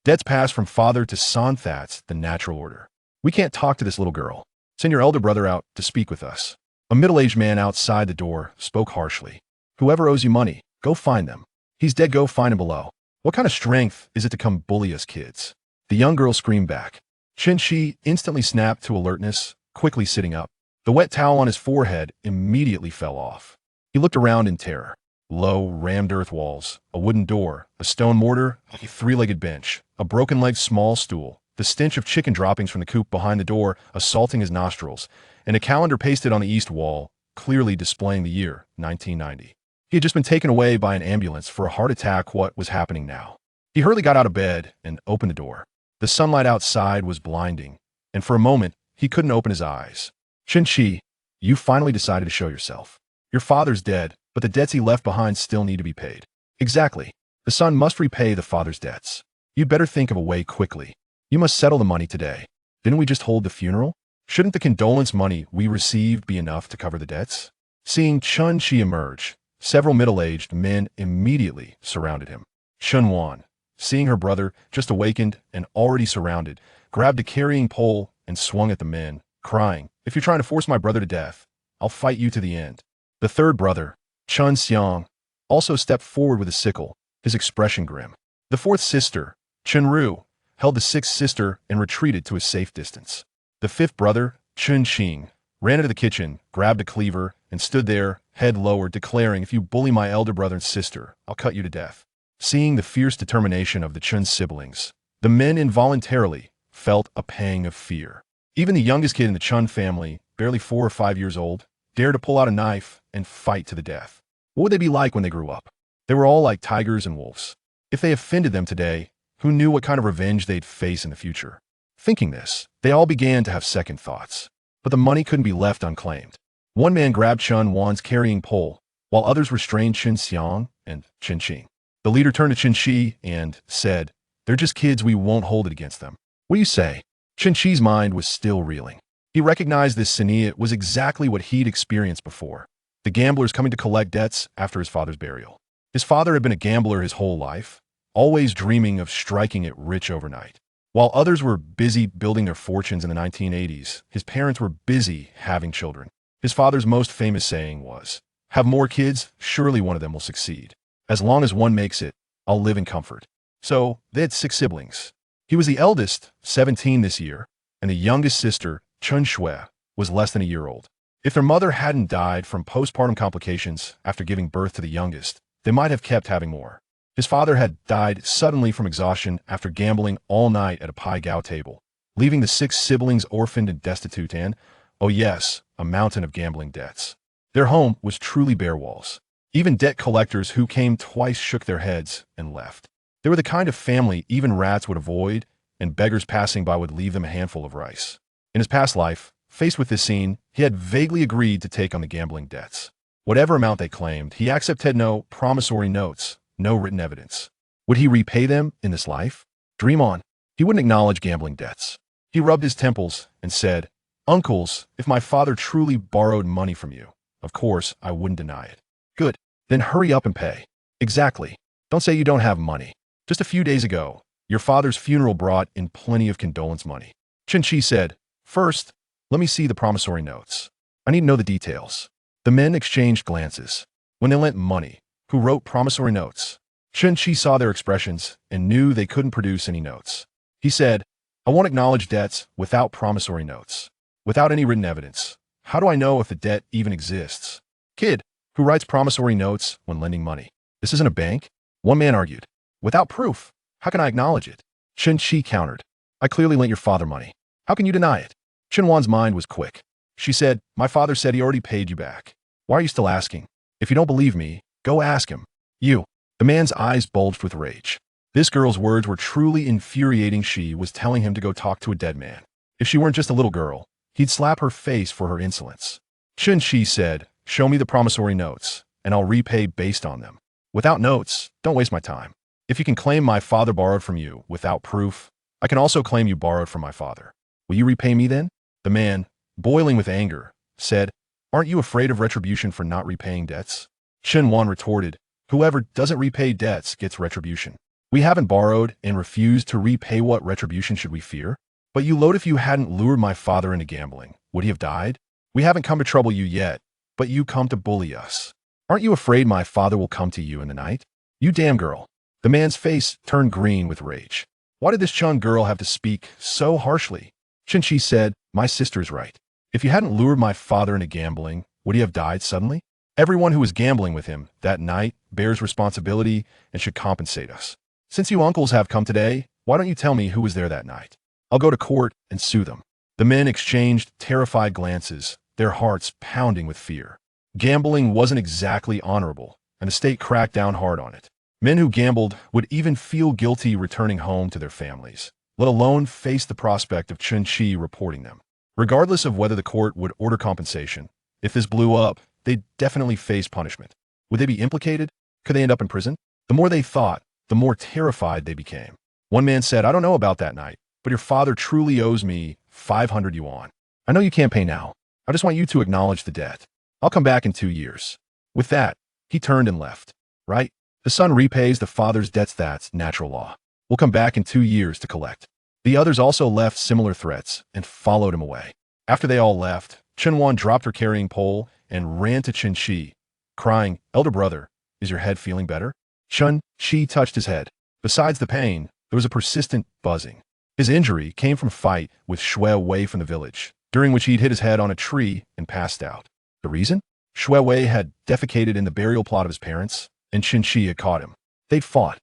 Debts pass from father to son, that's the natural order. We can't talk to this little girl. Send your elder brother out to speak with us. A middle-aged man outside the door spoke harshly. Whoever owes you money, go find them. He's dead, go find him below. What kind of strength is it to come bully us kids? The young girl screamed back. Chen Qi instantly snapped to alertness, quickly sitting up. The wet towel on his forehead immediately fell off. He looked around in terror. Low, rammed earth walls, a wooden door, a stone mortar, a three-legged bench, a broken-legged small stool, the stench of chicken droppings from the coop behind the door assaulting his nostrils, and a calendar pasted on the east wall, clearly displaying the year 1990. He had just been taken away by an ambulance for a heart attack. What was happening now? He hurriedly got out of bed and opened the door. The sunlight outside was blinding, and for a moment, he couldn't open his eyes. Chen Qi, you finally decided to show yourself. Your father's dead, but the debts he left behind still need to be paid. Exactly. The son must repay the father's debts. You'd better think of a way quickly. You must settle the money today. Didn't we just hold the funeral? Shouldn't the condolence money we received be enough to cover the debts? Seeing Chen Qi emerge, several middle-aged men immediately surrounded him. Chen Wan, seeing her brother, just awakened and already surrounded, grabbed a carrying pole and swung at the men, crying, "If you're trying to force my brother to death, I'll fight you to the end." The third brother, Chen Xiang, also stepped forward with a sickle, his expression grim. The fourth sister, Chen Ru, held the sixth sister and retreated to a safe distance. The fifth brother, Chen Qi, ran into the kitchen, grabbed a cleaver, and stood there, head lowered, declaring, "If you bully my elder brother and sister, I'll cut you to death." Seeing the fierce determination of the Chen siblings, the men involuntarily felt a pang of fear. Even the youngest kid in the Chen family, barely 4 or 5 years old, dared to pull out a knife and fight to the death. What would they be like when they grew up? They were all like tigers and wolves. If they offended them today, who knew what kind of revenge they'd face in the future? Thinking this, they all began to have second thoughts. But the money couldn't be left unclaimed. One man grabbed Chen Wan's carrying pole, while others restrained Chen Xiang and Chen Qi. The leader turned to Chen Qi and said, "They're just kids, we won't hold it against them. What do you say?" Chen Qi's mind was still reeling. He recognized this scenario was exactly what he'd experienced before. The gamblers coming to collect debts after his father's burial. His father had been a gambler his whole life, always dreaming of striking it rich overnight. While others were busy building their fortunes in the 1980s, his parents were busy having children. His father's most famous saying was, "Have more kids, surely one of them will succeed. As long as one makes it, I'll live in comfort." So, they had 6 siblings. He was the eldest, 17 this year, and the youngest sister, Chen Shui, was less than a year old. If their mother hadn't died from postpartum complications after giving birth to the youngest, they might have kept having more. His father had died suddenly from exhaustion after gambling all night at a pai gow table, leaving the 6 siblings orphaned and destitute and, oh yes, a mountain of gambling debts. Their home was truly bare walls. Even debt collectors who came twice shook their heads and left. They were the kind of family even rats would avoid, and beggars passing by would leave them a handful of rice. In his past life, faced with this scene, he had vaguely agreed to take on the gambling debts. Whatever amount they claimed, he accepted no promissory notes, no written evidence. Would he repay them in this life? Dream on. He wouldn't acknowledge gambling debts. He rubbed his temples and said, "Uncles, if my father truly borrowed money from you, of course I wouldn't deny it." "Good. Then hurry up and pay." "Exactly. Don't say you don't have money. Just a few days ago, your father's funeral brought in plenty of condolence money." Chen Qi said, "First, let me see the promissory notes. I need to know the details." The men exchanged glances. When they lent money, who wrote promissory notes? Chen Qi saw their expressions and knew they couldn't produce any notes. He said, "I won't acknowledge debts without promissory notes. Without any written evidence. How do I know if the debt even exists?" "Kid, who writes promissory notes when lending money? This isn't a bank." One man argued. "Without proof, how can I acknowledge it?" Chen Qi countered. "I clearly lent your father money. How can you deny it?" Chen Wan's mind was quick. She said, "My father said he already paid you back. Why are you still asking? If you don't believe me, go ask him." "You." The man's eyes bulged with rage. This girl's words were truly infuriating. She was telling him to go talk to a dead man. If she weren't just a little girl, he'd slap her face for her insolence. Chen Qi said, "Show me the promissory notes, and I'll repay based on them." "Without notes, don't waste my time. If you can claim my father borrowed from you without proof, I can also claim you borrowed from my father. Will you repay me then?" The man, boiling with anger, said, "Aren't you afraid of retribution for not repaying debts?" Chen Wan retorted, "Whoever doesn't repay debts gets retribution." We haven't borrowed and refused to repay. What retribution should we fear? But you load, if you hadn't lured my father into gambling, would he have died? We haven't come to trouble you yet, but you come to bully us. Aren't you afraid my father will come to you in the night? You damn girl. The man's face turned green with rage. Why did this Chen girl have to speak so harshly? Chen Qi said, my sister's right. If you hadn't lured my father into gambling, would he have died suddenly? Everyone who was gambling with him that night bears responsibility and should compensate us. Since you uncles have come today, why don't you tell me who was there that night? I'll go to court and sue them. The men exchanged terrified glances, their hearts pounding with fear. Gambling wasn't exactly honorable, and the state cracked down hard on it. Men who gambled would even feel guilty returning home to their families, let alone face the prospect of Chen Qi reporting them. Regardless of whether the court would order compensation, if this blew up, they'd definitely face punishment. Would they be implicated? Could they end up in prison? The more they thought, the more terrified they became. One man said, I don't know about that night, but your father truly owes me 500 yuan. I know you can't pay now. I just want you to acknowledge the debt. I'll come back in 2 years. With that, he turned and left. Right? The son repays the father's debts. That's natural law. We'll come back in 2 years to collect. The others also left similar threats and followed him away. After they all left, Chen Wan dropped her carrying pole and ran to Chen Qi, crying, Elder brother, is your head feeling better? Chen Qi touched his head. Besides the pain, there was a persistent buzzing. His injury came from a fight with Shui away from the village, during which he'd hit his head on a tree and passed out. The reason? Shui Wei had defecated in the burial plot of his parents, and Chen Qi had caught him. They'd fought.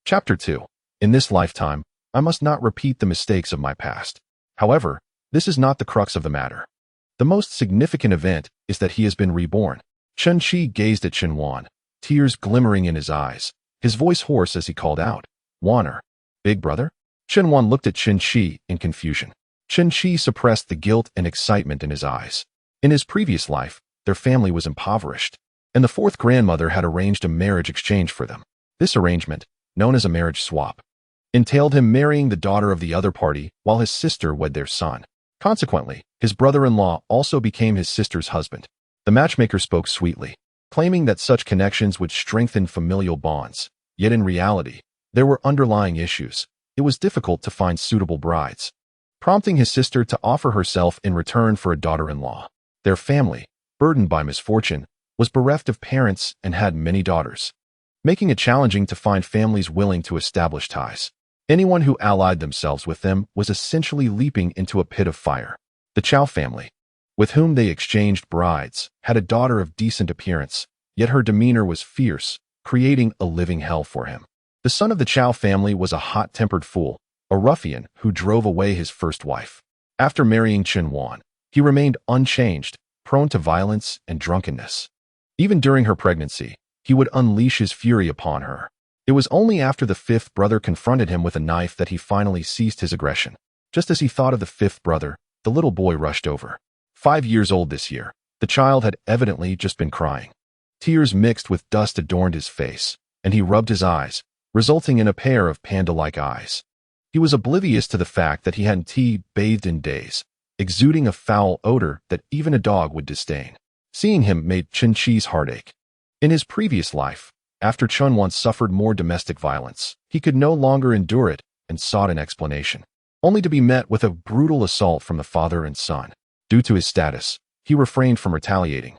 Chapter 2. In this lifetime, I must not repeat the mistakes of my past. However, this is not the crux of the matter. The most significant event is that he has been reborn. Chen Qi gazed at Chen Wan, tears glimmering in his eyes, his voice hoarse as he called out, Wanner, big brother? Chen Wan looked at Chen Qi in confusion. Chen Qi suppressed the guilt and excitement in his eyes. In his previous life, their family was impoverished, and the fourth grandmother had arranged a marriage exchange for them. This arrangement, known as a marriage swap, entailed him marrying the daughter of the other party while his sister wed their son. Consequently, his brother-in-law also became his sister's husband. The matchmaker spoke sweetly, claiming that such connections would strengthen familial bonds. Yet in reality, there were underlying issues. It was difficult to find suitable brides, prompting his sister to offer herself in return for a daughter-in-law. Their family, burdened by misfortune, was bereft of parents and had many daughters, making it challenging to find families willing to establish ties. Anyone who allied themselves with them was essentially leaping into a pit of fire. The Chow family, with whom they exchanged brides, had a daughter of decent appearance, yet her demeanor was fierce, creating a living hell for him. The son of the Chow family was a hot-tempered fool, a ruffian who drove away his first wife. After marrying Chen Wan, he remained unchanged, prone to violence and drunkenness. Even during her pregnancy, he would unleash his fury upon her. It was only after the fifth brother confronted him with a knife that he finally ceased his aggression. Just as he thought of the fifth brother, the little boy rushed over. 5 years old this year, the child had evidently just been crying. Tears mixed with dust adorned his face, and he rubbed his eyes, resulting in a pair of panda-like eyes. He was oblivious to the fact that he hadn't bathed in days, exuding a foul odor that even a dog would disdain. Seeing him made Chen Qi's heart ache. In his previous life, after Chen Wan suffered more domestic violence, he could no longer endure it and sought an explanation, only to be met with a brutal assault from the father and son. Due to his status, he refrained from retaliating,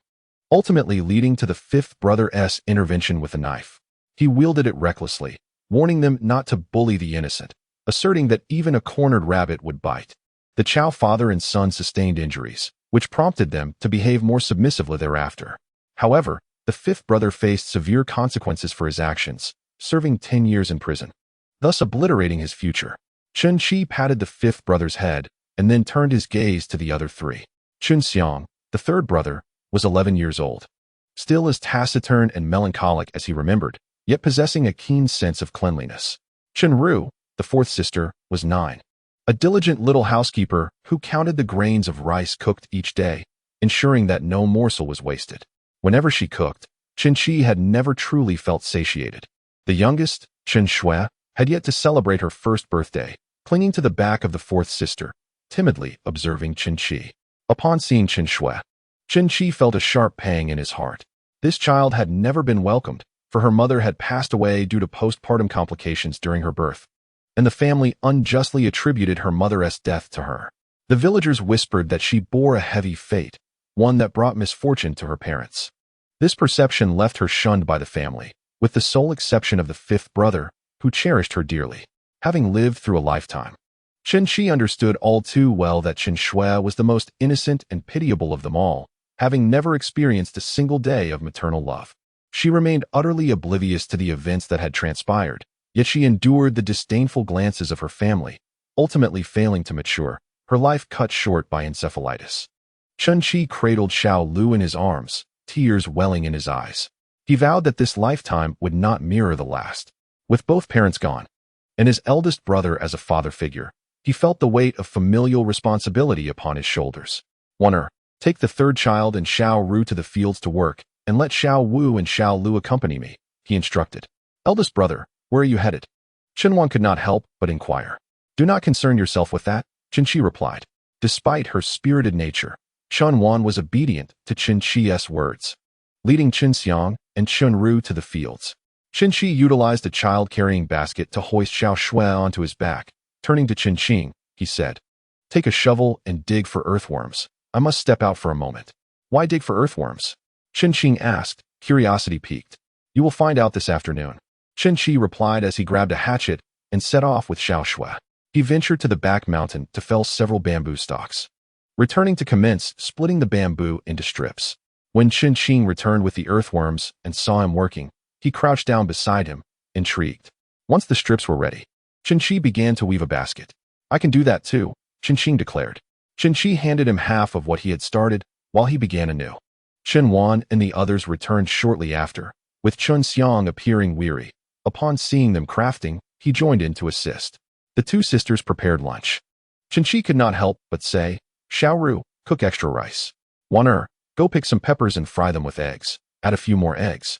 ultimately leading to the fifth brother's intervention with a knife. He wielded it recklessly, warning them not to bully the innocent, asserting that even a cornered rabbit would bite. The Chow father and son sustained injuries, which prompted them to behave more submissively thereafter. However, the fifth brother faced severe consequences for his actions, serving 10 years in prison, thus obliterating his future. Chen Qi patted the fifth brother's head and then turned his gaze to the other three. Chen Xiang, the third brother, was 11 years old, still as taciturn and melancholic as he remembered, yet possessing a keen sense of cleanliness. Chen Ru, the fourth sister, was 9, a diligent little housekeeper who counted the grains of rice cooked each day, ensuring that no morsel was wasted. Whenever she cooked, Chen Qi had never truly felt satiated. The youngest, Chen Shui, had yet to celebrate her first birthday, clinging to the back of the fourth sister, timidly observing Chen Qi. Upon seeing Chen Shui, Chen Qi felt a sharp pang in his heart. This child had never been welcomed, for her mother had passed away due to postpartum complications during her birth, and the family unjustly attributed her mother's death to her. The villagers whispered that she bore a heavy fate, one that brought misfortune to her parents. This perception left her shunned by the family, with the sole exception of the fifth brother, who cherished her dearly, having lived through a lifetime. Chen Qi understood all too well that Chen Shui was the most innocent and pitiable of them all, having never experienced a single day of maternal love. She remained utterly oblivious to the events that had transpired, yet she endured the disdainful glances of her family, ultimately failing to mature, her life cut short by encephalitis. Chen Qi cradled Xiao Lu in his arms, tears welling in his eyes. He vowed that this lifetime would not mirror the last. With both parents gone, and his eldest brother as a father figure, he felt the weight of familial responsibility upon his shoulders. Take the third child and Xiao Ru to the fields to work, and let Xiao Wu and Xiao Lu accompany me, he instructed. Eldest brother, where are you headed? Chen Wan could not help but inquire. Do not concern yourself with that, Chen Qi replied. Despite her spirited nature, Chen Wan was obedient to Chen Qi's words, leading Chen Xiang and Chen Ru to the fields. Chen Qi utilized a child-carrying basket to hoist Xiao Shui onto his back. Turning to Chen Qing, he said, take a shovel and dig for earthworms. I must step out for a moment. Why dig for earthworms? Chen Qing asked, curiosity piqued. You will find out this afternoon. Chen Qi replied as he grabbed a hatchet and set off with Xiao Shui. He ventured to the back mountain to fell several bamboo stalks, returning to commence splitting the bamboo into strips. When Chen Qing returned with the earthworms and saw him working, he crouched down beside him, intrigued. Once the strips were ready, Chen Qi began to weave a basket. I can do that too, Chen Qing declared. Chen Qi handed him half of what he had started, while he began anew. Chen Wan and the others returned shortly after, with Chen Xiang appearing weary. Upon seeing them crafting, he joined in to assist. The two sisters prepared lunch. Chen Qi could not help but say, Xiao Ru, cook extra rice. Wan go pick some peppers and fry them with eggs. Add a few more eggs.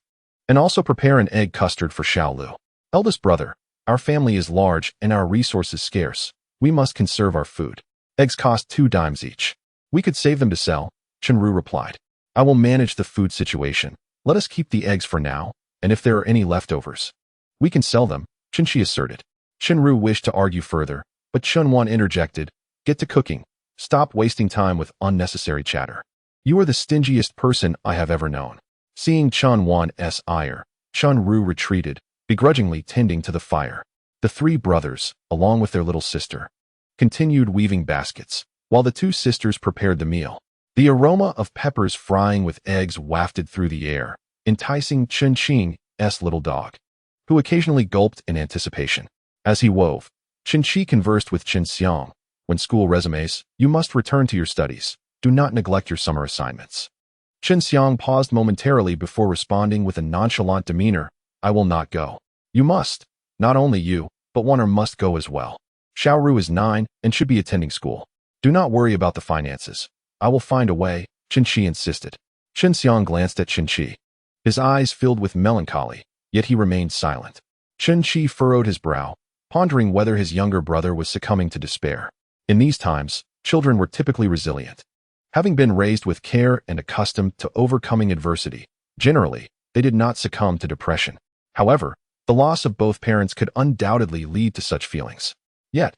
And also prepare an egg custard for Xiao Lu. Eldest brother, our family is large and our resources scarce. We must conserve our food. Eggs cost 2 dimes each. We could save them to sell, Chen Ru replied. I will manage the food situation. Let us keep the eggs for now, and if there are any leftovers, we can sell them, Chen Qi asserted. Chen Ru wished to argue further, but Chen Wan interjected, get to cooking. Stop wasting time with unnecessary chatter. You are the stingiest person I have ever known. Seeing Chen Wan's ire, Chen Ru retreated, begrudgingly tending to the fire. The three brothers, along with their little sister, continued weaving baskets, while the two sisters prepared the meal. The aroma of peppers frying with eggs wafted through the air, enticing Chen Qing's little dog, who occasionally gulped in anticipation. As he wove, Chen Qi conversed with Chen Xiang. When school resumes, you must return to your studies. Do not neglect your summer assignments. Chen Xiang paused momentarily before responding with a nonchalant demeanor. I will not go. You must. Not only you, but Warner must go as well. Xiao Ru is 9 and should be attending school. Do not worry about the finances. I will find a way, Chen Qi insisted. Chen Xiang glanced at Chen Qi. His eyes filled with melancholy, yet he remained silent. Chen Qi furrowed his brow, pondering whether his younger brother was succumbing to despair. In these times, children were typically resilient. Having been raised with care and accustomed to overcoming adversity, generally, they did not succumb to depression. However, the loss of both parents could undoubtedly lead to such feelings. Yet,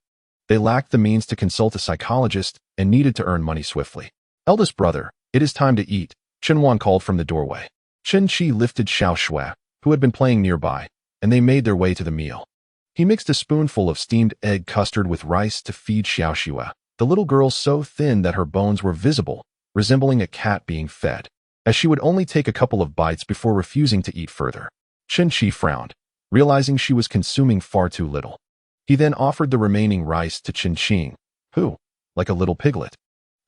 they lacked the means to consult a psychologist and needed to earn money swiftly. Eldest brother, it is time to eat, Chen Wan called from the doorway. Chen Qi lifted Xiao Shui, who had been playing nearby, and they made their way to the meal. He mixed a spoonful of steamed egg custard with rice to feed Xiao Shui, the little girl so thin that her bones were visible, resembling a cat being fed, as she would only take a couple of bites before refusing to eat further. Chen Qi frowned, realizing she was consuming far too little. He then offered the remaining rice to Chen Qing, who, like a little piglet,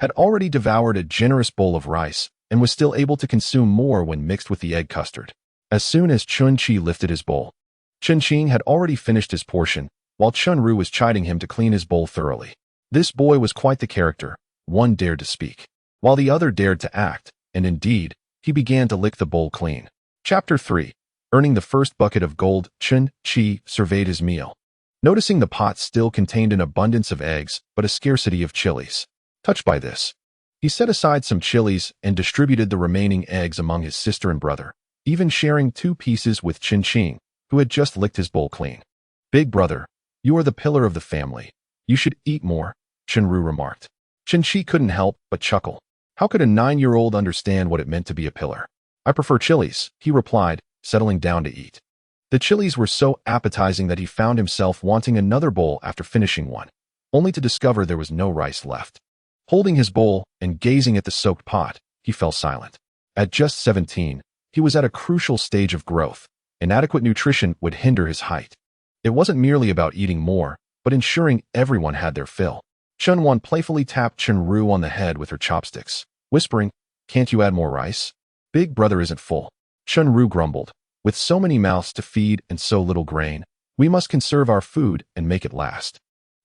had already devoured a generous bowl of rice and was still able to consume more when mixed with the egg custard. As soon as Chen Qi lifted his bowl, Chen Qing had already finished his portion, while Chen Ru was chiding him to clean his bowl thoroughly. This boy was quite the character. One dared to speak, while the other dared to act, and indeed, he began to lick the bowl clean. Chapter 3. Earning the first bucket of gold, Chen Qi surveyed his meal, noticing the pot still contained an abundance of eggs but a scarcity of chilies. Touched by this, he set aside some chilies and distributed the remaining eggs among his sister and brother, even sharing 2 pieces with Chen Qi, who had just licked his bowl clean. "Big brother, you are the pillar of the family. You should eat more," Chen Ru remarked. Chen Qi couldn't help but chuckle. How could a 9-year-old understand what it meant to be a pillar? "I prefer chilies," he replied, settling down to eat. The chilies were so appetizing that he found himself wanting another bowl after finishing one, only to discover there was no rice left. Holding his bowl and gazing at the soaked pot, he fell silent. At just 17, he was at a crucial stage of growth. Inadequate nutrition would hinder his height. It wasn't merely about eating more, but ensuring everyone had their fill. Chen Wan playfully tapped Chen Ru on the head with her chopsticks, whispering, "Can't you add more rice?" "Big brother isn't full," Chen Ru grumbled. "With so many mouths to feed and so little grain, we must conserve our food and make it last."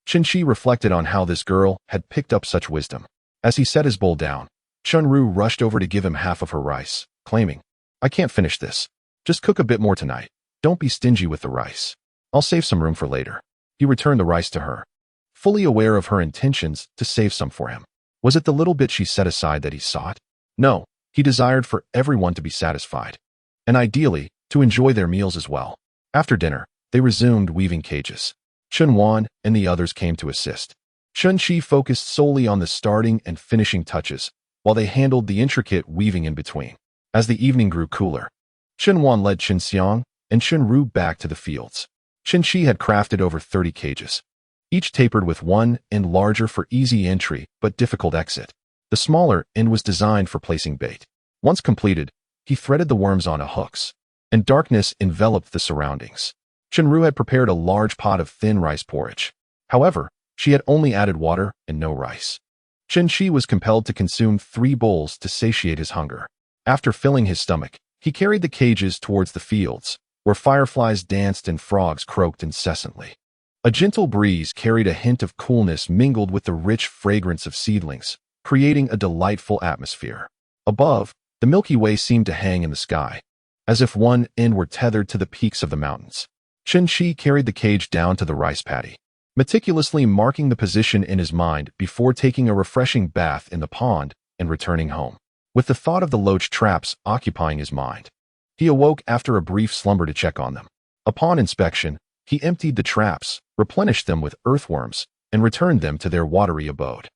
Chen Qi reflected on how this girl had picked up such wisdom. As he set his bowl down, Chen Ru rushed over to give him half of her rice, claiming, "I can't finish this. Just cook a bit more tonight. Don't be stingy with the rice. I'll save some room for later." He returned the rice to her, fully aware of her intentions to save some for him. Was it the little bit she set aside that he sought? No, he desired for everyone to be satisfied, and ideally, to enjoy their meals as well. After dinner, they resumed weaving cages. Chen Wan and the others came to assist. Chen Qi focused solely on the starting and finishing touches, while they handled the intricate weaving in between. As the evening grew cooler, Chen Wan led Chen Xiang and Chen Ru back to the fields. Chen Qi had crafted over 30 cages, each tapered with one end larger for easy entry but difficult exit. The smaller end was designed for placing bait. Once completed, he threaded the worms onto hooks, and darkness enveloped the surroundings. Chen Ru had prepared a large pot of thin rice porridge. However, she had only added water and no rice. Chen Qi was compelled to consume 3 bowls to satiate his hunger. After filling his stomach, he carried the cages towards the fields, where fireflies danced and frogs croaked incessantly. A gentle breeze carried a hint of coolness mingled with the rich fragrance of seedlings, creating a delightful atmosphere. Above, the Milky Way seemed to hang in the sky, as if one end were tethered to the peaks of the mountains. Chen Qi carried the cage down to the rice paddy, meticulously marking the position in his mind before taking a refreshing bath in the pond and returning home. With the thought of the loach traps occupying his mind, he awoke after a brief slumber to check on them. Upon inspection, he emptied the traps, replenished them with earthworms, and returned them to their watery abode.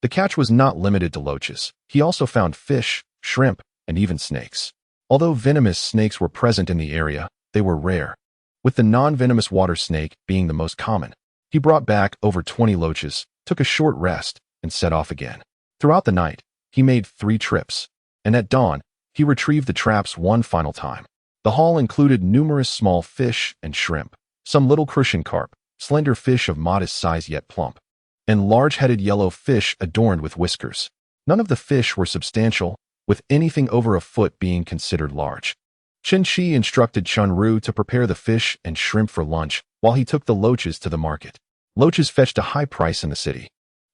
The catch was not limited to loaches. He also found fish, shrimp, and even snakes. Although venomous snakes were present in the area, they were rare, with the non-venomous water snake being the most common. He brought back over 20 loaches, took a short rest, and set off again. Throughout the night, he made 3 trips, and at dawn, he retrieved the traps one final time. The haul included numerous small fish and shrimp, some little crucian carp, slender fish of modest size yet plump, and large-headed yellow fish adorned with whiskers. None of the fish were substantial, with anything over a foot being considered large. Chen Qi instructed Chen Ru to prepare the fish and shrimp for lunch while he took the loaches to the market. Loaches fetched a high price in the city,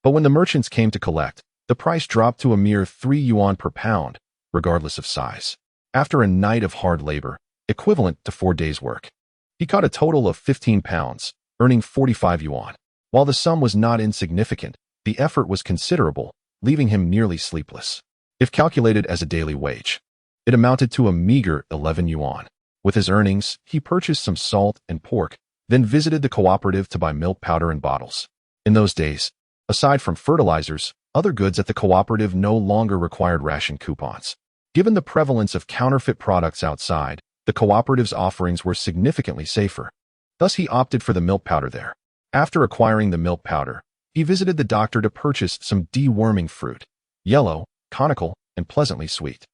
but when the merchants came to collect, the price dropped to a mere 3 yuan per pound, regardless of size. After a night of hard labor, equivalent to 4 days' work, he caught a total of 15 pounds, earning 45 yuan. While the sum was not insignificant, the effort was considerable, leaving him nearly sleepless. If calculated as a daily wage, it amounted to a meager 11 yuan. With his earnings, he purchased some salt and pork, then visited the cooperative to buy milk powder in bottles. In those days, aside from fertilizers, other goods at the cooperative no longer required ration coupons. Given the prevalence of counterfeit products outside, the cooperative's offerings were significantly safer. Thus he opted for the milk powder there. After acquiring the milk powder, he visited the doctor to purchase some deworming fruit, yellow, conical, and pleasantly sweet.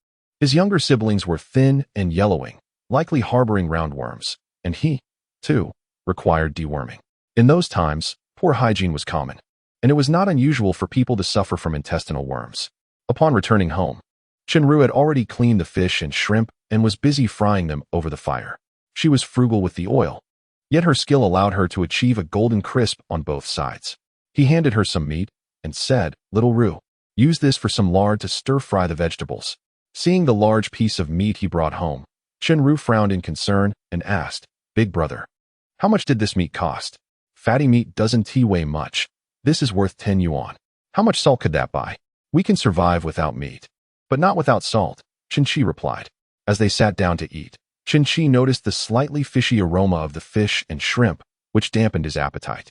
His younger siblings were thin and yellowing, likely harboring roundworms, and he, too, required deworming. In those times, poor hygiene was common, and it was not unusual for people to suffer from intestinal worms. Upon returning home, Chen Ru had already cleaned the fish and shrimp and was busy frying them over the fire. She was frugal with the oil, yet her skill allowed her to achieve a golden crisp on both sides. He handed her some meat and said, "Little Ru, use this for some lard to stir-fry the vegetables." Seeing the large piece of meat he brought home, Chen Ru frowned in concern and asked, "Big brother, how much did this meat cost?" "Fatty meat doesn't weigh much. This is worth 10 yuan. How much salt could that buy?" "We can survive without meat, but not without salt," Chen Qi replied. As they sat down to eat, Chen Qi noticed the slightly fishy aroma of the fish and shrimp, which dampened his appetite.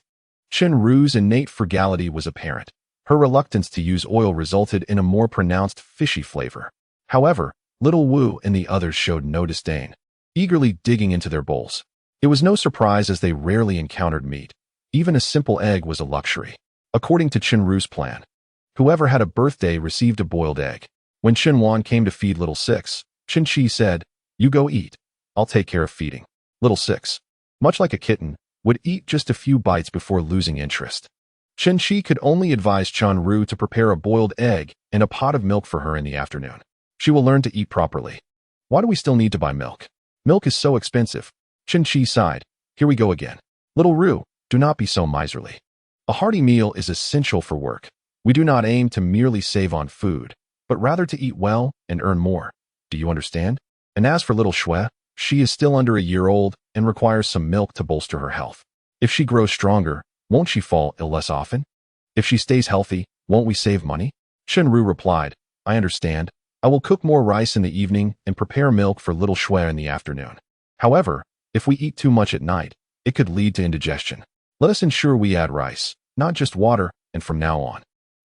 Chen Ru's innate frugality was apparent. Her reluctance to use oil resulted in a more pronounced fishy flavor. However, little Wu and the others showed no disdain, eagerly digging into their bowls. It was no surprise as they rarely encountered meat. Even a simple egg was a luxury. According to Chen Ru's plan, whoever had a birthday received a boiled egg. When Chen Wan came to feed Little Six, Chen Qi said, "You go eat. I'll take care of feeding." Little Six, much like a kitten, would eat just a few bites before losing interest. Chen Qi could only advise Chen Ru to prepare a boiled egg and a pot of milk for her in the afternoon. She will learn to eat properly. Why do we still need to buy milk? Milk is so expensive. Chen Qi sighed. Here we go again. Little Ru, do not be so miserly. A hearty meal is essential for work. We do not aim to merely save on food, but rather to eat well and earn more. Do you understand? And as for little Shui, she is still under a year old and requires some milk to bolster her health. If she grows stronger, won't she fall ill less often? If she stays healthy, won't we save money? Chen Ru replied, I understand. I will cook more rice in the evening and prepare milk for little Shui in the afternoon. However, if we eat too much at night, it could lead to indigestion. Let us ensure we add rice, not just water, and from now on,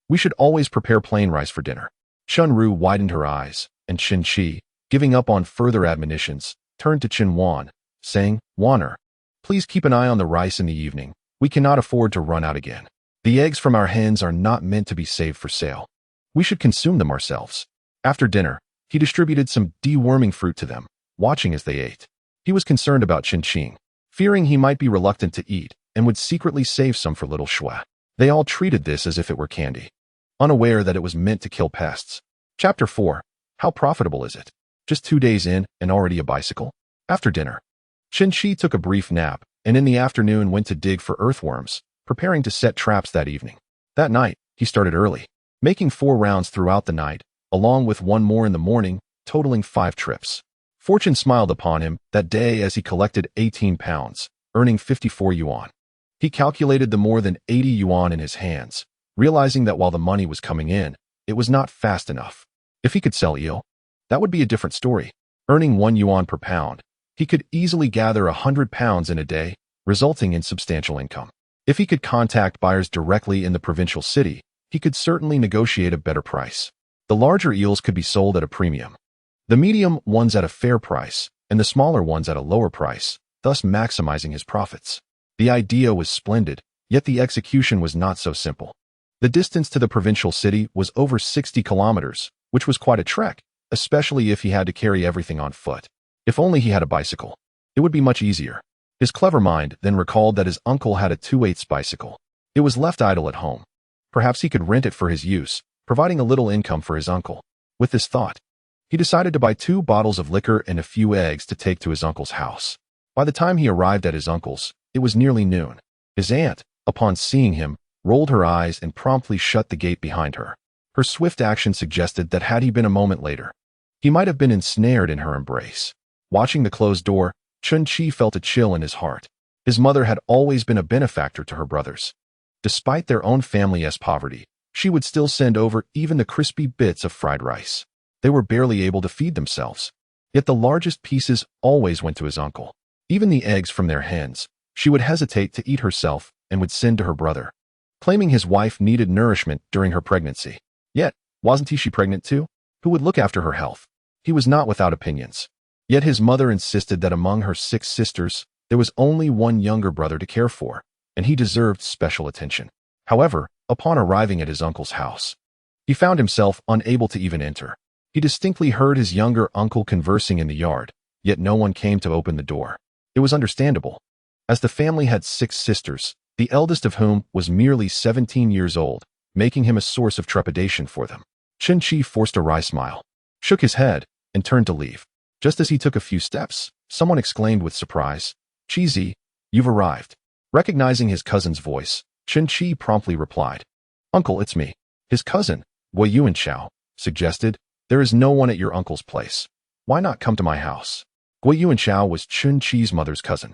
we should always prepare plain rice for dinner. Chen Ru widened her eyes, and Chen Qi, giving up on further admonitions, turned to Chen Wan, saying, Wanner, please keep an eye on the rice in the evening. We cannot afford to run out again. The eggs from our hens are not meant to be saved for sale. We should consume them ourselves. After dinner, he distributed some deworming fruit to them, watching as they ate. He was concerned about Chen Qi, fearing he might be reluctant to eat and would secretly save some for little Shui. They all treated this as if it were candy, unaware that it was meant to kill pests. Chapter 4. How profitable is it? Just 2 days in and already a bicycle? After dinner, Chen Qi took a brief nap and in the afternoon went to dig for earthworms, preparing to set traps that evening. That night, he started early, making 4 rounds throughout the night, along with 1 more in the morning, totaling 5 trips. Fortune smiled upon him that day as he collected 18 pounds, earning 54 yuan. He calculated the more than 80 yuan in his hands, realizing that while the money was coming in, it was not fast enough. If he could sell eel, that would be a different story. Earning 1 yuan per pound, he could easily gather 100 pounds in a day, resulting in substantial income. If he could contact buyers directly in the provincial city, he could certainly negotiate a better price. The larger eels could be sold at a premium, the medium ones at a fair price, and the smaller ones at a lower price, thus maximizing his profits. The idea was splendid, yet the execution was not so simple. The distance to the provincial city was over 60 kilometers, which was quite a trek, especially if he had to carry everything on foot. If only he had a bicycle, it would be much easier. His clever mind then recalled that his uncle had a 2/8 bicycle. It was left idle at home. Perhaps he could rent it for his use, providing a little income for his uncle. With this thought, he decided to buy 2 bottles of liquor and a few eggs to take to his uncle's house. By the time he arrived at his uncle's, it was nearly noon. His aunt, upon seeing him, rolled her eyes and promptly shut the gate behind her. Her swift action suggested that had he been a moment later, he might have been ensnared in her embrace. Watching the closed door, Chen Qi felt a chill in his heart. His mother had always been a benefactor to her brothers. Despite their own family's poverty, she would still send over even the crispy bits of fried rice. They were barely able to feed themselves. Yet the largest pieces always went to his uncle. Even the eggs from their hens, she would hesitate to eat herself and would send to her brother, claiming his wife needed nourishment during her pregnancy. Yet, wasn't she pregnant too? Who would look after her health? He was not without opinions. Yet his mother insisted that among her 6 sisters, there was only 1 younger brother to care for, and he deserved special attention. However, upon arriving at his uncle's house, he found himself unable to even enter. He distinctly heard his younger uncle conversing in the yard, yet no one came to open the door. It was understandable, as the family had 6 sisters, the eldest of whom was merely 17 years old, making him a source of trepidation for them. Chen Qi forced a wry smile, shook his head, and turned to leave. Just as he took a few steps, someone exclaimed with surprise, Qizi, you've arrived. Recognizing his cousin's voice, Chen Qi promptly replied, Uncle, it's me. His cousin, Guo Yuanshao, suggested, there is no one at your uncle's place. Why not come to my house? Guo Yuanshao was Chen Qi's mother's cousin,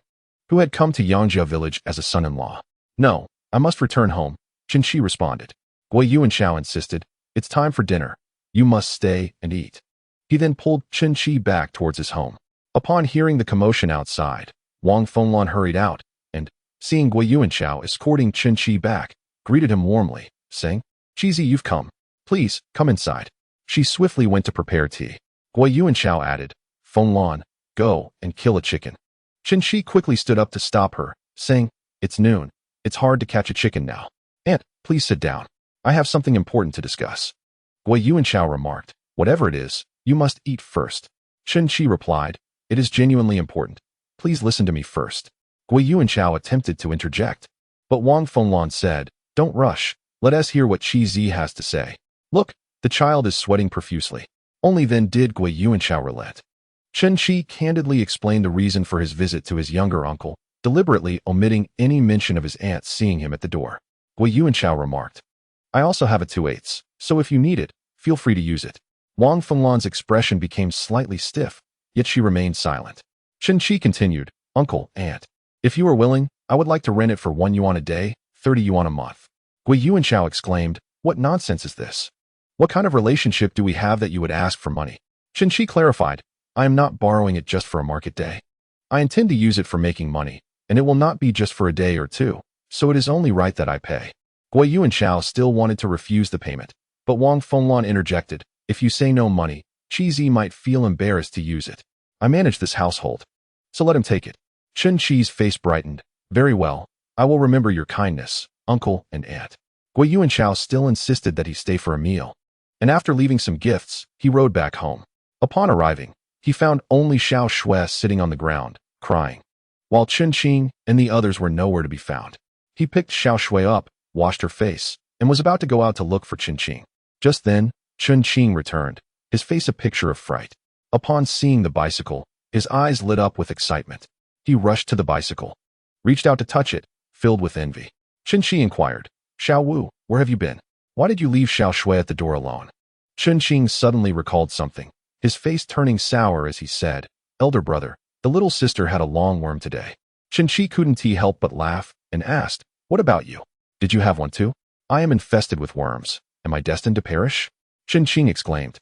who had come to Yangjia village as a son-in-law. No, I must return home, Chen Qi responded. Guo Yuanshao insisted, it's time for dinner. You must stay and eat. He then pulled Chen Qi back towards his home. Upon hearing the commotion outside, Wang Fenglan hurried out, and, seeing Gui Yuanchao escorting Chen Qi back, greeted him warmly, saying, "Qizi, you've come. Please, come inside." She swiftly went to prepare tea. Gui Yuanchao added, "Fenglan, go and kill a chicken." Chen Qi quickly stood up to stop her, saying, "It's noon. It's hard to catch a chicken now. Aunt, please sit down. I have something important to discuss." Gui Yuanchao remarked, "Whatever it is, you must eat first." Chen Qi replied, "It is genuinely important. Please listen to me first." Gui Yuanchao attempted to interject, but Wang Fenglan said, "Don't rush. Let us hear what Qizi has to say. Look, the child is sweating profusely." Only then did Gui Yuanchao relent. Chen Qi candidly explained the reason for his visit to his younger uncle, deliberately omitting any mention of his aunt seeing him at the door. Gui Yuanchao remarked, "I also have a 2/8, so if you need it, feel free to use it." Wang Fenglan's expression became slightly stiff, yet she remained silent. Chen Qi continued, "Uncle, aunt, if you are willing, I would like to rent it for 1 yuan a day, 30 yuan a month." Gui Yuanchao exclaimed, "What nonsense is this? What kind of relationship do we have that you would ask for money?" Chen Qi clarified, "I am not borrowing it just for a market day. I intend to use it for making money, and it will not be just for a day or two, so it is only right that I pay." Gui Yuanchao still wanted to refuse the payment, but Wang Fenglan interjected, "If you say no money, Qizi might feel embarrassed to use it. I manage this household, so let him take it." Chen Qi's face brightened. "Very well, I will remember your kindness, uncle and aunt." Gui Yuanchao still insisted that he stay for a meal, and after leaving some gifts, he rode back home. Upon arriving, he found only Xiao Shui sitting on the ground, crying, while Chen Qi and the others were nowhere to be found. He picked Xiao Shui up, washed her face, and was about to go out to look for Chen Qi. Just then, Chen Qi returned, his face a picture of fright. Upon seeing the bicycle, his eyes lit up with excitement. He rushed to the bicycle, reached out to touch it, filled with envy. Chen Qi inquired, "Xiao Wu, where have you been? Why did you leave Xiao Shui at the door alone?" Chen Qi suddenly recalled something, his face turning sour as he said, "Elder brother, the little sister had a long worm today." Chen Qi couldn't help but laugh and asked, "What about you? Did you have one too?" "I am infested with worms. Am I destined to perish?" Chen Qi exclaimed,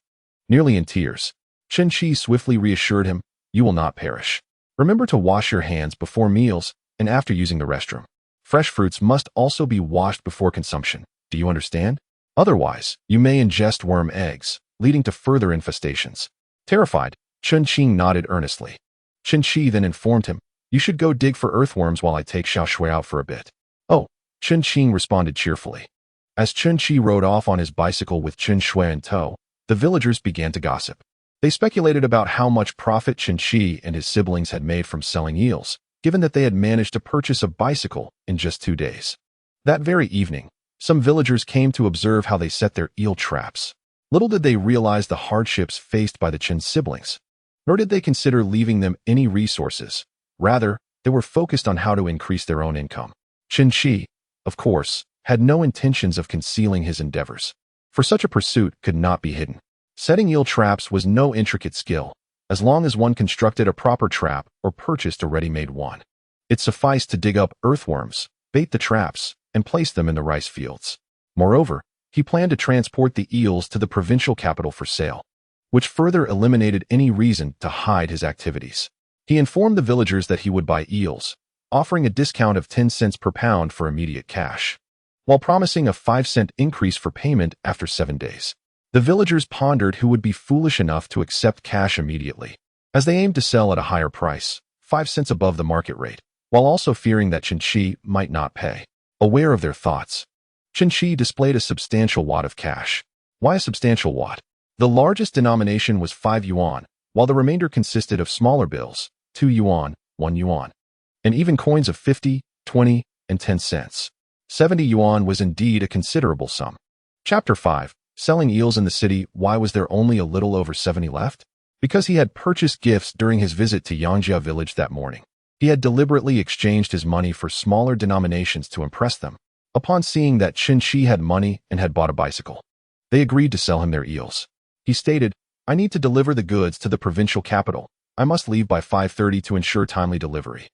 nearly in tears. Chen Qi swiftly reassured him, "You will not perish. Remember to wash your hands before meals and after using the restroom. Fresh fruits must also be washed before consumption. Do you understand? Otherwise, you may ingest worm eggs, leading to further infestations." Terrified, Chen Qi nodded earnestly. Chen Qi then informed him, "You should go dig for earthworms while I take Xiao Shui out for a bit." "Oh," Chen Qi responded cheerfully. As Chen Qi rode off on his bicycle with Chen Shui in tow, the villagers began to gossip. They speculated about how much profit Chen Qi and his siblings had made from selling eels, given that they had managed to purchase a bicycle in just 2 days. That very evening, some villagers came to observe how they set their eel traps. Little did they realize the hardships faced by the Chen siblings, nor did they consider leaving them any resources. Rather, they were focused on how to increase their own income. Chen Qi, of course, had no intentions of concealing his endeavors, for such a pursuit could not be hidden. Setting eel traps was no intricate skill, as long as one constructed a proper trap or purchased a ready-made one. It sufficed to dig up earthworms, bait the traps, and place them in the rice fields. Moreover, he planned to transport the eels to the provincial capital for sale, which further eliminated any reason to hide his activities. He informed the villagers that he would buy eels, offering a discount of 10 cents per pound for immediate cash, while promising a 5-cent increase for payment after 7 days. The villagers pondered who would be foolish enough to accept cash immediately, as they aimed to sell at a higher price, 5 cents above the market rate, while also fearing that Chen Qi might not pay. Aware of their thoughts, Chen Qi displayed a substantial wad of cash. Why a substantial wad? The largest denomination was 5 yuan, while the remainder consisted of smaller bills, 2 yuan, 1 yuan, and even coins of 50, 20, and 10 cents. 70 yuan was indeed a considerable sum. Chapter 5. Selling eels in the city. Why was there only a little over 70 left? Because he had purchased gifts during his visit to Yangjia village that morning. He had deliberately exchanged his money for smaller denominations to impress them. Upon seeing that Chen Qi had money and had bought a bicycle, they agreed to sell him their eels. He stated, "I need to deliver the goods to the provincial capital. I must leave by 5:30 to ensure timely delivery."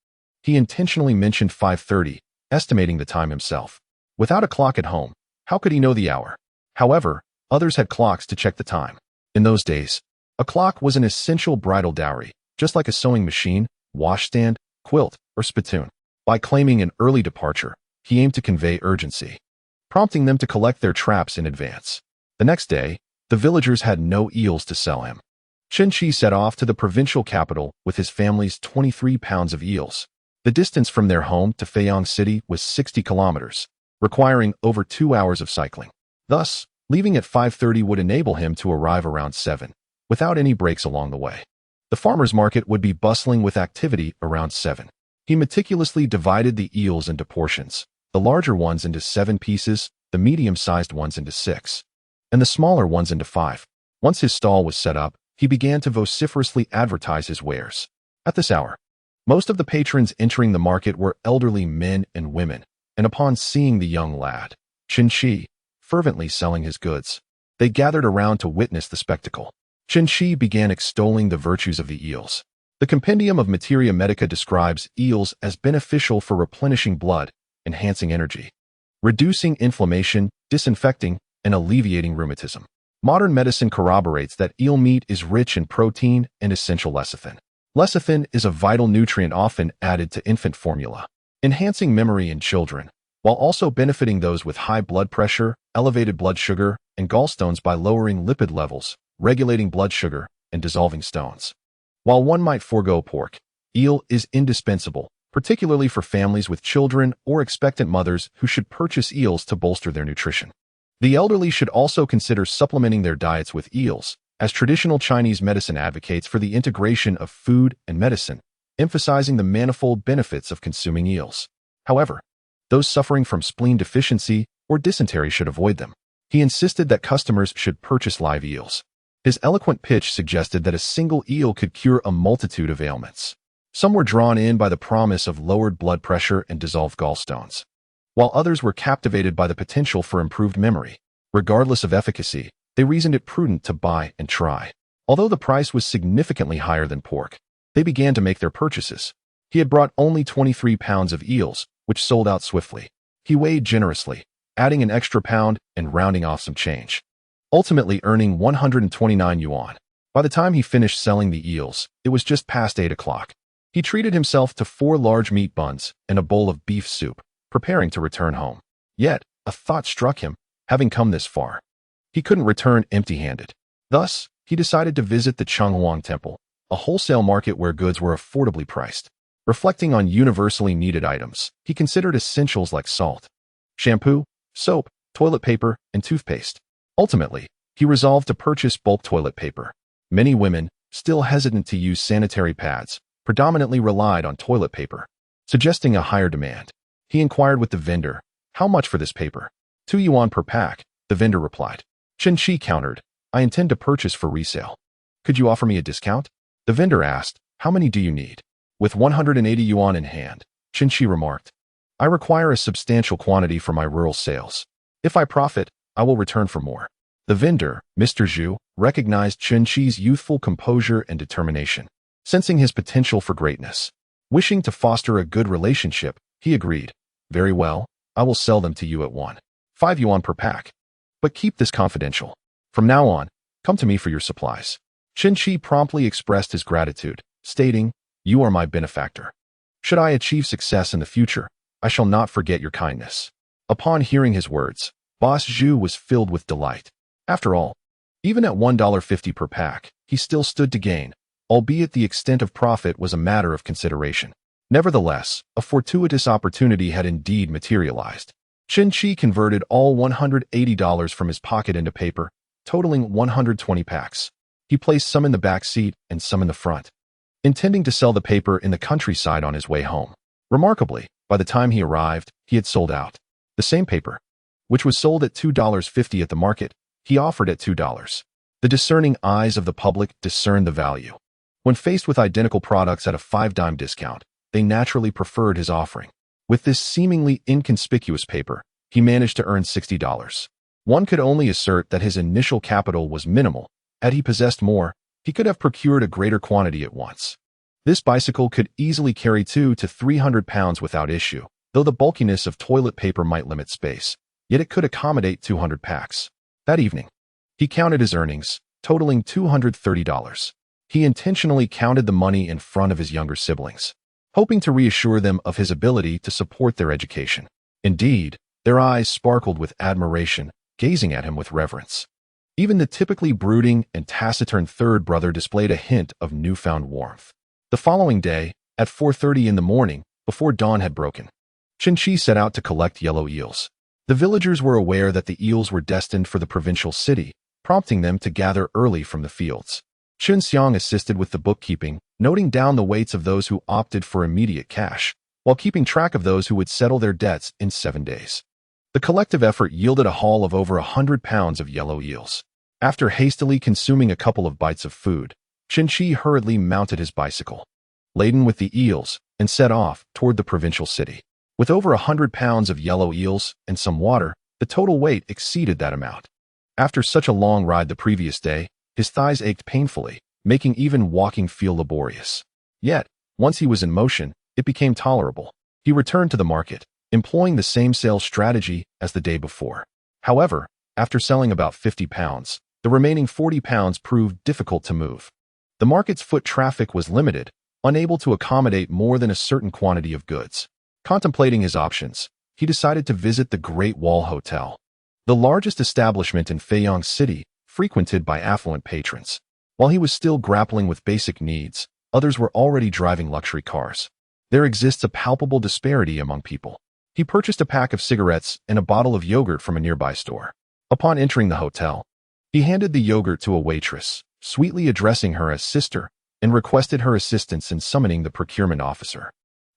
He intentionally mentioned 5:30, estimating the time himself. Without a clock at home, how could he know the hour? However, others had clocks to check the time. In those days, A clock was an essential bridal dowry, just like a sewing machine, washstand, quilt, or spittoon. By claiming an early departure, he aimed to convey urgency, prompting them to collect their traps in advance. The next day, the villagers had no eels to sell him. Chen Qi set off to the provincial capital with his family's 23 pounds of eels. The distance from their home to Feiyang City was 60 kilometers, requiring over 2 hours of cycling. Thus, leaving at 5:30 would enable him to arrive around 7, without any breaks along the way. The farmer's market would be bustling with activity around 7. He meticulously divided the eels into portions, the larger ones into 7 pieces, the medium-sized ones into 6, and the smaller ones into 5. Once his stall was set up, he began to vociferously advertise his wares. At this hour, most of the patrons entering the market were elderly men and women, and upon seeing the young lad, Chen Qi, fervently selling his goods, they gathered around to witness the spectacle. Chen Qi began extolling the virtues of the eels. The Compendium of Materia Medica describes eels as beneficial for replenishing blood, enhancing energy, reducing inflammation, disinfecting, and alleviating rheumatism. Modern medicine corroborates that eel meat is rich in protein and essential lecithin. Lecithin is a vital nutrient often added to infant formula, enhancing memory in children, while also benefiting those with high blood pressure, elevated blood sugar, and gallstones by lowering lipid levels, regulating blood sugar, and dissolving stones. While one might forego pork, eel is indispensable, particularly for families with children or expectant mothers who should purchase eels to bolster their nutrition. The elderly should also consider supplementing their diets with eels, as traditional Chinese medicine advocates for the integration of food and medicine, emphasizing the manifold benefits of consuming eels. However, those suffering from spleen deficiency or dysentery should avoid them. He insisted that customers should purchase live eels. His eloquent pitch suggested that a single eel could cure a multitude of ailments. Some were drawn in by the promise of lowered blood pressure and dissolved gallstones, while others were captivated by the potential for improved memory. Regardless of efficacy, they reasoned it prudent to buy and try. Although the price was significantly higher than pork, they began to make their purchases. He had brought only 23 pounds of eels, which sold out swiftly. He weighed generously, adding an extra pound and rounding off some change, ultimately earning 129 yuan. By the time he finished selling the eels, it was just past 8 o'clock. He treated himself to 4 large meat buns and a bowl of beef soup, preparing to return home. Yet, a thought struck him. Having come this far, he couldn't return empty-handed. Thus, he decided to visit the Chenghuang Temple, a wholesale market where goods were affordably priced. Reflecting on universally needed items, he considered essentials like salt, shampoo, soap, toilet paper, and toothpaste. Ultimately, he resolved to purchase bulk toilet paper. Many women, still hesitant to use sanitary pads, predominantly relied on toilet paper, suggesting a higher demand. He inquired with the vendor, "How much for this paper?" 2 yuan per pack, the vendor replied. Chen Qi countered, "I intend to purchase for resale. Could you offer me a discount?" The vendor asked, "How many do you need?" With 180 yuan in hand, Chen Qi remarked, "I require a substantial quantity for my rural sales. If I profit, I will return for more." The vendor, Mr. Zhu, recognized Chen Qi's youthful composure and determination. Sensing his potential for greatness, wishing to foster a good relationship, he agreed, "Very well, I will sell them to you at 1.5 yuan per pack. But keep this confidential. From now on, come to me for your supplies." Chen Qi promptly expressed his gratitude, stating, "You are my benefactor. Should I achieve success in the future, I shall not forget your kindness." Upon hearing his words, Boss Zhu was filled with delight. After all, even at $1.50 per pack, he still stood to gain, albeit the extent of profit was a matter of consideration. Nevertheless, a fortuitous opportunity had indeed materialized. Chen Qi converted all $180 from his pocket into paper, totaling 120 packs. He placed some in the back seat and some in the front, intending to sell the paper in the countryside on his way home. Remarkably, by the time he arrived, he had sold out. The same paper, which was sold at $2.50 at the market, he offered at $2. The discerning eyes of the public discerned the value. When faced with identical products at a 5-dime discount, they naturally preferred his offering. With this seemingly inconspicuous paper, he managed to earn $60. One could only assert that his initial capital was minimal. Had he possessed more, he could have procured a greater quantity at once. This bicycle could easily carry 200 to 300 pounds without issue, though the bulkiness of toilet paper might limit space, yet it could accommodate 200 packs. That evening, he counted his earnings, totaling $230. He intentionally counted the money in front of his younger siblings, hoping to reassure them of his ability to support their education. Indeed, their eyes sparkled with admiration, gazing at him with reverence. Even the typically brooding and taciturn third brother displayed a hint of newfound warmth. The following day, at 4:30 in the morning, before dawn had broken, Chen Qi set out to collect yellow eels. The villagers were aware that the eels were destined for the provincial city, prompting them to gather early from the fields. Chen Xiang assisted with the bookkeeping, noting down the weights of those who opted for immediate cash, while keeping track of those who would settle their debts in 7 days. The collective effort yielded a haul of over 100 pounds of yellow eels. After hastily consuming a couple of bites of food, Chen Qi hurriedly mounted his bicycle, laden with the eels, and set off toward the provincial city. With over 100 pounds of yellow eels and some water, the total weight exceeded that amount. After such a long ride the previous day, his thighs ached painfully, making even walking feel laborious. Yet, once he was in motion, it became tolerable. He returned to the market, employing the same sales strategy as the day before. However, after selling about 50 pounds, the remaining 40 pounds proved difficult to move. The market's foot traffic was limited, unable to accommodate more than a certain quantity of goods. Contemplating his options, he decided to visit the Great Wall Hotel, the largest establishment in Feiyang City, frequented by affluent patrons. While he was still grappling with basic needs, others were already driving luxury cars. There exists a palpable disparity among people. He purchased a pack of cigarettes and a bottle of yogurt from a nearby store. Upon entering the hotel, he handed the yogurt to a waitress, sweetly addressing her as sister, and requested her assistance in summoning the procurement officer.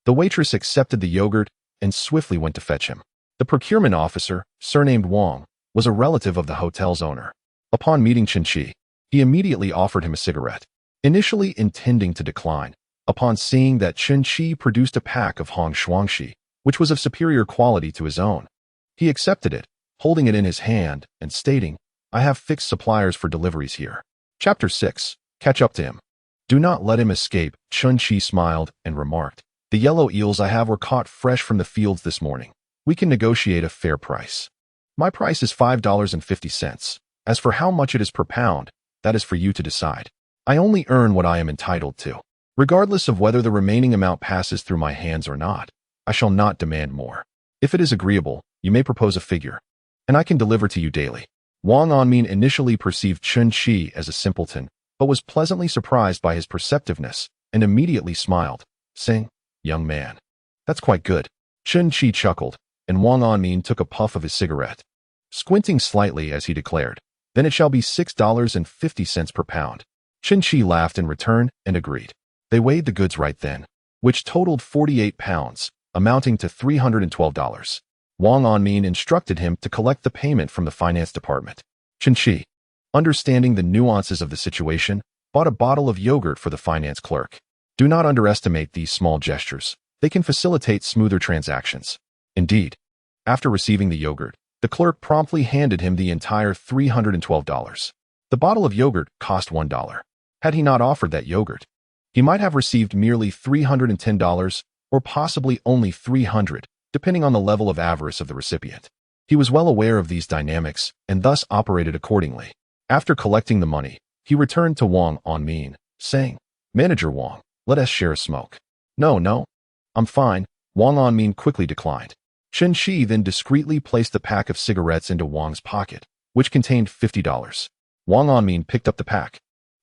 The waitress accepted the yogurt and swiftly went to fetch him. The procurement officer, surnamed Wang, was a relative of the hotel's owner. Upon meeting Chen Qi, he immediately offered him a cigarette, initially intending to decline. Upon seeing that Chen Qi produced a pack of Hong Shuangxi, which was of superior quality to his own, he accepted it, holding it in his hand and stating, "I have fixed suppliers for deliveries here." Chapter 6. Catch up to him. Do not let him escape, Chen Qi smiled and remarked. The yellow eels I have were caught fresh from the fields this morning. We can negotiate a fair price. My price is $5.50. As for how much it is per pound, that is for you to decide. I only earn what I am entitled to. Regardless of whether the remaining amount passes through my hands or not, I shall not demand more. If it is agreeable, you may propose a figure, and I can deliver to you daily. Wang Anmin initially perceived Chen Qi as a simpleton, but was pleasantly surprised by his perceptiveness and immediately smiled, saying, "Young man, that's quite good." Chen Qi chuckled, and Wang Anmin took a puff of his cigarette, squinting slightly as he declared, "Then it shall be $6.50 per pound." Chen Qi laughed in return and agreed. They weighed the goods right then, which totaled 48 pounds, amounting to $312. Wang Anmin instructed him to collect the payment from the finance department. Chen Qi, understanding the nuances of the situation, bought a bottle of yogurt for the finance clerk. Do not underestimate these small gestures. They can facilitate smoother transactions. Indeed, after receiving the yogurt, the clerk promptly handed him the entire $312. The bottle of yogurt cost $1. Had he not offered that yogurt, he might have received merely $310 or possibly only $300, depending on the level of avarice of the recipient. He was well aware of these dynamics and thus operated accordingly. After collecting the money, he returned to Wang Anmin, saying, "Manager Wang, let us share a smoke." No, I'm fine," Wang Anmin quickly declined. Chen Qi then discreetly placed the pack of cigarettes into Wang's pocket, which contained $50. Wang Anmin picked up the pack,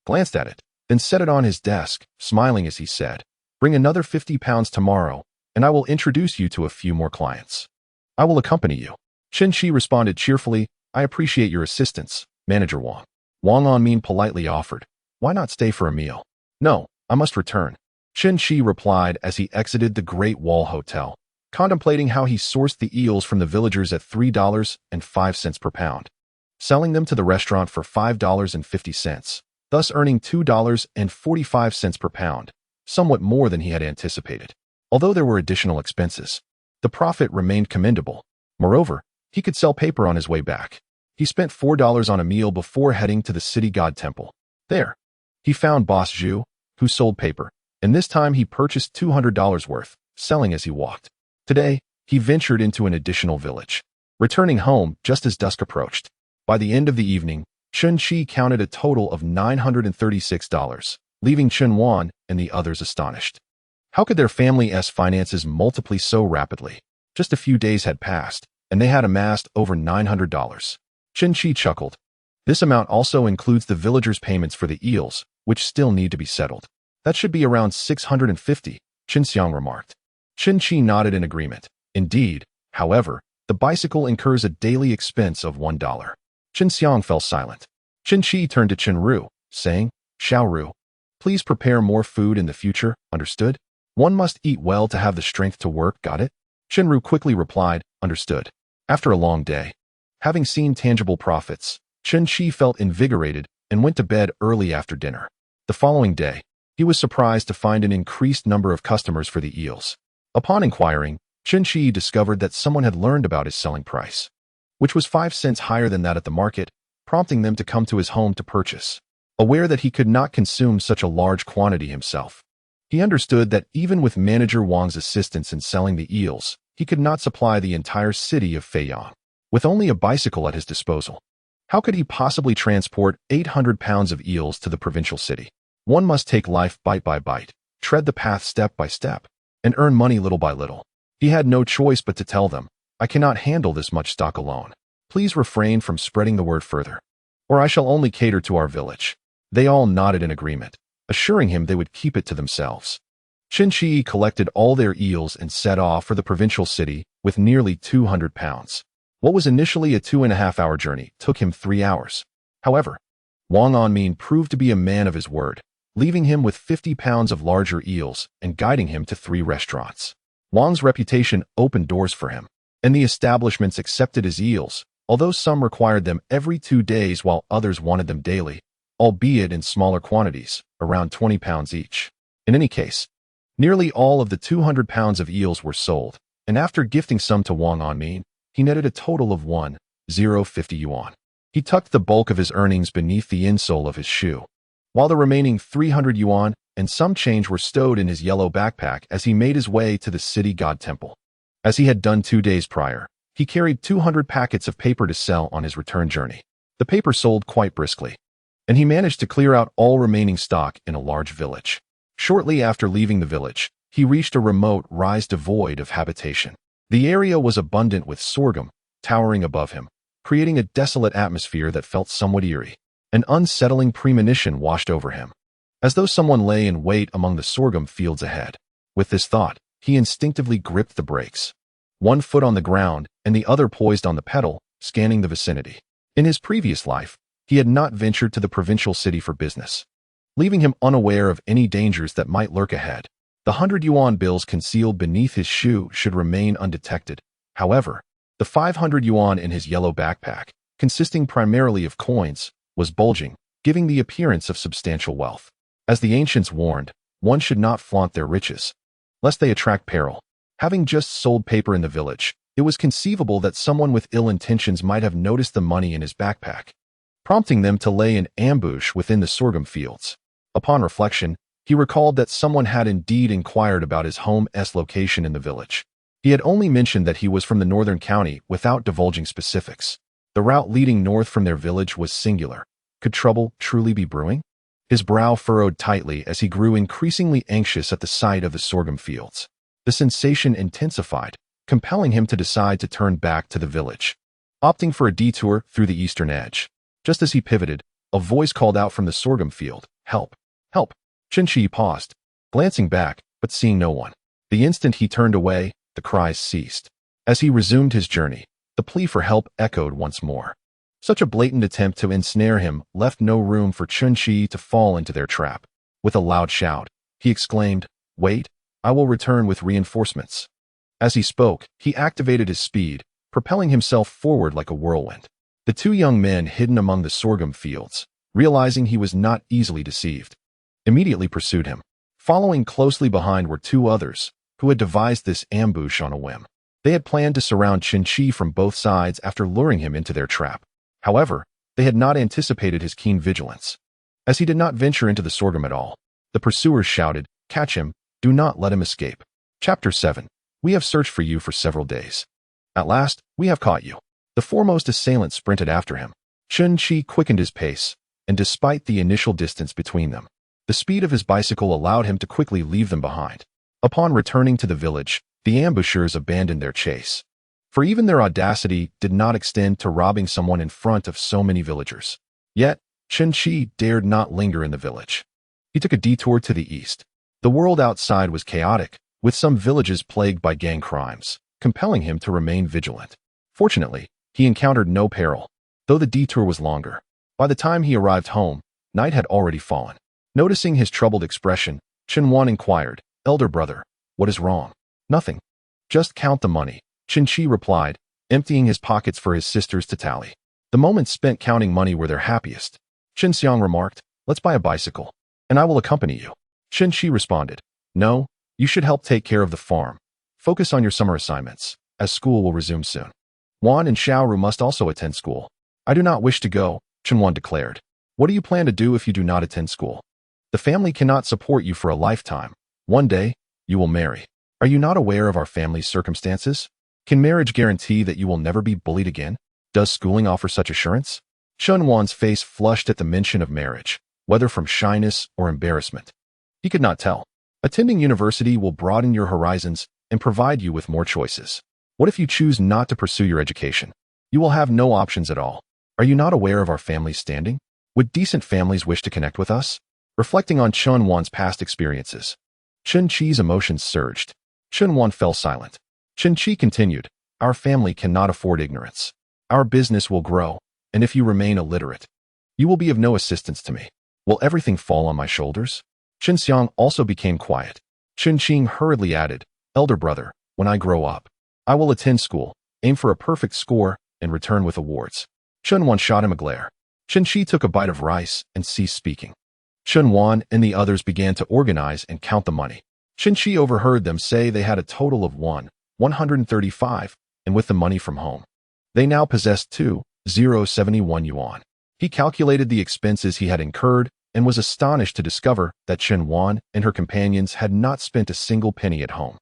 glanced at it, then set it on his desk, smiling as he said, "Bring another 50 pounds tomorrow, and I will introduce you to a few more clients. I will accompany you." Chen Qi responded cheerfully, "I appreciate your assistance, Manager Wang." Wang Anmin politely offered, "Why not stay for a meal?" "No, I must return," Chen Qi replied as he exited the Great Wall Hotel, contemplating how he sourced the eels from the villagers at $3.05 per pound, selling them to the restaurant for $5.50, thus earning $2.45 per pound, somewhat more than he had anticipated. Although there were additional expenses, the profit remained commendable. Moreover, he could sell paper on his way back. He spent $4 on a meal before heading to the city god temple. There, he found Boss Zhu, who sold paper, and this time he purchased $200 worth, selling as he walked. Today, he ventured into an additional village, returning home just as dusk approached. By the end of the evening, Chen Qi counted a total of $936, leaving Chen Wan and the others astonished. How could their family's finances multiply so rapidly? Just a few days had passed, and they had amassed over $900. Chen Qi chuckled. This amount also includes the villagers' payments for the eels, which still need to be settled. That should be around 650, Chen Xiang remarked. Chen Qi nodded in agreement. Indeed, however, the bicycle incurs a daily expense of $1. Chen Xiang fell silent. Chen Qi turned to Chen Ru, saying, Xiao Ru, please prepare more food in the future, understood? One must eat well to have the strength to work, got it? Chen Ru quickly replied, understood. After a long day, having seen tangible profits, Chen Qi felt invigorated and went to bed early after dinner. The following day, he was surprised to find an increased number of customers for the eels. Upon inquiring, Chen Qi discovered that someone had learned about his selling price, which was 5 cents higher than that at the market, prompting them to come to his home to purchase. Aware that he could not consume such a large quantity himself, he understood that even with manager Wang's assistance in selling the eels, he could not supply the entire city of Feiyang. With only a bicycle at his disposal, how could he possibly transport 800 pounds of eels to the provincial city? One must take life bite by bite, tread the path step by step, and earn money little by little. He had no choice but to tell them, I cannot handle this much stock alone. Please refrain from spreading the word further, or I shall only cater to our village. They all nodded in agreement, assuring him they would keep it to themselves. Chen Qi collected all their eels and set off for the provincial city with nearly 200 pounds. What was initially a 2.5-hour journey took him 3 hours. However, Wang Anmin proved to be a man of his word, leaving him with 50 pounds of larger eels and guiding him to 3 restaurants. Wang's reputation opened doors for him, and the establishments accepted his eels, although some required them every 2 days while others wanted them daily, albeit in smaller quantities, around 20 pounds each. In any case, nearly all of the 200 pounds of eels were sold, and after gifting some to Wang Anmin, he netted a total of 1,050 yuan. He tucked the bulk of his earnings beneath the insole of his shoe, while the remaining 300 yuan and some change were stowed in his yellow backpack as he made his way to the city god temple. As he had done 2 days prior, he carried 200 packets of paper to sell on his return journey. The paper sold quite briskly, and he managed to clear out all remaining stock in a large village. Shortly after leaving the village, he reached a remote rise devoid of habitation. The area was abundant with sorghum, towering above him, creating a desolate atmosphere that felt somewhat eerie. An unsettling premonition washed over him, as though someone lay in wait among the sorghum fields ahead. With this thought, he instinctively gripped the brakes, one foot on the ground and the other poised on the pedal, scanning the vicinity. In his previous life, he had not ventured to the provincial city for business, leaving him unaware of any dangers that might lurk ahead. The 100 yuan bills concealed beneath his shoe should remain undetected. However, the 500 yuan in his yellow backpack, consisting primarily of coins, was bulging, giving the appearance of substantial wealth. As the ancients warned, one should not flaunt their riches, lest they attract peril. Having just sold paper in the village, it was conceivable that someone with ill intentions might have noticed the money in his backpack, prompting them to lay an ambush within the sorghum fields. Upon reflection, he recalled that someone had indeed inquired about his home's location in the village. He had only mentioned that he was from the northern county without divulging specifics. The route leading north from their village was singular. Could trouble truly be brewing? His brow furrowed tightly as he grew increasingly anxious at the sight of the sorghum fields. The sensation intensified, compelling him to decide to turn back to the village, opting for a detour through the eastern edge. Just as he pivoted, a voice called out from the sorghum field, "Help! Help!" Chen Qi paused, glancing back, but seeing no one. The instant he turned away, the cries ceased. As he resumed his journey, the plea for help echoed once more. Such a blatant attempt to ensnare him left no room for Chen Qi to fall into their trap. With a loud shout, he exclaimed, "Wait, I will return with reinforcements." As he spoke, he activated his speed, propelling himself forward like a whirlwind. The 2 young men hidden among the sorghum fields, realizing he was not easily deceived, immediately pursued him. Following closely behind were 2 others, who had devised this ambush on a whim. They had planned to surround Chen Qi from both sides after luring him into their trap. However, they had not anticipated his keen vigilance. As he did not venture into the sorghum at all, the pursuers shouted, "Catch him, do not let him escape." Chapter 7. We have searched for you for several days. At last, we have caught you. The foremost assailant sprinted after him, Chen Qi quickened his pace, and despite the initial distance between them, the speed of his bicycle allowed him to quickly leave them behind. Upon returning to the village, the ambushers abandoned their chase. For even their audacity did not extend to robbing someone in front of so many villagers. Yet, Chen Qi dared not linger in the village. He took a detour to the east. The world outside was chaotic, with some villages plagued by gang crimes, compelling him to remain vigilant. Fortunately, he encountered no peril, though the detour was longer. By the time he arrived home, night had already fallen. Noticing his troubled expression, Chen Wan inquired, "Elder brother, what is wrong?" "Nothing. Just count the money," Chen Qi replied, emptying his pockets for his sisters to tally. The moments spent counting money were their happiest. Chen Xiang remarked, "Let's buy a bicycle, and I will accompany you." Chen Qi responded, "No, you should help take care of the farm. Focus on your summer assignments, as school will resume soon. Wan and Xiaoru must also attend school." "I do not wish to go," Chen Wan declared. "What do you plan to do if you do not attend school?" "The family cannot support you for a lifetime. One day, you will marry. Are you not aware of our family's circumstances? Can marriage guarantee that you will never be bullied again? Does schooling offer such assurance?" Chen Wan's face flushed at the mention of marriage, whether from shyness or embarrassment. He could not tell. Attending university will broaden your horizons and provide you with more choices. What if you choose not to pursue your education? You will have no options at all. Are you not aware of our family's standing? Would decent families wish to connect with us? Reflecting on Chen Wan's past experiences, Chen Qi's emotions surged. Chen Wan fell silent. Chen Qi continued, "Our family cannot afford ignorance. Our business will grow, and if you remain illiterate, you will be of no assistance to me. Will everything fall on my shoulders?" Chen Xiang also became quiet. Chen Qing hurriedly added, "Elder brother, when I grow up, I will attend school, aim for a perfect score, and return with awards." Chen Wan shot him a glare. Chen Qi took a bite of rice and ceased speaking. Chen Wan and the others began to organize and count the money. Chen Qi overheard them say they had a total of 135, and with the money from home, they now possessed 2,071 yuan. He calculated the expenses he had incurred and was astonished to discover that Chen Wan and her companions had not spent a single penny at home.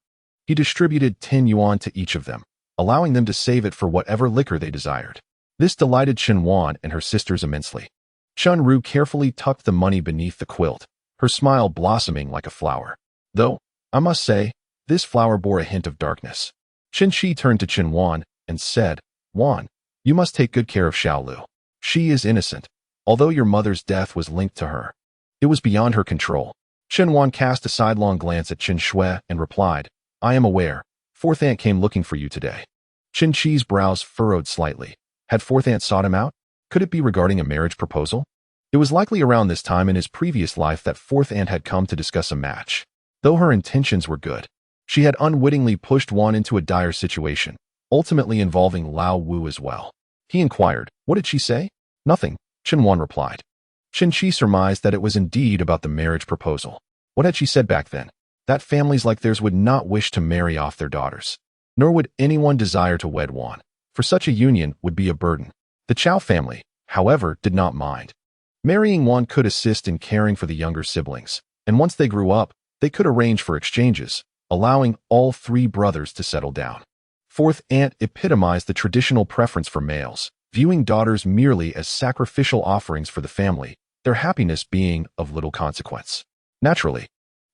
He distributed 10 yuan to each of them, allowing them to save it for whatever liquor they desired. This delighted Chen Wan and her sisters immensely. Chun Ru carefully tucked the money beneath the quilt, her smile blossoming like a flower. Though, I must say, this flower bore a hint of darkness. Chen Qi turned to Chen Wan and said, "Wan, you must take good care of Xiaolu. She is innocent, although your mother's death was linked to her. It was beyond her control." Chen Wan cast a sidelong glance at Chen Shui and replied, "I am aware. Fourth Aunt came looking for you today." Chen Qi's brows furrowed slightly. Had Fourth Aunt sought him out? Could it be regarding a marriage proposal? It was likely around this time in his previous life that Fourth Aunt had come to discuss a match. Though her intentions were good, she had unwittingly pushed Wan into a dire situation, ultimately involving Lao Wu as well. He inquired, "What did she say?" "Nothing," Chen Wan replied. Chen Qi surmised that it was indeed about the marriage proposal. What had she said back then? That families like theirs would not wish to marry off their daughters. Nor would anyone desire to wed Wan, for such a union would be a burden. The Chow family, however, did not mind. Marrying Wan could assist in caring for the younger siblings, and once they grew up, they could arrange for exchanges, allowing all three brothers to settle down. Fourth Aunt epitomized the traditional preference for males, viewing daughters merely as sacrificial offerings for the family, their happiness being of little consequence. Naturally,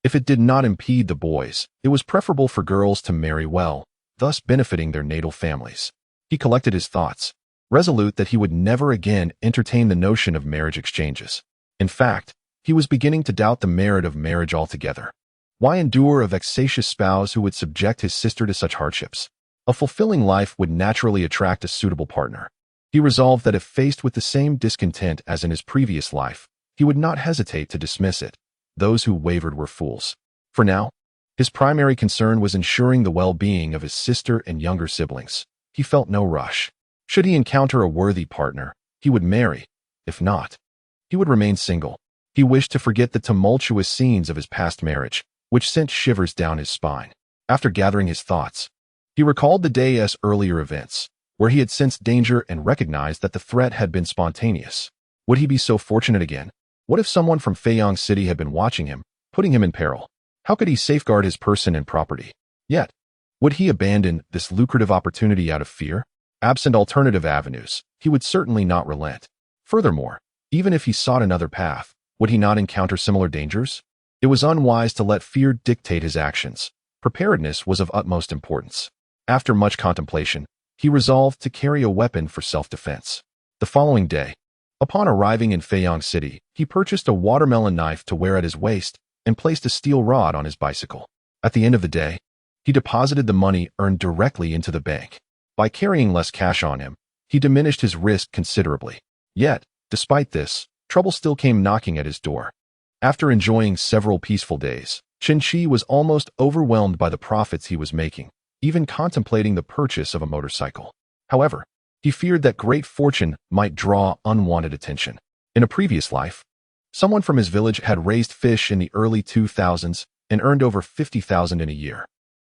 if it did not impede the boys, it was preferable for girls to marry well, thus benefiting their natal families. He collected his thoughts, resolute that he would never again entertain the notion of marriage exchanges. In fact, he was beginning to doubt the merit of marriage altogether. Why endure a vexatious spouse who would subject his sister to such hardships? A fulfilling life would naturally attract a suitable partner. He resolved that if faced with the same discontent as in his previous life, he would not hesitate to dismiss it. Those who wavered were fools. For now, his primary concern was ensuring the well-being of his sister and younger siblings. He felt no rush. Should he encounter a worthy partner, he would marry. If not, he would remain single. He wished to forget the tumultuous scenes of his past marriage, which sent shivers down his spine. After gathering his thoughts, he recalled the day's earlier events, where he had sensed danger and recognized that the threat had been spontaneous. Would he be so fortunate again? What if someone from Feiyang City had been watching him, putting him in peril? How could he safeguard his person and property? Yet, would he abandon this lucrative opportunity out of fear? Absent alternative avenues, he would certainly not relent. Furthermore, even if he sought another path, would he not encounter similar dangers? It was unwise to let fear dictate his actions. Preparedness was of utmost importance. After much contemplation, he resolved to carry a weapon for self-defense. The following day, upon arriving in Feyang City, he purchased a watermelon knife to wear at his waist and placed a steel rod on his bicycle. At the end of the day, he deposited the money earned directly into the bank. By carrying less cash on him, he diminished his risk considerably. Yet, despite this, trouble still came knocking at his door. After enjoying several peaceful days, Chen Qi was almost overwhelmed by the profits he was making, even contemplating the purchase of a motorcycle. However, he feared that great fortune might draw unwanted attention. In a previous life, someone from his village had raised fish in the early 2000s and earned over 50,000 in a year.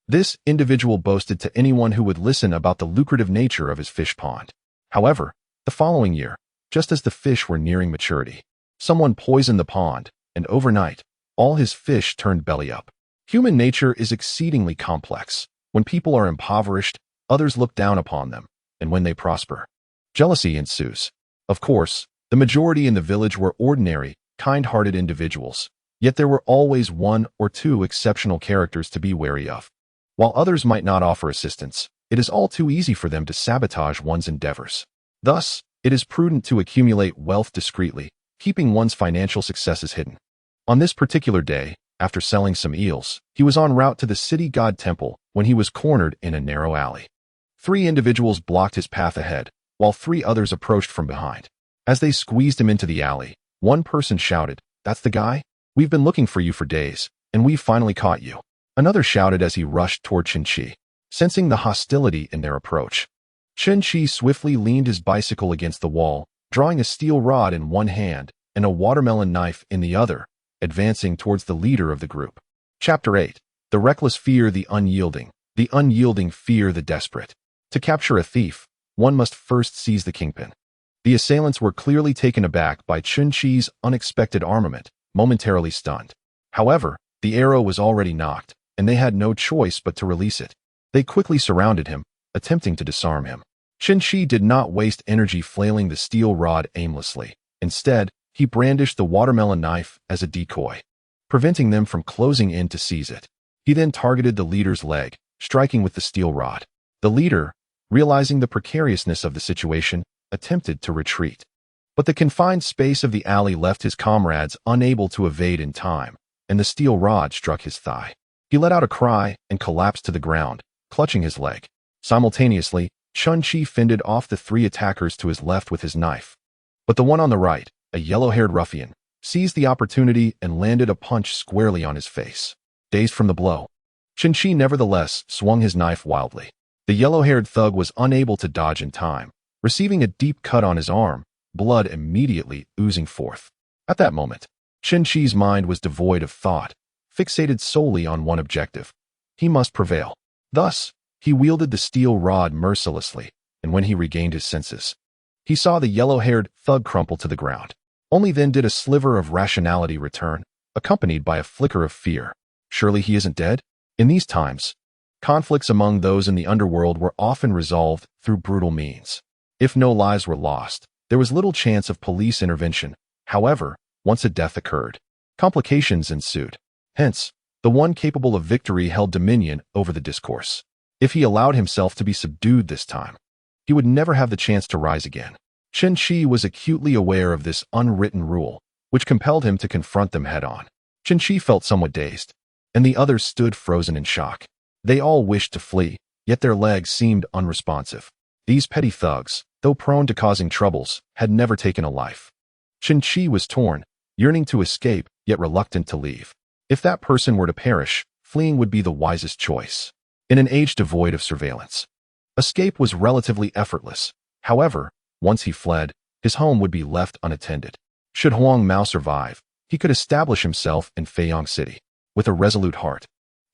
This individual boasted to anyone who would listen about the lucrative nature of his fish pond. However, the following year, just as the fish were nearing maturity, someone poisoned the pond, and overnight, all his fish turned belly up. Human nature is exceedingly complex. When people are impoverished, others look down upon them, and when they prosper, jealousy ensues. Of course, the majority in the village were ordinary, kind-hearted individuals, yet there were always one or two exceptional characters to be wary of. While others might not offer assistance, it is all too easy for them to sabotage one's endeavors. Thus, it is prudent to accumulate wealth discreetly, keeping one's financial successes hidden. On this particular day, after selling some eels, he was en route to the city god temple when he was cornered in a narrow alley. 3 individuals blocked his path ahead, while 3 others approached from behind. As they squeezed him into the alley, one person shouted, "That's the guy? We've been looking for you for days, and we've finally caught you." Another shouted as he rushed toward Chen Qi. Sensing the hostility in their approach, Chen Qi swiftly leaned his bicycle against the wall, drawing a steel rod in one hand and a watermelon knife in the other, advancing towards the leader of the group. Chapter 8. The reckless fear the unyielding fear the desperate. To capture a thief, one must first seize the kingpin. The assailants were clearly taken aback by Chen Qi's unexpected armament, momentarily stunned. However, the arrow was already nocked, and they had no choice but to release it. They quickly surrounded him, attempting to disarm him. Chen Qi did not waste energy flailing the steel rod aimlessly. Instead, he brandished the watermelon knife as a decoy, preventing them from closing in to seize it. He then targeted the leader's leg, striking with the steel rod. The leader, realizing the precariousness of the situation, attempted to retreat. But the confined space of the alley left his comrades unable to evade in time, and the steel rod struck his thigh. He let out a cry and collapsed to the ground, clutching his leg. Simultaneously, Chen Qi fended off the 3 attackers to his left with his knife. But the one on the right, a yellow-haired ruffian, seized the opportunity and landed a punch squarely on his face. Dazed from the blow, Chen Qi nevertheless swung his knife wildly. The yellow-haired thug was unable to dodge in time, receiving a deep cut on his arm, blood immediately oozing forth. At that moment, Chen Qi's mind was devoid of thought, fixated solely on one objective. He must prevail. Thus, he wielded the steel rod mercilessly, and when he regained his senses, he saw the yellow-haired thug crumple to the ground. Only then did a sliver of rationality return, accompanied by a flicker of fear. Surely he isn't dead? In these times, conflicts among those in the underworld were often resolved through brutal means. If no lives were lost, there was little chance of police intervention. However, once a death occurred, complications ensued. Hence, the one capable of victory held dominion over the discourse. If he allowed himself to be subdued this time, he would never have the chance to rise again. Chen Qi was acutely aware of this unwritten rule, which compelled him to confront them head-on. Chen Qi felt somewhat dazed, and the others stood frozen in shock. They all wished to flee, yet their legs seemed unresponsive. These petty thugs, though prone to causing troubles, had never taken a life. Chen Qi was torn, yearning to escape, yet reluctant to leave. If that person were to perish, fleeing would be the wisest choice. In an age devoid of surveillance, escape was relatively effortless. However, once he fled, his home would be left unattended. Should Huang Mao survive, he could establish himself in Feyang City. With a resolute heart,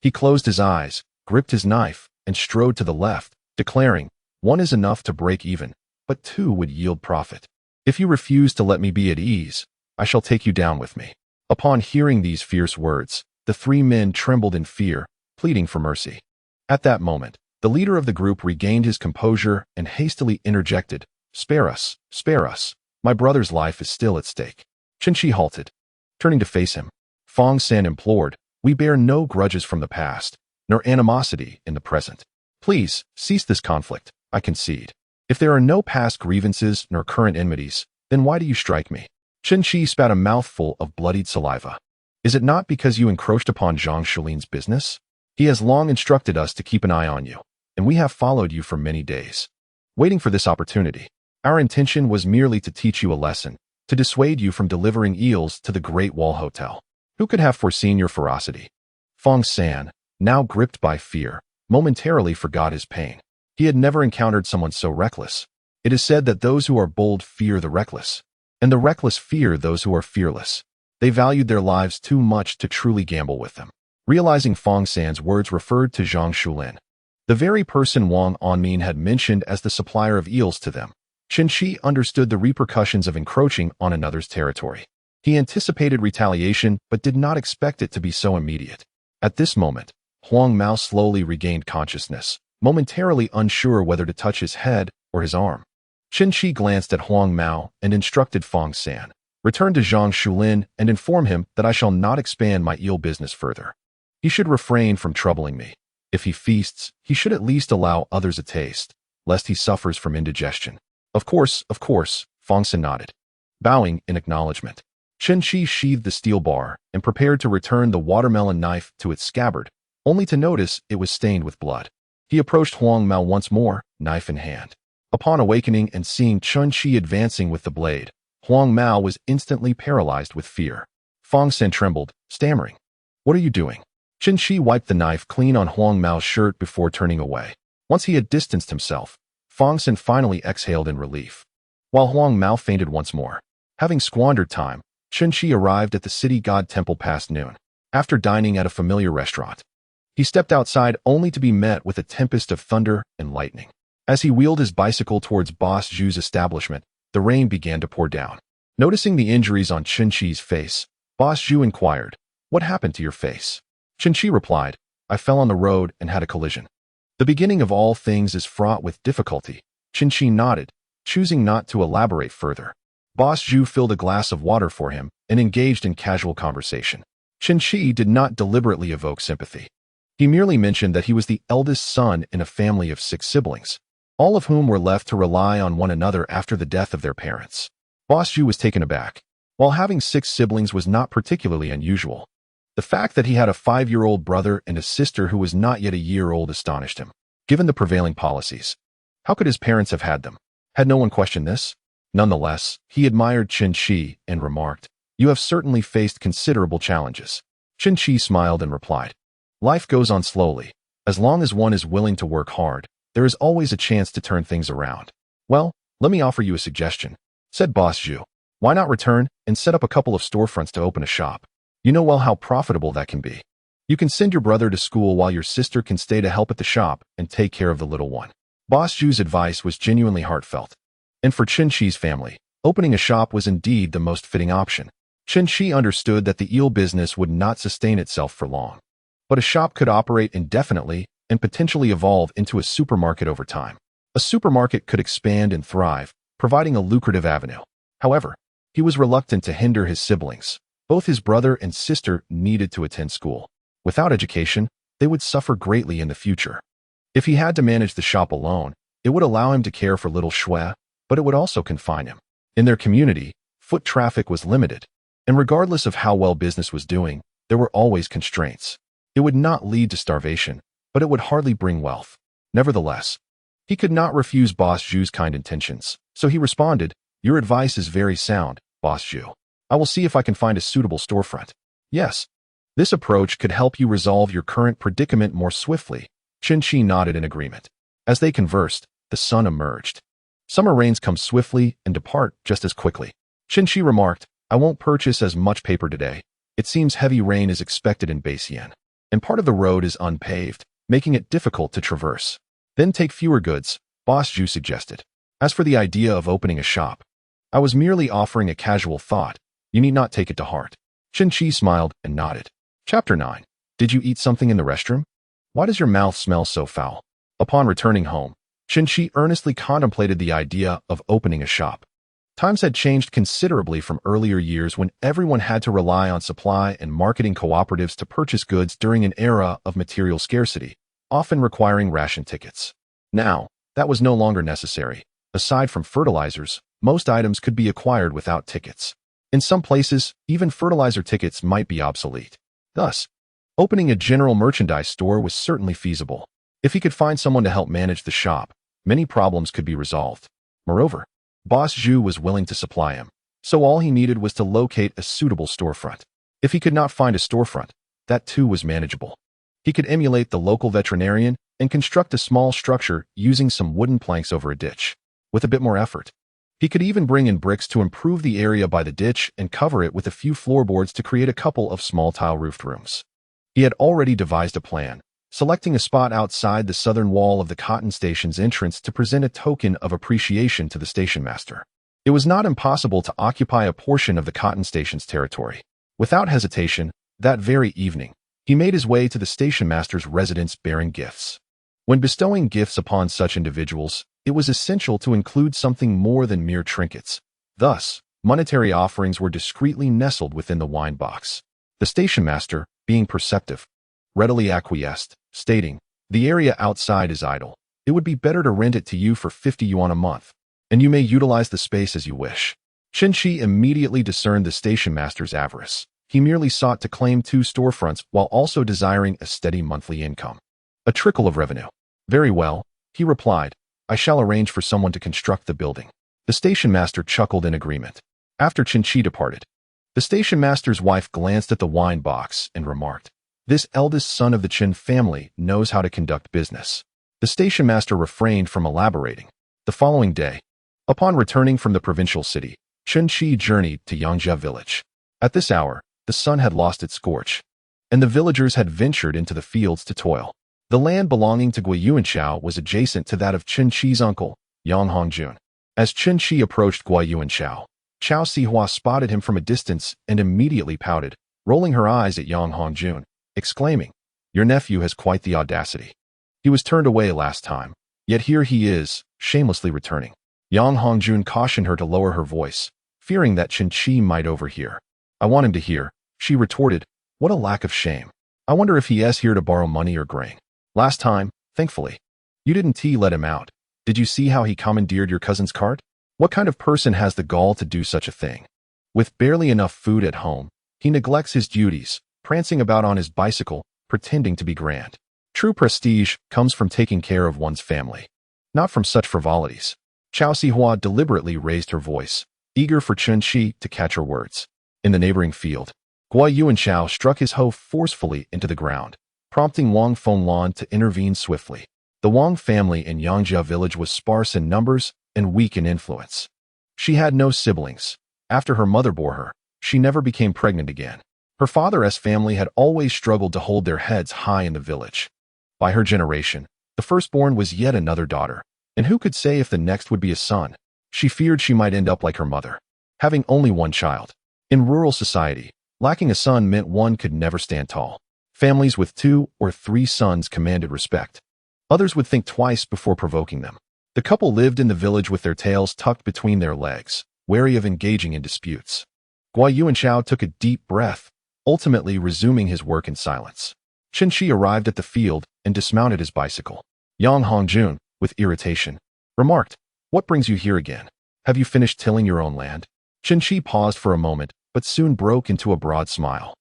he closed his eyes, gripped his knife, and strode to the left, declaring, "One is enough to break even, but 2 would yield profit. If you refuse to let me be at ease, I shall take you down with me." Upon hearing these fierce words, the 3 men trembled in fear, pleading for mercy. At that moment, the leader of the group regained his composure and hastily interjected, "Spare us, spare us. My brother's life is still at stake. Chen Qi halted. Turning to face him, Fong San implored, we bear no grudges from the past, nor animosity in the present. Please, cease this conflict, I concede. If there are no past grievances nor current enmities, then why do you strike me? Chen Qi spat a mouthful of bloodied saliva. Is it not because you encroached upon Zhang Shulin's business? He has long instructed us to keep an eye on you, and we have followed you for many days, waiting for this opportunity. Our intention was merely to teach you a lesson, to dissuade you from delivering eels to the Great Wall Hotel. Who could have foreseen your ferocity? Fong San, now gripped by fear, momentarily forgot his pain. He had never encountered someone so reckless. It is said that those who are bold fear the reckless, and the reckless fear those who are fearless. They valued their lives too much to truly gamble with them. Realizing Fong San's words referred to Zhang Shulin, the very person Wang Onmin had mentioned as the supplier of eels to them, Chen Qi understood the repercussions of encroaching on another's territory. He anticipated retaliation but did not expect it to be so immediate. At this moment, Huang Mao slowly regained consciousness, momentarily unsure whether to touch his head or his arm. Chen Qi glanced at Huang Mao and instructed Fong San, return to Zhang Shulin and inform him that I shall not expand my eel business further. He should refrain from troubling me. If he feasts, he should at least allow others a taste, lest he suffers from indigestion. Of course, Fong San nodded, bowing in acknowledgement. Chen Qi sheathed the steel bar and prepared to return the watermelon knife to its scabbard, only to notice it was stained with blood. He approached Huang Mao once more, knife in hand. Upon awakening and seeing Chen Qi advancing with the blade, Huang Mao was instantly paralyzed with fear. Fong San trembled, stammering, "What are you doing?" Chen Qi wiped the knife clean on Huang Mao's shirt before turning away. Once he had distanced himself, Fong San finally exhaled in relief. While Huang Mao fainted once more, having squandered time, Chen Qi arrived at the city god temple past noon. After dining at a familiar restaurant, he stepped outside only to be met with a tempest of thunder and lightning. As he wheeled his bicycle towards Boss Zhu's establishment, the rain began to pour down. Noticing the injuries on Chen Qi's face, Boss Zhu inquired, "What happened to your face?" Chen Qi replied, "I fell on the road and had a collision." The beginning of all things is fraught with difficulty. Chen Qi nodded, choosing not to elaborate further. Boss Zhu filled a glass of water for him and engaged in casual conversation. Chen Qi did not deliberately evoke sympathy. He merely mentioned that he was the eldest son in a family of 6 siblings, all of whom were left to rely on one another after the death of their parents. Boss Zhu was taken aback. While having 6 siblings was not particularly unusual, the fact that he had a 5-year-old brother and a sister who was not yet a year old astonished him. Given the prevailing policies, how could his parents have had them? Had no one questioned this? Nonetheless, he admired Chen Qi and remarked, "You have certainly faced considerable challenges." Chen Qi smiled and replied, "Life goes on slowly. As long as one is willing to work hard, there is always a chance to turn things around." "Well, let me offer you a suggestion," said Boss Zhu. "Why not return and set up a couple of storefronts to open a shop? You know well how profitable that can be. You can send your brother to school while your sister can stay to help at the shop and take care of the little one." Boss Zhu's advice was genuinely heartfelt. And for Chen Qi's family, opening a shop was indeed the most fitting option. Chen Qi understood that the eel business would not sustain itself for long, but a shop could operate indefinitely and potentially evolve into a supermarket over time. A supermarket could expand and thrive, providing a lucrative avenue. However, he was reluctant to hinder his siblings. Both his brother and sister needed to attend school. Without education, they would suffer greatly in the future. If he had to manage the shop alone, it would allow him to care for little Shui, but it would also confine him. In their community, foot traffic was limited, and regardless of how well business was doing, there were always constraints. It would not lead to starvation, but it would hardly bring wealth. Nevertheless, he could not refuse Boss Zhu's kind intentions, so he responded, "Your advice is very sound, Boss Zhu. I will see if I can find a suitable storefront." "Yes, this approach could help you resolve your current predicament more swiftly." Chen Qi nodded in agreement. As they conversed, the sun emerged. Summer rains come swiftly and depart just as quickly. Chen Qi remarked, "I won't purchase as much paper today. It seems heavy rain is expected in Baseless, and part of the road is unpaved, making it difficult to traverse. Then take fewer goods," Boss Zhu suggested. "As for the idea of opening a shop, I was merely offering a casual thought. You need not take it to heart." Chen Qi smiled and nodded. Chapter 9. Did you eat something in the restroom? Why does your mouth smell so foul? Upon returning home, Chen Qi earnestly contemplated the idea of opening a shop. Times had changed considerably from earlier years when everyone had to rely on supply and marketing cooperatives to purchase goods during an era of material scarcity, often requiring ration tickets. Now, that was no longer necessary. Aside from fertilizers, most items could be acquired without tickets. In some places, even fertilizer tickets might be obsolete. Thus, opening a general merchandise store was certainly feasible. If he could find someone to help manage the shop, many problems could be resolved. Moreover, Boss Zhu was willing to supply him, so all he needed was to locate a suitable storefront. If he could not find a storefront, that too was manageable. He could emulate the local veterinarian and construct a small structure using some wooden planks over a ditch. With a bit more effort, he could even bring in bricks to improve the area by the ditch and cover it with a few floorboards to create a couple of small tile-roofed rooms. He had already devised a plan, selecting a spot outside the southern wall of the cotton station's entrance to present a token of appreciation to the station master. It was not impossible to occupy a portion of the cotton station's territory. Without hesitation, that very evening, he made his way to the station master's residence bearing gifts. When bestowing gifts upon such individuals, it was essential to include something more than mere trinkets. Thus, monetary offerings were discreetly nestled within the wine box. The station master, being perceptive, readily acquiesced, stating, "The area outside is idle. It would be better to rent it to you for 50 yuan a month, and you may utilize the space as you wish." Chen Qi immediately discerned the station master's avarice. He merely sought to claim 2 storefronts while also desiring a steady monthly income. A trickle of revenue. "Very well," he replied. "I shall arrange for someone to construct the building." The station master chuckled in agreement. After Chen Qi departed, the station master's wife glanced at the wine box and remarked, "This eldest son of the Chen family knows how to conduct business." The station master refrained from elaborating. The following day, upon returning from the provincial city, Chen Qi journeyed to Yangzhe village. At this hour, the sun had lost its scorch, and the villagers had ventured into the fields to toil. The land belonging to Gui Yuanchao was adjacent to that of Chen Qi's uncle, Yang Hongjun. As Chen Qi approached Gui Yuanchao, Chao Sihua spotted him from a distance and immediately pouted, rolling her eyes at Yang Hongjun, exclaiming, "Your nephew has quite the audacity. He was turned away last time, yet here he is, shamelessly returning." Yang Hongjun cautioned her to lower her voice, fearing that Chen Qi might overhear. "I want him to hear," she retorted. "What a lack of shame. I wonder if he is here to borrow money or grain. Last time, thankfully, you didn't let him out. Did you see how he commandeered your cousin's cart? What kind of person has the gall to do such a thing? With barely enough food at home, he neglects his duties, prancing about on his bicycle, pretending to be grand. True prestige comes from taking care of one's family, not from such frivolities." Chao Sihua deliberately raised her voice, eager for Chen Qi to catch her words. In the neighboring field, Gui Yuanchao struck his hoe forcefully into the ground, prompting Wang Fenglan to intervene swiftly. The Wang family in Yangzhe village was sparse in numbers and weak in influence. She had no siblings. After her mother bore her, she never became pregnant again. Her father's family had always struggled to hold their heads high in the village. By her generation, the firstborn was yet another daughter, and who could say if the next would be a son? She feared she might end up like her mother, having only one child. In rural society, lacking a son meant one could never stand tall. Families with 2 or 3 sons commanded respect. Others would think twice before provoking them. The couple lived in the village with their tails tucked between their legs, wary of engaging in disputes. Gui Yuanchao took a deep breath, ultimately resuming his work in silence. Chen Qi arrived at the field and dismounted his bicycle. Yang Hongjun, with irritation, remarked, "What brings you here again? Have you finished tilling your own land?" Chen Qi paused for a moment, but soon broke into a broad smile,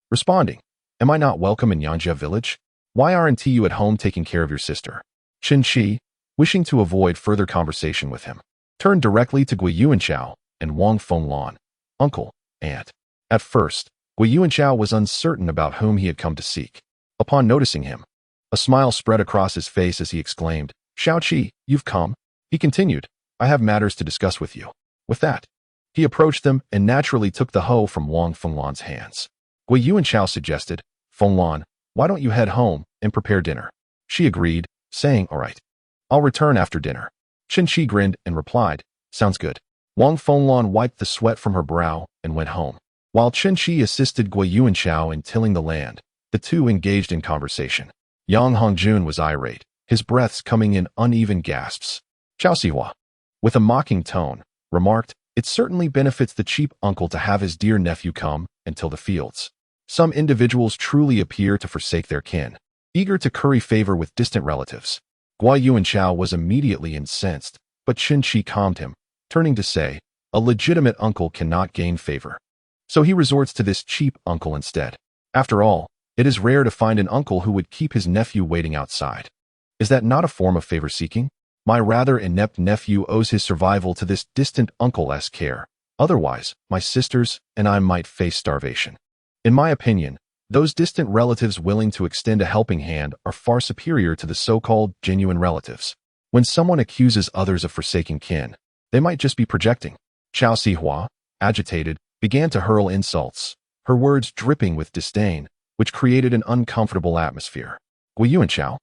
responding, "Am I not welcome in Yangzhe village? Why aren't you at home taking care of your sister?" Chen Qi, wishing to avoid further conversation with him, turned directly to Gui Yuanchao and Wang Fenglan, uncle, aunt. At first, Gui Yuanchao was uncertain about whom he had come to seek. Upon noticing him, a smile spread across his face as he exclaimed, "Xiao Qi, you've come?" He continued, "I have matters to discuss with you." With that, he approached them and naturally took the hoe from Wang Fenglan's hands. Gui Yuanchao suggested, "Fenglan, why don't you head home and prepare dinner?" She agreed, saying, "All right. I'll return after dinner." Chen Qi grinned and replied, "Sounds good." Wang Fenglan wiped the sweat from her brow and went home. While Chen Qi assisted Gui Yuanchao in tilling the land, the two engaged in conversation. Yang Hongjun was irate, his breaths coming in uneven gasps. Chao Sihua, with a mocking tone, remarked, It certainly benefits the cheap uncle to have his dear nephew come and till the fields. Some individuals truly appear to forsake their kin, eager to curry favor with distant relatives. Guo Yuanchao was immediately incensed, but Chen Qi calmed him, turning to say, a legitimate uncle cannot gain favor. So he resorts to this cheap uncle instead. After all, it is rare to find an uncle who would keep his nephew waiting outside. Is that not a form of favor-seeking? My rather inept nephew owes his survival to this distant uncle's care. Otherwise, my sisters and I might face starvation. In my opinion, those distant relatives willing to extend a helping hand are far superior to the so-called genuine relatives. When someone accuses others of forsaking kin, they might just be projecting. Xiao Sihua, agitated, began to hurl insults, her words dripping with disdain, which created an uncomfortable atmosphere. Guo Yuanchao,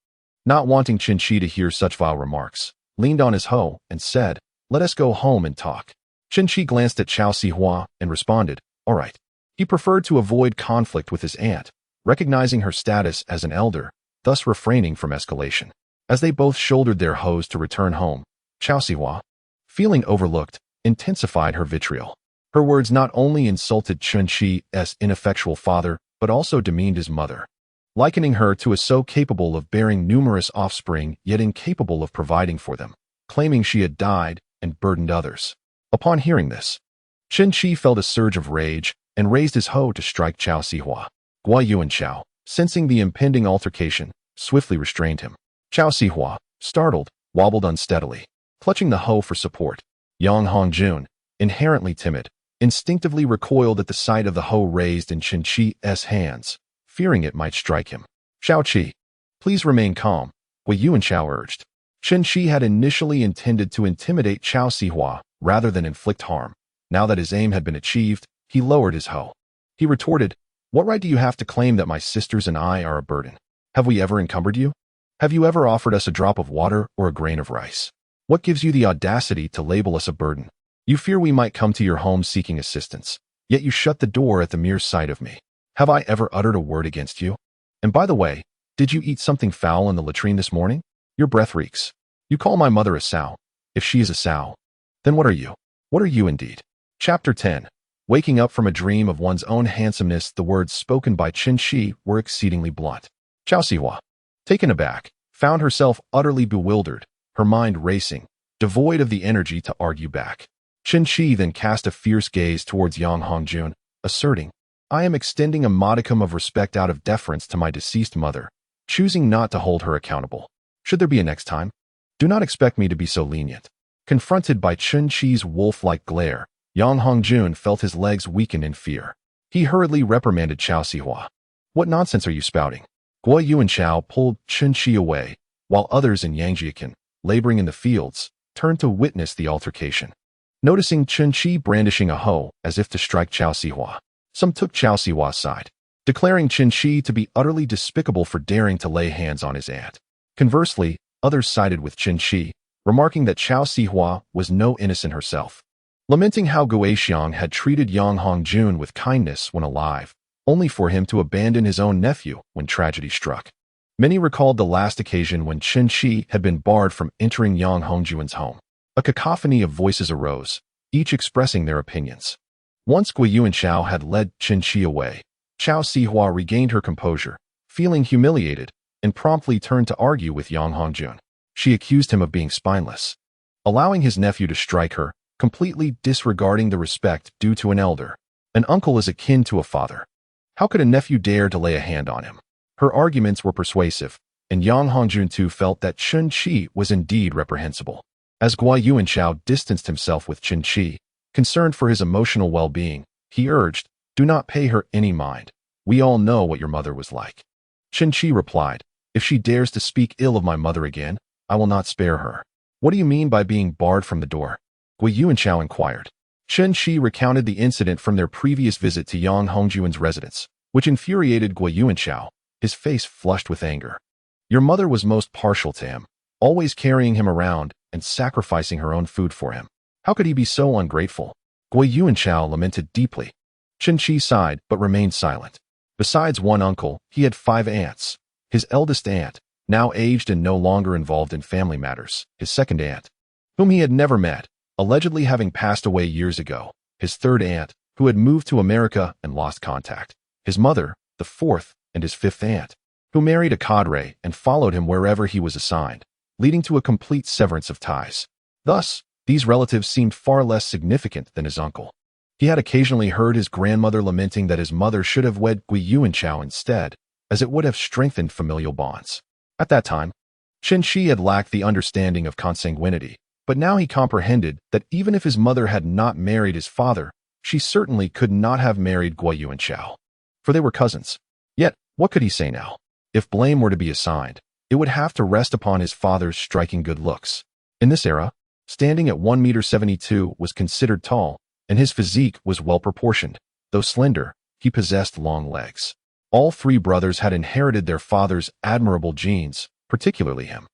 not wanting Chen Qi to hear such vile remarks, leaned on his hoe and said, let us go home and talk. Chen Qi glanced at Xiao Sihua and responded, all right. He preferred to avoid conflict with his aunt, recognizing her status as an elder, thus refraining from escalation. As they both shouldered their hoes to return home, Xiao Sihua, feeling overlooked, intensified her vitriol. Her words not only insulted Chen Qi's ineffectual father, but also demeaned his mother, likening her to a so capable of bearing numerous offspring yet incapable of providing for them, claiming she had died and burdened others. Upon hearing this, Chen Qi felt a surge of rage and raised his hoe to strike Xiao Sihua. Guo Yuanchao, sensing the impending altercation, swiftly restrained him. Xiao Sihua, startled, wobbled unsteadily, clutching the hoe for support. Yang Hongjun, inherently timid, instinctively recoiled at the sight of the hoe raised in Chen Qi's hands, fearing it might strike him. Xiao Qi, please remain calm, Guo Yuanchao urged. Chen Qi had initially intended to intimidate Xiao Sihua rather than inflict harm. Now that his aim had been achieved, he lowered his hoe. He retorted, what right do you have to claim that my sisters and I are a burden? Have we ever encumbered you? Have you ever offered us a drop of water or a grain of rice? What gives you the audacity to label us a burden? You fear we might come to your home seeking assistance, yet you shut the door at the mere sight of me. Have I ever uttered a word against you? And by the way, did you eat something foul in the latrine this morning? Your breath reeks. You call my mother a sow. If she is a sow, then what are you? What are you indeed? Chapter 10. Waking up from a dream of one's own handsomeness, the words spoken by Chen Qi were exceedingly blunt. Xiao Sihua, taken aback, found herself utterly bewildered, her mind racing, devoid of the energy to argue back. Chen Qi then cast a fierce gaze towards Yang Hongjun, asserting, I am extending a modicum of respect out of deference to my deceased mother, choosing not to hold her accountable. Should there be a next time? Do not expect me to be so lenient. Confronted by Chen Qi's wolf-like glare, Yang Hongjun felt his legs weaken in fear. He hurriedly reprimanded Xiao Sihua. What nonsense are you spouting? Guo Yuanchao pulled Chen Qi away, while others in Yangjiakan, laboring in the fields, turned to witness the altercation. Noticing Chen Qi brandishing a hoe as if to strike Xiao Sihua, some took Xiao Sihua's side, declaring Chen Qi to be utterly despicable for daring to lay hands on his aunt. Conversely, others sided with Chen Qi, remarking that Xiao Sihua was no innocent herself. Lamenting how Guoxiang had treated Yang Hongjun with kindness when alive, only for him to abandon his own nephew when tragedy struck. Many recalled the last occasion when Chen Qi had been barred from entering Yang Hongjun's home. A cacophony of voices arose, each expressing their opinions. Once Guo Yuanchao had led Chen Qi away, Xiao Sihua regained her composure, feeling humiliated, and promptly turned to argue with Yang Hongjun. She accused him of being spineless, allowing his nephew to strike her, completely disregarding the respect due to an elder. An uncle is akin to a father. How could a nephew dare to lay a hand on him? Her arguments were persuasive, and Yang Hongjun too felt that Chen Qi was indeed reprehensible. As Guo Yuanchao distanced himself with Chen Qi, concerned for his emotional well-being, he urged, do not pay her any mind. We all know what your mother was like. Chen Qi replied, if she dares to speak ill of my mother again, I will not spare her. What do you mean by being barred from the door? Guo Yuanchao inquired. Chen Qi recounted the incident from their previous visit to Yang Hongjun's residence, which infuriated Guo Yuanchao, his face flushed with anger. Your mother was most partial to him, always carrying him around and sacrificing her own food for him. How could he be so ungrateful? Guo Yuanchao lamented deeply. Chen Qi sighed but remained silent. Besides one uncle, he had 5 aunts. His eldest aunt, now aged and no longer involved in family matters, his second aunt, whom he had never met, allegedly having passed away years ago, his third aunt, who had moved to America and lost contact, his mother, the fourth, and his fifth aunt, who married a cadre and followed him wherever he was assigned, leading to a complete severance of ties. Thus, these relatives seemed far less significant than his uncle. He had occasionally heard his grandmother lamenting that his mother should have wed Gui Yuanchao instead, as it would have strengthened familial bonds. At that time, Chen Qi had lacked the understanding of consanguinity, but now he comprehended that even if his mother had not married his father, she certainly could not have married Gui Yuanchao, for they were cousins. Yet, what could he say now? If blame were to be assigned, it would have to rest upon his father's striking good looks. In this era, standing at 1.72 meters was considered tall, and his physique was well-proportioned. Though slender, he possessed long legs. All three brothers had inherited their father's admirable genes, particularly him,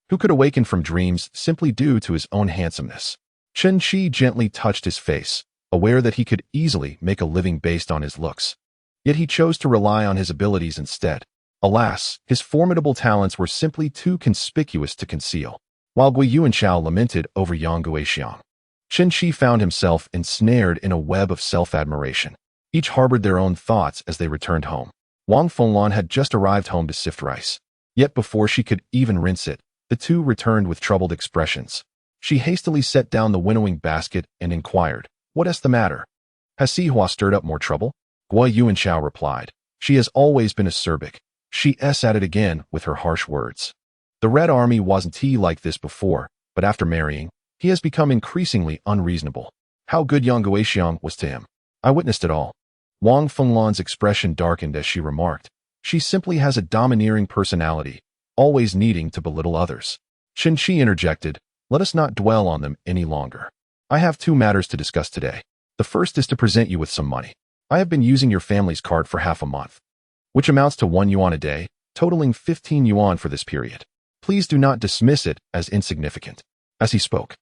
who could awaken from dreams simply due to his own handsomeness. Chen Qi gently touched his face, aware that he could easily make a living based on his looks. Yet he chose to rely on his abilities instead. Alas, his formidable talents were simply too conspicuous to conceal. While Gui Yuanchao lamented over Yang Guixiang, Chen Qi found himself ensnared in a web of self-admiration. Each harbored their own thoughts as they returned home. Wang Fenglan had just arrived home to sift rice. Yet before she could even rinse it, the two returned with troubled expressions. She hastily set down the winnowing basket and inquired, "What is the matter? Has Sihua stirred up more trouble?" Gui Yuanchao replied, "She has always been acerbic. She's at it again with her harsh words. The Red Army wasn't he like this before, but after marrying, he has become increasingly unreasonable. How good Yang Guixiang was to him. I witnessed it all." Wang Fenglan's expression darkened as she remarked, "She simply has a domineering personality, always needing to belittle others." Chen Qi interjected, "Let us not dwell on them any longer. I have two matters to discuss today. The first is to present you with some money. I have been using your family's card for half a month, which amounts to 1 yuan a day, totaling 15 yuan for this period. Please do not dismiss it as insignificant." As he spoke,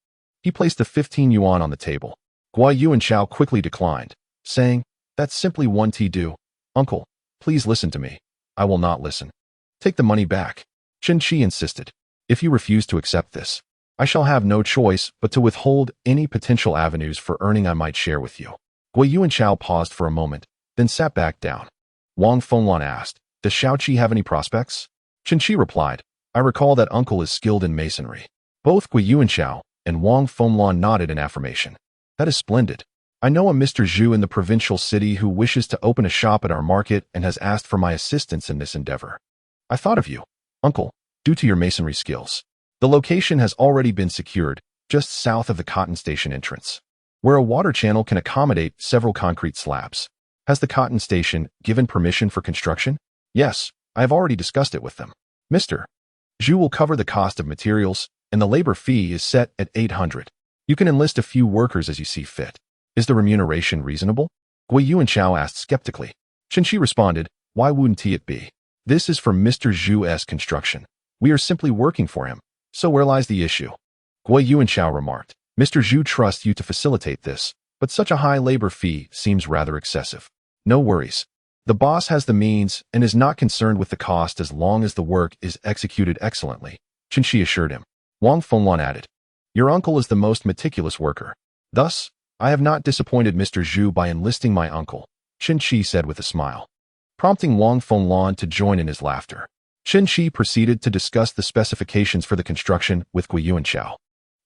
he placed the 15 yuan on the table. Gui Yuanchao quickly declined, saying, "That's simply 1 due. Uncle, please listen to me." "I will not listen. Take the money back." Chen Qi insisted. "If you refuse to accept this, I shall have no choice but to withhold any potential avenues for earning I might share with you." Gui Yuanchao paused for a moment, then sat back down. Wang Fenglan asked, "Does Xiaoqi have any prospects?" Chen Qi replied, "I recall that uncle is skilled in masonry." Both Gui Yuanchao and Wang Fenglan nodded in affirmation. "That is splendid. I know a Mr. Zhu in the provincial city who wishes to open a shop at our market and has asked for my assistance in this endeavor. I thought of you, uncle, due to your masonry skills. The location has already been secured, just south of the cotton station entrance, where a water channel can accommodate several concrete slabs. Has the cotton station given permission for construction?" "Yes, I have already discussed it with them. Mr. Zhu will cover the cost of materials, and the labor fee is set at 800. You can enlist a few workers as you see fit. Is the remuneration reasonable?" Gui Yuanchao asked skeptically. Chen Qi responded, "Why wouldn't it be? This is for Mr. Zhu's construction. We are simply working for him. So where lies the issue?" Gui Yuanchao remarked, "Mr. Zhu trusts you to facilitate this, but such a high labor fee seems rather excessive." "No worries. The boss has the means and is not concerned with the cost as long as the work is executed excellently," Chen Qi assured him. Wang Fenglan added, "Your uncle is the most meticulous worker. Thus, I have not disappointed Mr. Zhu by enlisting my uncle," Chen Qi said with a smile, prompting Wang Fenglan to join in his laughter. Chen Qi proceeded to discuss the specifications for the construction with Gui Yuanchao,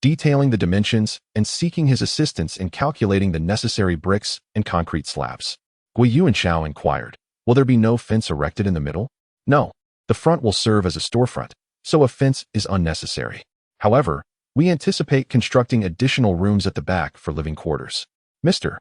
detailing the dimensions and seeking his assistance in calculating the necessary bricks and concrete slabs. Gui Yuanchao inquired, "Will there be no fence erected in the middle?" "No. The front will serve as a storefront, so a fence is unnecessary. However, we anticipate constructing additional rooms at the back for living quarters. Mr.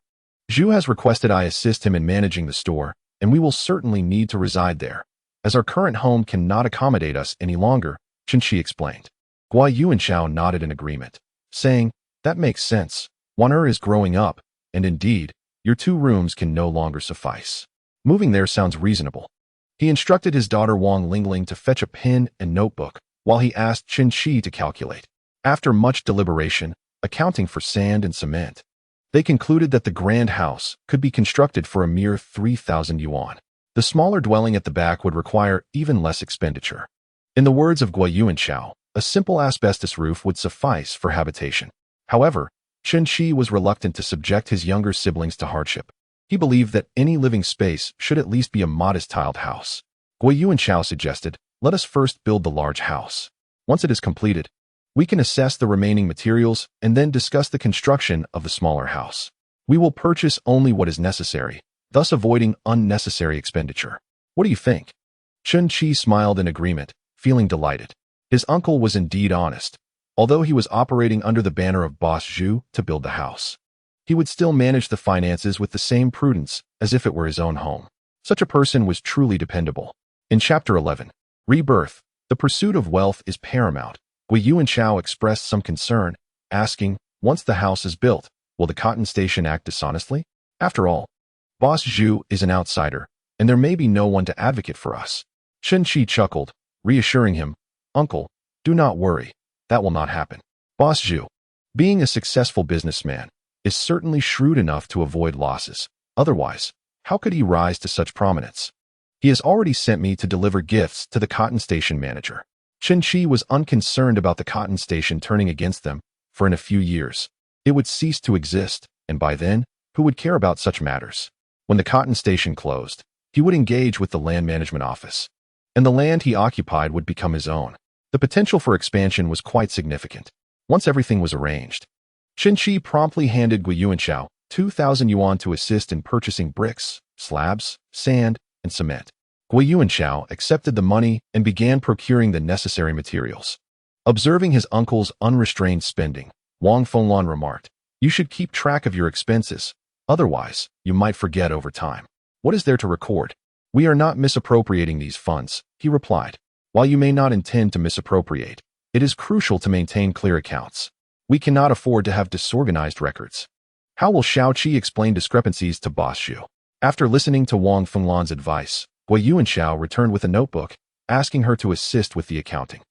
Zhu has requested I assist him in managing the store, and we will certainly need to reside there, as our current home cannot accommodate us any longer," Chen Qi explained. Gui Yuanchao nodded in agreement, saying, "That makes sense. Wan is growing up, and indeed, your 2 rooms can no longer suffice. Moving there sounds reasonable." He instructed his daughter Wang Lingling to fetch a pen and notebook, while he asked Chen Qi to calculate. After much deliberation, accounting for sand and cement, they concluded that the grand house could be constructed for a mere 3,000 yuan. The smaller dwelling at the back would require even less expenditure. In the words of Gui Yuanchao, a simple asbestos roof would suffice for habitation. However, Chen Qi was reluctant to subject his younger siblings to hardship. He believed that any living space should at least be a modest tiled house. Guo Yuanchao suggested, let us first build the large house. Once it is completed, we can assess the remaining materials and then discuss the construction of the smaller house. We will purchase only what is necessary, thus avoiding unnecessary expenditure. What do you think? Chen Qi smiled in agreement, feeling delighted. His uncle was indeed honest. Although he was operating under the banner of Boss Zhu to build the house, he would still manage the finances with the same prudence as if it were his own home. Such a person was truly dependable. In Chapter 11, Rebirth, the pursuit of wealth is paramount. Guo Yuanchao expressed some concern, asking, once the house is built, will the cotton station act dishonestly? After all, Boss Zhu is an outsider, and there may be no one to advocate for us. Chen Qi chuckled, reassuring him, Uncle, do not worry. That will not happen. Boss Zhu, being a successful businessman, is certainly shrewd enough to avoid losses. Otherwise, how could he rise to such prominence? He has already sent me to deliver gifts to the cotton station manager. Chen Qi was unconcerned about the cotton station turning against them, for in a few years, it would cease to exist, and by then, who would care about such matters? When the cotton station closed, he would engage with the land management office, and the land he occupied would become his own. The potential for expansion was quite significant. Once everything was arranged, Chen Qi promptly handed Guo Yuanchao 2,000 yuan to assist in purchasing bricks, slabs, sand, and cement. Guo Yuanchao accepted the money and began procuring the necessary materials. Observing his uncle's unrestrained spending, Wang Fenglan remarked, you should keep track of your expenses, otherwise, you might forget over time. What is there to record? We are not misappropriating these funds, he replied. While you may not intend to misappropriate, it is crucial to maintain clear accounts. We cannot afford to have disorganized records. How will Xiao Qi explain discrepancies to Boss Zhu? After listening to Wang Fenglan's advice, Guo Yuanchao returned with a notebook, asking her to assist with the accounting.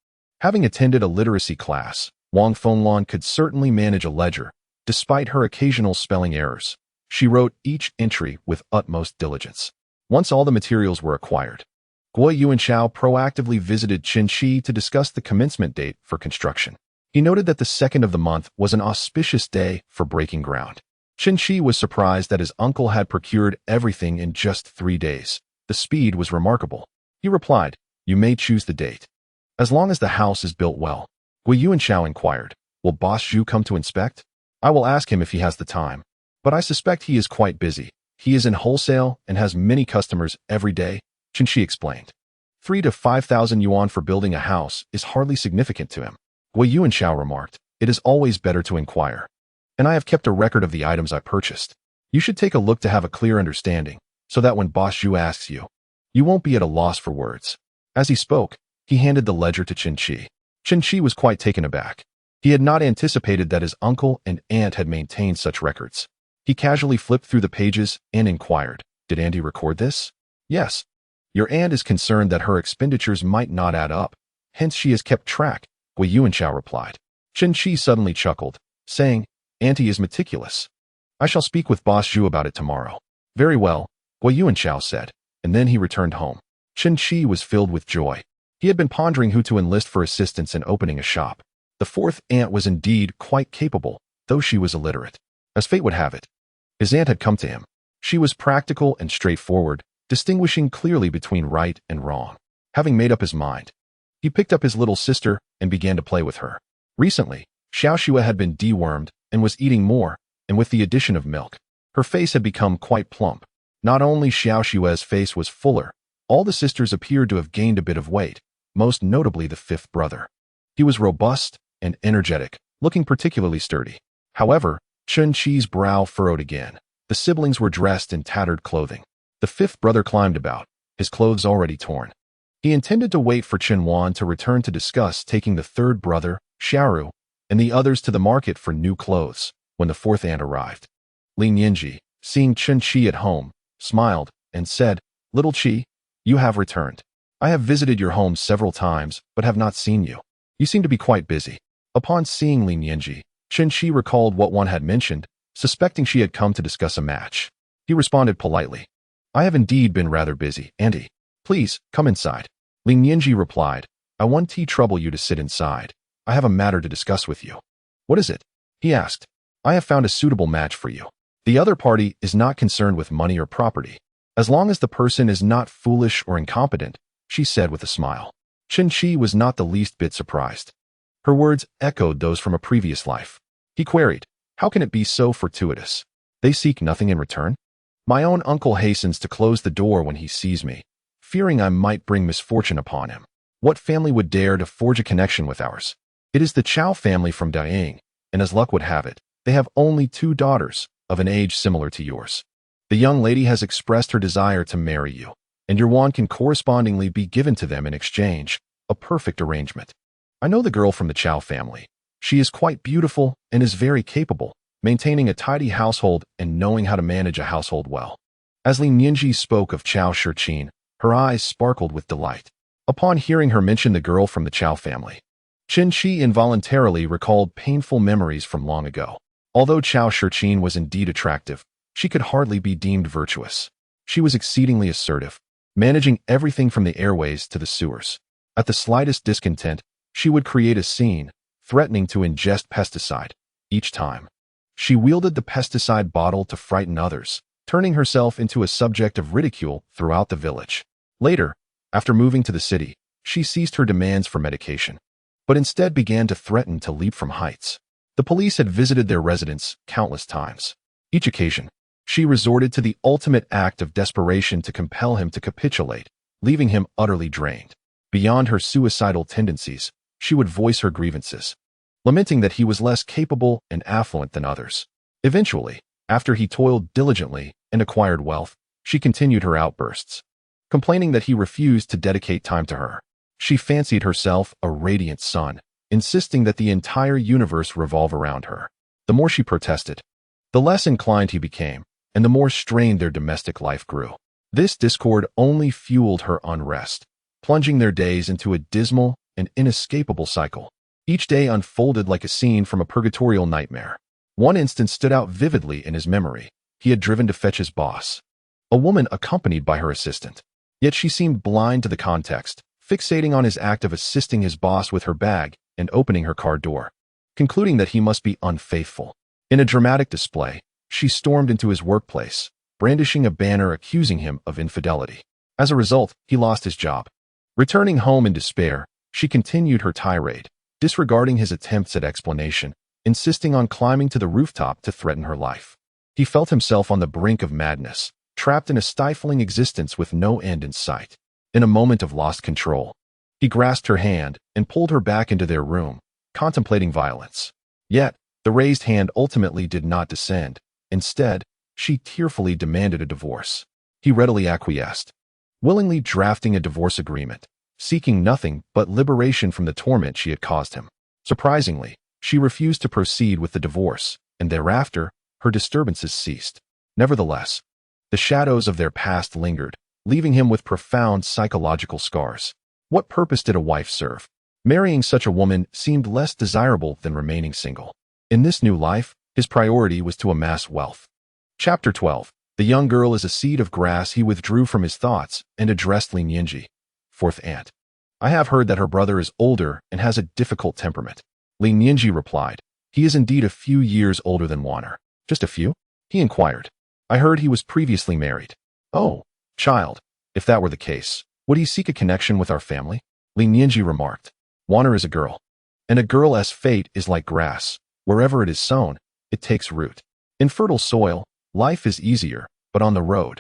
Having attended a literacy class, Wang Fenglan could certainly manage a ledger, despite her occasional spelling errors. She wrote each entry with utmost diligence. Once all the materials were acquired, Guo Yuanchao proactively visited Chen Qi to discuss the commencement date for construction. He noted that the 2nd of the month was an auspicious day for breaking ground. Chen Qi was surprised that his uncle had procured everything in just 3 days. The speed was remarkable. He replied, you may choose the date. As long as the house is built well. Guo Yuanchao inquired, will Boss Zhu come to inspect? I will ask him if he has the time, but I suspect he is quite busy. He is in wholesale and has many customers every day, Chen Qi explained. 3,000 to 5,000 yuan for building a house is hardly significant to him. Guo Yuanchao remarked, it is always better to inquire. And I have kept a record of the items I purchased. You should take a look to have a clear understanding, so that when Boss Zhu asks you, you won't be at a loss for words. As he spoke, he handed the ledger to Chen Qi. Chen Qi was quite taken aback. He had not anticipated that his uncle and aunt had maintained such records. He casually flipped through the pages and inquired, did Auntie record this? Yes. Your aunt is concerned that her expenditures might not add up, hence she has kept track, Guo Yuanchao replied. Chen Qi suddenly chuckled, saying, Auntie is meticulous. I shall speak with Boss Zhu about it tomorrow. Very well, Guo Yuanchao said, and then he returned home. Chen Qi was filled with joy. He had been pondering who to enlist for assistance in opening a shop. The 4th aunt was indeed quite capable, though she was illiterate. As fate would have it, his aunt had come to him. She was practical and straightforward, distinguishing clearly between right and wrong. Having made up his mind, he picked up his little sister and began to play with her. Recently, Xiao Xue had been dewormed and was eating more, and with the addition of milk, her face had become quite plump. Not only Xiao Xue's face was fuller, all the sisters appeared to have gained a bit of weight, most notably the 5th brother. He was robust and energetic, looking particularly sturdy. However, Chen Qi's brow furrowed again. The siblings were dressed in tattered clothing. The 5th brother climbed about, his clothes already torn. He intended to wait for Chen Wan to return to discuss taking the 3rd brother, Xiaoru, and the others to the market for new clothes, when the 4th aunt arrived. Lin Yinji, seeing Chen Qi at home, smiled and said, Little Qi, you have returned. I have visited your home several times, but have not seen you. You seem to be quite busy. Upon seeing Lin Yinji, Chen Qi recalled what one had mentioned, suspecting she had come to discuss a match. He responded politely, I have indeed been rather busy, Auntie. Please, come inside. Lin Yinji replied, I won't trouble you to sit inside. I have a matter to discuss with you. What is it? He asked. I have found a suitable match for you. The other party is not concerned with money or property. As long as the person is not foolish or incompetent, she said with a smile. Chen Qi was not the least bit surprised. Her words echoed those from a previous life. He queried, how can it be so fortuitous? They seek nothing in return? My own uncle hastens to close the door when he sees me, fearing I might bring misfortune upon him. What family would dare to forge a connection with ours? It is the Chao family from Dayang, and as luck would have it, they have only 2 daughters, of an age similar to yours. The young lady has expressed her desire to marry you, and your wand can correspondingly be given to them in exchange, a perfect arrangement. I know the girl from the Chao family. She is quite beautiful and is very capable, maintaining a tidy household and knowing how to manage a household well. As Li Nianji spoke of Chao Shiqin, her eyes sparkled with delight. Upon hearing her mention the girl from the Chao family, Chen Qi involuntarily recalled painful memories from long ago. Although Chao Shiqin was indeed attractive, she could hardly be deemed virtuous. She was exceedingly assertive, managing everything from the airways to the sewers. At the slightest discontent, she would create a scene, threatening to ingest pesticide. Each time, she wielded the pesticide bottle to frighten others, turning herself into a subject of ridicule throughout the village. Later, after moving to the city, she ceased her demands for medication, but instead began to threaten to leap from heights. The police had visited their residence countless times. Each occasion, she resorted to the ultimate act of desperation to compel him to capitulate, leaving him utterly drained. Beyond her suicidal tendencies, she would voice her grievances, lamenting that he was less capable and affluent than others. Eventually, after he toiled diligently and acquired wealth, she continued her outbursts, complaining that he refused to dedicate time to her. She fancied herself a radiant sun, insisting that the entire universe revolve around her. The more she protested, the less inclined he became, and the more strained their domestic life grew. This discord only fueled her unrest, plunging their days into a dismal and inescapable cycle. Each day unfolded like a scene from a purgatorial nightmare. One instance stood out vividly in his memory. He had driven to fetch his boss, a woman accompanied by her assistant. Yet she seemed blind to the context, fixating on his act of assisting his boss with her bag and opening her car door, concluding that he must be unfaithful. In a dramatic display, she stormed into his workplace, brandishing a banner accusing him of infidelity. As a result, he lost his job. Returning home in despair, she continued her tirade, disregarding his attempts at explanation, insisting on climbing to the rooftop to threaten her life. He felt himself on the brink of madness, trapped in a stifling existence with no end in sight. In a moment of lost control, he grasped her hand and pulled her back into their room, contemplating violence. Yet, the raised hand ultimately did not descend. Instead, she tearfully demanded a divorce. He readily acquiesced, willingly drafting a divorce agreement, seeking nothing but liberation from the torment she had caused him. Surprisingly, she refused to proceed with the divorce, and thereafter, her disturbances ceased. Nevertheless, the shadows of their past lingered, leaving him with profound psychological scars. What purpose did a wife serve? Marrying such a woman seemed less desirable than remaining single. In this new life, his priority was to amass wealth. Chapter 12. The young girl is a seed of grass. He withdrew from his thoughts and addressed Li Nianji, fourth aunt. I have heard that her brother is older and has a difficult temperament. Li Nianji replied. He is indeed a few years older than Wanner. Just a few? He inquired. I heard he was previously married. Oh, child, if that were the case, would he seek a connection with our family? Li Nianji remarked. Wanner is a girl, and a girl's fate is like grass. Wherever it is sown, it takes root. In fertile soil, life is easier, but on the road,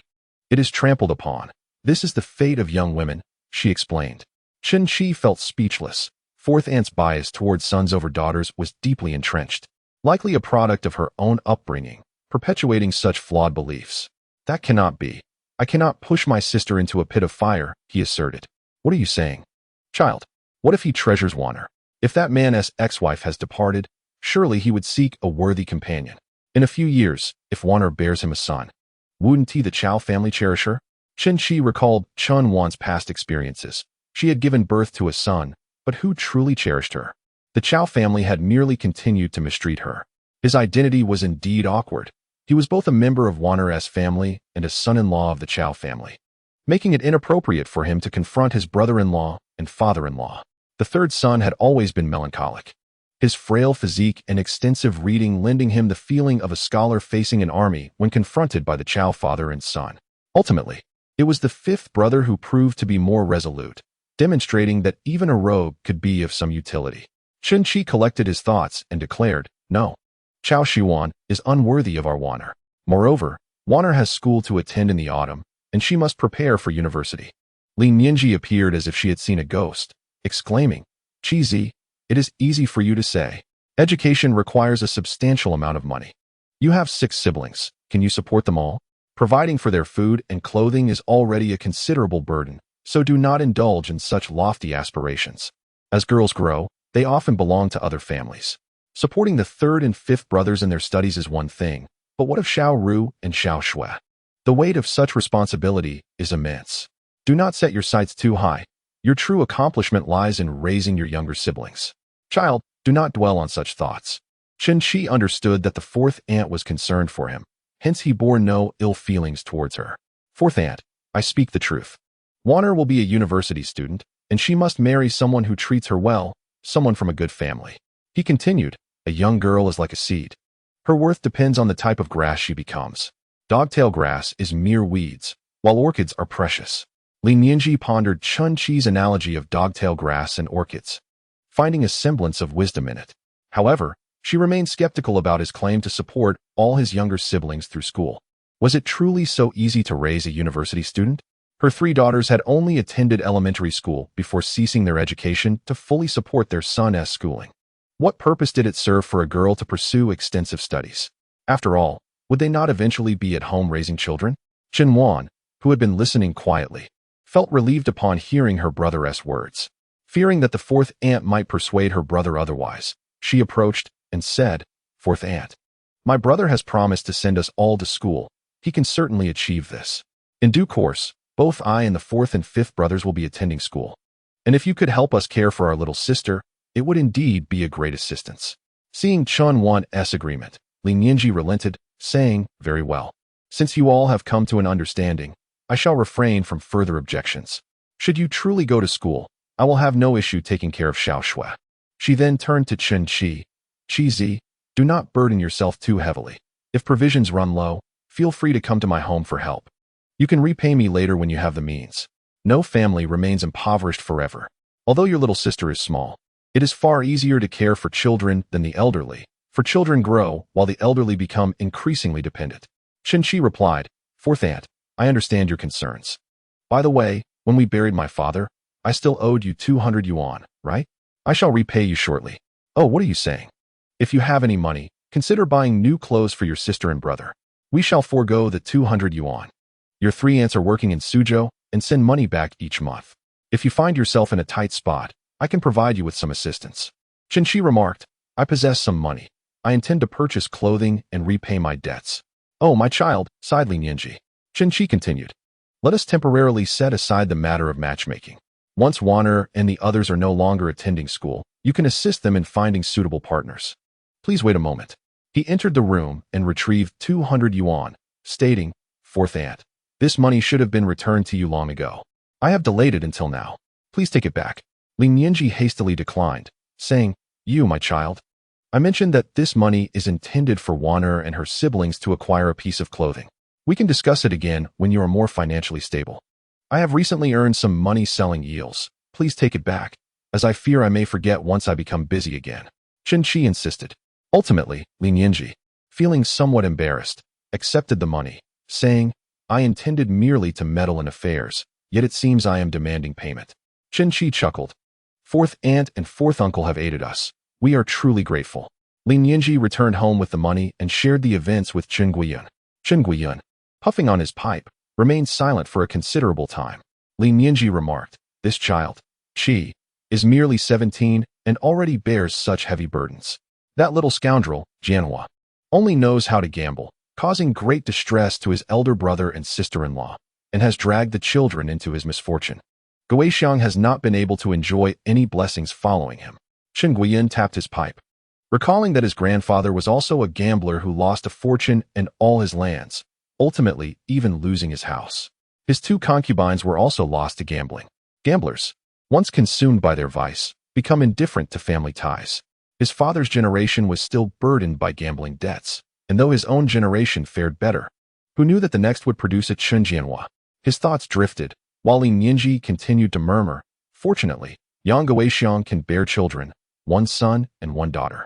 it is trampled upon. This is the fate of young women, she explained. Chen Qi felt speechless. Fourth aunt's bias towards sons over daughters was deeply entrenched, likely a product of her own upbringing, perpetuating such flawed beliefs. That cannot be. I cannot push my sister into a pit of fire, he asserted. What are you saying? Child, what if he treasures Wanner? If that man's ex-wife has departed, surely he would seek a worthy companion. In a few years, if Wanner bears him a son, wouldn't he the Chao family cherish her? Chen Qi recalled Chun Wan's past experiences. She had given birth to a son, but who truly cherished her? The Chao family had merely continued to mistreat her. His identity was indeed awkward. He was both a member of Wanner's family and a son-in-law of the Chao family, making it inappropriate for him to confront his brother-in-law and father-in-law. The third son had always been melancholic. his frail physique and extensive reading lending him the feeling of a scholar facing an army when confronted by the Chao father and son. Ultimately, it was the fifth brother who proved to be more resolute, demonstrating that even a rogue could be of some utility. Chen Qi collected his thoughts and declared, "No, Chao Shiwan is unworthy of our honor. Moreover, Wanner has school to attend in the autumn, and she must prepare for university." Li Nianji appeared as if she had seen a ghost, exclaiming, "Qizi, it is easy for you to say. Education requires a substantial amount of money. You have 6 siblings. Can you support them all? Providing for their food and clothing is already a considerable burden, so do not indulge in such lofty aspirations. As girls grow, they often belong to other families. Supporting the 3rd and 5th brothers in their studies is one thing, but what of Xiao Ru and Xiao Shui? The weight of such responsibility is immense. Do not set your sights too high. Your true accomplishment lies in raising your younger siblings. Child, do not dwell on such thoughts." Chen Qi understood that the 4th aunt was concerned for him, hence he bore no ill feelings towards her. "4th aunt, I speak the truth. Wanner will be a university student, and she must marry someone who treats her well, someone from a good family." He continued, "A young girl is like a seed. Her worth depends on the type of grass she becomes. Dogtail grass is mere weeds, while orchids are precious." Li Nianji pondered Chen Qi's analogy of dogtail grass and orchids, finding a semblance of wisdom in it. However, she remained skeptical about his claim to support all his younger siblings through school. Was it truly so easy to raise a university student? Her 3 daughters had only attended elementary school before ceasing their education to fully support their son's schooling. What purpose did it serve for a girl to pursue extensive studies? After all, would they not eventually be at home raising children? Chen Wan, who had been listening quietly, felt relieved upon hearing her brother's words. Fearing that the 4th aunt might persuade her brother otherwise, she approached and said, "4th aunt, my brother has promised to send us all to school. He can certainly achieve this. In due course, both I and the 4th and 5th brothers will be attending school. And if you could help us care for our little sister, it would indeed be a great assistance." Seeing Chen Wan's agreement, Li Nianji relented, saying, "Very well. Since you all have come to an understanding, I shall refrain from further objections. Should you truly go to school, I will have no issue taking care of Xiao Shui." She then turned to Chen Qi. "Qizi, do not burden yourself too heavily. If provisions run low, feel free to come to my home for help. You can repay me later when you have the means. No family remains impoverished forever. Although your little sister is small, it is far easier to care for children than the elderly, for children grow while the elderly become increasingly dependent." Chen Qi replied, "4th aunt, I understand your concerns. By the way, when we buried my father, I still owed you 200 yuan, right? I shall repay you shortly." "Oh, what are you saying? If you have any money, consider buying new clothes for your sister and brother. We shall forego the 200 yuan. Your 3 aunts are working in Suzhou and send money back each month. If you find yourself in a tight spot, I can provide you with some assistance." Chen Qi remarked, "I possess some money. I intend to purchase clothing and repay my debts." "Oh, my child," sighed Li Nianji. Chen Qi continued, "Let us temporarily set aside the matter of matchmaking. Once Wanner and the others are no longer attending school, you can assist them in finding suitable partners. Please wait a moment." He entered the room and retrieved 200 yuan, stating, "4th aunt, this money should have been returned to you long ago. I have delayed it until now. Please take it back." Li Nianji hastily declined, saying, "You, my child, I mentioned that this money is intended for Wanner and her siblings to acquire a piece of clothing. We can discuss it again when you are more financially stable. I have recently earned some money selling eels. Please take it back, as I fear I may forget once I become busy again." Chen Qi insisted. Ultimately, Li Nianji, feeling somewhat embarrassed, accepted the money, saying, "I intended merely to meddle in affairs, yet it seems I am demanding payment." Chen Qi chuckled. "4th aunt and 4th uncle have aided us. We are truly grateful." Li Nianji returned home with the money and shared the events with Chen Guiyun. Chen Guiyun, puffing on his pipe, remained silent for a considerable time. Li Nianji remarked, "This child, Qi, is merely 17 and already bears such heavy burdens. That little scoundrel, Jianhua, only knows how to gamble, causing great distress to his elder brother and sister-in-law, and has dragged the children into his misfortune. Guixiang has not been able to enjoy any blessings following him." Chen Guiyun tapped his pipe, recalling that his grandfather was also a gambler who lost a fortune and all his lands, ultimately even losing his house. His 2 concubines were also lost to gambling. Gamblers, once consumed by their vice, become indifferent to family ties. His father's generation was still burdened by gambling debts, and though his own generation fared better, who knew that the next would produce a Chen Jianhua? His thoughts drifted, while Li Nianji continued to murmur, "Fortunately, Yang Guixiang can bear children, one son and one daughter.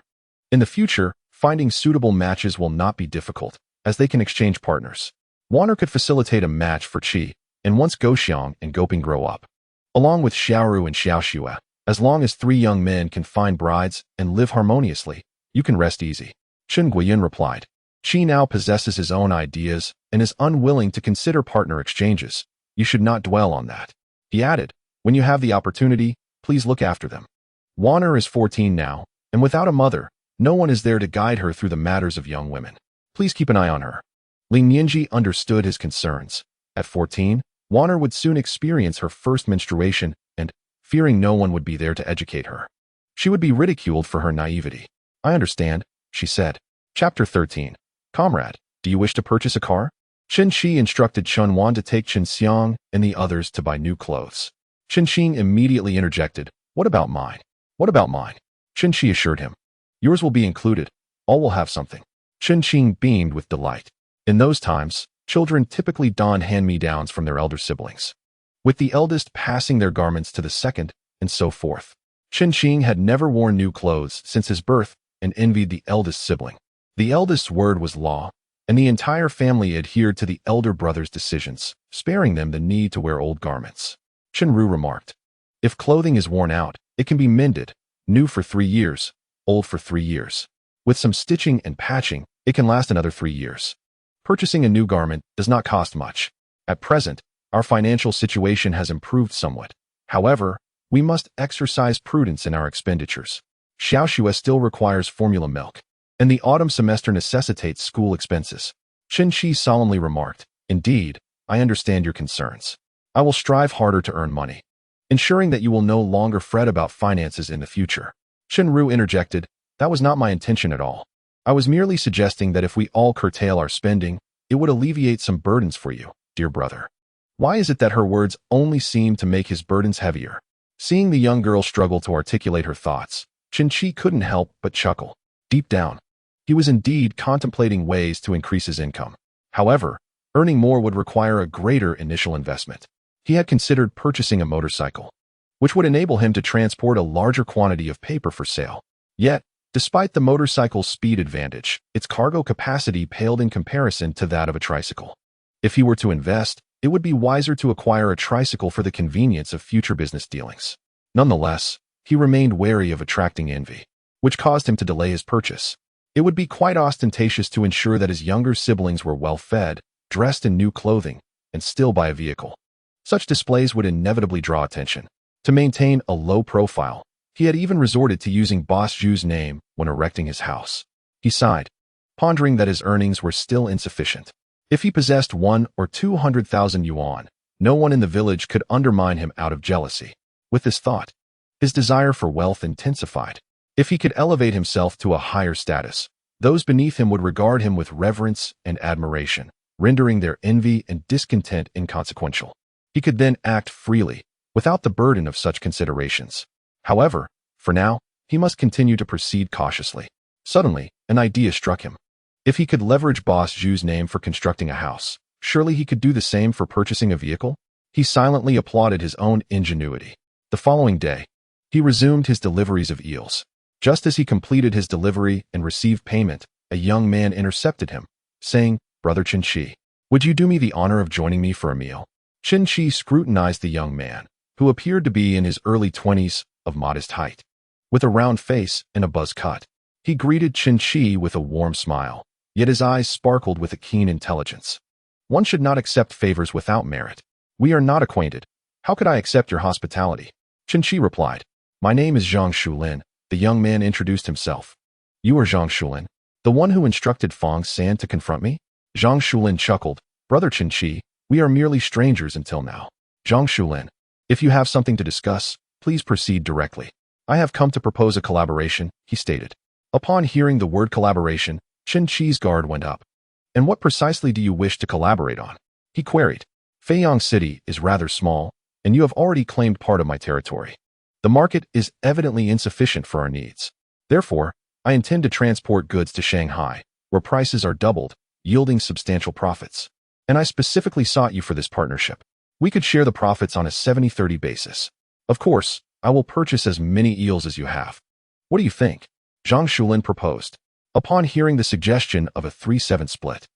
In the future, finding suitable matches will not be difficult, as they can exchange partners. Wanner could facilitate a match for Qi, and once Goxiang and Goping grow up, along with Xiaoru and Xiaoxue, as long as 3 young men can find brides and live harmoniously, you can rest easy." Chen Guiyin replied. Qi now possesses his own ideas and is unwilling to consider partner exchanges. You should not dwell on that. He added, when you have the opportunity, please look after them. Wanner is 14 now, and without a mother, no one is there to guide her through the matters of young women. Please keep an eye on her. Li Nianji understood his concerns. At 14, Wanner would soon experience her first menstruation and, fearing no one would be there to educate her, she would be ridiculed for her naivety. I understand, she said. Chapter 13. Comrade, do you wish to purchase a car? Chen Qi instructed Chen Wan to take Chen Xiang and the others to buy new clothes. Chen Qi immediately interjected, "What about mine? What about mine?" Chen Qi assured him, "Yours will be included. All will have something." Chen Qi beamed with delight. In those times, children typically donned hand-me-downs from their elder siblings, with the eldest passing their garments to the second, and so forth. Chen Qi had never worn new clothes since his birth and envied the eldest sibling. The eldest's word was law, and the entire family adhered to the elder brother's decisions, sparing them the need to wear old garments. Chen Ru remarked, "If clothing is worn out, it can be mended, new for 3 years, old for 3 years. With some stitching and patching, it can last another 3 years. Purchasing a new garment does not cost much. At present, our financial situation has improved somewhat. However, we must exercise prudence in our expenditures. Xiaoxue still requires formula milk, and the autumn semester necessitates school expenses." Chen Qi solemnly remarked, "Indeed, I understand your concerns. I will strive harder to earn money, ensuring that you will no longer fret about finances in the future." Chen Ru interjected, "That was not my intention at all. I was merely suggesting that if we all curtail our spending, it would alleviate some burdens for you, dear brother." Why is it that her words only seem to make his burdens heavier? Seeing the young girl struggle to articulate her thoughts, Chen Qi couldn't help but chuckle. Deep down, he was indeed contemplating ways to increase his income. However, earning more would require a greater initial investment. He had considered purchasing a motorcycle, which would enable him to transport a larger quantity of paper for sale. Yet, despite the motorcycle's speed advantage, its cargo capacity paled in comparison to that of a tricycle. If he were to invest, it would be wiser to acquire a tricycle for the convenience of future business dealings. Nonetheless, he remained wary of attracting envy, which caused him to delay his purchase. It would be quite ostentatious to ensure that his younger siblings were well-fed, dressed in new clothing, and still buy a vehicle. Such displays would inevitably draw attention. To maintain a low profile, he had even resorted to using Boss Zhu's name when erecting his house. He sighed, pondering that his earnings were still insufficient. If he possessed 1 or 200,000 yuan, no one in the village could undermine him out of jealousy. With this thought, his desire for wealth intensified. If he could elevate himself to a higher status, those beneath him would regard him with reverence and admiration, rendering their envy and discontent inconsequential. He could then act freely, without the burden of such considerations. However, for now, he must continue to proceed cautiously. Suddenly, an idea struck him. If he could leverage Boss Zhu's name for constructing a house, surely he could do the same for purchasing a vehicle? He silently applauded his own ingenuity. The following day, he resumed his deliveries of eels. Just as he completed his delivery and received payment, a young man intercepted him, saying, "Brother Chen Qi, would you do me the honor of joining me for a meal?" Chen Qi scrutinized the young man, who appeared to be in his early 20s, of modest height, with a round face and a buzz cut. He greeted Chen Qi with a warm smile, yet his eyes sparkled with a keen intelligence. "One should not accept favors without merit. We are not acquainted. How could I accept your hospitality?" Chen Qi replied, "My name is Zhang Shulin." The young man introduced himself. "You are Zhang Shulin, the one who instructed Fong San to confront me?" Zhang Shulin chuckled. "Brother Chen Qi, we are merely strangers until now." "Zhang Shulin, if you have something to discuss, please proceed directly." "I have come to propose a collaboration," he stated. Upon hearing the word collaboration, Chen Qi's guard went up. "And what precisely do you wish to collaborate on?" he queried. "Feiyang City is rather small, and you have already claimed part of my territory. The market is evidently insufficient for our needs. Therefore, I intend to transport goods to Shanghai, where prices are doubled, yielding substantial profits. And I specifically sought you for this partnership. We could share the profits on a 70-30 basis. Of course, I will purchase as many eels as you have. What do you think? Zhang Shulin proposed. Upon hearing the suggestion of a 3-7 split,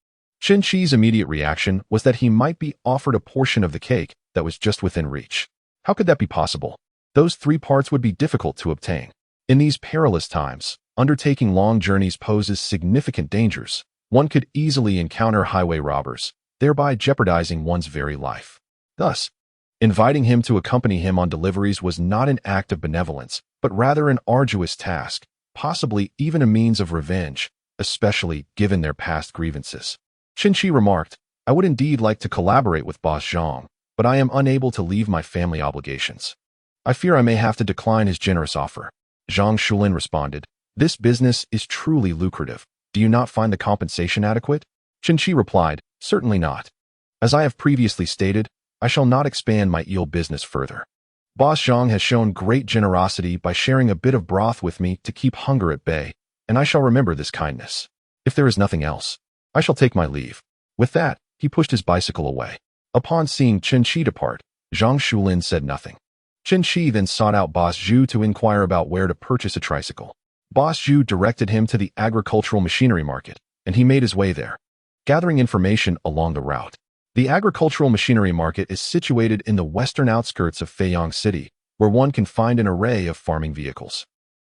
Chen Qi's immediate reaction was that he might be offered a portion of the cake that was just within reach. How could that be possible? Those 3 parts would be difficult to obtain. In these perilous times, undertaking long journeys poses significant dangers. One could easily encounter highway robbers, thereby jeopardizing one's very life. Thus, inviting him to accompany him on deliveries was not an act of benevolence, but rather an arduous task, possibly even a means of revenge, especially given their past grievances. Chen Qi remarked, I would indeed like to collaborate with Boss Zhang, but I am unable to leave my family obligations. I fear I may have to decline his generous offer. Zhang Shulin responded, this business is truly lucrative. Do you not find the compensation adequate? Chen Qi replied, certainly not. As I have previously stated, I shall not expand my eel business further. Boss Zhang has shown great generosity by sharing a bit of broth with me to keep hunger at bay, and I shall remember this kindness. If there is nothing else, I shall take my leave. With that, he pushed his bicycle away. Upon seeing Chen Qi depart, Zhang Shulin said nothing. Chen Qi then sought out Boss Zhu to inquire about where to purchase a tricycle. Boss Zhu directed him to the agricultural machinery market, and he made his way there, gathering information along the route. The agricultural machinery market is situated in the western outskirts of Feiyang City, where one can find an array of farming vehicles.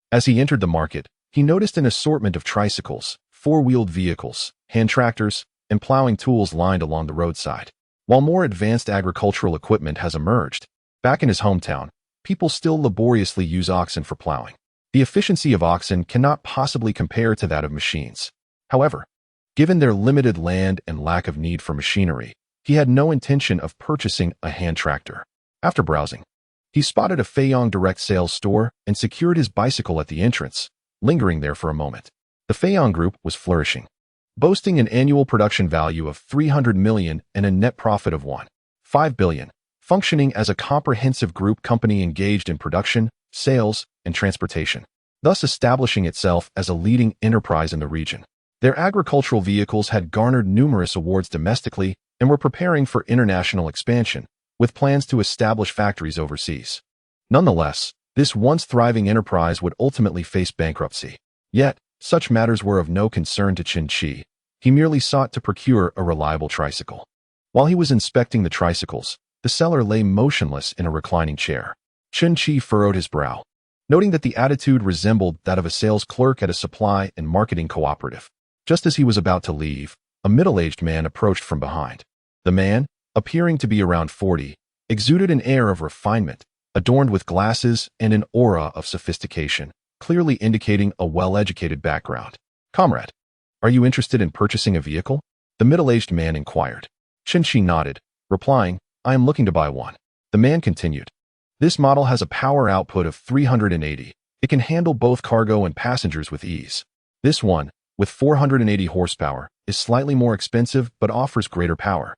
As he entered the market, he noticed an assortment of tricycles, 4-wheeled vehicles, hand tractors, and plowing tools lined along the roadside. While more advanced agricultural equipment has emerged, back in his hometown, people still laboriously use oxen for plowing. The efficiency of oxen cannot possibly compare to that of machines. However, given their limited land and lack of need for machinery, he had no intention of purchasing a hand tractor. After browsing, he spotted a Feiyang direct sales store and secured his bicycle at the entrance, lingering there for a moment. The Feiyang Group was flourishing, boasting an annual production value of 300 million and a net profit of 1.5 billion, functioning as a comprehensive group company engaged in production, sales, and transportation, thus establishing itself as a leading enterprise in the region. Their agricultural vehicles had garnered numerous awards domestically and were preparing for international expansion, with plans to establish factories overseas. Nonetheless, this once thriving enterprise would ultimately face bankruptcy. Yet, such matters were of no concern to Chen Qi. He merely sought to procure a reliable tricycle. While he was inspecting the tricycles, the seller lay motionless in a reclining chair. Chen Qi furrowed his brow, noting that the attitude resembled that of a sales clerk at a supply and marketing cooperative. Just as he was about to leave, a middle-aged man approached from behind. The man, appearing to be around 40, exuded an air of refinement, adorned with glasses and an aura of sophistication, clearly indicating a well-educated background. Comrade, are you interested in purchasing a vehicle? The middle-aged man inquired. Chen Qi nodded, replying, I am looking to buy one. The man continued. This model has a power output of 380. It can handle both cargo and passengers with ease. This one, with 480 horsepower, is slightly more expensive but offers greater power,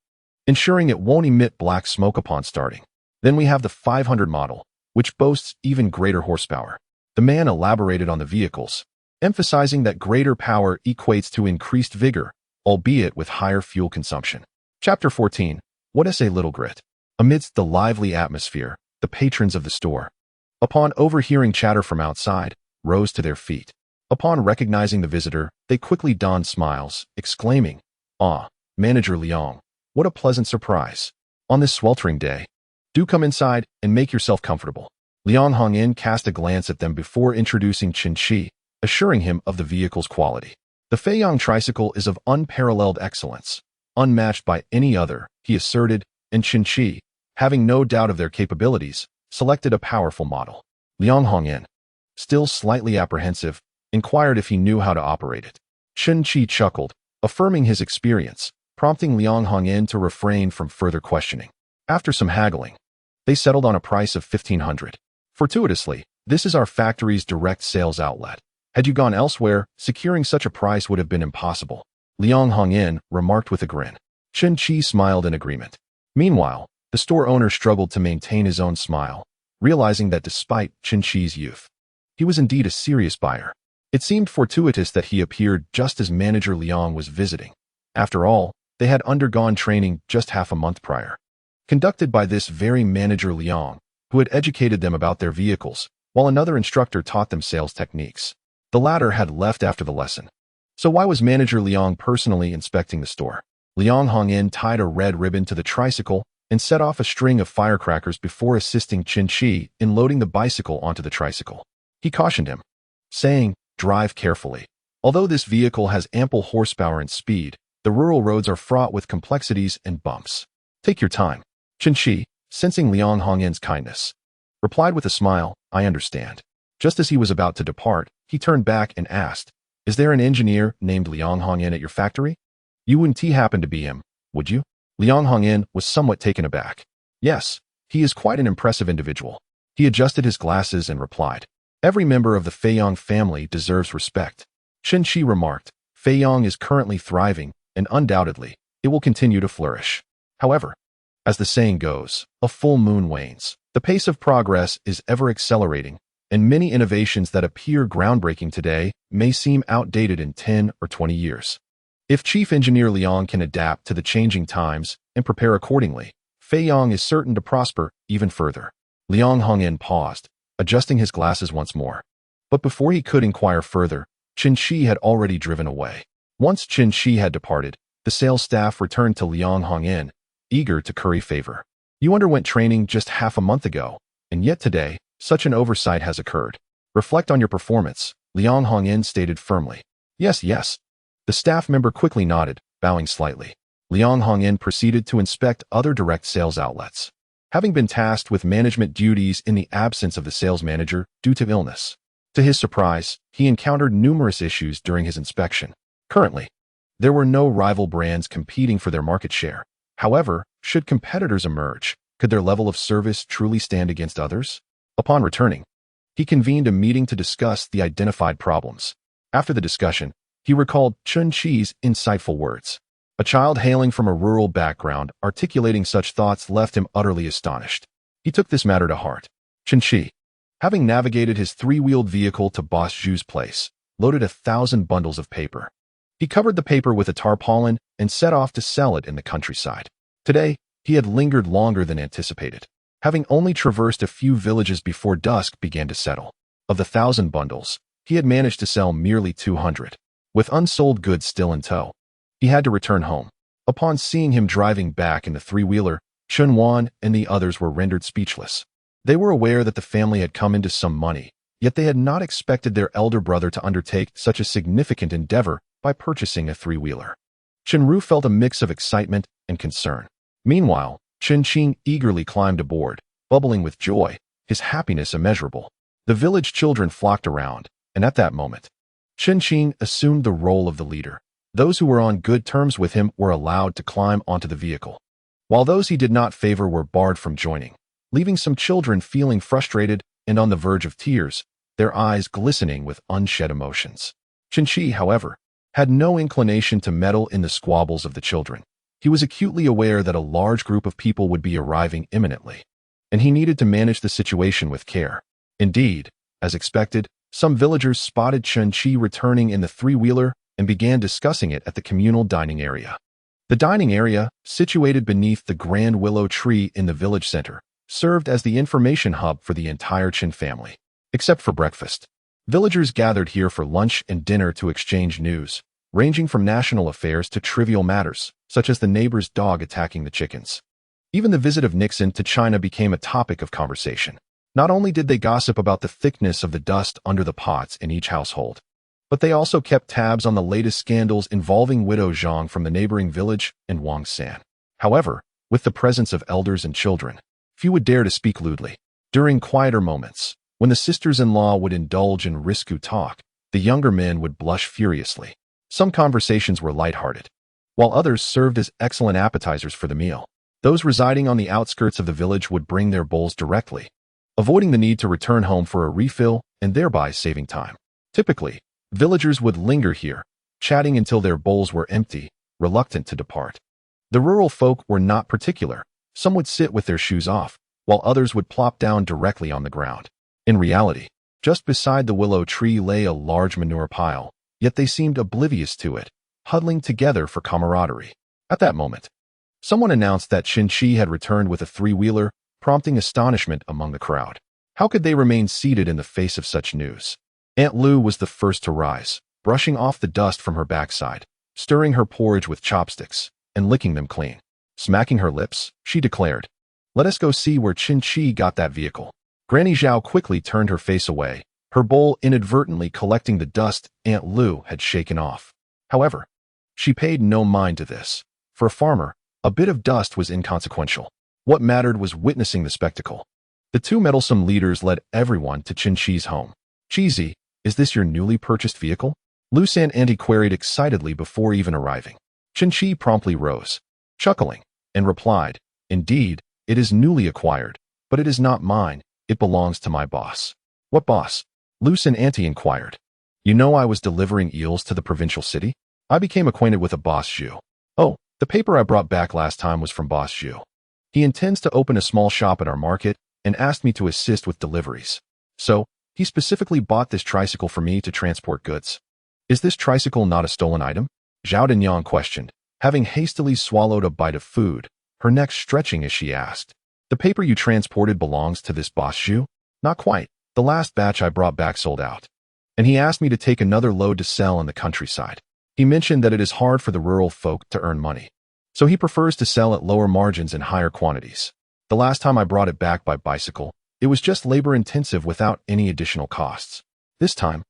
ensuring it won't emit black smoke upon starting. Then we have the 500 model, which boasts even greater horsepower. The man elaborated on the vehicles, emphasizing that greater power equates to increased vigor, albeit with higher fuel consumption. Chapter 14. What is a little grit? Amidst the lively atmosphere, the patrons of the store, upon overhearing chatter from outside, rose to their feet. Upon recognizing the visitor, they quickly donned smiles, exclaiming, Ah, Manager Liang, what a pleasant surprise. On this sweltering day, do come inside and make yourself comfortable. Liang Hongyan cast a glance at them before introducing Chen Qi, assuring him of the vehicle's quality. The Feiyang tricycle is of unparalleled excellence, unmatched by any other, he asserted, and Chen Qi, having no doubt of their capabilities, selected a powerful model. Liang Hongyan, still slightly apprehensive, inquired if he knew how to operate it. Chen Qi chuckled, affirming his experience, prompting Liang Hongyan to refrain from further questioning. After some haggling, they settled on a price of 1,500. Fortuitously, this is our factory's direct sales outlet. Had you gone elsewhere, securing such a price would have been impossible. Liang Hongyan remarked with a grin. Chen Qi smiled in agreement. Meanwhile, the store owner struggled to maintain his own smile, realizing that despite Chen Qi's youth, he was indeed a serious buyer. It seemed fortuitous that he appeared just as Manager Liang was visiting. After all, they had undergone training just half a month prior, conducted by this very Manager Liang, who had educated them about their vehicles, while another instructor taught them sales techniques. The latter had left after the lesson. So why was Manager Liang personally inspecting the store? Liang Hongyan tied a red ribbon to the tricycle and set off a string of firecrackers before assisting Chen Qi in loading the bicycle onto the tricycle. He cautioned him, saying, "Drive carefully. Although this vehicle has ample horsepower and speed, the rural roads are fraught with complexities and bumps. Take your time." Chen Qi, sensing Liang Hongyan's kindness, replied with a smile, "I understand." Just as he was about to depart, he turned back and asked, "Is there an engineer named Liang Hongyan at your factory? You wouldn't happen to be him, would you?" Liang Hongyan was somewhat taken aback. "Yes, he is quite an impressive individual." He adjusted his glasses and replied, "Every member of the Feiyang family deserves respect." Chen Qi remarked, "Feiyang is currently thriving, and undoubtedly, it will continue to flourish. However, as the saying goes, a full moon wanes. The pace of progress is ever accelerating, and many innovations that appear groundbreaking today may seem outdated in 10 or 20 years. If Chief Engineer Liang can adapt to the changing times and prepare accordingly, Feiyang is certain to prosper even further." Liang Hongyan paused, adjusting his glasses once more. But before he could inquire further, Chen Qi had already driven away. Once Chen Qi had departed, the sales staff returned to Liang Hongyan, eager to curry favor. "You underwent training just half a month ago, and yet today, such an oversight has occurred. Reflect on your performance," Liang Hongyan stated firmly. "Yes, yes." The staff member quickly nodded, bowing slightly. Liang Hongyan proceeded to inspect other direct sales outlets, having been tasked with management duties in the absence of the sales manager due to illness. To his surprise, he encountered numerous issues during his inspection. Currently, there were no rival brands competing for their market share. However, should competitors emerge, could their level of service truly stand against others? Upon returning, he convened a meeting to discuss the identified problems. After the discussion, he recalled Chen Qi's insightful words. A child hailing from a rural background articulating such thoughts left him utterly astonished. He took this matter to heart. Chen Qi, having navigated his three-wheeled vehicle to Boss Zhu's place, loaded 1,000 bundles of paper. He covered the paper with a tarpaulin and set off to sell it in the countryside. Today, he had lingered longer than anticipated, having only traversed a few villages before dusk began to settle. Of the 1,000 bundles, he had managed to sell merely 200. With unsold goods still in tow, he had to return home. Upon seeing him driving back in the three-wheeler, Chen Wan and the others were rendered speechless. They were aware that the family had come into some money, yet they had not expected their elder brother to undertake such a significant endeavor by purchasing a three-wheeler. Chen Ru felt a mix of excitement and concern. Meanwhile, Chen Qi eagerly climbed aboard, bubbling with joy, his happiness immeasurable. The village children flocked around, and at that moment, Chen Qi assumed the role of the leader. Those who were on good terms with him were allowed to climb onto the vehicle, while those he did not favor were barred from joining, leaving some children feeling frustrated and on the verge of tears, their eyes glistening with unshed emotions. Chen Qi, however, had no inclination to meddle in the squabbles of the children. He was acutely aware that a large group of people would be arriving imminently, and he needed to manage the situation with care. Indeed, as expected, some villagers spotted Chen Qi returning in the three-wheeler and began discussing it at the communal dining area. The dining area, situated beneath the grand willow tree in the village center, served as the information hub for the entire Chen family. Except for breakfast, villagers gathered here for lunch and dinner to exchange news, ranging from national affairs to trivial matters, such as the neighbor's dog attacking the chickens. Even the visit of Nixon to China became a topic of conversation. Not only did they gossip about the thickness of the dust under the pots in each household, but they also kept tabs on the latest scandals involving widow Zhang from the neighboring village and Wang San. However, with the presence of elders and children, few would dare to speak lewdly. During quieter moments, when the sisters-in-law would indulge in risque talk, the younger men would blush furiously. Some conversations were lighthearted, while others served as excellent appetizers for the meal. Those residing on the outskirts of the village would bring their bowls directly, avoiding the need to return home for a refill and thereby saving time. Typically, villagers would linger here, chatting until their bowls were empty, reluctant to depart. The rural folk were not particular. Some would sit with their shoes off, while others would plop down directly on the ground. In reality, Just beside the willow tree lay a large manure pile, yet they seemed oblivious to it, huddling together for camaraderie. At that moment, someone announced that Chen Qi had returned with a three-wheeler, prompting astonishment among the crowd. How could they remain seated in the face of such news? Aunt Lu was the first to rise, brushing off the dust from her backside, stirring her porridge with chopsticks, and licking them clean. Smacking her lips, she declared, "Let us go see where Chen Qi got that vehicle." Granny Zhao quickly turned her face away, her bowl inadvertently collecting the dust Aunt Lu had shaken off. However, she paid no mind to this. For a farmer, a bit of dust was inconsequential. What mattered was witnessing the spectacle. The two meddlesome leaders led everyone to Chen Qi's home. "Cheesy, is this your newly purchased vehicle?" Lu San Auntie queried excitedly before even arriving. Chen Qi promptly rose, chuckling, and replied, "Indeed, it is newly acquired, but it is not mine, it belongs to my boss." "What boss?" Lu San Auntie inquired. "You know I was delivering eels to the provincial city? I became acquainted with a boss Zhu." "Oh, the paper I brought back last time was from boss Zhu. He intends to open a small shop at our market and asked me to assist with deliveries. So, he specifically bought this tricycle for me to transport goods." "Is this tricycle not a stolen item?" Zhao Danyang questioned, having hastily swallowed a bite of food, her neck stretching as she asked. "The paper you transported belongs to this boss Zhu?" "Not quite. The last batch I brought back sold out. And he asked me to take another load to sell in the countryside. He mentioned that it is hard for the rural folk to earn money. So he prefers to sell at lower margins in higher quantities. The last time I brought it back by bicycle, it was just labor-intensive without any additional costs. This time,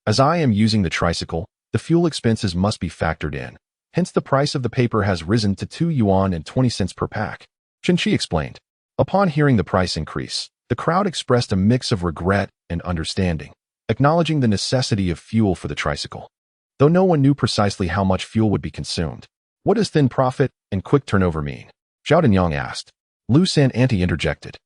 as I am using the tricycle, the fuel expenses must be factored in. Hence the price of the paper has risen to 2 yuan and 20 cents per pack." Chen Qi explained. Upon hearing the price increase, the crowd expressed a mix of regret and understanding, acknowledging the necessity of fuel for the tricycle. Though no one knew precisely how much fuel would be consumed. "What does thin profit and quick turnover mean?" Zhao Danyang asked. Lu San Auntie interjected.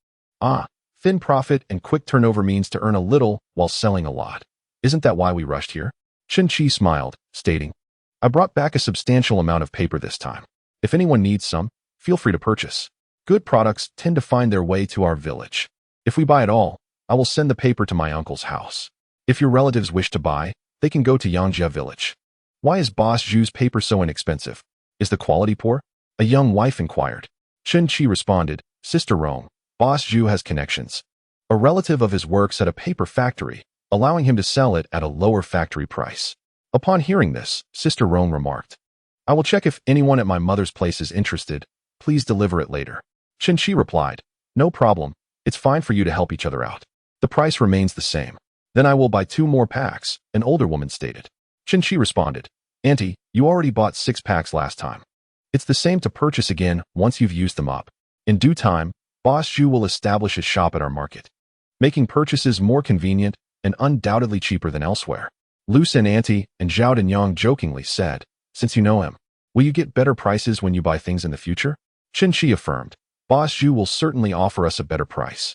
Thin profit and quick turnover means to earn a little while selling a lot. Isn't that why we rushed here?" Chen Qi smiled, stating, "I brought back a substantial amount of paper this time. If anyone needs some, feel free to purchase. Good products tend to find their way to our village. If we buy it all, I will send the paper to my uncle's house. If your relatives wish to buy, they can go to Yangjia village." "Why is boss Zhu's paper so inexpensive? Is the quality poor?" a young wife inquired. Chen Qi responded, "Sister Rong, boss Zhu has connections. A relative of his works at a paper factory, allowing him to sell it at a lower factory price." Upon hearing this, Sister Rong remarked, "I will check if anyone at my mother's place is interested. Please deliver it later." Chen Qi replied, "No problem. It's fine for you to help each other out. The price remains the same." "Then I will buy 2 more packs," an older woman stated. Chen Qi responded, "Auntie, you already bought 6 packs last time. It's the same to purchase again once you've used them up. In due time, boss Zhu will establish a shop at our market, making purchases more convenient and undoubtedly cheaper than elsewhere." Lu San Auntie and Zhao Danyang jokingly said, "Since you know him, will you get better prices when you buy things in the future?" Chen Qi affirmed, "Boss Zhu will certainly offer us a better price.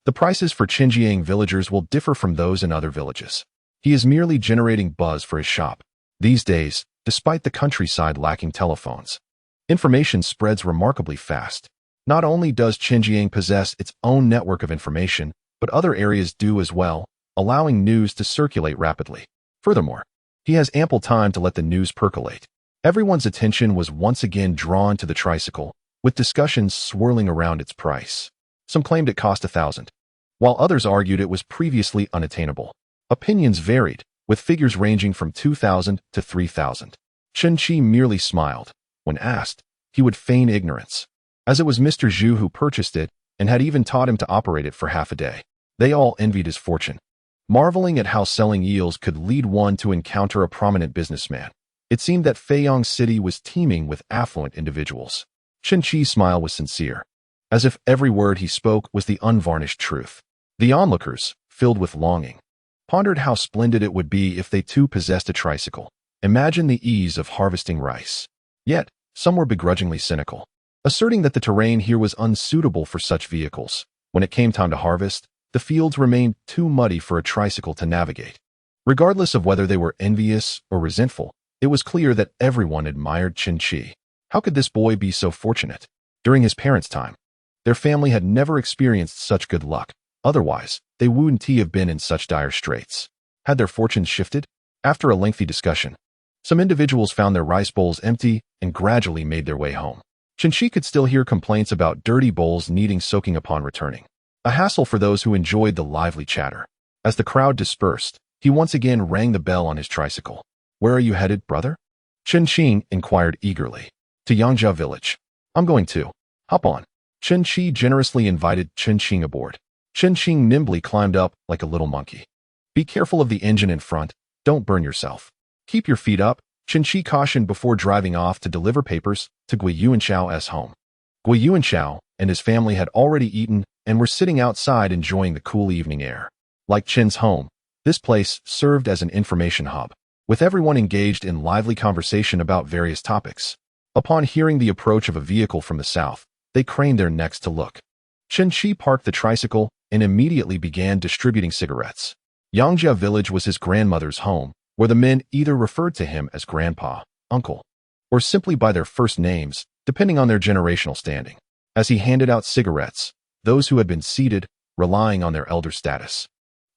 The prices for Qinjiang villagers will differ from those in other villages. He is merely generating buzz for his shop. These days, despite the countryside lacking telephones, information spreads remarkably fast. Not only does Qinjiang possess its own network of information, but other areas do as well, allowing news to circulate rapidly. Furthermore, he has ample time to let the news percolate." Everyone's attention was once again drawn to the tricycle, with discussions swirling around its price. Some claimed it cost 1,000, while others argued it was previously unattainable. Opinions varied, with figures ranging from 2,000 to 3,000. Chen Qi merely smiled. When asked, he would feign ignorance, as it was Mr. Zhu who purchased it and had even taught him to operate it for half a day. They all envied his fortune, marveling at how selling eels could lead one to encounter a prominent businessman. It seemed that Feiyang City was teeming with affluent individuals. Chen Qi's smile was sincere, as if every word he spoke was the unvarnished truth. The onlookers, filled with longing, pondered how splendid it would be if they too possessed a tricycle. Imagine the ease of harvesting rice. Yet, some were begrudgingly cynical, asserting that the terrain here was unsuitable for such vehicles. When it came time to harvest, the fields remained too muddy for a tricycle to navigate. Regardless of whether they were envious or resentful, it was clear that everyone admired Chen Qi. How could this boy be so fortunate? During his parents' time, their family had never experienced such good luck. Otherwise, they wouldn't have been in such dire straits. Had their fortunes shifted? After a lengthy discussion, some individuals found their rice bowls empty and gradually made their way home. Chen Qi could still hear complaints about dirty bowls needing soaking upon returning, a hassle for those who enjoyed the lively chatter. As the crowd dispersed, he once again rang the bell on his tricycle. "Where are you headed, brother?" Chen Qi inquired eagerly. "To Yangjia village." "I'm going too. Hop on." Chen Qi generously invited Chen Qi aboard. Chen Qi nimbly climbed up like a little monkey. "Be careful of the engine in front. Don't burn yourself. Keep your feet up," Chen Qi cautioned before driving off to deliver papers to Gui Yuanxiao's home. Gui Yuanxiao and his family had already eaten and were sitting outside enjoying the cool evening air. Like Chen's home, this place served as an information hub, with everyone engaged in lively conversation about various topics. Upon hearing the approach of a vehicle from the south, they craned their necks to look. Chen Qi parked the tricycle and immediately began distributing cigarettes. Yangjia village was his grandmother's home, where the men either referred to him as grandpa, uncle, or simply by their first names, depending on their generational standing. As he handed out cigarettes, those who had been seated, relying on their elder status,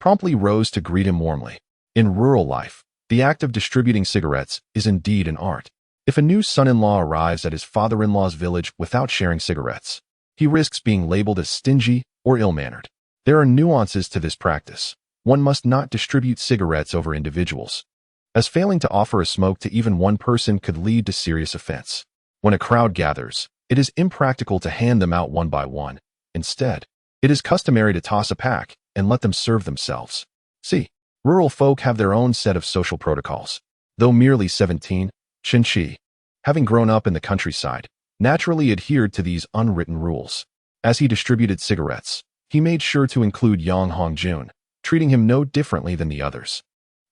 promptly rose to greet him warmly. In rural life, the act of distributing cigarettes is indeed an art. If a new son-in-law arrives at his father-in-law's village without sharing cigarettes, he risks being labeled as stingy or ill-mannered. There are nuances to this practice. One must not distribute cigarettes over individuals, as failing to offer a smoke to even one person could lead to serious offense. When a crowd gathers, it is impractical to hand them out one by one. Instead, it is customary to toss a pack and let them serve themselves. See, rural folk have their own set of social protocols. Though merely 17, Chen Qi, having grown up in the countryside, naturally adhered to these unwritten rules. As he distributed cigarettes, he made sure to include Yang Hongjun, treating him no differently than the others.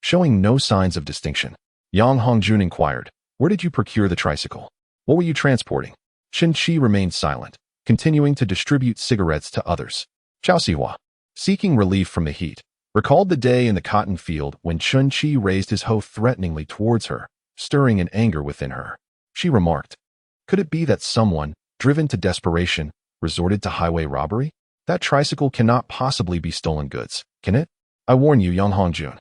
Showing no signs of distinction, Yang Hongjun inquired, "Where did you procure the tricycle? What were you transporting?" Chen Qi remained silent, continuing to distribute cigarettes to others. Chao Sihua, seeking relief from the heat, recalled the day in the cotton field when Chen Qi raised his hoe threateningly towards her, stirring an anger within her. She remarked, "Could it be that someone, driven to desperation, resorted to highway robbery? That tricycle cannot possibly be stolen goods, can it? I warn you, Yang Hongjun.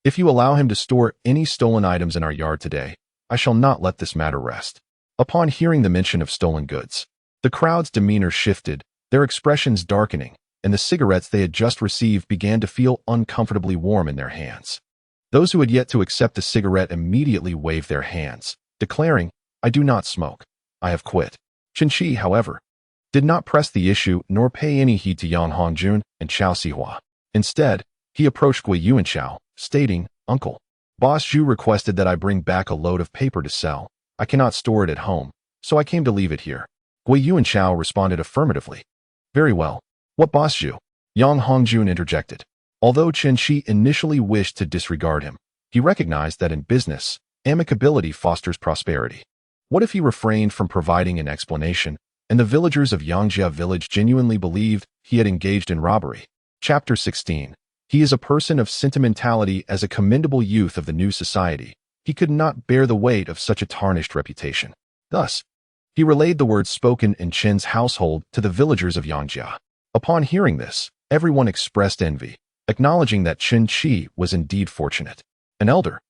If you allow him to store any stolen items in our yard today, I shall not let this matter rest." Upon hearing the mention of stolen goods, the crowd's demeanor shifted, their expressions darkening, and the cigarettes they had just received began to feel uncomfortably warm in their hands. Those who had yet to accept the cigarette immediately waved their hands, declaring, "I do not smoke. I have quit." Chen Qi, however, did not press the issue nor pay any heed to Yang Hongjun and Chao Sihua. Instead, he approached Gui Yuanxiao, stating, "Uncle, Boss Zhu requested that I bring back a load of paper to sell. I cannot store it at home, so I came to leave it here." Gui Yuanxiao responded affirmatively. "Very well. What Boss Zhu?" Yang Hongjun interjected. Although Chen Qi initially wished to disregard him, he recognized that in business, amicability fosters prosperity. What if he refrained from providing an explanation, and the villagers of Yangjia village genuinely believed he had engaged in robbery? Chapter 16. He is a person of sentimentality as a commendable youth of the new society. He could not bear the weight of such a tarnished reputation. Thus, he relayed the words spoken in Chen's household to the villagers of Yangjia. Upon hearing this, everyone expressed envy, acknowledging that Chen Qi was indeed fortunate. An elder,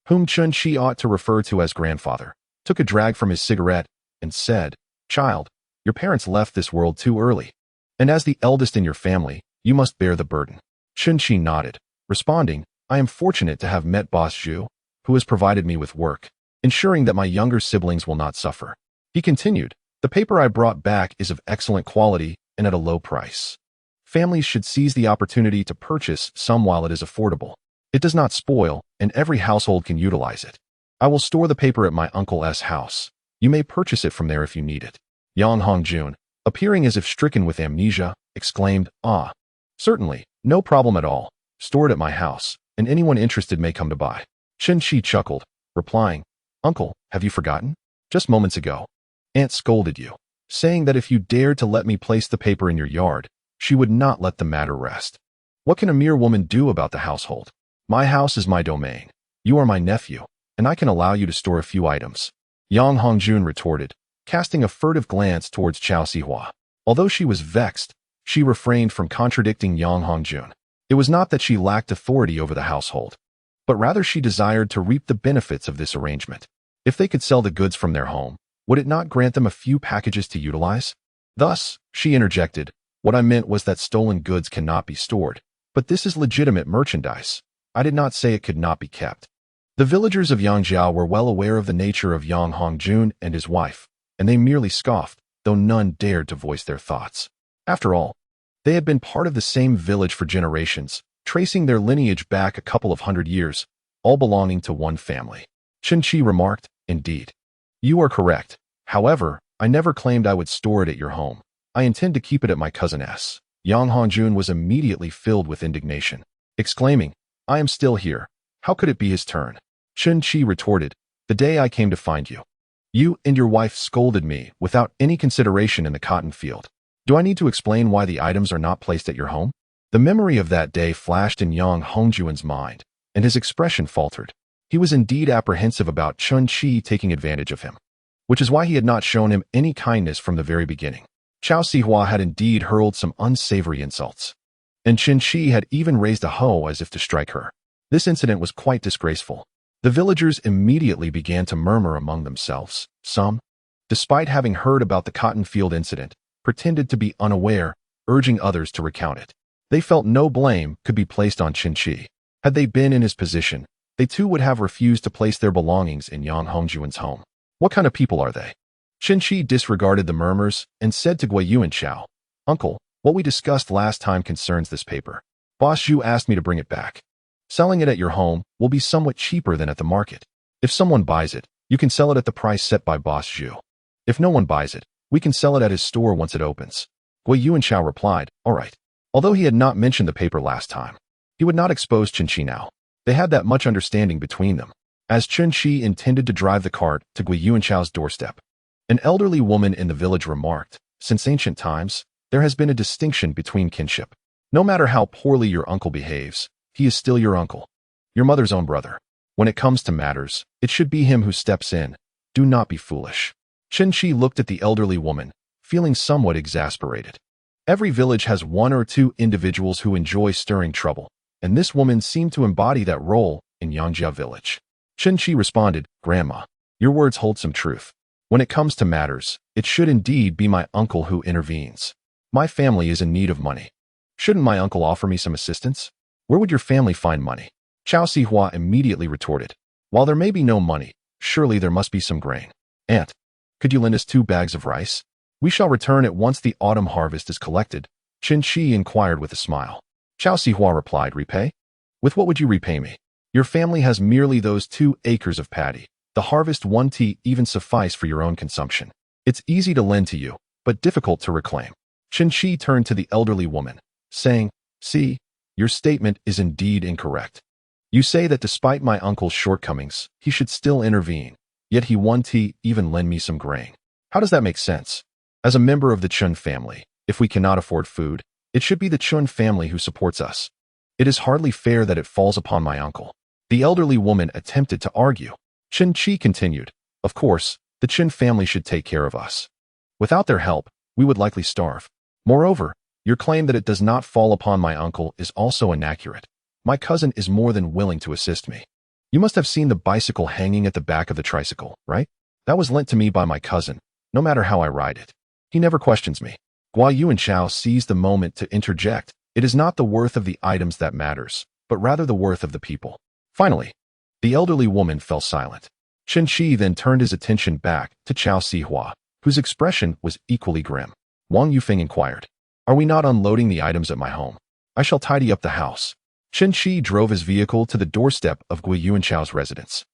whom Chen Qi ought to refer to as grandfather, took a drag from his cigarette and said, "Child, your parents left this world too early, and as the eldest in your family, you must bear the burden." Chen Qi nodded, responding, "I am fortunate to have met Boss Zhu, who has provided me with work, ensuring that my younger siblings will not suffer." He continued, "The paper I brought back is of excellent quality and at a low price. Families should seize the opportunity to purchase some while it is affordable. It does not spoil, and every household can utilize it. I will store the paper at my uncle's house. You may purchase it from there if you need it." Yang Hongjun, appearing as if stricken with amnesia, exclaimed, "Ah, certainly, no problem at all. Store it at my house, and anyone interested may come to buy." Chen Qi chuckled, replying, "Uncle, have you forgotten? Just moments ago, Aunt scolded you, saying that if you dared to let me place the paper in your yard, she would not let the matter rest. What can a mere woman do about the household? My house is my domain. You are my nephew, and I can allow you to store a few items." Yang Hongjun retorted, casting a furtive glance towards Chao Sihua. Although she was vexed, she refrained from contradicting Yang Hongjun. It was not that she lacked authority over the household, but rather she desired to reap the benefits of this arrangement. If they could sell the goods from their home, would it not grant them a few packages to utilize? Thus, she interjected, "What I meant was that stolen goods cannot be stored, but this is legitimate merchandise. I did not say it could not be kept." The villagers of Yangjiao were well aware of the nature of Yang Hongjun and his wife, and they merely scoffed, though none dared to voice their thoughts. After all, they had been part of the same village for generations, tracing their lineage back a couple of hundred years, all belonging to one family. Chen Qi remarked, "Indeed. You are correct. However, I never claimed I would store it at your home. I intend to keep it at my cousin S." Yang Hongjun was immediately filled with indignation, exclaiming, "I am still here. How could it be his turn?" Chen Qi retorted, "The day I came to find you, you and your wife scolded me without any consideration in the cotton field. Do I need to explain why the items are not placed at your home?" The memory of that day flashed in Yang Hongjun's mind, and his expression faltered. He was indeed apprehensive about Chen Qi taking advantage of him, which is why he had not shown him any kindness from the very beginning. Qiao Sihua had indeed hurled some unsavory insults, and Chen Qi had even raised a hoe as if to strike her. This incident was quite disgraceful. The villagers immediately began to murmur among themselves. Some, despite having heard about the cotton field incident, pretended to be unaware, urging others to recount it. They felt no blame could be placed on Chen Qi. Had they been in his position, they too would have refused to place their belongings in Yang Hongjun's home. What kind of people are they? Chen Qi disregarded the murmurs and said to Guiyuan Chao, "Uncle, what we discussed last time concerns this paper. Boss Zhu asked me to bring it back. Selling it at your home will be somewhat cheaper than at the market. If someone buys it, you can sell it at the price set by Boss Zhu. If no one buys it, we can sell it at his store once it opens." Guiyuan Chao replied, "All right." Although he had not mentioned the paper last time, he would not expose Chen Qi now. They had that much understanding between them. As Chen Qi intended to drive the cart to Guiyuan Chao's doorstep, an elderly woman in the village remarked, "Since ancient times, there has been a distinction between kinship. No matter how poorly your uncle behaves, he is still your uncle, your mother's own brother. When it comes to matters, it should be him who steps in. Do not be foolish." Chen Qi looked at the elderly woman, feeling somewhat exasperated. Every village has one or two individuals who enjoy stirring trouble, and this woman seemed to embody that role in Yangjia village. Chen Qi responded, "Grandma, your words hold some truth. When it comes to matters, it should indeed be my uncle who intervenes. My family is in need of money. Shouldn't my uncle offer me some assistance? Where would your family find money?" Qiao Sihua immediately retorted, "While there may be no money, surely there must be some grain. Aunt, could you lend us 2 bags of rice? We shall return it once the autumn harvest is collected." Chen Qi inquired with a smile. Qiao Sihua replied, "Repay? With what would you repay me? Your family has merely those 2 acres of paddy. The harvest 1 tea even suffice for your own consumption. It's easy to lend to you, but difficult to reclaim." Chen Qi turned to the elderly woman, saying, "See, your statement is indeed incorrect. You say that despite my uncle's shortcomings, he should still intervene, yet he 1 tea even lend me some grain. How does that make sense? As a member of the Chen family, if we cannot afford food, it should be the Chen family who supports us. It is hardly fair that it falls upon my uncle." The elderly woman attempted to argue. Chen Qi continued, "Of course, the Chen family should take care of us. Without their help, we would likely starve. Moreover, your claim that it does not fall upon my uncle is also inaccurate. My cousin is more than willing to assist me. You must have seen the bicycle hanging at the back of the tricycle, right? That was lent to me by my cousin, no matter how I ride it. He never questions me." Guiyuan Chao seized the moment to interject, "It is not the worth of the items that matters, but rather the worth of the people." Finally, the elderly woman fell silent. Chen Qi then turned his attention back to Qiao Sihua, whose expression was equally grim. Wang Yufeng inquired, "Are we not unloading the items at my home? I shall tidy up the house." Chen Qi drove his vehicle to the doorstep of Guiyuan Chao's residence,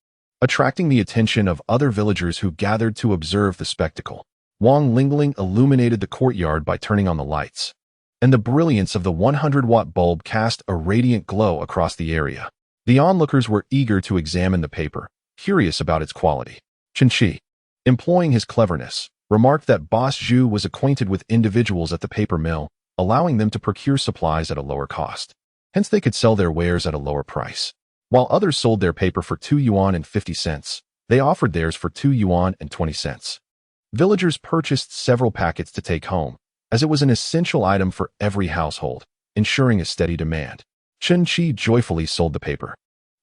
attracting the attention of other villagers who gathered to observe the spectacle. Wang Lingling illuminated the courtyard by turning on the lights, and the brilliance of the 100-watt bulb cast a radiant glow across the area. The onlookers were eager to examine the paper, curious about its quality. Chen Qi, employing his cleverness, remarked that Boss Zhu was acquainted with individuals at the paper mill, allowing them to procure supplies at a lower cost. Hence they could sell their wares at a lower price. While others sold their paper for 2 yuan and 50 cents, they offered theirs for 2 yuan and 20 cents. Villagers purchased several packets to take home, as it was an essential item for every household, ensuring a steady demand. Chen Qi joyfully sold the paper.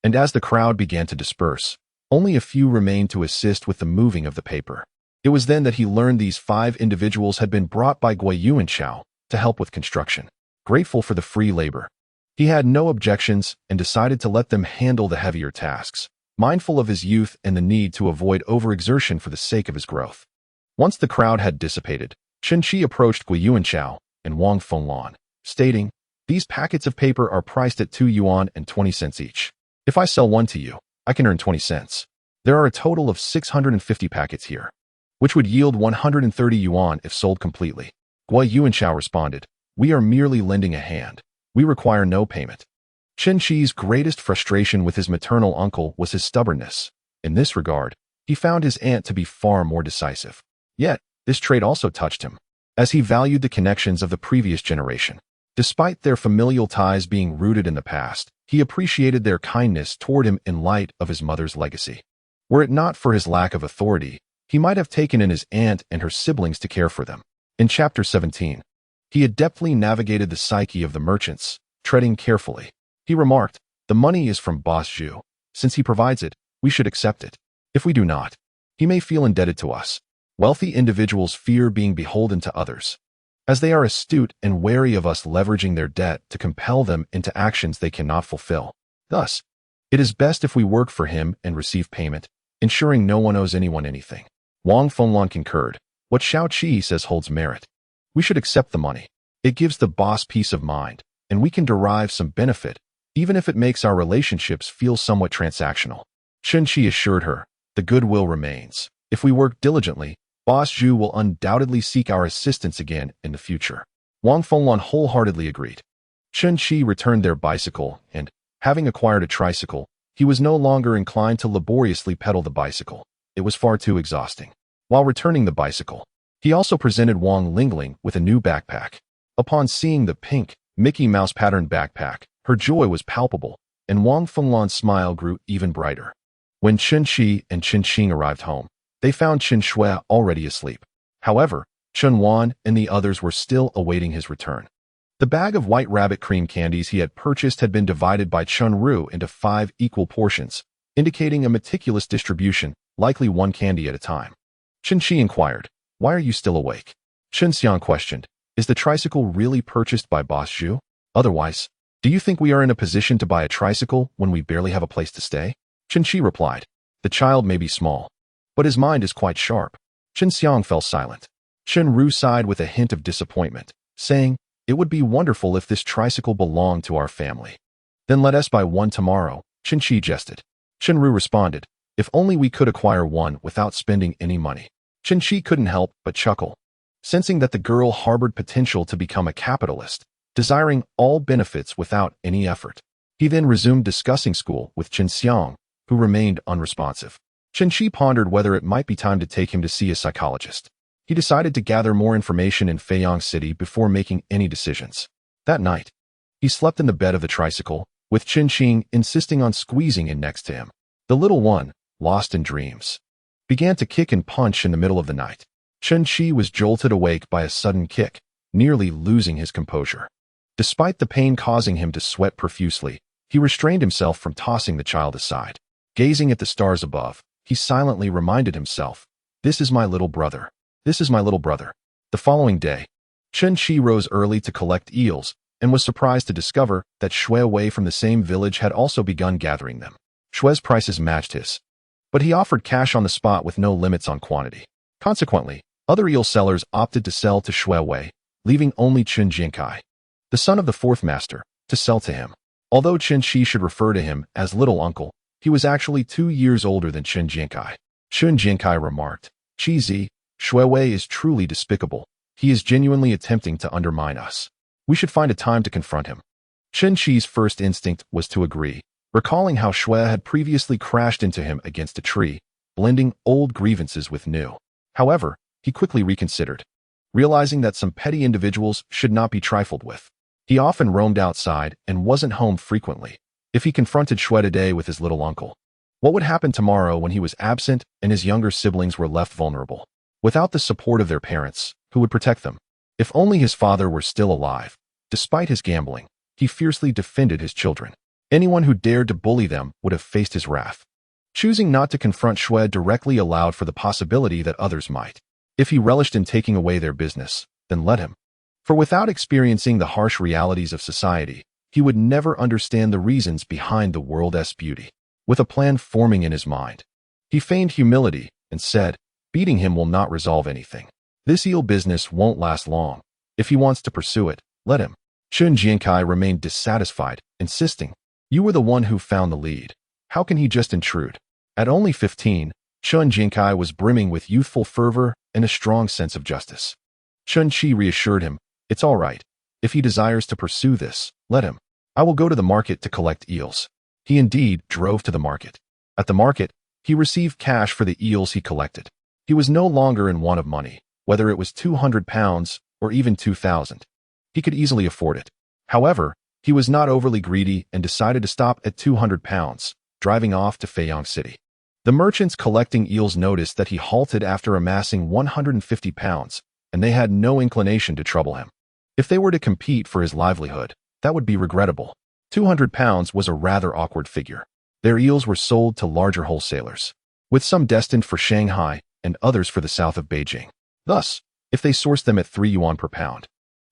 And as the crowd began to disperse, only a few remained to assist with the moving of the paper. It was then that he learned these 5 individuals had been brought by Gui Yuanchao to help with construction. Grateful for the free labor, he had no objections and decided to let them handle the heavier tasks, mindful of his youth and the need to avoid overexertion for the sake of his growth. Once the crowd had dissipated, Chen Qi approached Gui Yuanchao and Wang Fenglan, stating, "These packets of paper are priced at 2 yuan and 20 cents each. If I sell one to you, I can earn 20 cents. There are a total of 650 packets here, which would yield 130 yuan if sold completely." Gui Yuanchao responded, "We are merely lending a hand. We require no payment." Chen Qi's greatest frustration with his maternal uncle was his stubbornness. In this regard, he found his aunt to be far more decisive. Yet, this trait also touched him, as he valued the connections of the previous generation. Despite their familial ties being rooted in the past, he appreciated their kindness toward him in light of his mother's legacy. Were it not for his lack of authority, he might have taken in his aunt and her siblings to care for them. In Chapter 17, he adeptly navigated the psyche of the merchants, treading carefully. He remarked, "The money is from Boss Zhu. Since he provides it, we should accept it. If we do not, he may feel indebted to us." Wealthy individuals fear being beholden to others, as they are astute and wary of us leveraging their debt to compel them into actions they cannot fulfill. Thus, it is best if we work for him and receive payment, ensuring no one owes anyone anything. Wang Fenglan concurred. "What Xiao Qi says holds merit. We should accept the money. It gives the boss peace of mind, and we can derive some benefit, even if it makes our relationships feel somewhat transactional." Chen Qi assured her, "The goodwill remains. If we work diligently, Boss Zhu will undoubtedly seek our assistance again in the future." Wang Fenglan wholeheartedly agreed. Chen Qi returned their bicycle and, having acquired a tricycle, he was no longer inclined to laboriously pedal the bicycle. It was far too exhausting. While returning the bicycle, he also presented Wang Lingling with a new backpack. Upon seeing the pink, Mickey Mouse patterned backpack, her joy was palpable, and Wang Fenglan's smile grew even brighter. When Chen Qi and Chen Qing arrived home, they found Chen Shui already asleep. However, Chen Wan and the others were still awaiting his return. The bag of white rabbit cream candies he had purchased had been divided by Chen Ru into 5 equal portions, indicating a meticulous distribution, likely one candy at a time. Chen Qi inquired, "Why are you still awake?" Chen Xiang questioned, "Is the tricycle really purchased by Boss Zhu? Otherwise, do you think we are in a position to buy a tricycle when we barely have a place to stay?" Chen Qi replied, "The child may be small, but his mind is quite sharp." Chen Xiang fell silent. Chen Ru sighed with a hint of disappointment, saying, "It would be wonderful if this tricycle belonged to our family." "Then let us buy one tomorrow," Chen Qi jested. Chen Ru responded, "If only we could acquire one without spending any money." Chen Qi couldn't help but chuckle, sensing that the girl harbored potential to become a capitalist, desiring all benefits without any effort. He then resumed discussing school with Chen Xiang, who remained unresponsive. Chen Qi pondered whether it might be time to take him to see a psychologist. He decided to gather more information in Feiyang City before making any decisions. That night, he slept in the bed of the tricycle, with Chen Qing insisting on squeezing in next to him. The little one, lost in dreams, began to kick and punch in the middle of the night. Chen Qi was jolted awake by a sudden kick, nearly losing his composure. Despite the pain causing him to sweat profusely, he restrained himself from tossing the child aside. Gazing at the stars above, he silently reminded himself, "This is my little brother. This is my little brother." The following day, Chen Qi rose early to collect eels and was surprised to discover that Shui Wei from the same village had also begun gathering them. Shui's prices matched his, but he offered cash on the spot with no limits on quantity. Consequently, other eel sellers opted to sell to Shui Wei, leaving only Chen Jiankai, the son of the 4th master, to sell to him. Although Chen Qi should refer to him as little uncle, he was actually 2 years older than Chen Jiankai. Chen Jiankai remarked, "Qizi, Shui Wei is truly despicable. He is genuinely attempting to undermine us. We should find a time to confront him." Chen Qi's first instinct was to agree, recalling how Shui had previously crashed into him against a tree, blending old grievances with new. However, he quickly reconsidered, realizing that some petty individuals should not be trifled with. He often roamed outside and wasn't home frequently. If he confronted Shui today with his little uncle, what would happen tomorrow when he was absent and his younger siblings were left vulnerable, without the support of their parents, who would protect them? If only his father were still alive. Despite his gambling, he fiercely defended his children. Anyone who dared to bully them would have faced his wrath. Choosing not to confront Shui directly allowed for the possibility that others might. If he relished in taking away their business, then let him. For without experiencing the harsh realities of society, he would never understand the reasons behind the world's beauty. With a plan forming in his mind, he feigned humility and said, beating him will not resolve anything. This eel business won't last long. If he wants to pursue it, let him. Chen Qi remained dissatisfied, insisting, you were the one who found the lead. How can he just intrude? At only 15, Chen Qi was brimming with youthful fervor and a strong sense of justice. Chen Qi reassured him, it's all right. If he desires to pursue this, let him. I will go to the market to collect eels. He indeed drove to the market. At the market, he received cash for the eels he collected. He was no longer in want of money, whether it was 200 pounds or even 2,000. He could easily afford it. However, he was not overly greedy and decided to stop at 200 pounds, driving off to Feyang City. The merchants collecting eels noticed that he halted after amassing 150 pounds, and they had no inclination to trouble him. If they were to compete for his livelihood, that would be regrettable. 200 pounds was a rather awkward figure. Their eels were sold to larger wholesalers, with some destined for Shanghai and others for the south of Beijing. Thus, if they sourced them at 3 yuan per pound,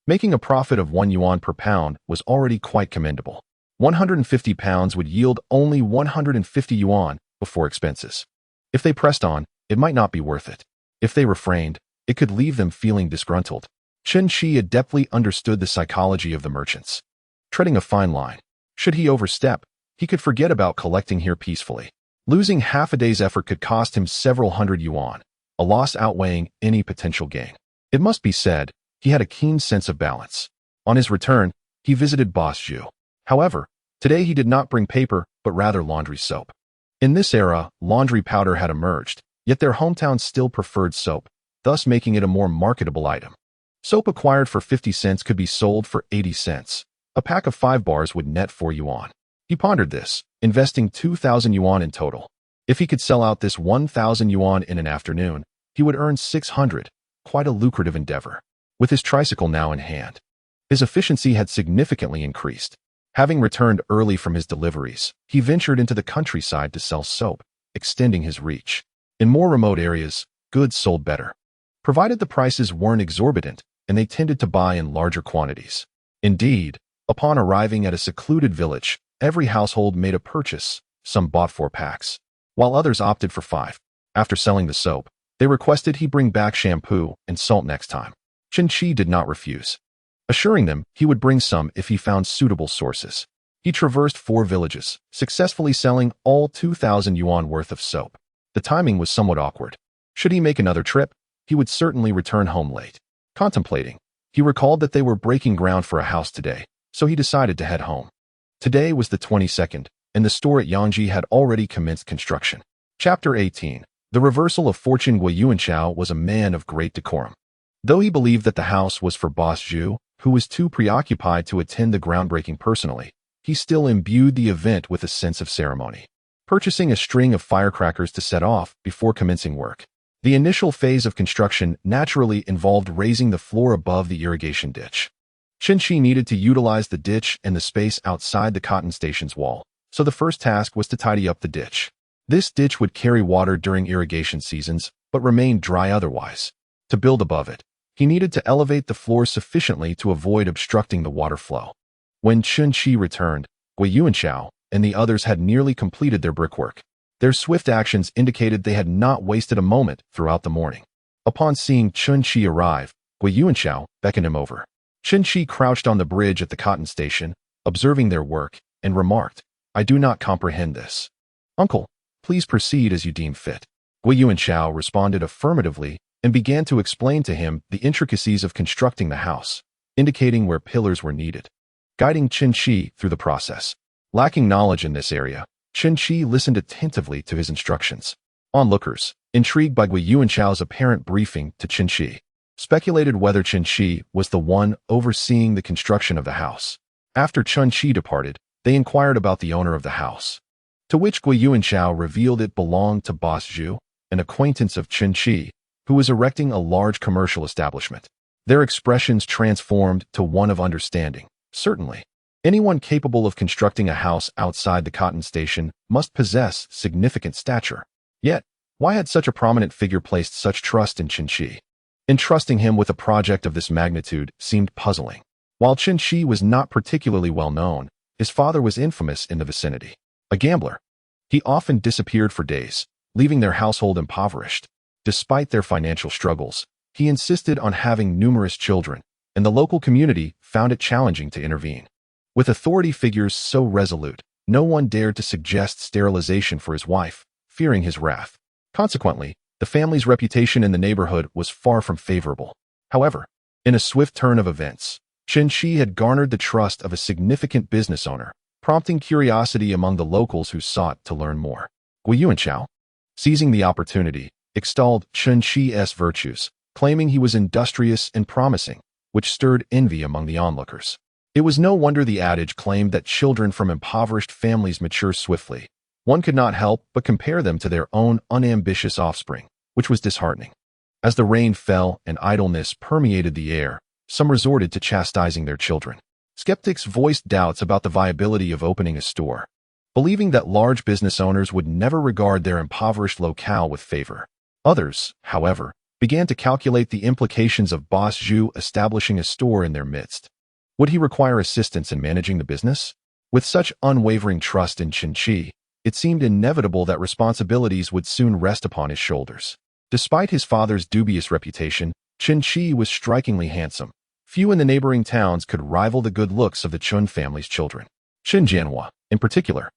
making a profit of 1 yuan per pound was already quite commendable. 150 pounds would yield only 150 yuan before expenses. If they pressed on, it might not be worth it. If they refrained, it could leave them feeling disgruntled. Chen Qi adeptly understood the psychology of the merchants. Treading a fine line. Should he overstep, he could forget about collecting here peacefully. Losing half a day's effort could cost him several hundred yuan, a loss outweighing any potential gain. It must be said, he had a keen sense of balance. On his return, he visited Boss Zhu. However, today he did not bring paper, but rather laundry soap. In this era, laundry powder had emerged, yet their hometown still preferred soap, thus making it a more marketable item. Soap acquired for 50 cents could be sold for 80 cents. A pack of 5 bars would net 4 yuan. He pondered this, investing 2,000 yuan in total. If he could sell out this 1,000 yuan in an afternoon, he would earn 600, quite a lucrative endeavor. With his tricycle now in hand, his efficiency had significantly increased. Having returned early from his deliveries, he ventured into the countryside to sell soap, extending his reach. In more remote areas, goods sold better, provided the prices weren't exorbitant and they tended to buy in larger quantities. Indeed, upon arriving at a secluded village, every household made a purchase. Some bought 4 packs, while others opted for 5. After selling the soap, they requested he bring back shampoo and salt next time. Chen Qi did not refuse, assuring them he would bring some if he found suitable sources. He traversed 4 villages, successfully selling all 2,000 yuan worth of soap. The timing was somewhat awkward. Should he make another trip, he would certainly return home late. Contemplating, he recalled that they were breaking ground for a house today, so he decided to head home. Today was the 22nd, and the store at Yangji had already commenced construction. Chapter 18. The reversal of fortune. Gui Yuanchao was a man of great decorum. Though he believed that the house was for Boss Zhu, who was too preoccupied to attend the groundbreaking personally, he still imbued the event with a sense of ceremony, purchasing a string of firecrackers to set off before commencing work. The initial phase of construction naturally involved raising the floor above the irrigation ditch. Chen Qi needed to utilize the ditch and the space outside the cotton station's wall, so the first task was to tidy up the ditch. This ditch would carry water during irrigation seasons, but remain dry otherwise. To build above it, he needed to elevate the floor sufficiently to avoid obstructing the water flow. When Chen Qi returned, Gui Yuanchao and the others had nearly completed their brickwork. Their swift actions indicated they had not wasted a moment throughout the morning. Upon seeing Chen Qi arrive, Gui Yuanchao beckoned him over. Chen Qi crouched on the bridge at the cotton station, observing their work, and remarked, I do not comprehend this. Uncle, please proceed as you deem fit. Gui Yuanchao responded affirmatively and began to explain to him the intricacies of constructing the house, indicating where pillars were needed, guiding Chen Qi through the process. Lacking knowledge in this area, Chen Qi listened attentively to his instructions. Onlookers, intrigued by Gui Yuanchao's apparent briefing to Chen Qi, speculated whether Chen Qi was the one overseeing the construction of the house. After Chen Qi departed, they inquired about the owner of the house, to which Gui Yuanchao revealed it belonged to Boss Zhu, an acquaintance of Chen Qi, who was erecting a large commercial establishment. Their expressions transformed to one of understanding. Certainly. Anyone capable of constructing a house outside the cotton station must possess significant stature. Yet, why had such a prominent figure placed such trust in Chen Qi? Entrusting him with a project of this magnitude seemed puzzling. While Chen Qi was not particularly well known, his father was infamous in the vicinity. A gambler, he often disappeared for days, leaving their household impoverished. Despite their financial struggles, he insisted on having numerous children, and the local community found it challenging to intervene. With authority figures so resolute, no one dared to suggest sterilization for his wife, fearing his wrath. Consequently, the family's reputation in the neighborhood was far from favorable. However, in a swift turn of events, Chen Qi had garnered the trust of a significant business owner, prompting curiosity among the locals who sought to learn more. Gui Yuanchao, seizing the opportunity, extolled Chen Qi's virtues, claiming he was industrious and promising, which stirred envy among the onlookers. It was no wonder the adage claimed that children from impoverished families mature swiftly. One could not help but compare them to their own unambitious offspring, which was disheartening. As the rain fell and idleness permeated the air, some resorted to chastising their children. Skeptics voiced doubts about the viability of opening a store, believing that large business owners would never regard their impoverished locale with favor. Others, however, began to calculate the implications of Boss Zhu establishing a store in their midst. Would he require assistance in managing the business? With such unwavering trust in Chen Qi, it seemed inevitable that responsibilities would soon rest upon his shoulders. Despite his father's dubious reputation, Chen Qi was strikingly handsome. Few in the neighboring towns could rival the good looks of the Chun family's children. Chen Jianhua, in particular,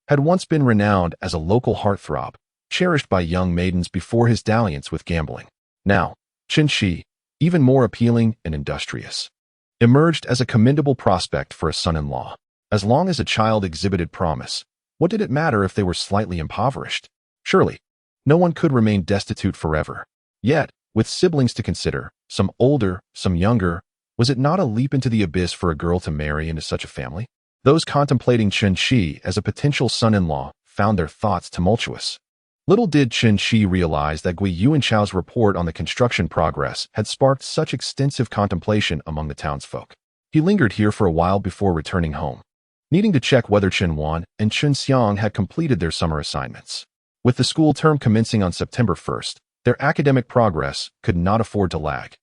had once been renowned as a local heartthrob, cherished by young maidens before his dalliance with gambling. Now, Chen Qi, even more appealing and industrious, emerged as a commendable prospect for a son-in-law. As long as a child exhibited promise, what did it matter if they were slightly impoverished? Surely, no one could remain destitute forever. Yet, with siblings to consider, some older, some younger, was it not a leap into the abyss for a girl to marry into such a family? Those contemplating Chen Qi as a potential son-in-law found their thoughts tumultuous. Little did Chen Qi realize that Gui Yuanchao's report on the construction progress had sparked such extensive contemplation among the townsfolk. He lingered here for a while before returning home, needing to check whether Chen Wan and Chen Xiang had completed their summer assignments. With the school term commencing on September 1st, their academic progress could not afford to lag.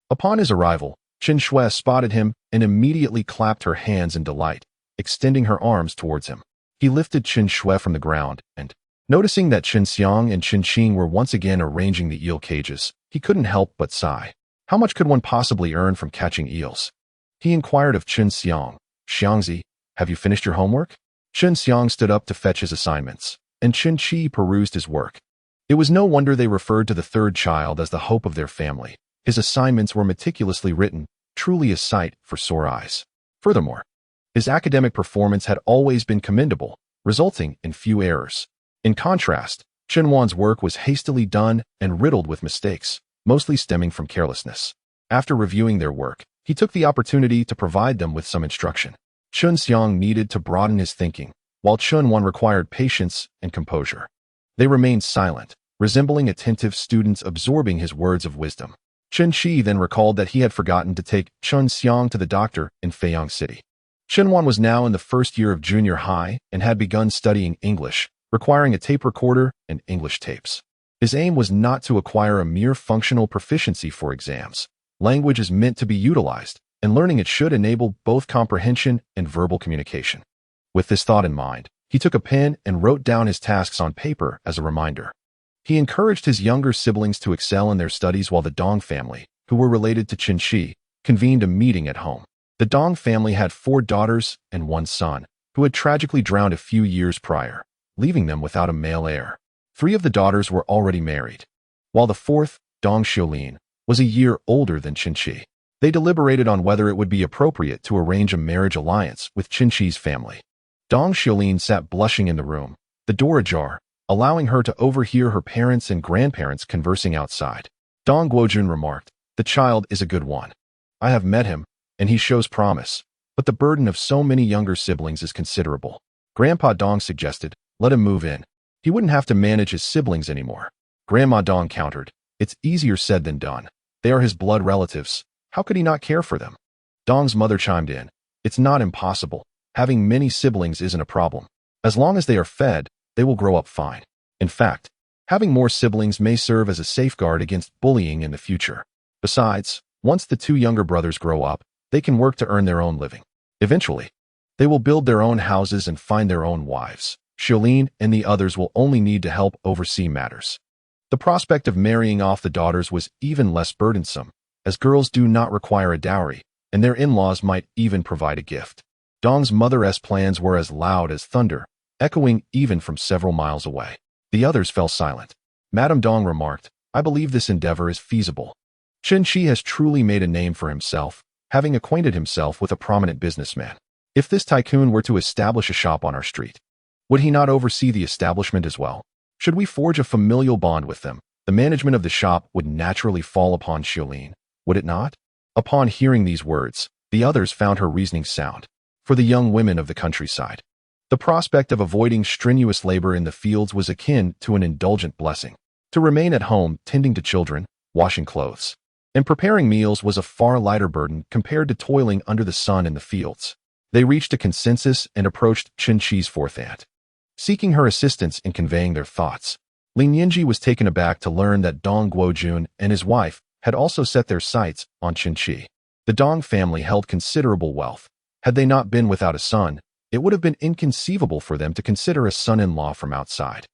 Upon his arrival, Chen Shui spotted him and immediately clapped her hands in delight, extending her arms towards him. He lifted Chen Shui from the ground and, noticing that Chen Xiang and Chen Qing were once again arranging the eel cages, he couldn't help but sigh. How much could one possibly earn from catching eels? He inquired of Chen Xiang. Xiangzi, have you finished your homework? Chen Xiang stood up to fetch his assignments, and Chen Qi perused his work. It was no wonder they referred to the third child as the hope of their family. His assignments were meticulously written, truly a sight for sore eyes. Furthermore, his academic performance had always been commendable, resulting in few errors. In contrast, Chen Wan's work was hastily done and riddled with mistakes, mostly stemming from carelessness. After reviewing their work, he took the opportunity to provide them with some instruction. Chen Xiang needed to broaden his thinking, while Chen Wan required patience and composure. They remained silent, resembling attentive students absorbing his words of wisdom. Chen Qi then recalled that he had forgotten to take Chen Xiang to the doctor in Feiyang City. Chen Wan was now in the first year of junior high and had begun studying English, requiring a tape recorder and English tapes. His aim was not to acquire a mere functional proficiency for exams. Language is meant to be utilized, and learning it should enable both comprehension and verbal communication. With this thought in mind, he took a pen and wrote down his tasks on paper as a reminder. He encouraged his younger siblings to excel in their studies while the Dong family, who were related to Chen Qi, convened a meeting at home. The Dong family had 4 daughters and 1 son, who had tragically drowned a few years prior, leaving them without a male heir. 3 of the daughters were already married, while the 4th, Dong Xiulin, was a year older than Chen Qi. They deliberated on whether it would be appropriate to arrange a marriage alliance with Chen Qi's family. Dong Xiulin sat blushing in the room, the door ajar, allowing her to overhear her parents and grandparents conversing outside. Dong Guojun remarked, "The child is a good one. I have met him, and he shows promise, but the burden of so many younger siblings is considerable." Grandpa Dong suggested, "Let him move in. He wouldn't have to manage his siblings anymore." Grandma Dong countered, "It's easier said than done. They are his blood relatives. How could he not care for them?" Dong's mother chimed in, "It's not impossible, Having many siblings isn't a problem. As long as they are fed, they will grow up fine. In fact, having more siblings may serve as a safeguard against bullying in the future. Besides, once the two younger brothers grow up, they can work to earn their own living. Eventually, they will build their own houses and find their own wives. Xiaolin and the others will only need to help oversee matters. The prospect of marrying off the daughters was even less burdensome, as girls do not require a dowry, and their in-laws might even provide a gift. Dong's mother's plans were as loud as thunder, echoing even from several miles away. The others fell silent. Madame Dong remarked, "I believe this endeavor is feasible. Chen Qi has truly made a name for himself, having acquainted himself with a prominent businessman. If this tycoon were to establish a shop on our street, would he not oversee the establishment as well? Should we forge a familial bond with them, the management of the shop would naturally fall upon Xiaolin, would it not?" Upon hearing these words, the others found her reasoning sound. For the young women of the countryside, the prospect of avoiding strenuous labor in the fields was akin to an indulgent blessing. To remain at home tending to children, washing clothes, and preparing meals was a far lighter burden compared to toiling under the sun in the fields. They reached a consensus and approached Chen Qi's fourth aunt, seeking her assistance in conveying their thoughts. Lin Yinji was taken aback to learn that Dong Guojun and his wife had also set their sights on Chen Qi. The Dong family held considerable wealth. Had they not been without a son, it would have been inconceivable for them to consider a son-in-law from outside.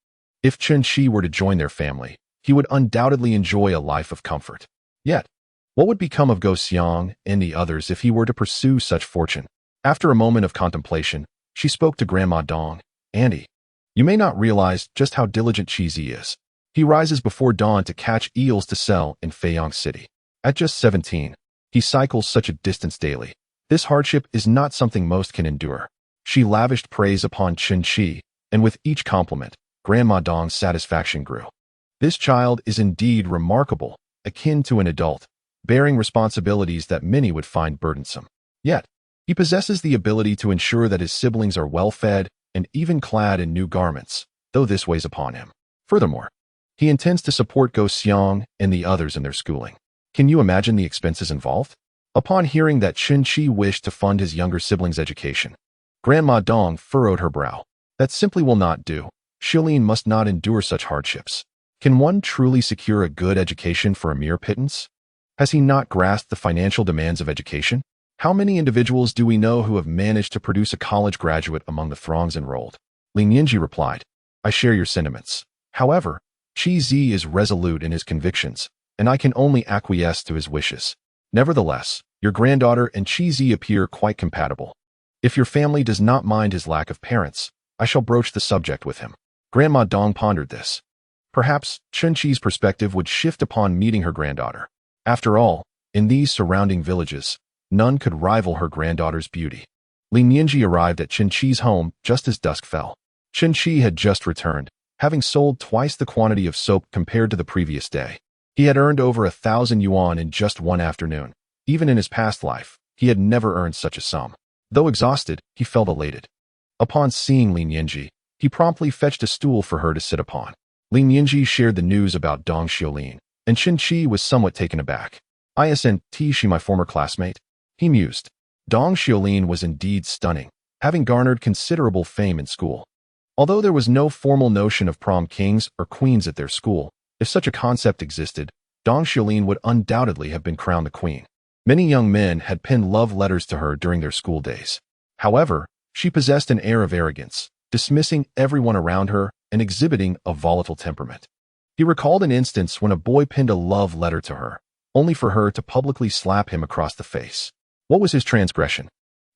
If Chen Qi were to join their family, he would undoubtedly enjoy a life of comfort. Yet, what would become of Go Xiang and the others if he were to pursue such fortune? After a moment of contemplation, she spoke to Grandma Dong. "Auntie, you may not realize just how diligent Qi is. He rises before dawn to catch eels to sell in Feiyang City. At just 17, he cycles such a distance daily. This hardship is not something most can endure." She lavished praise upon Chen Qi, and with each compliment, Grandma Dong's satisfaction grew. This child is indeed remarkable, akin to an adult, bearing responsibilities that many would find burdensome. Yet, he possesses the ability to ensure that his siblings are well-fed and even clad in new garments, though this weighs upon him. Furthermore, he intends to support Go Xiang and the others in their schooling. Can you imagine the expenses involved? Upon hearing that Chen Qi wished to fund his younger siblings' education, Grandma Dong furrowed her brow. That simply will not do. Xiaolin must not endure such hardships. Can one truly secure a good education for a mere pittance? Has he not grasped the financial demands of education? How many individuals do we know who have managed to produce a college graduate among the throngs enrolled? Lin Yinji replied, "I share your sentiments. However, Qi Zi is resolute in his convictions, and I can only acquiesce to his wishes. Nevertheless, your granddaughter and Qi Zi appear quite compatible. If your family does not mind his lack of parents, I shall broach the subject with him." Grandma Dong pondered this. Perhaps Chen Qi's perspective would shift upon meeting her granddaughter. After all, in these surrounding villages, none could rival her granddaughter's beauty. Lin Yinji arrived at Chen Qi's home just as dusk fell. Chen Qi had just returned, having sold twice the quantity of soap compared to the previous day. He had earned over 1,000 yuan in just one afternoon. Even in his past life, he had never earned such a sum. Though exhausted, he felt elated. Upon seeing Lin Yinji, he promptly fetched a stool for her to sit upon. Lin Yinji shared the news about Dong Xiaolin, and Chen Qi was somewhat taken aback. "Isn't she my former classmate?" he mused. Dong Xiaolin was indeed stunning, having garnered considerable fame in school. Although there was no formal notion of prom kings or queens at their school, if such a concept existed, Dong Xiaolin would undoubtedly have been crowned the queen. Many young men had penned love letters to her during their school days. However, she possessed an air of arrogance, dismissing everyone around her and exhibiting a volatile temperament. He recalled an instance when a boy penned a love letter to her, only for her to publicly slap him across the face. What was his transgression?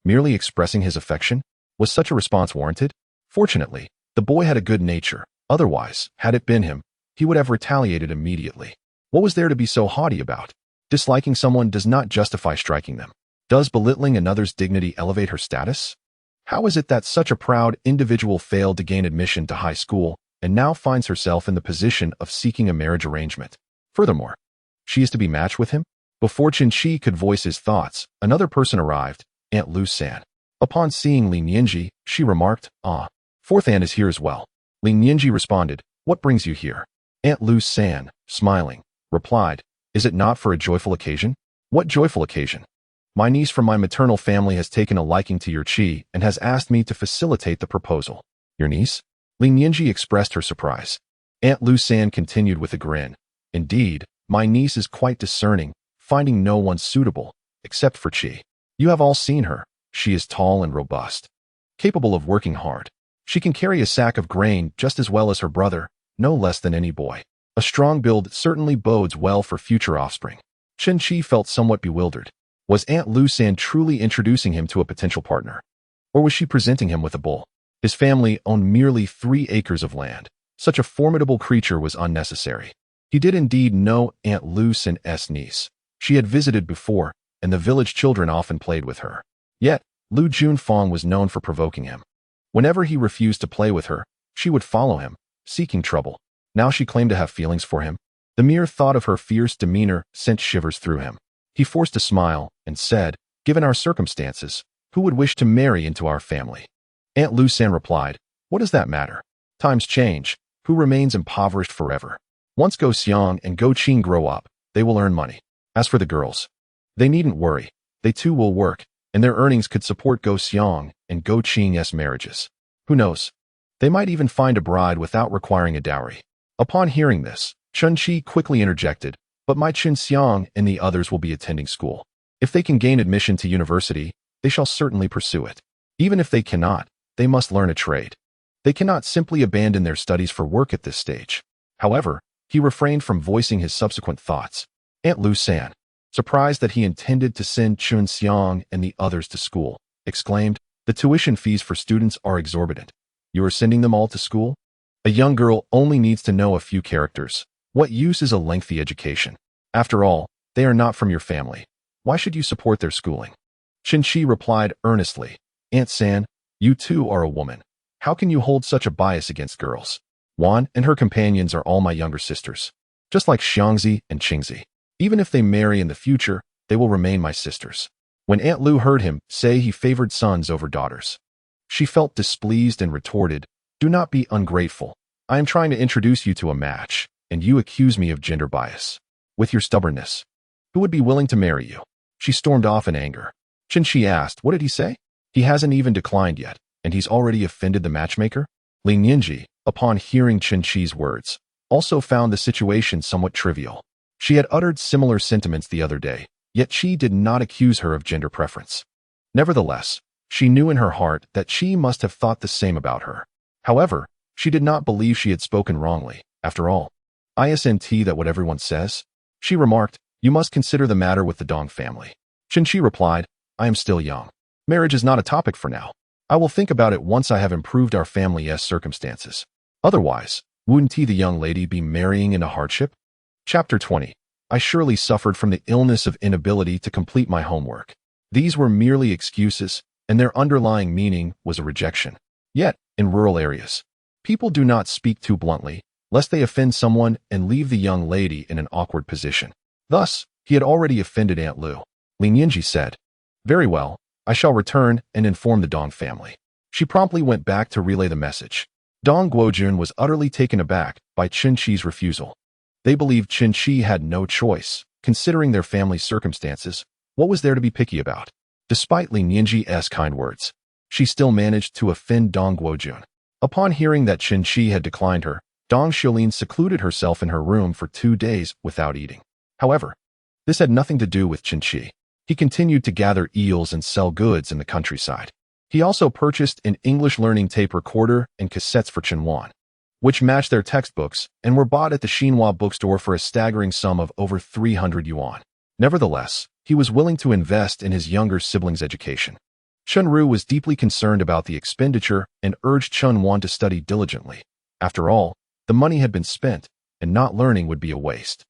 Merely expressing his affection? Was such a response warranted? Fortunately, the boy had a good nature. Otherwise, had it been him, he would have retaliated immediately. What was there to be so haughty about? Disliking someone does not justify striking them. Does belittling another's dignity elevate her status? How is it that such a proud individual failed to gain admission to high school and now finds herself in the position of seeking a marriage arrangement? Furthermore, she is to be matched with him? Before Chen Qi could voice his thoughts, another person arrived, Aunt Lu San. Upon seeing Lin Yinji, she remarked, "Ah, fourth aunt is here as well." Lin Yinji responded, "What brings you here?" Aunt Lu San, smiling, replied, "Is it not for a joyful occasion?" "What joyful occasion?" My niece from my maternal family has taken a liking to your Qi and has asked me to facilitate the proposal. Your niece? Lin Yinji expressed her surprise. Aunt Lu San continued with a grin. Indeed, my niece is quite discerning, finding no one suitable, except for Qi. You have all seen her. She is tall and robust, capable of working hard. She can carry a sack of grain just as well as her brother, no less than any boy. A strong build certainly bodes well for future offspring. Chen Qi felt somewhat bewildered. Was Aunt Lu San truly introducing him to a potential partner? Or was she presenting him with a bull? His family owned merely 3 acres of land. Such a formidable creature was unnecessary. He did indeed know Aunt Lu San's niece. She had visited before, and the village children often played with her. Yet, Lu Junfeng was known for provoking him. Whenever he refused to play with her, she would follow him, seeking trouble. Now she claimed to have feelings for him. The mere thought of her fierce demeanor sent shivers through him. He forced a smile and said, "Given our circumstances, who would wish to marry into our family?" Aunt Lu San replied, "What does that matter? Times change. Who remains impoverished forever? Once Go Xiang and Go Qing grow up, they will earn money. As for the girls, they needn't worry. They too will work, and their earnings could support Go Xiang and Go Qing's marriages. Who knows? They might even find a bride without requiring a dowry." Upon hearing this, Chen Qi quickly interjected, "But my Chen Xiang and the others will be attending school. If they can gain admission to university, they shall certainly pursue it. Even if they cannot, they must learn a trade. They cannot simply abandon their studies for work at this stage." However, he refrained from voicing his subsequent thoughts. Aunt Lu San, surprised that he intended to send Chen Xiang and the others to school, exclaimed, "The tuition fees for students are exorbitant. You are sending them all to school? A young girl only needs to know a few characters. What use is a lengthy education? After all, they are not from your family. Why should you support their schooling?" Chen Qi replied earnestly, "Aunt San, you too are a woman. How can you hold such a bias against girls? Wan and her companions are all my younger sisters, just like Xiangzi and Qingzi. Even if they marry in the future, they will remain my sisters." When Aunt Lu heard him say he favored sons over daughters, she felt displeased and retorted, "Do not be ungrateful. I am trying to introduce you to a match, and you accuse me of gender bias. With your stubbornness, who would be willing to marry you?" She stormed off in anger. Chen Qi asked, "What did he say? He hasn't even declined yet, and he's already offended the matchmaker?" Lin Yinji, upon hearing Chen Qi's words, also found the situation somewhat trivial. She had uttered similar sentiments the other day, yet Qi did not accuse her of gender preference. Nevertheless, she knew in her heart that Qi must have thought the same about her. However, she did not believe she had spoken wrongly. After all, isn't that what everyone says? She remarked, "You must consider the matter with the Dong family." Chen Qi replied, "I am still young. Marriage is not a topic for now. I will think about it once I have improved our family's circumstances. Otherwise, wouldn't the young lady be marrying into hardship?" Chapter 20. I surely suffered from the illness of inability to complete my homework. These were merely excuses, and their underlying meaning was a rejection. Yet, in rural areas, people do not speak too bluntly, lest they offend someone and leave the young lady in an awkward position. Thus, he had already offended Aunt Lu. Lin Yinji said, "Very well, I shall return and inform the Dong family." She promptly went back to relay the message. Dong Guojun was utterly taken aback by Chen Qi's refusal. They believed Chen Qi had no choice. Considering their family's circumstances, what was there to be picky about? Despite Lin Yinji's kind words, she still managed to offend Dong Guojun. Upon hearing that Chen Qi had declined her, Dong Xiulin secluded herself in her room for 2 days without eating. However, this had nothing to do with Chen Qi. He continued to gather eels and sell goods in the countryside. He also purchased an English learning tape recorder and cassettes for Chen Wan, which matched their textbooks and were bought at the Xinhua bookstore for a staggering sum of over 300 yuan. Nevertheless, he was willing to invest in his younger sibling's education. Chen Ru was deeply concerned about the expenditure and urged Chen Wan to study diligently. After all, the money had been spent, and not learning would be a waste.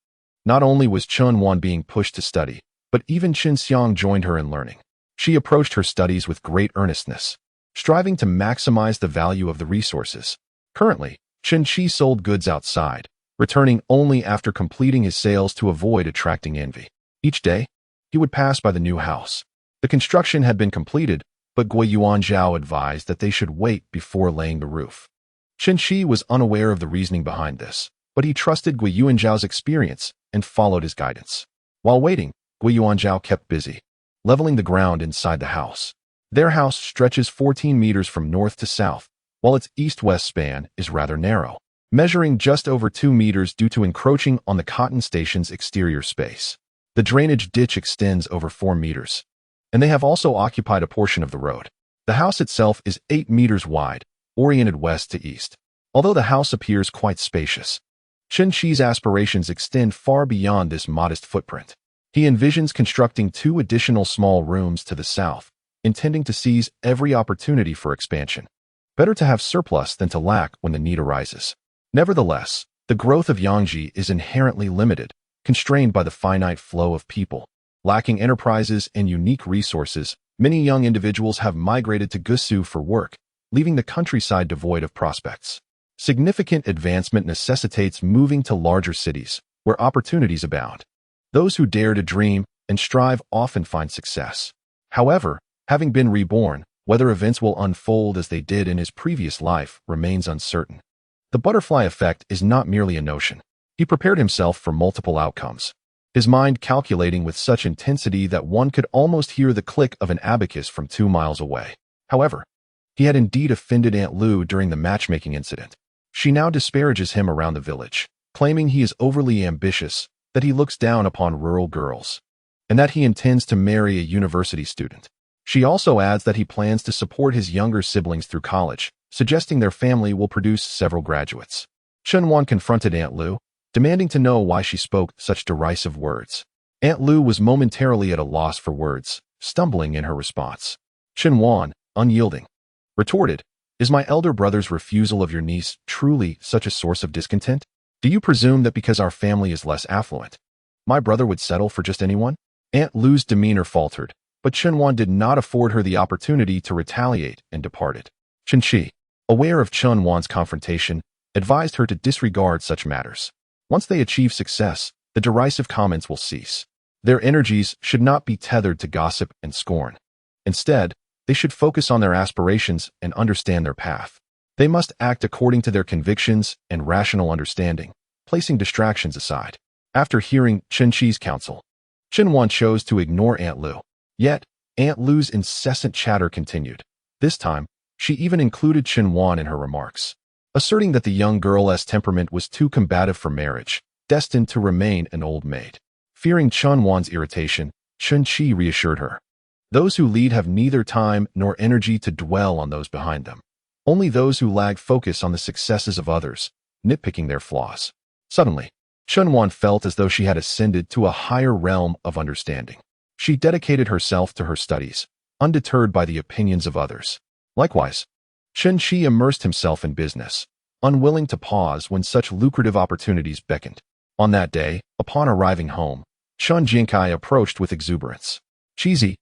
Not only was Chen Wan being pushed to study, but even Chen Xiang joined her in learning. She approached her studies with great earnestness, striving to maximize the value of the resources. Currently, Chen Qi sold goods outside, returning only after completing his sales to avoid attracting envy. Each day, he would pass by the new house. The construction had been completed, but Gui Yuanzhao advised that they should wait before laying the roof. Chen Qi was unaware of the reasoning behind this, but he trusted Gui Yuanzhao's experience and followed his guidance. While waiting, Gui Yuanzhao kept busy. leveling the ground inside the house. Their house stretches 14 meters from north to south, while its east-west span is rather narrow, measuring just over 2 meters due to encroaching on the cotton station's exterior space. The drainage ditch extends over 4 meters, and they have also occupied a portion of the road. The house itself is 8 meters wide, oriented west to east. Although the house appears quite spacious, Chen Qi's aspirations extend far beyond this modest footprint. He envisions constructing 2 additional small rooms to the south, intending to seize every opportunity for expansion. Better to have surplus than to lack when the need arises. Nevertheless, the growth of Yangji is inherently limited, constrained by the finite flow of people. Lacking enterprises and unique resources, many young individuals have migrated to Gusu for work, leaving the countryside devoid of prospects. Significant advancement necessitates moving to larger cities, where opportunities abound. Those who dare to dream and strive often find success. However, having been reborn, whether events will unfold as they did in his previous life remains uncertain. The butterfly effect is not merely a notion. He prepared himself for multiple outcomes, his mind calculating with such intensity that one could almost hear the click of an abacus from 2 miles away. However, he had indeed offended Aunt Lu during the matchmaking incident. She now disparages him around the village, claiming he is overly ambitious, that he looks down upon rural girls, and that he intends to marry a university student. She also adds that he plans to support his younger siblings through college, suggesting their family will produce several graduates. Chen Wan confronted Aunt Lu, demanding to know why she spoke such derisive words. Aunt Lu was momentarily at a loss for words, stumbling in her response. Chen Wan, unyielding, retorted, "Is my elder brother's refusal of your niece truly such a source of discontent? Do you presume that because our family is less affluent, my brother would settle for just anyone?" Aunt Lu's demeanor faltered, but Chen Wan did not afford her the opportunity to retaliate and departed. Chen Qi, aware of Chen Wan's confrontation, advised her to disregard such matters. Once they achieve success, the derisive comments will cease. Their energies should not be tethered to gossip and scorn. Instead, they should focus on their aspirations and understand their path. They must act according to their convictions and rational understanding, placing distractions aside. After hearing Chen Qi's counsel, Chen Wan chose to ignore Aunt Lu. Yet, Aunt Lu's incessant chatter continued. This time, she even included Chen Wan in her remarks, asserting that the young girl's temperament was too combative for marriage, destined to remain an old maid. Fearing Chen Wan's irritation, Chen Qi reassured her. Those who lead have neither time nor energy to dwell on those behind them. Only those who lag focus on the successes of others, nitpicking their flaws. Suddenly, Chen Wan felt as though she had ascended to a higher realm of understanding. She dedicated herself to her studies, undeterred by the opinions of others. Likewise, Chen Qi immersed himself in business, unwilling to pause when such lucrative opportunities beckoned. On that day, upon arriving home, Chen Jinkai approached with exuberance. Cheesy,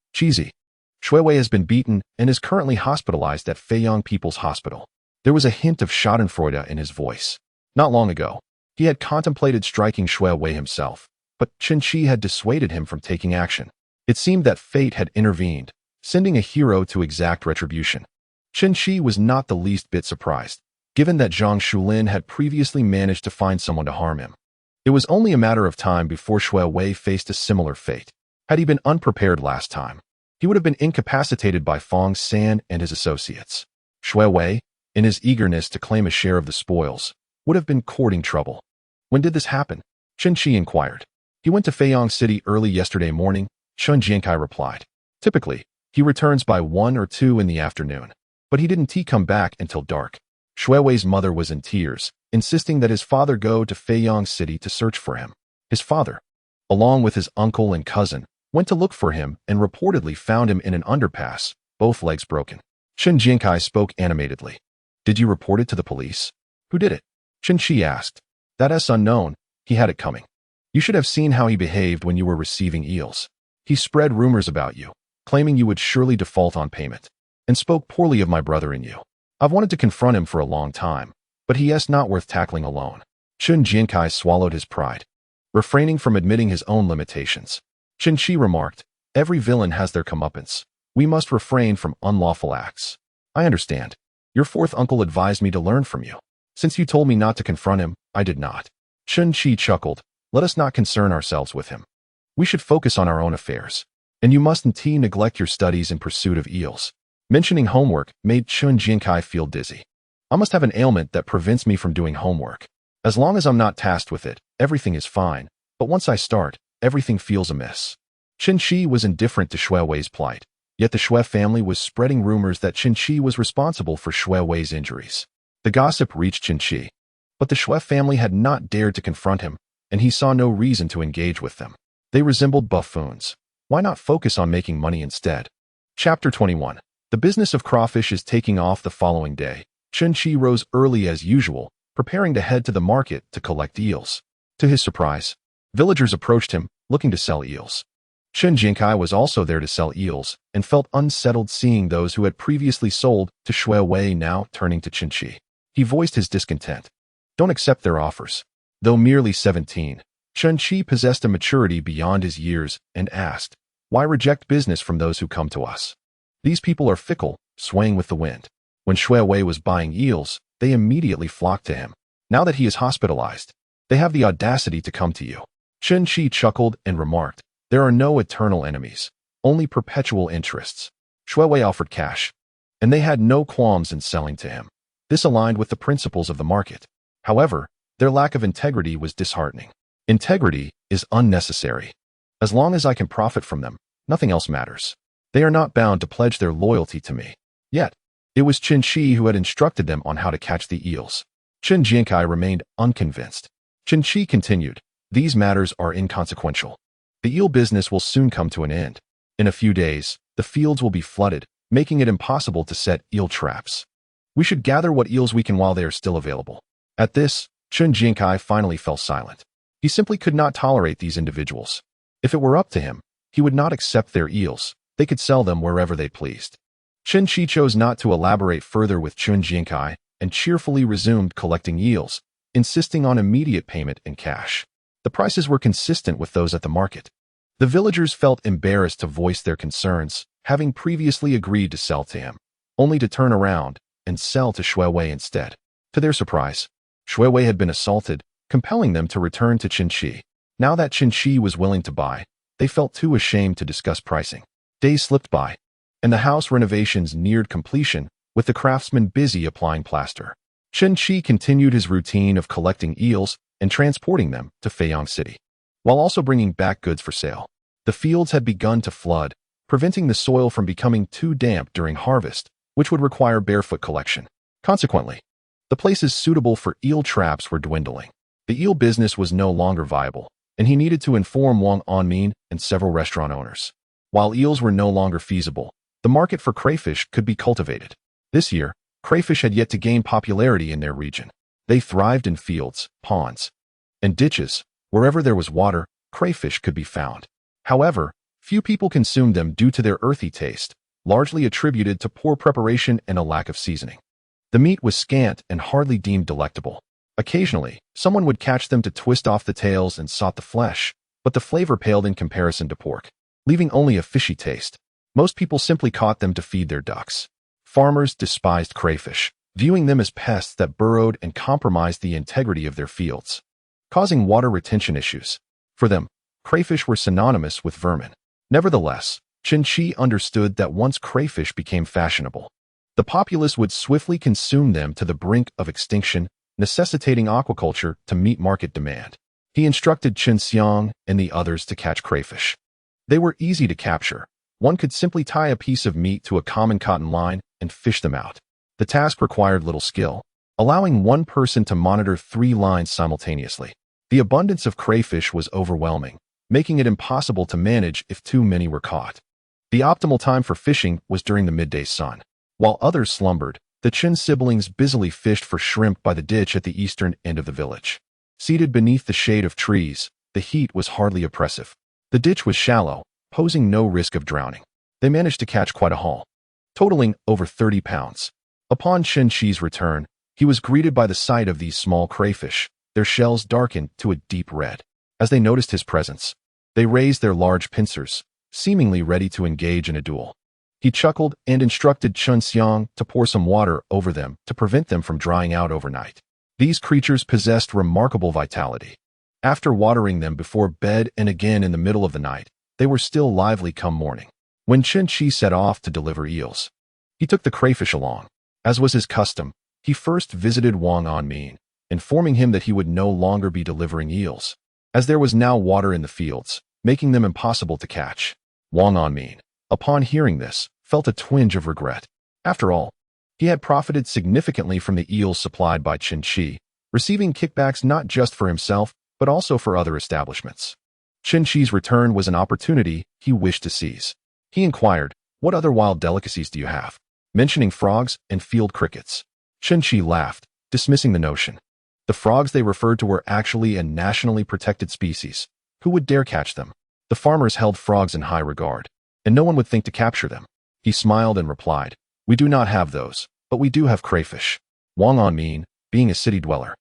Shuiwei has been beaten and is currently hospitalized at Feiyang People's Hospital. There was a hint of schadenfreude in his voice. Not long ago, he had contemplated striking Shuiwei himself, but Chen Qi had dissuaded him from taking action. It seemed that fate had intervened, sending a hero to exact retribution. Chen Qi was not the least bit surprised, given that Zhang Shulin had previously managed to find someone to harm him. It was only a matter of time before Shuiwei faced a similar fate. Had he been unprepared last time, he would have been incapacitated by Fong San and his associates. Shuiwei, in his eagerness to claim a share of the spoils, would have been courting trouble. When did this happen? Chen Qi inquired. He went to Feiyang City early yesterday morning, Chen Jiankai replied. Typically, he returns by 1 or 2 in the afternoon, but he didn't come back until dark. Shuiwei's mother was in tears, insisting that his father go to Feiyang City to search for him. His father, along with his uncle and cousin, went to look for him and reportedly found him in an underpass, both legs broken. Chen Jiankai spoke animatedly. Did you report it to the police? Who did it? Chen Qi asked. That is unknown, he had it coming. You should have seen how he behaved when you were receiving eels. He spread rumors about you, claiming you would surely default on payment, and spoke poorly of my brother and you. I've wanted to confront him for a long time, but he is not worth tackling alone. Chen Jiankai swallowed his pride, refraining from admitting his own limitations. Chen Qi remarked, every villain has their comeuppance. We must refrain from unlawful acts. I understand. Your fourth uncle advised me to learn from you. Since you told me not to confront him, I did not. Chen Qi chuckled. Let us not concern ourselves with him. We should focus on our own affairs. And you mustn't neglect your studies in pursuit of eels. Mentioning homework made Chen Qi feel dizzy. I must have an ailment that prevents me from doing homework. As long as I'm not tasked with it, everything is fine. But once I start, everything feels amiss. Chen Qi was indifferent to Shui Wei's plight. Yet the Shui family was spreading rumors that Chen Qi was responsible for Shui Wei's injuries. The gossip reached Chen Qi. But the Shui family had not dared to confront him, and he saw no reason to engage with them. They resembled buffoons. Why not focus on making money instead? Chapter 21. The business of crawfish is taking off the following day. Chen Qi rose early as usual, preparing to head to the market to collect eels. To his surprise, villagers approached him, looking to sell eels. Chen Qi was also there to sell eels, and felt unsettled seeing those who had previously sold to Shui Wei now turning to Chen Qi. He voiced his discontent. Don't accept their offers. Though merely 17, Chen Qi possessed a maturity beyond his years and asked, why reject business from those who come to us? These people are fickle, swaying with the wind. When Shui Wei was buying eels, they immediately flocked to him. Now that he is hospitalized, they have the audacity to come to you. Chen Qi chuckled and remarked, there are no eternal enemies, only perpetual interests. Shui Wei offered cash, and they had no qualms in selling to him. This aligned with the principles of the market. However, their lack of integrity was disheartening. Integrity is unnecessary. As long as I can profit from them, nothing else matters. They are not bound to pledge their loyalty to me. Yet, it was Chen Qi who had instructed them on how to catch the eels. Chen Qi remained unconvinced. Chen Qi continued, these matters are inconsequential. The eel business will soon come to an end. In a few days, the fields will be flooded, making it impossible to set eel traps. We should gather what eels we can while they are still available. At this, Chen Qi finally fell silent. He simply could not tolerate these individuals. If it were up to him, he would not accept their eels. They could sell them wherever they pleased. Chen Qi chose not to elaborate further with Chen Qi and cheerfully resumed collecting eels, insisting on immediate payment in cash. The prices were consistent with those at the market. The villagers felt embarrassed to voice their concerns, having previously agreed to sell to him, only to turn around and sell to Shui Wei instead. To their surprise, Shui Wei had been assaulted, compelling them to return to Chen Qi. Now that Chen Qi was willing to buy, they felt too ashamed to discuss pricing. Days slipped by, and the house renovations neared completion, with the craftsmen busy applying plaster. Chen Qi continued his routine of collecting eels and transporting them to Feiyang City, while also bringing back goods for sale. The fields had begun to flood, preventing the soil from becoming too damp during harvest, which would require barefoot collection. Consequently, the places suitable for eel traps were dwindling. The eel business was no longer viable, and he needed to inform Wang Anmin and several restaurant owners. While eels were no longer feasible, the market for crayfish could be cultivated. This year, crayfish had yet to gain popularity in their region. They thrived in fields, ponds, and ditches. Wherever there was water, crayfish could be found. However, few people consumed them due to their earthy taste, largely attributed to poor preparation and a lack of seasoning. The meat was scant and hardly deemed delectable. Occasionally, someone would catch them to twist off the tails and salt the flesh, but the flavor paled in comparison to pork, leaving only a fishy taste. Most people simply caught them to feed their ducks. Farmers despised crayfish, viewing them as pests that burrowed and compromised the integrity of their fields, causing water retention issues. For them, crayfish were synonymous with vermin. Nevertheless, Chen Qi understood that once crayfish became fashionable, the populace would swiftly consume them to the brink of extinction, necessitating aquaculture to meet market demand. He instructed Chen Xiang and the others to catch crayfish. They were easy to capture. One could simply tie a piece of meat to a common cotton line and fish them out. The task required little skill, allowing one person to monitor 3 lines simultaneously. The abundance of crayfish was overwhelming, making it impossible to manage if too many were caught. The optimal time for fishing was during the midday sun. While others slumbered, the Chen siblings busily fished for shrimp by the ditch at the eastern end of the village. Seated beneath the shade of trees, the heat was hardly oppressive. The ditch was shallow, posing no risk of drowning. They managed to catch quite a haul, totaling over 30 pounds. Upon Chen Qi's return, he was greeted by the sight of these small crayfish, their shells darkened to a deep red. As they noticed his presence, they raised their large pincers, seemingly ready to engage in a duel. He chuckled and instructed Chen Xiang to pour some water over them to prevent them from drying out overnight. These creatures possessed remarkable vitality. After watering them before bed and again in the middle of the night, they were still lively come morning. When Chen Qi set off to deliver eels, he took the crayfish along. As was his custom, he first visited Wang Anmin, informing him that he would no longer be delivering eels, as there was now water in the fields, making them impossible to catch. Wang Anmin, upon hearing this, felt a twinge of regret. After all, he had profited significantly from the eels supplied by Chen Qi, receiving kickbacks not just for himself, but also for other establishments. Chen Qi's return was an opportunity he wished to seize. He inquired, "What other wild delicacies do you have?" mentioning frogs and field crickets. Chen Qi laughed, dismissing the notion. The frogs they referred to were actually a nationally protected species. Who would dare catch them? The farmers held frogs in high regard, and no one would think to capture them. He smiled and replied, "We do not have those, but we do have crayfish." Wang Anmin, being a city dweller,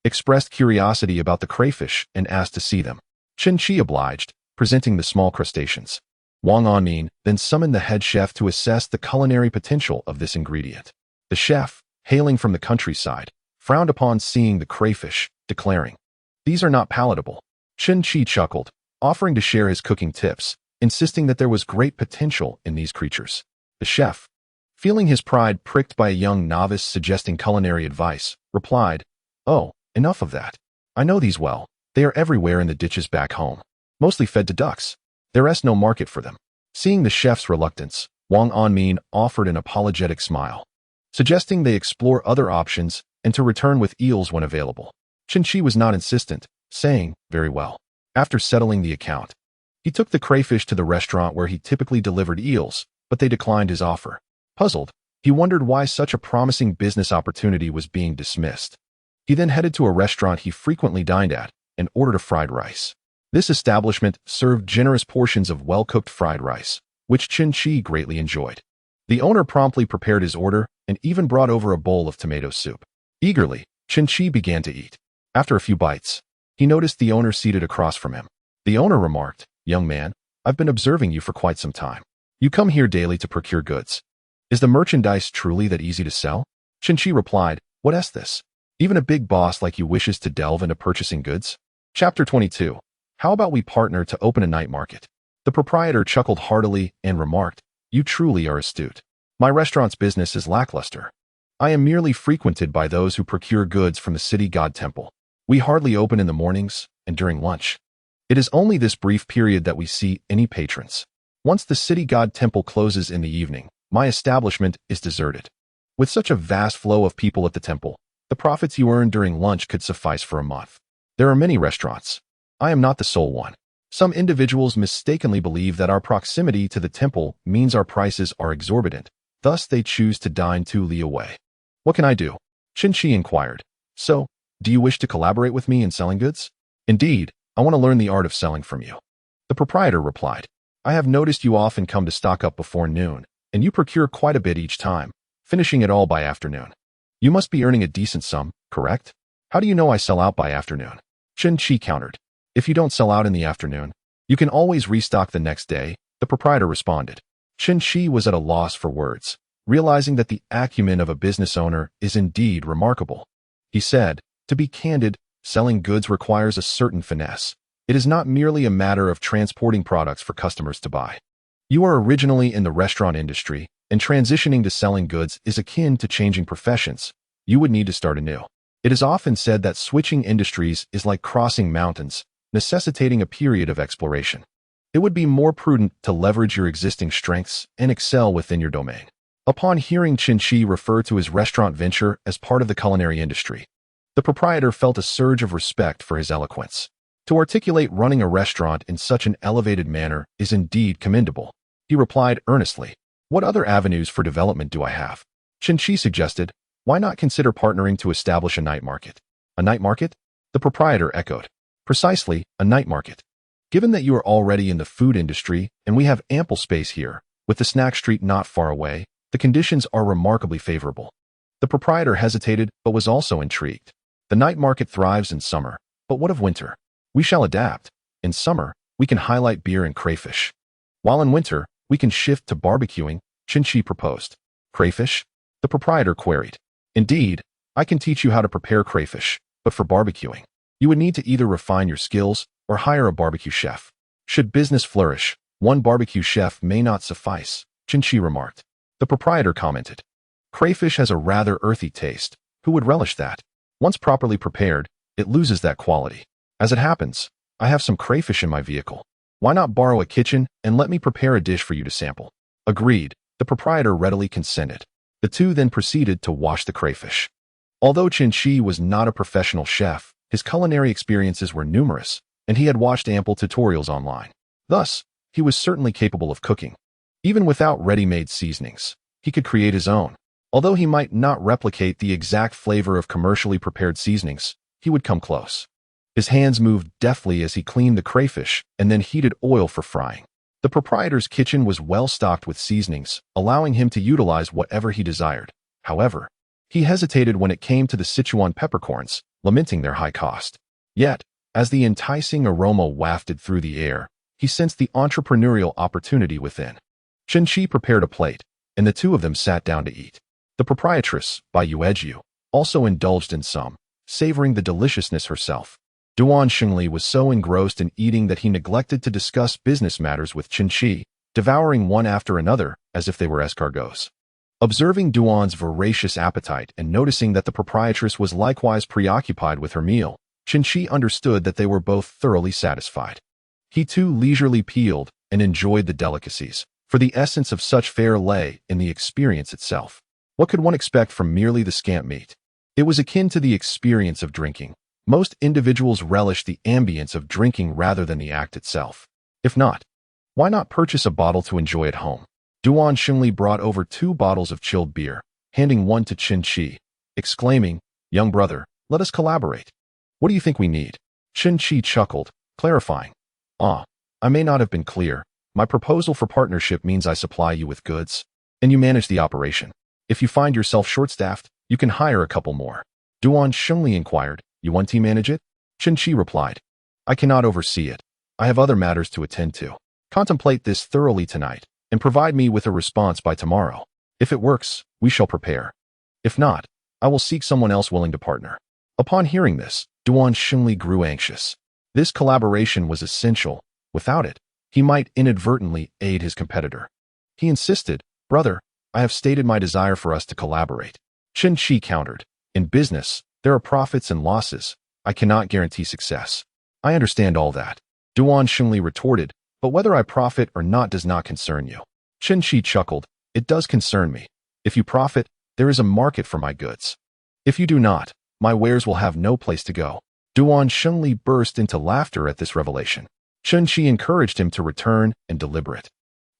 expressed curiosity about the crayfish and asked to see them. Chen Qi obliged, presenting the small crustaceans. Wang Anmin then summoned the head chef to assess the culinary potential of this ingredient. The chef, hailing from the countryside, frowned upon seeing the crayfish, declaring, "These are not palatable." Chen Qi chuckled, offering to share his cooking tips, insisting that there was great potential in these creatures. The chef, feeling his pride pricked by a young novice suggesting culinary advice, replied, "Oh, enough of that. I know these well. They are everywhere in the ditches back home, mostly fed to ducks. There is no market for them." Seeing the chef's reluctance, Wang Anmin offered an apologetic smile, suggesting they explore other options and to return with eels when available. Chen Qi was not insistent, saying, "Very well." After settling the account, he took the crayfish to the restaurant where he typically delivered eels, but they declined his offer. Puzzled, he wondered why such a promising business opportunity was being dismissed. He then headed to a restaurant he frequently dined at and ordered a fried rice. This establishment served generous portions of well-cooked fried rice, which Chen Qi greatly enjoyed. The owner promptly prepared his order and even brought over a bowl of tomato soup. Eagerly, Chen Qi began to eat. After a few bites, he noticed the owner seated across from him. The owner remarked, "Young man, I've been observing you for quite some time. You come here daily to procure goods. Is the merchandise truly that easy to sell?" Chen Qi replied, "What is this? Even a big boss like you wishes to delve into purchasing goods?" Chapter 22. How about we partner to open a night market? The proprietor chuckled heartily and remarked, "You truly are astute. My restaurant's business is lackluster. I am merely frequented by those who procure goods from the city god temple. We hardly open in the mornings and during lunch. It is only this brief period that we see any patrons. Once the city god temple closes in the evening, my establishment is deserted. With such a vast flow of people at the temple, the profits you earn during lunch could suffice for a month. There are many restaurants. I am not the sole one. Some individuals mistakenly believe that our proximity to the temple means our prices are exorbitant. Thus, they choose to dine 2 li away. What can I do?" Chen Qi inquired. "So, do you wish to collaborate with me in selling goods?" "Indeed, I want to learn the art of selling from you." The proprietor replied, "I have noticed you often come to stock up before noon, and you procure quite a bit each time, finishing it all by afternoon. You must be earning a decent sum, correct? How do you know I sell out by afternoon?" Chen Qi countered, "If you don't sell out in the afternoon, you can always restock the next day," the proprietor responded. Chen Qi was at a loss for words, realizing that the acumen of a business owner is indeed remarkable. He said, "To be candid, selling goods requires a certain finesse. It is not merely a matter of transporting products for customers to buy. You are originally in the restaurant industry, and transitioning to selling goods is akin to changing professions. You would need to start anew. It is often said that switching industries is like crossing mountains, necessitating a period of exploration. It would be more prudent to leverage your existing strengths and excel within your domain." Upon hearing Chen Qi refer to his restaurant venture as part of the culinary industry, the proprietor felt a surge of respect for his eloquence. To articulate running a restaurant in such an elevated manner is indeed commendable. He replied earnestly, "What other avenues for development do I have?" Chen Qi suggested, "Why not consider partnering to establish a night market?" "A night market?" the proprietor echoed. "Precisely, a night market. Given that you are already in the food industry and we have ample space here, with the snack street not far away, the conditions are remarkably favorable." The proprietor hesitated but was also intrigued. The night market thrives in summer, but what of winter? "We shall adapt. In summer, we can highlight beer and crayfish, while in winter, we can shift to barbecuing," Chen Qi proposed. "Crayfish?" the proprietor queried. "Indeed, I can teach you how to prepare crayfish, but for barbecuing, you would need to either refine your skills or hire a barbecue chef. Should business flourish, One barbecue chef may not suffice, Chen Qi remarked. The proprietor commented. Crayfish has a rather earthy taste. Who would relish that? Once properly prepared, it loses that quality. As it happens, I have some crayfish in my vehicle. Why not borrow a kitchen and let me prepare a dish for you to sample? Agreed, the proprietor readily consented. The two then proceeded to wash the crayfish. Although Chen Qi was not a professional chef, his culinary experiences were numerous, and he had watched ample tutorials online. Thus, he was certainly capable of cooking. Even without ready-made seasonings, he could create his own. Although he might not replicate the exact flavor of commercially prepared seasonings, he would come close. His hands moved deftly as he cleaned the crayfish and then heated oil for frying. The proprietor's kitchen was well stocked with seasonings, allowing him to utilize whatever he desired. However, he hesitated when it came to the Sichuan peppercorns, lamenting their high cost. Yet, as the enticing aroma wafted through the air, he sensed the entrepreneurial opportunity within. Chen Qi prepared a plate, and the two of them sat down to eat. The proprietress, Bai Yueju, also indulged in some, savoring the deliciousness herself. Duan Xingli was so engrossed in eating that he neglected to discuss business matters with Chen Qi, devouring one after another as if they were escargots. Observing Duan's voracious appetite and noticing that the proprietress was likewise preoccupied with her meal, Chen Qi understood that they were both thoroughly satisfied. He too leisurely peeled and enjoyed the delicacies, for the essence of such fare lay in the experience itself. What could one expect from merely the scant meat? It was akin to the experience of drinking. Most individuals relish the ambience of drinking rather than the act itself. If not, why not purchase a bottle to enjoy at home? Duan Xingli brought over 2 bottles of chilled beer, handing one to Chen Qi, exclaiming, "Young brother, let us collaborate. What do you think we need?" Chen Qi chuckled, clarifying, I may not have been clear. My proposal for partnership means I supply you with goods, and you manage the operation. If you find yourself short-staffed, you can hire a couple more." Duan Xingli inquired, "You want to manage it?" Chen Qi replied, "I cannot oversee it. I have other matters to attend to. Contemplate this thoroughly tonight, and provide me with a response by tomorrow. If it works, we shall prepare. If not, I will seek someone else willing to partner." Upon hearing this, Duan Xingli grew anxious. This collaboration was essential. Without it, he might inadvertently aid his competitor. He insisted, "Brother, I have stated my desire for us to collaborate." Chen Qi countered, "In business, there are profits and losses. I cannot guarantee success." "I understand all that," Duan Xingli retorted, "but whether I profit or not does not concern you." Chen Qi chuckled, "It does concern me. If you profit, there is a market for my goods. If you do not, my wares will have no place to go." Duan Xingli burst into laughter at this revelation. Chen Qi encouraged him to return and deliberate,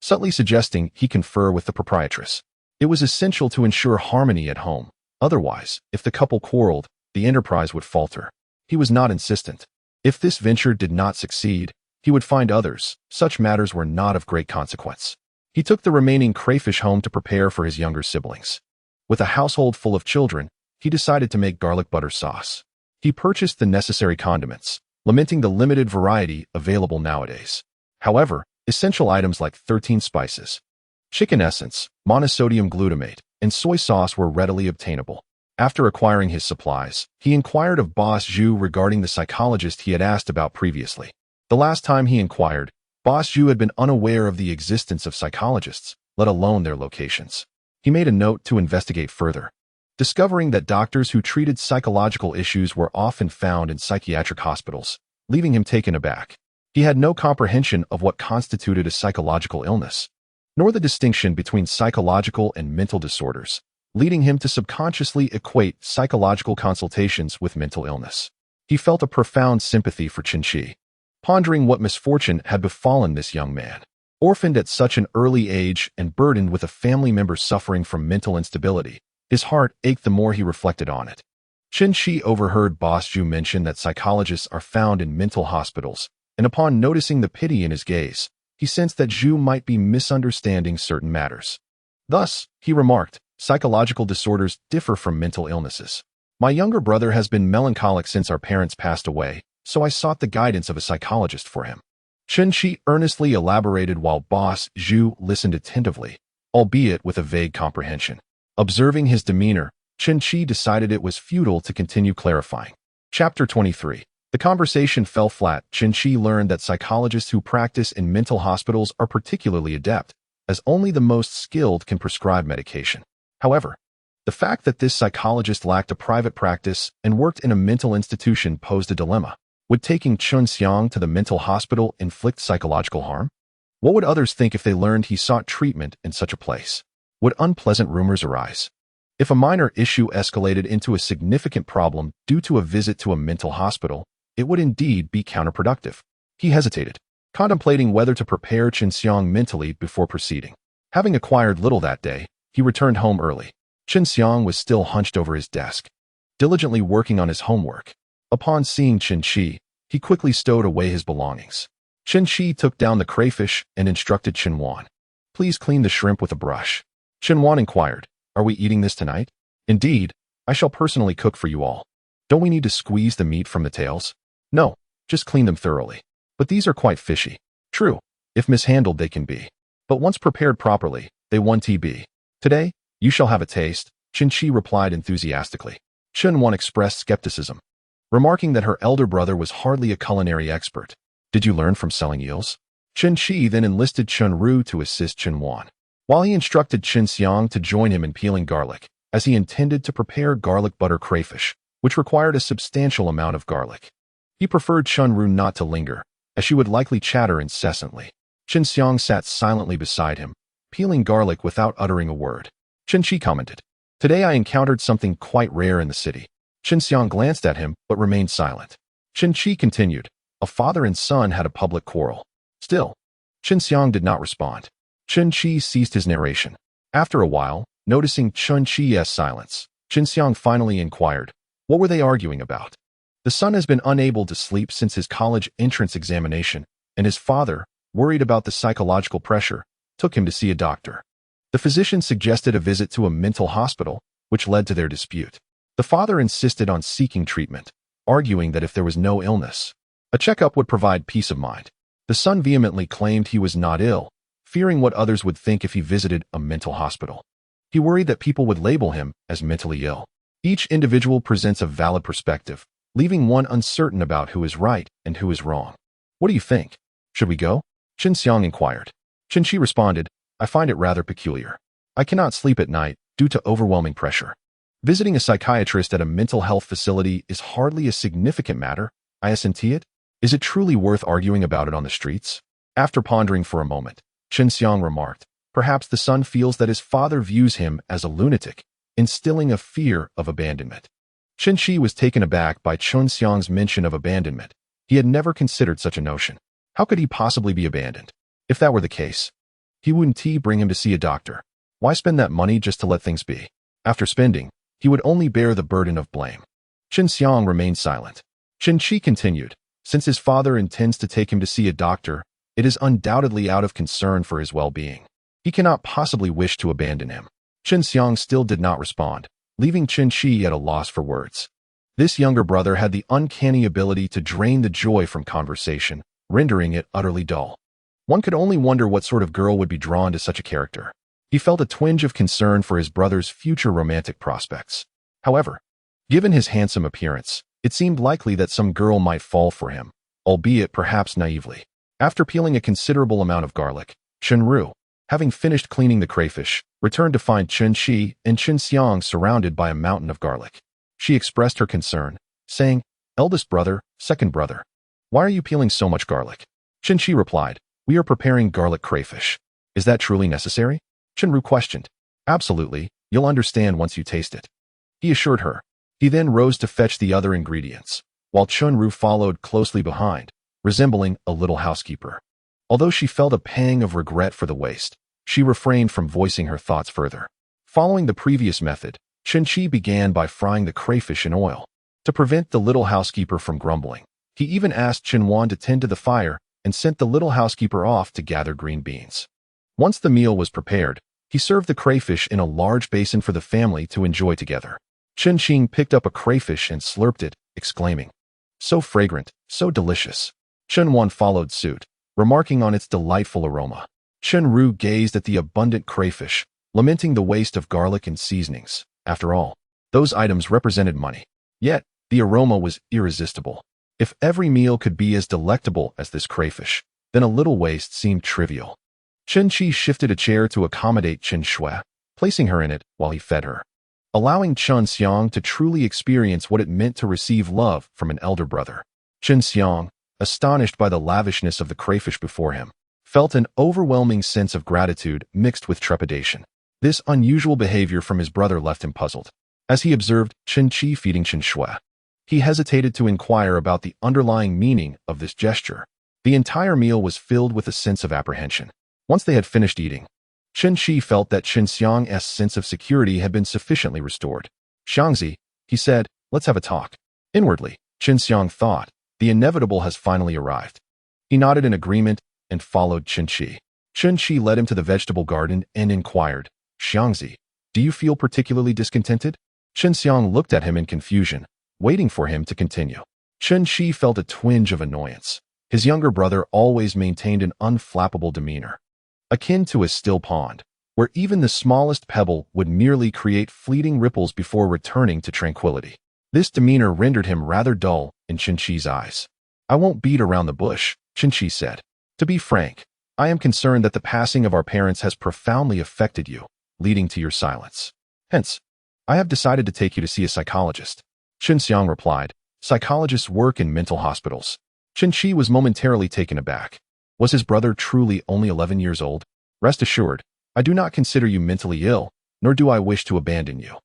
subtly suggesting he confer with the proprietress. It was essential to ensure harmony at home. Otherwise, if the couple quarreled, the enterprise would falter. He was not insistent. If this venture did not succeed, he would find others. Such matters were not of great consequence. He took the remaining crayfish home to prepare for his younger siblings. With a household full of children, he decided to make garlic butter sauce. He purchased the necessary condiments, lamenting the limited variety available nowadays. However, essential items like 13 spices, chicken essence, monosodium glutamate, and soy sauce were readily obtainable. After acquiring his supplies, he inquired of Boss Zhu regarding the psychologist he had asked about previously. The last time he inquired, Boss Zhu had been unaware of the existence of psychologists, let alone their locations. He made a note to investigate further, discovering that doctors who treated psychological issues were often found in psychiatric hospitals, leaving him taken aback. He had no comprehension of what constituted a psychological illness, nor the distinction between psychological and mental disorders, leading him to subconsciously equate psychological consultations with mental illness. He felt a profound sympathy for Chen Qi, pondering what misfortune had befallen this young man. Orphaned at such an early age and burdened with a family member suffering from mental instability, his heart ached the more he reflected on it. Chen Qi overheard Boss Zhu mention that psychologists are found in mental hospitals, and upon noticing the pity in his gaze, he sensed that Zhu might be misunderstanding certain matters. Thus, he remarked, "Psychological disorders differ from mental illnesses. My younger brother has been melancholic since our parents passed away, so I sought the guidance of a psychologist for him." Chen Qi earnestly elaborated while Boss Zhu listened attentively, albeit with a vague comprehension. Observing his demeanor, Chen Qi decided it was futile to continue clarifying. Chapter 23. The conversation fell flat. Chen Qi learned that psychologists who practice in mental hospitals are particularly adept, as only the most skilled can prescribe medication. However, the fact that this psychologist lacked a private practice and worked in a mental institution posed a dilemma. Would taking Chen Xiang to the mental hospital inflict psychological harm? What would others think if they learned he sought treatment in such a place? Would unpleasant rumors arise? If a minor issue escalated into a significant problem due to a visit to a mental hospital, it would indeed be counterproductive. He hesitated, contemplating whether to prepare Chen Xiang mentally before proceeding. Having acquired little that day, he returned home early. Chen Xiang was still hunched over his desk, diligently working on his homework. Upon seeing Chen Qi, he quickly stowed away his belongings. Chen Qi took down the crayfish and instructed Chen Wan. Please clean the shrimp with a brush. Chen Wan inquired, are we eating this tonight? Indeed, I shall personally cook for you all. Don't we need to squeeze the meat from the tails? No, just clean them thoroughly. But these are quite fishy. True, if mishandled they can be. But once prepared properly, they won't be. Today, you shall have a taste, Chen Qi replied enthusiastically. Chen Wan expressed skepticism, remarking that her elder brother was hardly a culinary expert. Did you learn from selling eels? Chen Qi then enlisted Chen Ru to assist Chen Wan, while he instructed Chen Xiang to join him in peeling garlic, as he intended to prepare garlic butter crayfish, which required a substantial amount of garlic. He preferred Chen Ru not to linger, as she would likely chatter incessantly. Chen Xiang sat silently beside him, peeling garlic without uttering a word. Chen Qi commented, today I encountered something quite rare in the city. Chen Xiang glanced at him but remained silent. Chen Qi continued, a father and son had a public quarrel. Still, Chen Xiang did not respond. Chen Qi ceased his narration. After a while, noticing Chen Qi's silence, Chen Xiang finally inquired, what were they arguing about? The son has been unable to sleep since his college entrance examination, and his father, worried about the psychological pressure, took him to see a doctor. The physician suggested a visit to a mental hospital, which led to their dispute. The father insisted on seeking treatment, arguing that if there was no illness, a checkup would provide peace of mind. The son vehemently claimed he was not ill, fearing what others would think if he visited a mental hospital. He worried that people would label him as mentally ill. Each individual presents a valid perspective, leaving one uncertain about who is right and who is wrong. What do you think? Should we go? Chen Xiang inquired. Chen Qi responded, I find it rather peculiar. I cannot sleep at night due to overwhelming pressure. Visiting a psychiatrist at a mental health facility is hardly a significant matter, isn't it? Is it truly worth arguing about it on the streets? After pondering for a moment, Chen Xiang remarked, perhaps the son feels that his father views him as a lunatic, instilling a fear of abandonment. Chen Qi was taken aback by Chen Xiang's mention of abandonment. He had never considered such a notion. How could he possibly be abandoned? If that were the case, he wouldn't bring him to see a doctor. Why spend that money just to let things be? After spending, he would only bear the burden of blame. Chen Xiang remained silent. Chen Qi continued, since his father intends to take him to see a doctor, it is undoubtedly out of concern for his well-being. He cannot possibly wish to abandon him. Chen Xiang still did not respond, leaving Chen Qi at a loss for words. This younger brother had the uncanny ability to drain the joy from conversation, rendering it utterly dull. One could only wonder what sort of girl would be drawn to such a character. He felt a twinge of concern for his brother's future romantic prospects. However, given his handsome appearance, it seemed likely that some girl might fall for him, albeit perhaps naively. After peeling a considerable amount of garlic, Chen Ru, having finished cleaning the crayfish, returned to find Chen Qi and Chen Xiang surrounded by a mountain of garlic. She expressed her concern, saying, eldest brother, second brother, why are you peeling so much garlic? Chen Qi replied, we are preparing garlic crayfish. Is that truly necessary? Chen Ru questioned. Absolutely, you'll understand once you taste it. He assured her. He then rose to fetch the other ingredients, while Chen Ru followed closely behind, resembling a little housekeeper. Although she felt a pang of regret for the waste, she refrained from voicing her thoughts further. Following the previous method, Chen Qi began by frying the crayfish in oil. To prevent the little housekeeper from grumbling, he even asked Chen Wan to tend to the fire and sent the little housekeeper off to gather green beans. Once the meal was prepared, he served the crayfish in a large basin for the family to enjoy together. Chen Qi picked up a crayfish and slurped it, exclaiming, so fragrant, so delicious. Chen Wan followed suit, remarking on its delightful aroma. Chen Ru gazed at the abundant crayfish, lamenting the waste of garlic and seasonings. After all, those items represented money. Yet, the aroma was irresistible. If every meal could be as delectable as this crayfish, then a little waste seemed trivial. Chen Qi shifted a chair to accommodate Chen Shui, placing her in it while he fed her, allowing Chen Xiang to truly experience what it meant to receive love from an elder brother. Chen Xiang, astonished by the lavishness of the crayfish before him, felt an overwhelming sense of gratitude mixed with trepidation. This unusual behavior from his brother left him puzzled. As he observed Chen Qi feeding Chen Shui, he hesitated to inquire about the underlying meaning of this gesture. The entire meal was filled with a sense of apprehension. Once they had finished eating, Chen Qi felt that Chen Xiang's sense of security had been sufficiently restored. "Xiangzi," he said, "let's have a talk." Inwardly, Chen Xiang thought, the inevitable has finally arrived. He nodded in agreement and followed Chen Qi. Chen Qi led him to the vegetable garden and inquired, "Xiangzi, do you feel particularly discontented?" Chen Xiang looked at him in confusion, waiting for him to continue. Chen Qi felt a twinge of annoyance. His younger brother always maintained an unflappable demeanor, akin to a still pond, where even the smallest pebble would merely create fleeting ripples before returning to tranquility. This demeanor rendered him rather dull in Chen Qi's eyes. "I won't beat around the bush," Chen Qi said. "To be frank, I am concerned that the passing of our parents has profoundly affected you, leading to your silence. Hence, I have decided to take you to see a psychologist." Chen Xiang replied, "Psychologists work in mental hospitals." Chen Qi was momentarily taken aback. Was his brother truly only 11 years old? "Rest assured, I do not consider you mentally ill, nor do I wish to abandon you.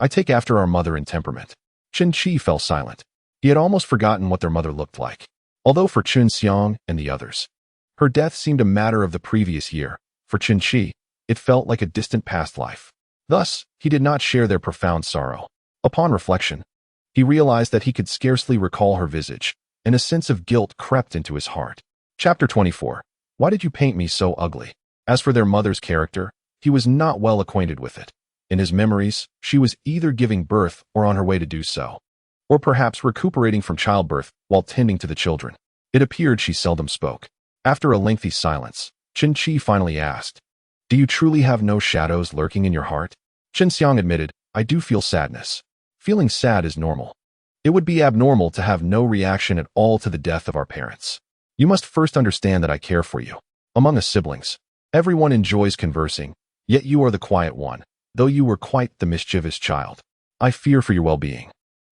I take after our mother in temperament." Chen Qi fell silent. He had almost forgotten what their mother looked like. Although for Chen Xiang and the others, her death seemed a matter of the previous year, for Chen Qi, it felt like a distant past life. Thus, he did not share their profound sorrow. Upon reflection, he realized that he could scarcely recall her visage, and a sense of guilt crept into his heart. Chapter 24. Why did you paint me so ugly? As for their mother's character, he was not well acquainted with it. In his memories, she was either giving birth or on her way to do so, or perhaps recuperating from childbirth while tending to the children. It appeared she seldom spoke. After a lengthy silence, Chen Qi finally asked, "Do you truly have no shadows lurking in your heart?" Chen Xiang admitted, "I do feel sadness. Feeling sad is normal. It would be abnormal to have no reaction at all to the death of our parents. You must first understand that I care for you. Among us siblings, everyone enjoys conversing, yet you are the quiet one, though you were quite the mischievous child. I fear for your well-being,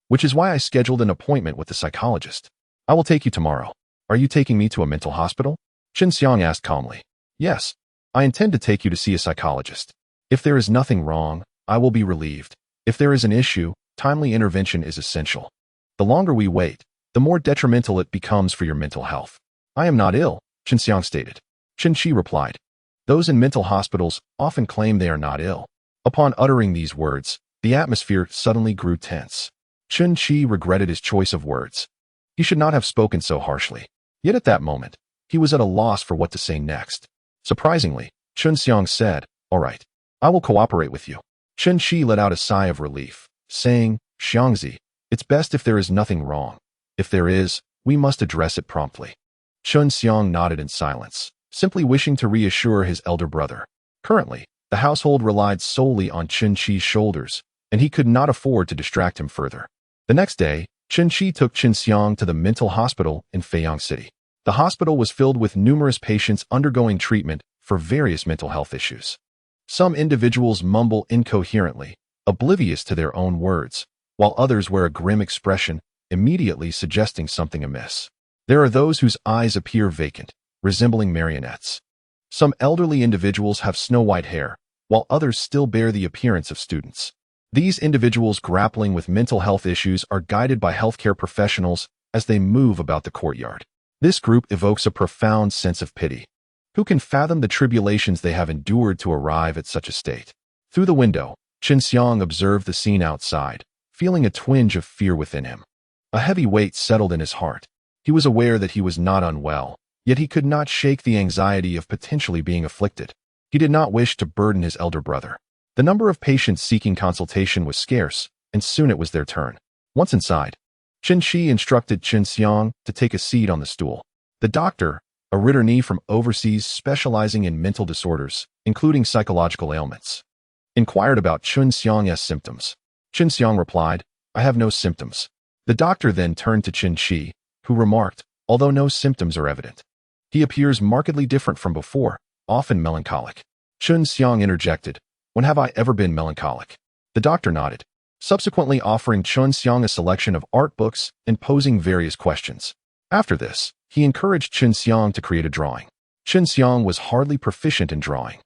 which is why I scheduled an appointment with the psychologist. I will take you tomorrow." "Are you taking me to a mental hospital?" Chen Xiang asked calmly. "Yes, I intend to take you to see a psychologist. If there is nothing wrong, I will be relieved. If there is an issue, timely intervention is essential. The longer we wait, the more detrimental it becomes for your mental health." "I am not ill," Chen Xiang stated. Chen Qi replied, "Those in mental hospitals often claim they are not ill." Upon uttering these words, the atmosphere suddenly grew tense. Chen Qi regretted his choice of words. He should not have spoken so harshly. Yet at that moment, he was at a loss for what to say next. Surprisingly, Chen Xiang said, "All right, I will cooperate with you." Chen Qi let out a sigh of relief, saying, "Xiangzi, it's best if there is nothing wrong. If there is, we must address it promptly." Chen Xiang nodded in silence, simply wishing to reassure his elder brother. Currently, the household relied solely on Chen Qi's shoulders, and he could not afford to distract him further. The next day, Chen Qi took Chen Xiang to the mental hospital in Feiyang City. The hospital was filled with numerous patients undergoing treatment for various mental health issues. Some individuals mumble incoherently, oblivious to their own words, while others wear a grim expression, immediately suggesting something amiss. There are those whose eyes appear vacant, resembling marionettes. Some elderly individuals have snow-white hair, while others still bear the appearance of students. These individuals grappling with mental health issues are guided by healthcare professionals as they move about the courtyard. This group evokes a profound sense of pity. Who can fathom the tribulations they have endured to arrive at such a state? Through the window, Chen Xiang observed the scene outside, feeling a twinge of fear within him. A heavy weight settled in his heart. He was aware that he was not unwell, yet he could not shake the anxiety of potentially being afflicted. He did not wish to burden his elder brother. The number of patients seeking consultation was scarce, and soon it was their turn. Once inside, Chen Qi instructed Chen Xiang to take a seat on the stool. The doctor, a returee from overseas specializing in mental disorders, including psychological ailments, inquired about Chen Xiang's symptoms. Chen Xiang replied, "I have no symptoms." The doctor then turned to Chen Qi, who remarked, although no symptoms are evident. He appears markedly different from before, often melancholic. Chen Xiang interjected, when have I ever been melancholic? The doctor nodded, subsequently offering Chen Xiang a selection of art books and posing various questions. After this, he encouraged Chen Xiang to create a drawing. Chen Xiang was hardly proficient in drawing.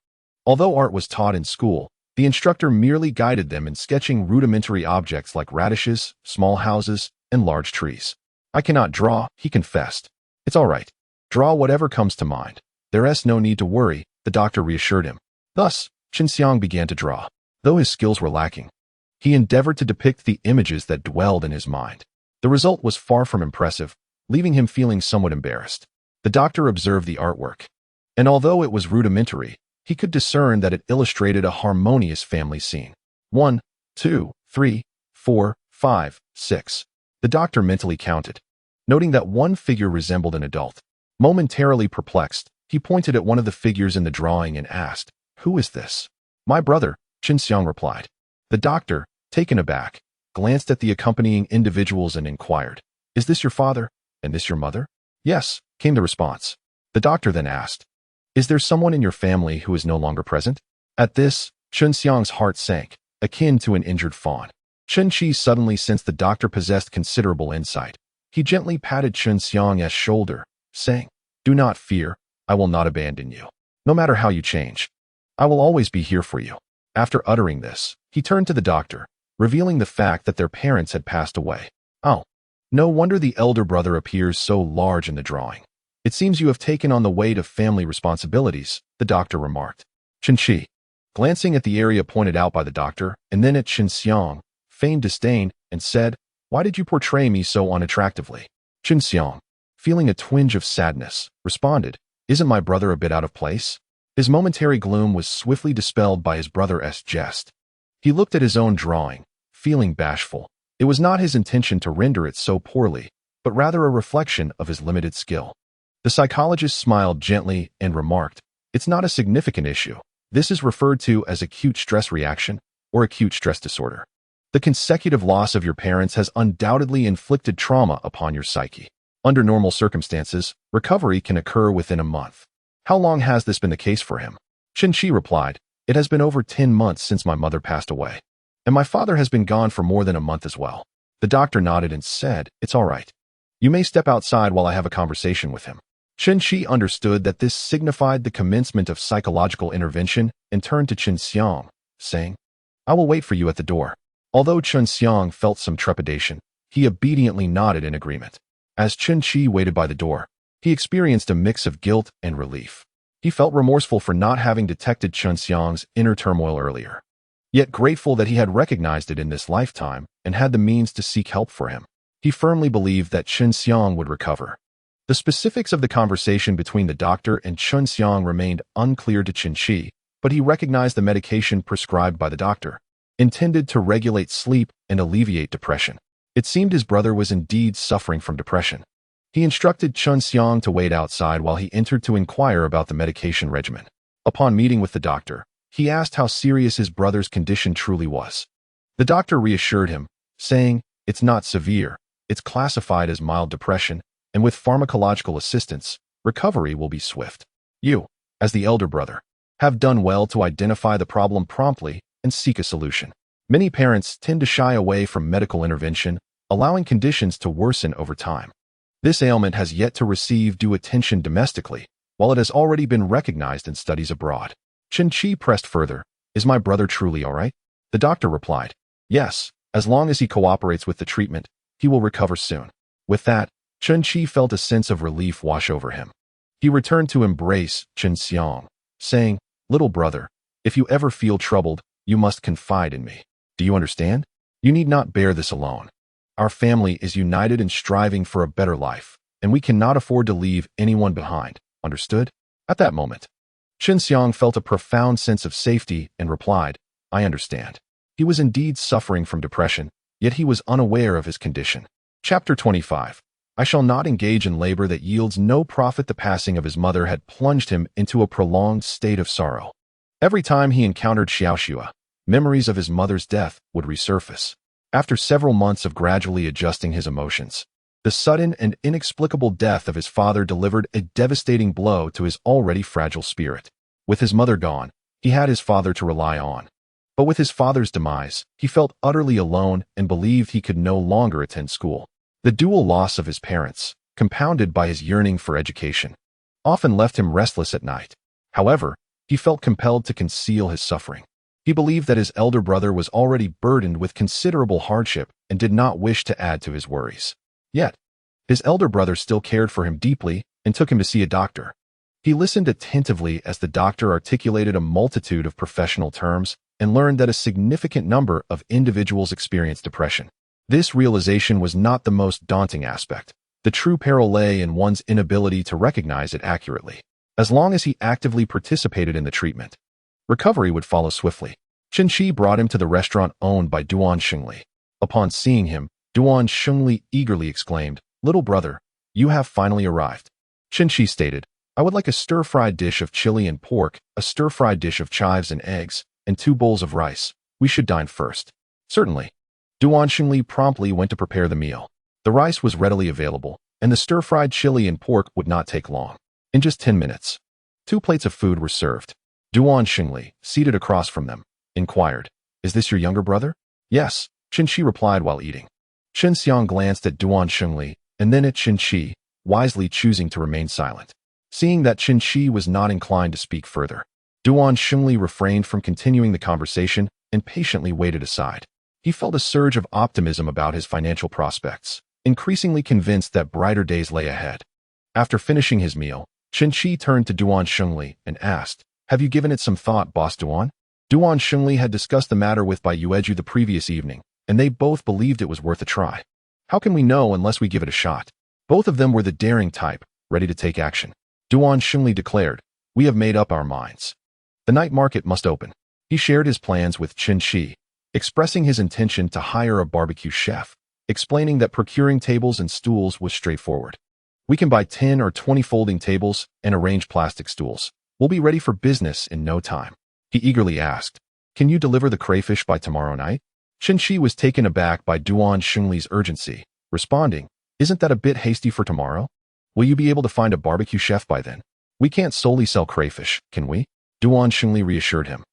Although art was taught in school, the instructor merely guided them in sketching rudimentary objects like radishes, small houses, and large trees. I cannot draw, he confessed. It's all right. Draw whatever comes to mind. There's no need to worry, the doctor reassured him. Thus, Chen Xiang began to draw. Though his skills were lacking, he endeavored to depict the images that dwelled in his mind. The result was far from impressive, leaving him feeling somewhat embarrassed. The doctor observed the artwork, and although it was rudimentary, he could discern that it illustrated a harmonious family scene. 1, 2, 3, 4, 5, 6. The doctor mentally counted, noting that one figure resembled an adult. Momentarily perplexed, he pointed at one of the figures in the drawing and asked, "Who is this?" "My brother," Chen Xiang replied. The doctor, taken aback, glanced at the accompanying individuals and inquired, "Is this your father, and this your mother?" "Yes," came the response. The doctor then asked, "Is there someone in your family who is no longer present?" At this, Chen Xiang's heart sank, akin to an injured fawn. Chen Qi suddenly sensed the doctor possessed considerable insight. He gently patted Chen Xiang's shoulder, saying, "Do not fear, I will not abandon you. No matter how you change, I will always be here for you." After uttering this, he turned to the doctor, revealing the fact that their parents had passed away. "Oh, no wonder the elder brother appears so large in the drawing. It seems you have taken on the weight of family responsibilities," the doctor remarked. Chen Qi, glancing at the area pointed out by the doctor and then at Chen Xiang, feigned disdain and said, "Why did you portray me so unattractively?" Chen Xiang, feeling a twinge of sadness, responded, "Isn't my brother a bit out of place?" His momentary gloom was swiftly dispelled by his brother's jest. He looked at his own drawing, feeling bashful. It was not his intention to render it so poorly, but rather a reflection of his limited skill. The psychologist smiled gently and remarked, "It's not a significant issue. This is referred to as acute stress reaction or acute stress disorder. The consecutive loss of your parents has undoubtedly inflicted trauma upon your psyche. Under normal circumstances, recovery can occur within a month." "How long has this been the case for him?" Chen Qi replied, "It has been over 10 months since my mother passed away, and my father has been gone for more than a month as well." The doctor nodded and said, "It's all right. You may step outside while I have a conversation with him." Chen Qi understood that this signified the commencement of psychological intervention and turned to Chen Xiang, saying, "I will wait for you at the door." Although Chen Xiang felt some trepidation, he obediently nodded in agreement. As Chen Qi waited by the door, he experienced a mix of guilt and relief. He felt remorseful for not having detected Chen Xiang's inner turmoil earlier, yet grateful that he had recognized it in this lifetime and had the means to seek help for him. He firmly believed that Chen Xiang would recover. The specifics of the conversation between the doctor and Chen Xiang remained unclear to Chen Qi, but he recognized the medication prescribed by the doctor, intended to regulate sleep and alleviate depression. It seemed his brother was indeed suffering from depression. He instructed Chen Xiang to wait outside while he entered to inquire about the medication regimen. Upon meeting with the doctor, he asked how serious his brother's condition truly was. The doctor reassured him, saying, "It's not severe, it's classified as mild depression, and with pharmacological assistance, recovery will be swift. You, as the elder brother, have done well to identify the problem promptly and seek a solution. Many parents tend to shy away from medical intervention, allowing conditions to worsen over time. This ailment has yet to receive due attention domestically, while it has already been recognized in studies abroad." Chen Qi pressed further, "Is my brother truly all right?" The doctor replied, "Yes, as long as he cooperates with the treatment, he will recover soon." With that, Chen Qi felt a sense of relief wash over him. He returned to embrace Chen Xiang, saying, "Little brother, if you ever feel troubled, you must confide in me. Do you understand? You need not bear this alone. Our family is united in striving for a better life, and we cannot afford to leave anyone behind. Understood?" At that moment, Chen Xiang felt a profound sense of safety and replied, "I understand." He was indeed suffering from depression, yet he was unaware of his condition. Chapter 25. I shall not engage in labor that yields no profit. The passing of his mother had plunged him into a prolonged state of sorrow. Every time he encountered Xiaoxua, memories of his mother's death would resurface. After several months of gradually adjusting his emotions, The sudden and inexplicable death of his father delivered a devastating blow to his already fragile spirit. With his mother gone, he had his father to rely on. But with his father's demise, he felt utterly alone and believed he could no longer attend school. The dual loss of his parents, compounded by his yearning for education, often left him restless at night. However, he felt compelled to conceal his suffering. He believed that his elder brother was already burdened with considerable hardship and did not wish to add to his worries. Yet, his elder brother still cared for him deeply and took him to see a doctor. He listened attentively as the doctor articulated a multitude of professional terms and learned that a significant number of individuals experience depression. This realization was not the most daunting aspect. The true peril lay in one's inability to recognize it accurately. As long as he actively participated in the treatment, recovery would follow swiftly. Chen Qi brought him to the restaurant owned by Duan Shengli. Upon seeing him, Duan Shengli eagerly exclaimed, "Little brother, you have finally arrived." Chen Qi stated, "I would like a stir-fried dish of chili and pork, a stir-fried dish of chives and eggs, and 2 bowls of rice. We should dine first." "Certainly." Duan Shengli promptly went to prepare the meal. The rice was readily available, and the stir-fried chili and pork would not take long. In just 10 minutes, 2 plates of food were served. Duan Shengli, seated across from them, inquired, "Is this your younger brother?" "Yes," Chen Qi replied while eating. Chen Xiang glanced at Duan Shengli and then at Chen Qi, wisely choosing to remain silent. Seeing that Chen Qi was not inclined to speak further, Duan Shengli refrained from continuing the conversation and patiently waited aside. He felt a surge of optimism about his financial prospects, increasingly convinced that brighter days lay ahead. After finishing his meal, Chen Qi turned to Duan Shengli and asked, "Have you given it some thought, Boss Duan?" Duan Shengli had discussed the matter with Bai Yueju the previous evening, and they both believed it was worth a try. "How can we know unless we give it a shot?" Both of them were the daring type, ready to take action. Duan Shengli declared, "We have made up our minds. The night market must open." He shared his plans with Chen Qi, expressing his intention to hire a barbecue chef, explaining that procuring tables and stools was straightforward. "We can buy 10 or 20 folding tables and arrange plastic stools. We'll be ready for business in no time." He eagerly asked, "Can you deliver the crayfish by tomorrow night?" Chen Qi was taken aback by Duan Shengli's urgency, responding, "Isn't that a bit hasty for tomorrow? Will you be able to find a barbecue chef by then? We can't solely sell crayfish, can we?" Duan Shengli reassured him.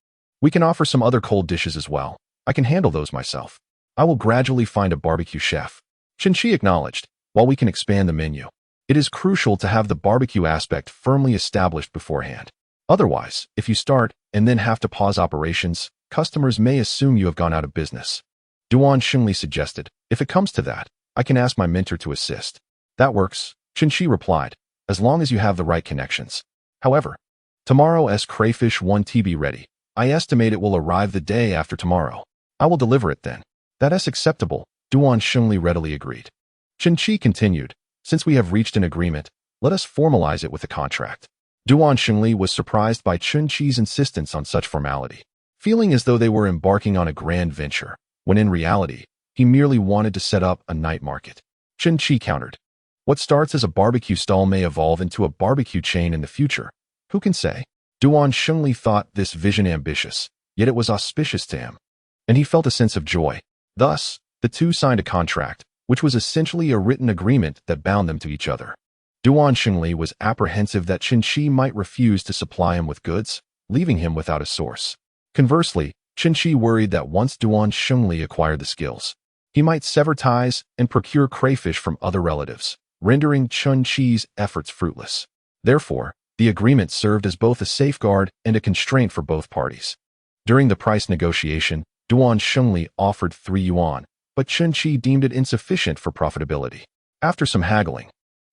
"We can offer some other cold dishes as well. I can handle those myself. I will gradually find a barbecue chef." Chen Qi acknowledged, "While we can expand the menu, it is crucial to have the barbecue aspect firmly established beforehand. Otherwise, if you start and then have to pause operations, customers may assume you have gone out of business." Duan Shengli suggested, "If it comes to that, I can ask my mentor to assist." "That works," Chen Qi replied, "as long as you have the right connections. However, tomorrow's crayfish won't be ready. I estimate it will arrive the day after tomorrow. I will deliver it then." "That is acceptable," Duan Shengli readily agreed. Chen Qi continued, "Since we have reached an agreement, let us formalize it with a contract." Duan Shengli was surprised by Chen Qi's insistence on such formality, feeling as though they were embarking on a grand venture, when in reality, he merely wanted to set up a night market. Chen Qi countered, "What starts as a barbecue stall may evolve into a barbecue chain in the future. Who can say?" Duan Shengli thought this vision ambitious, yet it was auspicious to him, and he felt a sense of joy. Thus, the two signed a contract, which was essentially a written agreement that bound them to each other. Duan Shengli was apprehensive that Chen Qi might refuse to supply him with goods, leaving him without a source. Conversely, Chen Qi worried that once Duan Shengli acquired the skills, he might sever ties and procure crayfish from other relatives, rendering Chen Qi's efforts fruitless. Therefore, the agreement served as both a safeguard and a constraint for both parties. During the price negotiation, Duan Shengli offered 3 yuan, but Chen Qi deemed it insufficient for profitability. After some haggling,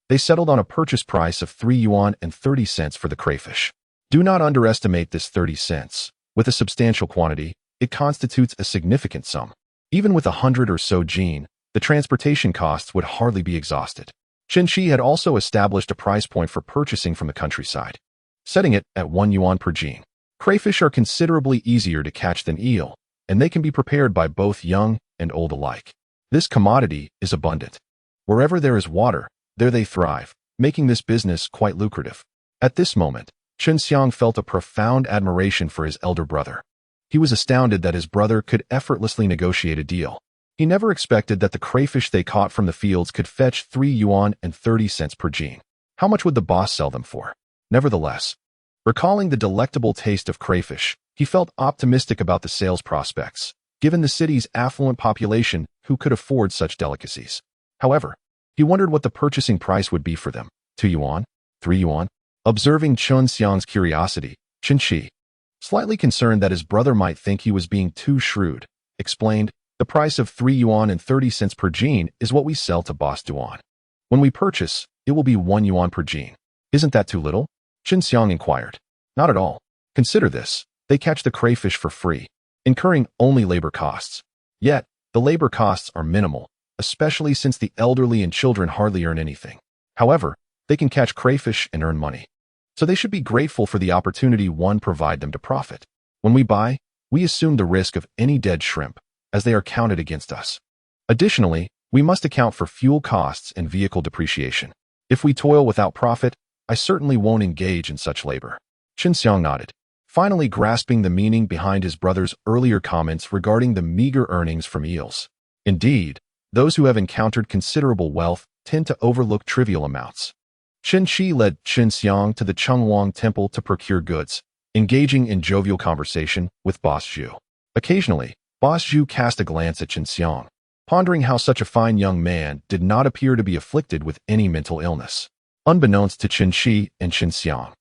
they settled on a purchase price of 3 yuan and 30 cents for the crayfish. Do not underestimate this 30 cents. With a substantial quantity, it constitutes a significant sum. Even with 100 or so jin, the transportation costs would hardly be exhausted. Chen Qi had also established a price point for purchasing from the countryside, setting it at 1 yuan per jin. Crayfish are considerably easier to catch than eel, and they can be prepared by both young and old alike. This commodity is abundant. Wherever there is water, there they thrive, making this business quite lucrative. At this moment, Chen Xiang felt a profound admiration for his elder brother. He was astounded that his brother could effortlessly negotiate a deal. He never expected that the crayfish they caught from the fields could fetch 3 yuan and 30 cents per jean. How much would the boss sell them for? Nevertheless, recalling the delectable taste of crayfish, he felt optimistic about the sales prospects, given the city's affluent population who could afford such delicacies. However, he wondered what the purchasing price would be for them. 2 yuan? 3 yuan? Observing Chen Xiang's curiosity, Chen Qi, slightly concerned that his brother might think he was being too shrewd, explained, the price of 3 yuan and 30 cents per jean is what we sell to Boss Duan. When we purchase, it will be 1 yuan per jean. Isn't that too little? Chen Xiang inquired. Not at all. Consider this. They catch the crayfish for free, incurring only labor costs. Yet, the labor costs are minimal, especially since the elderly and children hardly earn anything. However, they can catch crayfish and earn money. So they should be grateful for the opportunity one provide them to profit. When we buy, we assume the risk of any dead shrimp, as they are counted against us. Additionally, we must account for fuel costs and vehicle depreciation. If we toil without profit, I certainly won't engage in such labor. Chen Xiang nodded, finally grasping the meaning behind his brother's earlier comments regarding the meager earnings from eels. Indeed, those who have encountered considerable wealth tend to overlook trivial amounts. Chen Qi led Chen Xiang to the Chengwang Temple to procure goods, engaging in jovial conversation with Boss Zhu. Occasionally, Boss Zhu cast a glance at Chen Xiang, pondering how such a fine young man did not appear to be afflicted with any mental illness. Unbeknownst to Chen Qi and Chen Xiang,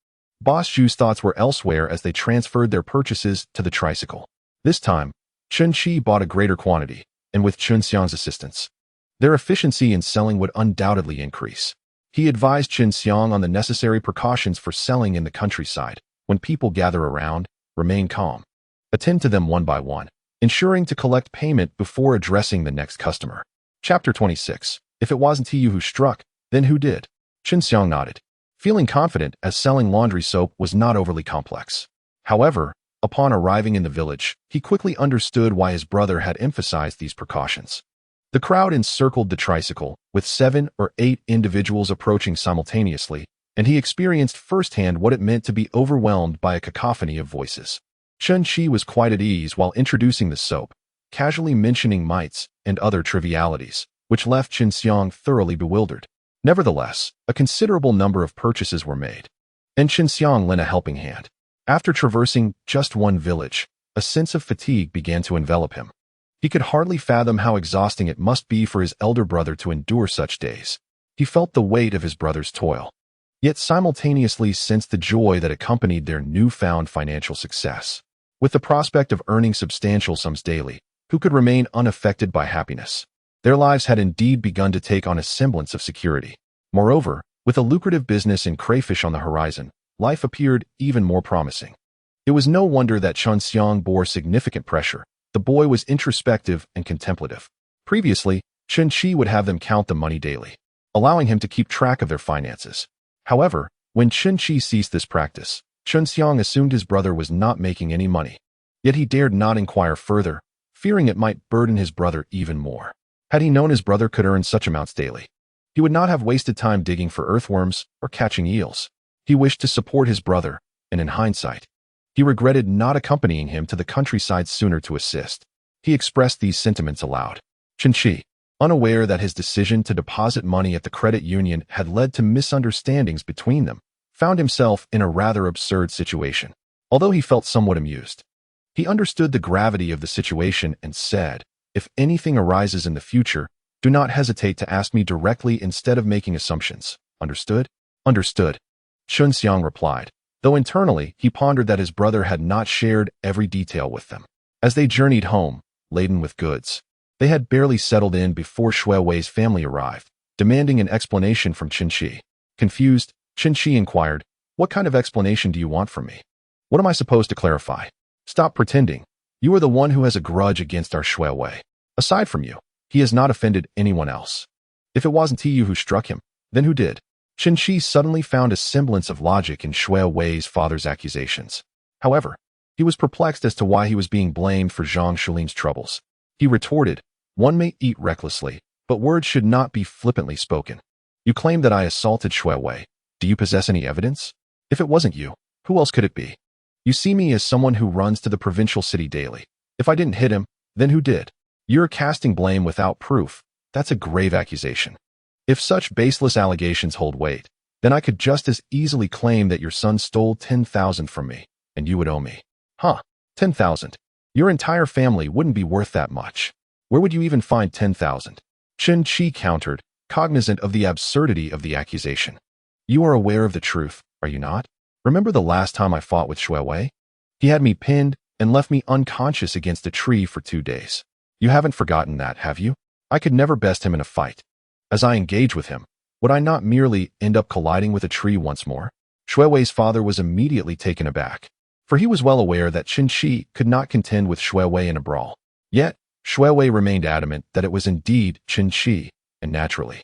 Boss Zhu's thoughts were elsewhere as they transferred their purchases to the tricycle. This time, Chen Qi bought a greater quantity, and with Chen Xiang's assistance, their efficiency in selling would undoubtedly increase. He advised Chen Xiang on the necessary precautions for selling in the countryside. When people gather around, remain calm. Attend to them one by one, ensuring to collect payment before addressing the next customer. Chapter 26. If it wasn't you who struck, then who did? Chen Xiang nodded, feeling confident as selling laundry soap was not overly complex. However, upon arriving in the village, he quickly understood why his brother had emphasized these precautions. The crowd encircled the tricycle, with 7 or 8 individuals approaching simultaneously, and he experienced firsthand what it meant to be overwhelmed by a cacophony of voices. Chen Qi was quite at ease while introducing the soap, casually mentioning mites and other trivialities, which left Chen Xiang thoroughly bewildered. Nevertheless, a considerable number of purchases were made, and Chen Xiang lent a helping hand. After traversing just one village, a sense of fatigue began to envelop him. He could hardly fathom how exhausting it must be for his elder brother to endure such days. He felt the weight of his brother's toil, yet simultaneously sensed the joy that accompanied their newfound financial success. With the prospect of earning substantial sums daily, who could remain unaffected by happiness? Their lives had indeed begun to take on a semblance of security. Moreover, with a lucrative business in crayfish on the horizon, life appeared even more promising. It was no wonder that Chen Xiang bore significant pressure. The boy was introspective and contemplative. Previously, Chen Qi would have them count the money daily, allowing him to keep track of their finances. However, when Chen Qi ceased this practice, Chen Xiang assumed his brother was not making any money. Yet he dared not inquire further, fearing it might burden his brother even more. Had he known his brother could earn such amounts daily, he would not have wasted time digging for earthworms or catching eels. He wished to support his brother, and in hindsight, he regretted not accompanying him to the countryside sooner to assist. He expressed these sentiments aloud. Chen Qi, unaware that his decision to deposit money at the credit union had led to misunderstandings between them, found himself in a rather absurd situation. Although he felt somewhat amused, he understood the gravity of the situation and said, "If anything arises in the future, do not hesitate to ask me directly instead of making assumptions. Understood?" "Understood," Chen Xiang replied, though internally he pondered that his brother had not shared every detail with them. As they journeyed home, laden with goods, they had barely settled in before Shui Wei's family arrived, demanding an explanation from Chen Qi. Confused, Chen Qi inquired, "What kind of explanation do you want from me? What am I supposed to clarify?" "Stop pretending. You are the one who has a grudge against our Shui Wei. Aside from you, he has not offended anyone else. If it wasn't you who struck him, then who did?" Chen Qi suddenly found a semblance of logic in Shui Wei's father's accusations. However, he was perplexed as to why he was being blamed for Zhang Shulin's troubles. He retorted, "One may eat recklessly, but words should not be flippantly spoken. You claim that I assaulted Shui Wei. Do you possess any evidence? If it wasn't you, who else could it be? You see me as someone who runs to the provincial city daily. If I didn't hit him, then who did? You're casting blame without proof. That's a grave accusation. If such baseless allegations hold weight, then I could just as easily claim that your son stole 10,000 from me, and you would owe me. Huh, 10,000. Your entire family wouldn't be worth that much. Where would you even find 10,000? Chen Qi countered, cognizant of the absurdity of the accusation. You are aware of the truth, are you not? Remember the last time I fought with Shui Wei? He had me pinned and left me unconscious against a tree for 2 days. You haven't forgotten that, have you? I could never best him in a fight. As I engage with him, would I not merely end up colliding with a tree once more? Shui Wei's father was immediately taken aback, for he was well aware that Chen Qi could not contend with Shui Wei in a brawl. Yet, Shui Wei remained adamant that it was indeed Chen Qi, and naturally,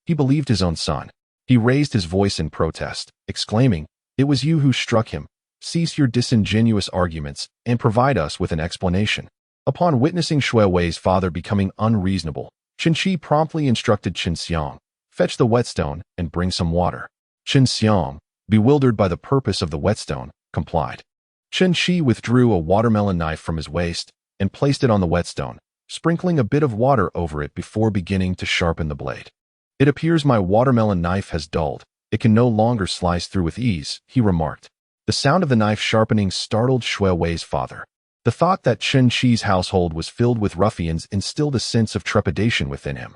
he believed his own son. He raised his voice in protest, exclaiming, "It was you who struck him. Cease your disingenuous arguments and provide us with an explanation." Upon witnessing Shui Wei's father becoming unreasonable, Chen Qi promptly instructed Chen Xiang, "Fetch the whetstone and bring some water." Chen Xiang, bewildered by the purpose of the whetstone, complied. Chen Qi withdrew a watermelon knife from his waist and placed it on the whetstone, sprinkling a bit of water over it before beginning to sharpen the blade. "It appears my watermelon knife has dulled. It can no longer slice through with ease," he remarked. The sound of the knife sharpening startled Shui Wei's father. The thought that Chen Qi's household was filled with ruffians instilled a sense of trepidation within him.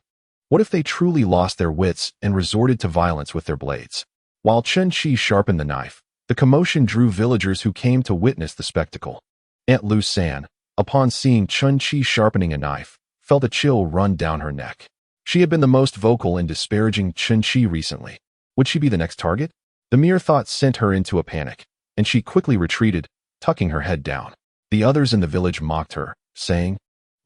What if they truly lost their wits and resorted to violence with their blades? While Chen Qi sharpened the knife, the commotion drew villagers who came to witness the spectacle. Aunt Lu San, upon seeing Chen Qi sharpening a knife, felt a chill run down her neck. She had been the most vocal in disparaging Chen Qi recently. Would she be the next target? The mere thought sent her into a panic, and she quickly retreated, tucking her head down. The others in the village mocked her, saying,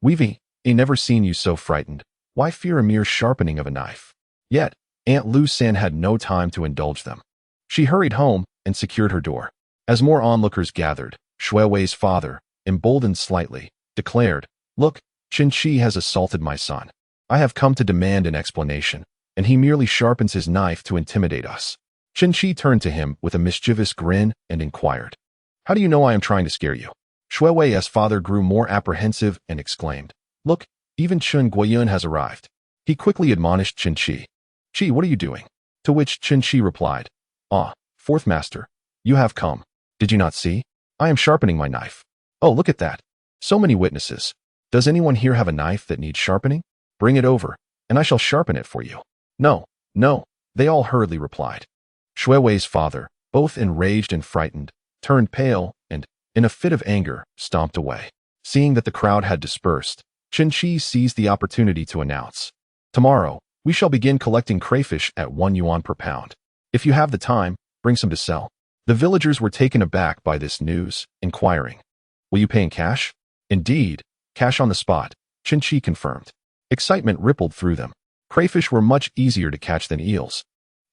"We've never seen you so frightened. Why fear a mere sharpening of a knife?" Yet, Aunt Lu San had no time to indulge them. She hurried home and secured her door. As more onlookers gathered, Shui Wei's father, emboldened slightly, declared, "Look, Chen Qi has assaulted my son. I have come to demand an explanation, and he merely sharpens his knife to intimidate us." Chen Qi turned to him with a mischievous grin and inquired, "How do you know I am trying to scare you?" Shui Wei's father grew more apprehensive and exclaimed, "Look, even Chen Guiyun has arrived." He quickly admonished Chen Qi. "Qi, what are you doing?" To which Chen Qi replied, "Ah, fourth master, you have come. Did you not see? I am sharpening my knife." "Oh, look at that. So many witnesses. Does anyone here have a knife that needs sharpening? Bring it over, and I shall sharpen it for you." "No, no," they all hurriedly replied. Shui Wei's father, both enraged and frightened, turned pale and, in a fit of anger, stomped away. Seeing that the crowd had dispersed, Chen Qi seized the opportunity to announce, "Tomorrow, we shall begin collecting crayfish at 1 yuan per pound. If you have the time, bring some to sell." The villagers were taken aback by this news, inquiring, "Will you pay in cash?" "Indeed, cash on the spot," Chen Qi confirmed. Excitement rippled through them. Crayfish were much easier to catch than eels,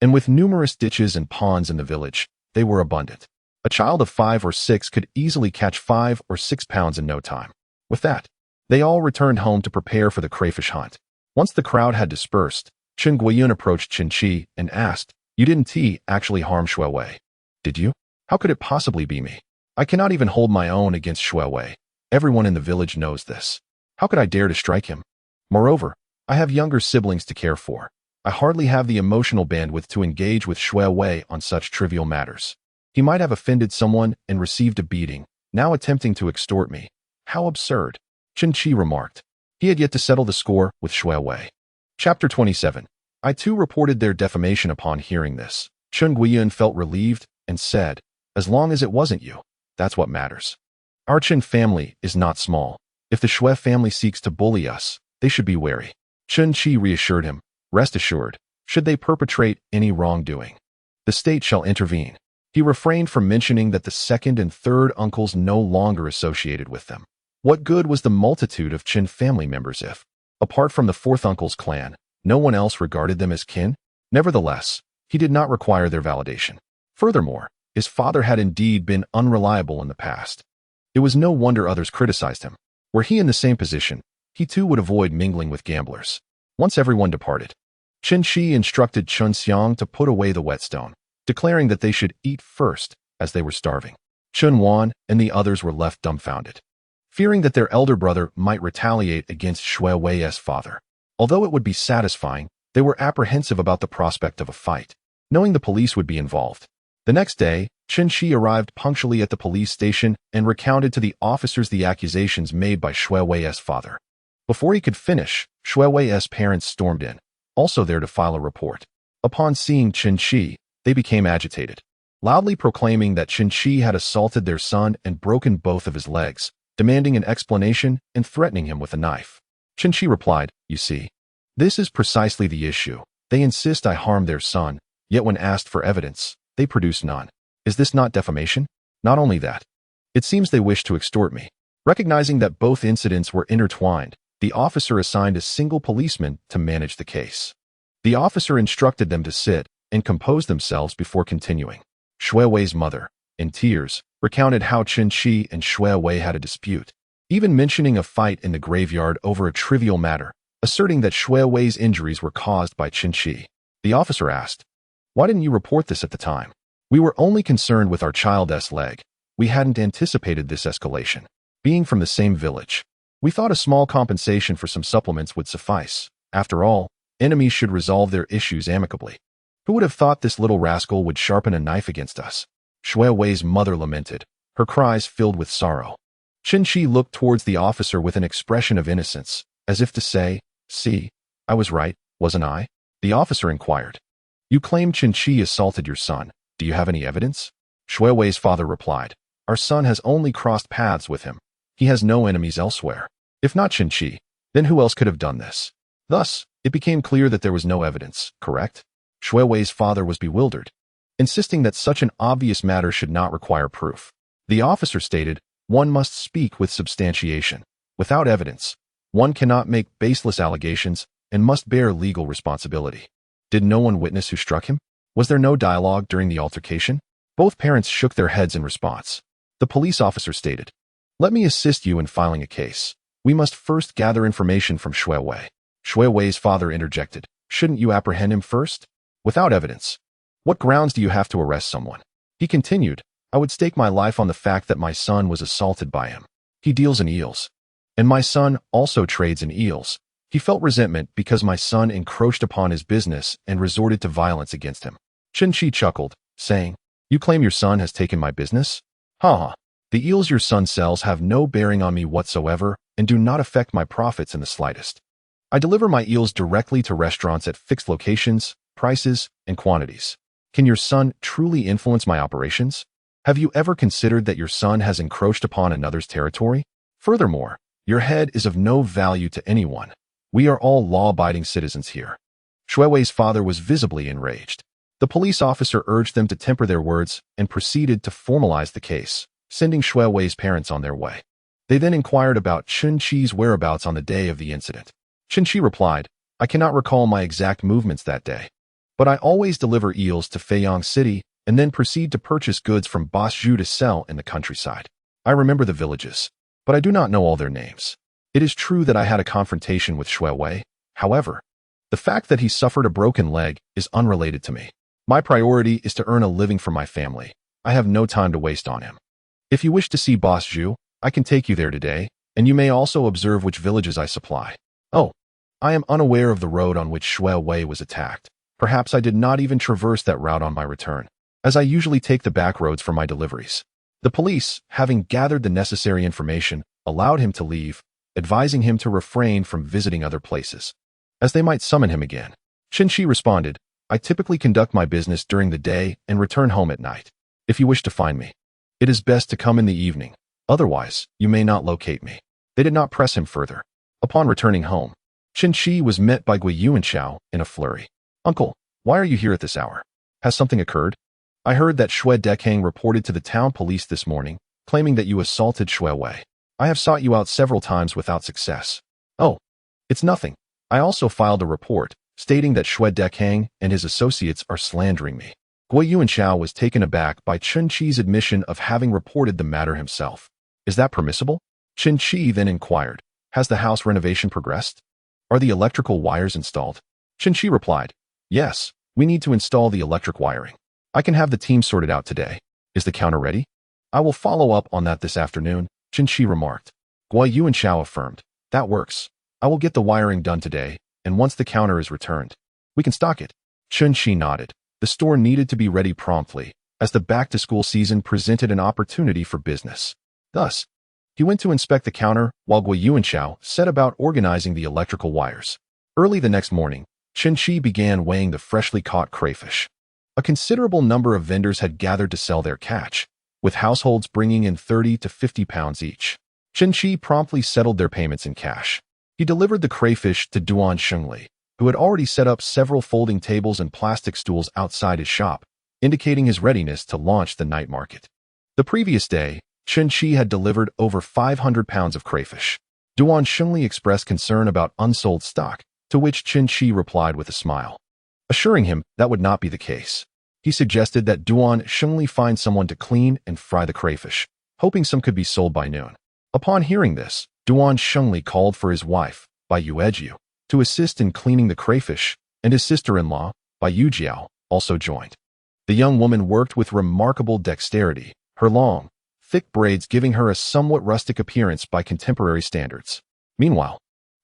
and with numerous ditches and ponds in the village, they were abundant. A child of 5 or 6 could easily catch 5 or 6 pounds in no time. With that, they all returned home to prepare for the crayfish hunt. Once the crowd had dispersed, Chen Guiyun approached Chen Qi and asked, "You didn't actually harm Shui Wei, did you? How could it possibly be me? I cannot even hold my own against Shui Wei. Everyone in the village knows this. How could I dare to strike him? Moreover, I have younger siblings to care for. I hardly have the emotional bandwidth to engage with Shui Wei on such trivial matters. He might have offended someone and received a beating, now attempting to extort me. How absurd," Chen Qi remarked. He had yet to settle the score with Shui Wei. Chapter 27. I too reported their defamation upon hearing this. Chen Guiyun felt relieved and said, "As long as it wasn't you, that's what matters. Our Chen family is not small. If the Shui family seeks to bully us, they should be wary." Chen Qi reassured him, "Rest assured, should they perpetrate any wrongdoing, the state shall intervene." He refrained from mentioning that the second and third uncles no longer associated with them. What good was the multitude of Chen family members if, apart from the fourth uncle's clan, no one else regarded them as kin? Nevertheless, he did not require their validation. Furthermore, his father had indeed been unreliable in the past. It was no wonder others criticized him. Were he in the same position, he too would avoid mingling with gamblers. Once everyone departed, Chen Qi instructed Chen Xiang to put away the whetstone, declaring that they should eat first, as they were starving. Chen Wan and the others were left dumbfounded. fearing that their elder brother might retaliate against Shui Wei's father. Although it would be satisfying, they were apprehensive about the prospect of a fight, knowing the police would be involved. The next day, Chen Qi arrived punctually at the police station and recounted to the officers the accusations made by Shui Wei's father. Before he could finish, Shui Wei's parents stormed in, also there to file a report. Upon seeing Chen Qi, they became agitated, loudly proclaiming that Chen Qi had assaulted their son and broken both of his legs, demanding an explanation and threatening him with a knife. Chen Qi replied, "You see, this is precisely the issue. They insist I harmed their son, yet when asked for evidence, they produce none. Is this not defamation? Not only that, it seems they wish to extort me." Recognizing that both incidents were intertwined, the officer assigned a single policeman to manage the case. The officer instructed them to sit and compose themselves before continuing. Shui Wei's mother, in tears, recounted how Chen Qi and Shui Wei had a dispute, even mentioning a fight in the graveyard over a trivial matter, asserting that Shui Wei's injuries were caused by Chen Qi. The officer asked, "Why didn't you report this at the time?" "We were only concerned with our child's leg. We hadn't anticipated this escalation. Being from the same village, we thought a small compensation for some supplements would suffice. After all, enemies should resolve their issues amicably. Who would have thought this little rascal would sharpen a knife against us?" Shui Wei's mother lamented, her cries filled with sorrow. Chen Qi looked towards the officer with an expression of innocence, as if to say, "See, I was right, wasn't I?" The officer inquired, "You claim Chen Qi assaulted your son. Do you have any evidence?" Shui Wei's father replied, "Our son has only crossed paths with him. He has no enemies elsewhere. If not Chen Qi, then who else could have done this?" Thus, it became clear that there was no evidence, correct? Shui Wei's father was bewildered, insisting that such an obvious matter should not require proof. The officer stated, "One must speak with substantiation. Without evidence, one cannot make baseless allegations and must bear legal responsibility." Did no one witness who struck him? Was there no dialogue during the altercation? Both parents shook their heads in response. The police officer stated, "Let me assist you in filing a case. We must first gather information from Shui Wei." Shui Wei's father interjected, "Shouldn't you apprehend him first? Without evidence, what grounds do you have to arrest someone?" He continued, "I would stake my life on the fact that my son was assaulted by him. He deals in eels, and my son also trades in eels. He felt resentment because my son encroached upon his business and resorted to violence against him." Chen Qi chuckled, saying, "You claim your son has taken my business? Ha! The eels your son sells have no bearing on me whatsoever and do not affect my profits in the slightest. I deliver my eels directly to restaurants at fixed locations, prices, and quantities. Can your son truly influence my operations? Have you ever considered that your son has encroached upon another's territory? Furthermore, your head is of no value to anyone. We are all law-abiding citizens here." Shui Wei's father was visibly enraged. The police officer urged them to temper their words and proceeded to formalize the case, sending Shui Wei's parents on their way. They then inquired about Chen Qi's whereabouts on the day of the incident. Chen Qi replied, "I cannot recall my exact movements that day, but I always deliver eels to Feiyang City and then proceed to purchase goods from Boss Zhu to sell in the countryside. I remember the villages, but I do not know all their names. It is true that I had a confrontation with Shui Wei. However, the fact that he suffered a broken leg is unrelated to me. My priority is to earn a living for my family. I have no time to waste on him. If you wish to see Boss Zhu, I can take you there today, and you may also observe which villages I supply." "Oh, I am unaware of the road on which Shui Wei was attacked. Perhaps I did not even traverse that route on my return, as I usually take the back roads for my deliveries." The police, having gathered the necessary information, allowed him to leave, advising him to refrain from visiting other places, as they might summon him again. Chen Qi responded, "I typically conduct my business during the day and return home at night. If you wish to find me, it is best to come in the evening. Otherwise, you may not locate me." They did not press him further. Upon returning home, Chen Qi was met by Gui Yuanchao in a flurry. "Uncle, why are you here at this hour? Has something occurred? I heard that Shui Dekang reported to the town police this morning, claiming that you assaulted Shui Wei. I have sought you out several times without success." "Oh, it's nothing. I also filed a report, stating that Shui Dekang and his associates are slandering me." Gui Yuanchao was taken aback by Chen Qi's admission of having reported the matter himself. "Is that permissible?" Chen Qi then inquired, "Has the house renovation progressed? Are the electrical wires installed?" Chen Qi replied, "Yes, we need to install the electric wiring. I can have the team sorted out today. Is the counter ready?" "I will follow up on that this afternoon," Chen Qi remarked. Guo Yuanxiao affirmed. That works. I will get the wiring done today, and once the counter is returned, we can stock it. Chen Qi nodded. The store needed to be ready promptly, as the back-to-school season presented an opportunity for business. Thus, he went to inspect the counter while Guo Yuanxiao set about organizing the electrical wires. Early the next morning, Chen Qi began weighing the freshly caught crayfish. A considerable number of vendors had gathered to sell their catch, with households bringing in 30 to 50 pounds each. Chen Qi promptly settled their payments in cash. He delivered the crayfish to Duan Shengli, who had already set up several folding tables and plastic stools outside his shop, indicating his readiness to launch the night market. The previous day, Chen Qi had delivered over 500 pounds of crayfish. Duan Shengli expressed concern about unsold stock, to which Chen Qi replied with a smile, assuring him that would not be the case. He suggested that Duan Shengli find someone to clean and fry the crayfish, hoping some could be sold by noon. Upon hearing this, Duan Shengli called for his wife, Bai Yuejiu, to assist in cleaning the crayfish, and his sister-in-law, Bai Yujiao, also joined. The young woman worked with remarkable dexterity, her long, thick braids giving her a somewhat rustic appearance by contemporary standards. Meanwhile,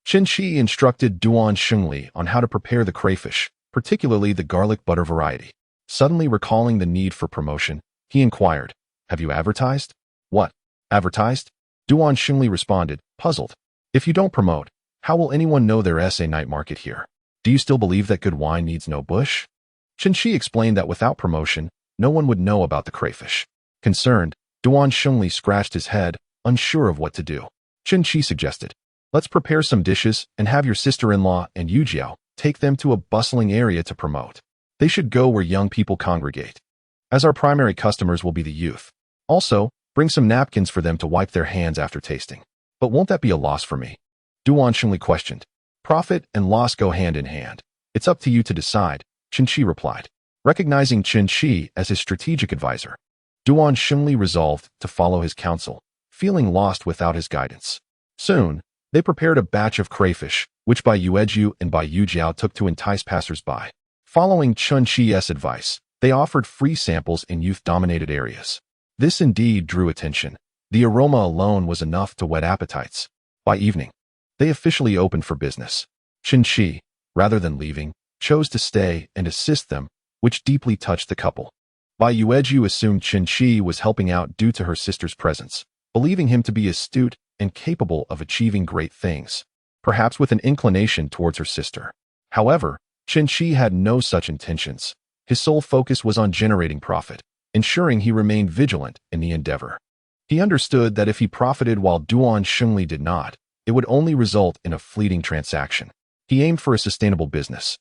Chen Qi instructed Duan Shengli on how to prepare the crayfish, particularly the garlic butter variety. Suddenly recalling the need for promotion, he inquired, "Have you advertised?" "What? Advertised?" Duan Shengli responded, puzzled. "If you don't promote, how will anyone know there is a night market here? Do you still believe that good wine needs no bush?" Chen Qi explained that without promotion, no one would know about the crayfish. Concerned, Duan Shengli scratched his head, unsure of what to do. Chen Qi suggested, "Let's prepare some dishes and have your sister-in-law and Yujiao take them to a bustling area to promote. They should go where young people congregate, as our primary customers will be the youth. Also, bring some napkins for them to wipe their hands after tasting." "But won't that be a loss for me?" Duan Shengli questioned. "Profit and loss go hand in hand. It's up to you to decide," Chen Qi replied. Recognizing Chen Qi as his strategic advisor, Duan Shengli resolved to follow his counsel, feeling lost without his guidance. Soon, they prepared a batch of crayfish, which Bai Yuejiu and Bai Yujiao took to entice passers-by. Following Chen Qi's advice, they offered free samples in youth-dominated areas. This indeed drew attention. The aroma alone was enough to whet appetites. By evening, they officially opened for business. Chen Qi, rather than leaving, chose to stay and assist them, which deeply touched the couple. Bai Yuejiu assumed Chen Qi was helping out due to her sister's presence, believing him to be astute and capable of achieving great things, perhaps with an inclination towards her sister. However, Chen Qi had no such intentions. His sole focus was on generating profit, ensuring he remained vigilant in the endeavor. He understood that if he profited while Duan Shengli did not, it would only result in a fleeting transaction. He aimed for a sustainable business.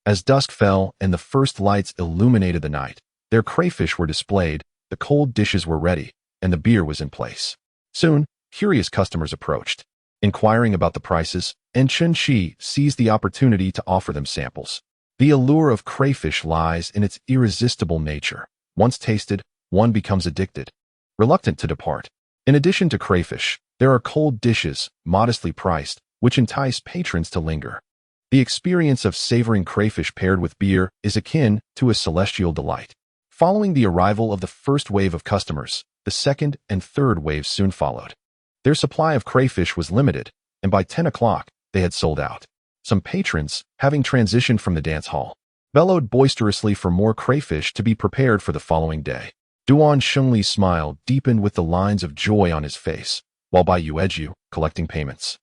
As dusk fell and the first lights illuminated the night, their crayfish were displayed, the cold dishes were ready, and the beer was in place. Soon, curious customers approached, inquiring about the prices, and Chen Qi seized the opportunity to offer them samples. The allure of crayfish lies in its irresistible nature. Once tasted, one becomes addicted, reluctant to depart. In addition to crayfish, there are cold dishes, modestly priced, which entice patrons to linger. The experience of savoring crayfish paired with beer is akin to a celestial delight. Following the arrival of the first wave of customers, the second and third waves soon followed. Their supply of crayfish was limited, and by 10 o'clock, they had sold out. Some patrons, having transitioned from the dance hall, bellowed boisterously for more crayfish to be prepared for the following day. Duan Shengli's smile deepened with the lines of joy on his face, while Bai Yuejiu, collecting payments,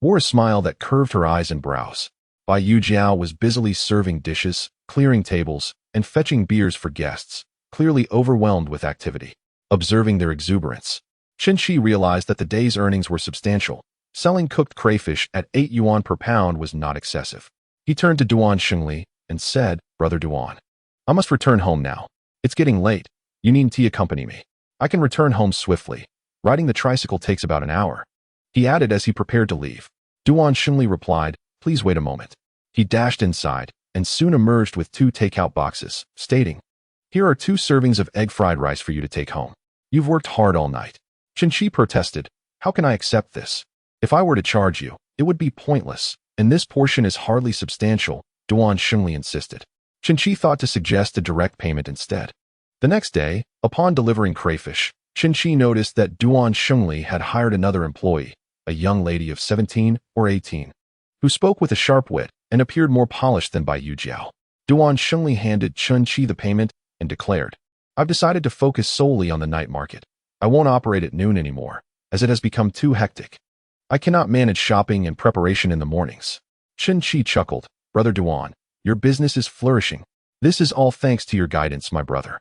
wore a smile that curved her eyes and brows. Bai Yujiao was busily serving dishes, clearing tables, and fetching beers for guests, clearly overwhelmed with activity. Observing their exuberance, Chen Qi realized that the day's earnings were substantial. Selling cooked crayfish at 8 yuan per pound was not excessive. He turned to Duan Shengli and said, "Brother Duan, I must return home now. It's getting late. You needn't accompany me. I can return home swiftly. Riding the tricycle takes about an hour." He added as he prepared to leave. Duan Shengli replied, "Please wait a moment." He dashed inside and soon emerged with 2 takeout boxes, stating, "Here are 2 servings of egg fried rice for you to take home. You've worked hard all night." Chen Qi protested, "How can I accept this? If I were to charge you, it would be pointless, and this portion is hardly substantial," Duan Shengli insisted. Chen Qi thought to suggest a direct payment instead. The next day, upon delivering crayfish, Chen Qi noticed that Duan Shengli had hired another employee, a young lady of 17 or 18, who spoke with a sharp wit and appeared more polished than Bai Yujiao. Duan Shengli handed Chen Qi the payment and declared, "I've decided to focus solely on the night market. I won't operate at noon anymore, as it has become too hectic. I cannot manage shopping and preparation in the mornings." Chen Qi chuckled, "Brother Duan, your business is flourishing. This is all thanks to your guidance, my brother.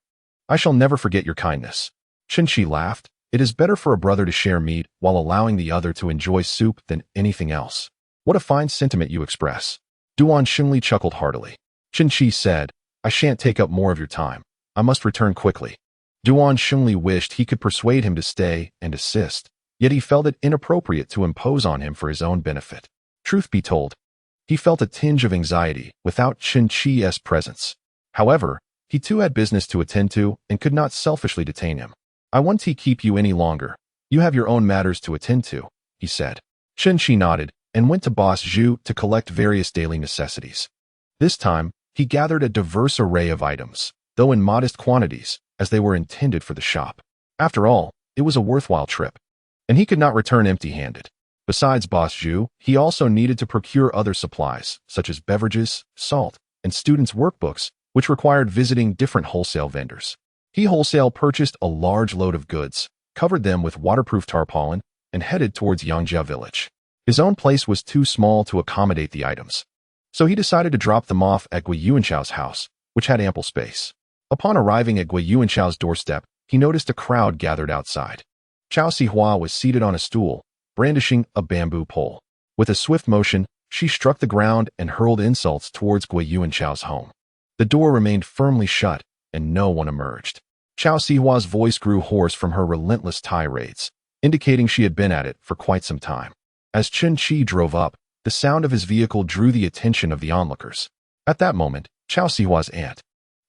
I shall never forget your kindness." Chen Qi laughed. "It is better for a brother to share meat while allowing the other to enjoy soup than anything else. What a fine sentiment you express." Duan Shengli chuckled heartily. Chen Qi said, "I shan't take up more of your time. I must return quickly." Duan Shengli wished he could persuade him to stay and assist, yet he felt it inappropriate to impose on him for his own benefit. Truth be told, he felt a tinge of anxiety without Chen Qi's presence. However, he too had business to attend to and could not selfishly detain him. "I won't keep you any longer. You have your own matters to attend to," he said. Chen Qi nodded and went to Boss Zhu to collect various daily necessities. This time, he gathered a diverse array of items, though in modest quantities, as they were intended for the shop. After all, it was a worthwhile trip, and he could not return empty-handed. Besides Boss Zhu, he also needed to procure other supplies, such as beverages, salt, and students' workbooks, which required visiting different wholesale vendors. He wholesale purchased a large load of goods, covered them with waterproof tarpaulin, and headed towards Yangjia village. His own place was too small to accommodate the items, so he decided to drop them off at Gui Yuanchao's house, which had ample space. Upon arriving at Gui Yuanchao's doorstep, he noticed a crowd gathered outside. Chao Sihua was seated on a stool, brandishing a bamboo pole. With a swift motion, she struck the ground and hurled insults towards Gui Yuanchao's home. The door remained firmly shut, and no one emerged. Chao Sihua's voice grew hoarse from her relentless tirades, indicating she had been at it for quite some time. As Chen Qi drove up, the sound of his vehicle drew the attention of the onlookers. At that moment, Chao Sihua's aunt,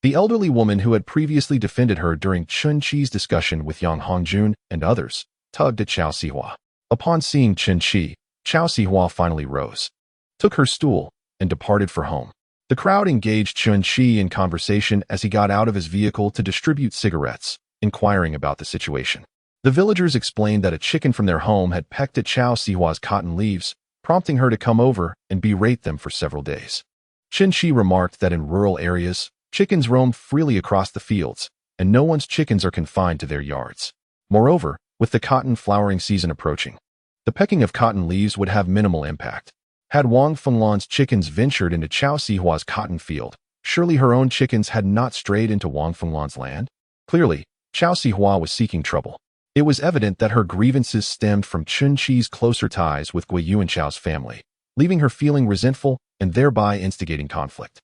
the elderly woman who had previously defended her during Chen Qi's discussion with Yang Hongjun and others, tugged at Chao Sihua. Upon seeing Chen Qi, Chao Sihua finally rose, took her stool, and departed for home. The crowd engaged Chen Qi in conversation as he got out of his vehicle to distribute cigarettes, inquiring about the situation. The villagers explained that a chicken from their home had pecked at Chao Sihua's cotton leaves, prompting her to come over and berate them for several days. Chen Qi remarked that in rural areas, chickens roam freely across the fields, and no one's chickens are confined to their yards. Moreover, with the cotton flowering season approaching, the pecking of cotton leaves would have minimal impact. Had Wang Fenglan's chickens ventured into Chao Sihua's cotton field, surely her own chickens had not strayed into Wang Fenglan's land? Clearly, Chao Sihua was seeking trouble. It was evident that her grievances stemmed from Chen Qi's closer ties with Gui Yuanchao's family, leaving her feeling resentful and thereby instigating conflict.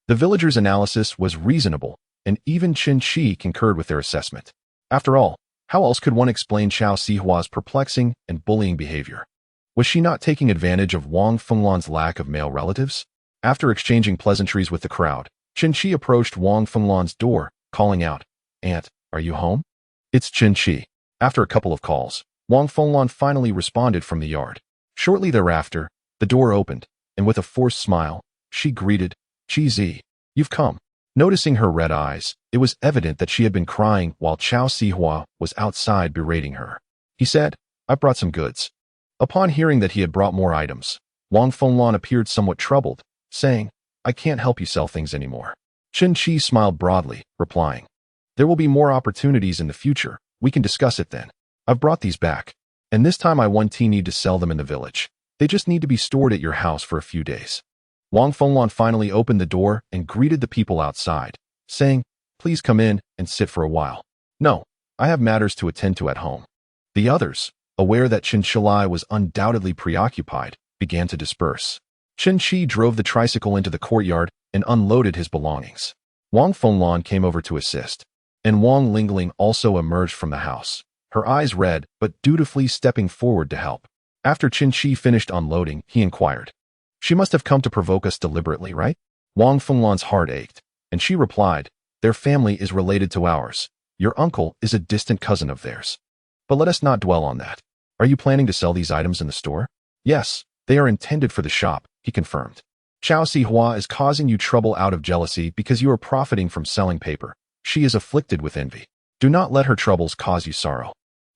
The villagers' analysis was reasonable, and even Chen Qi concurred with their assessment. After all, how else could one explain Chao Sihua's perplexing and bullying behavior? Was she not taking advantage of Wang Fenglan's lack of male relatives? After exchanging pleasantries with the crowd, Chen Qi approached Wang Fenglan's door, calling out, "Aunt, are you home?" "It's Chen Qi." After a couple of calls, Wang Fenglan finally responded from the yard. Shortly thereafter, the door opened, and with a forced smile, she greeted, "Qizi, you've come." Noticing her red eyes, it was evident that she had been crying while Chao Sihua was outside berating her. He said, "I brought some goods." Upon hearing that he had brought more items, Wang Fenglan appeared somewhat troubled, saying, "I can't help you sell things anymore." Chen Qi smiled broadly, replying, "There will be more opportunities in the future. We can discuss it then. I've brought these back, and this time I need to sell them in the village. They just need to be stored at your house for a few days." Wang Fenglan finally opened the door and greeted the people outside, saying, "Please come in and sit for a while." "No, I have matters to attend to at home." The others, aware that Chen Qi was undoubtedly preoccupied, began to disperse. Chen Qi drove the tricycle into the courtyard and unloaded his belongings. Wang Fenglan came over to assist, and Wang Lingling also emerged from the house, her eyes red but dutifully stepping forward to help. After Chen Qi finished unloading, he inquired, "She must have come to provoke us deliberately, right?" Wang Fenglan's heart ached, and she replied, "Their family is related to ours. Your uncle is a distant cousin of theirs. But let us not dwell on that. Are you planning to sell these items in the store?" "Yes, they are intended for the shop," he confirmed. "Chao Sihua is causing you trouble out of jealousy because you are profiting from selling paper. She is afflicted with envy. Do not let her troubles cause you sorrow.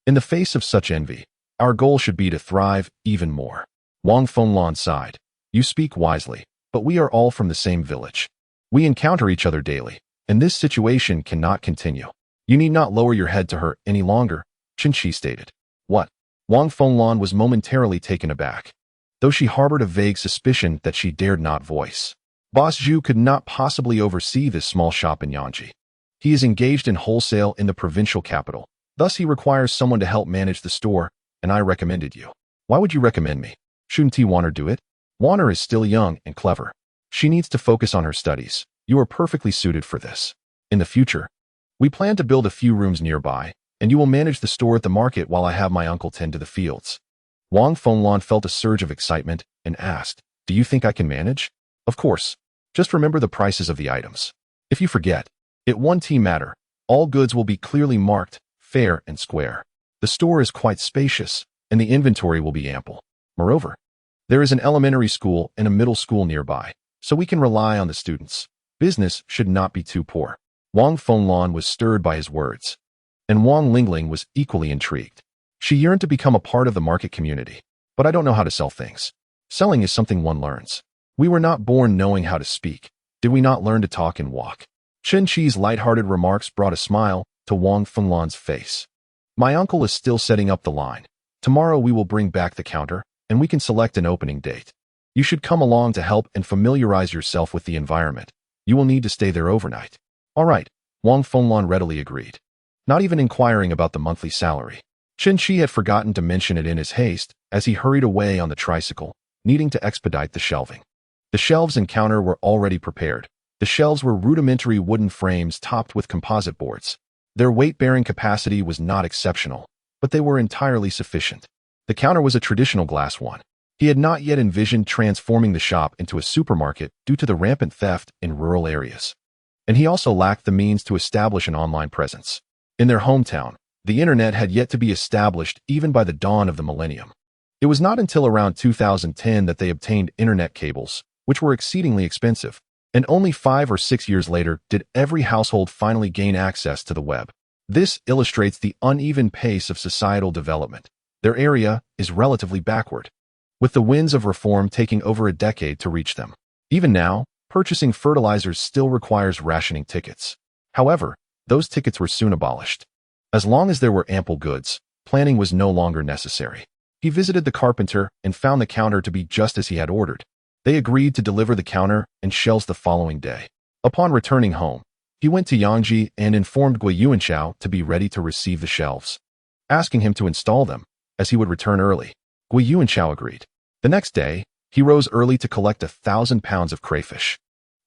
In the face of such envy, Our goal should be to thrive even more. Wang Fenglan sighed. You speak wisely, but we are all from the same village. We encounter each other daily, and this situation cannot continue. You need not lower your head to her any longer, Chen Qi stated. What? Wang Fenglan was momentarily taken aback, though she harbored a vague suspicion that she dared not voice. Boss Zhu could not possibly oversee this small shop in Yangji. He is engaged in wholesale in the provincial capital. Thus, he requires someone to help manage the store, and I recommended you. Why would you recommend me? Shouldn't Warner do it? Warner is still young and clever. She needs to focus on her studies. You are perfectly suited for this. In the future, we plan to build a few rooms nearby, and you will manage the store at the market while I have my uncle tend to the fields. Wang Fenglan felt a surge of excitement and asked, Do you think I can manage? Of course. Just remember the prices of the items. If you forget, it won't matter. All goods will be clearly marked, fair and square. The store is quite spacious, and the inventory will be ample. Moreover, there is an elementary school and a middle school nearby, so we can rely on the students. Business should not be too poor. Wang Fenglan was stirred by his words, and Wang Lingling was equally intrigued. She yearned to become a part of the market community. But I don't know how to sell things. Selling is something one learns. We were not born knowing how to speak. Did we not learn to talk and walk? Chen Qi's light-hearted remarks brought a smile to Wang Fenglan's face. My uncle is still setting up the line. Tomorrow we will bring back the counter, and we can select an opening date. You should come along to help and familiarize yourself with the environment. You will need to stay there overnight. All right, Wang Fenglan readily agreed, not even inquiring about the monthly salary. Chen Qi had forgotten to mention it in his haste as he hurried away on the tricycle, needing to expedite the shelving. The shelves and counter were already prepared. The shelves were rudimentary wooden frames topped with composite boards. Their weight-bearing capacity was not exceptional, but they were entirely sufficient. The counter was a traditional glass one. He had not yet envisioned transforming the shop into a supermarket due to the rampant theft in rural areas. And he also lacked the means to establish an online presence. In their hometown, the internet had yet to be established even by the dawn of the millennium. It was not until around 2010 that they obtained internet cables, which were exceedingly expensive, and only 5 or 6 years later did every household finally gain access to the web. This illustrates the uneven pace of societal development. Their area is relatively backward, with the winds of reform taking over a decade to reach them. Even now, purchasing fertilizers still requires rationing tickets. However, those tickets were soon abolished. As long as there were ample goods, planning was no longer necessary. He visited the carpenter and found the counter to be just as he had ordered. They agreed to deliver the counter and shelves the following day. Upon returning home, he went to Yangji and informed Gui Yuanchao to be ready to receive the shelves, asking him to install them, as he would return early. Gui Yuanchao agreed. The next day, he rose early to collect 1,000 pounds of crayfish,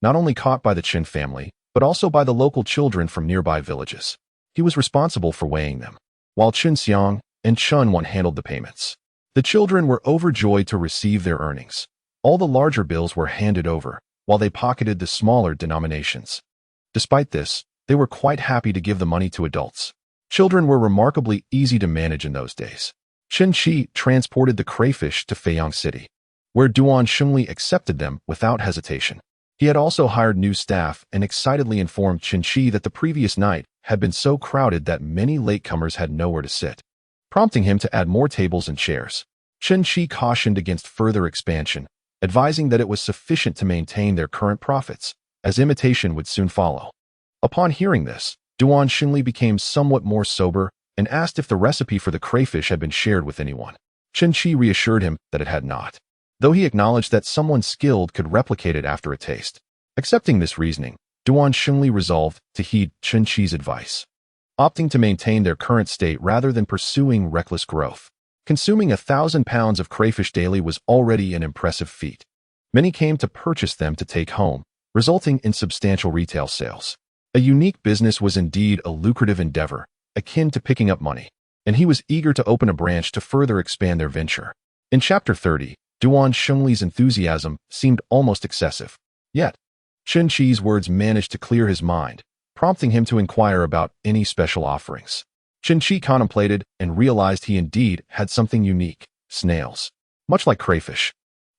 not only caught by the Chen family, but also by the local children from nearby villages. He was responsible for weighing them, while Chen Xiang and Chen Wan handled the payments. The children were overjoyed to receive their earnings. All the larger bills were handed over, while they pocketed the smaller denominations. Despite this, they were quite happy to give the money to adults. Children were remarkably easy to manage in those days. Chen Qi transported the crayfish to Feiyang City, where Duan Shengli accepted them without hesitation. He had also hired new staff and excitedly informed Chen Qi that the previous night had been so crowded that many latecomers had nowhere to sit, prompting him to add more tables and chairs. Chen Qi cautioned against further expansion, advising that it was sufficient to maintain their current profits, as imitation would soon follow. Upon hearing this, Duan Shengli became somewhat more sober and asked if the recipe for the crayfish had been shared with anyone. Chen Qi reassured him that it had not, though he acknowledged that someone skilled could replicate it after a taste. Accepting this reasoning, Duan Shengli resolved to heed Chen Qi's advice, opting to maintain their current state rather than pursuing reckless growth. Consuming 1,000 pounds of crayfish daily was already an impressive feat. Many came to purchase them to take home, resulting in substantial retail sales. A unique business was indeed a lucrative endeavor, akin to picking up money, and he was eager to open a branch to further expand their venture. In Chapter 30, Duan Shengli's enthusiasm seemed almost excessive. Yet, Chen Qi's words managed to clear his mind, prompting him to inquire about any special offerings. Chen Qi contemplated and realized he indeed had something unique: snails. Much like crayfish,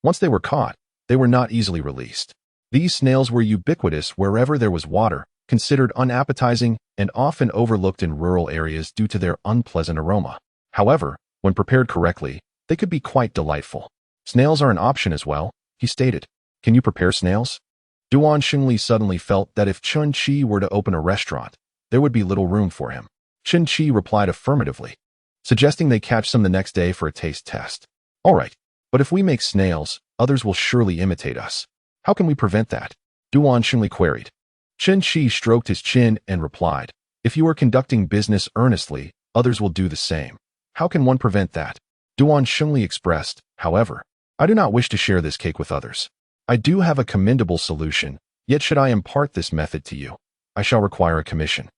once they were caught, they were not easily released. These snails were ubiquitous wherever there was water, considered unappetizing and often overlooked in rural areas due to their unpleasant aroma. However, When prepared correctly, they could be quite delightful. Snails are an option as well, he stated. Can you prepare snails? Duan Xingli suddenly felt that if Chen Qi were to open a restaurant, there would be little room for him. Chen Qi replied affirmatively, suggesting they catch some the next day for a taste test. All right, but if we make snails, others will surely imitate us. How can we prevent that? Duan Xingli queried. Chen Qi stroked his chin and replied, if you are conducting business earnestly, others will do the same. How can one prevent that? Duan Xingli expressed, however, I do not wish to share this cake with others. I do have a commendable solution, yet should I impart this method to you, I shall require a commission.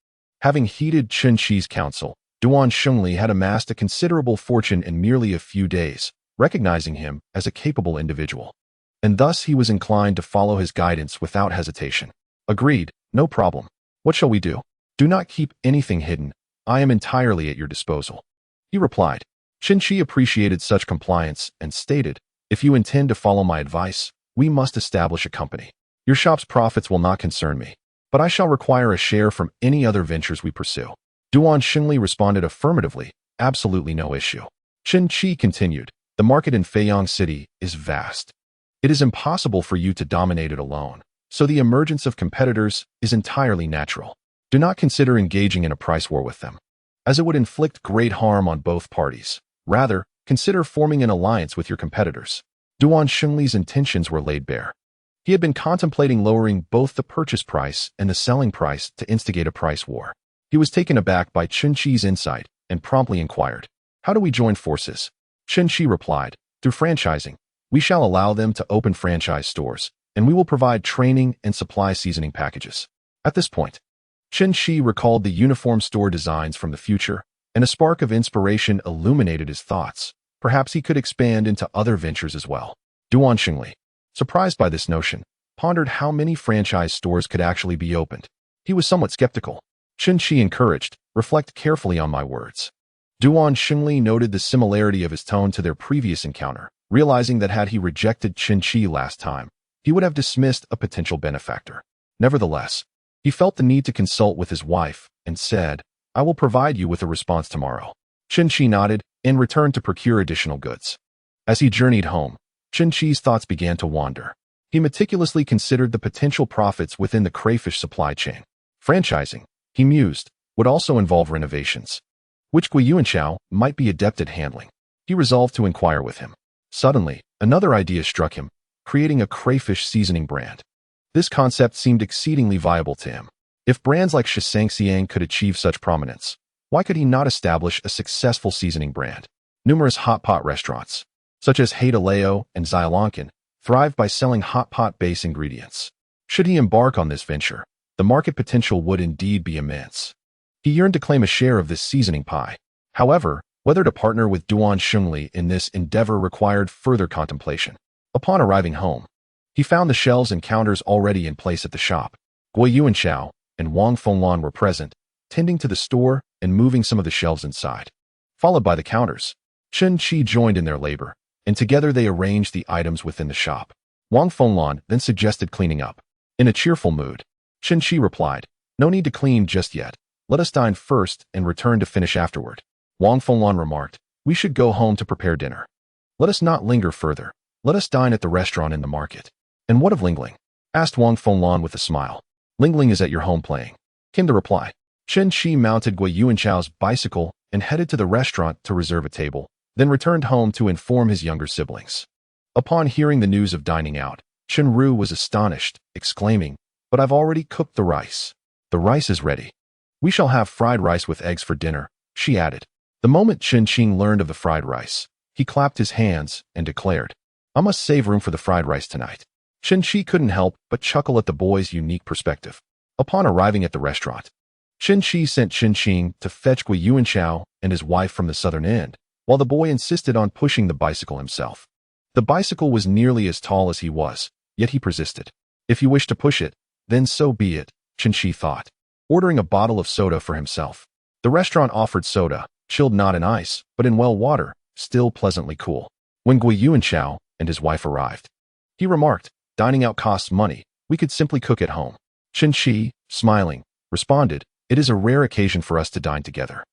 Having heeded Chen Qi's counsel, Duan Xingli had amassed a considerable fortune in merely a few days, recognizing him as a capable individual. And thus he was inclined to follow his guidance without hesitation. Agreed, no problem. What shall we do? Do not keep anything hidden. I am entirely at your disposal. He replied. Chen Qi appreciated such compliance and stated, if you intend to follow my advice, we must establish a company. Your shop's profits will not concern me, but I shall require a share from any other ventures we pursue. Duan Xingli responded affirmatively, absolutely no issue. Chen Qi continued, the market in Feiyang City is vast. It is impossible for you to dominate it alone, so the emergence of competitors is entirely natural. Do not consider engaging in a price war with them, as it would inflict great harm on both parties. Rather, consider forming an alliance with your competitors. Duan Xingli's intentions were laid bare. He had been contemplating lowering both the purchase price and the selling price to instigate a price war. He was taken aback by Chen Qi's insight and promptly inquired, how do we join forces? Chen Qi replied, through franchising. We shall allow them to open franchise stores, and we will provide training and supply seasoning packages. At this point, Chen Qi recalled the uniform store designs from the future, and a spark of inspiration illuminated his thoughts. Perhaps he could expand into other ventures as well. Duan Xingli, surprised by this notion, pondered how many franchise stores could actually be opened. He was somewhat skeptical. Chen Qi encouraged, reflect carefully on my words. Duan Xingli noted the similarity of his tone to their previous encounter, realizing that had he rejected Chen Qi last time, he would have dismissed a potential benefactor. Nevertheless, he felt the need to consult with his wife and said, I will provide you with a response tomorrow. Chen Qi nodded and returned to procure additional goods. As he journeyed home, Chen Qi's thoughts began to wander. He meticulously considered the potential profits within the crayfish supply chain. Franchising, he mused, would also involve renovations, which Gui Yuanchao might be adept at handling. He resolved to inquire with him. Suddenly, another idea struck him, creating a crayfish seasoning brand. This concept seemed exceedingly viable to him. If brands like Shisangxiang could achieve such prominence, why could he not establish a successful seasoning brand? Numerous hot pot restaurants, such as Haida Leo and Xiaolonkin, thrive by selling hot pot base ingredients. Should he embark on this venture, the market potential would indeed be immense. He yearned to claim a share of this seasoning pie. However, whether to partner with Duan Xingli in this endeavor required further contemplation. Upon arriving home, he found the shelves and counters already in place at the shop. Gui Yuanchao and Wang Fenglan were present, tending to the store and moving some of the shelves inside. Followed by the counters, Chen Qi joined in their labor, and together they arranged the items within the shop. Wang Fenglan then suggested cleaning up. In a cheerful mood, Chen Qi replied, no need to clean just yet. Let us dine first and return to finish afterward. Wang Fenglan remarked, we should go home to prepare dinner. Let us not linger further. Let us dine at the restaurant in the market. And what of Lingling? Asked Wang Fenglan with a smile. Lingling is at your home playing, came the reply. Chen Qi mounted Gui Yuanchao's bicycle and headed to the restaurant to reserve a table, then returned home to inform his younger siblings. Upon hearing the news of dining out, Chen Ru was astonished, exclaiming, but I've already cooked the rice. The rice is ready. We shall have fried rice with eggs for dinner, she added. The moment Chen Qi learned of the fried rice, he clapped his hands and declared, I must save room for the fried rice tonight. Chen Qi couldn't help but chuckle at the boy's unique perspective. Upon arriving at the restaurant, Chen Qi sent Chen Qing to fetch Gui Yuanchao and his wife from the southern end, while the boy insisted on pushing the bicycle himself. The bicycle was nearly as tall as he was, yet he persisted. If you wish to push it, then so be it, Chen Qi thought, ordering a bottle of soda for himself. The restaurant offered soda, chilled not in ice, but in well water, still pleasantly cool. When Gui Yuanchao and his wife arrived, he remarked, dining out costs money, we could simply cook at home. Chen Qi, smiling, responded, it is a rare occasion for us to dine together.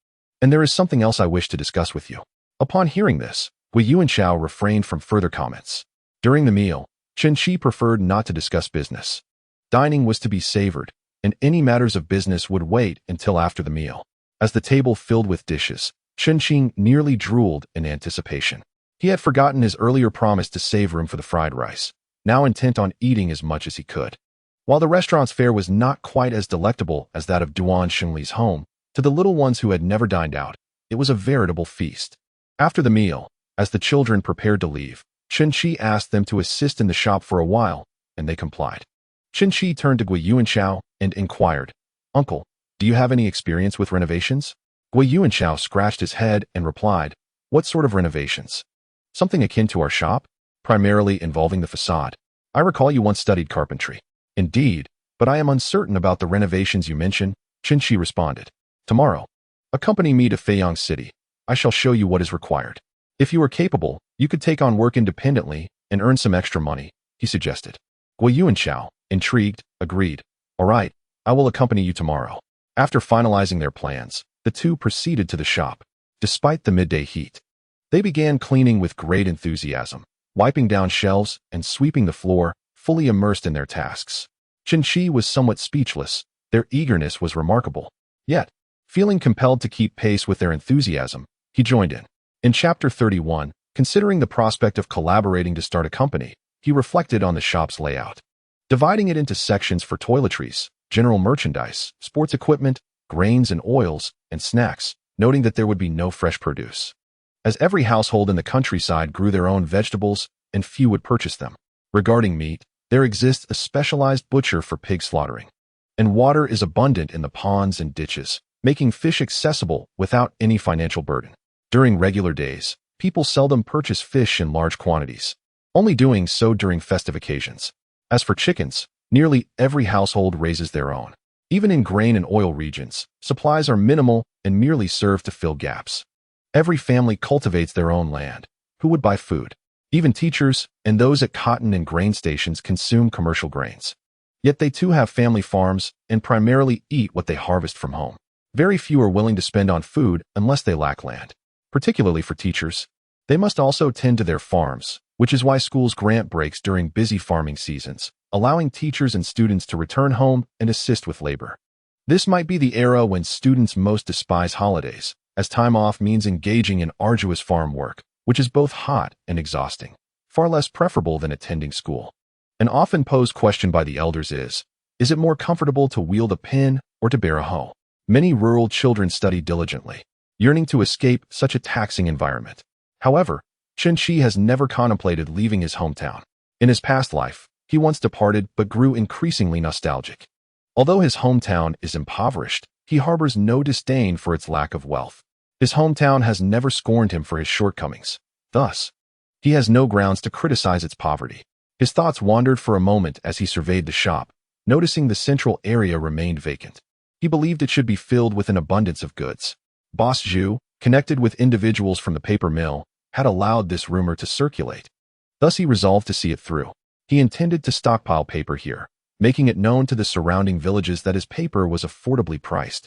And there is something else I wish to discuss with you. Upon hearing this, Gui Yuanchao refrained from further comments. During the meal, Chen Qi preferred not to discuss business. Dining was to be savored, and any matters of business would wait until after the meal. As the table filled with dishes, Chen Qi nearly drooled in anticipation. He had forgotten his earlier promise to save room for the fried rice, now intent on eating as much as he could. While the restaurant's fare was not quite as delectable as that of Duan Xingli's home, to the little ones who had never dined out, it was a veritable feast. After the meal, as the children prepared to leave, Chen Qi asked them to assist in the shop for a while, and they complied. Chen Qi turned to Gui Yuanchao and inquired, "Uncle, do you have any experience with renovations?" Gui Yuanchao scratched his head and replied, "What sort of renovations?" "Something akin to our shop, primarily involving the facade. I recall you once studied carpentry." "Indeed, but I am uncertain about the renovations you mention," Chen Qi responded. "Tomorrow, accompany me to Feiyang City. I shall show you what is required. If you are capable, you could take on work independently and earn some extra money," he suggested. Gui Yuanchao, intrigued, agreed. "All right, I will accompany you tomorrow." After finalizing their plans, the two proceeded to the shop. Despite the midday heat, they began cleaning with great enthusiasm, wiping down shelves and sweeping the floor, fully immersed in their tasks. Chen Qi was somewhat speechless. Their eagerness was remarkable. Yet, feeling compelled to keep pace with their enthusiasm, he joined in. In Chapter 31, considering the prospect of collaborating to start a company, he reflected on the shop's layout. Dividing it into sections for toiletries, general merchandise, sports equipment, grains and oils, and snacks, noting that there would be no fresh produce, as every household in the countryside grew their own vegetables and few would purchase them. Regarding meat, there exists a specialized butcher for pig slaughtering, and water is abundant in the ponds and ditches, making fish accessible without any financial burden. During regular days, people seldom purchase fish in large quantities, only doing so during festive occasions. As for chickens, nearly every household raises their own. Even in grain and oil regions, supplies are minimal and merely serve to fill gaps. Every family cultivates their own land. Who would buy food? Even teachers and those at cotton and grain stations consume commercial grains. Yet they too have family farms and primarily eat what they harvest from home. Very few are willing to spend on food unless they lack land. Particularly for teachers, they must also tend to their farms, which is why schools grant breaks during busy farming seasons, allowing teachers and students to return home and assist with labor. This might be the era when students most despise holidays, as time off means engaging in arduous farm work, which is both hot and exhausting, far less preferable than attending school. An often posed question by the elders is it more comfortable to wield a pen or to bear a hoe? Many rural children study diligently, yearning to escape such a taxing environment. However, Chen Qi has never contemplated leaving his hometown. In his past life, he once departed but grew increasingly nostalgic. Although his hometown is impoverished, he harbors no disdain for its lack of wealth. His hometown has never scorned him for his shortcomings. Thus, he has no grounds to criticize its poverty. His thoughts wandered for a moment as he surveyed the shop, noticing the central area remained vacant. He believed it should be filled with an abundance of goods. Boss Zhu, connected with individuals from the paper mill, had allowed this rumor to circulate. Thus he resolved to see it through. He intended to stockpile paper here, making it known to the surrounding villages that his paper was affordably priced,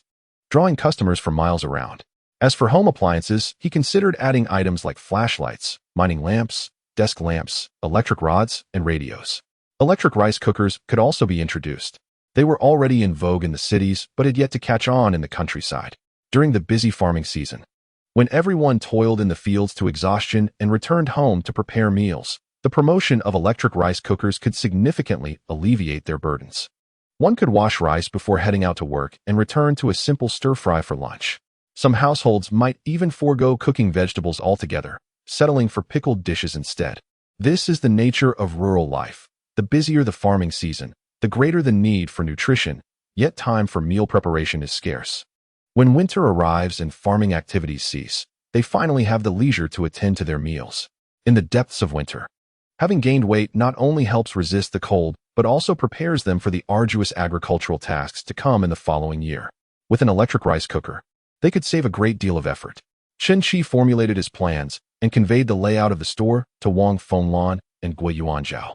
drawing customers from miles around. As for home appliances, he considered adding items like flashlights, mining lamps, desk lamps, electric rods, and radios. Electric rice cookers could also be introduced. They were already in vogue in the cities, but had yet to catch on in the countryside. During the busy farming season, when everyone toiled in the fields to exhaustion and returned home to prepare meals, the promotion of electric rice cookers could significantly alleviate their burdens. One could wash rice before heading out to work and return to a simple stir-fry for lunch. Some households might even forego cooking vegetables altogether, settling for pickled dishes instead. This is the nature of rural life. The busier the farming season, the greater the need for nutrition, yet time for meal preparation is scarce. When winter arrives and farming activities cease, they finally have the leisure to attend to their meals. In the depths of winter, having gained weight not only helps resist the cold, but also prepares them for the arduous agricultural tasks to come in the following year. With an electric rice cooker, they could save a great deal of effort. Chen Qi formulated his plans and conveyed the layout of the store to Wang Fenglan and Gui Yuanzhao.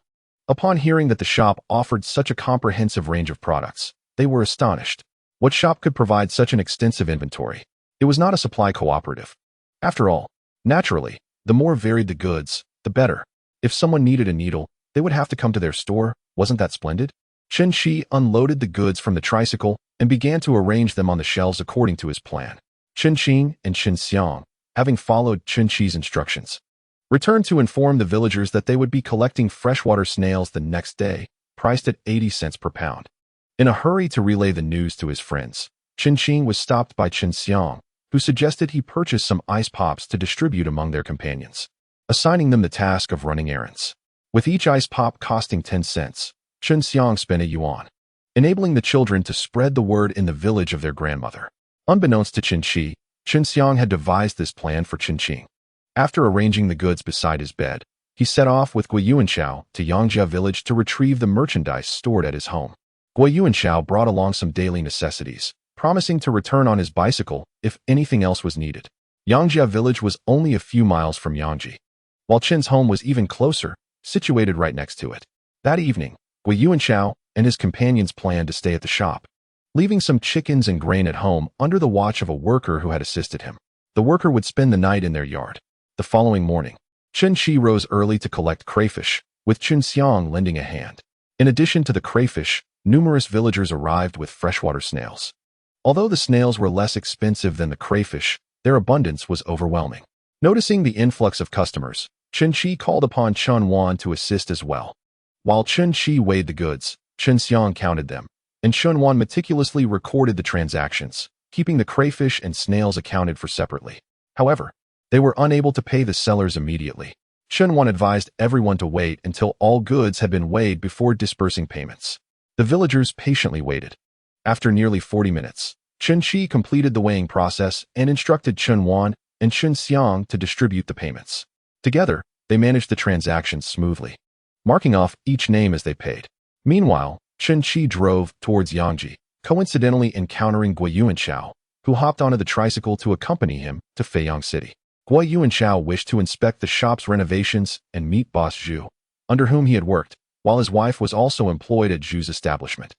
Upon hearing that the shop offered such a comprehensive range of products, they were astonished. What shop could provide such an extensive inventory? It was not a supply cooperative. After all, Naturally, the more varied the goods, the better. If someone needed a needle, they would have to come to their store. Wasn't that splendid? Chen Qi unloaded the goods from the tricycle and began to arrange them on the shelves according to his plan. Chen Qi and Chen Xiang, having followed Chen Qi's instructions, returned to inform the villagers that they would be collecting freshwater snails the next day, priced at 80 cents per pound. In a hurry to relay the news to his friends, Chen Qi was stopped by Chen Xiang, who suggested he purchase some ice pops to distribute among their companions, assigning them the task of running errands. With each ice pop costing 10 cents, Chen Xiang spent a yuan, enabling the children to spread the word in the village of their grandmother. Unbeknownst to Chen Qi, Chen Xiang had devised this plan for Chen Qi. After arranging the goods beside his bed, he set off with Guo Yuanshao to Yangjia village to retrieve the merchandise stored at his home. Guo Yuanshao brought along some daily necessities, promising to return on his bicycle if anything else was needed. Yangjia village was only a few miles from Yangji, while Chen's home was even closer, situated right next to it. That evening, Guo Yuanshao and his companions planned to stay at the shop, leaving some chickens and grain at home under the watch of a worker who had assisted him. The worker would spend the night in their yard. The following morning, Chen Qi rose early to collect crayfish, with Chen Xiang lending a hand. In addition to the crayfish, numerous villagers arrived with freshwater snails. Although the snails were less expensive than the crayfish, their abundance was overwhelming. Noticing the influx of customers, Chen Qi called upon Chen Wan to assist as well. While Chen Qi weighed the goods, Chen Xiang counted them, and Chen Wan meticulously recorded the transactions, keeping the crayfish and snails accounted for separately. However, they were unable to pay the sellers immediately. Chen Wan advised everyone to wait until all goods had been weighed before dispersing payments. The villagers patiently waited. After nearly 40 minutes, Chen Qi completed the weighing process and instructed Chen Wan and Chen Xiang to distribute the payments. Together, they managed the transactions smoothly, marking off each name as they paid. Meanwhile, Chen Qi drove towards Yangji, coincidentally encountering Guo Yuanshao, who hopped onto the tricycle to accompany him to Feiyang City. Guo Yuanshao wished to inspect the shop's renovations and meet boss Zhu, under whom he had worked, while his wife was also employed at Zhu's establishment.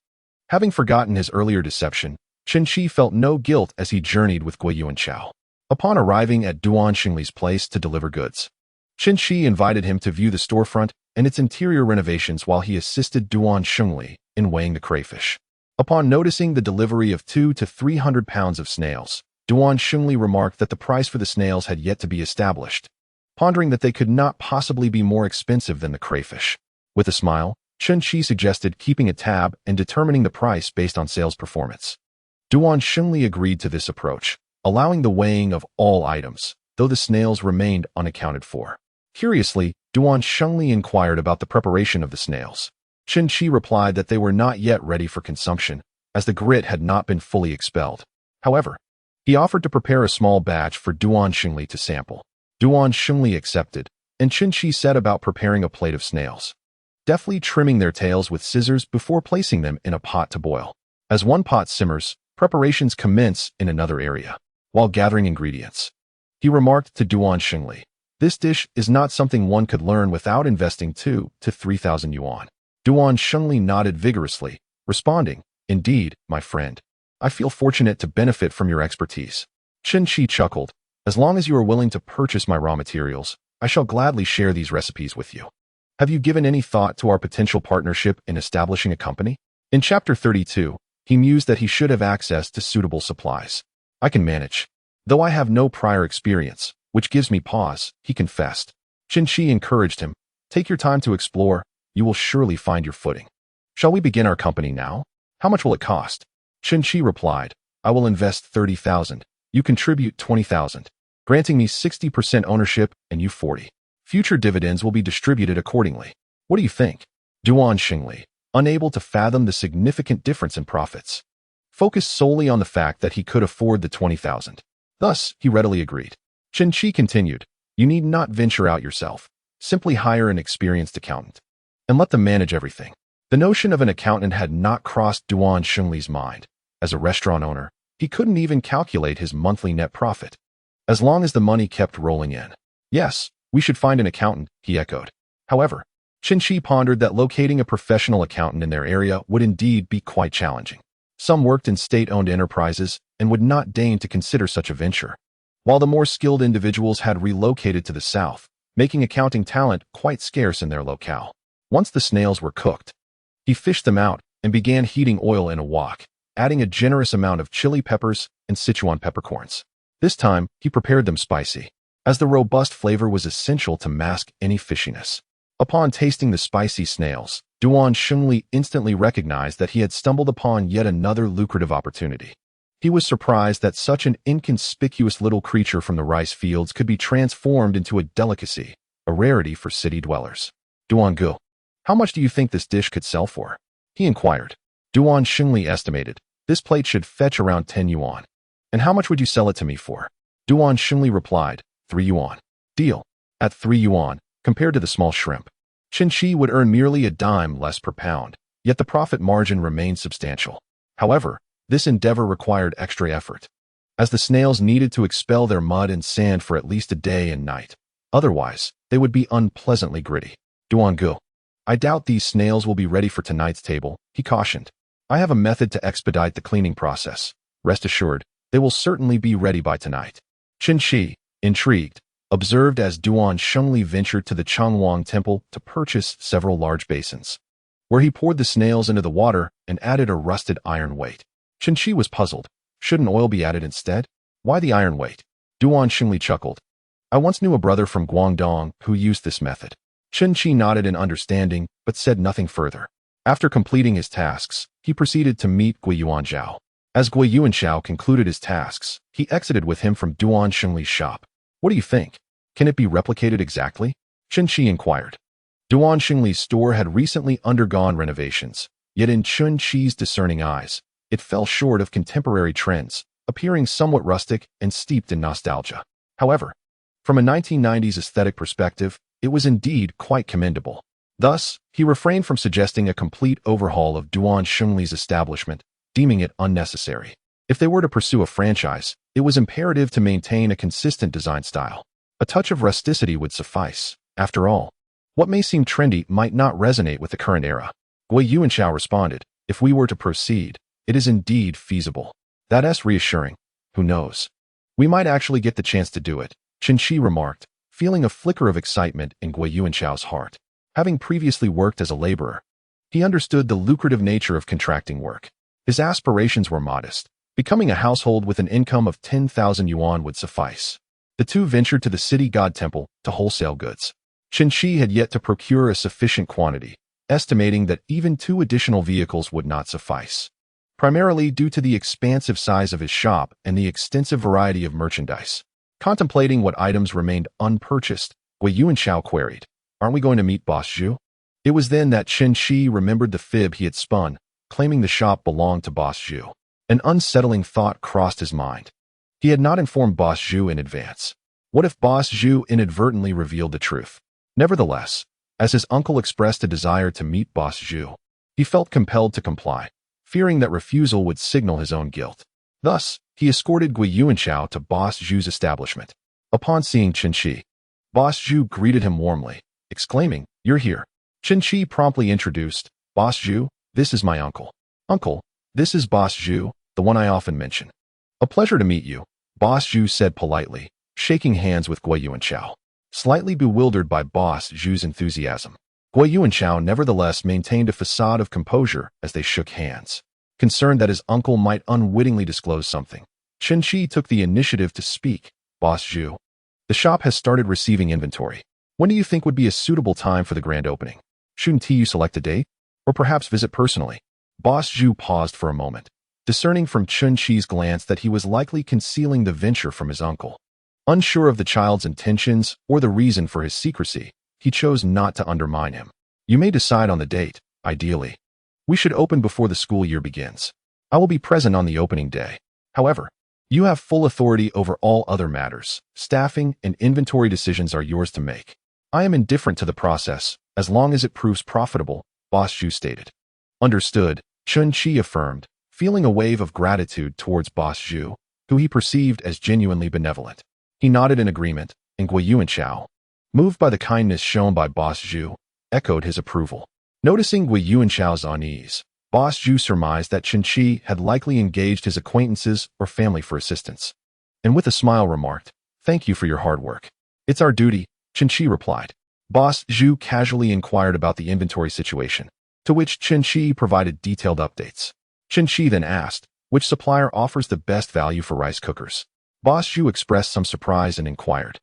Having forgotten his earlier deception, Chen Qi felt no guilt as he journeyed with Guo Yuanshao. Upon arriving at Duan Xingli's place to deliver goods, Chen Qi invited him to view the storefront and its interior renovations while he assisted Duan Xingli in weighing the crayfish. Upon noticing the delivery of 200 to 300 pounds of snails, Duan Xingli remarked that the price for the snails had yet to be established, pondering that they could not possibly be more expensive than the crayfish. With a smile, Chen Qi suggested keeping a tab and determining the price based on sales performance. Duan Xingli agreed to this approach, allowing the weighing of all items, though the snails remained unaccounted for. Curiously, Duan Xingli inquired about the preparation of the snails. Chen Qi replied that they were not yet ready for consumption, as the grit had not been fully expelled. However, he offered to prepare a small batch for Duan Xingli to sample. Duan Xingli accepted, and Chen Qi set about preparing a plate of snails, deftly trimming their tails with scissors before placing them in a pot to boil. As one pot simmers, preparations commence in another area. While gathering ingredients, he remarked to Duan Xingli, "This dish is not something one could learn without investing 2,000 to 3,000 yuan." Duan Xingli nodded vigorously, responding, "Indeed, my friend. I feel fortunate to benefit from your expertise." Chen Qi chuckled, "As long as you are willing to purchase my raw materials, I shall gladly share these recipes with you. Have you given any thought to our potential partnership in establishing a company?" In Chapter 32, he mused that he should have access to suitable supplies. "I can manage, though I have no prior experience, which gives me pause," he confessed. Chen Qi encouraged him, "Take your time to explore. You will surely find your footing. Shall we begin our company now? How much will it cost?" Chen Qi replied, "I will invest 30,000. You contribute 20,000, granting me 60% ownership and you 40. Future dividends will be distributed accordingly. What do you think?" Duan Xingli, unable to fathom the significant difference in profits, focused solely on the fact that he could afford the 20,000. Thus, he readily agreed. Chen Qi continued, "You need not venture out yourself. Simply hire an experienced accountant and let them manage everything." The notion of an accountant had not crossed Duan Xingli's mind. As a restaurant owner, he couldn't even calculate his monthly net profit, as long as the money kept rolling in. "Yes, we should find an accountant," he echoed. However, Chen Qi pondered that locating a professional accountant in their area would indeed be quite challenging. Some worked in state-owned enterprises and would not deign to consider such a venture. while the more skilled individuals had relocated to the south, making accounting talent quite scarce in their locale. Once the snails were cooked, he fished them out and began heating oil in a wok, adding a generous amount of chili peppers and Sichuan peppercorns. This time, he prepared them spicy, as the robust flavor was essential to mask any fishiness. Upon tasting the spicy snails, Duan Shengli instantly recognized that he had stumbled upon yet another lucrative opportunity. He was surprised that such an inconspicuous little creature from the rice fields could be transformed into a delicacy, a rarity for city dwellers. Duan Gu, how much do you think this dish could sell for? He inquired. Duan Shengli estimated, this plate should fetch around 10 yuan. And how much would you sell it to me for? Duan Shengli replied, 3 yuan. Deal. At 3 yuan, compared to the small shrimp, Chen Qi would earn merely a dime less per pound, yet the profit margin remained substantial. However, this endeavor required extra effort, as the snails needed to expel their mud and sand for at least a day and night. Otherwise, they would be unpleasantly gritty. Duan Gu, I doubt these snails will be ready for tonight's table, he cautioned. I have a method to expedite the cleaning process. Rest assured, they will certainly be ready by tonight. Chen Qi, intrigued, observed as Duan Shengli ventured to the Changwang temple to purchase several large basins, where he poured the snails into the water and added a rusted iron weight. Chen Qi was puzzled. Shouldn't oil be added instead? Why the iron weight? Duan Shengli chuckled. I once knew a brother from Guangdong who used this method. Chen Qi nodded in understanding, but said nothing further. After completing his tasks, he proceeded to meet Gui Yuanzhao. As Gui Yuanzhao concluded his tasks, he exited with him from Duan Shengli's shop. What do you think? Can it be replicated exactly? Chen Qi inquired. Duan Shengli's store had recently undergone renovations, yet in Chen Qi's discerning eyes, it fell short of contemporary trends, appearing somewhat rustic and steeped in nostalgia. However, from a 1990s aesthetic perspective, it was indeed quite commendable. Thus, he refrained from suggesting a complete overhaul of Duan Shengli's establishment, deeming it unnecessary. If they were to pursue a franchise, it was imperative to maintain a consistent design style. A touch of rusticity would suffice. After all, what may seem trendy might not resonate with the current era. Gui Yuanzhao responded, if we were to proceed, it is indeed feasible. That's reassuring. Who knows? We might actually get the chance to do it, Chen Qi remarked, feeling a flicker of excitement in Gui Yuanzhao's heart. Having previously worked as a laborer, he understood the lucrative nature of contracting work. His aspirations were modest. Becoming a household with an income of 10,000 yuan would suffice. The two ventured to the city god temple to wholesale goods. Chen Qi had yet to procure a sufficient quantity, estimating that even 2 additional vehicles would not suffice, primarily due to the expansive size of his shop and the extensive variety of merchandise. Contemplating what items remained unpurchased, Gui Yuanzhao queried, aren't we going to meet Boss Zhu? It was then that Chen Qi remembered the fib he had spun, claiming the shop belonged to Boss Zhu. An unsettling thought crossed his mind. He had not informed Boss Zhu in advance. What if Boss Zhu inadvertently revealed the truth? Nevertheless, as his uncle expressed a desire to meet Boss Zhu, he felt compelled to comply, fearing that refusal would signal his own guilt. Thus, he escorted Gui Yuanzhao to Boss Zhu's establishment. Upon seeing Chen Qi, Boss Zhu greeted him warmly, exclaiming, "You're here." Chen Qi promptly introduced, "Boss Zhu, this is my uncle." "Uncle, this is Boss Zhu, the one I often mention." "A pleasure to meet you," Boss Zhu said politely, shaking hands with Gui Yuanzhao. Slightly bewildered by Boss Zhu's enthusiasm, Gui Yuanzhao nevertheless maintained a facade of composure as they shook hands. Concerned that his uncle might unwittingly disclose something, Chen Qi took the initiative to speak. "Boss Zhu, the shop has started receiving inventory. When do you think would be a suitable time for the grand opening? Shouldn't you select a date? Or perhaps visit personally?" Boss Zhu paused for a moment, discerning from Chen Qi's glance that he was likely concealing the venture from his uncle. Unsure of the child's intentions or the reason for his secrecy, he chose not to undermine him. "You may decide on the date, ideally. We should open before the school year begins. I will be present on the opening day. However, you have full authority over all other matters. Staffing and inventory decisions are yours to make. I am indifferent to the process, as long as it proves profitable," Boss Zhu stated. "Understood," Chen Qi affirmed, feeling a wave of gratitude towards Boss Zhu, who he perceived as genuinely benevolent. He nodded in agreement, and Gui Yuanzhao, moved by the kindness shown by Boss Zhu, echoed his approval. Noticing Gui Yuanzhao's unease, Boss Zhu surmised that Chen Qi had likely engaged his acquaintances or family for assistance. and with a smile remarked, "Thank you for your hard work." "It's our duty," Chen Qi replied. Boss Zhu casually inquired about the inventory situation, to which Chen Qi provided detailed updates. Chen Qi then asked, "Which supplier offers the best value for rice cookers?" Boss Zhu expressed some surprise and inquired,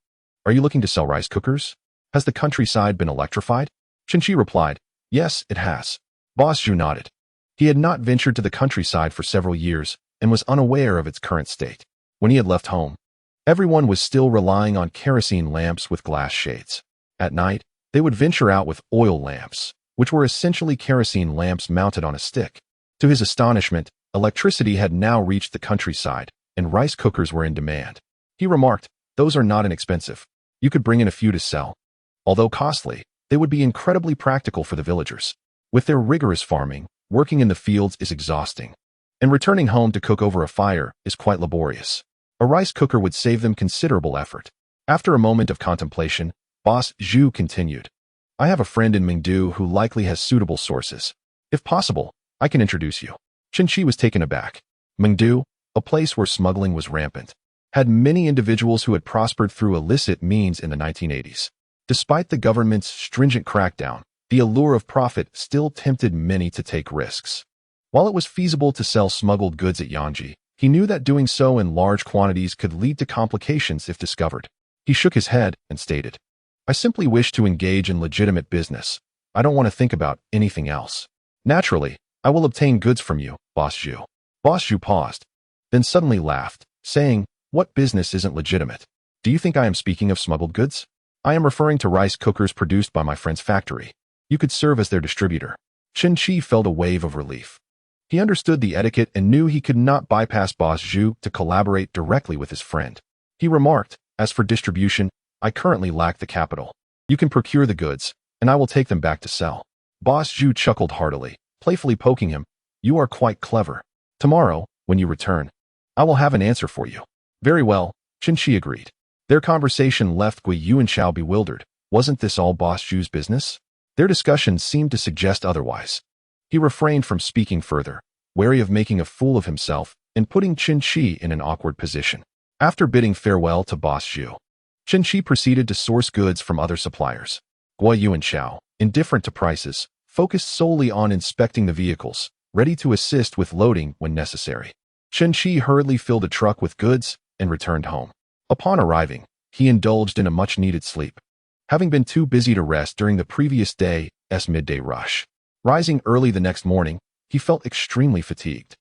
"Are you looking to sell rice cookers? Has the countryside been electrified?" Chen Qi replied, "Yes, it has." Boss Zhu nodded. He had not ventured to the countryside for several years and was unaware of its current state. When he had left home, everyone was still relying on kerosene lamps with glass shades. At night, they would venture out with oil lamps, which were essentially kerosene lamps mounted on a stick. To his astonishment, electricity had now reached the countryside, and rice cookers were in demand. He remarked, "Those are not inexpensive. You could bring in a few to sell. Although costly, they would be incredibly practical for the villagers. With their rigorous farming, working in the fields is exhausting, and returning home to cook over a fire is quite laborious. A rice cooker would save them considerable effort." After a moment of contemplation, Boss Zhu continued, "I have a friend in Mingdu who likely has suitable sources. If possible, I can introduce you." Chen Qi was taken aback. Mingdu, a place where smuggling was rampant, had many individuals who had prospered through illicit means in the 1980s. Despite the government's stringent crackdown, the allure of profit still tempted many to take risks. While it was feasible to sell smuggled goods at Yanji, he knew that doing so in large quantities could lead to complications if discovered. He shook his head and stated, "I simply wish to engage in legitimate business. I don't want to think about anything else. Naturally, I will obtain goods from you, Boss Zhu." Boss Zhu paused, then suddenly laughed, saying, "What business isn't legitimate? Do you think I am speaking of smuggled goods? I am referring to rice cookers produced by my friend's factory. You could serve as their distributor." Chen Qi felt a wave of relief. He understood the etiquette and knew he could not bypass Boss Zhu to collaborate directly with his friend. He remarked, "As for distribution, I currently lack the capital. You can procure the goods, and I will take them back to sell." Boss Zhu chuckled heartily, playfully poking him, "You are quite clever. Tomorrow, when you return, I will have an answer for you." "Very well," Chen Qi agreed. Their conversation left Gui Yuanshao bewildered. Wasn't this all Boss Zhu's business? Their discussion seemed to suggest otherwise. He refrained from speaking further, wary of making a fool of himself and putting Chen Qi in an awkward position. After bidding farewell to Boss Zhu, Chen Qi proceeded to source goods from other suppliers. Gui Yuanshao, indifferent to prices, focused solely on inspecting the vehicles, ready to assist with loading when necessary. Chen Qi hurriedly filled a truck with goods and returned home. Upon arriving, he indulged in a much-needed sleep, having been too busy to rest during the previous day's midday rush. Rising early the next morning, he felt extremely fatigued.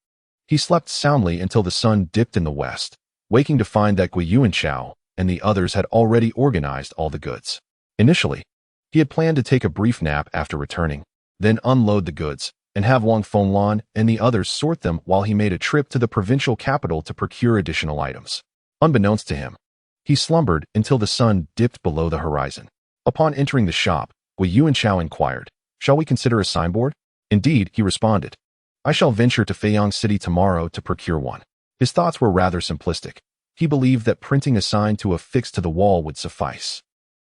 He slept soundly until the sun dipped in the west, waking to find that Gui Yuanshao and the others had already organized all the goods. Initially, he had planned to take a brief nap after returning, then unload the goods, and have Wang Fenglan and the others sort them while he made a trip to the provincial capital to procure additional items. Unbeknownst to him, he slumbered until the sun dipped below the horizon. Upon entering the shop, Gui Yuanshao inquired, "Shall we consider a signboard?" "Indeed," he responded. "I shall venture to Feiyang City tomorrow to procure one." His thoughts were rather simplistic. He believed that printing a sign to affix to the wall would suffice.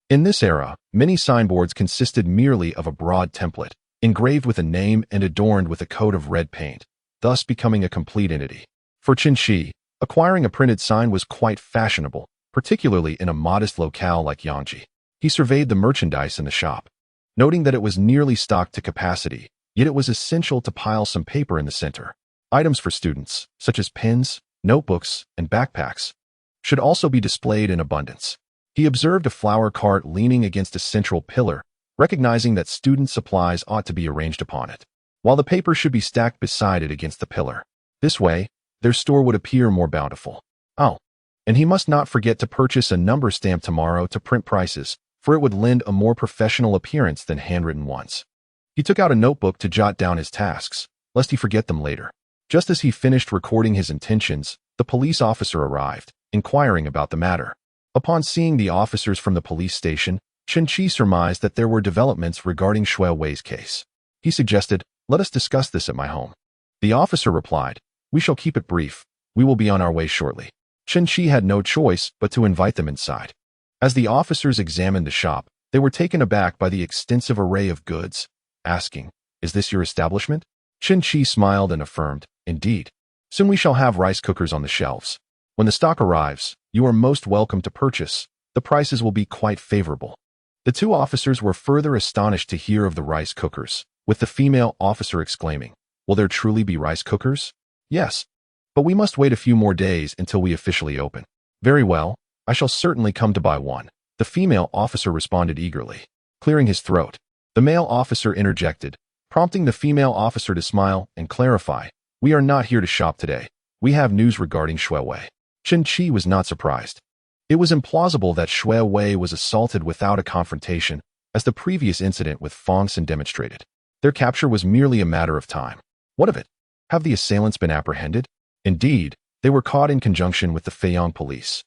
In this era, many signboards consisted merely of a broad template, engraved with a name and adorned with a coat of red paint, thus becoming a complete entity. For Chen Qi, acquiring a printed sign was quite fashionable, particularly in a modest locale like Yanji. He surveyed the merchandise in the shop, noting that it was nearly stocked to capacity, yet it was essential to pile some paper in the center. Items for students, such as pens, notebooks, and backpacks, should also be displayed in abundance. He observed a flower cart leaning against a central pillar, recognizing that student supplies ought to be arranged upon it, while the paper should be stacked beside it against the pillar. This way, their store would appear more bountiful. Oh, and he must not forget to purchase a number stamp tomorrow to print prices, for it would lend a more professional appearance than handwritten ones. He took out a notebook to jot down his tasks, lest he forget them later. Just as he finished recording his intentions, the police officer arrived, inquiring about the matter. Upon seeing the officers from the police station, Chen Qi surmised that there were developments regarding Shui Wei's case. He suggested, "Let us discuss this at my home." The officer replied, "We shall keep it brief. We will be on our way shortly." Chen Qi had no choice but to invite them inside. As the officers examined the shop, they were taken aback by the extensive array of goods, asking, "Is this your establishment?" Chen Qi smiled and affirmed, "Indeed. Soon we shall have rice cookers on the shelves. When the stock arrives, You are most welcome to purchase. The prices will be quite favorable. The two officers were further astonished to hear of the rice cookers, with the female officer exclaiming, "Will there truly be rice cookers?" "Yes, but we must wait a few more days until we officially open." "Very well, I shall certainly come to buy one," the female officer responded eagerly. Clearing his throat, the male officer interjected, prompting the female officer to smile and clarify, "We are not here to shop today. We have news regarding Shui Wei." Chen Qi was not surprised. It was implausible that Shui Wei was assaulted without a confrontation, as the previous incident with Fong Sin demonstrated. Their capture was merely a matter of time. What of it? Have the assailants been apprehended? Indeed, they were caught in conjunction with the Feiyang police.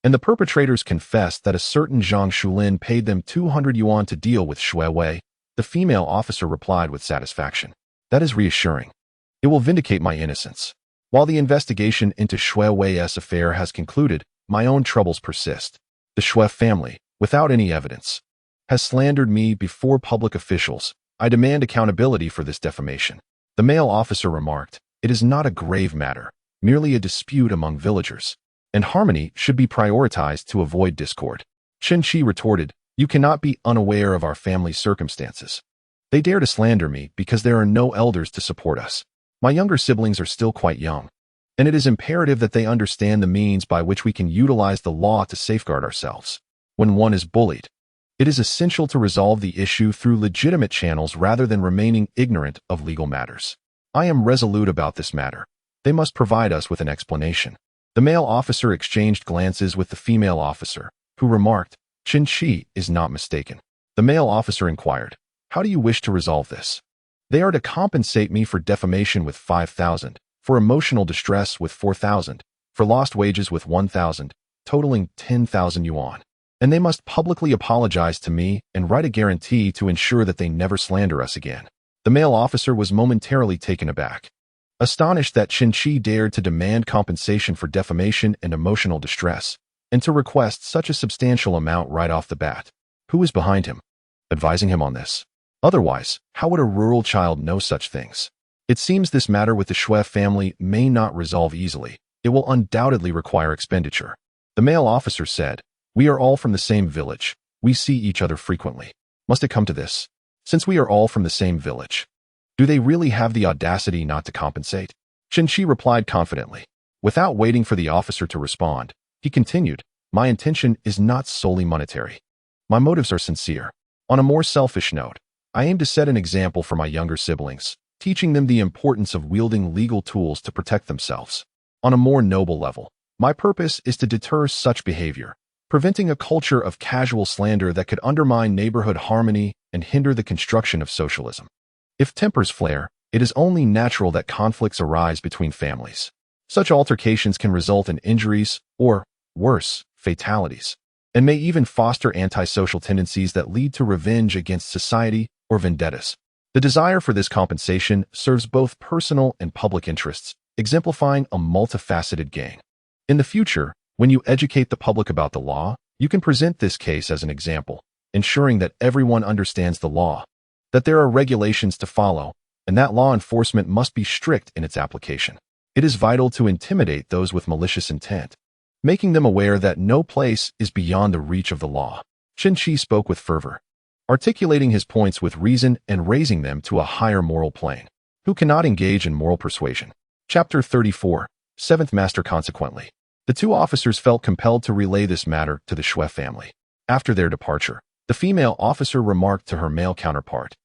And the perpetrators confessed that a certain Zhang Shulin paid them 200 yuan to deal with Shui Wei. The female officer replied with satisfaction. "That is reassuring. It will vindicate my innocence. While the investigation into Shui Wei's affair has concluded, my own troubles persist. The Shui family, without any evidence, has slandered me before public officials. I demand accountability for this defamation." The male officer remarked, "It is not a grave matter, merely a dispute among villagers, and harmony should be prioritized to avoid discord." Chen Qi retorted, "You cannot be unaware of our family's circumstances. They dare to slander me because there are no elders to support us. My younger siblings are still quite young, and it is imperative that they understand the means by which we can utilize the law to safeguard ourselves. When one is bullied, it is essential to resolve the issue through legitimate channels rather than remaining ignorant of legal matters. I am resolute about this matter. They must provide us with an explanation." The male officer exchanged glances with the female officer, who remarked, "Chen Qi is not mistaken." The male officer inquired, "How do you wish to resolve this?" "They are to compensate me for defamation with 5,000, for emotional distress with 4,000, for lost wages with 1,000, totaling 10,000 yuan. And they must publicly apologize to me and write a guarantee to ensure that they never slander us again." The male officer was momentarily taken aback, astonished that Chen Qi dared to demand compensation for defamation and emotional distress, and to request such a substantial amount right off the bat. Who was behind him, advising him on this? Otherwise, how would a rural child know such things? It seems this matter with the Shui family may not resolve easily. It will undoubtedly require expenditure. The male officer said, "We are all from the same village. We see each other frequently. Must it come to this? Since we are all from the same village, do they really have the audacity not to compensate?" Chen Qi replied confidently. Without waiting for the officer to respond, he continued, "My intention is not solely monetary. My motives are sincere. On a more selfish note, I aim to set an example for my younger siblings, teaching them the importance of wielding legal tools to protect themselves. On a more noble level, my purpose is to deter such behavior, preventing a culture of casual slander that could undermine neighborhood harmony and hinder the construction of socialism. If tempers flare, it is only natural that conflicts arise between families. Such altercations can result in injuries or, worse, fatalities, and may even foster antisocial tendencies that lead to revenge against society or vendettas. The desire for this compensation serves both personal and public interests, exemplifying a multifaceted gain. In the future, when you educate the public about the law, you can present this case as an example, ensuring that everyone understands the law, that there are regulations to follow, and that law enforcement must be strict in its application. It is vital to intimidate those with malicious intent, making them aware that no place is beyond the reach of the law." Chen Qi spoke with fervor, articulating his points with reason and raising them to a higher moral plane. Who cannot engage in moral persuasion? Chapter 34, Seventh Master. Consequently, the two officers felt compelled to relay this matter to the Shui family. After their departure, the female officer remarked to her male counterpart,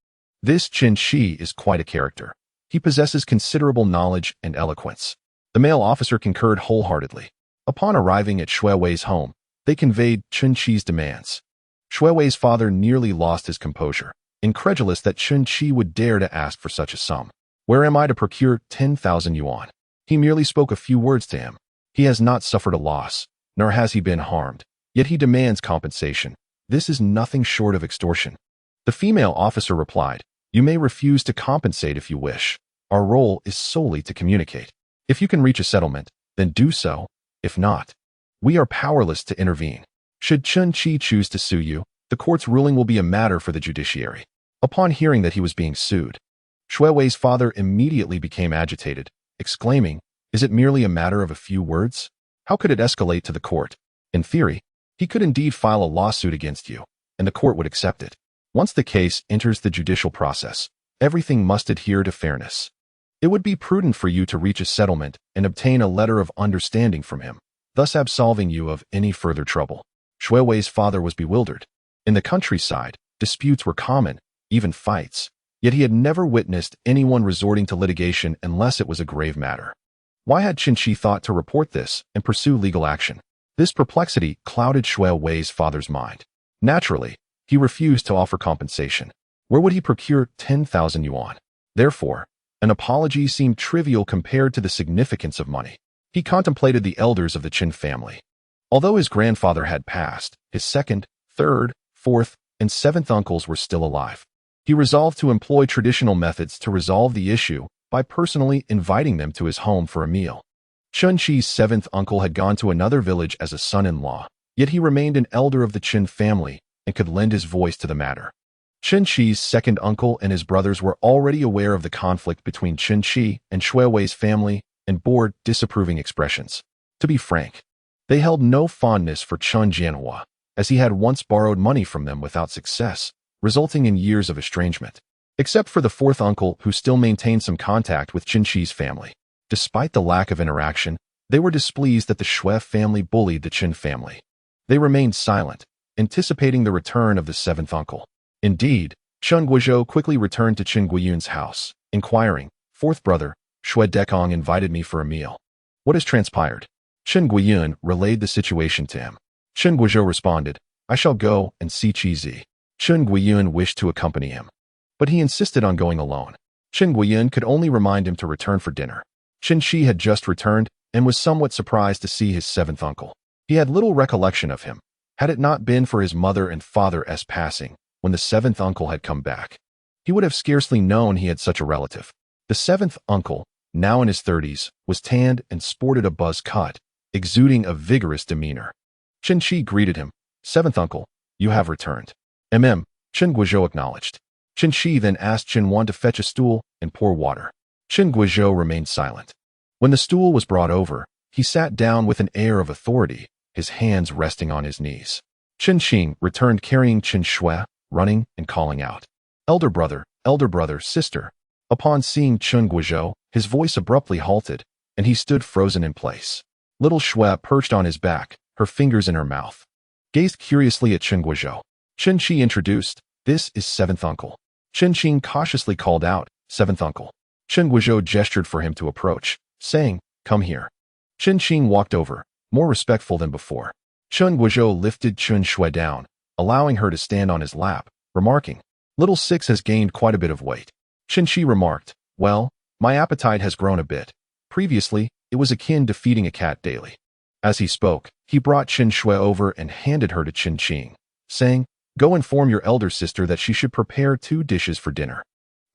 "This Chen Qi is quite a character. He possesses considerable knowledge and eloquence." The male officer concurred wholeheartedly. Upon arriving at Shui Wei's home, they conveyed Chen Qi's demands. Shui Wei's father nearly lost his composure, incredulous that Chen Qi would dare to ask for such a sum. "Where am I to procure 10,000 yuan? He merely spoke a few words to him. He has not suffered a loss, nor has he been harmed, yet he demands compensation. This is nothing short of extortion." The female officer replied, "You may refuse to compensate if you wish. Our role is solely to communicate. If you can reach a settlement, then do so. If not, we are powerless to intervene. Should Chen Qi choose to sue you, the court's ruling will be a matter for the judiciary." Upon hearing that he was being sued, Shui Wei's father immediately became agitated, exclaiming, "Is it merely a matter of a few words? How could it escalate to the court?" In theory, he could indeed file a lawsuit against you, and the court would accept it. Once the case enters the judicial process, everything must adhere to fairness. It would be prudent for you to reach a settlement and obtain a letter of understanding from him, thus absolving you of any further trouble. Shui Wei's father was bewildered. In the countryside, disputes were common, even fights, yet he had never witnessed anyone resorting to litigation unless it was a grave matter. Why had Chen Qi thought to report this and pursue legal action? This perplexity clouded Shui Wei's father's mind. Naturally, he refused to offer compensation. Where would he procure 10,000 yuan? Therefore, an apology seemed trivial compared to the significance of money. He contemplated the elders of the Chen family. Although his grandfather had passed, his second, third, fourth, and seventh uncles were still alive. He resolved to employ traditional methods to resolve the issue by personally inviting them to his home for a meal. Chen Qi's seventh uncle had gone to another village as a son-in-law, yet he remained an elder of the Chen family and could lend his voice to the matter. Chen Qi's second uncle and his brothers were already aware of the conflict between Chen Qi and Shui Wei's family and bore disapproving expressions. To be frank, they held no fondness for Chen Jianhua, as he had once borrowed money from them without success, resulting in years of estrangement. Except for the fourth uncle who still maintained some contact with Chen Qi's family. Despite the lack of interaction, they were displeased that the Shui family bullied the Chen family. They remained silent, anticipating the return of the seventh uncle. Indeed, Chen Guizhou quickly returned to Chen Guiyun's house, inquiring, "Fourth brother, Shui Dekong invited me for a meal. What has transpired?" Chen Guiyun relayed the situation to him. Chen Guizhou responded, "I shall go and see Qi Zi." Chen Guiyun wished to accompany him, but he insisted on going alone. Chen Guiyun could only remind him to return for dinner. Chen Qi had just returned and was somewhat surprised to see his seventh uncle. He had little recollection of him, had it not been for his mother and father's passing when the seventh uncle had come back. He would have scarcely known he had such a relative. The seventh uncle, now in his 30s, was tanned and sported a buzz cut, exuding a vigorous demeanor. Chen Qi greeted him. "Seventh uncle, you have returned." Chen Guizhou acknowledged. Chen Qi then asked Chen Wan to fetch a stool and pour water. Chen Guizhou remained silent. When the stool was brought over, he sat down with an air of authority, his hands resting on his knees. Chen Qing returned carrying Chen Shui, running and calling out, elder brother, sister." Upon seeing Chen Guizhou, his voice abruptly halted, and he stood frozen in place. Little Shui perched on his back, her fingers in her mouth, gazed curiously at Chen Guizhou. Chen Qi introduced, "This is seventh uncle." Chen Qing cautiously called out, "Seventh uncle." Chen Guizhou gestured for him to approach, saying, "Come here." Chen Qing walked over, more respectful than before. Chen Guizhou lifted Chen Shui down, allowing her to stand on his lap, remarking, "Little Six has gained quite a bit of weight." Chen Qi remarked, "Well, my appetite has grown a bit. Previously, it was akin to feeding a cat daily." As he spoke, he brought Chen Shui over and handed her to Chen Qing, saying, "Go inform your elder sister that she should prepare 2 dishes for dinner.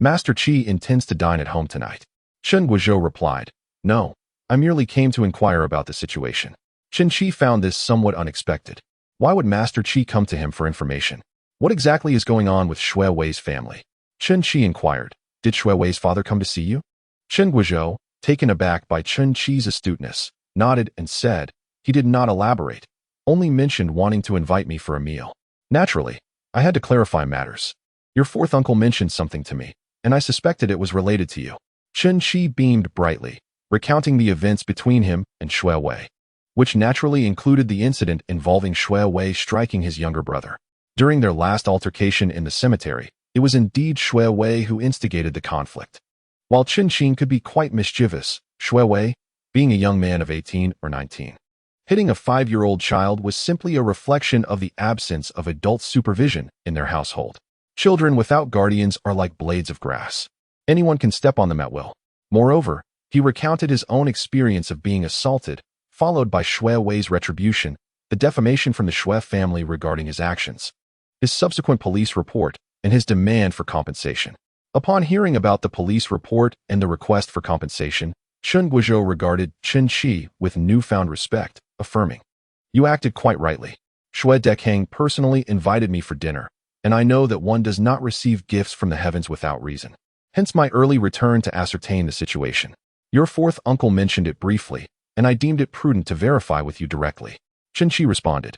Master Qi intends to dine at home tonight." Chen Guizhou replied, "No, I merely came to inquire about the situation." Chen Qi found this somewhat unexpected. Why would Master Qi come to him for information? What exactly is going on with Shui Wei's family? Chen Qi inquired, "Did Shui Wei's father come to see you?" Chen Guizhou, taken aback by Chen Qi's astuteness, nodded and said, "He did not elaborate, only mentioned wanting to invite me for a meal. Naturally, I had to clarify matters. Your fourth uncle mentioned something to me, and I suspected it was related to you." Chen Qi beamed brightly, recounting the events between him and Shui Wei, which naturally included the incident involving Shui Wei striking his younger brother. During their last altercation in the cemetery, it was indeed Shui Wei who instigated the conflict. While Chen Qing could be quite mischievous, Shui Wei, being a young man of 18 or 19, hitting a 5-year-old child was simply a reflection of the absence of adult supervision in their household. Children without guardians are like blades of grass. Anyone can step on them at will. Moreover, he recounted his own experience of being assaulted, followed by Shui Wei's retribution, the defamation from the Shui family regarding his actions, his subsequent police report, and his demand for compensation. Upon hearing about the police report and the request for compensation, Chen Guizhou regarded Chen Qi with newfound respect, affirming, "You acted quite rightly. Shui Dekong personally invited me for dinner, and I know that one does not receive gifts from the heavens without reason. Hence my early return to ascertain the situation. Your fourth uncle mentioned it briefly, and I deemed it prudent to verify with you directly." Chen Qi responded.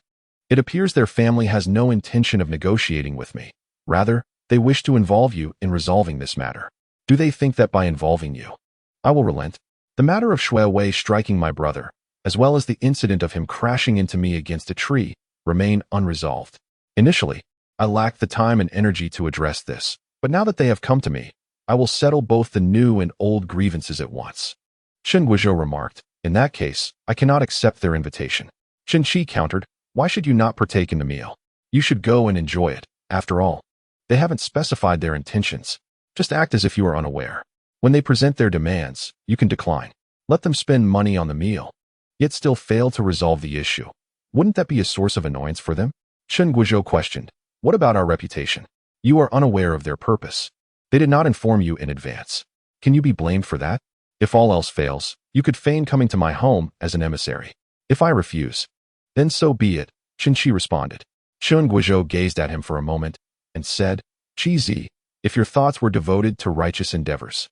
It appears their family has no intention of negotiating with me. Rather, they wish to involve you in resolving this matter. Do they think that by involving you, I will relent? The matter of Shui Wei striking my brother, as well as the incident of him crashing into me against a tree, remain unresolved. Initially, I lacked the time and energy to address this, but now that they have come to me, I will settle both the new and old grievances at once. Chen Guizhou remarked, in that case, I cannot accept their invitation. Chen Qi countered, why should you not partake in the meal? You should go and enjoy it. After all, they haven't specified their intentions. Just act as if you are unaware. When they present their demands, you can decline. Let them spend money on the meal, yet still fail to resolve the issue. Wouldn't that be a source of annoyance for them? Chen Guizhou questioned, what about our reputation? You are unaware of their purpose. They did not inform you in advance. Can you be blamed for that? If all else fails, you could feign coming to my home as an emissary. If I refuse, then so be it, Chen Qi responded. Chen Guizhou gazed at him for a moment and said, Qi, if your thoughts were devoted to righteous endeavors,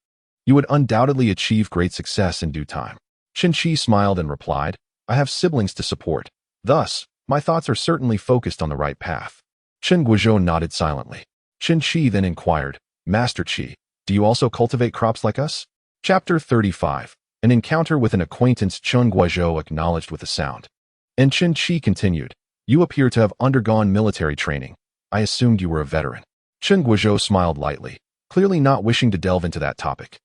you would undoubtedly achieve great success in due time. Chen Qi smiled and replied, I have siblings to support. Thus, my thoughts are certainly focused on the right path. Chen Guizhou nodded silently. Chen Qi then inquired, Master Qi, do you also cultivate crops like us? Chapter 35. An encounter with an acquaintance. Chen Guizhou acknowledged with a sound. And Chen Qi continued, you appear to have undergone military training. I assumed you were a veteran. Chen Guizhou smiled lightly, clearly not wishing to delve into that topic.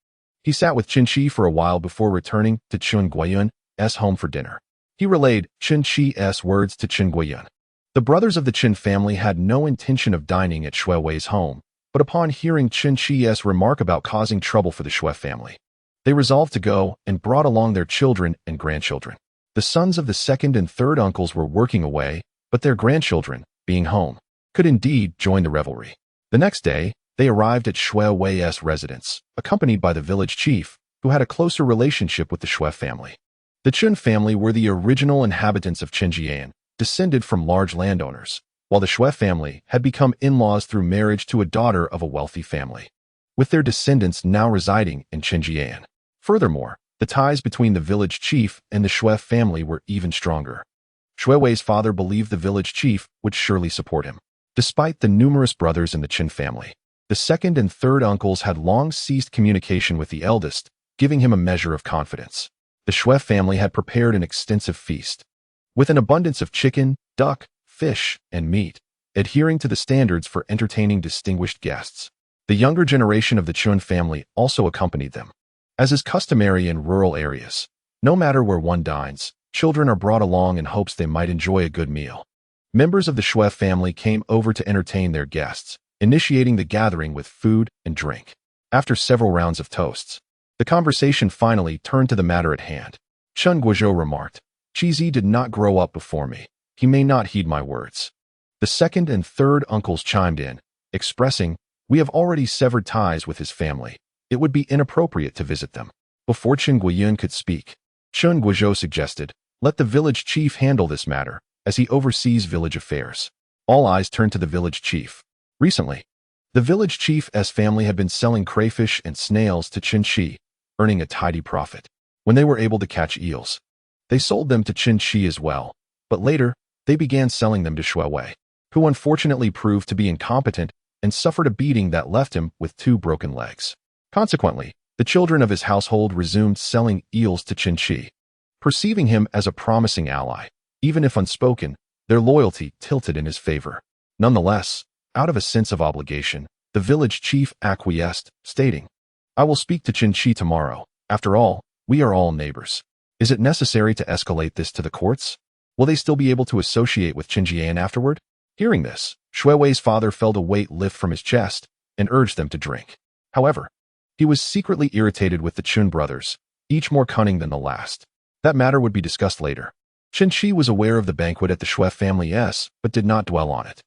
He sat with Chen Qi for a while before returning to Chen Guiyun's home for dinner. He relayed Chen Qi's words to Chen Guiyun. The brothers of the Chen family had no intention of dining at Shui Wei's home, but upon hearing Chen Qi's remark about causing trouble for the Shui family, they resolved to go and brought along their children and grandchildren. The sons of the second and third uncles were working away, but their grandchildren, being home, could indeed join the revelry. The next day, they arrived at Shui Wei's residence, accompanied by the village chief, who had a closer relationship with the Shui family. The Chen family were the original inhabitants of Chenjian, descended from large landowners, while the Shui family had become in-laws through marriage to a daughter of a wealthy family, with their descendants now residing in Chenjian. Furthermore, the ties between the village chief and the Shui family were even stronger. Shui Wei's father believed the village chief would surely support him. Despite the numerous brothers in the Chen family, the second and third uncles had long ceased communication with the eldest, giving him a measure of confidence. The Shui family had prepared an extensive feast, with an abundance of chicken, duck, fish, and meat, adhering to the standards for entertaining distinguished guests. The younger generation of the Chen family also accompanied them. As is customary in rural areas, no matter where one dines, children are brought along in hopes they might enjoy a good meal. Members of the Shui family came over to entertain their guests, initiating the gathering with food and drink. After several rounds of toasts, the conversation finally turned to the matter at hand. Chen Guizhou remarked, Qi did not grow up before me. He may not heed my words. The second and third uncles chimed in, expressing, we have already severed ties with his family. It would be inappropriate to visit them. Before Chen Guiyun could speak, Chen Guizhou suggested, let the village chief handle this matter, as he oversees village affairs. All eyes turned to the village chief. Recently, the village chief's family had been selling crayfish and snails to Chen Qi, earning a tidy profit. When they were able to catch eels, they sold them to Chen Qi as well, but later, they began selling them to Shui Wei, who unfortunately proved to be incompetent and suffered a beating that left him with 2 broken legs. Consequently, the children of his household resumed selling eels to Chen Qi. Perceiving him as a promising ally, even if unspoken, their loyalty tilted in his favor. Nonetheless, out of a sense of obligation, the village chief acquiesced, stating, I will speak to Chen Qi tomorrow. After all, we are all neighbors. Is it necessary to escalate this to the courts? Will they still be able to associate with Chenjian afterward? Hearing this, Shui Wei's father felt a weight lift from his chest and urged them to drink. However, he was secretly irritated with the Chen brothers, each more cunning than the last. That matter would be discussed later. Chen Qi was aware of the banquet at the Shui family's, but did not dwell on it.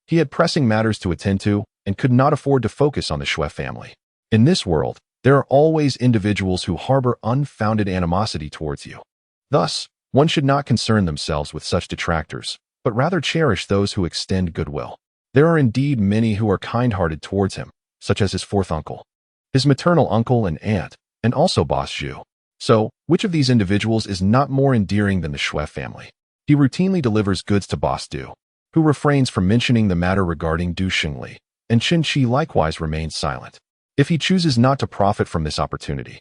He had pressing matters to attend to and could not afford to focus on the Shui family. In this world, there are always individuals who harbor unfounded animosity towards you. Thus, one should not concern themselves with such detractors, but rather cherish those who extend goodwill. There are indeed many who are kind-hearted towards him, such as his fourth uncle, his maternal uncle and aunt, and also Boss Zhu. So, which of these individuals is not more endearing than the Shui family? He routinely delivers goods to Boss Du, who refrains from mentioning the matter regarding Du Xingli, and Chen Qi likewise remains silent. If he chooses not to profit from this opportunity,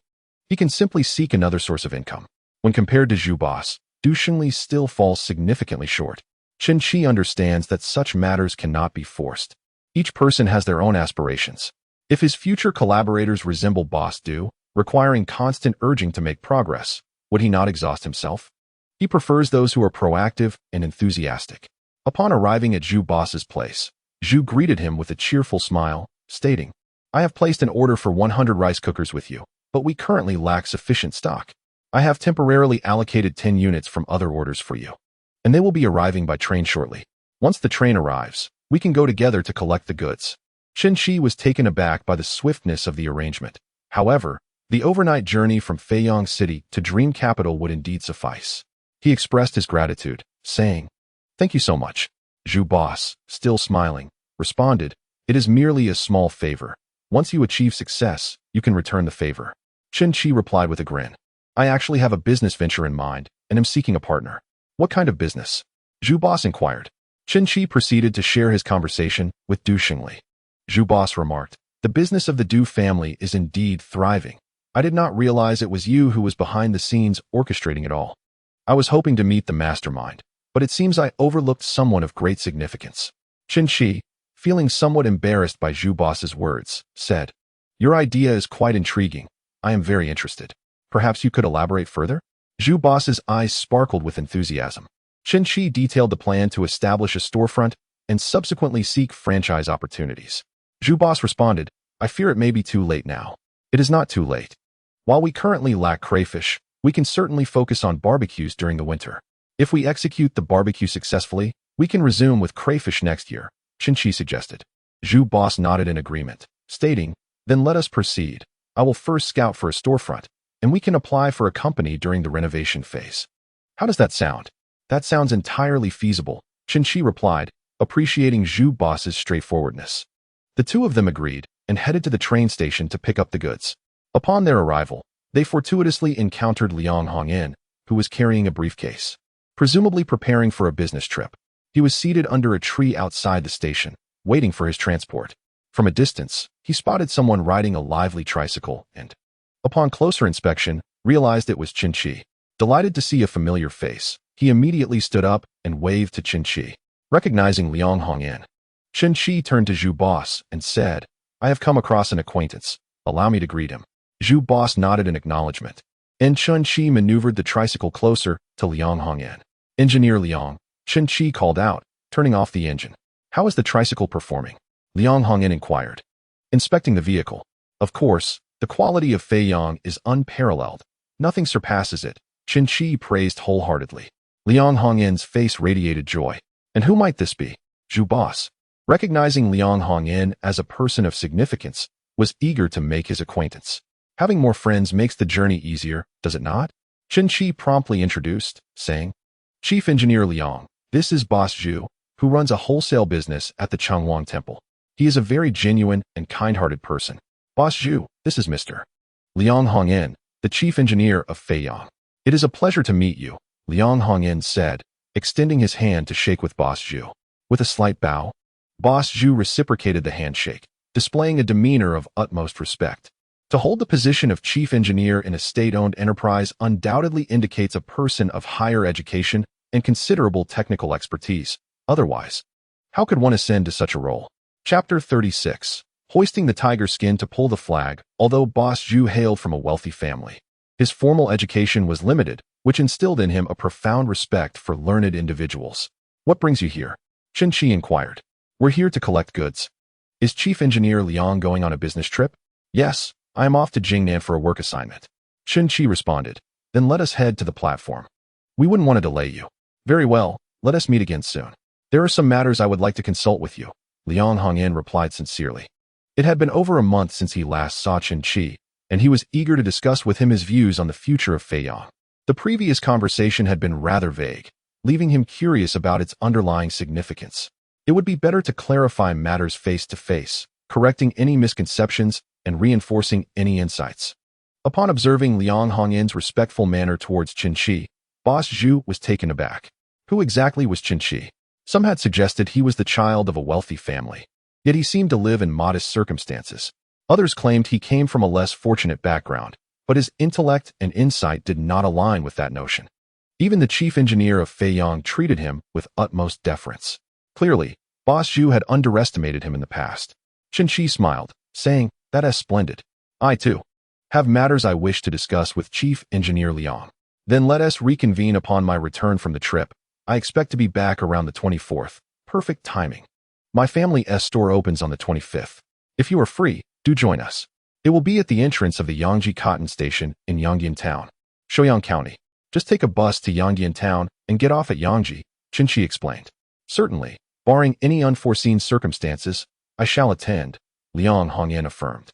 he can simply seek another source of income. When compared to Zhu Boss, Du Xingli still falls significantly short. Chen Qi understands that such matters cannot be forced. Each person has their own aspirations. If his future collaborators resemble Boss Du, requiring constant urging to make progress, would he not exhaust himself? He prefers those who are proactive and enthusiastic. Upon arriving at Zhu Boss's place, Zhu greeted him with a cheerful smile, stating, "I have placed an order for 100 rice cookers with you, but we currently lack sufficient stock. I have temporarily allocated 10 units from other orders for you, and they will be arriving by train shortly. Once the train arrives, we can go together to collect the goods." Chen Qi was taken aback by the swiftness of the arrangement. However, the overnight journey from Feiyang City to Dream Capital would indeed suffice. He expressed his gratitude, saying, "Thank you so much." Zhu Boss, still smiling, responded, "It is merely a small favor. Once you achieve success, you can return the favor." Chen Qi replied with a grin, "I actually have a business venture in mind and am seeking a partner." "What kind of business?" Zhu Boss inquired. Chen Qi proceeded to share his conversation with Du Xingli. Zhu Boss remarked, "The business of the Du family is indeed thriving. I did not realize it was you who was behind the scenes orchestrating it all. I was hoping to meet the mastermind, but it seems I overlooked someone of great significance." Chen Qi, feeling somewhat embarrassed by Zhu Boss's words, said, "Your idea is quite intriguing. I am very interested. Perhaps you could elaborate further?" Zhu Boss's eyes sparkled with enthusiasm. Chen Qi detailed the plan to establish a storefront and subsequently seek franchise opportunities. Zhu Boss responded, "I fear it may be too late now." "It is not too late. While we currently lack crayfish, we can certainly focus on barbecues during the winter. If we execute the barbecue successfully, we can resume with crayfish next year," Chen Qi suggested. Zhu Boss nodded in agreement, stating, "Then let us proceed. I will first scout for a storefront, and we can apply for a company during the renovation phase." "How does that sound?" "That sounds entirely feasible," Chen Qi replied, appreciating Zhu Boss's straightforwardness. The two of them agreed and headed to the train station to pick up the goods. Upon their arrival, they fortuitously encountered Liang Hongyan, who was carrying a briefcase, presumably preparing for a business trip. He was seated under a tree outside the station, waiting for his transport. From a distance, he spotted someone riding a lively tricycle and, upon closer inspection, realized it was Chen Qi. Delighted to see a familiar face, he immediately stood up and waved to Chen Qi. Recognizing Liang Hongyan, Chen Qi turned to Zhu Boss and said, "I have come across an acquaintance. Allow me to greet him." Zhu Boss nodded in acknowledgement, and Chen Qi maneuvered the tricycle closer to Liang Hongyan. "Engineer Liang," Chen Qi called out, turning off the engine. "How is the tricycle performing?" Liang Hongyan inquired, inspecting the vehicle. "Of course, the quality of Feiyang is unparalleled. Nothing surpasses it," Chen Qi praised wholeheartedly. Liang Hongyan's face radiated joy. "And who might this be?" Zhu Boss, recognizing Liang Hongyan as a person of significance, was eager to make his acquaintance. "Having more friends makes the journey easier, does it not?" Chen Qi promptly introduced, saying, "Chief Engineer Liang, this is Boss Zhu, who runs a wholesale business at the Changwang Temple. He is a very genuine and kind-hearted person. Boss Zhu, this is Mr. Liang Hongyan, the chief engineer of Feiyang. It is a pleasure to meet you," Liang Hongyan said, extending his hand to shake with Boss Zhu. With a slight bow, Boss Zhu reciprocated the handshake, displaying a demeanor of utmost respect. To hold the position of chief engineer in a state-owned enterprise undoubtedly indicates a person of higher education and considerable technical expertise. Otherwise, how could one ascend to such a role? Chapter 36. Hoisting the tiger skin to pull the flag. Although Boss Zhu hailed from a wealthy family, his formal education was limited, which instilled in him a profound respect for learned individuals. "What brings you here?" Chen Qi inquired. "We're here to collect goods." "Is Chief Engineer Liang going on a business trip?" "Yes, I am off to Jingnan for a work assignment." Chen Qi responded. "Then let us head to the platform. We wouldn't want to delay you." "Very well, let us meet again soon. There are some matters I would like to consult with you," Liang Hongyan replied sincerely. It had been over a month since he last saw Chen Qi, and he was eager to discuss with him his views on the future of Feiyang. The previous conversation had been rather vague, leaving him curious about its underlying significance. It would be better to clarify matters face to face, correcting any misconceptions and reinforcing any insights. Upon observing Liang Hongyan's respectful manner towards Chen Qi, Boss Zhu was taken aback. Who exactly was Chen Qi? Some had suggested he was the child of a wealthy family, yet he seemed to live in modest circumstances. Others claimed he came from a less fortunate background, but his intellect and insight did not align with that notion. Even the chief engineer of Feiyang treated him with utmost deference. Clearly, Boss Zhu had underestimated him in the past. Chen Qi smiled, saying, "That is splendid. I, too, have matters I wish to discuss with Chief Engineer Liang. Then let us reconvene upon my return from the trip. I expect to be back around the 24th. Perfect timing. My family's store opens on the 25th. If you are free, do join us. It will be at the entrance of the Yangji Cotton Station in Yangdian Town, Shouyang County. Just take a bus to Yangdian Town and get off at Yangji," Chen Qi explained. "Certainly, barring any unforeseen circumstances, I shall attend," Liang Hongyan affirmed.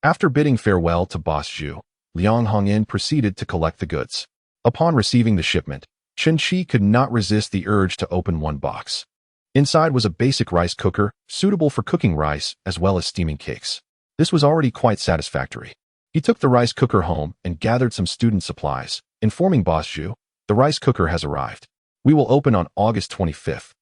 After bidding farewell to Boss Zhu, Liang Hongyan proceeded to collect the goods. Upon receiving the shipment, Chen Qi could not resist the urge to open one box. Inside was a basic rice cooker, suitable for cooking rice as well as steaming cakes. This was already quite satisfactory. He took the rice cooker home and gathered some student supplies, informing Boss Zhu, "The rice cooker has arrived. We will open on August 25th.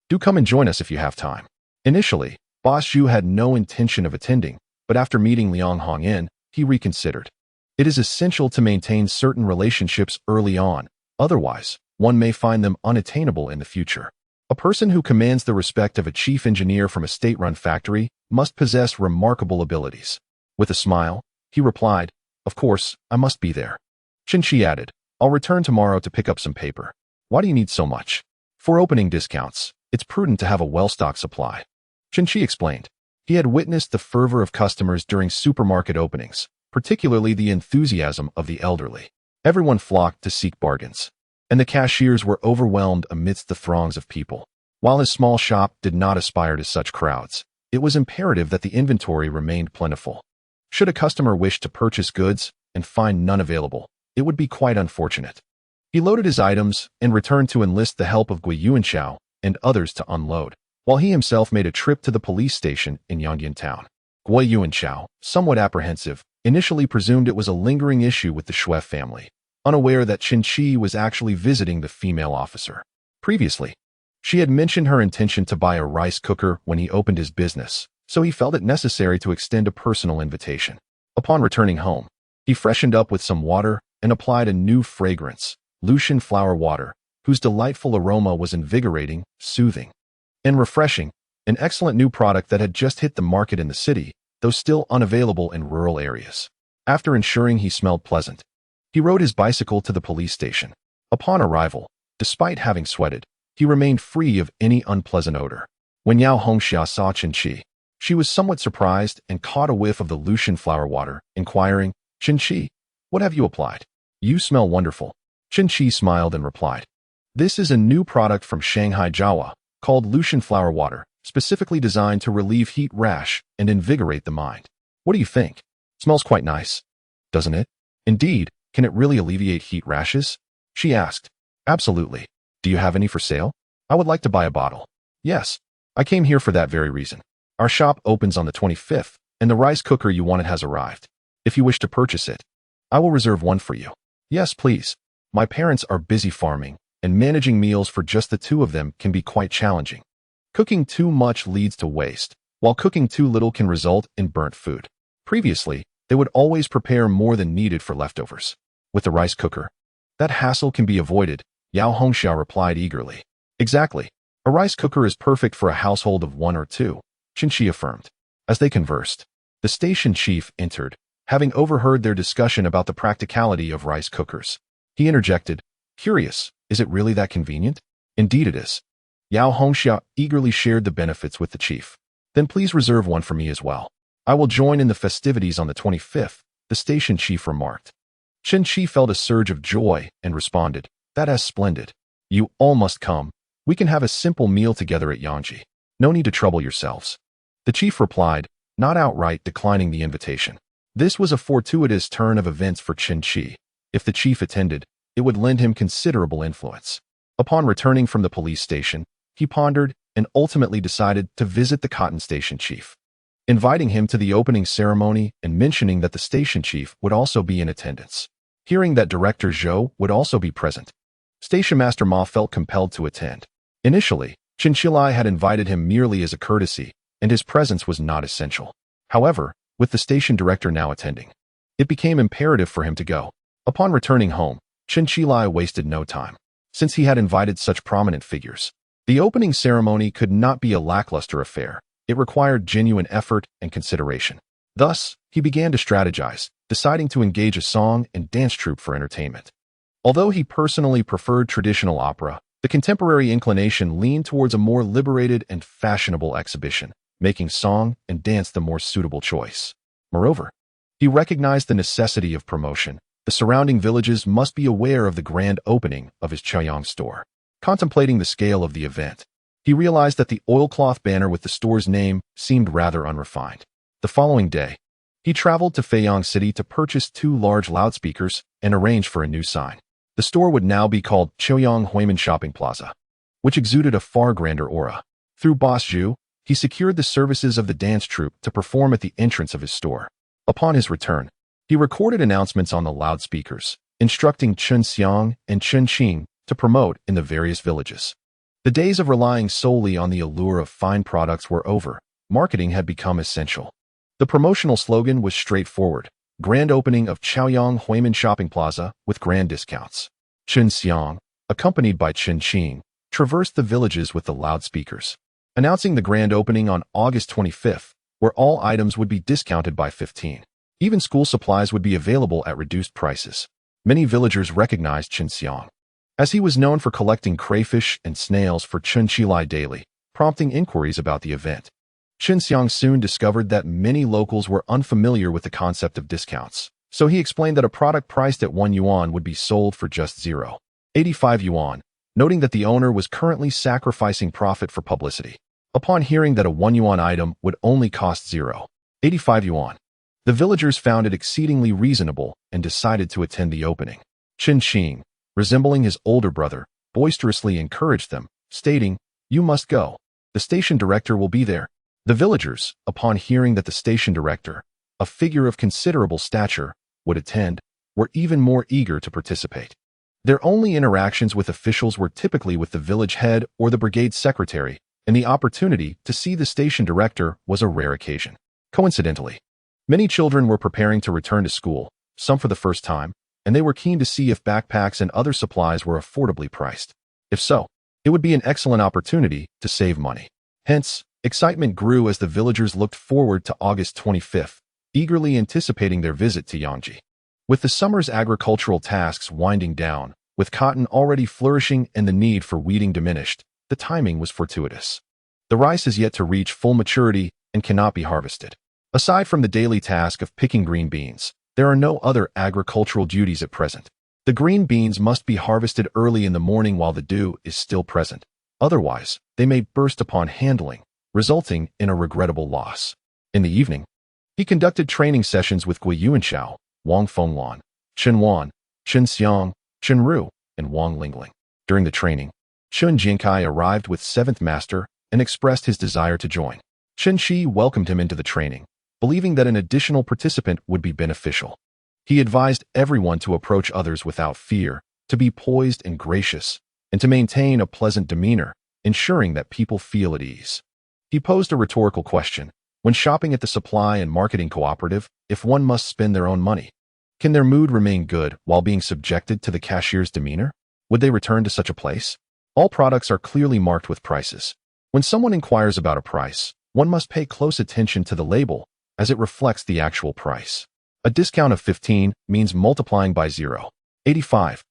Do come and join us if you have time." Initially, Boss Zhu had no intention of attending, but after meeting Liang Hongyan, he reconsidered. It is essential to maintain certain relationships early on, otherwise, one may find them unattainable in the future. A person who commands the respect of a chief engineer from a state-run factory must possess remarkable abilities. With a smile, he replied, "Of course, I must be there." Chen Qi added, "I'll return tomorrow to pick up some paper." "Why do you need so much?" "For opening discounts, it's prudent to have a well-stocked supply," Chen Qi explained. He had witnessed the fervor of customers during supermarket openings, particularly the enthusiasm of the elderly. Everyone flocked to seek bargains, and the cashiers were overwhelmed amidst the throngs of people. While his small shop did not aspire to such crowds, it was imperative that the inventory remained plentiful. Should a customer wish to purchase goods and find none available, it would be quite unfortunate. He loaded his items and returned to enlist the help of Gui Yuanchao and others to unload, while he himself made a trip to the police station in Yangdian Town. Gui Yuanchao, somewhat apprehensive, initially presumed it was a lingering issue with the Shui family, unaware that Chen Qi was actually visiting the female officer. Previously, she had mentioned her intention to buy a rice cooker when he opened his business, so he felt it necessary to extend a personal invitation. Upon returning home, he freshened up with some water and applied a new fragrance, Lucian flower water, whose delightful aroma was invigorating, soothing, and refreshing, an excellent new product that had just hit the market in the city, though still unavailable in rural areas. After ensuring he smelled pleasant, he rode his bicycle to the police station. Upon arrival, despite having sweated, he remained free of any unpleasant odor. When Yao Hongxia saw Chen Qi, she was somewhat surprised and caught a whiff of the Lucian flower water, inquiring, "Chen Qi, what have you applied? You smell wonderful." Chen Qi smiled and replied, "This is a new product from Shanghai Jawa, called Lucian flower water, specifically designed to relieve heat rash and invigorate the mind. What do you think? Smells quite nice, doesn't it?" "Indeed, can it really alleviate heat rashes?" she asked. "Absolutely. Do you have any for sale? I would like to buy a bottle." "Yes, I came here for that very reason. Our shop opens on the 25th, and the rice cooker you wanted has arrived. If you wish to purchase it, I will reserve one for you." "Yes, please. My parents are busy farming, and managing meals for just the two of them can be quite challenging. Cooking too much leads to waste, while cooking too little can result in burnt food. Previously, they would always prepare more than needed for leftovers. With the rice cooker, that hassle can be avoided," Yao Hongxia replied eagerly. "Exactly. A rice cooker is perfect for a household of one or two," Chen Qi affirmed. As they conversed, the station chief entered, having overheard their discussion about the practicality of rice cookers. He interjected, "Curious, is it really that convenient?" "Indeed it is." Yao Hongxia eagerly shared the benefits with the chief. "Then please reserve one for me as well. I will join in the festivities on the 25th, the station chief remarked. Chen Qi felt a surge of joy and responded, "That is splendid. You all must come. We can have a simple meal together at Yangji. No need to trouble yourselves." The chief replied, not outright declining the invitation. This was a fortuitous turn of events for Chen Qi. If the chief attended, it would lend him considerable influence. Upon returning from the police station, he pondered and ultimately decided to visit the cotton station chief, inviting him to the opening ceremony and mentioning that the station chief would also be in attendance. Hearing that Director Zhou would also be present, Station Master Ma felt compelled to attend. Initially, Chen Qi had invited him merely as a courtesy, and his presence was not essential. However, with the station director now attending, it became imperative for him to go. Upon returning home, Chen Qi wasted no time. Since he had invited such prominent figures, the opening ceremony could not be a lackluster affair. It required genuine effort and consideration. Thus, he began to strategize, deciding to engage a song and dance troupe for entertainment. Although he personally preferred traditional opera, the contemporary inclination leaned towards a more liberated and fashionable exhibition, making song and dance the more suitable choice. Moreover, he recognized the necessity of promotion. The surrounding villages must be aware of the grand opening of his Chaoyang store. Contemplating the scale of the event, he realized that the oilcloth banner with the store's name seemed rather unrefined. The following day, he traveled to Feiyang City to purchase 2 large loudspeakers and arrange for a new sign. The store would now be called Chaoyang Huimin Shopping Plaza, which exuded a far grander aura. Through Boss Zhu, he secured the services of the dance troupe to perform at the entrance of his store. Upon his return, he recorded announcements on the loudspeakers, instructing Chen Xiang and Chen Qi to promote in the various villages. The days of relying solely on the allure of fine products were over. Marketing had become essential. The promotional slogan was straightforward: grand opening of Chaoyang Huimin Shopping Plaza with grand discounts. Chen Xiang, accompanied by Chen Qi, traversed the villages with the loudspeakers, announcing the grand opening on August 25th, where all items would be discounted by 15%. Even school supplies would be available at reduced prices. Many villagers recognized Chen Xiang, as he was known for collecting crayfish and snails for Chen Qi daily, prompting inquiries about the event. Chen Xiang soon discovered that many locals were unfamiliar with the concept of discounts, so he explained that a product priced at 1 yuan would be sold for just 0.85 yuan, noting that the owner was currently sacrificing profit for publicity. Upon hearing that a 1 yuan item would only cost 0.85 yuan, the villagers found it exceedingly reasonable and decided to attend the opening. Chen Qi, resembling his older brother, boisterously encouraged them, stating, "You must go. The station director will be there." The villagers, upon hearing that the station director, a figure of considerable stature, would attend, were even more eager to participate. Their only interactions with officials were typically with the village head or the brigade secretary, and the opportunity to see the station director was a rare occasion. Coincidentally, many children were preparing to return to school, some for the first time, and they were keen to see if backpacks and other supplies were affordably priced. If so, it would be an excellent opportunity to save money. Hence, excitement grew as the villagers looked forward to August 25th, eagerly anticipating their visit to Yangji. With the summer's agricultural tasks winding down, with cotton already flourishing and the need for weeding diminished, the timing was fortuitous. The rice is yet to reach full maturity and cannot be harvested. Aside from the daily task of picking green beans, there are no other agricultural duties at present. The green beans must be harvested early in the morning while the dew is still present. Otherwise, they may burst upon handling, resulting in a regrettable loss. In the evening, he conducted training sessions with Gui Yuanshao, Wang Fenglan, Chen Wan, Chen Xiang, Chen Ru, and Wang Lingling. During the training, Chen Jinkai arrived with 7th Master and expressed his desire to join. Chen Qi welcomed him into the training, believing that an additional participant would be beneficial. He advised everyone to approach others without fear, to be poised and gracious, and to maintain a pleasant demeanor, ensuring that people feel at ease. He posed a rhetorical question: when shopping at the supply and marketing cooperative, if one must spend their own money, can their mood remain good while being subjected to the cashier's demeanor? Would they return to such a place? All products are clearly marked with prices. When someone inquires about a price, one must pay close attention to the label, as it reflects the actual price. A discount of 15 means multiplying by 0.85.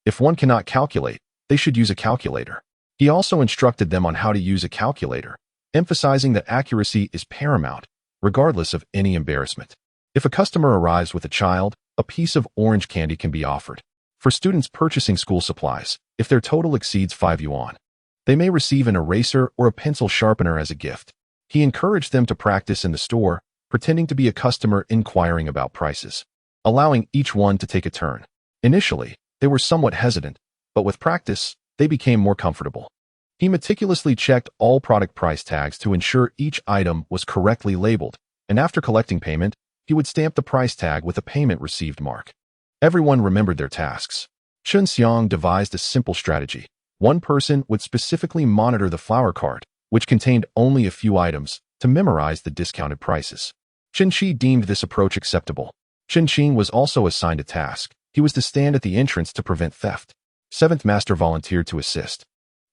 If one cannot calculate, they should use a calculator. He also instructed them on how to use a calculator, emphasizing that accuracy is paramount, regardless of any embarrassment. If a customer arrives with a child, a piece of orange candy can be offered. For students purchasing school supplies, if their total exceeds 5 yuan, they may receive an eraser or a pencil sharpener as a gift. He encouraged them to practice in the store, pretending to be a customer inquiring about prices, allowing each one to take a turn. Initially, they were somewhat hesitant, but with practice, they became more comfortable. He meticulously checked all product price tags to ensure each item was correctly labeled, and after collecting payment, he would stamp the price tag with a payment received mark. Everyone remembered their tasks. Chen Xiang devised a simple strategy. One person would specifically monitor the flower cart, which contained only a few items, to memorize the discounted prices. Chen Qi deemed this approach acceptable. Chen Qi was also assigned a task. He was to stand at the entrance to prevent theft. Seventh Master volunteered to assist,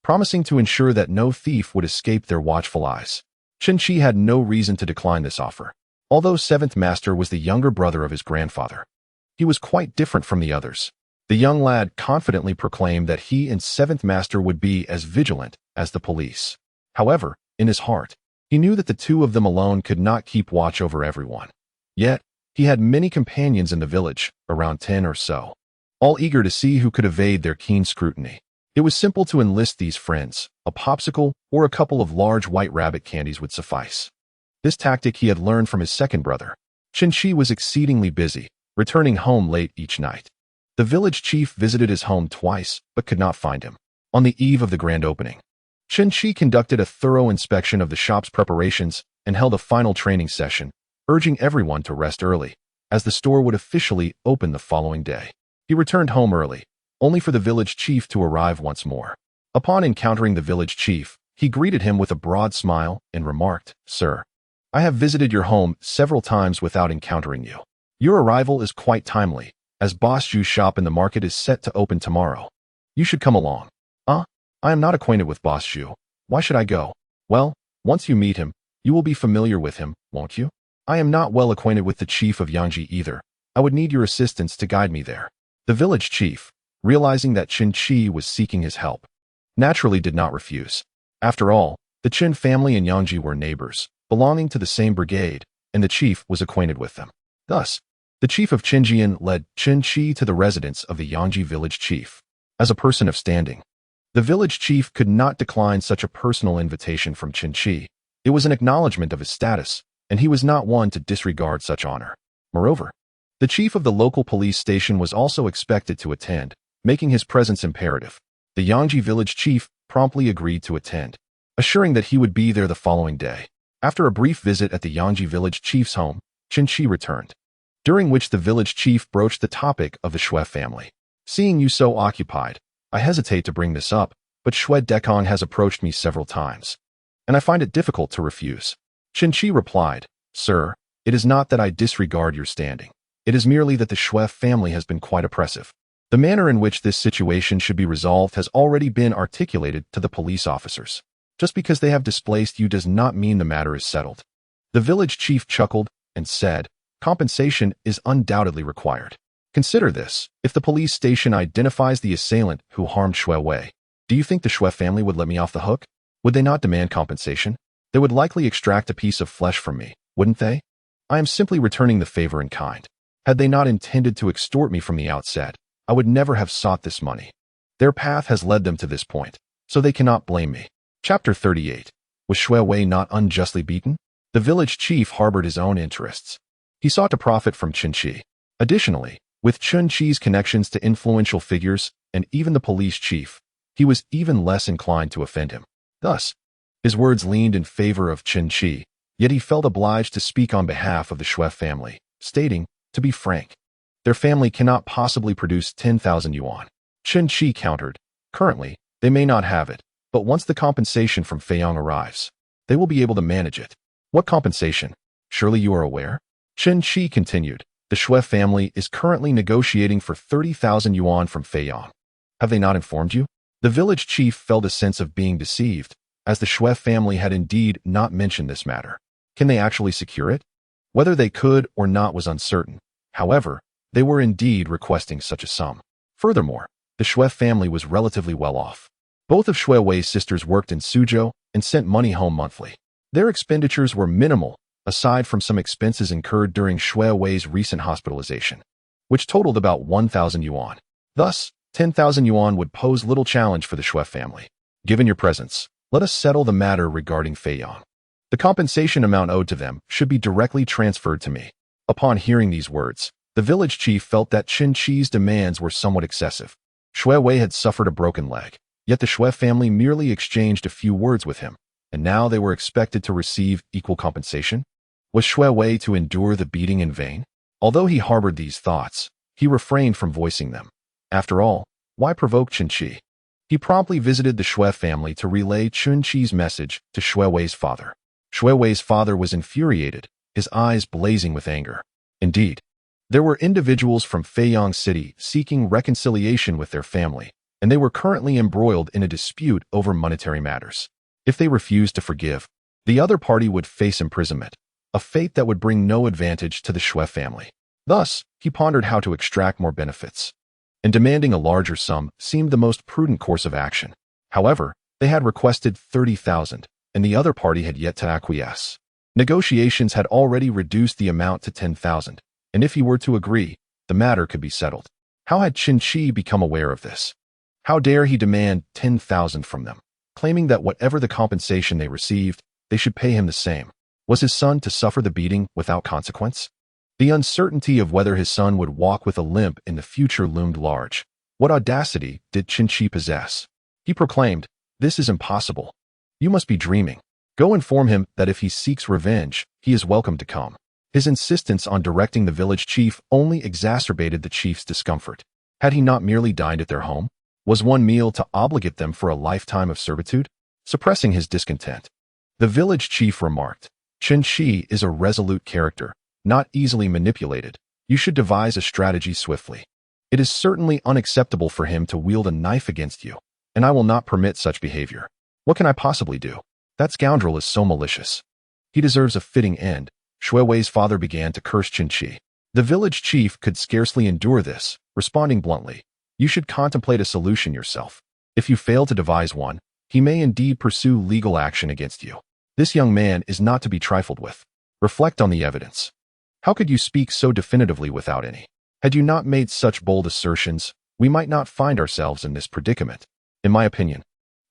promising to ensure that no thief would escape their watchful eyes. Chen Qi had no reason to decline this offer. Although Seventh Master was the younger brother of his grandfather, he was quite different from the others. The young lad confidently proclaimed that he and Seventh Master would be as vigilant as the police. However, in his heart, he knew that the two of them alone could not keep watch over everyone. Yet, he had many companions in the village, around 10 or so, all eager to see who could evade their keen scrutiny. It was simple to enlist these friends. A popsicle or a couple of large white rabbit candies would suffice. This tactic he had learned from his second brother. Chen Qi was exceedingly busy, returning home late each night. The village chief visited his home twice, but could not find him. On the eve of the grand opening, Chen Qi conducted a thorough inspection of the shop's preparations and held a final training session, urging everyone to rest early, as the store would officially open the following day. He returned home early, only for the village chief to arrive once more. Upon encountering the village chief, he greeted him with a broad smile and remarked, "Sir, I have visited your home several times without encountering you. Your arrival is quite timely, as Boss Zhu's shop in the market is set to open tomorrow. You should come along." I am not acquainted with Boss Zhu. Why should I go?" "Well, once you meet him, you will be familiar with him, won't you?" "I am not well acquainted with the chief of Yangji either. I would need your assistance to guide me there." The village chief, realizing that Chen Qi was seeking his help, naturally did not refuse. After all, the Chen family and Yangji were neighbors, belonging to the same brigade, and the chief was acquainted with them. Thus, the chief of Qinjian led Chen Qi to the residence of the Yangji village chief. As a person of standing, the village chief could not decline such a personal invitation from Chen Qi. It was an acknowledgement of his status, and he was not one to disregard such honor. Moreover, the chief of the local police station was also expected to attend, making his presence imperative. The Yangji village chief promptly agreed to attend, assuring that he would be there the following day. After a brief visit at the Yangji village chief's home, Chen Qi returned, during which the village chief broached the topic of the Xue family. "Seeing you so occupied, I hesitate to bring this up, but Xue Dekong has approached me several times, and I find it difficult to refuse." Chen Qi replied, "Sir, it is not that I disregard your standing. It is merely that the Xue family has been quite oppressive. The manner in which this situation should be resolved has already been articulated to the police officers. Just because they have displaced you does not mean the matter is settled." The village chief chuckled and said, "Compensation is undoubtedly required. Consider this. If the police station identifies the assailant who harmed Xue Wei, do you think the Xue family would let me off the hook? Would they not demand compensation? They would likely extract a piece of flesh from me, wouldn't they? I am simply returning the favor in kind. Had they not intended to extort me from the outset, I would never have sought this money. Their path has led them to this point, so they cannot blame me." Chapter 38. Was Xue Wei not unjustly beaten? The village chief harbored his own interests. He sought to profit from Chen Qi. Additionally, with Chen Qi's connections to influential figures and even the police chief, he was even less inclined to offend him. Thus, his words leaned in favor of Chen Qi, yet he felt obliged to speak on behalf of the Xue family, stating, "To be frank, their family cannot possibly produce 10,000 yuan." Chen Qi countered, "Currently, they may not have it, but once the compensation from Feiyang arrives, they will be able to manage it." "What compensation? Surely you are aware?" Chen Qi continued, "The Xue family is currently negotiating for 30,000 yuan from Feiyang. Have they not informed you?" The village chief felt a sense of being deceived, as the Xue family had indeed not mentioned this matter. Can they actually secure it? Whether they could or not was uncertain. However, they were indeed requesting such a sum. Furthermore, the Xue family was relatively well off. Both of Xue Wei's sisters worked in Suzhou and sent money home monthly. Their expenditures were minimal, aside from some expenses incurred during Xue Wei's recent hospitalization, which totaled about 1,000 yuan. Thus, 10,000 yuan would pose little challenge for the Xue family. "Given your presence, let us settle the matter regarding Feiyang. The compensation amount owed to them should be directly transferred to me." Upon hearing these words, the village chief felt that Chen Qi's demands were somewhat excessive. Xue Wei had suffered a broken leg, yet the Xue family merely exchanged a few words with him, and now they were expected to receive equal compensation? Was Xue Wei to endure the beating in vain? Although he harbored these thoughts, he refrained from voicing them. After all, Why provoke Chen Qi? He promptly visited the Shui family to relay Chen Qi's message to Shui Wei's father. Shui Wei's father was infuriated, his eyes blazing with anger. Indeed, there were individuals from Feiyang City seeking reconciliation with their family, and they were currently embroiled in a dispute over monetary matters. If they refused to forgive, the other party would face imprisonment, a fate that would bring no advantage to the Shui family. Thus, he pondered how to extract more benefits, and demanding a larger sum seemed the most prudent course of action. However, they had requested 30,000, and the other party had yet to acquiesce. Negotiations had already reduced the amount to 10,000, and if he were to agree, the matter could be settled. How had Chen Qi become aware of this? How dare he demand 10,000 from them, claiming that whatever the compensation they received, they should pay him the same? Was his son to suffer the beating without consequence? The uncertainty of whether his son would walk with a limp in the future loomed large. What audacity did Chen Qi possess? He proclaimed, "This is impossible. You must be dreaming. Go inform him that if he seeks revenge, he is welcome to come." His insistence on directing the village chief only exacerbated the chief's discomfort. Had he not merely dined at their home? Was one meal to obligate them for a lifetime of servitude? Suppressing his discontent, the village chief remarked, "Chen Qi is a resolute character, not easily manipulated. You should devise a strategy swiftly. It is certainly unacceptable for him to wield a knife against you, and I will not permit such behavior. What can I possibly do? That scoundrel is so malicious. He deserves a fitting end." Shui Wei's father began to curse Chen Qi. The village chief could scarcely endure this, responding bluntly, "You should contemplate a solution yourself. If you fail to devise one, he may indeed pursue legal action against you. This young man is not to be trifled with. Reflect on the evidence. How could you speak so definitively without any? Had you not made such bold assertions, we might not find ourselves in this predicament. In my opinion,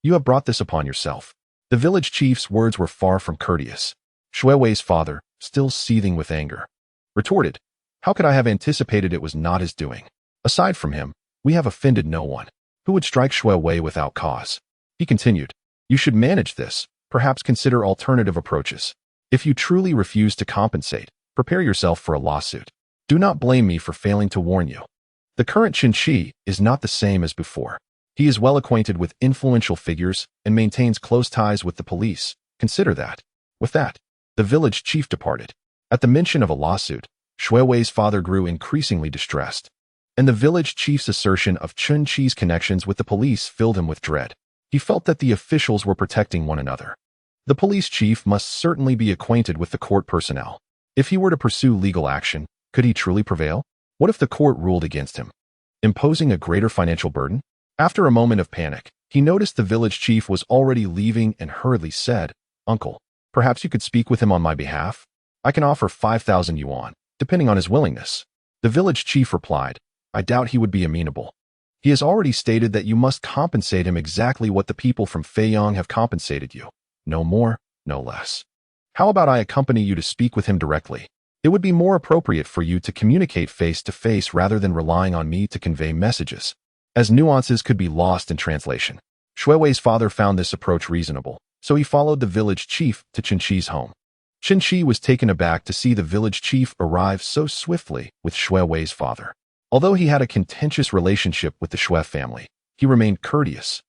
you have brought this upon yourself." The village chief's words were far from courteous. Shui Wei's father, still seething with anger, retorted, "How could I have anticipated it was not his doing? Aside from him, we have offended no one. Who would strike Shui Wei without cause?" He continued, "You should manage this, perhaps consider alternative approaches. If you truly refuse to compensate, prepare yourself for a lawsuit. Do not blame me for failing to warn you. The current Chen Qi is not the same as before. He is well acquainted with influential figures and maintains close ties with the police. Consider that." With that, the village chief departed. At the mention of a lawsuit, Shui Wei's father grew increasingly distressed, and the village chief's assertion of Chen Qi's connections with the police filled him with dread. He felt that the officials were protecting one another. The police chief must certainly be acquainted with the court personnel. If he were to pursue legal action, could he truly prevail? What if the court ruled against him, imposing a greater financial burden? After a moment of panic, he noticed the village chief was already leaving and hurriedly said, "Uncle, perhaps you could speak with him on my behalf? I can offer 5,000 yuan, depending on his willingness." The village chief replied, "I doubt he would be amenable. He has already stated that you must compensate him exactly what the people from Feiyang have compensated you. No more, no less. How about I accompany you to speak with him directly? It would be more appropriate for you to communicate face to face rather than relying on me to convey messages, as nuances could be lost in translation." Shui Wei's father found this approach reasonable, so he followed the village chief to Chen Qi's home. Chen Qi was taken aback to see the village chief arrive so swiftly with Shui Wei's father. Although he had a contentious relationship with the Shui family, he remained courteous,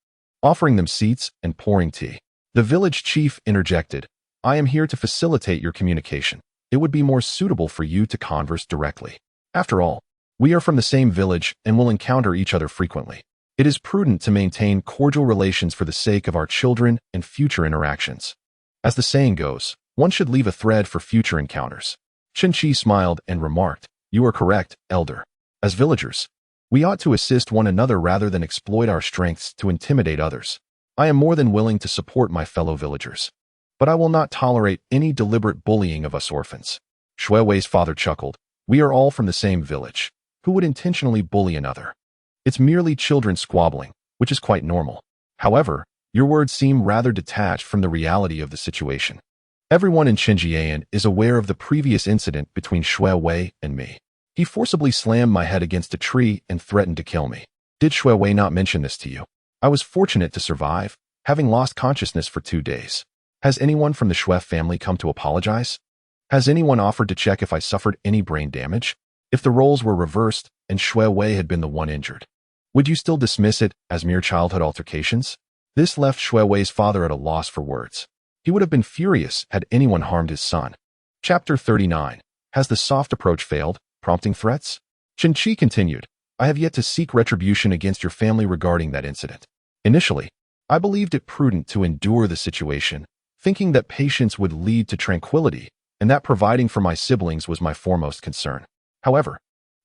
offering them seats and pouring tea. The village chief interjected, "I am here to facilitate your communication. It would be more suitable for you to converse directly. After all, we are from the same village and will encounter each other frequently. It is prudent to maintain cordial relations for the sake of our children and future interactions. As the saying goes, one should leave a thread for future encounters." Chen Qi smiled and remarked, "You are correct, elder. As villagers, we ought to assist one another rather than exploit our strengths to intimidate others. I am more than willing to support my fellow villagers, but I will not tolerate any deliberate bullying of us orphans." Shui Wei's father chuckled, "We are all from the same village. Who would intentionally bully another? It's merely children squabbling, which is quite normal. However, your words seem rather detached from the reality of the situation. Everyone in Chenjian is aware of the previous incident between Shui Wei and me. He forcibly slammed my head against a tree and threatened to kill me. Did Shui Wei not mention this to you? I was fortunate to survive, having lost consciousness for 2 days. Has anyone from the Shui family come to apologize? Has anyone offered to check if I suffered any brain damage? If the roles were reversed and Shui Wei had been the one injured, Would you still dismiss it as mere childhood altercations? This left Shuiwei's father at a loss for words. He would have been furious had anyone harmed his son. Chapter 39. Has the soft approach failed, prompting threats? Chen Qi continued, I have yet to seek retribution against your family regarding that incident. Initially, I believed it prudent to endure the situation, thinking that patience would lead to tranquility and that providing for my siblings was my foremost concern. However,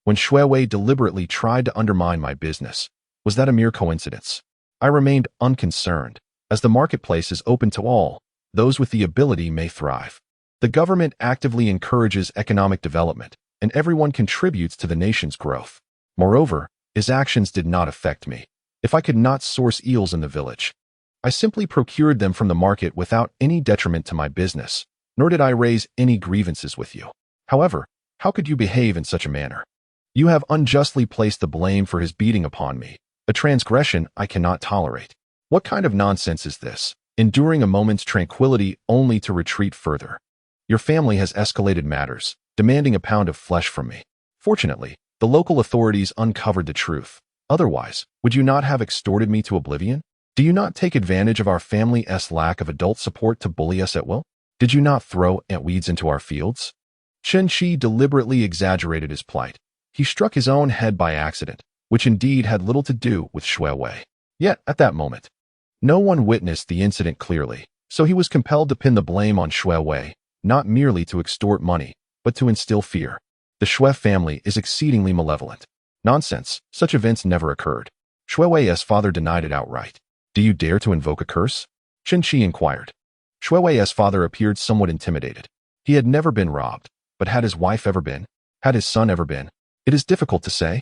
when Shuiwei deliberately tried to undermine my business, was that a mere coincidence? I remained unconcerned, as the marketplace is open to all, those with the ability may thrive. The government actively encourages economic development, and everyone contributes to the nation's growth. Moreover, his actions did not affect me. If I could not source eels in the village, I simply procured them from the market without any detriment to my business, nor did I raise any grievances with you. However, how could you behave in such a manner? You have unjustly placed the blame for his beating upon me, a transgression I cannot tolerate. What kind of nonsense is this? Enduring a moment's tranquility only to retreat further. Your family has escalated matters, demanding a pound of flesh from me. Fortunately, the local authorities uncovered the truth. Otherwise, would you not have extorted me to oblivion? Do you not take advantage of our family's lack of adult support to bully us at will? Did you not throw weeds into our fields? Chen Qi deliberately exaggerated his plight. He struck his own head by accident, which indeed had little to do with Shuiwei. Yet, at that moment, no one witnessed the incident clearly, so he was compelled to pin the blame on Shuiwei, not merely to extort money, but to instill fear. The Shui family is exceedingly malevolent. Nonsense, such events never occurred. Shuiwei's father denied it outright. Do you dare to invoke a curse? Chen Qi inquired. Shuiwei's father appeared somewhat intimidated. He had never been robbed, but had his wife ever been? Had his son ever been? It is difficult to say.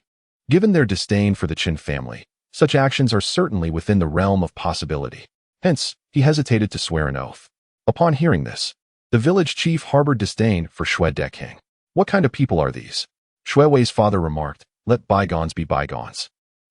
Given their disdain for the Chen family, such actions are certainly within the realm of possibility. Hence, he hesitated to swear an oath. Upon hearing this, the village chief harbored disdain for Shui Dekang. What kind of people are these? Shuiwei's father remarked, let bygones be bygones.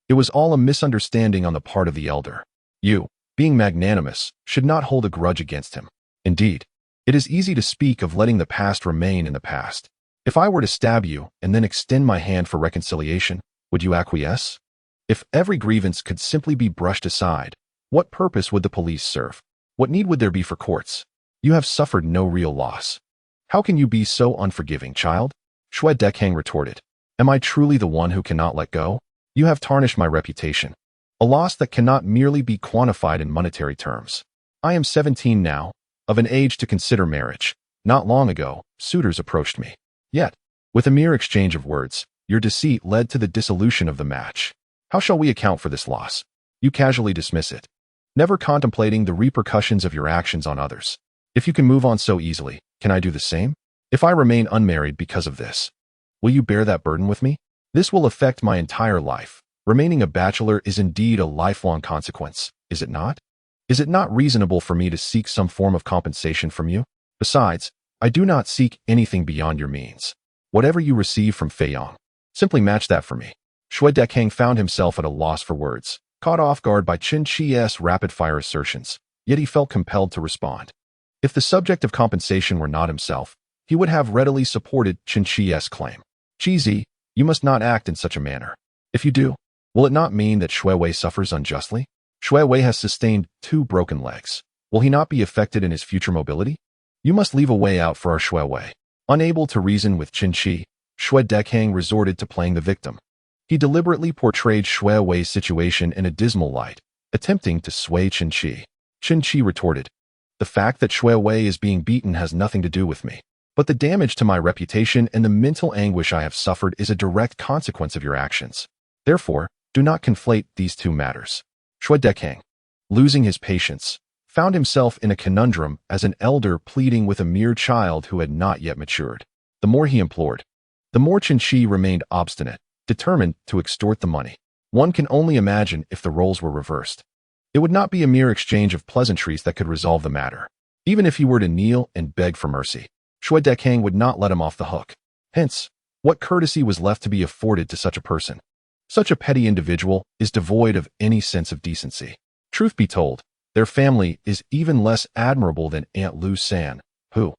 It was all a misunderstanding on the part of the elder. You, being magnanimous, should not hold a grudge against him. Indeed, it is easy to speak of letting the past remain in the past. If I were to stab you and then extend my hand for reconciliation, would you acquiesce? If every grievance could simply be brushed aside, what purpose would the police serve? What need would there be for courts? You have suffered no real loss. How can you be so unforgiving, child? Shui Dekang retorted. Am I truly the one who cannot let go? You have tarnished my reputation. A loss that cannot merely be quantified in monetary terms. I am 17 now, of an age to consider marriage. Not long ago, suitors approached me. Yet, with a mere exchange of words, your deceit led to the dissolution of the match. How shall we account for this loss? You casually dismiss it, never contemplating the repercussions of your actions on others. If you can move on so easily, can I do the same? If I remain unmarried because of this, will you bear that burden with me? This will affect my entire life. Remaining a bachelor is indeed a lifelong consequence, is it not? Is it not reasonable for me to seek some form of compensation from you? Besides, I do not seek anything beyond your means. Whatever you receive from Feiyang, simply match that for me. Shui Dekang found himself at a loss for words, caught off guard by Chen Qi's rapid-fire assertions, yet he felt compelled to respond. If the subject of compensation were not himself, he would have readily supported Chen Qi's claim. Qizi, you must not act in such a manner. If you do, will it not mean that Shuiwei suffers unjustly? Shuiwei has sustained 2 broken legs. Will he not be affected in his future mobility? You must leave a way out for our Shuiwei. Unable to reason with Chen Qi, Shui Dekang resorted to playing the victim. He deliberately portrayed Shuiwei's situation in a dismal light, attempting to sway Chen Qi. Chen Qi retorted, the fact that Shuiwei is being beaten has nothing to do with me. But the damage to my reputation and the mental anguish I have suffered is a direct consequence of your actions. Therefore, do not conflate these 2 matters. Shui Dekang, losing his patience, found himself in a conundrum as an elder pleading with a mere child who had not yet matured. The more he implored, the more Chen Qi remained obstinate, determined to extort the money. One can only imagine if the roles were reversed. It would not be a mere exchange of pleasantries that could resolve the matter. Even if he were to kneel and beg for mercy, Shui Dekang would not let him off the hook. Hence, what courtesy was left to be afforded to such a person? Such a petty individual is devoid of any sense of decency. Truth be told, their family is even less admirable than Aunt Lu San, who,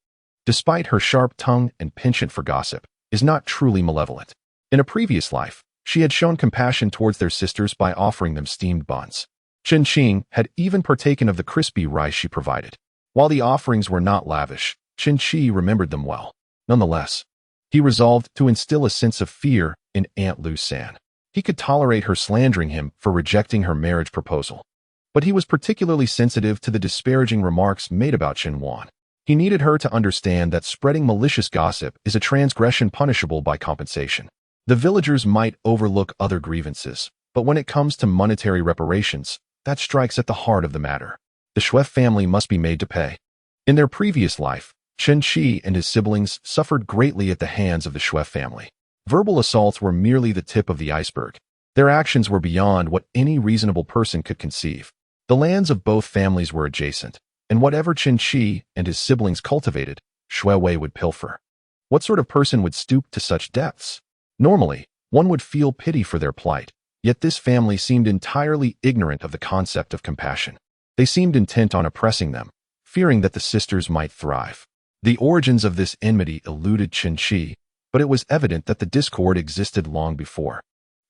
despite her sharp tongue and penchant for gossip, is not truly malevolent. In a previous life, She had shown compassion towards their sisters by offering them steamed buns. Chen Qi had even partaken of the crispy rice she provided. While the offerings were not lavish, Chen Qi remembered them well. Nonetheless, he resolved to instill a sense of fear in Aunt Lu San. He could tolerate her slandering him for rejecting her marriage proposal, but he was particularly sensitive to the disparaging remarks made about Chen Wan. He needed her to understand that spreading malicious gossip is a transgression punishable by compensation. The villagers might overlook other grievances, but when it comes to monetary reparations, that strikes at the heart of the matter. The Shui family must be made to pay. In their previous life, Chen Qi and his siblings suffered greatly at the hands of the Shui family. Verbal assaults were merely the tip of the iceberg. Their actions were beyond what any reasonable person could conceive. The lands of both families were adjacent, and whatever Chen Qi and his siblings cultivated, Shui Wei would pilfer. What sort of person would stoop to such depths? Normally, one would feel pity for their plight, yet this family seemed entirely ignorant of the concept of compassion. They seemed intent on oppressing them, fearing that the sisters might thrive. The origins of this enmity eluded Chen Qi, but it was evident that the discord existed long before,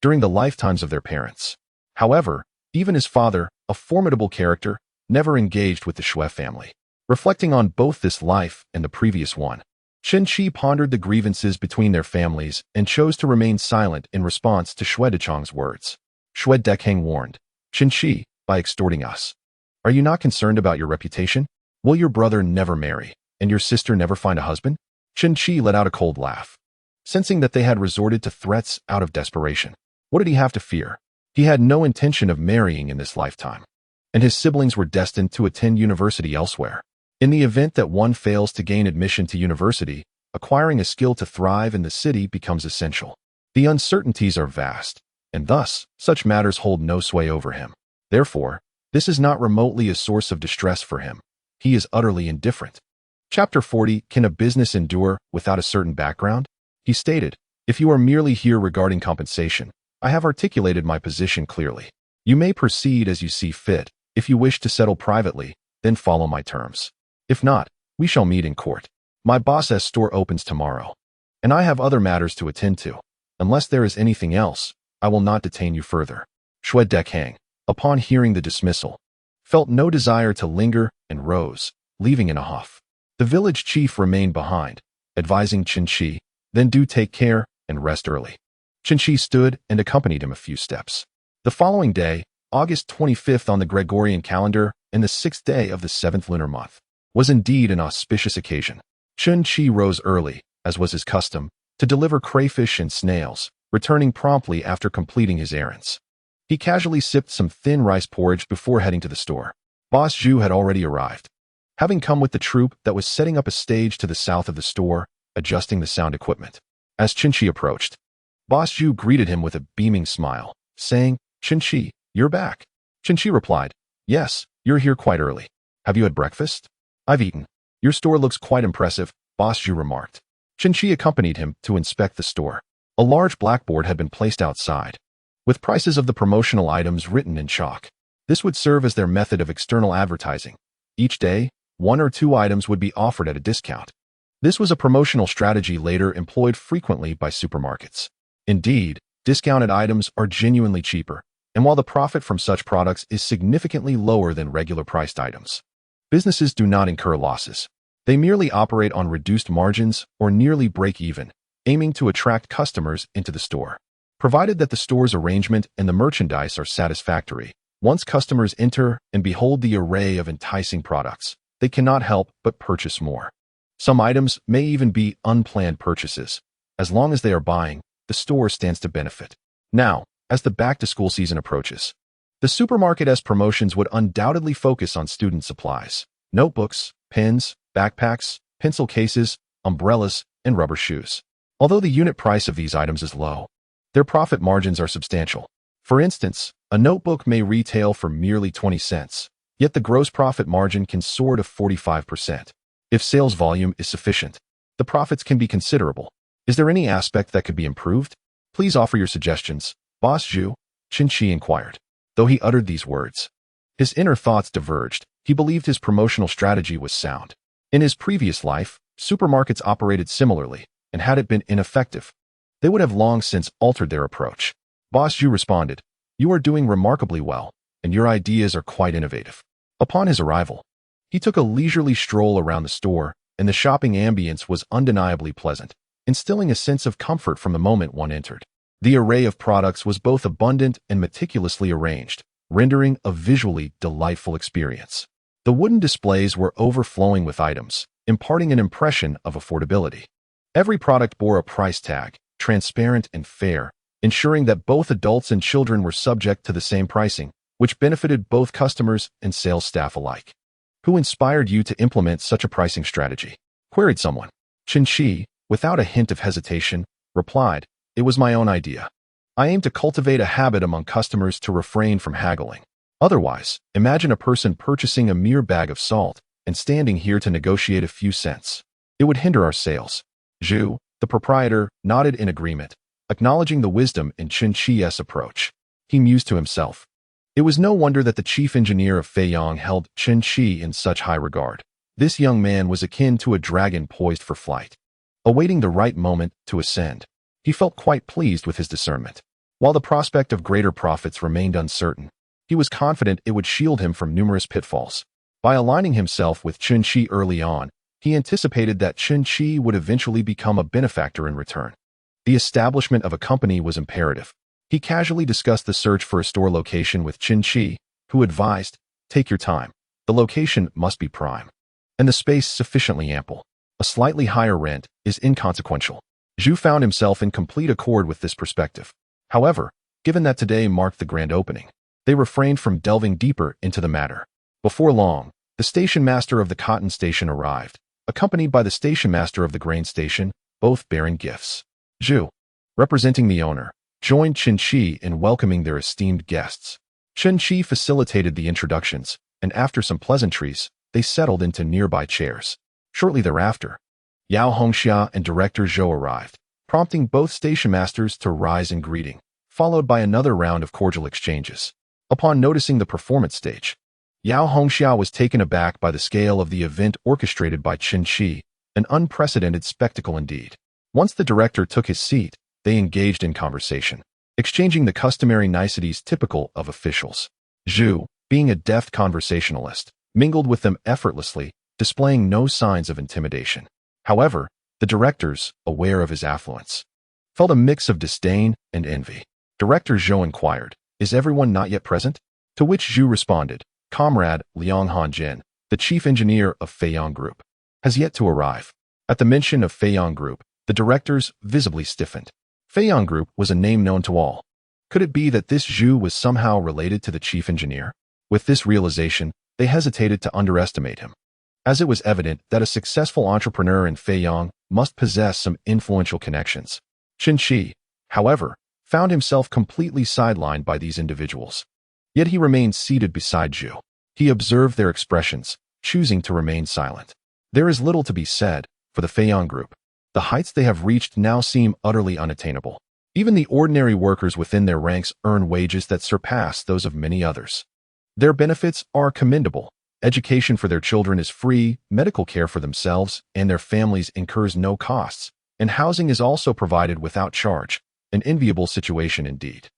during the lifetimes of their parents. However, even his father, a formidable character, never engaged with the Shui family. Reflecting on both this life and the previous one, Chen Qi pondered the grievances between their families and chose to remain silent in response to Shui Dechang's words. Shui Dekang warned, "Chen Qi, by extorting us, are you not concerned about your reputation? Will your brother never marry, and your sister never find a husband?" Chen Qi let out a cold laugh, sensing that they had resorted to threats out of desperation. What did he have to fear? He had no intention of marrying in this lifetime, and his siblings were destined to attend university elsewhere. In the event that one fails to gain admission to university, acquiring a skill to thrive in the city becomes essential. The uncertainties are vast, and thus, such matters hold no sway over him. Therefore, this is not remotely a source of distress for him. He is utterly indifferent. Chapter 40, Can a business endure without a certain background? He stated, "If you are merely here regarding compensation, I have articulated my position clearly. You may proceed as you see fit. If you wish to settle privately, then follow my terms. If not, we shall meet in court. My boss's store opens tomorrow, and I have other matters to attend to. Unless there is anything else, I will not detain you further." Shui Dekang, upon hearing the dismissal, felt no desire to linger and rose, leaving in a huff. The village chief remained behind, advising Chen Qi, "Then do take care and rest early." Chen Qi stood and accompanied him a few steps. The following day, August 25th on the Gregorian calendar and the 6th day of the 7th lunar month, was indeed an auspicious occasion. Chen Qi rose early, as was his custom, to deliver crayfish and snails, returning promptly after completing his errands. He casually sipped some thin rice porridge before heading to the store. Boss Zhu had already arrived, having come with the troop that was setting up a stage to the south of the store, adjusting the sound equipment. As Chen Qi approached, Boss Zhu greeted him with a beaming smile, saying, "Chen Qi, you're back." Chen Qi replied, "Yes, you're here quite early. Have you had breakfast?" "I've eaten." "Your store looks quite impressive," Boss Zhu remarked. Chen Qi accompanied him to inspect the store. A large blackboard had been placed outside, with prices of the promotional items written in chalk. This would serve as their method of external advertising. Each day, 1 or 2 items would be offered at a discount. This was a promotional strategy later employed frequently by supermarkets. Indeed, discounted items are genuinely cheaper, and while the profit from such products is significantly lower than regular priced items, businesses do not incur losses. They merely operate on reduced margins or nearly break even, aiming to attract customers into the store. Provided that the store's arrangement and the merchandise are satisfactory, once customers enter and behold the array of enticing products, they cannot help but purchase more. Some items may even be unplanned purchases. As long as they are buying, the store stands to benefit. Now, as the back-to-school season approaches, the supermarket's promotions would undoubtedly focus on student supplies: notebooks, pens, backpacks, pencil cases, umbrellas, and rubber shoes. Although the unit price of these items is low, their profit margins are substantial. For instance, a notebook may retail for merely 20 cents, yet the gross profit margin can soar to 45%. If sales volume is sufficient, the profits can be considerable. Is there any aspect that could be improved? Please offer your suggestions, Boss Zhu, Chen Qi inquired. Though he uttered these words, his inner thoughts diverged. He believed his promotional strategy was sound. In his previous life, supermarkets operated similarly, and had it been ineffective, they would have long since altered their approach. Boss Zhu responded, "You are doing remarkably well, and your ideas are quite innovative." Upon his arrival, he took a leisurely stroll around the store, and the shopping ambience was undeniably pleasant, instilling a sense of comfort from the moment one entered. The array of products was both abundant and meticulously arranged, rendering a visually delightful experience. The wooden displays were overflowing with items, imparting an impression of affordability. Every product bore a price tag, transparent and fair, ensuring that both adults and children were subject to the same pricing, which benefited both customers and sales staff alike. "Who inspired you to implement such a pricing strategy?" queried someone. Chen Qi, without a hint of hesitation, replied, "It was my own idea. I aim to cultivate a habit among customers to refrain from haggling. Otherwise, imagine a person purchasing a mere bag of salt and standing here to negotiate a few cents. It would hinder our sales." Zhu, the proprietor, nodded in agreement, acknowledging the wisdom in Chen Qi's approach. He mused to himself. It was no wonder that the chief engineer of Feiyang held Chen Qi in such high regard. This young man was akin to a dragon poised for flight, awaiting the right moment to ascend. He felt quite pleased with his discernment. While the prospect of greater profits remained uncertain, he was confident it would shield him from numerous pitfalls. By aligning himself with Chen Qi early on, he anticipated that Chen Qi would eventually become a benefactor in return. The establishment of a company was imperative. He casually discussed the search for a store location with Chen Qi, who advised, "Take your time. The location must be prime, and the space sufficiently ample. A slightly higher rent is inconsequential." Zhu found himself in complete accord with this perspective. However, given that today marked the grand opening, they refrained from delving deeper into the matter. Before long, the station master of the cotton station arrived, accompanied by the station master of the grain station, both bearing gifts. Zhu, representing the owner, joined Chen Qi in welcoming their esteemed guests. Chen Qi facilitated the introductions, and after some pleasantries, they settled into nearby chairs. Shortly thereafter, Yao Hongxia and Director Zhou arrived, prompting both station masters to rise in greeting, followed by another round of cordial exchanges. Upon noticing the performance stage, Yao Hongxia was taken aback by the scale of the event orchestrated by Chen Qi, an unprecedented spectacle indeed. Once the director took his seat, they engaged in conversation, exchanging the customary niceties typical of officials. Zhu, being a deft conversationalist, mingled with them effortlessly, displaying no signs of intimidation. However, the directors, aware of his affluence, felt a mix of disdain and envy. Director Zhou inquired, "Is everyone not yet present?" To which Zhu responded, "Comrade Liang Hanjin, the chief engineer of Feiyang Group, has yet to arrive." At the mention of Feiyang Group, the directors visibly stiffened. Feiyang Group was a name known to all. Could it be that this Zhu was somehow related to the chief engineer? With this realization, they hesitated to underestimate him, as it was evident that a successful entrepreneur in Feiyang must possess some influential connections. Chen Qi, however, found himself completely sidelined by these individuals. Yet he remained seated beside Zhu. He observed their expressions, choosing to remain silent. There is little to be said for the Feiyang Group. The heights they have reached now seem utterly unattainable. Even the ordinary workers within their ranks earn wages that surpass those of many others. Their benefits are commendable. Education for their children is free, medical care for themselves and their families incurs no costs, and housing is also provided without charge, an enviable situation indeed.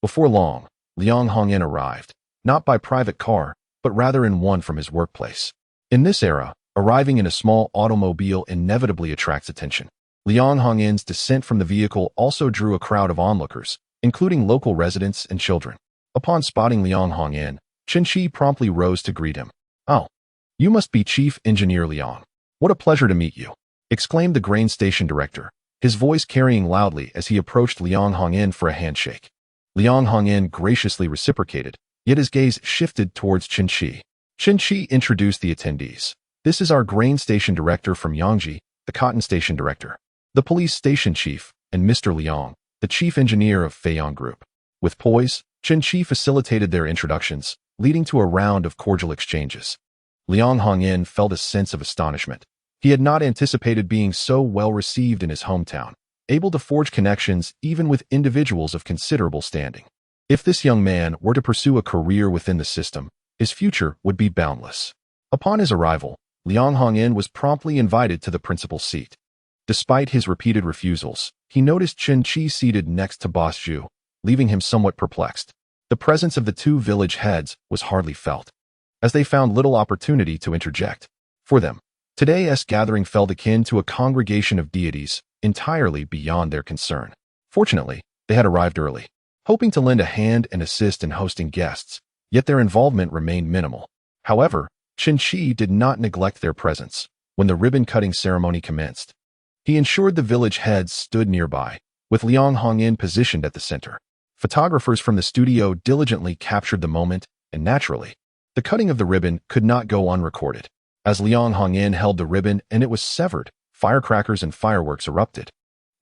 Before long, Liang Hongyan arrived, not by private car, but rather in one from his workplace. In this era, arriving in a small automobile inevitably attracts attention. Liang Hongyan's descent from the vehicle also drew a crowd of onlookers, including local residents and children. Upon spotting Liang Hongyan, Chen Qi promptly rose to greet him. "Oh, you must be Chief Engineer Liang. What a pleasure to meet you," exclaimed the grain station director, his voice carrying loudly as he approached Liang Hongyan for a handshake. Liang Hongyan graciously reciprocated, yet his gaze shifted towards Chen Qi. Chen Qi introduced the attendees. "This is our grain station director from Yangji, the cotton station director, the police station chief, and Mr. Liang, the chief engineer of Feiyang Group." With poise, Chen Qi facilitated their introductions, leading to a round of cordial exchanges. Liang Hongyan felt a sense of astonishment. He had not anticipated being so well received in his hometown, able to forge connections even with individuals of considerable standing. If this young man were to pursue a career within the system, his future would be boundless. Upon his arrival, Liang Hongyan was promptly invited to the principal's seat. Despite his repeated refusals, he noticed Chen Qi seated next to Boss Zhu, leaving him somewhat perplexed. The presence of the two village heads was hardly felt, as they found little opportunity to interject. For them, today's gathering felt akin to a congregation of deities, entirely beyond their concern. Fortunately, they had arrived early, hoping to lend a hand and assist in hosting guests, yet their involvement remained minimal. However, Chen Qi did not neglect their presence. When the ribbon-cutting ceremony commenced, he ensured the village heads stood nearby, with Liang Hongyin positioned at the center. Photographers from the studio diligently captured the moment, and naturally, the cutting of the ribbon could not go unrecorded. As Liang Hongyin held the ribbon and it was severed, firecrackers and fireworks erupted,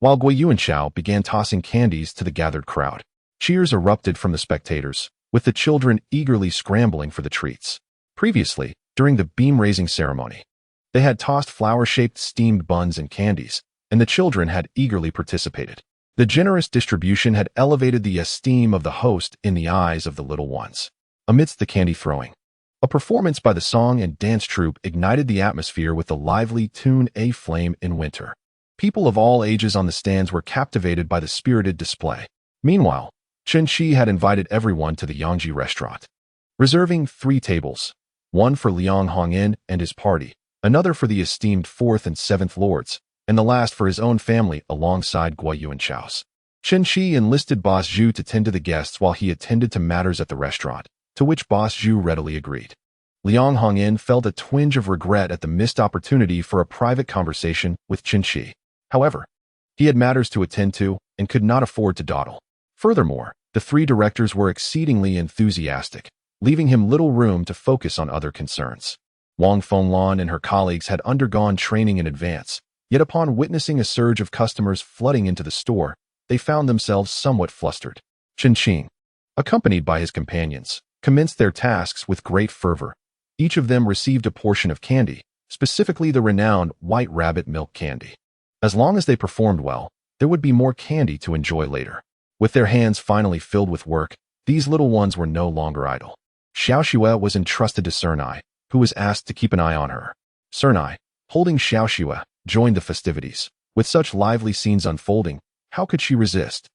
while Guo Yuanchao began tossing candies to the gathered crowd. Cheers erupted from the spectators, with the children eagerly scrambling for the treats. Previously, during the beam-raising ceremony, they had tossed flower-shaped steamed buns and candies, and the children had eagerly participated. The generous distribution had elevated the esteem of the host in the eyes of the little ones. Amidst the candy throwing, a performance by the song and dance troupe ignited the atmosphere with the lively tune "A Flame in Winter." People of all ages on the stands were captivated by the spirited display. Meanwhile, Chen Qi had invited everyone to the Yangji restaurant, reserving 3 tables, one for Liang Hongyin and his party, another for the esteemed 4th and 7th lords, and the last for his own family alongside Guo Yuanchao's. Chen Qi enlisted Boss Zhu to tend to the guests while he attended to matters at the restaurant, to which Boss Zhu readily agreed. Liang Hongyin felt a twinge of regret at the missed opportunity for a private conversation with Chen Qi. However, he had matters to attend to and could not afford to dawdle. Furthermore, the 3 directors were exceedingly enthusiastic, leaving him little room to focus on other concerns. Wang Fenglan and her colleagues had undergone training in advance, yet upon witnessing a surge of customers flooding into the store, they found themselves somewhat flustered. Chen Qi, accompanied by his companions, commenced their tasks with great fervor. Each of them received a portion of candy, specifically the renowned white rabbit milk candy. As long as they performed well, there would be more candy to enjoy later. With their hands finally filled with work, these little ones were no longer idle. Xiao Xue was entrusted to Cernai, who was asked to keep an eye on her. Cernai, holding Xiao Xue, joined the festivities. With such lively scenes unfolding, how could she resist?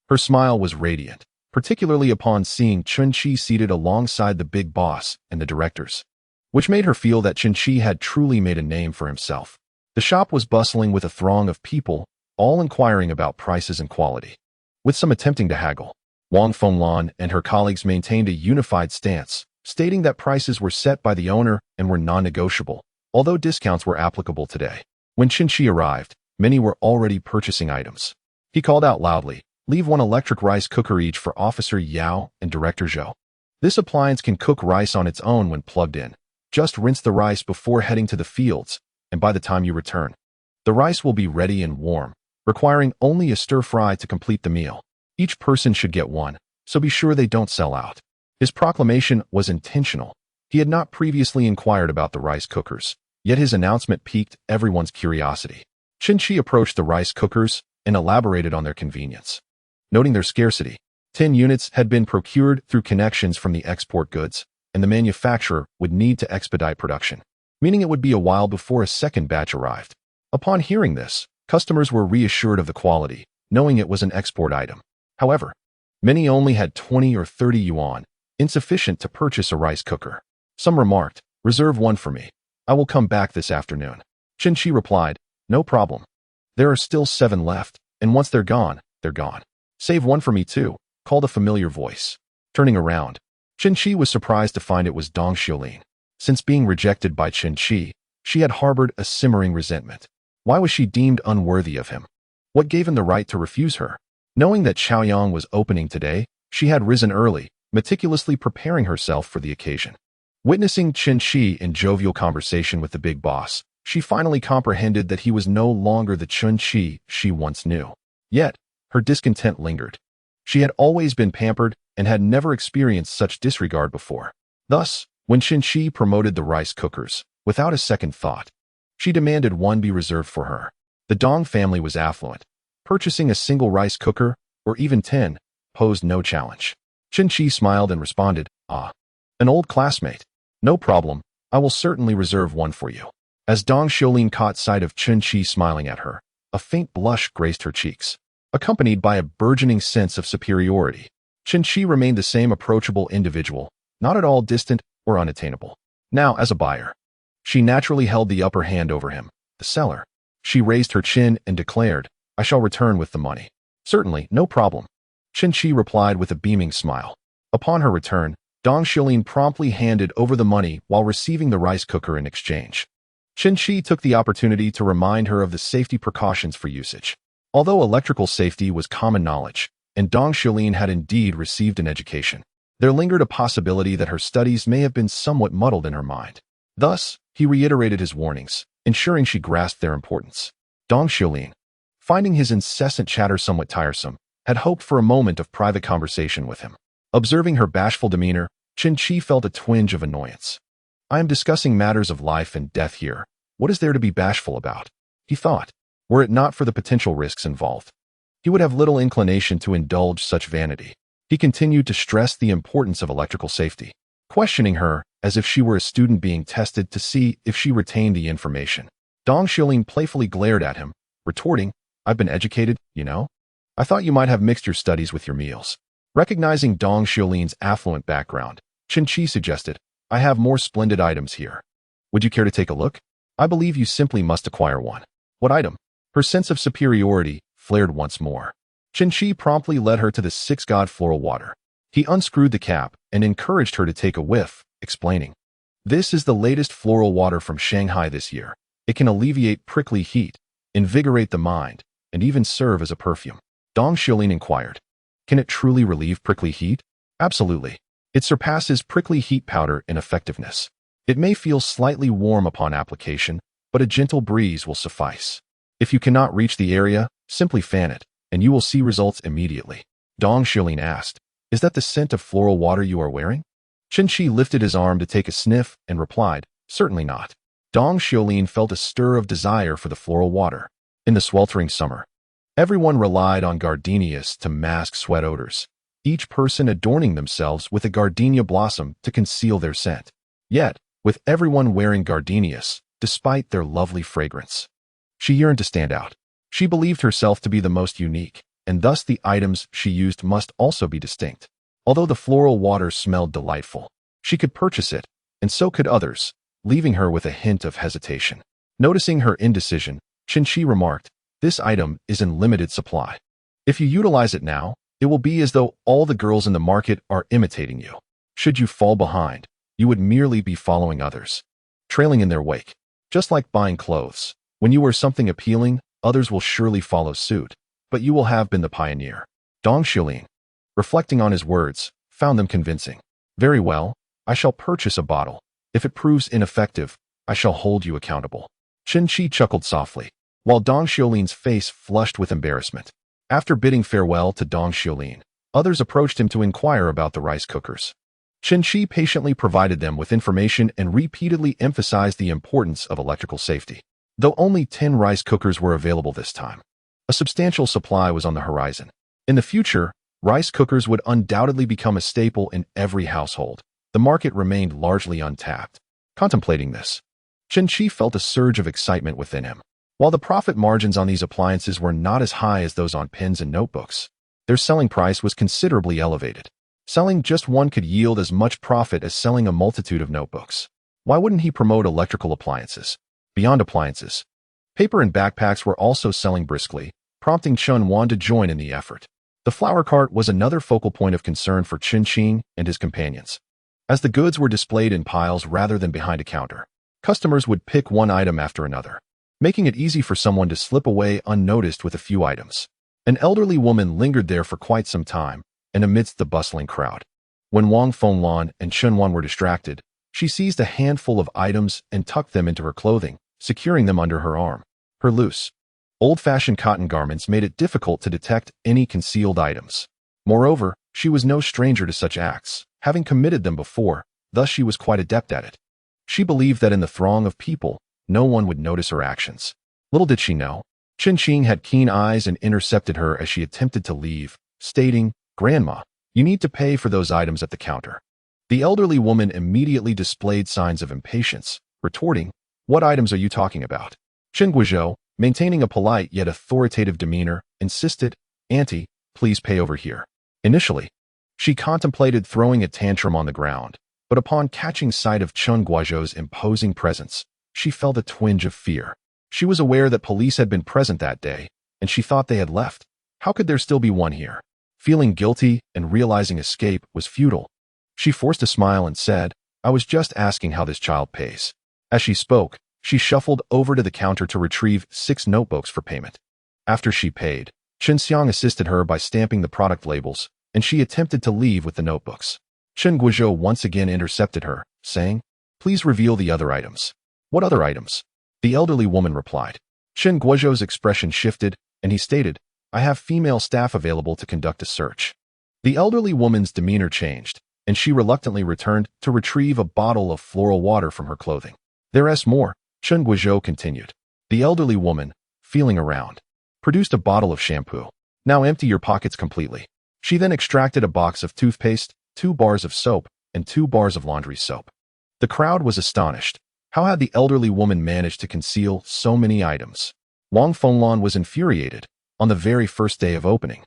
Her smile was radiant, particularly upon seeing Chen Qi seated alongside the big boss and the directors, which made her feel that Chen Qi had truly made a name for himself. The shop was bustling with a throng of people, all inquiring about prices and quality, with some attempting to haggle. Wang Fenglan and her colleagues maintained a unified stance, stating that prices were set by the owner and were non-negotiable, although discounts were applicable today. When Chen Qi arrived, many were already purchasing items. He called out loudly, "Leave 1 electric rice cooker each for Officer Yao and Director Zhou. This appliance can cook rice on its own when plugged in. Just rinse the rice before heading to the fields, and by the time you return, the rice will be ready and warm, requiring only a stir-fry to complete the meal. Each person should get one, so be sure they don't sell out." His proclamation was intentional. He had not previously inquired about the rice cookers, yet his announcement piqued everyone's curiosity. Chen Qi approached the rice cookers and elaborated on their convenience. Noting their scarcity, 10 units had been procured through connections from the export goods, and the manufacturer would need to expedite production, meaning it would be a while before a second batch arrived. Upon hearing this, customers were reassured of the quality, knowing it was an export item. However, many only had 20 or 30 yuan, insufficient to purchase a rice cooker. Some remarked, "Reserve one for me. I will come back this afternoon." Chen Qi replied, "No problem. There are still 7 left, and once they're gone, they're gone. Save one for me too," called a familiar voice. Turning around, Chen Qi was surprised to find it was Dong Xiulin. Since being rejected by Chen Qi, she had harbored a simmering resentment. Why was she deemed unworthy of him? What gave him the right to refuse her? Knowing that Chaoyang was opening today, she had risen early, meticulously preparing herself for the occasion. Witnessing Chen Qi in jovial conversation with the big boss, she finally comprehended that he was no longer the Chen Qi she once knew. Yet, her discontent lingered. She had always been pampered and had never experienced such disregard before. Thus, when Chen Qi promoted the rice cookers, without a second thought, she demanded one be reserved for her. The Dong family was affluent. Purchasing a single rice cooker, or even 10, posed no challenge. Chen Qi smiled and responded, "Ah, an old classmate. No problem, I will certainly reserve one for you." As Dong Xiulin caught sight of Chen Qi smiling at her, a faint blush graced her cheeks. accompanied by a burgeoning sense of superiority. Chen Qi remained the same approachable individual, not at all distant or unattainable. Now, as a buyer, she naturally held the upper hand over him, the seller. She raised her chin and declared, "I shall return with the money." "Certainly, no problem," Chen Qi replied with a beaming smile. Upon her return, Dong Shilin promptly handed over the money while receiving the rice cooker in exchange. Chen Qi took the opportunity to remind her of the safety precautions for usage. Although electrical safety was common knowledge, and Dong Shilin had indeed received an education, there lingered a possibility that her studies may have been somewhat muddled in her mind. Thus, he reiterated his warnings, ensuring she grasped their importance. Dong Shilin, finding his incessant chatter somewhat tiresome, had hoped for a moment of private conversation with him. Observing her bashful demeanor, Chen Qi felt a twinge of annoyance. "I am discussing matters of life and death here. What is there to be bashful about?" he thought. Were it not for the potential risks involved, he would have little inclination to indulge such vanity. He continued to stress the importance of electrical safety, questioning her as if she were a student being tested to see if she retained the information. Dong Shilin playfully glared at him, retorting, "I've been educated, you know? I thought you might have mixed your studies with your meals." Recognizing Dong Shilin's affluent background, Chen Qi suggested, "I have more splendid items here. Would you care to take a look? I believe you simply must acquire one." "What item?" Her sense of superiority flared once more. Chen Qi promptly led her to the six-god floral water. He unscrewed the cap and encouraged her to take a whiff, explaining, "This is the latest floral water from Shanghai this year. It can alleviate prickly heat, invigorate the mind, and even serve as a perfume." Dong Shilin inquired, "Can it truly relieve prickly heat?" "Absolutely. It surpasses prickly heat powder in effectiveness. It may feel slightly warm upon application, but a gentle breeze will suffice. If you cannot reach the area, simply fan it, and you will see results immediately." Dong Shilin asked, "Is that the scent of floral water you are wearing?" Chen Qi lifted his arm to take a sniff and replied, "Certainly not." Dong Shilin felt a stir of desire for the floral water. In the sweltering summer, everyone relied on gardenias to mask sweat odors, each person adorning themselves with a gardenia blossom to conceal their scent. Yet, with everyone wearing gardenias, despite their lovely fragrance, she yearned to stand out. She believed herself to be the most unique, and thus the items she used must also be distinct. Although the floral water smelled delightful, she could purchase it, and so could others, leaving her with a hint of hesitation. Noticing her indecision, Chen Qi remarked, "This item is in limited supply. If you utilize it now, it will be as though all the girls in the market are imitating you. Should you fall behind, you would merely be following others, trailing in their wake. Just like buying clothes. When you wear something appealing, others will surely follow suit, but you will have been the pioneer." Dong Shilin, reflecting on his words, found them convincing. "Very well, I shall purchase a bottle. If it proves ineffective, I shall hold you accountable." Chen Qi chuckled softly, while Dong Shilin's face flushed with embarrassment. After bidding farewell to Dong Shilin, others approached him to inquire about the rice cookers. Chen Qi patiently provided them with information and repeatedly emphasized the importance of electrical safety. Though only 10 rice cookers were available this time, a substantial supply was on the horizon. In the future, rice cookers would undoubtedly become a staple in every household. The market remained largely untapped. Contemplating this, Chen Qi felt a surge of excitement within him. While the profit margins on these appliances were not as high as those on pens and notebooks, their selling price was considerably elevated. Selling just one could yield as much profit as selling a multitude of notebooks. Why wouldn't he promote electrical appliances? Beyond appliances, paper and backpacks were also selling briskly, prompting Chen Wan to join in the effort. The flower cart was another focal point of concern for Chen Qi and his companions. As the goods were displayed in piles rather than behind a counter, customers would pick one item after another, making it easy for someone to slip away unnoticed with a few items. An elderly woman lingered there for quite some time, and amidst the bustling crowd. When Wang Fenglan and Chen Wan were distracted, she seized a handful of items and tucked them into her clothing, securing them under her arm. Her loose, old-fashioned cotton garments made it difficult to detect any concealed items. Moreover, she was no stranger to such acts, having committed them before, thus she was quite adept at it. She believed that in the throng of people, no one would notice her actions. Little did she know, Chen Qi had keen eyes and intercepted her as she attempted to leave, stating, "Grandma, you need to pay for those items at the counter." The elderly woman immediately displayed signs of impatience, retorting, "What items are you talking about?" Chen Guizhou, maintaining a polite yet authoritative demeanor, insisted, "Auntie, please pay over here." Initially, she contemplated throwing a tantrum on the ground, but upon catching sight of Chen Guozhou's imposing presence, she felt a twinge of fear. She was aware that police had been present that day, and she thought they had left. How could there still be one here? Feeling guilty and realizing escape was futile, she forced a smile and said, "I was just asking how this child pays." As she spoke, she shuffled over to the counter to retrieve 6 notebooks for payment. After she paid, Chen Xiang assisted her by stamping the product labels, and she attempted to leave with the notebooks. Chen Guozhou once again intercepted her, saying, "Please reveal the other items." "What other items?" the elderly woman replied. Chen Guozhou's expression shifted, and he stated, "I have female staff available to conduct a search." The elderly woman's demeanor changed, and she reluctantly returned to retrieve a bottle of floral water from her clothing. "There's more," Chen Guozhou continued. The elderly woman, feeling around, produced a bottle of shampoo. "Now empty your pockets completely." She then extracted a box of toothpaste, 2 bars of soap, and 2 bars of laundry soap. The crowd was astonished. How had the elderly woman managed to conceal so many items? Wang Fenglan was infuriated. On the very first day of opening,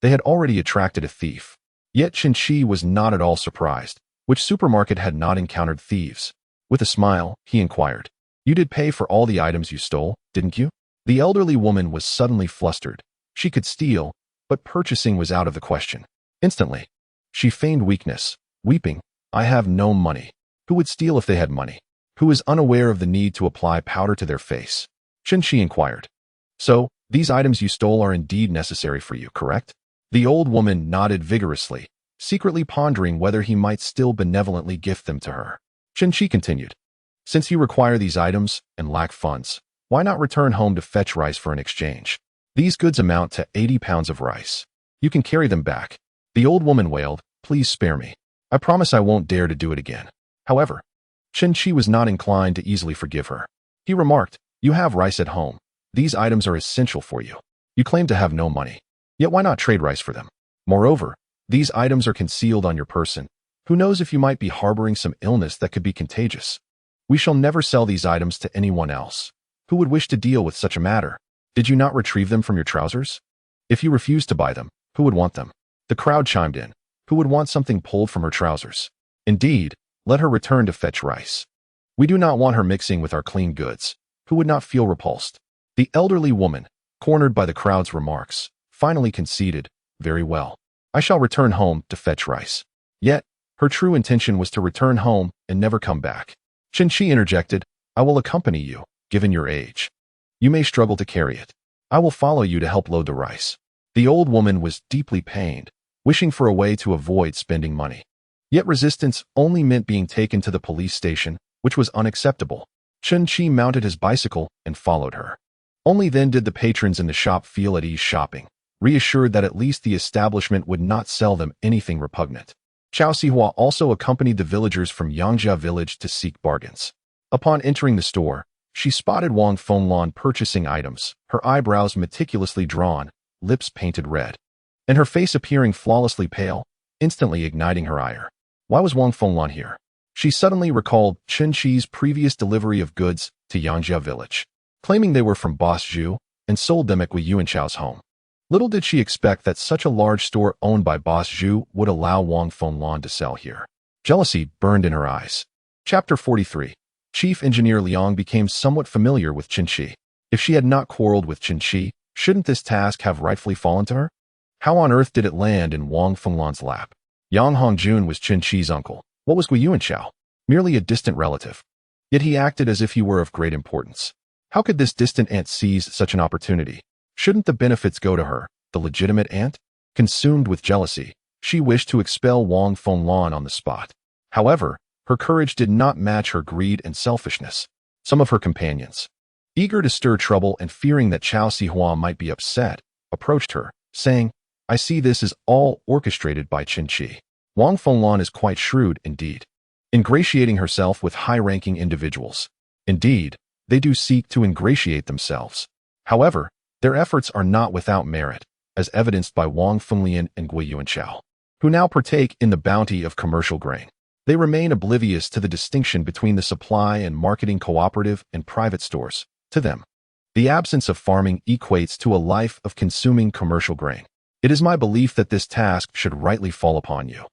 they had already attracted a thief. Yet Chen Qi was not at all surprised. Which supermarket had not encountered thieves? With a smile, he inquired, "You did pay for all the items you stole, didn't you?" The elderly woman was suddenly flustered. She could steal, but purchasing was out of the question. Instantly, she feigned weakness, weeping, "I have no money." Who would steal if they had money? Who is unaware of the need to apply powder to their face? Chen Qi inquired. "So, these items you stole are indeed necessary for you, correct?" The old woman nodded vigorously, secretly pondering whether he might still benevolently gift them to her. Chen Qi continued, "Since you require these items and lack funds, why not return home to fetch rice for an exchange? These goods amount to 80 pounds of rice. You can carry them back." The old woman wailed, "Please spare me. I promise I won't dare to do it again." However, Chen Qi was not inclined to easily forgive her. He remarked, "You have rice at home. These items are essential for you. You claim to have no money. Yet why not trade rice for them? Moreover, these items are concealed on your person. Who knows if you might be harboring some illness that could be contagious? We shall never sell these items to anyone else. Who would wish to deal with such a matter? Did you not retrieve them from your trousers? If you refused to buy them, who would want them?" The crowd chimed in. Who would want something pulled from her trousers? Indeed, let her return to fetch rice. We do not want her mixing with our clean goods. Who would not feel repulsed? The elderly woman, cornered by the crowd's remarks, finally conceded, "Very well. I shall return home to fetch rice." Yet, her true intention was to return home and never come back. Chen Qi interjected, "I will accompany you, given your age. You may struggle to carry it. I will follow you to help load the rice." The old woman was deeply pained, wishing for a way to avoid spending money. Yet resistance only meant being taken to the police station, which was unacceptable. Chen Qi mounted his bicycle and followed her. Only then did the patrons in the shop feel at ease shopping, reassured that at least the establishment would not sell them anything repugnant. Chao Sihua also accompanied the villagers from Yangjia village to seek bargains. Upon entering the store, she spotted Wang Fenglan purchasing items, her eyebrows meticulously drawn, lips painted red, and her face appearing flawlessly pale, instantly igniting her ire. Why was Wang Fenglan here? She suddenly recalled Chen Qi's previous delivery of goods to Yangjia village, claiming they were from Boss Zhu and sold them at Gui Yuanchao's home. Little did she expect that such a large store owned by Boss Zhu would allow Wang Fenglan to sell here. Jealousy burned in her eyes. Chapter 43. Chief Engineer Liang became somewhat familiar with Chen Qi. If she had not quarreled with Chen Qi, shouldn't this task have rightfully fallen to her? How on earth did it land in Wang Fenglan's lap? Yang Hongjun was Chen Qi's uncle. What was Gui Yuanchao? Merely a distant relative. Yet he acted as if he were of great importance. How could this distant aunt seize such an opportunity? Shouldn't the benefits go to her, the legitimate aunt? Consumed with jealousy, she wished to expel Wang Fenglan on the spot. However, her courage did not match her greed and selfishness. Some of her companions, eager to stir trouble and fearing that Chao Sihua might be upset, approached her, saying, "I see this is all orchestrated by Chen Qi. Wang Fenglan is quite shrewd indeed, ingratiating herself with high-ranking individuals. Indeed, they do seek to ingratiate themselves. However, their efforts are not without merit, as evidenced by Wang Fenglian and Gui Yuanchao, who now partake in the bounty of commercial grain. They remain oblivious to the distinction between the supply and marketing cooperative and private stores. To them, the absence of farming equates to a life of consuming commercial grain. It is my belief that this task should rightly fall upon you.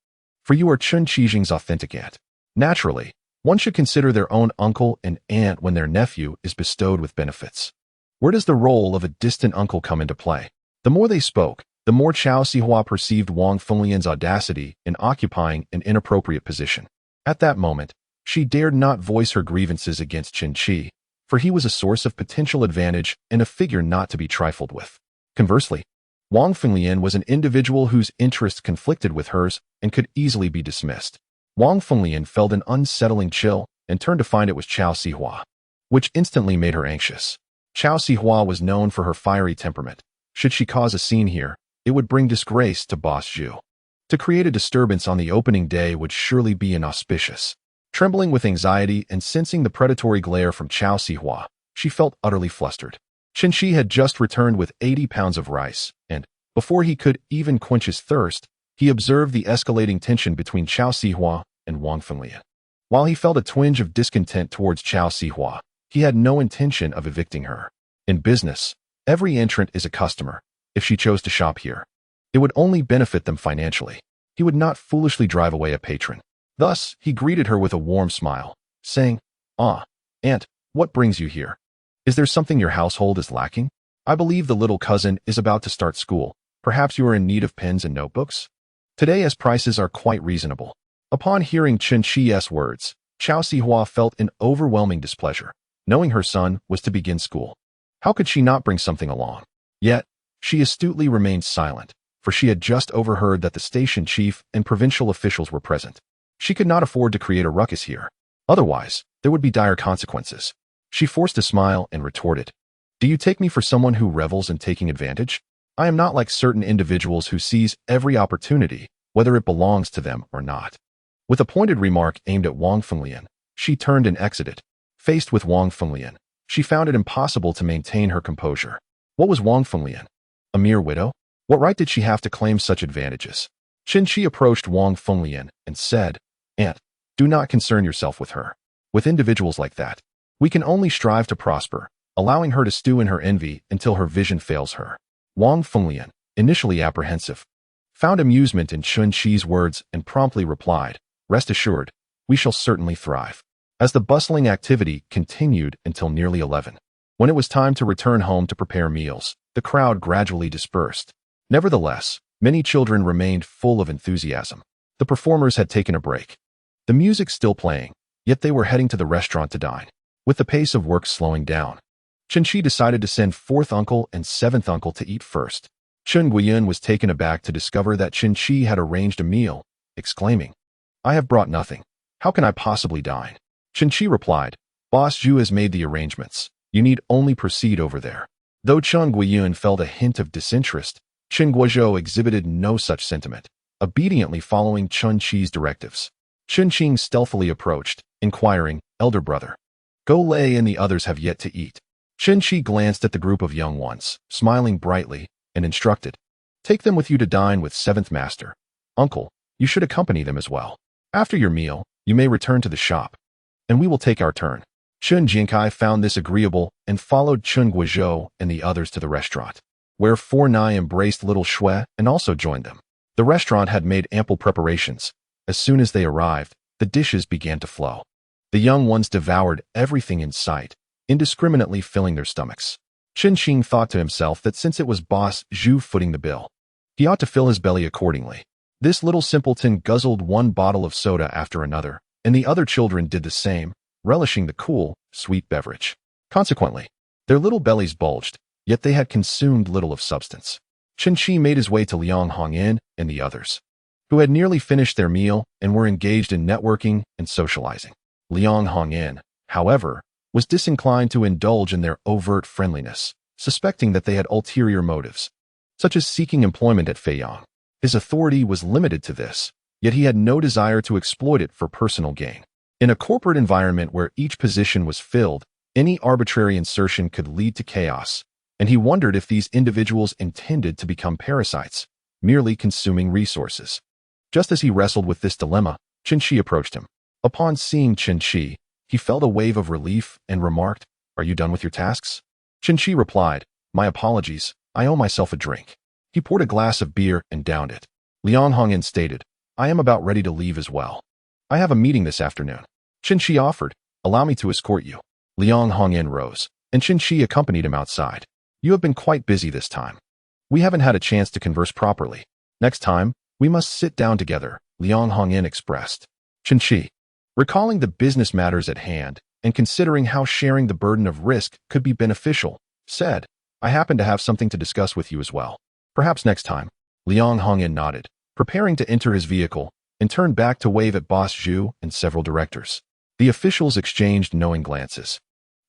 For you are Chen Qijing's authentic aunt. Naturally, one should consider their own uncle and aunt when their nephew is bestowed with benefits. Where does the role of a distant uncle come into play? The more they spoke, the more Chao Sihua perceived Wang Fenglian's audacity in occupying an inappropriate position. At that moment, she dared not voice her grievances against Chen Qi, for he was a source of potential advantage and a figure not to be trifled with. Conversely, Wang Fenglian was an individual whose interests conflicted with hers and could easily be dismissed. Wang Fenglian felt an unsettling chill and turned to find it was Chao Sihua, which instantly made her anxious. Chao Sihua was known for her fiery temperament. Should she cause a scene here, it would bring disgrace to Boss Zhu. To create a disturbance on the opening day would surely be inauspicious. Trembling with anxiety and sensing the predatory glare from Chao Sihua, she felt utterly flustered. Chen Qi had just returned with 80 pounds of rice, and, before he could even quench his thirst, he observed the escalating tension between Chao Sihua and Wang Fenglian. While he felt a twinge of discontent towards Chao Sihua, he had no intention of evicting her. In business, every entrant is a customer. If she chose to shop here, it would only benefit them financially. He would not foolishly drive away a patron. Thus, he greeted her with a warm smile, saying, "Ah, aunt, what brings you here? Is there something your household is lacking? I believe the little cousin is about to start school. Perhaps you are in need of pens and notebooks? Today as prices are quite reasonable." Upon hearing Chen Qi's words, Chao Sihua felt an overwhelming displeasure, knowing her son was to begin school. How could she not bring something along? Yet, she astutely remained silent, for she had just overheard that the station chief and provincial officials were present. She could not afford to create a ruckus here. Otherwise, there would be dire consequences. She forced a smile and retorted, "Do you take me for someone who revels in taking advantage? I am not like certain individuals who seize every opportunity, whether it belongs to them or not." With a pointed remark aimed at Wang Fenglian, she turned and exited. Faced with Wang Fenglian, she found it impossible to maintain her composure. What was Wang Fenglian? A mere widow? What right did she have to claim such advantages? Chen Qi approached Wang Fenglian and said, "Aunt, do not concern yourself with her. With individuals like that, we can only strive to prosper, allowing her to stew in her envy until her vision fails her." Wang Fenglian, initially apprehensive, found amusement in Chen Qi's words and promptly replied, "Rest assured, we shall certainly thrive." As the bustling activity continued until nearly 11, when it was time to return home to prepare meals, the crowd gradually dispersed. Nevertheless, many children remained full of enthusiasm. The performers had taken a break. The music still playing, yet they were heading to the restaurant to dine. With the pace of work slowing down, Chen Qi decided to send fourth uncle and seventh uncle to eat first. Chen Guiyun was taken aback to discover that Chen Qi had arranged a meal, exclaiming, "I have brought nothing. How can I possibly dine?" Chen Qi replied, "Boss Zhu has made the arrangements. You need only proceed over there." Though Chen Guiyun felt a hint of disinterest, Chen Guozhou exhibited no such sentiment, obediently following Chen Qi's directives. Chen Qing stealthily approached, inquiring, "Elder brother, Go Lei and the others have yet to eat." Chen Qi glanced at the group of young ones, smiling brightly, and instructed, "Take them with you to dine with seventh master. Uncle, you should accompany them as well. After your meal, you may return to the shop, and we will take our turn." Chen Jinkai found this agreeable and followed Chen Guozhou and the others to the restaurant, where Four Nai embraced little Shui and also joined them. The restaurant had made ample preparations. As soon as they arrived, the dishes began to flow. The young ones devoured everything in sight, indiscriminately filling their stomachs. Chen Qing thought to himself that since it was Boss Zhu footing the bill, he ought to fill his belly accordingly. This little simpleton guzzled one bottle of soda after another, and the other children did the same, relishing the cool, sweet beverage. Consequently, their little bellies bulged, yet they had consumed little of substance. Chen Qi made his way to Liang Hongyan and the others, who had nearly finished their meal and were engaged in networking and socializing. Liang Hongyan, however, was disinclined to indulge in their overt friendliness, suspecting that they had ulterior motives, such as seeking employment at Feiyang. His authority was limited to this, yet he had no desire to exploit it for personal gain. In a corporate environment where each position was filled, any arbitrary insertion could lead to chaos, and he wondered if these individuals intended to become parasites, merely consuming resources. Just as he wrestled with this dilemma, Chen Qi approached him. Upon seeing Chen Qi, he felt a wave of relief and remarked, "Are you done with your tasks?" Chen Qi replied, "My apologies, I owe myself a drink." He poured a glass of beer and downed it. Liang Hongyan stated, I am about ready to leave as well. I have a meeting this afternoon. Chen Qi offered, allow me to escort you. Liang Hongyan rose, and Chen Qi accompanied him outside. You have been quite busy this time. We haven't had a chance to converse properly. Next time, we must sit down together, Liang Hongyan expressed. Chen Qi, recalling the business matters at hand and considering how sharing the burden of risk could be beneficial, said, I happen to have something to discuss with you as well. Perhaps next time. Liang Hongyan nodded, preparing to enter his vehicle, and turned back to wave at Boss Zhu and several directors. The officials exchanged knowing glances,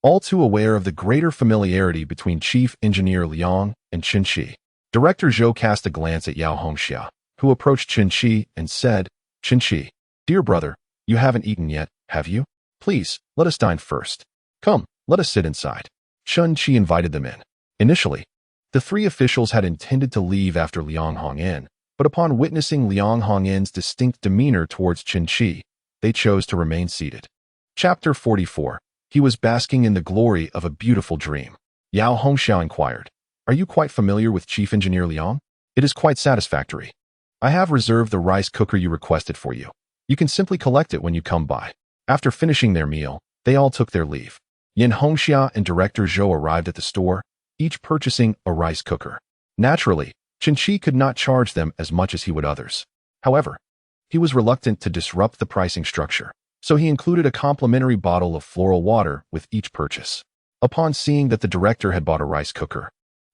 all too aware of the greater familiarity between Chief Engineer Liang and Chen Qi. Director Zhou cast a glance at Yao Hongxia, who approached Chen Qi and said, Chen Qi, dear brother, you haven't eaten yet, have you? Please, let us dine first. Come, let us sit inside. Chen Qi invited them in. Initially, the three officials had intended to leave after Liang Hongyan, but upon witnessing Liang Hongyan's distinct demeanor towards Chen Qi, they chose to remain seated. Chapter 44. He was basking in the glory of a beautiful dream. Yao Hongxiao inquired, Are you quite familiar with Chief Engineer Liang? It is quite satisfactory. I have reserved the rice cooker you requested for you. You can simply collect it when you come by. After finishing their meal, they all took their leave. Yin Hongxia and Director Zhou arrived at the store, each purchasing a rice cooker. Naturally, Chen Qi could not charge them as much as he would others. However, he was reluctant to disrupt the pricing structure, so he included a complimentary bottle of floral water with each purchase. Upon seeing that the director had bought a rice cooker,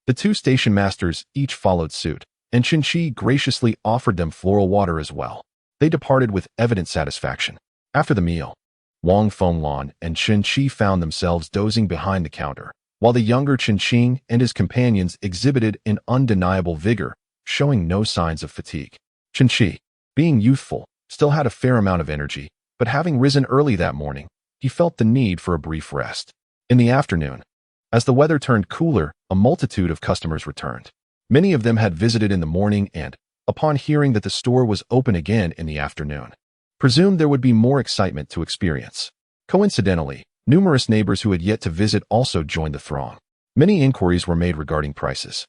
the two station masters each followed suit, and Chen Qi graciously offered them floral water as well. They departed with evident satisfaction. After the meal, Wang Fenglan and Chen Qi found themselves dozing behind the counter, while the younger Chen Qi and his companions exhibited an undeniable vigor, showing no signs of fatigue. Chen Qi, being youthful, still had a fair amount of energy, but having risen early that morning, he felt the need for a brief rest. In the afternoon, as the weather turned cooler, a multitude of customers returned. Many of them had visited in the morning and, upon hearing that the store was open again in the afternoon, presumed there would be more excitement to experience. Coincidentally, numerous neighbors who had yet to visit also joined the throng. Many inquiries were made regarding prices.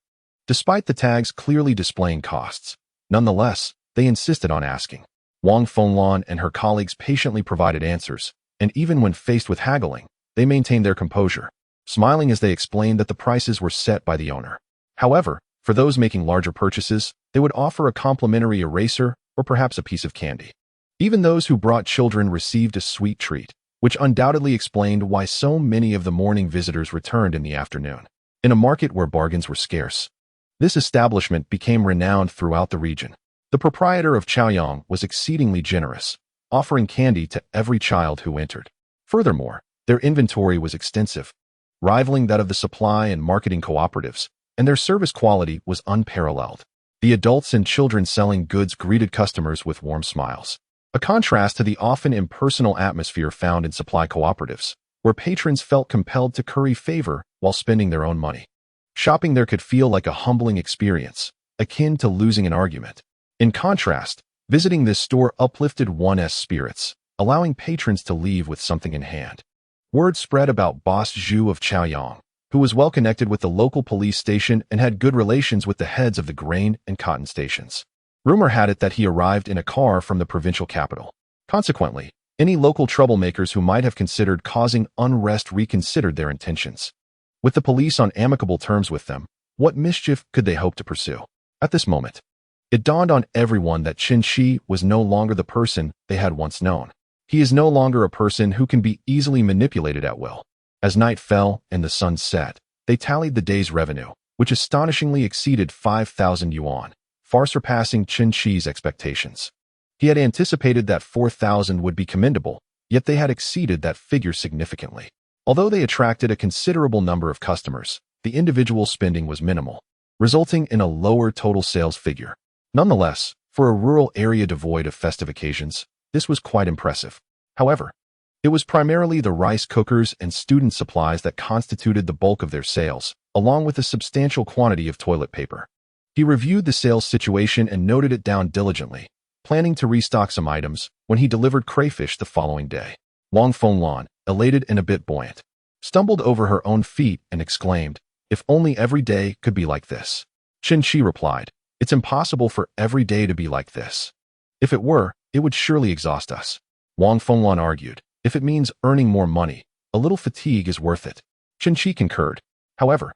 Despite the tags clearly displaying costs, nonetheless, they insisted on asking. Wang Fenglan and her colleagues patiently provided answers, and even when faced with haggling, they maintained their composure, smiling as they explained that the prices were set by the owner. However, for those making larger purchases, they would offer a complimentary eraser or perhaps a piece of candy. Even those who brought children received a sweet treat, which undoubtedly explained why so many of the morning visitors returned in the afternoon. In a market where bargains were scarce, this establishment became renowned throughout the region. The proprietor of Chaoyang was exceedingly generous, offering candy to every child who entered. Furthermore, their inventory was extensive, rivaling that of the supply and marketing cooperatives, and their service quality was unparalleled. The adults and children selling goods greeted customers with warm smiles, a contrast to the often impersonal atmosphere found in supply cooperatives, where patrons felt compelled to curry favor while spending their own money. Shopping there could feel like a humbling experience, akin to losing an argument. In contrast, visiting this store uplifted one's spirits, allowing patrons to leave with something in hand. Word spread about Boss Zhu of Chaoyang, who was well connected with the local police station and had good relations with the heads of the grain and cotton stations. Rumor had it that he arrived in a car from the provincial capital. Consequently, any local troublemakers who might have considered causing unrest reconsidered their intentions. With the police on amicable terms with them, what mischief could they hope to pursue? At this moment, it dawned on everyone that Chen Qi was no longer the person they had once known. He is no longer a person who can be easily manipulated at will. As night fell and the sun set, they tallied the day's revenue, which astonishingly exceeded 5,000 yuan, far surpassing Chen Qi's expectations. He had anticipated that 4,000 would be commendable, yet they had exceeded that figure significantly. Although they attracted a considerable number of customers, the individual spending was minimal, resulting in a lower total sales figure. Nonetheless, for a rural area devoid of festive occasions, this was quite impressive. However, it was primarily the rice cookers and student supplies that constituted the bulk of their sales, along with a substantial quantity of toilet paper. He reviewed the sales situation and noted it down diligently, planning to restock some items when he delivered crayfish the following day. Wang Fenglan, elated and a bit buoyant, stumbled over her own feet and exclaimed, "If only every day could be like this." Chen Qi replied, "It's impossible for every day to be like this. If it were, it would surely exhaust us." Wang Fengwan argued, "If it means earning more money, a little fatigue is worth it." Chen Qi concurred. However,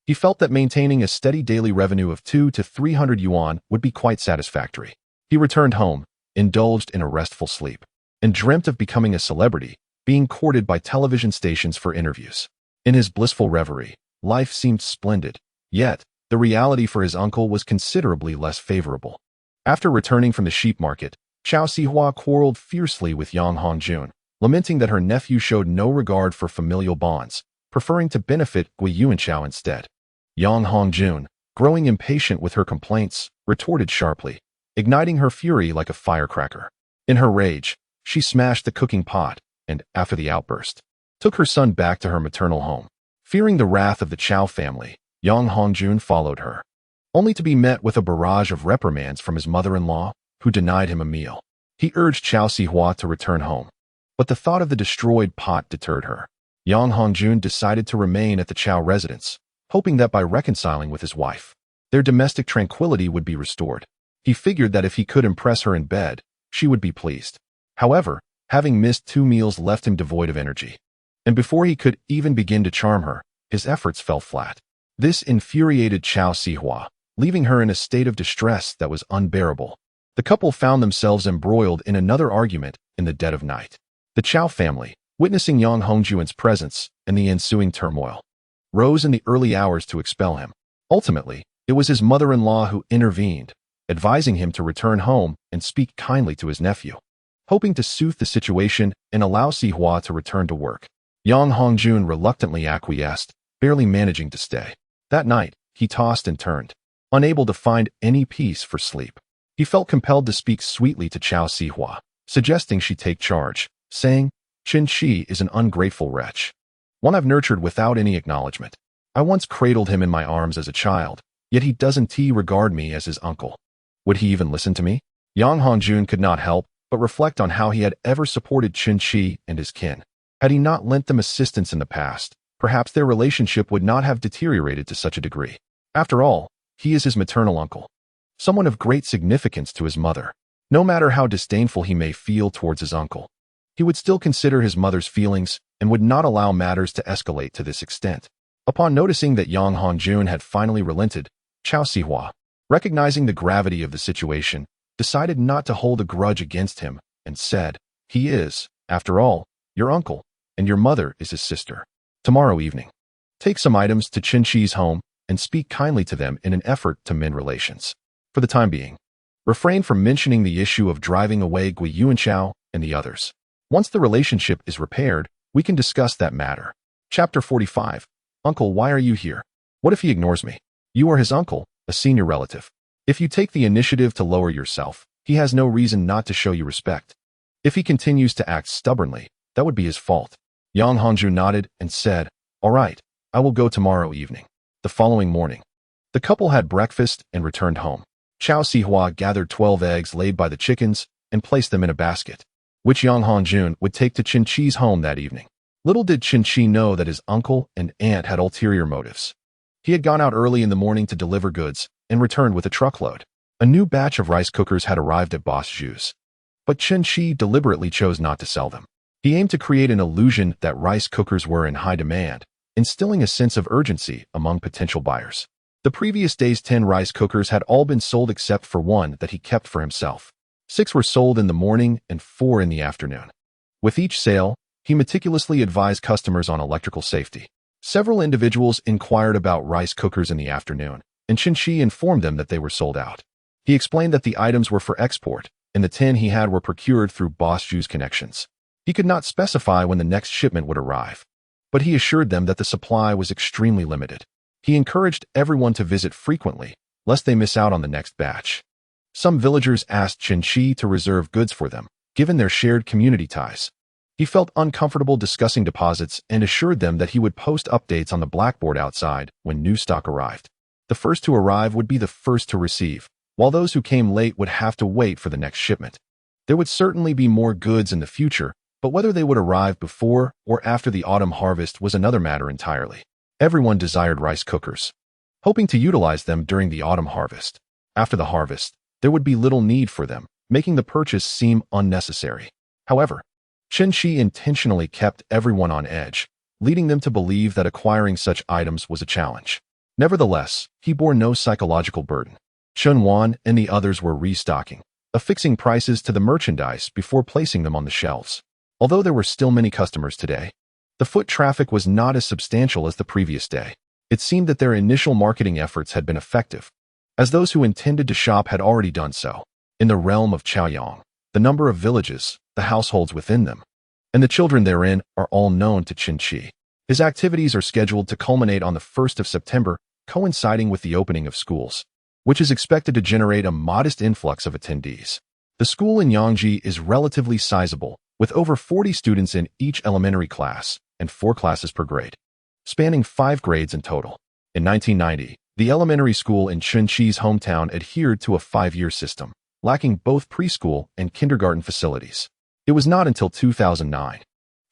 he felt that maintaining a steady daily revenue of 200 to 300 yuan would be quite satisfactory. He returned home, indulged in a restful sleep, and dreamt of becoming a celebrity, being courted by television stations for interviews. In his blissful reverie, life seemed splendid, yet the reality for his uncle was considerably less favorable. After returning from the sheep market, Chao Sihua quarreled fiercely with Yang Hongjun, lamenting that her nephew showed no regard for familial bonds, preferring to benefit Gui Yuanchao instead. Yang Hongjun, growing impatient with her complaints, retorted sharply, igniting her fury like a firecracker. In her rage, she smashed the cooking pot and, after the outburst, took her son back to her maternal home. Fearing the wrath of the Chao family, Yang Hongjun followed her, only to be met with a barrage of reprimands from his mother-in-law, who denied him a meal. He urged Chao Sihua to return home, but the thought of the destroyed pot deterred her. Yang Hongjun decided to remain at the Chao residence, hoping that by reconciling with his wife, their domestic tranquility would be restored. He figured that if he could impress her in bed, she would be pleased. However, having missed 2 meals left him devoid of energy, and before he could even begin to charm her, his efforts fell flat. This infuriated Chao Sihua, leaving her in a state of distress that was unbearable. The couple found themselves embroiled in another argument in the dead of night. The Chao family, witnessing Yang Hongjun's presence and the ensuing turmoil, rose in the early hours to expel him. Ultimately, it was his mother-in-law who intervened, advising him to return home and speak kindly to his nephew, hoping to soothe the situation and allow Sihua to return to work. Yang Hongjun reluctantly acquiesced, barely managing to stay. That night, he tossed and turned, unable to find any peace for sleep. He felt compelled to speak sweetly to Chao Sihua, suggesting she take charge, saying, "Chen Qi is an ungrateful wretch, one I've nurtured without any acknowledgement. I once cradled him in my arms as a child, yet he doesn't regard me as his uncle. Would he even listen to me?" Yang Hongjun could not help but reflect on how he had ever supported Chen Qi and his kin. Had he not lent them assistance in the past, perhaps their relationship would not have deteriorated to such a degree. After all, he is his maternal uncle, someone of great significance to his mother. No matter how disdainful he may feel towards his uncle, he would still consider his mother's feelings and would not allow matters to escalate to this extent. Upon noticing that Yang Hongjun had finally relented, Chao Sihua, recognizing the gravity of the situation, decided not to hold a grudge against him and said, "He is, after all, your uncle, and your mother is his sister. Tomorrow evening, take some items to Chen Qi's home and speak kindly to them in an effort to mend relations. For the time being, refrain from mentioning the issue of driving away Gui Yuanchao and the others. Once the relationship is repaired, we can discuss that matter." Chapter 45. Uncle, why are you here? What if he ignores me? You are his uncle, a senior relative. If you take the initiative to lower yourself, he has no reason not to show you respect. If he continues to act stubbornly, that would be his fault. Yang Hongjun nodded and said, "All right, I will go tomorrow evening." The following morning, the couple had breakfast and returned home. Chao Sihua gathered 12 eggs laid by the chickens and placed them in a basket, which Yang Hongjun would take to Chen Qi's home that evening. Little did Chen Qi know that his uncle and aunt had ulterior motives. He had gone out early in the morning to deliver goods and returned with a truckload. A new batch of rice cookers had arrived at Boss Zhu's, but Chen Qi deliberately chose not to sell them. He aimed to create an illusion that rice cookers were in high demand, instilling a sense of urgency among potential buyers. The previous day's 10 rice cookers had all been sold except for one that he kept for himself. 6 were sold in the morning and 4 in the afternoon. With each sale, he meticulously advised customers on electrical safety. Several individuals inquired about rice cookers in the afternoon, and Chen Qi informed them that they were sold out. He explained that the items were for export, and the 10 he had were procured through Boss Zhu's connections. He could not specify when the next shipment would arrive, but he assured them that the supply was extremely limited. He encouraged everyone to visit frequently, lest they miss out on the next batch. Some villagers asked Chen Qi to reserve goods for them, given their shared community ties. He felt uncomfortable discussing deposits and assured them that he would post updates on the blackboard outside when new stock arrived. The first to arrive would be the first to receive, while those who came late would have to wait for the next shipment. There would certainly be more goods in the future, but whether they would arrive before or after the autumn harvest was another matter entirely. Everyone desired rice cookers. hoping to utilize them during the autumn harvest. After the harvest, there would be little need for them, making the purchase seem unnecessary. However, Chen Qi intentionally kept everyone on edge, leading them to believe that acquiring such items was a challenge. Nevertheless, he bore no psychological burden. Chen Wan and the others were restocking, affixing prices to the merchandise before placing them on the shelves. Although there were still many customers today, the foot traffic was not as substantial as the previous day. It seemed that their initial marketing efforts had been effective, as those who intended to shop had already done so. In the realm of Chaoyang, the number of villages, the households within them, and the children therein are all known to Chen Qi. His activities are scheduled to culminate on the 1st of September, coinciding with the opening of schools, which is expected to generate a modest influx of attendees. The school in Yangji is relatively sizable, with over 40 students in each elementary class and 4 classes per grade, spanning 5 grades in total. In 1990, the elementary school in Chen Qi's hometown adhered to a 5-year system, lacking both preschool and kindergarten facilities. It was not until 2009,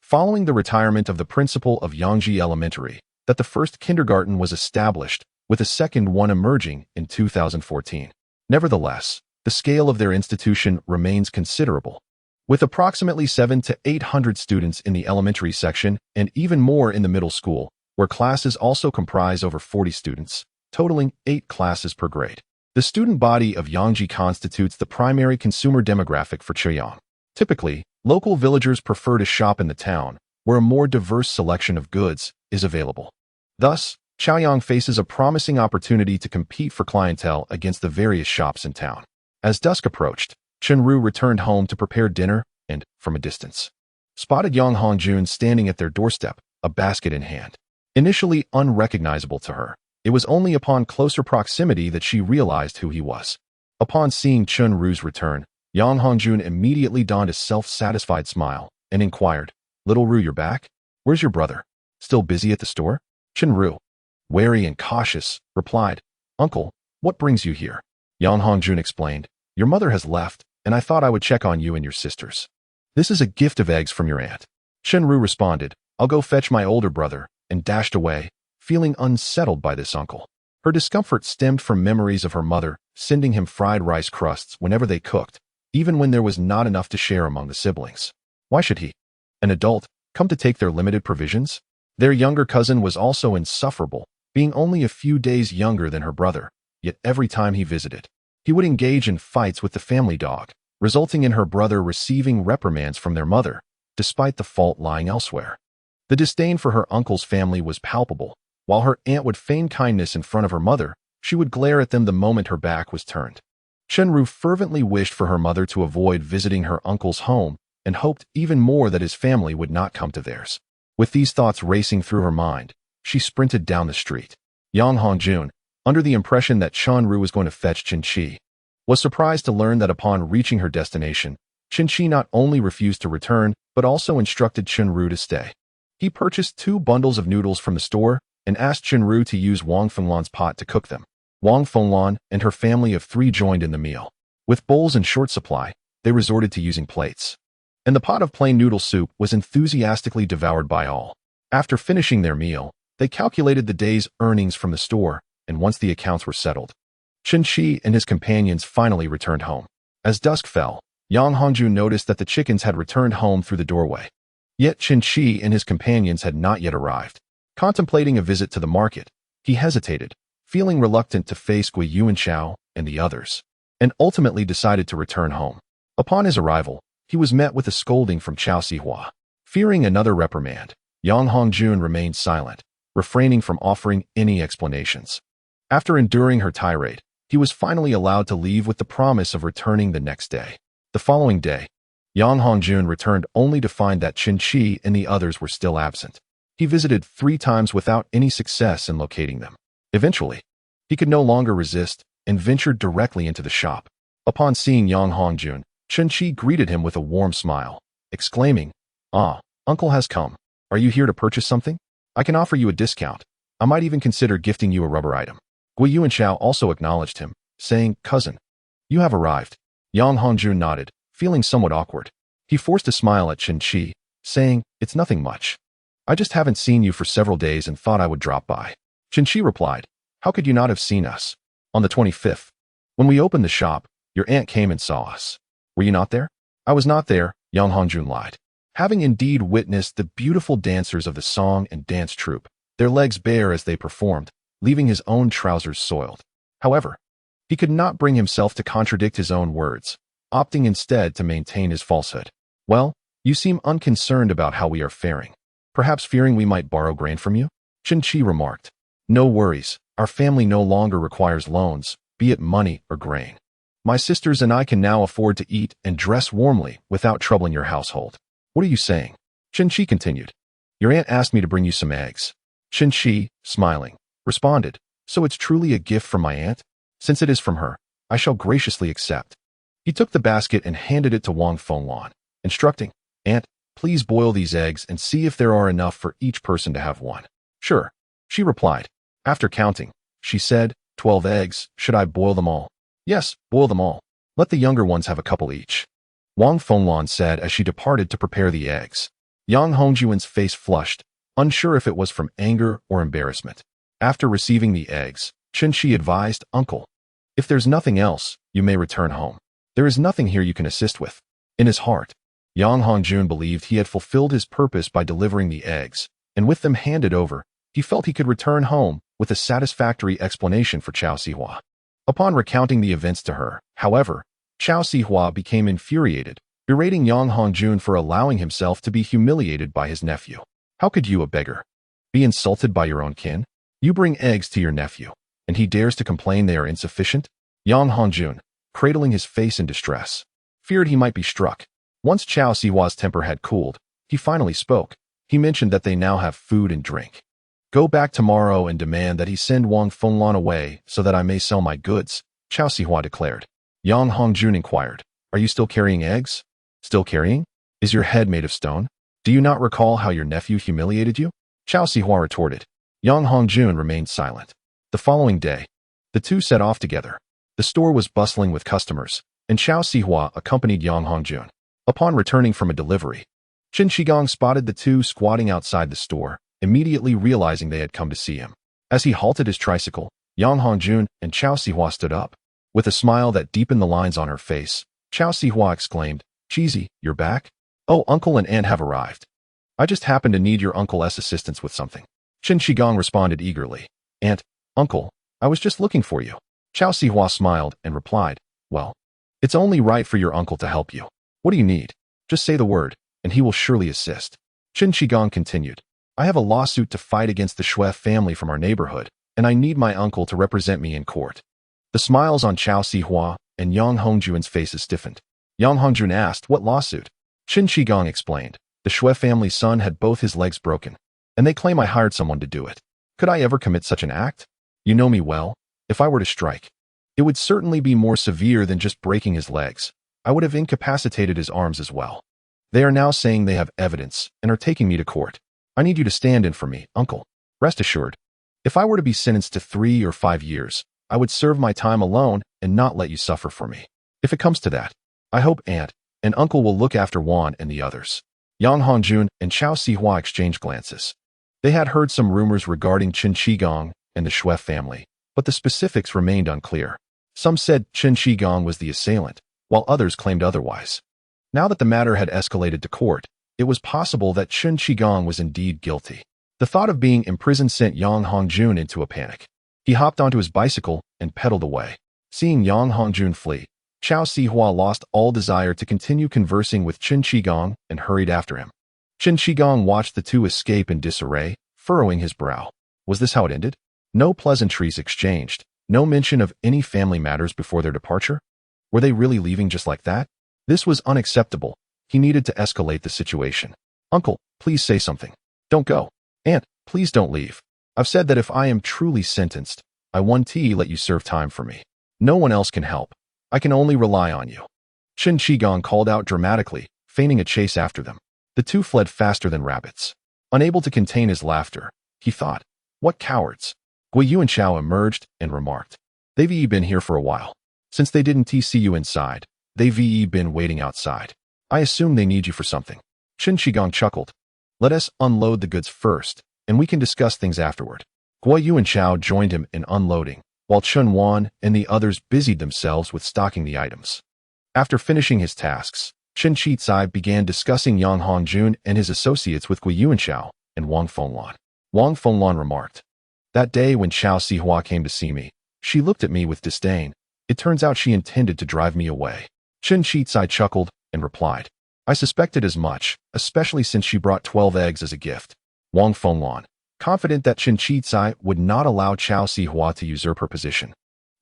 following the retirement of the principal of Yangji Elementary, that the first kindergarten was established, with a second one emerging in 2014. Nevertheless, the scale of their institution remains considerable, with approximately 700 to 800 students in the elementary section and even more in the middle school, where classes also comprise over 40 students, totaling 8 classes per grade. The student body of Yangji constitutes the primary consumer demographic for Chaoyang. Typically, local villagers prefer to shop in the town, where a more diverse selection of goods is available. Thus, Chaoyang faces a promising opportunity to compete for clientele against the various shops in town. As dusk approached, Chen Ru returned home to prepare dinner and, from a distance, spotted Yang Hongjun standing at their doorstep, a basket in hand. Initially unrecognizable to her, it was only upon closer proximity that she realized who he was. Upon seeing Chen Ru's return, Yang Hongjun immediately donned a self-satisfied smile and inquired, "Little Ru, you're back? Where's your brother? Still busy at the store?" Chen Ru, wary and cautious, replied, "Uncle, what brings you here?" Yang Hongjun explained, "Your mother has left, and I thought I would check on you and your sisters. This is a gift of eggs from your aunt." Chen Ru responded, "I'll go fetch my older brother," and dashed away, feeling unsettled by this uncle. Her discomfort stemmed from memories of her mother sending him fried rice crusts whenever they cooked, even when there was not enough to share among the siblings. Why should he, an adult, come to take their limited provisions? Their younger cousin was also insufferable, being only a few days younger than her brother, yet every time he visited, he would engage in fights with the family dog, resulting in her brother receiving reprimands from their mother, despite the fault lying elsewhere. The disdain for her uncle's family was palpable. While her aunt would feign kindness in front of her mother, she would glare at them the moment her back was turned. Chen Ru fervently wished for her mother to avoid visiting her uncle's home and hoped even more that his family would not come to theirs. With these thoughts racing through her mind, she sprinted down the street. Yang Hongjun, under the impression that Chen Ru was going to fetch Chen Qi, was surprised to learn that upon reaching her destination, Chen Qi not only refused to return, but also instructed Chen Ru to stay. He purchased 2 bundles of noodles from the store and asked Chen Ru to use Wang Fenglan's pot to cook them. Wang Fenglan and her family of 3 joined in the meal. With bowls in short supply, they resorted to using plates, and the pot of plain noodle soup was enthusiastically devoured by all. After finishing their meal, they calculated the day's earnings from the store, and once the accounts were settled, Chen Qi and his companions finally returned home. As dusk fell, Yang Hongjun noticed that the chickens had returned home through the doorway. Yet Chen Qi and his companions had not yet arrived. Contemplating a visit to the market, he hesitated, feeling reluctant to face Gui Yuanchao and the others, and ultimately decided to return home. Upon his arrival, he was met with a scolding from Chao Sihua. Fearing another reprimand, Yang Hongjun remained silent, refraining from offering any explanations. After enduring her tirade, he was finally allowed to leave with the promise of returning the next day. The following day, Yang Hongjun returned only to find that Chen Qi and the others were still absent. He visited 3 times without any success in locating them. Eventually, he could no longer resist and ventured directly into the shop. Upon seeing Yang Hongjun, Chen Qi greeted him with a warm smile, exclaiming, "Ah, uncle has come. Are you here to purchase something? I can offer you a discount. I might even consider gifting you a rubber item." Gui Yuanchao also acknowledged him, saying, "Cousin, you have arrived." Yang Hongjun nodded, feeling somewhat awkward. He forced a smile at Chen Qi, saying, "It's nothing much. I just haven't seen you for several days and thought I would drop by." Chen Qi replied, How could you not have seen us? On the 25th. When we opened the shop, your aunt came and saw us. Were you not there? I was not there, Yang Hongjun lied. Having indeed witnessed the beautiful dancers of the song and dance troupe, their legs bare as they performed, leaving his own trousers soiled. However, he could not bring himself to contradict his own words, opting instead to maintain his falsehood. Well, you seem unconcerned about how we are faring. Perhaps fearing we might borrow grain from you? Chen Qi remarked. No worries, our family no longer requires loans, be it money or grain. My sisters and I can now afford to eat and dress warmly without troubling your household. What are you saying? Chen Qi continued. Your aunt asked me to bring you some eggs. Chen Qi, smiling, responded, so it's truly a gift from my aunt? Since it is from her, I shall graciously accept. He took the basket and handed it to Wang Fenglan, instructing, Aunt, please boil these eggs and see if there are enough for each person to have one. Sure, she replied. After counting, she said, 12 eggs, should I boil them all? Yes, boil them all. Let the younger ones have a couple each. Wang Fenglan said as she departed to prepare the eggs. Yang Hongjuan's face flushed, unsure if it was from anger or embarrassment. After receiving the eggs, Chen Qi advised, Uncle, if there's nothing else, you may return home. There is nothing here you can assist with. In his heart, Yang Hongjun believed he had fulfilled his purpose by delivering the eggs, and with them handed over, he felt he could return home with a satisfactory explanation for Chao Sihua. Upon recounting the events to her, however, Chao Sihua became infuriated, berating Yang Hongjun for allowing himself to be humiliated by his nephew. How could you, a beggar, be insulted by your own kin? You bring eggs to your nephew, and he dares to complain they are insufficient? Yang Hongjun, cradling his face in distress, feared he might be struck. Once Chao Sihua's temper had cooled, he finally spoke. He mentioned that they now have food and drink. Go back tomorrow and demand that he send Wang Fenglan away so that I may sell my goods, Chao Sihua declared. Yang Hongjun inquired, are you still carrying eggs? Still carrying? Is your head made of stone? Do you not recall how your nephew humiliated you? Chao Sihua retorted. Yang Hongjun remained silent. The following day, the two set off together. The store was bustling with customers, and Chao Sihua accompanied Yang Hongjun. Upon returning from a delivery, Chen Qigong spotted the two squatting outside the store, immediately realizing they had come to see him. As he halted his tricycle, Yang Hongjun and Chao Sihua stood up. With a smile that deepened the lines on her face, Chao Sihua exclaimed, Cheesy, you're back? Oh, uncle and aunt have arrived. I just happened to need your uncle's assistance with something. Chen Qigong responded eagerly. Aunt, uncle, I was just looking for you. Chao Sihua smiled and replied, well, it's only right for your uncle to help you. What do you need? Just say the word, and he will surely assist. Chen Qigong continued. I have a lawsuit to fight against the Shui family from our neighborhood, and I need my uncle to represent me in court. The smiles on Chao Sihua and Yang Hongjuan's faces stiffened. Yang Hongjun asked, what lawsuit? Chen Qigong explained. The Shui family's son had both his legs broken, and they claim I hired someone to do it. Could I ever commit such an act? You know me well. If I were to strike, it would certainly be more severe than just breaking his legs. I would have incapacitated his arms as well. They are now saying they have evidence and are taking me to court. I need you to stand in for me, uncle. Rest assured, if I were to be sentenced to 3 or 5 years, I would serve my time alone and not let you suffer for me. If it comes to that, I hope aunt and uncle will look after Juan and the others. Yang Hongjun and Chao Sihua exchanged glances. They had heard some rumors regarding Chen Qigong and the Shui family, but the specifics remained unclear. Some said Chen Qigong was the assailant, while others claimed otherwise. Now that the matter had escalated to court, it was possible that Chen Qigong was indeed guilty. The thought of being imprisoned sent Yang Hongjun into a panic. He hopped onto his bicycle and pedaled away. Seeing Yang Hongjun flee, Chao Sihua lost all desire to continue conversing with Chen Qigong and hurried after him. Chen Qigong watched the two escape in disarray, furrowing his brow. Was this how it ended? No pleasantries exchanged, no mention of any family matters before their departure? Were they really leaving just like that? This was unacceptable. He needed to escalate the situation. Uncle, please say something. Don't go. Aunt, please don't leave. I've said that if I am truly sentenced, I won't let you serve time for me. No one else can help. I can only rely on you. Chen Qigong called out dramatically, feigning a chase after them. The two fled faster than rabbits. Unable to contain his laughter, he thought, what cowards. Gui Yu and Chao emerged and remarked, they've been here for a while. Since they didn't see you inside, they've been waiting outside. I assume they need you for something. Chen Qigong chuckled. Let us unload the goods first, and we can discuss things afterward. Guo Yu and Chao joined him in unloading, while Chen Wan and the others busied themselves with stocking the items. After finishing his tasks, Chen Qi began discussing Yang Hongjun and his associates with Guo Yu and Chao and Wang Fenglan. Wang Fenglan remarked, "That day when Chao Sihua came to see me, she looked at me with disdain. It turns out she intended to drive me away." Chen Qi chuckled and replied, "I suspected as much, especially since she brought 12 eggs as a gift." Wang Fenglan, confident that Chen Qi would not allow Chao Sihua to usurp her position,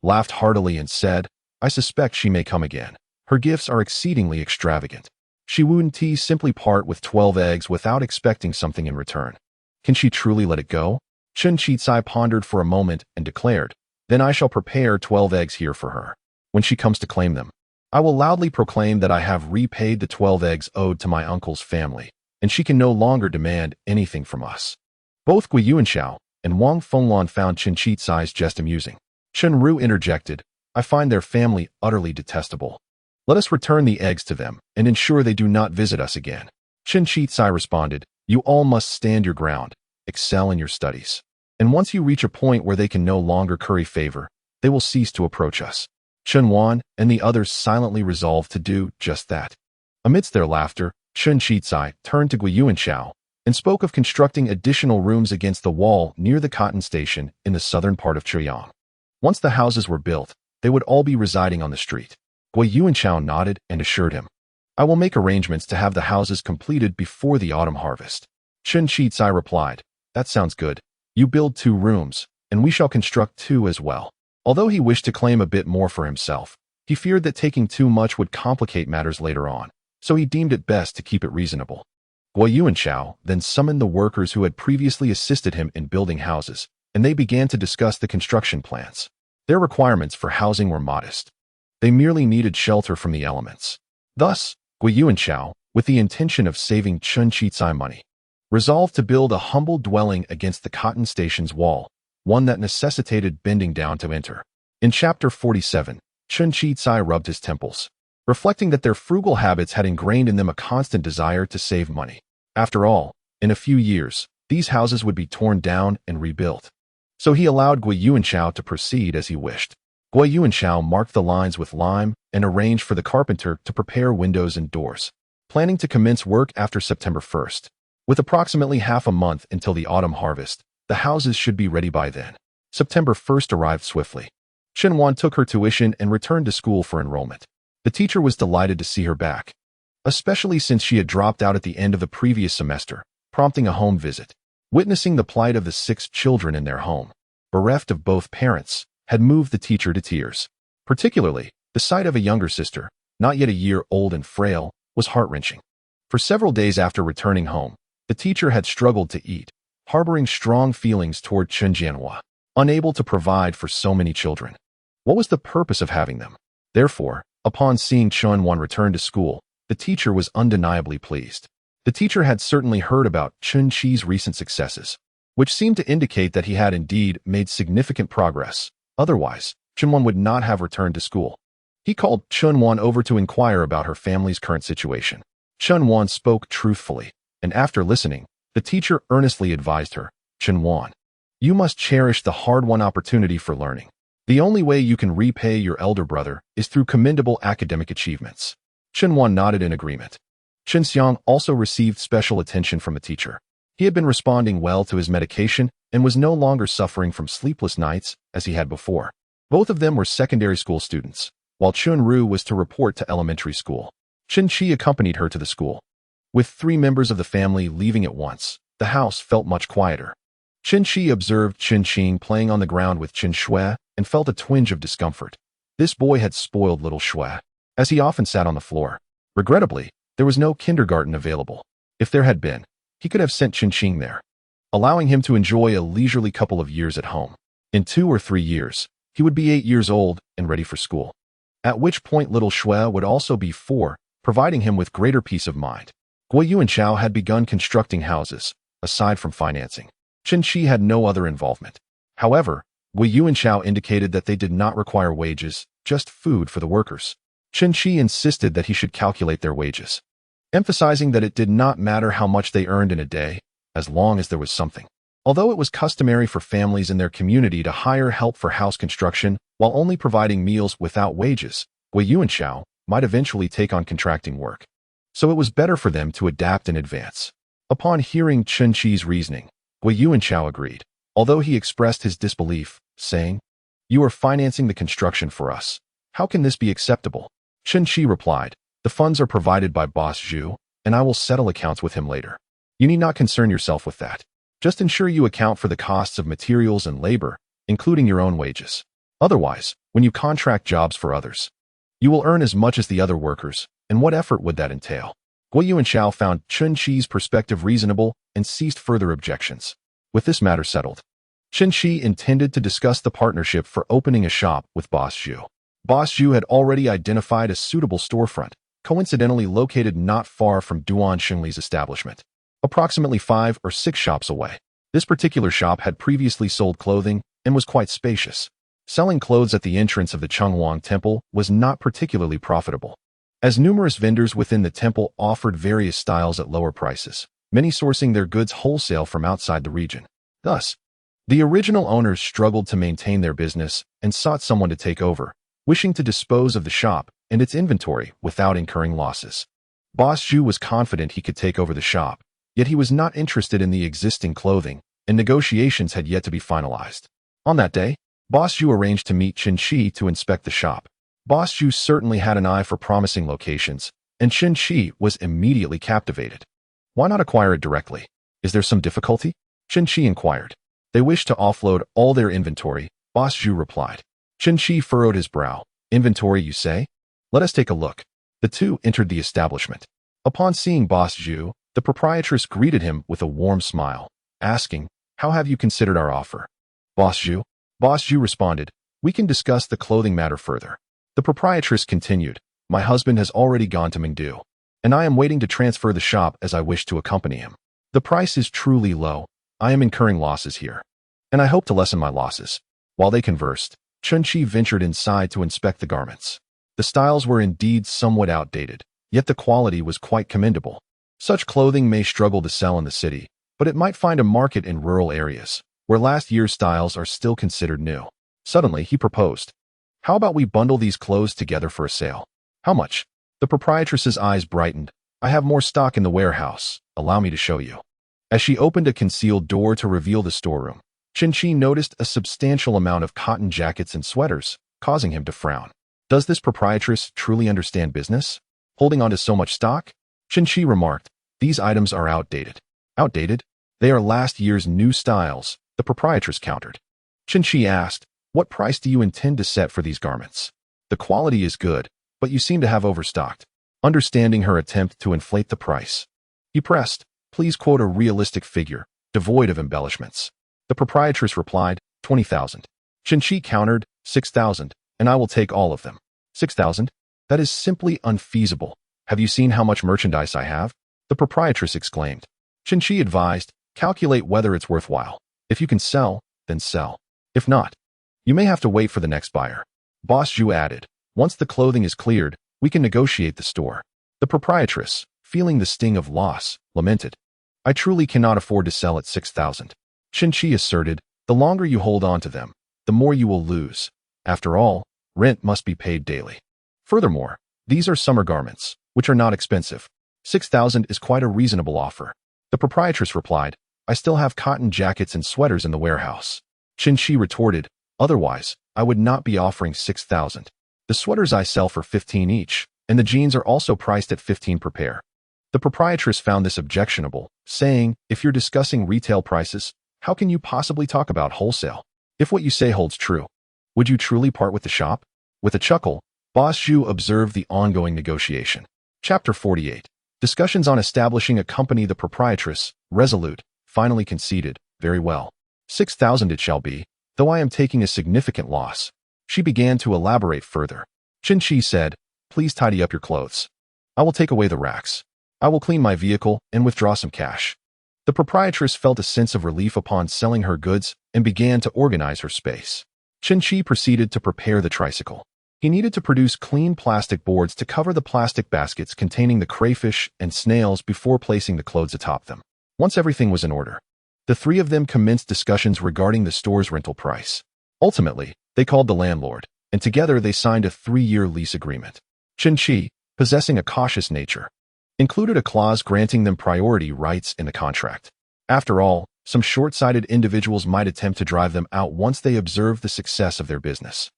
laughed heartily and said, "I suspect she may come again. Her gifts are exceedingly extravagant. She wouldn't simply part with 12 eggs without expecting something in return. Can she truly let it go?" Chen Qi pondered for a moment and declared, "Then I shall prepare 12 eggs here for her. When she comes to claim them, I will loudly proclaim that I have repaid the 12 eggs owed to my uncle's family, and she can no longer demand anything from us." Both Guo Yu and Chao and Wang Fenglan found Chen Qi's jest amusing. Chen Ru interjected, "I find their family utterly detestable. Let us return the eggs to them and ensure they do not visit us again." Chen Qi responded, "You all must stand your ground, excel in your studies. And once you reach a point where they can no longer curry favor, they will cease to approach us." Chen Wan and the others silently resolved to do just that. Amidst their laughter, Chen Qi turned to Guo Yu and Chao and spoke of constructing additional rooms against the wall near the cotton station in the southern part of Chuyang. Once the houses were built, they would all be residing on the street. Guo Yu and Chao nodded and assured him, "I will make arrangements to have the houses completed before the autumn harvest." Chen Qi replied, "That sounds good. You build 2 rooms, and we shall construct 2 as well." Although he wished to claim a bit more for himself, he feared that taking too much would complicate matters later on, so he deemed it best to keep it reasonable. Guo Yu and Chao then summoned the workers who had previously assisted him in building houses, and they began to discuss the construction plans. Their requirements for housing were modest. They merely needed shelter from the elements. Thus, Guo Yu and Chao, with the intention of saving Chen Qi money, resolved to build a humble dwelling against the cotton station's wall, one that necessitated bending down to enter. In Chapter 47, Chen Qi rubbed his temples, reflecting that their frugal habits had ingrained in them a constant desire to save money. After all, in a few years, these houses would be torn down and rebuilt. So he allowed Guo Yu and Chao to proceed as he wished. Guo Yu and Chao marked the lines with lime and arranged for the carpenter to prepare windows and doors, planning to commence work after September 1st. With approximately half a month until the autumn harvest, the houses should be ready by then. September 1st arrived swiftly. Chen Wan took her tuition and returned to school for enrollment. The teacher was delighted to see her back, especially since she had dropped out at the end of the previous semester, prompting a home visit. Witnessing the plight of the 6 children in their home, bereft of both parents, had moved the teacher to tears. Particularly, the sight of a younger sister, not yet a year old and frail, was heart-wrenching. For several days after returning home, the teacher had struggled to eat, harboring strong feelings toward Chen Jianhua, unable to provide for so many children. What was the purpose of having them? Therefore, upon seeing Chen Wan return to school, the teacher was undeniably pleased. The teacher had certainly heard about Chen Qi's recent successes, which seemed to indicate that he had indeed made significant progress. Otherwise, Chen Wan would not have returned to school. He called Chen Wan over to inquire about her family's current situation. Chen Wan spoke truthfully, and after listening, the teacher earnestly advised her, "Chen Wan, you must cherish the hard-won opportunity for learning. The only way you can repay your elder brother is through commendable academic achievements." Chen Wan nodded in agreement. Chen Xiang also received special attention from the teacher. He had been responding well to his medication and was no longer suffering from sleepless nights as he had before. Both of them were secondary school students, while Chun Ru was to report to elementary school. Chen Qi accompanied her to the school. With 3 members of the family leaving at once, the house felt much quieter. Chen Qi observed Chen Qing playing on the ground with Chen Shui and felt a twinge of discomfort. This boy had spoiled little Shui, as he often sat on the floor. Regrettably, there was no kindergarten available. If there had been, he could have sent Chen Qing there, allowing him to enjoy a leisurely couple of years at home. In 2 or 3 years, he would be 8 years old and ready for school, at which point little Shui would also be 4, providing him with greater peace of mind. Guo Yu and Chao had begun constructing houses, aside from financing. Chen Qi had no other involvement. However, Guo Yu and Chao indicated that they did not require wages, just food for the workers. Chen Qi insisted that he should calculate their wages, emphasizing that it did not matter how much they earned in a day, as long as there was something. Although it was customary for families in their community to hire help for house construction while only providing meals without wages, Wei Yu and Xiao might eventually take on contracting work. So it was better for them to adapt in advance. Upon hearing Chen Qi's reasoning, Wei Yu and Xiao agreed, although he expressed his disbelief, saying, "You are financing the construction for us. How can this be acceptable?" Chen Qi replied, "The funds are provided by Boss Zhu, and I will settle accounts with him later. You need not concern yourself with that. Just ensure you account for the costs of materials and labor, including your own wages. Otherwise, when you contract jobs for others, you will earn as much as the other workers, and what effort would that entail?" Wei Yu and Xiao found Chen Qi's perspective reasonable and ceased further objections. With this matter settled, Chen Qi intended to discuss the partnership for opening a shop with Boss Zhu. Boss Zhu had already identified a suitable storefront, coincidentally located not far from Duan Xingli's establishment, approximately 5 or 6 shops away. This particular shop had previously sold clothing and was quite spacious. Selling clothes at the entrance of the Chengwang Temple was not particularly profitable, as numerous vendors within the temple offered various styles at lower prices, many sourcing their goods wholesale from outside the region. Thus, the original owners struggled to maintain their business and sought someone to take over, wishing to dispose of the shop and its inventory without incurring losses. Boss Zhu was confident he could take over the shop, yet he was not interested in the existing clothing, and negotiations had yet to be finalized. On that day, Boss Zhu arranged to meet Chen Qi to inspect the shop. Boss Zhu certainly had an eye for promising locations, and Chen Qi was immediately captivated. "Why not acquire it directly? Is there some difficulty?" Chen Qi inquired. "They wish to offload all their inventory," Boss Zhu replied. Chen Qi furrowed his brow. "Inventory, you say? Let us take a look." The two entered the establishment. Upon seeing Boss Zhu, the proprietress greeted him with a warm smile, asking, "How have you considered our offer?" Boss Zhu responded, "We can discuss the clothing matter further." The proprietress continued, "My husband has already gone to Mingdu, and I am waiting to transfer the shop as I wish to accompany him. The price is truly low. I am incurring losses here, and I hope to lessen my losses." While they conversed, Chen Qi ventured inside to inspect the garments. The styles were indeed somewhat outdated, yet the quality was quite commendable. Such clothing may struggle to sell in the city, but it might find a market in rural areas, where last year's styles are still considered new. Suddenly, he proposed, "How about we bundle these clothes together for a sale?" "How much?" The proprietress's eyes brightened. "I have more stock in the warehouse. Allow me to show you." As she opened a concealed door to reveal the storeroom, Chen Qi noticed a substantial amount of cotton jackets and sweaters, causing him to frown. Does this proprietress truly understand business, holding on to so much stock? Chen Qi remarked, "These items are outdated." "Outdated? They are last year's new styles," the proprietress countered. Chen Qi asked, "What price do you intend to set for these garments? The quality is good, but you seem to have overstocked." Understanding her attempt to inflate the price, he pressed, "Please quote a realistic figure, devoid of embellishments." The proprietress replied, 20,000. Chen Qi countered, 6,000, and I will take all of them. 6,000? That is simply unfeasible. Have you seen how much merchandise I have? The proprietress exclaimed. Chen Qi advised, calculate whether it's worthwhile. If you can sell, then sell. If not, you may have to wait for the next buyer. Boss Zhu added, once the clothing is cleared, we can negotiate the store. The proprietress, feeling the sting of loss, lamented, I truly cannot afford to sell at 6,000. Chen Qi asserted, the longer you hold on to them, the more you will lose. After all, rent must be paid daily. Furthermore, these are summer garments, which are not expensive. 6,000 is quite a reasonable offer. The proprietress replied, I still have cotton jackets and sweaters in the warehouse. Chen Qi retorted, otherwise, I would not be offering 6,000. The sweaters I sell for 15 each, and the jeans are also priced at 15 per pair. The proprietress found this objectionable, saying, if you're discussing retail prices, how can you possibly talk about wholesale? If what you say holds true, would you truly part with the shop? With a chuckle, Boss Zhu observed the ongoing negotiation. Chapter 48. Discussions on establishing a company. The proprietress, resolute, finally conceded, very well. 6,000 it shall be, though I am taking a significant loss. She began to elaborate further. Chen Qi said, please tidy up your clothes. I will take away the racks. I will clean my vehicle and withdraw some cash. The proprietress felt a sense of relief upon selling her goods and began to organize her space. Chen Qi proceeded to prepare the tricycle. He needed to produce clean plastic boards to cover the plastic baskets containing the crayfish and snails before placing the clothes atop them. Once everything was in order, The three of them commenced discussions regarding the store's rental price. Ultimately, they called the landlord, and together they signed a 3-year lease agreement. Chen Qi, possessing a cautious nature, included a clause granting them priority rights in the contract. After all, some short-sighted individuals might attempt to drive them out once they observe the success of their business.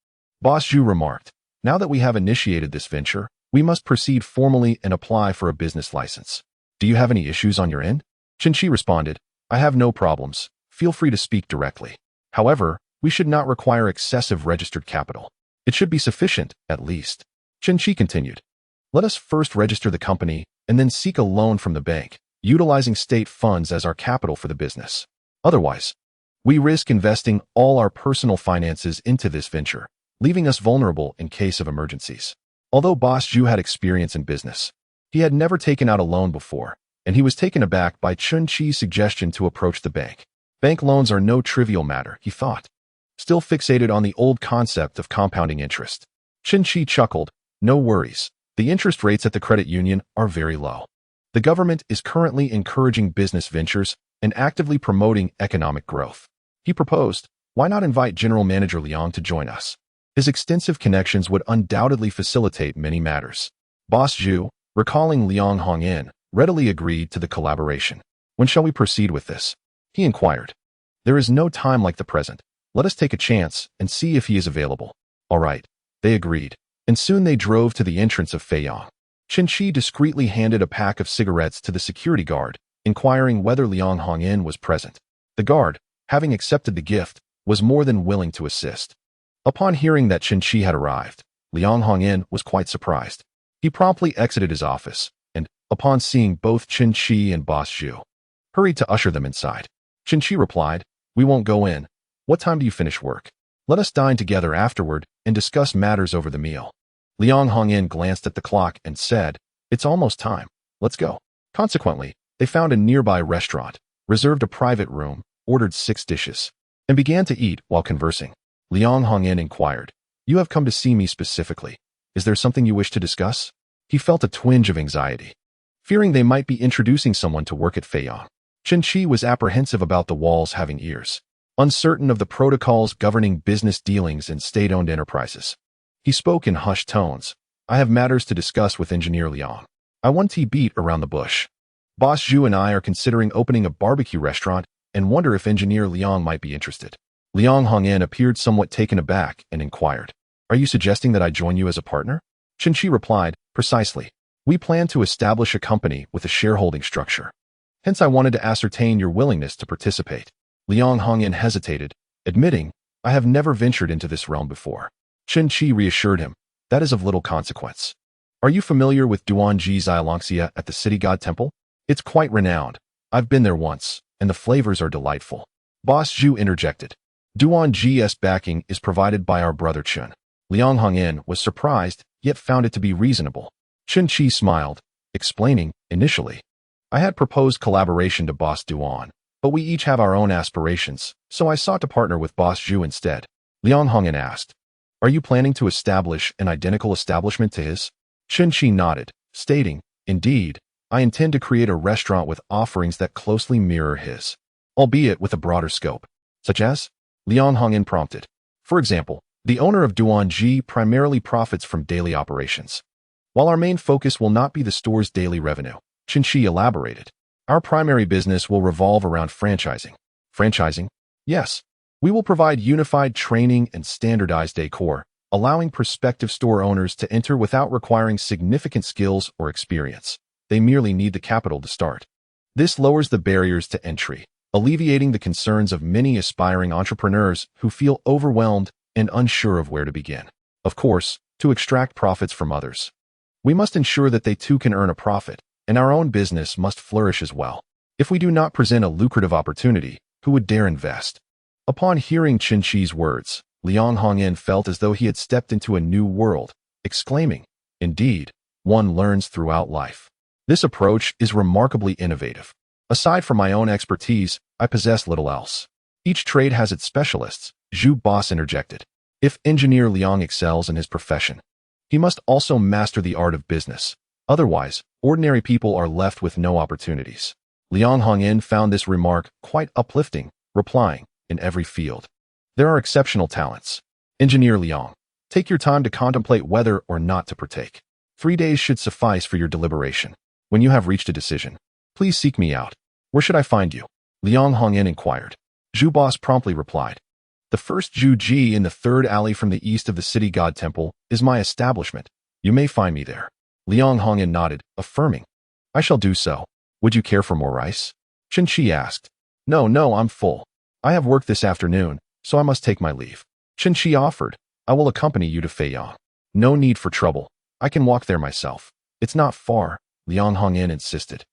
Boss Zhu remarked, "Now that we have initiated this venture, we must proceed formally and apply for a business license. Do you have any issues on your end?" Chen Qi responded, "I have no problems. Feel free to speak directly. However, we should not require excessive registered capital. It should be sufficient, at least." Chen Qi continued, "Let us first register the company and then seek a loan from the bank, utilizing state funds as our capital for the business. Otherwise, we risk investing all our personal finances into this venture, leaving us vulnerable in case of emergencies." Although Boss Zhu had experience in business, he had never taken out a loan before, and he was taken aback by Chen Qi's suggestion to approach the bank. Bank loans are no trivial matter, he thought, still fixated on the old concept of compounding interest. Chen Qi chuckled, "No worries. The interest rates at the credit union are very low. The government is currently encouraging business ventures and actively promoting economic growth." He proposed, "Why not invite General Manager Liang to join us? His extensive connections would undoubtedly facilitate many matters." Boss Zhu, recalling Liang Hongyan, readily agreed to the collaboration. "When shall we proceed with this?" he inquired. "There is no time like the present. Let us take a chance and see if he is available." "All right," they agreed, and soon they drove to the entrance of Feiyang. Chen Qi discreetly handed a pack of cigarettes to the security guard, inquiring whether Liang Hongyan was present. The guard, having accepted the gift, was more than willing to assist. Upon hearing that Chen Qi had arrived, Liang Hongyan was quite surprised. He promptly exited his office, and, upon seeing both Chen Qi and Boss Zhu, hurried to usher them inside. Chen Qi replied, "We won't go in. What time do you finish work? Let us dine together afterward and discuss matters over the meal." Liang Hongyan glanced at the clock and said, "It's almost time. Let's go." Consequently, they found a nearby restaurant, reserved a private room, ordered 6 dishes, and began to eat while conversing. Liang Hongyan inquired, "You have come to see me specifically. Is there something you wish to discuss?" He felt a twinge of anxiety, fearing they might be introducing someone to work at Feiyang. Chen Qi was apprehensive about the walls having ears, uncertain of the protocols governing business dealings in state-owned enterprises. He spoke in hushed tones, "I have matters to discuss with Engineer Liang. I want to beat around the bush. Boss Zhu and I are considering opening a barbecue restaurant and wonder if Engineer Liang might be interested." Liang Hongyan appeared somewhat taken aback and inquired, "Are you suggesting that I join you as a partner?" Chen Qi replied, "Precisely. We plan to establish a company with a shareholding structure. Hence I wanted to ascertain your willingness to participate." Liang Hongyan hesitated, admitting, "I have never ventured into this realm before." Chen Qi reassured him, "That is of little consequence. Are you familiar with Duanji Xiaolongxia at the City God Temple? It's quite renowned. I've been there once, and the flavors are delightful." Boss Zhu interjected, "Duanji's backing is provided by our brother Chen." Liang Hongyan was surprised, yet found it to be reasonable. Chen Qi smiled, explaining, "Initially, I had proposed collaboration to Boss Duan, but we each have our own aspirations, so I sought to partner with Boss Zhu instead." Liang Hongyan asked, "Are you planning to establish an identical establishment to his?" Chen Qi nodded, stating, "Indeed, I intend to create a restaurant with offerings that closely mirror his, albeit with a broader scope." "Such as?" Liang Hongyan prompted. "For example, the owner of Duanji primarily profits from daily operations, while our main focus will not be the store's daily revenue." Chen Qi elaborated, "Our primary business will revolve around franchising." "Franchising?" "Yes. We will provide unified training and standardized decor, allowing prospective store owners to enter without requiring significant skills or experience. They merely need the capital to start. This lowers the barriers to entry, alleviating the concerns of many aspiring entrepreneurs who feel overwhelmed and unsure of where to begin. Of course, to extract profits from others, we must ensure that they too can earn a profit, and our own business must flourish as well. If we do not present a lucrative opportunity, who would dare invest?" Upon hearing Chen Qi's words, Liang Hongyan felt as though he had stepped into a new world, exclaiming, "Indeed, one learns throughout life. This approach is remarkably innovative. Aside from my own expertise, I possess little else." "Each trade has its specialists," Zhu Boss interjected. "If Engineer Liang excels in his profession, he must also master the art of business. Otherwise, ordinary people are left with no opportunities." Liang Hongyan found this remark quite uplifting, replying, in every field, there are exceptional talents. Engineer Liang, take your time to contemplate whether or not to partake. 3 days should suffice for your deliberation. When you have reached a decision, please seek me out. Where should I find you? Liang Hongyan inquired. Zhu Boss promptly replied. The first Zhu Ji in the third alley from the east of the city god temple is my establishment. You may find me there. Liang Hongyan nodded, affirming. I shall do so. Would you care for more rice? Chen Qi asked. No, I'm full. I have work this afternoon, so I must take my leave. Chen Qi offered. I will accompany you to Feiyang. No need for trouble. I can walk there myself. It's not far, Liang Hongyan insisted,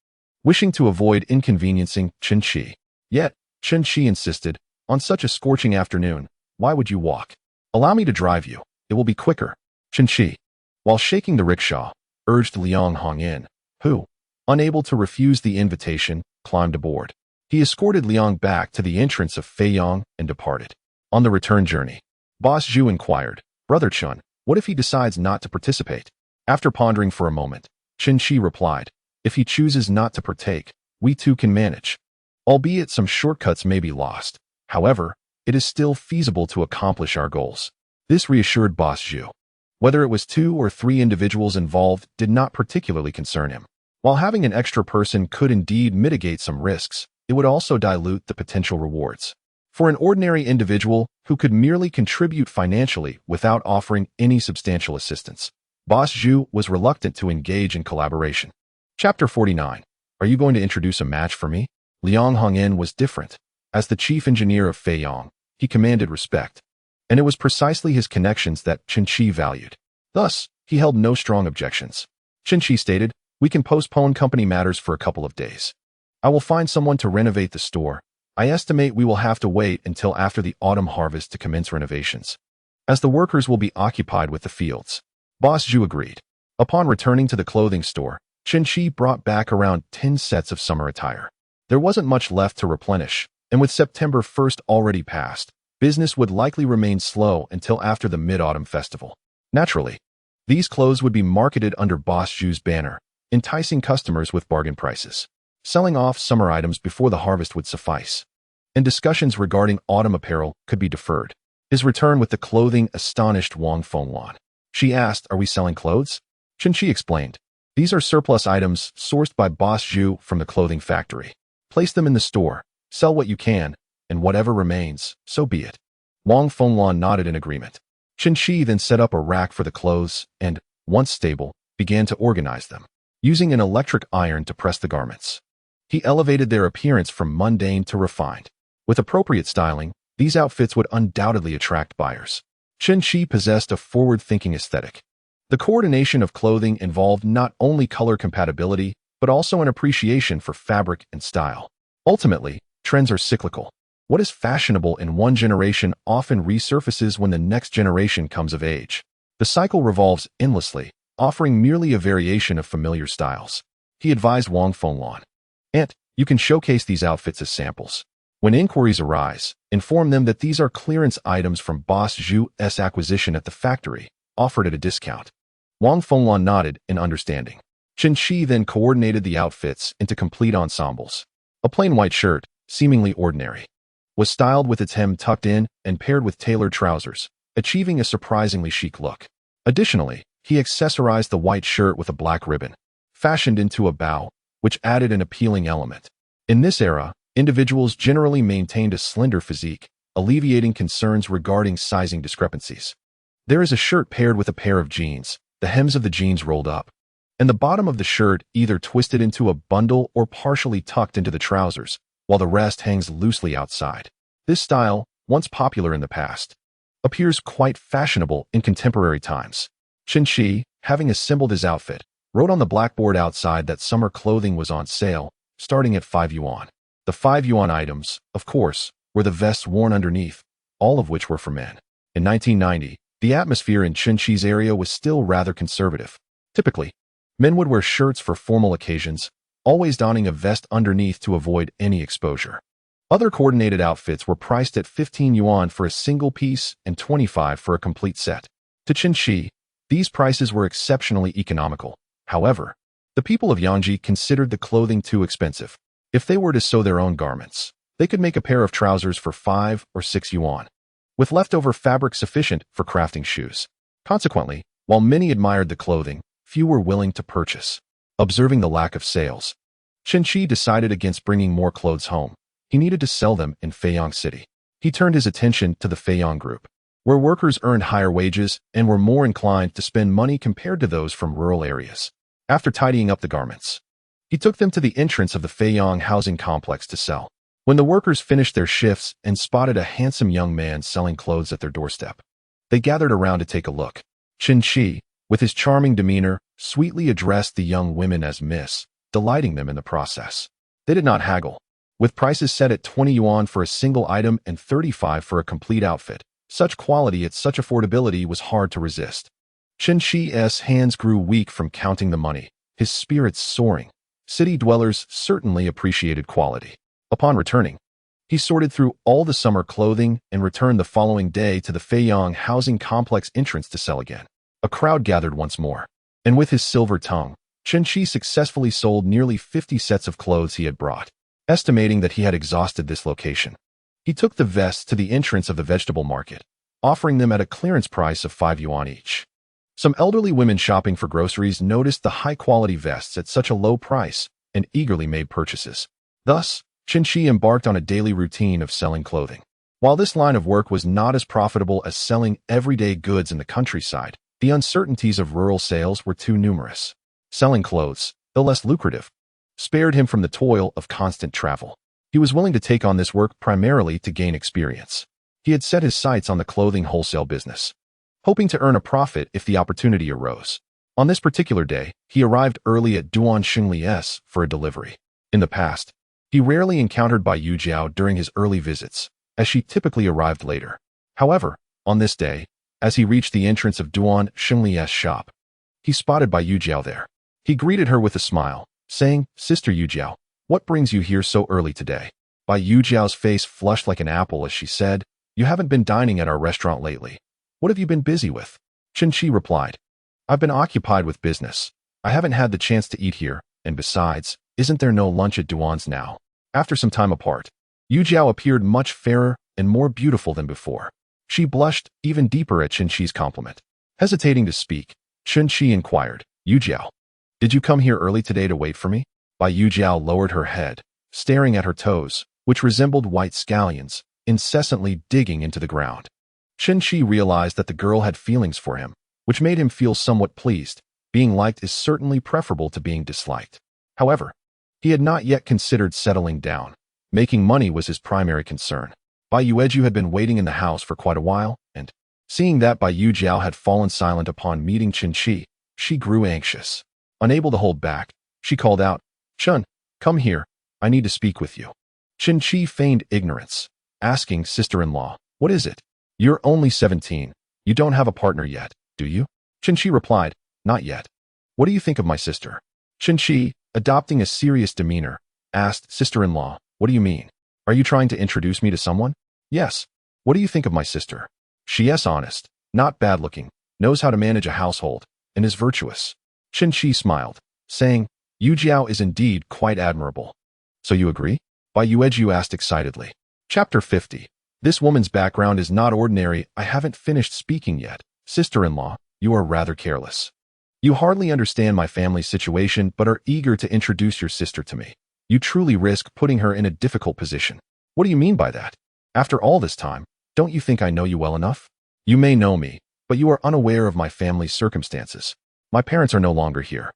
wishing to avoid inconveniencing Chen Qi. Yet, Chen Qi insisted, on such a scorching afternoon, why would you walk? Allow me to drive you. It will be quicker. Chen Qi, while shaking the rickshaw, urged Liang Hongyan, who, unable to refuse the invitation, climbed aboard. He escorted Liang back to the entrance of Feiyang and departed. On the return journey, Boss Zhu inquired, Brother Chen, what if he decides not to participate? After pondering for a moment, Chen Qi replied, if he chooses not to partake, we too can manage. Albeit some shortcuts may be lost. However, it is still feasible to accomplish our goals. This reassured Boss Zhu. Whether it was 2 or 3 individuals involved did not particularly concern him. While having an extra person could indeed mitigate some risks, it would also dilute the potential rewards. For an ordinary individual who could merely contribute financially without offering any substantial assistance, Boss Zhu was reluctant to engage in collaboration. Chapter 49. Are you going to introduce a match for me? Liang Hongyan was different. As the chief engineer of Feiyang, he commanded respect, and it was precisely his connections that Chen Qi valued. Thus, he held no strong objections. Chen Qi stated, we can postpone company matters for a couple of days. I will find someone to renovate the store. I estimate we will have to wait until after the autumn harvest to commence renovations, as the workers will be occupied with the fields. Boss Zhu agreed. Upon returning to the clothing store, Chen Qi brought back around 10 sets of summer attire. There wasn't much left to replenish, and with September 1st already passed, business would likely remain slow until after the Mid-Autumn Festival. Naturally, these clothes would be marketed under Boss Zhu's banner, enticing customers with bargain prices. Selling off summer items before the harvest would suffice, and discussions regarding autumn apparel could be deferred. His return with the clothing astonished Wang Fenglan. She asked, are we selling clothes? Chen Qi explained. These are surplus items sourced by Boss Zhu from the clothing factory. Place them in the store, sell what you can, and whatever remains, so be it. Wang Fenglan nodded in agreement. Chen Qi then set up a rack for the clothes and, once stable, began to organize them, using an electric iron to press the garments. He elevated their appearance from mundane to refined. With appropriate styling, these outfits would undoubtedly attract buyers. Chen Qi possessed a forward-thinking aesthetic. The coordination of clothing involved not only color compatibility, but also an appreciation for fabric and style. Ultimately, trends are cyclical. What is fashionable in one generation often resurfaces when the next generation comes of age. The cycle revolves endlessly, offering merely a variation of familiar styles. He advised Wang Fenglan. And you can showcase these outfits as samples. When inquiries arise, inform them that these are clearance items from Boss Zhu's acquisition at the factory, offered at a discount. Wang Fenglan nodded in understanding. Chen Qi then coordinated the outfits into complete ensembles. A plain white shirt, seemingly ordinary, was styled with its hem tucked in and paired with tailored trousers, achieving a surprisingly chic look. Additionally, he accessorized the white shirt with a black ribbon, fashioned into a bow, which added an appealing element. In this era, individuals generally maintained a slender physique, alleviating concerns regarding sizing discrepancies. There is a shirt paired with a pair of jeans, the hems of the jeans rolled up, and the bottom of the shirt either twisted into a bundle or partially tucked into the trousers, while the rest hangs loosely outside. This style, once popular in the past, appears quite fashionable in contemporary times. Chen Qi, having assembled his outfit, wrote on the blackboard outside that summer clothing was on sale, starting at 5 yuan. The 5 yuan items, of course, were the vests worn underneath, all of which were for men. In 1990, the atmosphere in Chen Qi's area was still rather conservative. Typically, men would wear shirts for formal occasions, always donning a vest underneath to avoid any exposure. Other coordinated outfits were priced at 15 yuan for a single piece and 25 for a complete set. To Chen Qi, these prices were exceptionally economical. However, the people of Yangji considered the clothing too expensive. If they were to sew their own garments, they could make a pair of trousers for 5 or 6 yuan, with leftover fabric sufficient for crafting shoes. Consequently, while many admired the clothing, few were willing to purchase. Observing the lack of sales, Chen Qi decided against bringing more clothes home. He needed to sell them in Feiyang City. He turned his attention to the Feiyang group, where workers earned higher wages and were more inclined to spend money compared to those from rural areas. After tidying up the garments, he took them to the entrance of the Feiyang housing complex to sell. When the workers finished their shifts and spotted a handsome young man selling clothes at their doorstep, they gathered around to take a look. Chen Qi, with his charming demeanor, sweetly addressed the young women as Miss, delighting them in the process. They did not haggle. With prices set at 20 yuan for a single item and 35 for a complete outfit, such quality at such affordability was hard to resist. Chen Qi's hands grew weak from counting the money, his spirits soaring. City dwellers certainly appreciated quality. Upon returning, he sorted through all the summer clothing and returned the following day to the Feiyang housing complex entrance to sell again. A crowd gathered once more, and with his silver tongue, Chen Qi successfully sold nearly 50 sets of clothes he had brought. Estimating that he had exhausted this location, he took the vests to the entrance of the vegetable market, offering them at a clearance price of 5 yuan each. Some elderly women shopping for groceries noticed the high-quality vests at such a low price and eagerly made purchases. Thus, Chen Qi embarked on a daily routine of selling clothing. While this line of work was not as profitable as selling everyday goods in the countryside, the uncertainties of rural sales were too numerous. Selling clothes, though less lucrative, spared him from the toil of constant travel. He was willing to take on this work primarily to gain experience. He had set his sights on the clothing wholesale business, hoping to earn a profit if the opportunity arose. On this particular day, he arrived early at Duan Xingli's for a delivery. In the past, he rarely encountered Bai Yujiao during his early visits, as she typically arrived later. However, on this day, as he reached the entrance of Duan Xingli's shop, he spotted Bai Yujiao there. He greeted her with a smile, saying, "Sister Yujiao, what brings you here so early today?" Bai Yujiao's face flushed like an apple as she said, "You haven't been dining at our restaurant lately. What have you been busy with?" Chen Qi replied, "I've been occupied with business. I haven't had the chance to eat here, and besides, isn't there no lunch at Duan's now?" After some time apart, Yujiao appeared much fairer and more beautiful than before. She blushed even deeper at Chen Qi's compliment. Hesitating to speak, Chen Qi inquired, "Yujiao, did you come here early today to wait for me?" Bai Yujiao lowered her head, staring at her toes, which resembled white scallions, incessantly digging into the ground. Chen Qi realized that the girl had feelings for him, which made him feel somewhat pleased. Being liked is certainly preferable to being disliked. However, he had not yet considered settling down. Making money was his primary concern. Bai Yueju had been waiting in the house for quite a while, and, seeing that Bai Yujiao had fallen silent upon meeting Chen Qi, she grew anxious. Unable to hold back, she called out, "Chen, come here. I need to speak with you." Chen Qi feigned ignorance, asking sister-in-law, "What is it? You're only 17. You don't have a partner yet, do you?" Chen Qi replied, "Not yet." "What do you think of my sister?" Chen Qi, adopting a serious demeanor, asked, "Sister-in-law, what do you mean? Are you trying to introduce me to someone?" "Yes. What do you think of my sister?" "She is honest, not bad-looking, knows how to manage a household, and is virtuous." Chen Qi smiled, saying, "Yujiao is indeed quite admirable." "So you agree?" Bai Yueju asked excitedly. Chapter 50. This woman's background is not ordinary. I haven't finished speaking yet. Sister-in-law, you are rather careless. You hardly understand my family's situation but are eager to introduce your sister to me. You truly risk putting her in a difficult position. What do you mean by that? After all this time, don't you think I know you well enough? You may know me, but you are unaware of my family's circumstances. My parents are no longer here,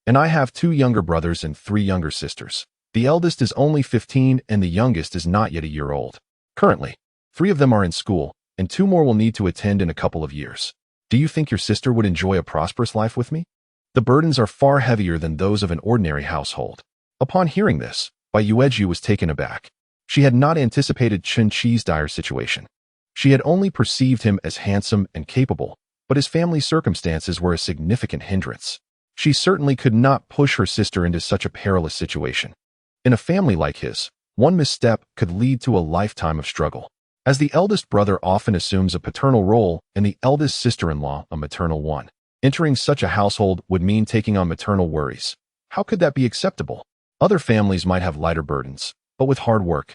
and I have 2 younger brothers and 3 younger sisters. The eldest is only 15 and the youngest is not yet a year old. Currently, 3 of them are in school, and 2 more will need to attend in a couple of years. Do you think your sister would enjoy a prosperous life with me? The burdens are far heavier than those of an ordinary household." Upon hearing this, Bai Yueju was taken aback. She had not anticipated Chen Qi's dire situation. She had only perceived him as handsome and capable, but his family's circumstances were a significant hindrance. She certainly could not push her sister into such a perilous situation. In a family like his, one misstep could lead to a lifetime of struggle. As the eldest brother often assumes a paternal role and the eldest sister-in-law a maternal one, entering such a household would mean taking on maternal worries. How could that be acceptable? Other families might have lighter burdens, but with hard work,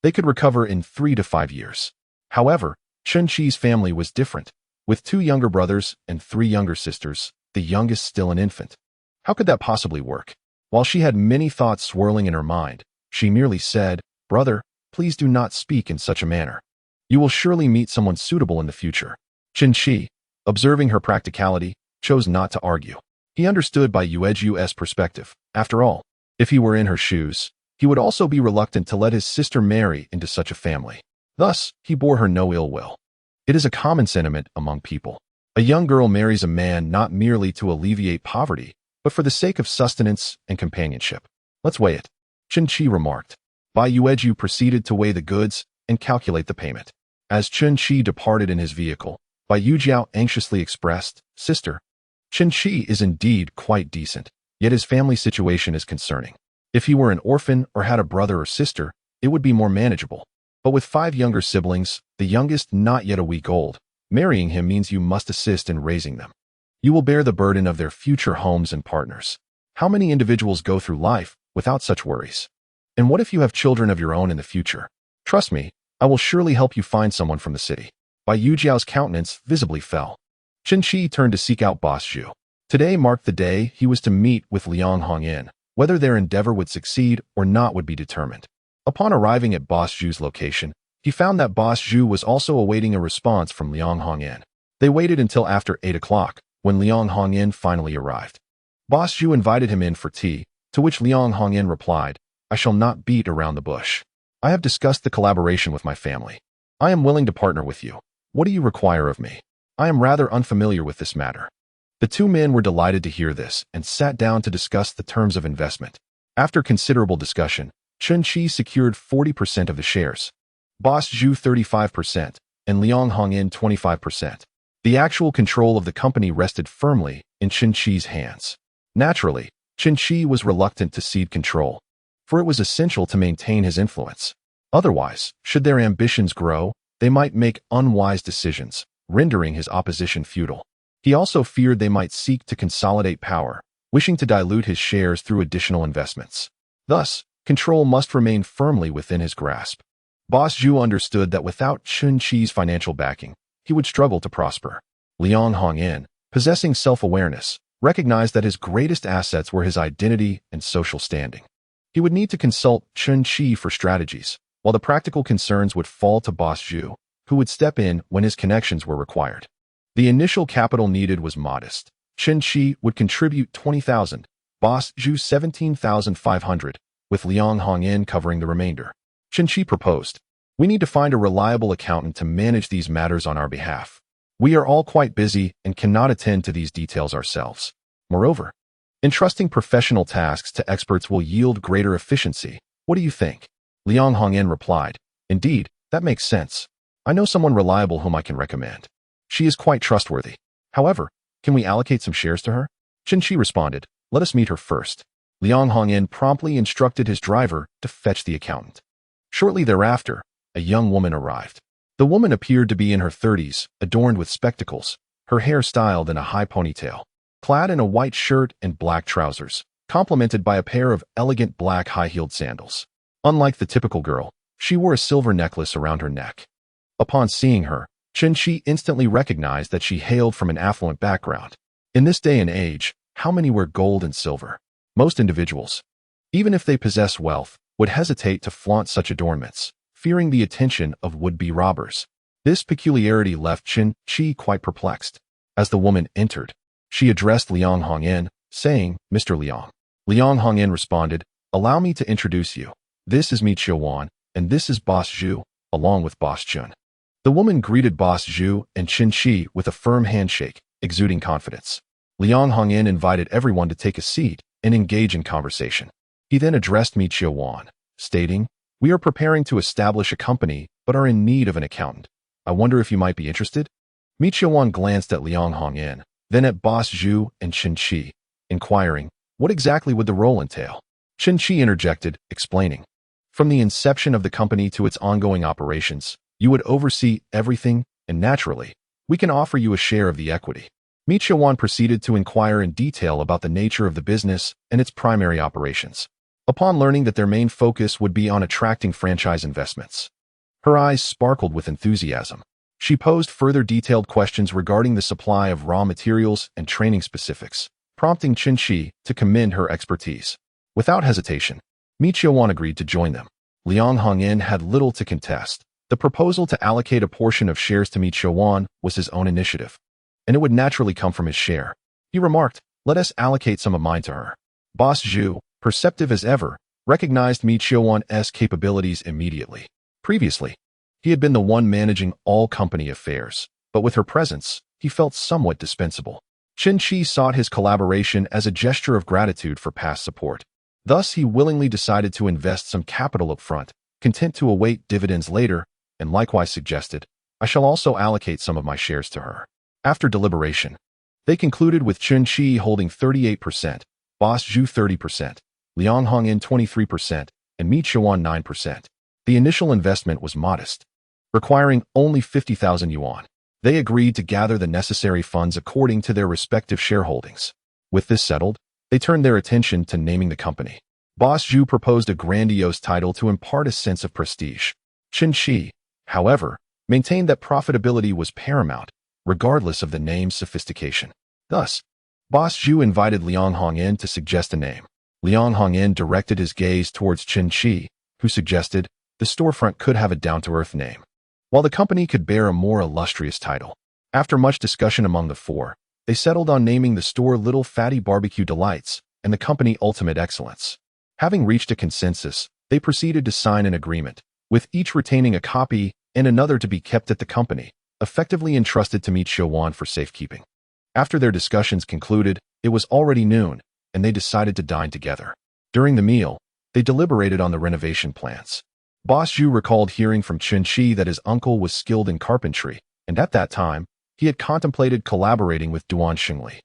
they could recover in 3 to 5 years. However, Chen Qi's family was different, with 2 younger brothers and 3 younger sisters, the youngest still an infant. How could that possibly work? While she had many thoughts swirling in her mind, she merely said, "Brother, please do not speak in such a manner. You will surely meet someone suitable in the future." Chen Qi, observing her practicality, chose not to argue. He understood by Yueju's perspective. After all, if he were in her shoes, he would also be reluctant to let his sister marry into such a family. Thus, he bore her no ill will. It is a common sentiment among people. A young girl marries a man not merely to alleviate poverty, but for the sake of sustenance and companionship. "Let's weigh it," Chen Qi remarked. Bai Yueju proceeded to weigh the goods and calculate the payment. As Chen Qi departed in his vehicle, Bai Yujiao anxiously expressed, "Sister, Chen Qi is indeed quite decent, yet his family situation is concerning. If he were an orphan or had a brother or sister, it would be more manageable. But with 5 younger siblings, the youngest not yet a week old, marrying him means you must assist in raising them. You will bear the burden of their future homes and partners. How many individuals go through life without such worries? And what if you have children of your own in the future? Trust me, I will surely help you find someone from the city." Bai Yujiao's countenance visibly fell. Chen Qi turned to seek out Boss Zhu. Today marked the day he was to meet with Liang Hongyan. Whether their endeavor would succeed or not would be determined. Upon arriving at Boss Zhu's location, he found that Boss Zhu was also awaiting a response from Liang Hongyan. They waited until after 8 o'clock, when Liang Hongyan finally arrived. Boss Zhu invited him in for tea, to which Liang Hongyan replied, "I shall not beat around the bush. I have discussed the collaboration with my family. I am willing to partner with you. What do you require of me? I am rather unfamiliar with this matter." The 2 men were delighted to hear this and sat down to discuss the terms of investment. After considerable discussion, Chen Qi secured 40% of the shares, Boss Zhu 35%, and Liang Hongyan 25%. The actual control of the company rested firmly in Chen Qi's hands. Naturally, Chen Qi was reluctant to cede control, for it was essential to maintain his influence. Otherwise, should their ambitions grow, they might make unwise decisions, rendering his opposition futile. He also feared they might seek to consolidate power, wishing to dilute his shares through additional investments. Thus, control must remain firmly within his grasp. Boss Zhu understood that without Chen Qi's financial backing, he would struggle to prosper. Liang Hongyan, possessing self-awareness, recognized that his greatest assets were his identity and social standing. He would need to consult Chen Qi for strategies, while the practical concerns would fall to Boss Zhu, who would step in when his connections were required. The initial capital needed was modest. Chen Qi would contribute 20,000, Boss Zhu 17,500, with Liang Hongyan covering the remainder. Chen Qi proposed, "We need to find a reliable accountant to manage these matters on our behalf. We are all quite busy and cannot attend to these details ourselves. Moreover, entrusting professional tasks to experts will yield greater efficiency. What do you think?" Liang Hongyan replied, "Indeed, that makes sense. I know someone reliable whom I can recommend. She is quite trustworthy. However, can we allocate some shares to her?" Chen Qi responded, "Let us meet her first." Liang Hongyan promptly instructed his driver to fetch the accountant. Shortly thereafter, a young woman arrived. The woman appeared to be in her 30s, adorned with spectacles, her hair styled in a high ponytail, clad in a white shirt and black trousers, complemented by a pair of elegant black high-heeled sandals. Unlike the typical girl, she wore a silver necklace around her neck. Upon seeing her, Chen Qi instantly recognized that she hailed from an affluent background. In this day and age, how many wear gold and silver? Most individuals, even if they possess wealth, would hesitate to flaunt such adornments, fearing the attention of would-be robbers. This peculiarity left Chen Qi quite perplexed. As the woman entered, she addressed Liang Hongyan, saying, "Mr. Liang." Liang Hongyan responded, "Allow me to introduce you. This is Mi Qiuwan, and this is Boss Zhu, along with Boss Chen." The woman greeted Boss Zhu and Chen Qi with a firm handshake, exuding confidence. Liang Hongyan invited everyone to take a seat and engage in conversation. He then addressed Mi Qiuwan, stating, "We are preparing to establish a company, but are in need of an accountant. I wonder if you might be interested?" Mi Qiuwan glanced at Liang Hongyan, then at Boss Zhu and Chen Qi, inquiring, what exactly would the role entail? Chen Qi interjected, explaining, "From the inception of the company to its ongoing operations, you would oversee everything, and naturally, we can offer you a share of the equity." Mi Qiuwan proceeded to inquire in detail about the nature of the business and its primary operations. upon learning that their main focus would be on attracting franchise investments. Her eyes sparkled with enthusiasm. She posed further detailed questions regarding the supply of raw materials and training specifics, prompting Chen Qi to commend her expertise. Without hesitation, Mi Qiuwan agreed to join them. Liang Hongyan had little to contest. The proposal to allocate a portion of shares to Mi Qiuwan was his own initiative, and it would naturally come from his share. He remarked, "Let us allocate some of mine to her." Boss Zhu, perceptive as ever, recognized Mi Qiuwan's capabilities immediately. Previously, he had been the one managing all company affairs, but with her presence, he felt somewhat dispensable. Chen Qi sought his collaboration as a gesture of gratitude for past support. Thus, he willingly decided to invest some capital up front, content to await dividends later, and likewise suggested, "I shall also allocate some of my shares to her." After deliberation, they concluded with Chen Qi holding 38%, Boss Zhu 30%, Liang Hongyan 23%, and Mi Qiuwan 9%. The initial investment was modest, requiring only 50,000 yuan. They agreed to gather the necessary funds according to their respective shareholdings. With this settled, they turned their attention to naming the company. Boss Zhu proposed a grandiose title to impart a sense of prestige. Chen Qi, however, maintained that profitability was paramount, regardless of the name's sophistication. Thus, Boss Zhu invited Liang Hongyan to suggest a name. Liang Hongyan directed his gaze towards Chen Qi, who suggested the storefront could have a down-to-earth name, while the company could bear a more illustrious title. After much discussion among the four, they settled on naming the store Little Fatty Barbecue Delights and the company Ultimate Excellence. Having reached a consensus, they proceeded to sign an agreement, with each retaining a copy and another to be kept at the company, effectively entrusted to Mi Qiuwan for safekeeping. After their discussions concluded, it was already noon, and they decided to dine together. During the meal, they deliberated on the renovation plans. Boss Zhu recalled hearing from Chen Qi that his uncle was skilled in carpentry, and at that time, he had contemplated collaborating with Duan Xingli,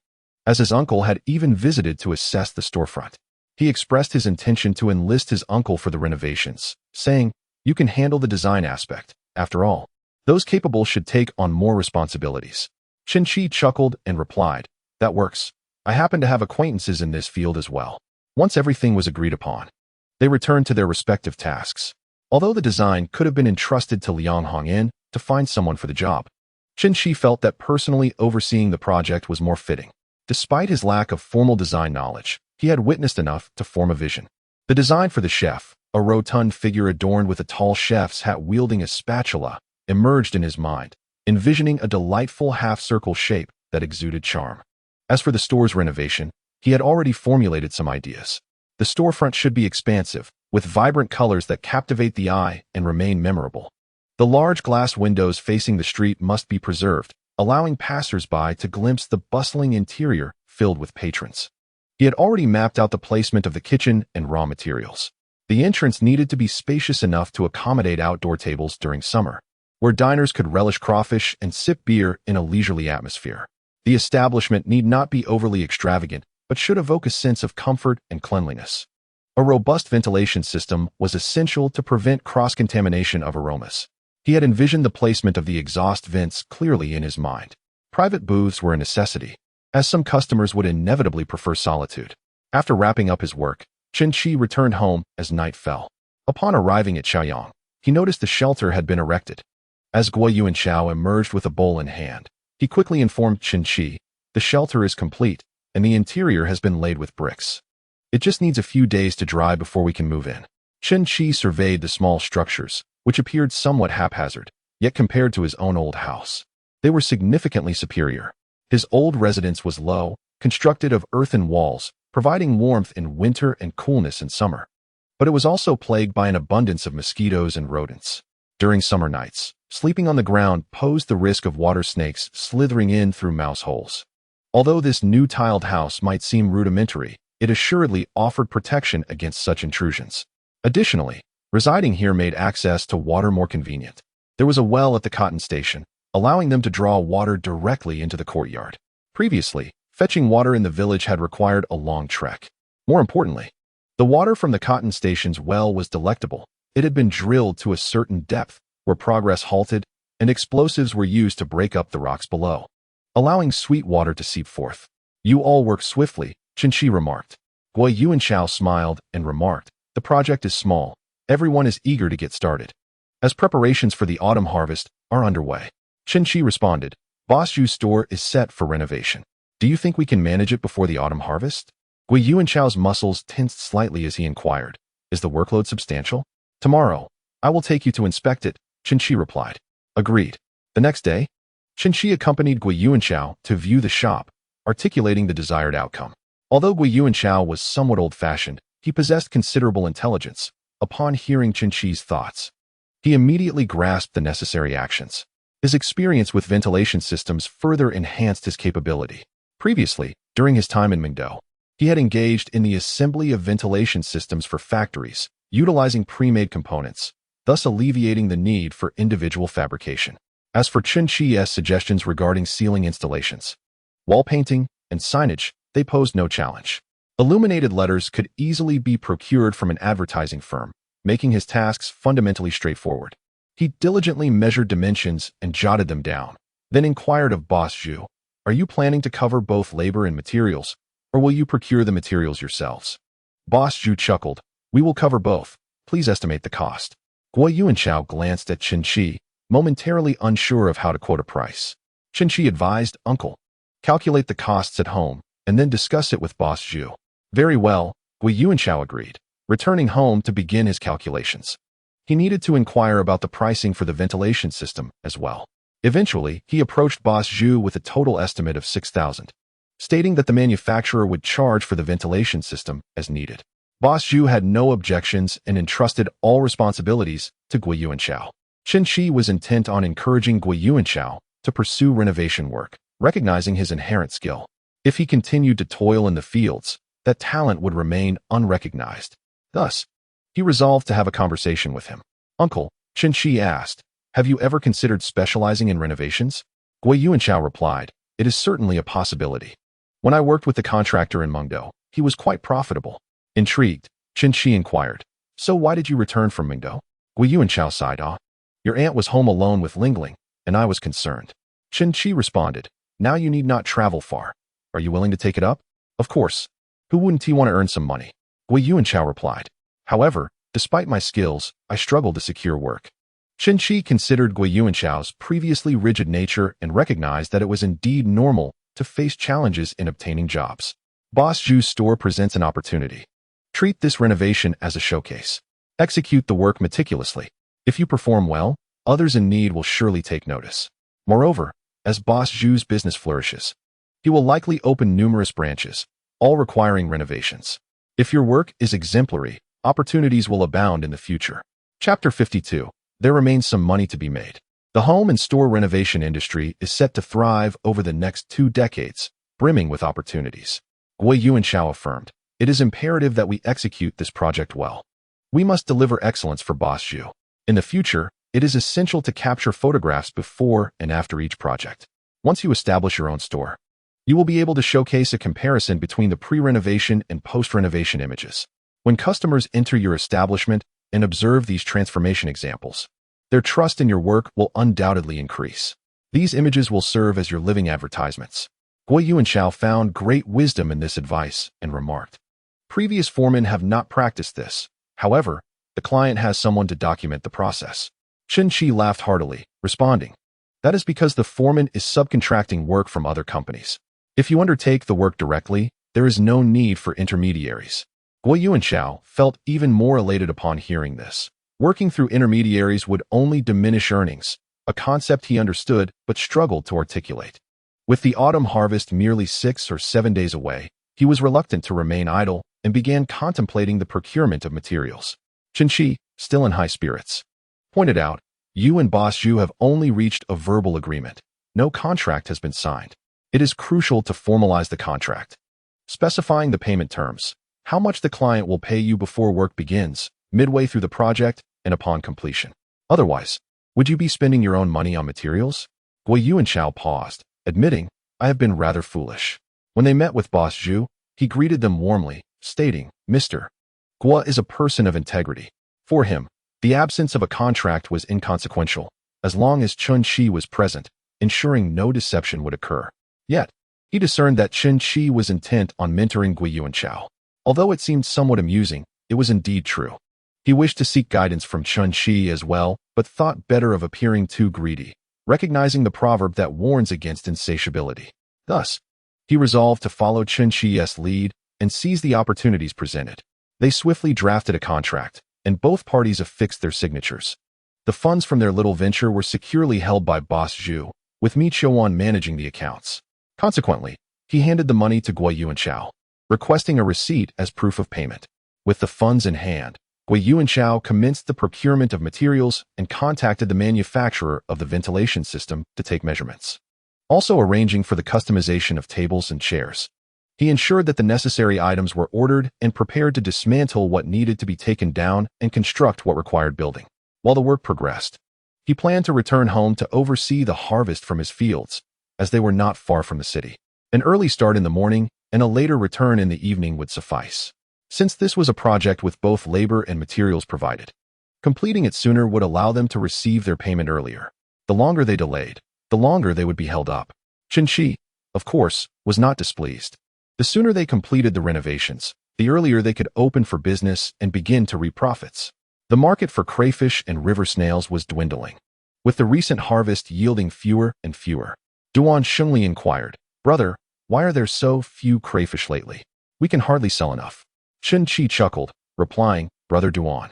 as his uncle had even visited to assess the storefront. He expressed his intention to enlist his uncle for the renovations, saying, "You can handle the design aspect. After all, those capable should take on more responsibilities." Chen Qi chuckled and replied, "That works. I happen to have acquaintances in this field as well." Once everything was agreed upon, they returned to their respective tasks. Although the design could have been entrusted to Liang Hongyan to find someone for the job, Chen Qi felt that personally overseeing the project was more fitting. Despite his lack of formal design knowledge, he had witnessed enough to form a vision. The design for the chef, a rotund figure adorned with a tall chef's hat wielding a spatula, emerged in his mind, envisioning a delightful half-circle shape that exuded charm. As for the store's renovation, he had already formulated some ideas. The storefront should be expansive, with vibrant colors that captivate the eye and remain memorable. The large glass windows facing the street must be preserved, allowing passers-by to glimpse the bustling interior filled with patrons. He had already mapped out the placement of the kitchen and raw materials. The entrance needed to be spacious enough to accommodate outdoor tables during summer, where diners could relish crawfish and sip beer in a leisurely atmosphere. The establishment need not be overly extravagant, but should evoke a sense of comfort and cleanliness. A robust ventilation system was essential to prevent cross-contamination of aromas. He had envisioned the placement of the exhaust vents clearly in his mind. Private booths were a necessity, as some customers would inevitably prefer solitude. After wrapping up his work, Chen Qi returned home as night fell. Upon arriving at Chaoyang, he noticed the shelter had been erected. As Guo Yuanchao emerged with a bowl in hand, he quickly informed Chen Qi, "The shelter is complete, and the interior has been laid with bricks. It just needs a few days to dry before we can move in." Chen Qi surveyed the small structures, which appeared somewhat haphazard, yet compared to his own old house, they were significantly superior. His old residence was low, constructed of earthen walls, providing warmth in winter and coolness in summer. But it was also plagued by an abundance of mosquitoes and rodents. During summer nights, sleeping on the ground posed the risk of water snakes slithering in through mouse holes. Although this new tiled house might seem rudimentary, it assuredly offered protection against such intrusions. Additionally, residing here made access to water more convenient. There was a well at the cotton station, allowing them to draw water directly into the courtyard. Previously, fetching water in the village had required a long trek. More importantly, the water from the cotton station's well was delectable. It had been drilled to a certain depth, where progress halted, and explosives were used to break up the rocks below, allowing sweet water to seep forth. "You all work swiftly," Chen Qi remarked. Guo Yuanchao smiled and remarked, The project is small. Everyone is eager to get started. As preparations for the autumn harvest are underway, Chen Qi responded, Boss Zhu's store is set for renovation. Do you think we can manage it before the autumn harvest? Gui Yuanchao's muscles tensed slightly as he inquired, is the workload substantial? Tomorrow, I will take you to inspect it, Chen Qi replied. Agreed. The next day, Chen Qi accompanied Gui Yuanchao to view the shop, articulating the desired outcome. Although Gui Yuanchao was somewhat old-fashioned, he possessed considerable intelligence. Upon hearing Chen Qi's thoughts, he immediately grasped the necessary actions. His experience with ventilation systems further enhanced his capability. Previously, during his time in Mingdao, he had engaged in the assembly of ventilation systems for factories, utilizing pre-made components, thus alleviating the need for individual fabrication. As for Chen Qi's suggestions regarding ceiling installations, wall painting, and signage, they posed no challenge. Illuminated letters could easily be procured from an advertising firm, making his tasks fundamentally straightforward. He diligently measured dimensions and jotted them down, then inquired of Boss Zhu, are you planning to cover both labor and materials, or will you procure the materials yourselves? Boss Zhu chuckled, we will cover both. Please estimate the cost. Gui Yuanchao glanced at Chen Qi, momentarily unsure of how to quote a price. Chen Qi advised, Uncle, calculate the costs at home, and then discuss it with Boss Zhu. Very well, Gui Yuanchao agreed, returning home to begin his calculations. He needed to inquire about the pricing for the ventilation system as well. Eventually, he approached Boss Zhu with a total estimate of 6,000, stating that the manufacturer would charge for the ventilation system as needed. Boss Zhu had no objections and entrusted all responsibilities to Gui Yuanchao. Chen Qi was intent on encouraging Gui Yuanchao to pursue renovation work, recognizing his inherent skill. If he continued to toil in the fields, that talent would remain unrecognized. Thus, he resolved to have a conversation with him. Uncle, Chen Qi asked, have you ever considered specializing in renovations? Gui Yuanchao replied, it is certainly a possibility. When I worked with the contractor in Mingdao, he was quite profitable. Intrigued, Chen Qi inquired, so why did you return from Mingdao? Gui Yuanchao sighed, your aunt was home alone with Lingling, and I was concerned. Chen Qi responded, now you need not travel far. Are you willing to take it up? Of course. Who wouldn't he want to earn some money? Gui Yuanchao replied. However, despite my skills, I struggled to secure work. Chen Qi considered Gui Yuanchao's previously rigid nature and recognized that it was indeed normal to face challenges in obtaining jobs. Boss Zhu's store presents an opportunity. Treat this renovation as a showcase. Execute the work meticulously. If you perform well, others in need will surely take notice. Moreover, as Boss Zhu's business flourishes, he will likely open numerous branches, all requiring renovations. If your work is exemplary, opportunities will abound in the future. Chapter 52. There remains some money to be made. The home and store renovation industry is set to thrive over the next 2 decades, brimming with opportunities. Gui Yuanchao affirmed, it is imperative that we execute this project well. We must deliver excellence for Boss Zhu. In the future, it is essential to capture photographs before and after each project. Once you establish your own store, you will be able to showcase a comparison between the pre-renovation and post-renovation images. When customers enter your establishment and observe these transformation examples, their trust in your work will undoubtedly increase. These images will serve as your living advertisements. Gui Yuanchao found great wisdom in this advice and remarked, previous foremen have not practiced this. However, the client has someone to document the process. Chen Qi laughed heartily, responding, that is because the foreman is subcontracting work from other companies. If you undertake the work directly, there is no need for intermediaries. Gui Yuanchao felt even more elated upon hearing this. Working through intermediaries would only diminish earnings, a concept he understood but struggled to articulate. With the autumn harvest merely 6 or 7 days away, he was reluctant to remain idle and began contemplating the procurement of materials. Chen Qi, still in high spirits, pointed out, you and Boss Zhu have only reached a verbal agreement. No contract has been signed. It is crucial to formalize the contract, specifying the payment terms, how much the client will pay you before work begins, midway through the project, and upon completion. Otherwise, would you be spending your own money on materials? Gui Yuanchao paused, admitting, I have been rather foolish. When they met with Boss Zhu, he greeted them warmly, stating, Mr. Gua is a person of integrity. For him, the absence of a contract was inconsequential, as long as Chen Qi was present, ensuring no deception would occur. Yet, he discerned that Chen Qi was intent on mentoring Gui Yuanchao. Although it seemed somewhat amusing, It was indeed true. He wished to seek guidance from Chen Qi as well, but thought better of appearing too greedy, recognizing the proverb that warns against insatiability. Thus, he resolved to follow Chen Qi's lead and seize the opportunities presented. They swiftly drafted a contract, and both parties affixed their signatures. The funds from their little venture were securely held by Boss Zhu, with Mi Chuan managing the accounts. Consequently, he handed the money to Guo Yuanchao, requesting a receipt as proof of payment. With the funds in hand, Guo Yuanchao commenced the procurement of materials and contacted the manufacturer of the ventilation system to take measurements, also arranging for the customization of tables and chairs. He ensured that the necessary items were ordered and prepared to dismantle what needed to be taken down and construct what required building. While the work progressed, he planned to return home to oversee the harvest from his fields, as they were not far from the city. An early start in the morning and a later return in the evening would suffice, since this was a project with both labor and materials provided. Completing it sooner would allow them to receive their payment earlier. The longer they delayed, the longer they would be held up. Chen Qi, of course, was not displeased. The sooner they completed the renovations, the earlier they could open for business and begin to reap profits. The market for crayfish and river snails was dwindling, with the recent harvest yielding fewer and fewer. Duan Shengli inquired, "Brother, why are there so few crayfish lately? We can hardly sell enough." Chen Qi chuckled, replying, "Brother Duan,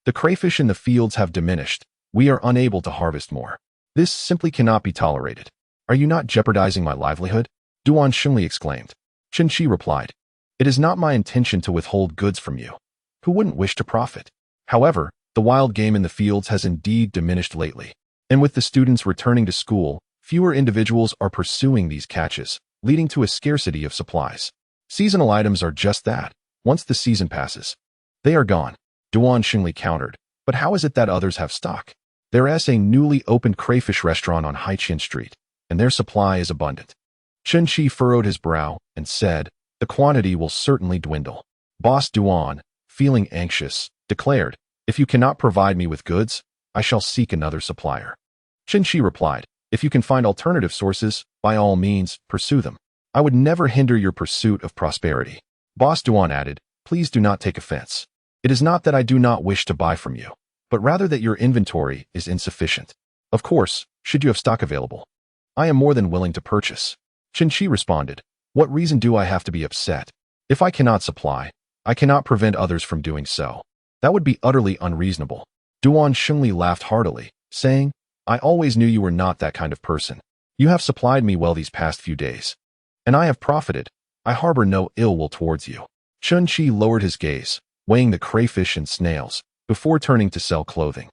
the crayfish in the fields have diminished. We are unable to harvest more. This simply cannot be tolerated. Are you not jeopardizing my livelihood?" Duan Shengli exclaimed. Chen Qi replied, "It is not my intention to withhold goods from you. Who wouldn't wish to profit? However, the wild game in the fields has indeed diminished lately, and with the students returning to school, fewer individuals are pursuing these catches, leading to a scarcity of supplies. Seasonal items are just that. Once the season passes, they are gone." Duan Shengli countered, "But how is it that others have stock? There's a newly opened crayfish restaurant on Haiqian Street, and their supply is abundant." Chen Qi furrowed his brow and said, "The quantity will certainly dwindle." Boss Duan, feeling anxious, declared, "If you cannot provide me with goods, I shall seek another supplier." Chen Qi replied, "If you can find alternative sources, by all means, pursue them. I would never hinder your pursuit of prosperity." Boss Duan added, "Please do not take offense. It is not that I do not wish to buy from you, but rather that your inventory is insufficient. Of course, should you have stock available, I am more than willing to purchase." Chen Qi responded, "What reason do I have to be upset? If I cannot supply, I cannot prevent others from doing so. That would be utterly unreasonable." Duan Shengli laughed heartily, saying, "I always knew you were not that kind of person. You have supplied me well these past few days, and I have profited. I harbor no ill will towards you." Chen Qi lowered his gaze, weighing the crayfish and snails, before turning to sell clothing.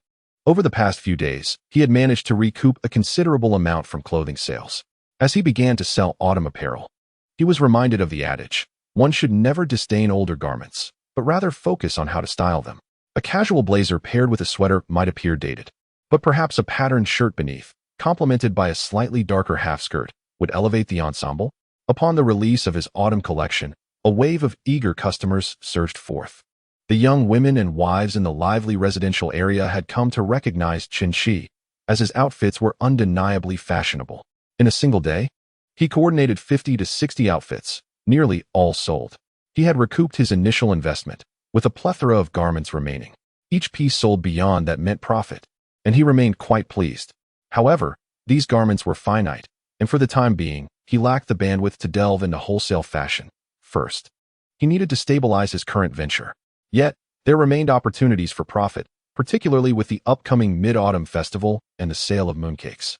Over the past few days, he had managed to recoup a considerable amount from clothing sales. As he began to sell autumn apparel, he was reminded of the adage, one should never disdain older garments, but rather focus on how to style them. A casual blazer paired with a sweater might appear dated, but perhaps a patterned shirt beneath, complemented by a slightly darker half-skirt, would elevate the ensemble. Upon the release of his autumn collection, a wave of eager customers surged forth. The young women and wives in the lively residential area had come to recognize Chen Qi, as his outfits were undeniably fashionable. In a single day, he coordinated 50 to 60 outfits, nearly all sold. He had recouped his initial investment, with a plethora of garments remaining. Each piece sold beyond that meant profit, and he remained quite pleased. However, these garments were finite, and for the time being, he lacked the bandwidth to delve into wholesale fashion. First, he needed to stabilize his current venture. Yet, there remained opportunities for profit, particularly with the upcoming Mid-Autumn Festival and the sale of mooncakes.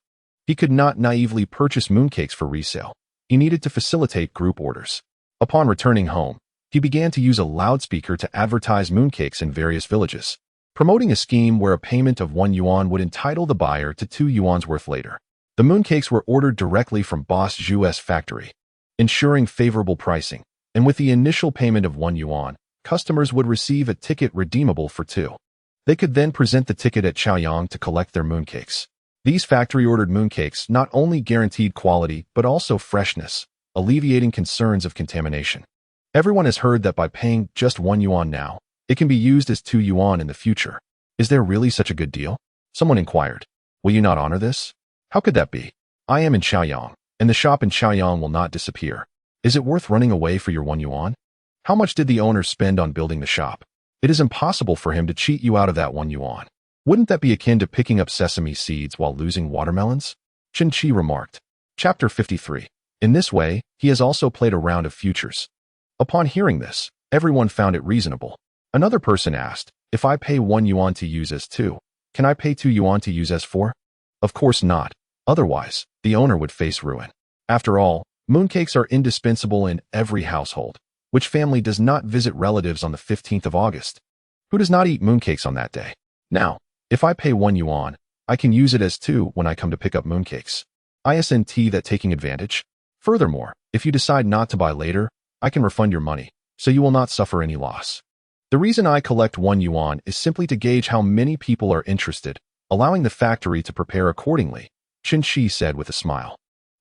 He could not naively purchase mooncakes for resale. He needed to facilitate group orders. Upon returning home, he began to use a loudspeaker to advertise mooncakes in various villages, promoting a scheme where a payment of 1 yuan would entitle the buyer to 2 yuan's worth later. The mooncakes were ordered directly from Boss Zhu's factory, ensuring favorable pricing, and with the initial payment of 1 yuan, customers would receive a ticket redeemable for 2. They could then present the ticket at Chaoyang to collect their mooncakes. These factory-ordered mooncakes not only guaranteed quality but also freshness, alleviating concerns of contamination. Everyone has heard that by paying just 1 yuan now, it can be used as 2 yuan in the future. Is there really such a good deal? Someone inquired. Will you not honor this? How could that be? I am in Chaoyang, and the shop in Chaoyang will not disappear. Is it worth running away for your 1 yuan? How much did the owner spend on building the shop? It is impossible for him to cheat you out of that 1 yuan. Wouldn't that be akin to picking up sesame seeds while losing watermelons? Chen Qi remarked. Chapter 53. In this way, he has also played a round of futures. Upon hearing this, everyone found it reasonable. Another person asked, if I pay 1 yuan to use as 2, can I pay 2 yuan to use as 4? Of course not. Otherwise, the owner would face ruin. After all, mooncakes are indispensable in every household. Which family does not visit relatives on the 15th of August? Who does not eat mooncakes on that day? Now, if I pay 1 yuan, I can use it as 2 when I come to pick up mooncakes. Isn't that taking advantage? Furthermore, if you decide not to buy later, I can refund your money, so you will not suffer any loss. The reason I collect 1 yuan is simply to gauge how many people are interested, allowing the factory to prepare accordingly, Chen Qi said with a smile.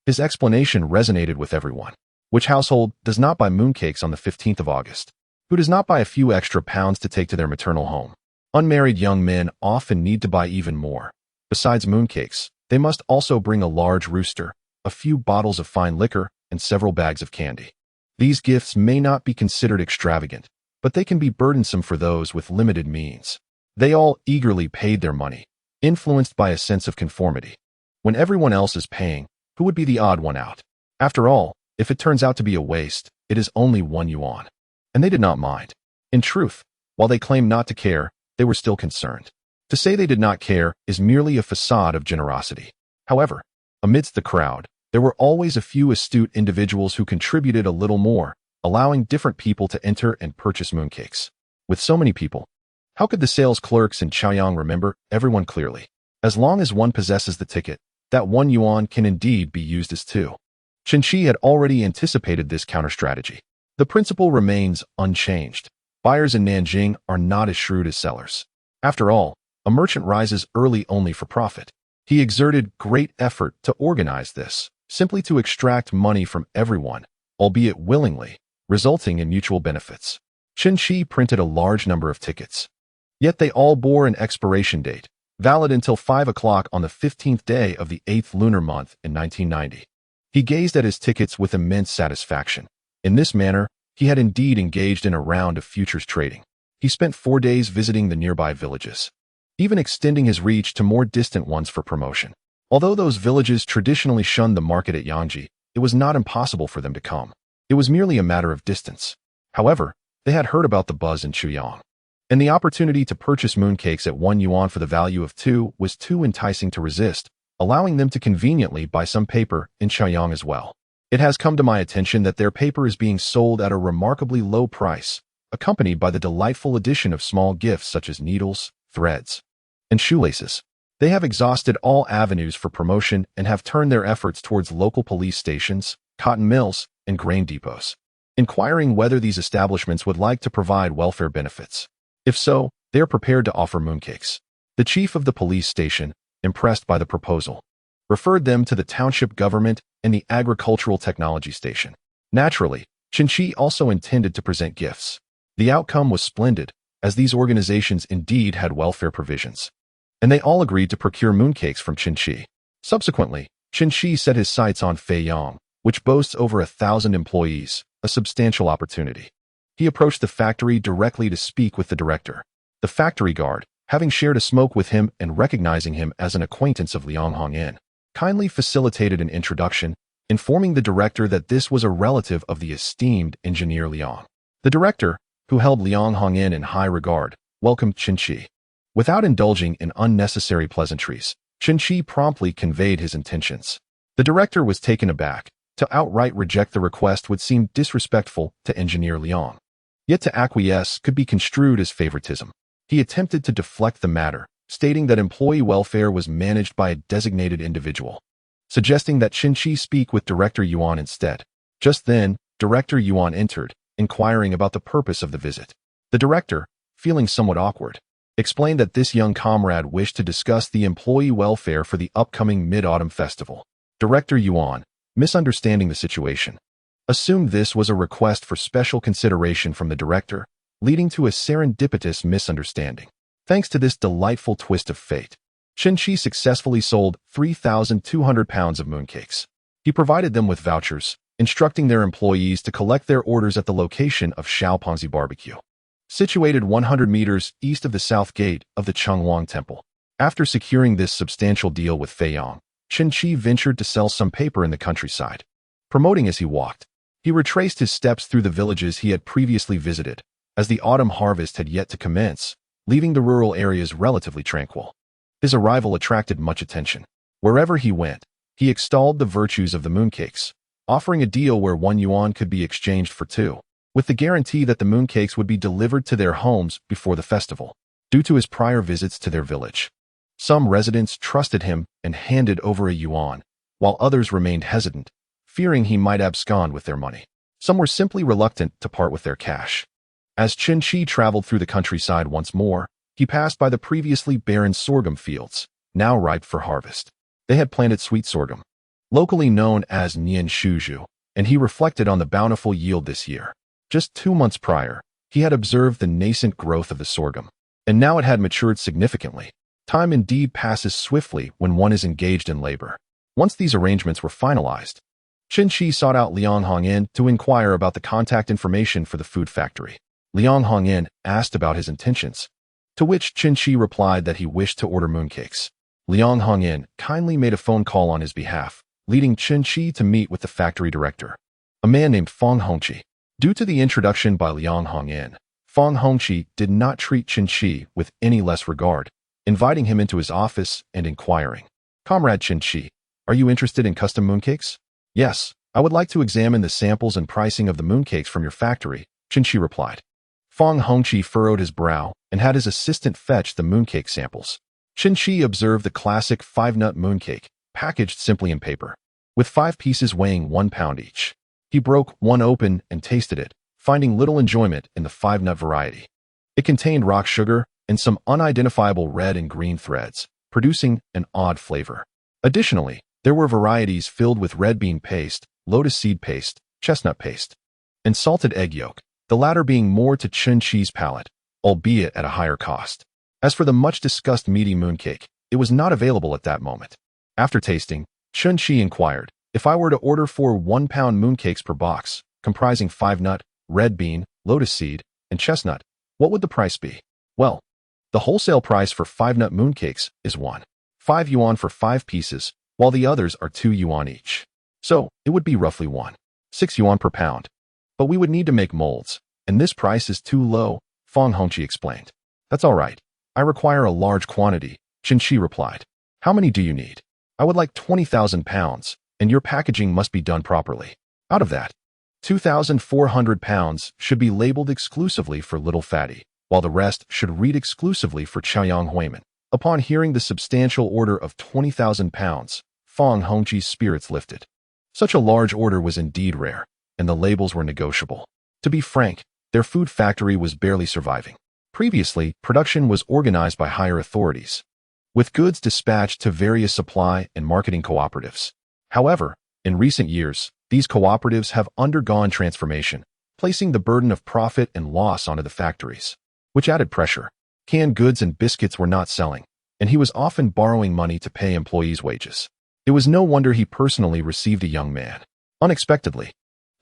His explanation resonated with everyone. Which household does not buy mooncakes on the 15th of August? Who does not buy a few extra pounds to take to their maternal home? Unmarried young men often need to buy even more. Besides mooncakes, they must also bring a large rooster, a few bottles of fine liquor, and several bags of candy. These gifts may not be considered extravagant, but they can be burdensome for those with limited means. They all eagerly paid their money, influenced by a sense of conformity. When everyone else is paying, who would be the odd one out? After all, if it turns out to be a waste, it is only 1 yuan. And they did not mind. In truth, while they claimed not to care, they were still concerned. To say they did not care is merely a facade of generosity. However, amidst the crowd, there were always a few astute individuals who contributed a little more, allowing different people to enter and purchase mooncakes. With so many people, how could the sales clerks in Chaoyang remember everyone clearly? As long as one possesses the ticket, that 1 yuan can indeed be used as 2. Chen Qi had already anticipated this counter-strategy. The principle remains unchanged. Buyers in Nanjing are not as shrewd as sellers. After all, a merchant rises early only for profit. He exerted great effort to organize this, simply to extract money from everyone, albeit willingly, resulting in mutual benefits. Chen Qi printed a large number of tickets. Yet they all bore an expiration date, valid until 5 o'clock on the 15th day of the 8th lunar month in 1990. He gazed at his tickets with immense satisfaction. In this manner, he had indeed engaged in a round of futures trading. He spent 4 days visiting the nearby villages, even extending his reach to more distant ones for promotion. Although those villages traditionally shunned the market at Yangji, it was not impossible for them to come. It was merely a matter of distance. However, they had heard about the buzz in Chuyang, and the opportunity to purchase mooncakes at 1 yuan for the value of 2 was too enticing to resist, allowing them to conveniently buy some paper in Chaoyang as well. It has come to my attention that their paper is being sold at a remarkably low price, accompanied by the delightful addition of small gifts such as needles, threads, and shoelaces. They have exhausted all avenues for promotion and have turned their efforts towards local police stations, cotton mills, and grain depots, inquiring whether these establishments would like to provide welfare benefits. If so, they are prepared to offer mooncakes. The chief of the police station, impressed by the proposal, referred them to the township government and the agricultural technology station. Naturally, Chen Qi also intended to present gifts. The outcome was splendid, as these organizations indeed had welfare provisions, and they all agreed to procure mooncakes from Chen Qi. Subsequently, Chen Qi set his sights on Feiyang, which boasts over 1,000 employees, a substantial opportunity. He approached the factory directly to speak with the director. The factory guard, having shared a smoke with him and recognizing him as an acquaintance of Liang Hongyan, kindly facilitated an introduction, informing the director that this was a relative of the esteemed engineer Liang. The director, who held Liang Hongyan in high regard, welcomed Chen Qi. Without indulging in unnecessary pleasantries, Chen Qi promptly conveyed his intentions. The director was taken aback. To outright reject the request would seem disrespectful to engineer Liang. Yet to acquiesce could be construed as favoritism. He attempted to deflect the matter, stating that employee welfare was managed by a designated individual, suggesting that Chen Qi speak with Director Yuan instead. Just then, Director Yuan entered, inquiring about the purpose of the visit. The director, feeling somewhat awkward, explained that this young comrade wished to discuss the employee welfare for the upcoming Mid-Autumn Festival. Director Yuan, misunderstanding the situation, assumed this was a request for special consideration from the director, leading to a serendipitous misunderstanding. Thanks to this delightful twist of fate, Chen Qi successfully sold 3,200 pounds of mooncakes. He provided them with vouchers, instructing their employees to collect their orders at the location of Xiaopengzi Barbecue. situated 100 meters east of the south gate of the Chengwang Temple. After securing this substantial deal with Feiyang, Chen Qi ventured to sell some paper in the countryside. Promoting as he walked, he retraced his steps through the villages he had previously visited, as the autumn harvest had yet to commence, leaving the rural areas relatively tranquil. His arrival attracted much attention. Wherever he went, he extolled the virtues of the mooncakes, offering a deal where 1 yuan could be exchanged for 2, with the guarantee that the mooncakes would be delivered to their homes before the festival. Due to his prior visits to their village, some residents trusted him and handed over a yuan, while others remained hesitant, fearing he might abscond with their money. Some were simply reluctant to part with their cash. As Chen Qi traveled through the countryside once more, he passed by the previously barren sorghum fields, now ripe for harvest. They had planted sweet sorghum, locally known as Nian Shuju, and he reflected on the bountiful yield this year. Just 2 months prior, he had observed the nascent growth of the sorghum, and now it had matured significantly. Time indeed passes swiftly when one is engaged in labor. Once these arrangements were finalized, Chen Qi sought out Liang Hongyan to inquire about the contact information for the food factory. Liang Hongyan asked about his intentions, to which Chen Qi replied that he wished to order mooncakes. Liang Hongyan kindly made a phone call on his behalf, leading Chen Qi to meet with the factory director, a man named Fang Hongqi. Due to the introduction by Liang Hongyan, Fang Hongqi did not treat Chen Qi with any less regard, inviting him into his office and inquiring, "Comrade Chen Qi, are you interested in custom mooncakes?" "Yes, I would like to examine the samples and pricing of the mooncakes from your factory," Chen Qi replied. Fang Hongqi furrowed his brow and had his assistant fetch the mooncake samples. Chen Qi observed the classic 5-nut mooncake, packaged simply in paper, with 5 pieces weighing 1 pound each. He broke one open and tasted it, finding little enjoyment in the 5-nut variety. It contained rock sugar and some unidentifiable red and green threads, producing an odd flavor. Additionally, there were varieties filled with red bean paste, lotus seed paste, chestnut paste, and salted egg yolk, the latter being more to Chen Qi's palate, albeit at a higher cost. As for the much-discussed meaty mooncake, it was not available at that moment. After tasting, Chen Qi inquired, "If I were to order 4 1-pound mooncakes per box, comprising 5-nut, red bean, lotus seed, and chestnut, what would the price be?" "Well, the wholesale price for 5-nut mooncakes is 1.5 yuan for 5 pieces, while the others are 2 yuan each. So, it would be roughly 1.6 yuan per pound. But we would need to make molds, and this price is too low," Fang Hongqi explained. "That's all right. I require a large quantity," Chen Qi replied. "How many do you need?" "I would like 20,000 pounds, and your packaging must be done properly. Out of that, 2,400 pounds should be labeled exclusively for Little Fatty, while the rest should read exclusively for Chaoyang Huiman." Upon hearing the substantial order of 20,000 pounds, Fang Hongqi's spirits lifted. Such a large order was indeed rare, and the labels were negotiable. To be frank, their food factory was barely surviving. Previously, production was organized by higher authorities, with goods dispatched to various supply and marketing cooperatives. However, in recent years, these cooperatives have undergone transformation, placing the burden of profit and loss onto the factories, which added pressure. Canned goods and biscuits were not selling, and he was often borrowing money to pay employees' wages. It was no wonder he personally received a young man. Unexpectedly,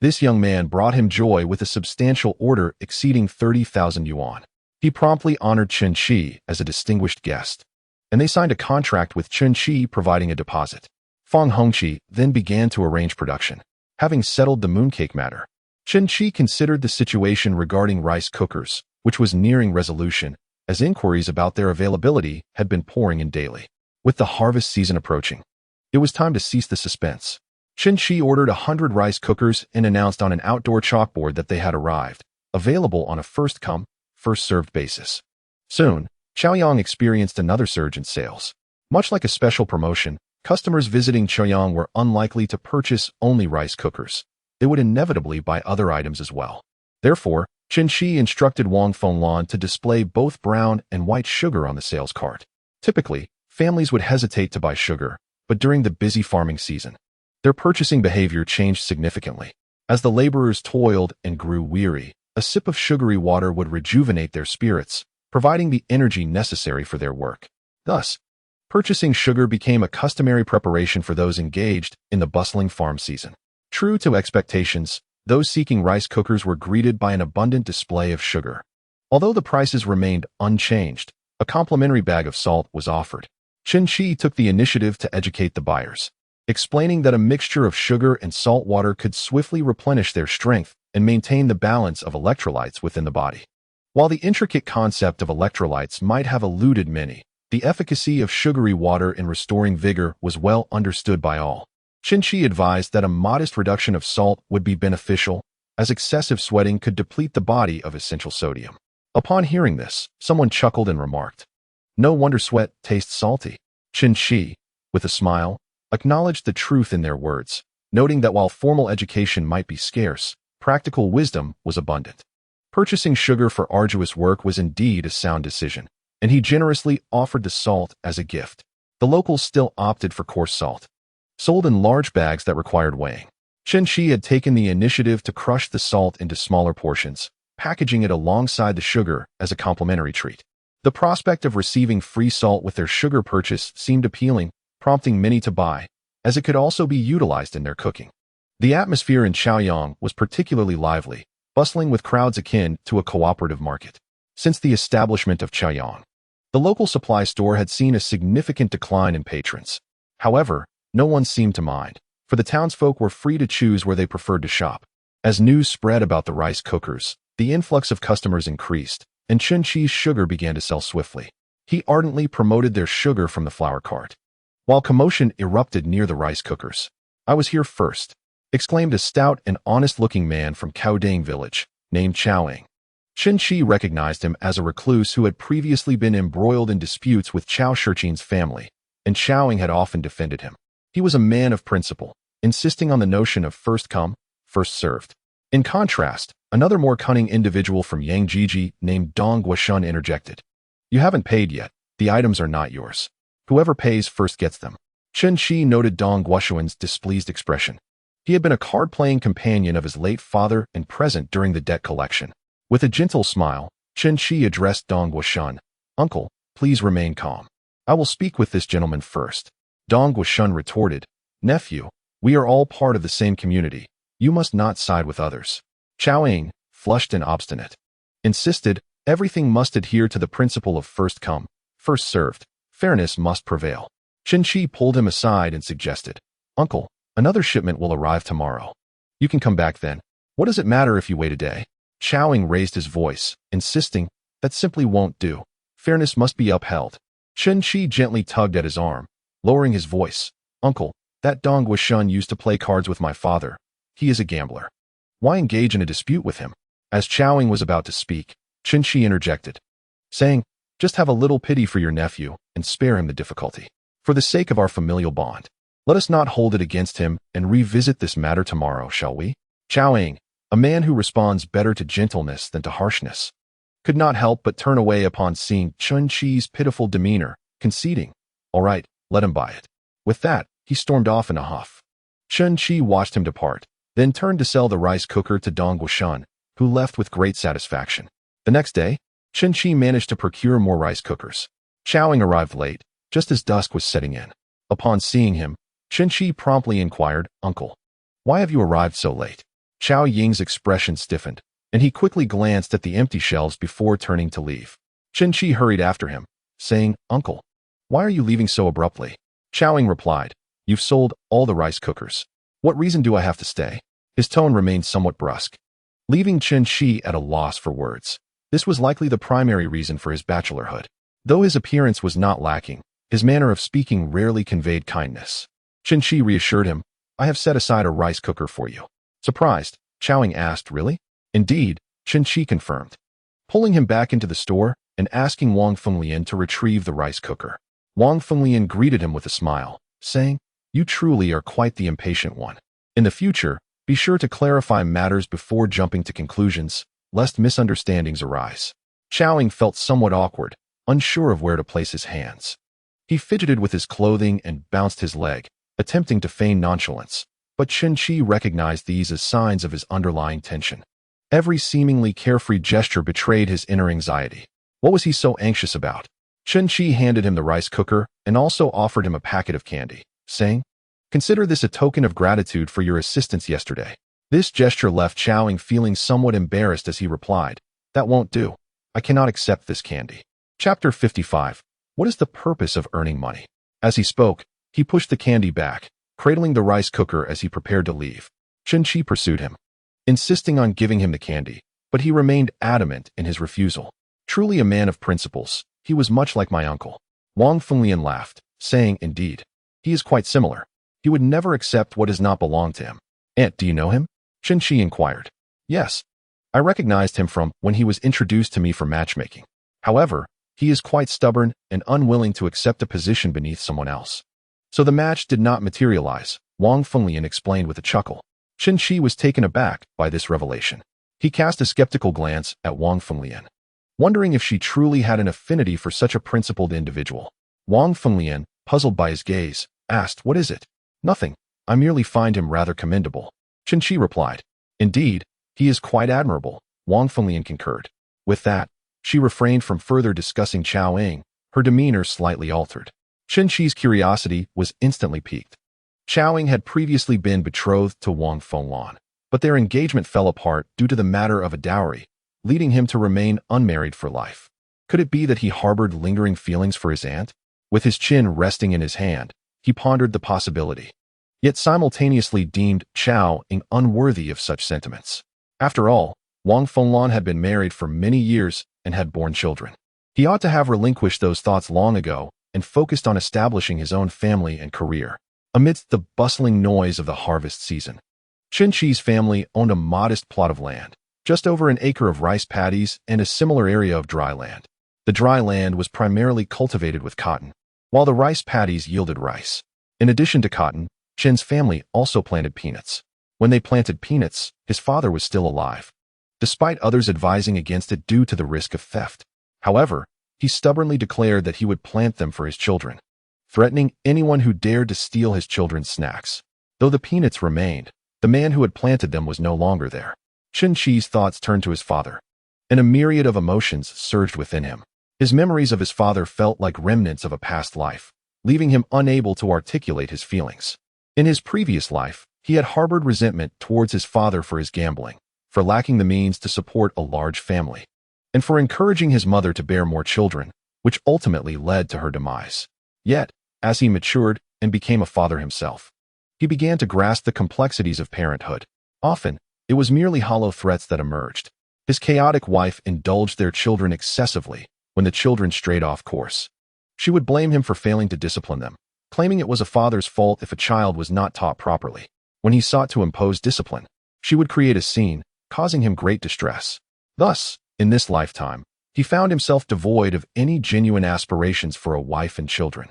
this young man brought him joy with a substantial order exceeding 30,000 yuan. He promptly honored Chen Qi as a distinguished guest, and they signed a contract with Chen Qi providing a deposit. Fang Hongqi then began to arrange production. Having settled the mooncake matter, Chen Qi considered the situation regarding rice cookers, which was nearing resolution, as inquiries about their availability had been pouring in daily. With the harvest season approaching, it was time to cease the suspense. Chen Qi ordered 100 rice cookers and announced on an outdoor chalkboard that they had arrived, available on a first-come, first-served basis. Soon, Chaoyang experienced another surge in sales. Much like a special promotion, customers visiting Chaoyang were unlikely to purchase only rice cookers. They would inevitably buy other items as well. Therefore, Chen Qi instructed Wang Fenglan to display both brown and white sugar on the sales cart. Typically, families would hesitate to buy sugar, but during the busy farming season, their purchasing behavior changed significantly. As the laborers toiled and grew weary, a sip of sugary water would rejuvenate their spirits, providing the energy necessary for their work. Thus, purchasing sugar became a customary preparation for those engaged in the bustling farm season. True to expectations, those seeking rice cookers were greeted by an abundant display of sugar. Although the prices remained unchanged, a complimentary bag of salt was offered. Chen Qi took the initiative to educate the buyers, explaining that a mixture of sugar and salt water could swiftly replenish their strength and maintain the balance of electrolytes within the body. While the intricate concept of electrolytes might have eluded many, the efficacy of sugary water in restoring vigor was well understood by all. Chen Qi advised that a modest reduction of salt would be beneficial, as excessive sweating could deplete the body of essential sodium. Upon hearing this, someone chuckled and remarked, "No wonder sweat tastes salty." Chen Qi, with a smile, acknowledged the truth in their words, noting that while formal education might be scarce, practical wisdom was abundant. Purchasing sugar for arduous work was indeed a sound decision, and he generously offered the salt as a gift. The locals still opted for coarse salt, sold in large bags that required weighing. Chen Qi had taken the initiative to crush the salt into smaller portions, packaging it alongside the sugar as a complimentary treat. The prospect of receiving free salt with their sugar purchase seemed appealing, prompting many to buy, as it could also be utilized in their cooking. The atmosphere in Chaoyang was particularly lively, bustling with crowds akin to a cooperative market. Since the establishment of Chaoyang, the local supply store had seen a significant decline in patrons. However, no one seemed to mind, for the townsfolk were free to choose where they preferred to shop. As news spread about the rice cookers, the influx of customers increased, and Chen Qi's sugar began to sell swiftly. He ardently promoted their sugar from the flour cart. While commotion erupted near the rice cookers, "I was here first," exclaimed a stout and honest-looking man from Caodang village, named Chaoying. Chen Qi recognized him as a recluse who had previously been embroiled in disputes with Chao Shichin's family, and Chaoying had often defended him. He was a man of principle, insisting on the notion of first come, first served. In contrast, another more cunning individual from Yangjiji named Dong Guoshun interjected, "You haven't paid yet. The items are not yours. Whoever pays first gets them." Chen Qi noted Dong Guoshun's displeased expression. He had been a card-playing companion of his late father and present during the debt collection. With a gentle smile, Chen Qi addressed Dong Guoshun, "Uncle, please remain calm. I will speak with this gentleman first." Dong Guoshun retorted, "Nephew, we are all part of the same community. You must not side with others." Chaoying, flushed and obstinate, insisted everything must adhere to the principle of first come, first served. Fairness must prevail. Chen Qi pulled him aside and suggested, "Uncle, another shipment will arrive tomorrow. You can come back then. What does it matter if you wait a day?" Chaoying raised his voice, insisting, "That simply won't do. Fairness must be upheld." Chen Qi gently tugged at his arm, lowering his voice, "Uncle, that Dong Guoshun used to play cards with my father. He is a gambler. Why engage in a dispute with him?" As Chaoying was about to speak, Chen Qi interjected, saying, "Just have a little pity for your nephew and spare him the difficulty. For the sake of our familial bond, let us not hold it against him and revisit this matter tomorrow, shall we?" Chaoying, a man who responds better to gentleness than to harshness, could not help but turn away upon seeing Chen Qi's pitiful demeanor, conceding, "All right, let him buy it." With that, he stormed off in a huff. Chen Qi watched him depart, then turned to sell the rice cooker to Dong Guoshun, who left with great satisfaction. The next day, Chen Qi managed to procure more rice cookers. Chaoying arrived late, just as dusk was setting in. Upon seeing him, Chen Qi promptly inquired, "Uncle, why have you arrived so late?" Chao Ying's expression stiffened, and he quickly glanced at the empty shelves before turning to leave. Chen Qi hurried after him, saying, "Uncle, why are you leaving so abruptly?" Chaoying replied, "You've sold all the rice cookers. What reason do I have to stay?" His tone remained somewhat brusque, leaving Chen Qi at a loss for words. This was likely the primary reason for his bachelorhood. Though his appearance was not lacking, his manner of speaking rarely conveyed kindness. Chen Qi reassured him, "I have set aside a rice cooker for you." Surprised, Chaoying asked, "Really?" "Indeed," Chen Qi confirmed, pulling him back into the store and asking Wang Fenglian to retrieve the rice cooker. Wang Fenglian greeted him with a smile, saying, "You truly are quite the impatient one. In the future, be sure to clarify matters before jumping to conclusions, lest misunderstandings arise." Chaoying felt somewhat awkward, unsure of where to place his hands. He fidgeted with his clothing and bounced his leg, attempting to feign nonchalance, but Chen Qi recognized these as signs of his underlying tension. Every seemingly carefree gesture betrayed his inner anxiety. What was he so anxious about? Chen Qi handed him the rice cooker and also offered him a packet of candy, saying, "Consider this a token of gratitude for your assistance yesterday." This gesture left Chaoying feeling somewhat embarrassed as he replied, "That won't do. I cannot accept this candy. Chapter 55. What is the purpose of earning money? As he spoke, he pushed the candy back, cradling the rice cooker as he prepared to leave. Chen Qi pursued him, insisting on giving him the candy, but he remained adamant in his refusal. Truly a man of principles, he was much like my uncle. Wang Fenglian laughed, saying, indeed, he is quite similar. He would never accept what does not belong to him. Aunt, do you know him? Chen Qi inquired. Yes. I recognized him from when he was introduced to me for matchmaking. However, he is quite stubborn and unwilling to accept a position beneath someone else. So the match did not materialize, Wang Fenglian explained with a chuckle. Chen Qi was taken aback by this revelation. He cast a skeptical glance at Wang Fenglian, wondering if she truly had an affinity for such a principled individual. Wang Fenglian, puzzled by his gaze, asked, what is it? Nothing. I merely find him rather commendable. Chen Qi replied. Indeed, he is quite admirable, Wang Fenglian concurred. With that, she refrained from further discussing Chao Ying, her demeanor slightly altered. Chen Qi's curiosity was instantly piqued. Chao Ying had previously been betrothed to Wang Fenglian, but their engagement fell apart due to the matter of a dowry, leading him to remain unmarried for life. Could it be that he harbored lingering feelings for his aunt? With his chin resting in his hand, he pondered the possibility, yet simultaneously deemed Chao Ying unworthy of such sentiments. After all, Wang Fenglian had been married for many years and had borne children. He ought to have relinquished those thoughts long ago and focused on establishing his own family and career. Amidst the bustling noise of the harvest season, Chen Qi's family owned a modest plot of land, just over an acre of rice paddies and a similar area of dry land. The dry land was primarily cultivated with cotton, while the rice paddies yielded rice. In addition to cotton, Chen's family also planted peanuts. When they planted peanuts, his father was still alive, despite others advising against it due to the risk of theft. However, he stubbornly declared that he would plant them for his children, threatening anyone who dared to steal his children's snacks. Though the peanuts remained, the man who had planted them was no longer there. Chen Qi's thoughts turned to his father, and a myriad of emotions surged within him. His memories of his father felt like remnants of a past life, leaving him unable to articulate his feelings. In his previous life, he had harbored resentment towards his father for his gambling, for lacking the means to support a large family, and for encouraging his mother to bear more children, which ultimately led to her demise. Yet, as he matured and became a father himself, he began to grasp the complexities of parenthood. Often, it was merely hollow threats that emerged. His chaotic wife indulged their children excessively when the children strayed off course. She would blame him for failing to discipline them, claiming it was a father's fault if a child was not taught properly. When he sought to impose discipline, she would create a scene, causing him great distress. Thus, in this lifetime, he found himself devoid of any genuine aspirations for a wife and children.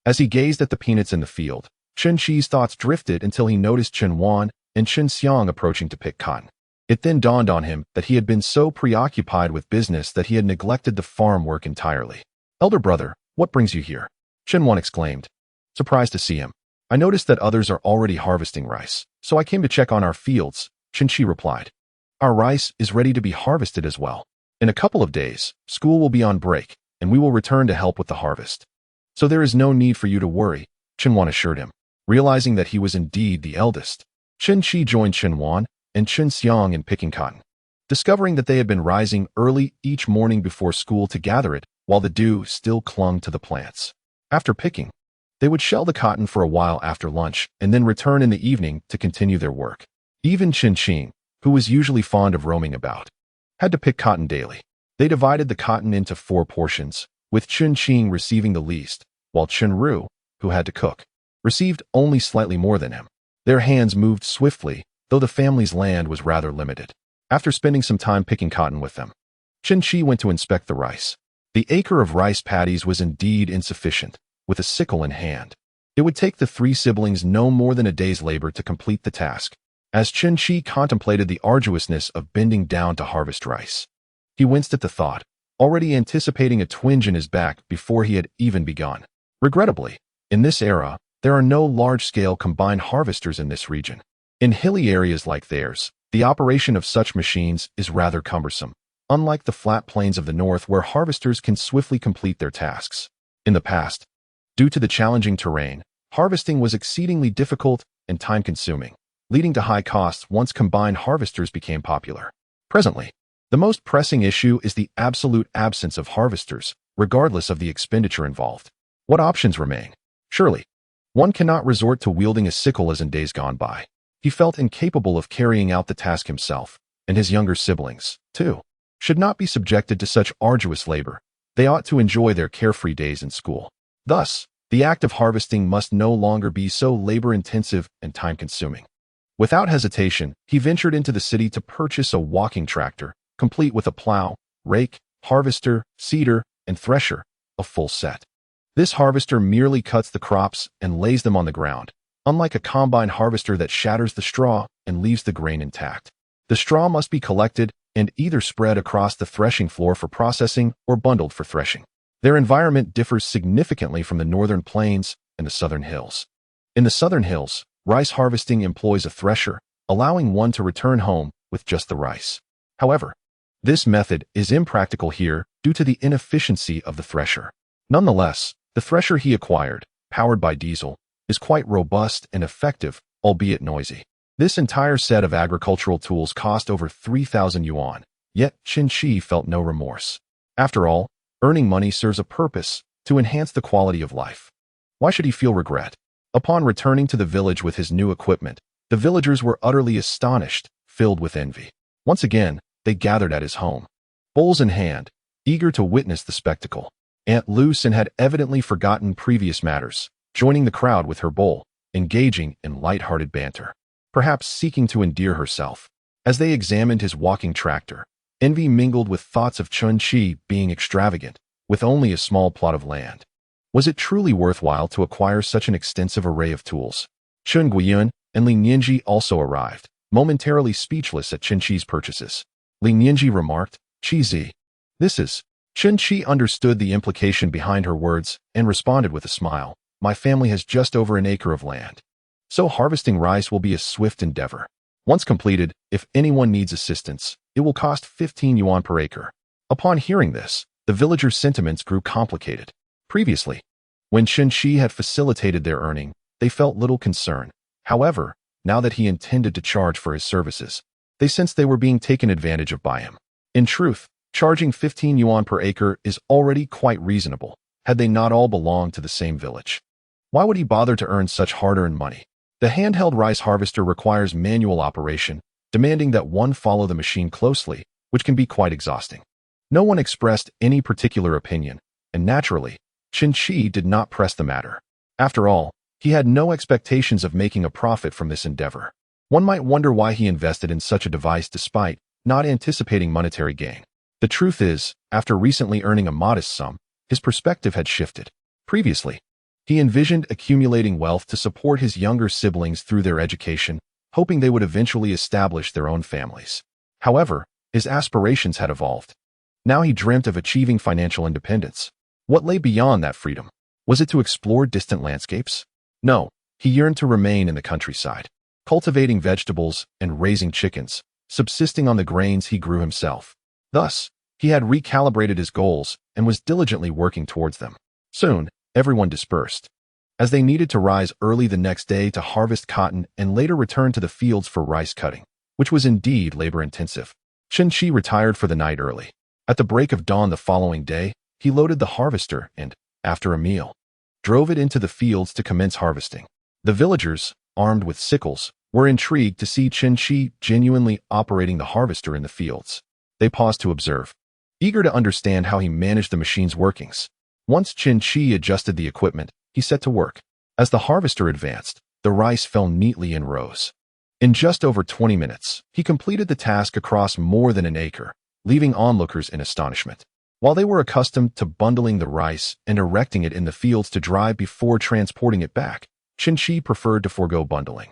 As he gazed at the peanuts in the field, Chen Qi's thoughts drifted until he noticed Chen Wan and Chen Xiang approaching to pick cotton. It then dawned on him that he had been so preoccupied with business that he had neglected the farm work entirely. Elder brother, what brings you here? Chen Wan exclaimed, surprised to see him. I noticed that others are already harvesting rice, so I came to check on our fields, Chen Qi replied. Our rice is ready to be harvested as well. In a couple of days, school will be on break, and we will return to help with the harvest. So there is no need for you to worry, Chen Wan assured him. Realizing that he was indeed the eldest, Chen Qi joined Chen Wan and Chen Xiang in picking cotton, discovering that they had been rising early each morning before school to gather it while the dew still clung to the plants. After picking, they would shell the cotton for a while after lunch and then return in the evening to continue their work. Even Chen Qi, who was usually fond of roaming about, had to pick cotton daily. They divided the cotton into 4 portions, with Chen Qi receiving the least, while Chen Ru, who had to cook, received only slightly more than him. Their hands moved swiftly, though the family's land was rather limited. After spending some time picking cotton with them, Chen Qi went to inspect the rice. The acre of rice paddies was indeed insufficient, with a sickle in hand. It would take the 3 siblings no more than a day's labor to complete the task. As Chen Qi contemplated the arduousness of bending down to harvest rice, he winced at the thought, already anticipating a twinge in his back before he had even begun. Regrettably, in this era, there are no large-scale combined harvesters in this region. In hilly areas like theirs, the operation of such machines is rather cumbersome, unlike the flat plains of the north where harvesters can swiftly complete their tasks. In the past, due to the challenging terrain, harvesting was exceedingly difficult and time-consuming, leading to high costs once combined harvesters became popular. Presently, The most pressing issue is the absolute absence of harvesters, regardless of the expenditure involved. What options remain? Surely, one cannot resort to wielding a sickle as in days gone by. He felt incapable of carrying out the task himself, and his younger siblings, too, should not be subjected to such arduous labor. They ought to enjoy their carefree days in school. Thus, the act of harvesting must no longer be so labor-intensive and time-consuming. Without hesitation, he ventured into the city to purchase a walking tractor, complete with a plow, rake, harvester, seeder, and thresher, a full set. This harvester merely cuts the crops and lays them on the ground, unlike a combine harvester that shatters the straw and leaves the grain intact. The straw must be collected and either spread across the threshing floor for processing or bundled for threshing. Their environment differs significantly from the northern plains and the southern hills. In the southern hills, rice harvesting employs a thresher, allowing one to return home with just the rice. However, this method is impractical here due to the inefficiency of the thresher. Nonetheless, the thresher he acquired, powered by diesel, is quite robust and effective, albeit noisy. This entire set of agricultural tools cost over 3,000 yuan, yet Chen Qi felt no remorse. After all, earning money serves a purpose to enhance the quality of life. Why should he feel regret? Upon returning to the village with his new equipment, the villagers were utterly astonished, filled with envy. Once again, they gathered at his home, bowls in hand, eager to witness the spectacle. Aunt Lucien had evidently forgotten previous matters, joining the crowd with her bowl, engaging in light-hearted banter, perhaps seeking to endear herself. As they examined his walking tractor, envy mingled with thoughts of Chen Qi being extravagant, with only a small plot of land. Was it truly worthwhile to acquire such an extensive array of tools? Chen Guiyun and Li Nianji also arrived, momentarily speechless at Chen Qi's purchases. Li Nianji remarked, "Qizi, this is..." Chen Qi understood the implication behind her words and responded with a smile. "My family has just over an acre of land, so harvesting rice will be a swift endeavor. Once completed, if anyone needs assistance, it will cost 15 yuan per acre." Upon hearing this, the villagers' sentiments grew complicated. Previously, when Chen Qi had facilitated their earning, they felt little concern. However, now that he intended to charge for his services, they sensed they were being taken advantage of by him. In truth, charging 15 yuan per acre is already quite reasonable, had they not all belonged to the same village. Why would he bother to earn such hard-earned money? The handheld rice harvester requires manual operation, demanding that one follow the machine closely, which can be quite exhausting. No one expressed any particular opinion, and naturally, Chen Qi did not press the matter. After all, he had no expectations of making a profit from this endeavor. One might wonder why he invested in such a device despite not anticipating monetary gain. The truth is, after recently earning a modest sum, his perspective had shifted. Previously, he envisioned accumulating wealth to support his younger siblings through their education, hoping they would eventually establish their own families. However, his aspirations had evolved. Now he dreamt of achieving financial independence. What lay beyond that freedom? Was it to explore distant landscapes? No, he yearned to remain in the countryside, cultivating vegetables and raising chickens, subsisting on the grains he grew himself. Thus, he had recalibrated his goals and was diligently working towards them. Soon, everyone dispersed, as they needed to rise early the next day to harvest cotton and later return to the fields for rice cutting, which was indeed labor-intensive. Chen Qi retired for the night early. At the break of dawn the following day, he loaded the harvester and, after a meal, drove it into the fields to commence harvesting. The villagers, armed with sickles, were intrigued to see Chen Qi genuinely operating the harvester in the fields. They paused to observe, eager to understand how he managed the machine's workings. Once Chen Qi adjusted the equipment, he set to work. As the harvester advanced, the rice fell neatly in rows. In just over 20 minutes, he completed the task across more than an acre, leaving onlookers in astonishment. While they were accustomed to bundling the rice and erecting it in the fields to dry before transporting it back, Chen Qi preferred to forego bundling,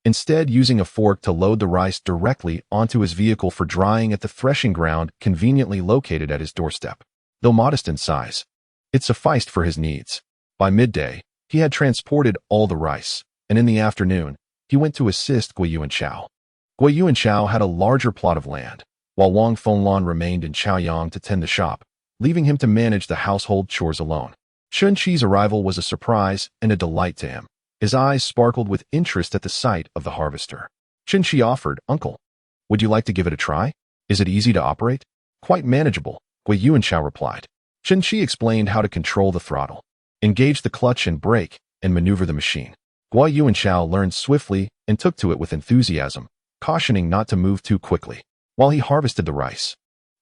instead using a fork to load the rice directly onto his vehicle for drying at the threshing ground conveniently located at his doorstep. Though modest in size, it sufficed for his needs. By midday, he had transported all the rice, and in the afternoon, he went to assist Guiyuan Chao. Guiyuan Chao had a larger plot of land, while Wang Fenglan remained in Chaoyang to tend the shop, leaving him to manage the household chores alone. Chen Qi's arrival was a surprise and a delight to him. His eyes sparkled with interest at the sight of the harvester. Chen Qi offered, "Uncle, would you like to give it a try?" Is it easy to operate? Quite manageable, Gui Yuanchao replied. Chen Qi explained how to control the throttle, engage the clutch and brake, and maneuver the machine. Gui Yuanchao learned swiftly and took to it with enthusiasm, cautioning not to move too quickly. While he harvested the rice,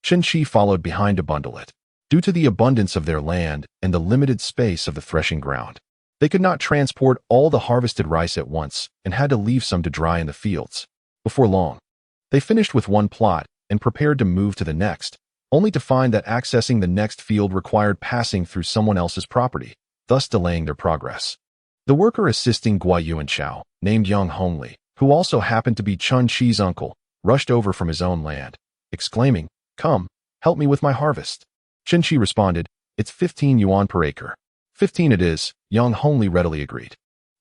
Chen Qi followed behind to bundle it. Due to the abundance of their land and the limited space of the threshing ground, they could not transport all the harvested rice at once and had to leave some to dry in the fields. Before long, they finished with one plot and prepared to move to the next, only to find that accessing the next field required passing through someone else's property, thus delaying their progress. The worker assisting Gui Yuanchao, named Yang Hongli, who also happened to be Chen Qi's uncle, rushed over from his own land, exclaiming, "Come, help me with my harvest." Chen Qi responded, "It's 15 yuan per acre." 15 it is, Yang Hongli readily agreed.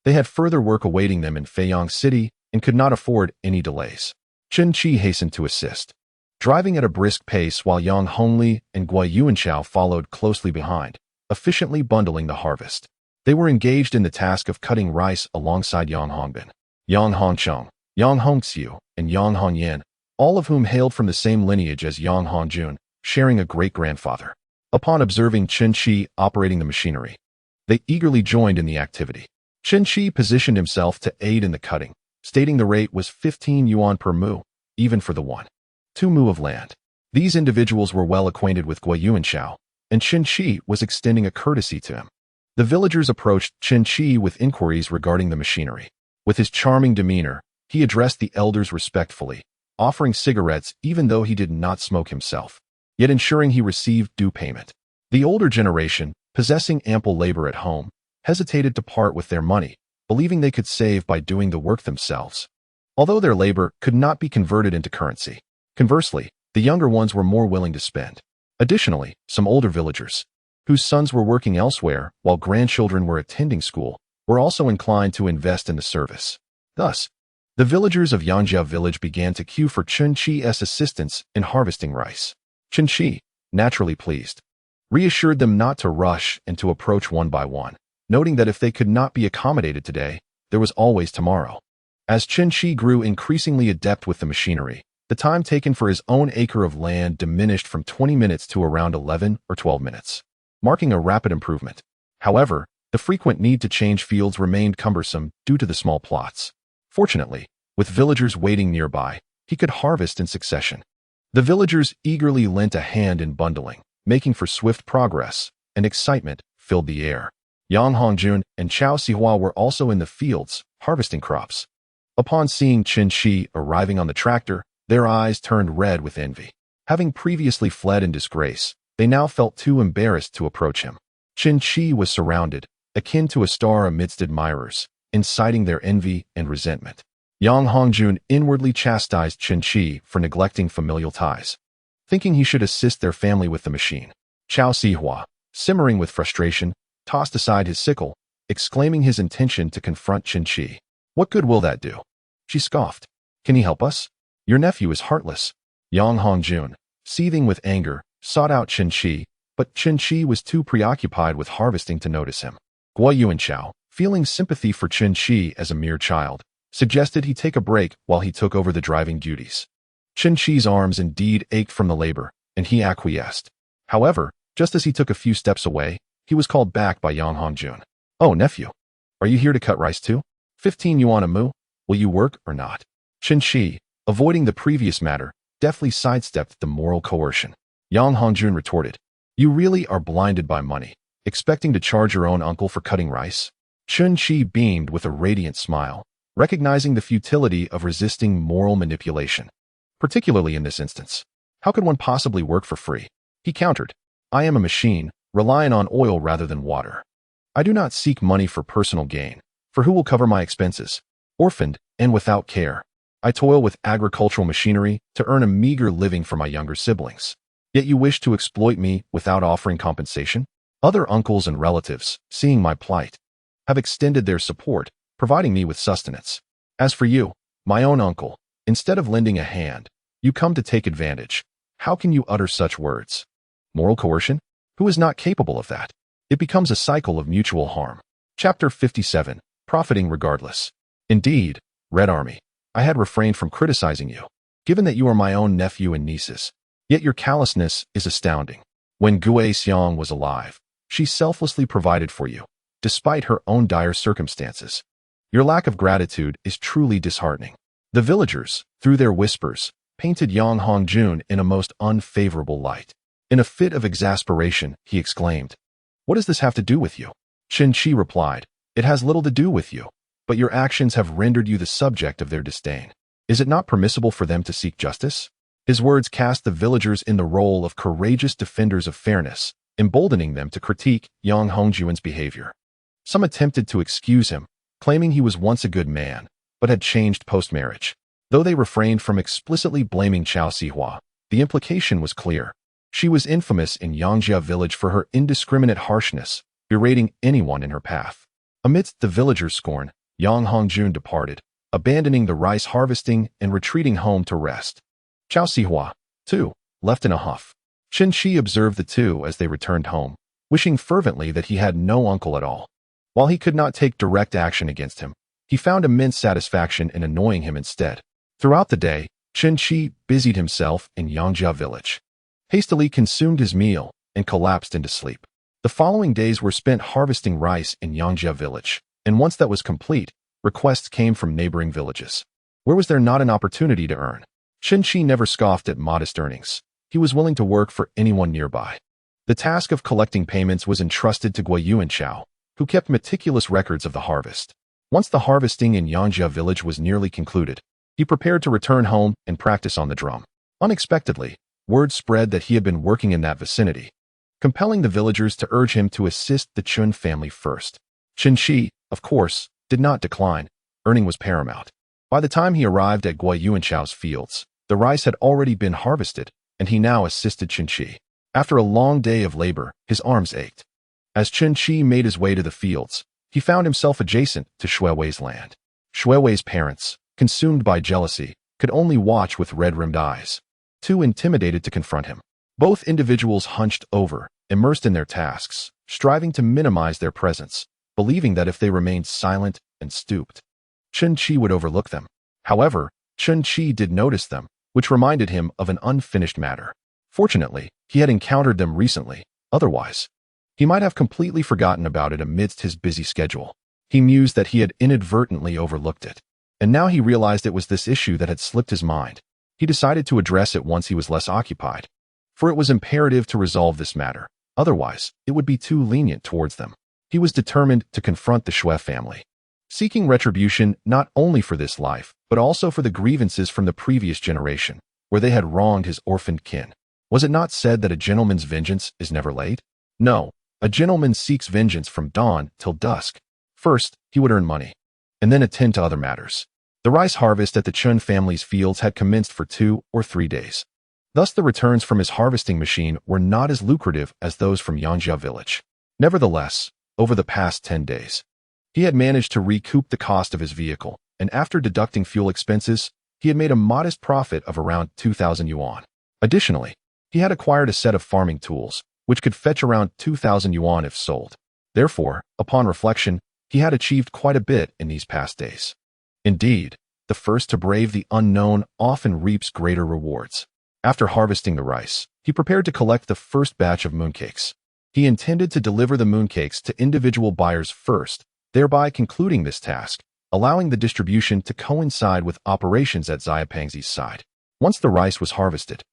They had further work awaiting them in Feiyang City and could not afford any delays. Chen Qi hastened to assist, driving at a brisk pace while Yang Hongli and Gui Yuanchao followed closely behind, efficiently bundling the harvest. They were engaged in the task of cutting rice alongside Yang Hongbin, Yang Hongcheng, Yang Hongxiu, and Yang Hongyan, all of whom hailed from the same lineage as Yang Hongjun, sharing a great-grandfather. Upon observing Chen Qi operating the machinery, they eagerly joined in the activity. Chen Qi positioned himself to aid in the cutting, stating the rate was 15 yuan per mu, even for the 1-2 mu of land. These individuals were well acquainted with Gui Yuanchao, and Chen Qi was extending a courtesy to him. The villagers approached Chen Qi with inquiries regarding the machinery. With his charming demeanor, he addressed the elders respectfully, offering cigarettes even though he did not smoke himself, yet ensuring he received due payment. The older generation, possessing ample labor at home, hesitated to part with their money, believing they could save by doing the work themselves, although their labor could not be converted into currency. Conversely, the younger ones were more willing to spend. Additionally, some older villagers, whose sons were working elsewhere while grandchildren were attending school, were also inclined to invest in the service. Thus, the villagers of Yangjia village began to queue for Chen Qi's assistance in harvesting rice. Chen Qi, naturally pleased, reassured them not to rush and to approach one by one, noting that if they could not be accommodated today, there was always tomorrow. As Chen Qi grew increasingly adept with the machinery, the time taken for his own acre of land diminished from 20 minutes to around 11 or 12 minutes, marking a rapid improvement. However, the frequent need to change fields remained cumbersome due to the small plots. Fortunately, with villagers waiting nearby, he could harvest in succession. The villagers eagerly lent a hand in bundling, making for swift progress, and excitement filled the air. Yang Hongjun and Chao Sihua were also in the fields, harvesting crops. Upon seeing Chen Qi arriving on the tractor, their eyes turned red with envy. Having previously fled in disgrace, they now felt too embarrassed to approach him. Chen Qi was surrounded, akin to a star amidst admirers, inciting their envy and resentment. Yang Hongjun inwardly chastised Chen Qi for neglecting familial ties, thinking he should assist their family with the machine. Chao Sihua, simmering with frustration, tossed aside his sickle, exclaiming his intention to confront Chen Qi. "What good will that do?" She scoffed. "Can he help us? Your nephew is heartless." Yang Hongjun, seething with anger, sought out Chen Qi, but Chen Qi was too preoccupied with harvesting to notice him. Gui Yuanchao, feeling sympathy for Chen Qi as a mere child, suggested he take a break while he took over the driving duties. Chen Qi's arms indeed ached from the labor, and he acquiesced. However, just as he took a few steps away, he was called back by Yang Hongjun. "Oh, nephew, are you here to cut rice too? 15 yuan a mu? Will you work or not?" Chen Qi, avoiding the previous matter, deftly sidestepped the moral coercion. Yang Hongjun retorted, "You really are blinded by money, expecting to charge your own uncle for cutting rice?" Chen Qi beamed with a radiant smile, recognizing the futility of resisting moral manipulation, particularly in this instance. How could one possibly work for free? He countered, "I am a machine, relying on oil rather than water. I do not seek money for personal gain, for who will cover my expenses? Orphaned and without care, I toil with agricultural machinery to earn a meager living for my younger siblings. Yet you wish to exploit me without offering compensation?" Other uncles and relatives, seeing my plight, have extended their support, providing me with sustenance. As for you, my own uncle, instead of lending a hand, you come to take advantage. How can you utter such words? Moral coercion? Who is not capable of that? It becomes a cycle of mutual harm. Chapter 57. Profiting regardless. Indeed, Red Army, I had refrained from criticizing you. given that you are my own nephew and nieces. Yet your callousness is astounding. When Gue Xiong was alive, she selflessly provided for you, despite her own dire circumstances. Your lack of gratitude is truly disheartening. The villagers, through their whispers, painted Yang Hongjun in a most unfavorable light. In a fit of exasperation, he exclaimed, "What does this have to do with you?" Chen Qi replied, "It has little to do with you, but your actions have rendered you the subject of their disdain. Is it not permissible for them to seek justice?" His words cast the villagers in the role of courageous defenders of fairness, emboldening them to critique Yang Hongjun's behavior. Some attempted to excuse him, claiming he was once a good man, but had changed post-marriage. Though they refrained from explicitly blaming Chao Sihua, the implication was clear. She was infamous in Yangjia village for her indiscriminate harshness, berating anyone in her path. Amidst the villagers' scorn, Yang Hongjun departed, abandoning the rice harvesting and retreating home to rest. Chao Sihua, too, left in a huff. Chen Qi observed the two as they returned home, wishing fervently that he had no uncle at all. While he could not take direct action against him, he found immense satisfaction in annoying him instead. Throughout the day, Chen Qi busied himself in Yangjia village. Hastily consumed his meal and collapsed into sleep. The following days were spent harvesting rice in Yangjia village, and once that was complete, requests came from neighboring villages. Where was there not an opportunity to earn? Chen Qi never scoffed at modest earnings. He was willing to work for anyone nearby. The task of collecting payments was entrusted to Guoyu and Chao, who kept meticulous records of the harvest. Once the harvesting in Yangjia village was nearly concluded, he prepared to return home and practice on the drum. Unexpectedly, word spread that he had been working in that vicinity, compelling the villagers to urge him to assist the Chun family first. Chen Qi, of course, did not decline. Earning was paramount. By the time he arrived at Guoyu and Chao's fields, the rice had already been harvested, and he now assisted Chen Qi. After a long day of labor, his arms ached. As Chen Qi made his way to the fields, he found himself adjacent to Shuiwei's land. Shuiwei's parents, consumed by jealousy, could only watch with red-rimmed eyes, too intimidated to confront him. Both individuals hunched over, immersed in their tasks, striving to minimize their presence, believing that if they remained silent and stooped, Chen Qi would overlook them. However, Chen Qi did notice them, which reminded him of an unfinished matter. Fortunately, he had encountered them recently. Otherwise, he might have completely forgotten about it amidst his busy schedule. He mused that he had inadvertently overlooked it, and now he realized it was this issue that had slipped his mind. He decided to address it once he was less occupied, for it was imperative to resolve this matter. Otherwise, it would be too lenient towards them. He was determined to confront the Shui family, seeking retribution not only for this life, but also for the grievances from the previous generation, where they had wronged his orphaned kin. Was it not said that a gentleman's vengeance is never late? No, a gentleman seeks vengeance from dawn till dusk. First, he would earn money, and then attend to other matters. The rice harvest at the Chun family's fields had commenced for 2 or 3 days. Thus the returns from his harvesting machine were not as lucrative as those from Yangjia village. Nevertheless, over the past 10 days, he had managed to recoup the cost of his vehicle, and after deducting fuel expenses, he had made a modest profit of around 2,000 yuan. Additionally, he had acquired a set of farming tools, which could fetch around 2,000 yuan if sold. Therefore, upon reflection, he had achieved quite a bit in these past days. Indeed, the first to brave the unknown often reaps greater rewards. After harvesting the rice, he prepared to collect the first batch of mooncakes. He intended to deliver the mooncakes to individual buyers first, thereby concluding this task, allowing the distribution to coincide with operations at Xiapangzi's side. Once the rice was harvested,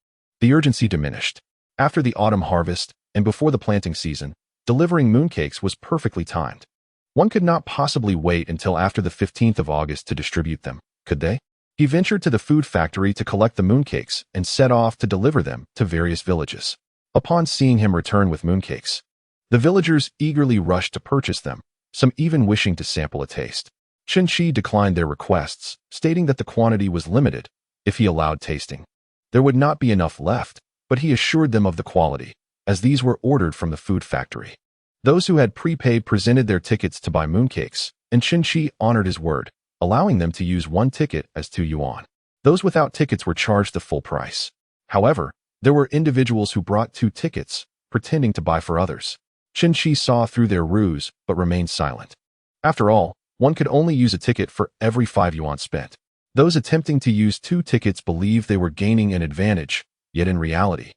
the urgency diminished. After the autumn harvest and before the planting season, delivering mooncakes was perfectly timed. One could not possibly wait until after the 15th of August to distribute them, could they? He ventured to the food factory to collect the mooncakes and set off to deliver them to various villages. Upon seeing him return with mooncakes, the villagers eagerly rushed to purchase them, some even wishing to sample a taste. Chen Qi declined their requests, stating that the quantity was limited. If he allowed tasting, there would not be enough left, but he assured them of the quality, as these were ordered from the food factory. Those who had prepaid presented their tickets to buy mooncakes, and Chen Qi honored his word, allowing them to use 1 ticket as 2 yuan. Those without tickets were charged the full price. However, there were individuals who brought 2 tickets, pretending to buy for others. Chen Qi saw through their ruse, but remained silent. After all, one could only use a ticket for every 5 yuan spent. Those attempting to use 2 tickets believed they were gaining an advantage, yet in reality,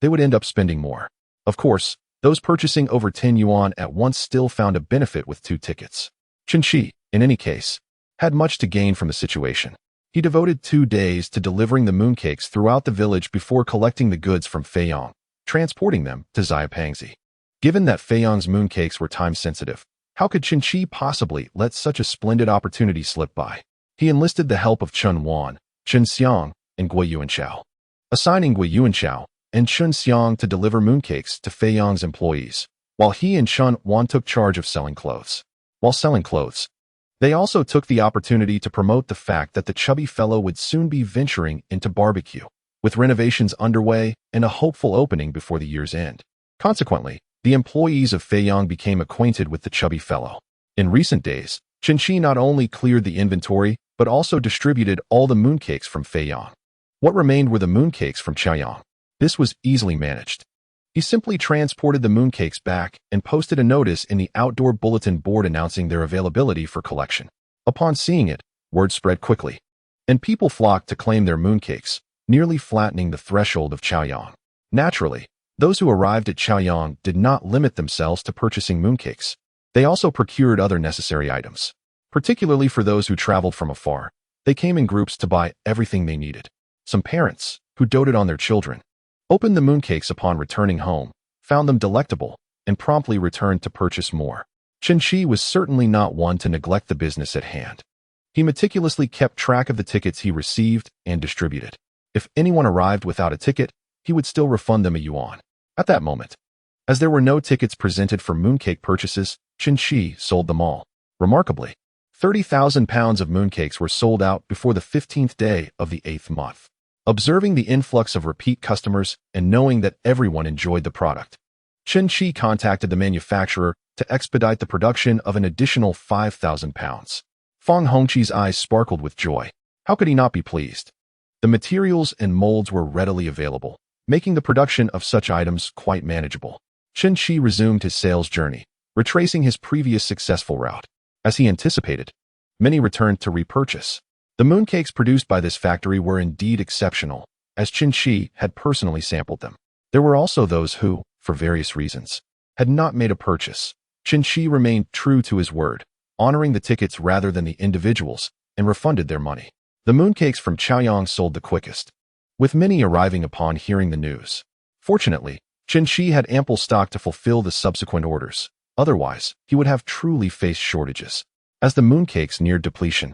they would end up spending more. Of course, those purchasing over 10 yuan at once still found a benefit with 2 tickets. Chen Qi, in any case, had much to gain from the situation. He devoted 2 days to delivering the mooncakes throughout the village before collecting the goods from Feiyang, transporting them to Xiapangzi. Given that Feiyang's mooncakes were time-sensitive, how could Chen Qi possibly let such a splendid opportunity slip by? He enlisted the help of Chen Wan, Chen Xiang, and Gui Yuanxiao, assigning Gui Yuanxiao and Chen Xiang to deliver mooncakes to Feiyang's employees, while he and Chen Wan took charge of selling clothes. While selling clothes, they also took the opportunity to promote the fact that the chubby fellow would soon be venturing into barbecue, with renovations underway and a hopeful opening before the year's end. Consequently, the employees of Feiyang became acquainted with the chubby fellow. In recent days, Chen Qi not only cleared the inventory, but also distributed all the mooncakes from Feiyang. What remained were the mooncakes from Chaoyang. This was easily managed. He simply transported the mooncakes back and posted a notice in the outdoor bulletin board announcing their availability for collection. Upon seeing it, word spread quickly, and people flocked to claim their mooncakes, nearly flattening the threshold of Chaoyang. Naturally, those who arrived at Chaoyang did not limit themselves to purchasing mooncakes. They also procured other necessary items. Particularly for those who traveled from afar, they came in groups to buy everything they needed. Some parents, who doted on their children, opened the mooncakes upon returning home, found them delectable, and promptly returned to purchase more. Chen Qi was certainly not one to neglect the business at hand. He meticulously kept track of the tickets he received and distributed. If anyone arrived without a ticket, he would still refund them a yuan. At that moment, as there were no tickets presented for mooncake purchases, Chen Qi sold them all. Remarkably, 30,000 pounds of mooncakes were sold out before the 15th day of the 8th month. Observing the influx of repeat customers and knowing that everyone enjoyed the product, Chen Qi contacted the manufacturer to expedite the production of an additional 5,000 pounds. Fang Hongqi's eyes sparkled with joy. How could he not be pleased? The materials and molds were readily available, making the production of such items quite manageable. Chen Qi resumed his sales journey, retracing his previous successful route. As he anticipated, many returned to repurchase. The mooncakes produced by this factory were indeed exceptional, as Chen Qi had personally sampled them. There were also those who, for various reasons, had not made a purchase. Chen Qi remained true to his word, honoring the tickets rather than the individuals, and refunded their money. The mooncakes from Chaoyang sold the quickest, with many arriving upon hearing the news. Fortunately, Chen Qi had ample stock to fulfill the subsequent orders. Otherwise, he would have truly faced shortages. As the mooncakes neared depletion,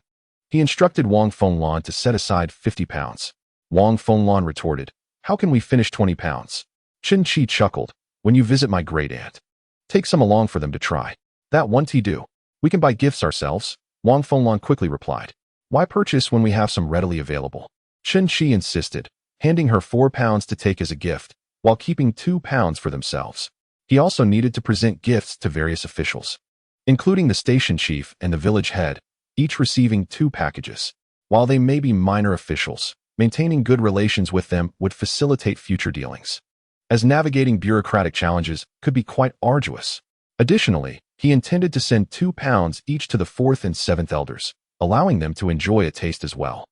he instructed Wang Fenglan to set aside 50 pounds. Wang Fenglan retorted, "How can we finish 20 pounds? Chen Qi chuckled, "When you visit my great-aunt, take some along for them to try." "That won't he do? We can buy gifts ourselves," Wang Fenglan quickly replied. "Why purchase when we have some readily available?" Chen Qi insisted, handing her 4 pounds to take as a gift, while keeping 2 pounds for themselves. He also needed to present gifts to various officials, including the station chief and the village head, each receiving 2 packages. While they may be minor officials, maintaining good relations with them would facilitate future dealings, as navigating bureaucratic challenges could be quite arduous. Additionally, he intended to send 2 pounds each to the 4th and 7th elders, allowing them to enjoy a taste as well.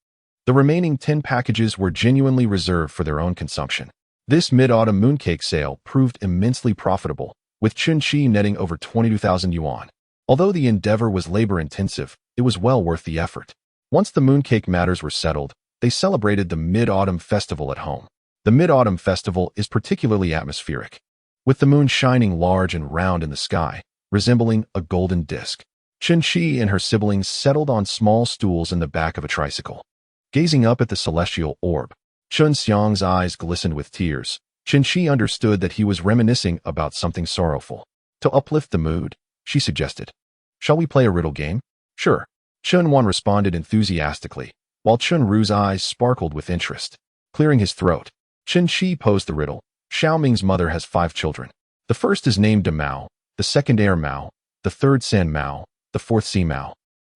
The remaining 10 packages were genuinely reserved for their own consumption. This mid-autumn mooncake sale proved immensely profitable, with Chen Qi netting over 22,000 yuan. Although the endeavor was labor-intensive, it was well worth the effort. Once the mooncake matters were settled, they celebrated the Mid-Autumn Festival at home. The Mid-Autumn Festival is particularly atmospheric, with the moon shining large and round in the sky, resembling a golden disk. Chen Qi and her siblings settled on small stools in the back of a tricycle. Gazing up at the celestial orb, Chen Xiang's eyes glistened with tears. Chen Qi understood that he was reminiscing about something sorrowful. To uplift the mood, she suggested, "Shall we play a riddle game?" "Sure." Chen Wan responded enthusiastically, while Chen Ru's eyes sparkled with interest. Clearing his throat, Chen Qi posed the riddle. Xiaoming's mother has 5 children. The first is named De Mao, the second Air Mao, the third San Mao, the fourth Si Mao.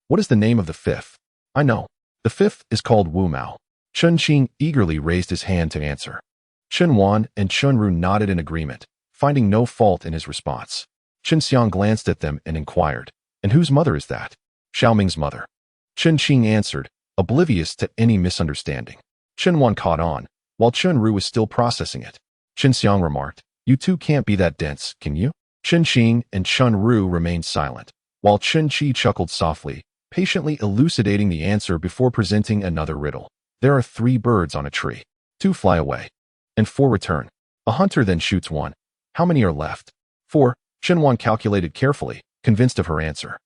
What is the name of the 5th? "I know. The 5th is called Wu Mao." Chen Qi eagerly raised his hand to answer. Chen Wan and Chen Ru nodded in agreement, finding no fault in his response. Chen Xiang glanced at them and inquired, "And whose mother is that?" "Xiaoming's mother." Chen Qi answered, oblivious to any misunderstanding. Chen Wan caught on, while Chen Ru was still processing it. Chen Xiang remarked, "You two can't be that dense, can you?" Chen Qi and Chen Ru remained silent, while Chen Qi chuckled softly, patiently elucidating the answer before presenting another riddle. There are 3 birds on a tree. 2 fly away, and 4 return. A hunter then shoots 1. How many are left? 4. Chen Wan calculated carefully, convinced of her answer.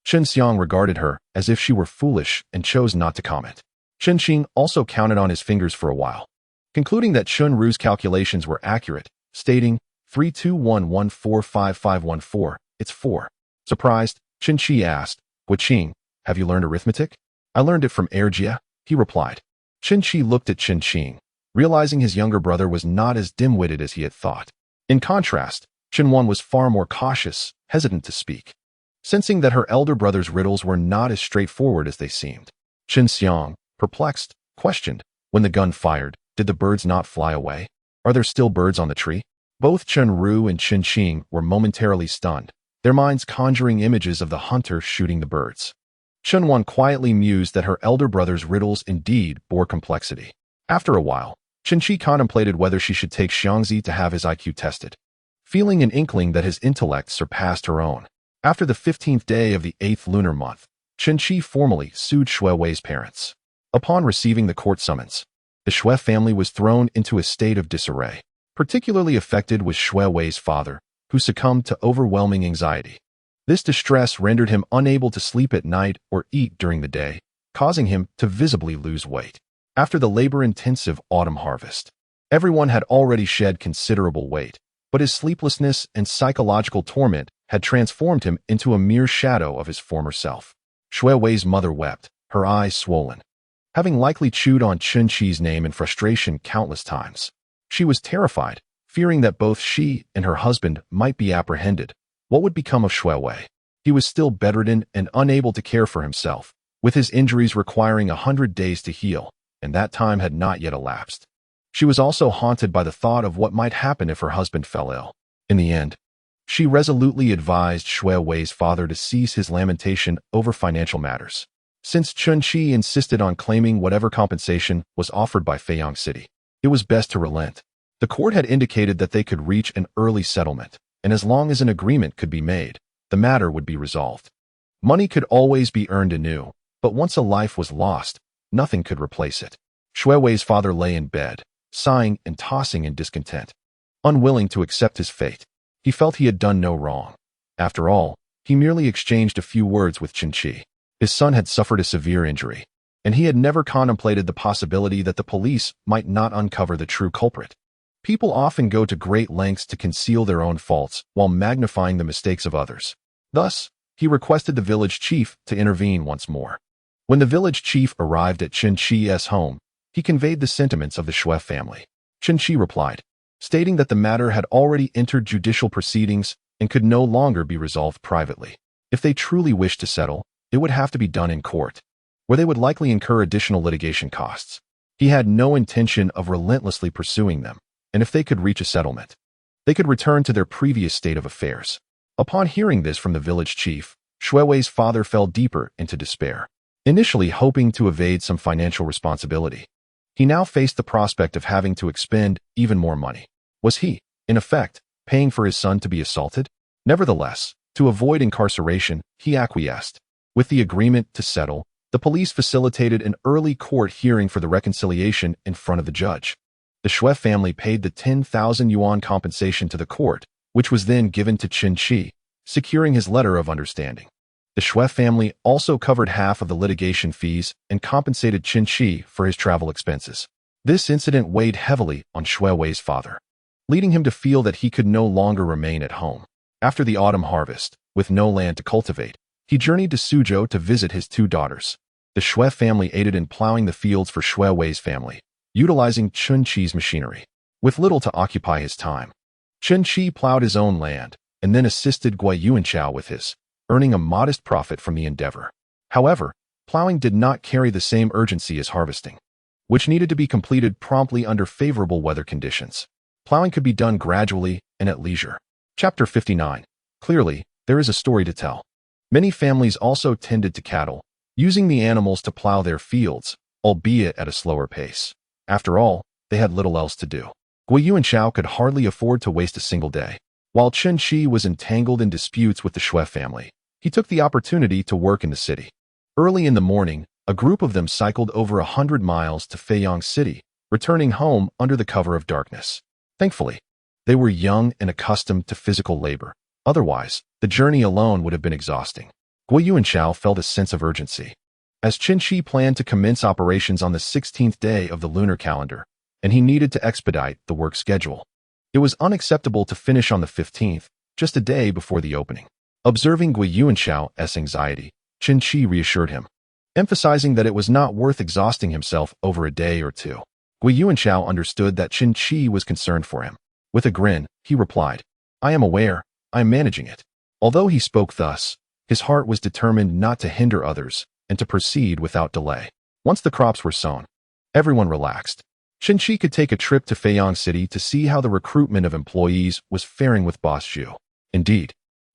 Chen Xiang regarded her as if she were foolish and chose not to comment. Chen Qi also counted on his fingers for a while, concluding that Chen Ru's calculations were accurate, stating, 321145514, it's 4. Surprised, Chen Qi asked, "Qing, have you learned arithmetic?" "I learned it from Erjia," he replied. Chen Qi looked at Chen Qi, realizing his younger brother was not as dim-witted as he had thought. In contrast, Chen Wan was far more cautious, hesitant to speak, sensing that her elder brother's riddles were not as straightforward as they seemed. Chen Xiang, perplexed, questioned, "When the gun fired, did the birds not fly away? Are there still birds on the tree?" Both Chen Ru and Chen Qi were momentarily stunned, their minds conjuring images of the hunter shooting the birds. Chen Wan quietly mused that her elder brother's riddles indeed bore complexity. After a while, Chen Qi contemplated whether she should take Xiangzi to have his IQ tested, feeling an inkling that his intellect surpassed her own. After the 15th day of the 8th lunar month, Chen Qi formally sued Shui Wei's parents. Upon receiving the court summons, the Shui family was thrown into a state of disarray. Particularly affected was Shui Wei's father, who succumbed to overwhelming anxiety. This distress rendered him unable to sleep at night or eat during the day, causing him to visibly lose weight. After the labor-intensive autumn harvest, everyone had already shed considerable weight, but his sleeplessness and psychological torment had transformed him into a mere shadow of his former self. Shui Wei's mother wept, her eyes swollen, having likely chewed on Chen Qi's name in frustration countless times. She was terrified, fearing that both she and her husband might be apprehended. What would become of Shui Wei? He was still bedridden and unable to care for himself, with his injuries requiring 100 days to heal, and that time had not yet elapsed. She was also haunted by the thought of what might happen if her husband fell ill. In the end, she resolutely advised Shui Wei's father to cease his lamentation over financial matters, since Chen Qi insisted on claiming whatever compensation was offered by Feiyang City. It was best to relent. The court had indicated that they could reach an early settlement, and as long as an agreement could be made, the matter would be resolved. Money could always be earned anew, but once a life was lost, nothing could replace it. Shui Wei's father lay in bed, sighing and tossing in discontent. Unwilling to accept his fate, he felt he had done no wrong. After all, he merely exchanged a few words with Chen Qi. His son had suffered a severe injury, and he had never contemplated the possibility that the police might not uncover the true culprit. People often go to great lengths to conceal their own faults while magnifying the mistakes of others. Thus, he requested the village chief to intervene once more. When the village chief arrived at Chen Qi's home, he conveyed the sentiments of the Shui family. Chen Qi replied, stating that the matter had already entered judicial proceedings and could no longer be resolved privately. If they truly wished to settle, it would have to be done in court, where they would likely incur additional litigation costs. He had no intention of relentlessly pursuing them, and if they could reach a settlement, they could return to their previous state of affairs. Upon hearing this from the village chief, Shui Wei's father fell deeper into despair. Initially hoping to evade some financial responsibility, he now faced the prospect of having to expend even more money. Was he, in effect, paying for his son to be assaulted? Nevertheless, to avoid incarceration, he acquiesced. With the agreement to settle, the police facilitated an early court hearing for the reconciliation in front of the judge. The Shui family paid the 10,000 yuan compensation to the court, which was then given to Chen Qi, securing his letter of understanding. The Shui family also covered half of the litigation fees and compensated Chen Qi for his travel expenses. This incident weighed heavily on Shui Wei's father, leading him to feel that he could no longer remain at home. After the autumn harvest, with no land to cultivate, he journeyed to Suzhou to visit his 2 daughters. The Shui family aided in plowing the fields for Shui Wei's family, utilizing Chen Qi's machinery. With little to occupy his time, Chen Qi plowed his own land and then assisted Gui Yuanchao with his, earning a modest profit from the endeavor. However, plowing did not carry the same urgency as harvesting, which needed to be completed promptly under favorable weather conditions. Plowing could be done gradually and at leisure. Chapter 59. Clearly, there is a story to tell. Many families also tended to cattle, using the animals to plow their fields, albeit at a slower pace. After all, they had little else to do. Guiyu and Xiao could hardly afford to waste a single day. While Chen Qi was entangled in disputes with the Shui family, he took the opportunity to work in the city. Early in the morning, a group of them cycled over 100 miles to Feiyang City, returning home under the cover of darkness. Thankfully, they were young and accustomed to physical labor. Otherwise, the journey alone would have been exhausting. Guiyu and Xiao felt a sense of urgency, as Chen Qi planned to commence operations on the 16th day of the lunar calendar, and he needed to expedite the work schedule. It was unacceptable to finish on the 15th, just a day before the opening. Observing Guiyu and Xiao's anxiety, Chen Qi reassured him, emphasizing that it was not worth exhausting himself over a day or two. Guiyu and Xiao understood that Chen Qi was concerned for him. With a grin, he replied, "I am aware, I am managing it." Although he spoke thus, his heart was determined not to hinder others and to proceed without delay. Once the crops were sown, everyone relaxed. Chen Qi could take a trip to Feiyang City to see how the recruitment of employees was faring with Boss Zhu. Indeed,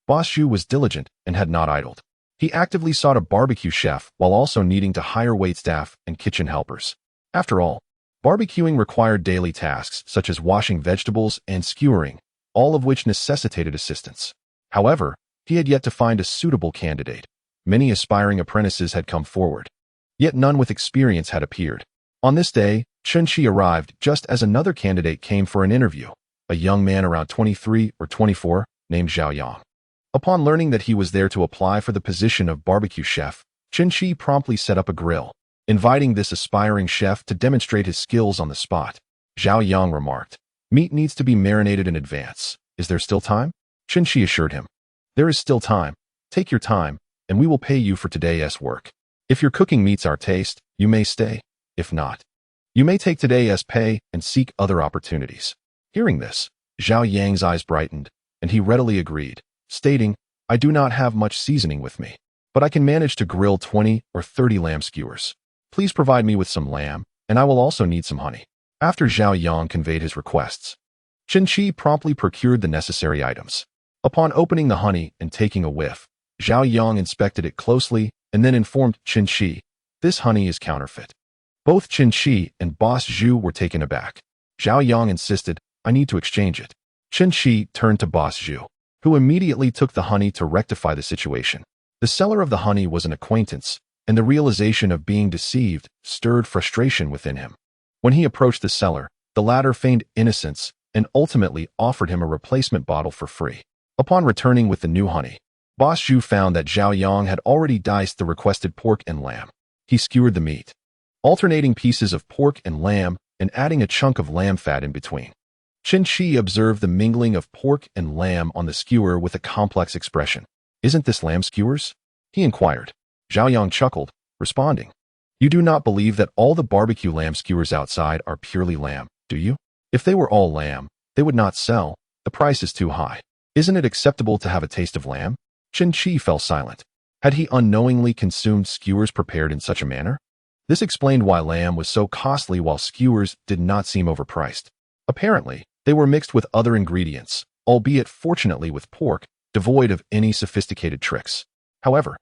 Boss Zhu was diligent and had not idled. He actively sought a barbecue chef while also needing to hire waitstaff and kitchen helpers. After all, barbecuing required daily tasks such as washing vegetables and skewering, all of which necessitated assistance. However, he had yet to find a suitable candidate. Many aspiring apprentices had come forward, yet none with experience had appeared. On this day, Chen Qi arrived just as another candidate came for an interview, a young man around 23 or 24 named Zhao Yang. Upon learning that he was there to apply for the position of barbecue chef, Chen Qi promptly set up a grill, inviting this aspiring chef to demonstrate his skills on the spot. Zhao Yang remarked, "Meat needs to be marinated in advance. Is there still time?" Chen Qi assured him, "There is still time. Take your time, and we will pay you for today's work. If your cooking meets our taste, you may stay. If not, you may take today's pay and seek other opportunities." Hearing this, Zhao Yang's eyes brightened, and he readily agreed, stating, "I do not have much seasoning with me, but I can manage to grill 20 or 30 lamb skewers. Please provide me with some lamb, and I will also need some honey." After Zhao Yang conveyed his requests, Chen Qi promptly procured the necessary items. Upon opening the honey and taking a whiff, Zhao Yang inspected it closely and then informed Chen Qi, "This honey is counterfeit." Both Chen Qi and Boss Zhu were taken aback. Zhao Yang insisted, "I need to exchange it." Chen Qi turned to Boss Zhu, who immediately took the honey to rectify the situation. The seller of the honey was an acquaintance, and the realization of being deceived stirred frustration within him. When he approached the seller, the latter feigned innocence and ultimately offered him a replacement bottle for free. Upon returning with the new honey, Boss Zhu found that Zhao Yang had already diced the requested pork and lamb. He skewered the meat, alternating pieces of pork and lamb and adding a chunk of lamb fat in between. Chen Qi observed the mingling of pork and lamb on the skewer with a complex expression. "Isn't this lamb skewers?" he inquired. Zhao Yang chuckled, responding, "You do not believe that all the barbecue lamb skewers outside are purely lamb, do you? If they were all lamb, they would not sell. The price is too high. Isn't it acceptable to have a taste of lamb?" Chen Qi fell silent. Had he unknowingly consumed skewers prepared in such a manner? This explained why lamb was so costly while skewers did not seem overpriced. Apparently, they were mixed with other ingredients, albeit fortunately with pork, devoid of any sophisticated tricks. However,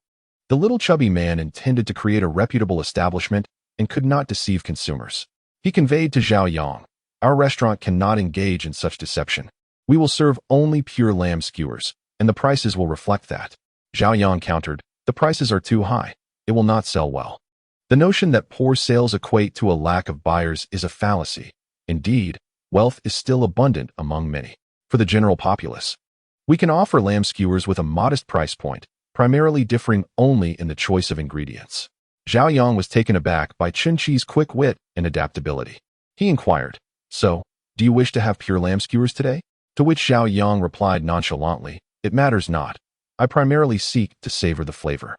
the little chubby man intended to create a reputable establishment and could not deceive consumers. He conveyed to Zhao Yang, "Our restaurant cannot engage in such deception. We will serve only pure lamb skewers, and the prices will reflect that." Zhao Yang countered, "The prices are too high. It will not sell well." The notion that poor sales equate to a lack of buyers is a fallacy. Indeed, wealth is still abundant among many. For the general populace, we can offer lamb skewers with a modest price point, primarily differing only in the choice of ingredients. Zhao Yang was taken aback by Chen Qi's quick wit and adaptability. He inquired, "So, do you wish to have pure lamb skewers today?" To which Zhao Yang replied nonchalantly, "It matters not. I primarily seek to savor the flavor."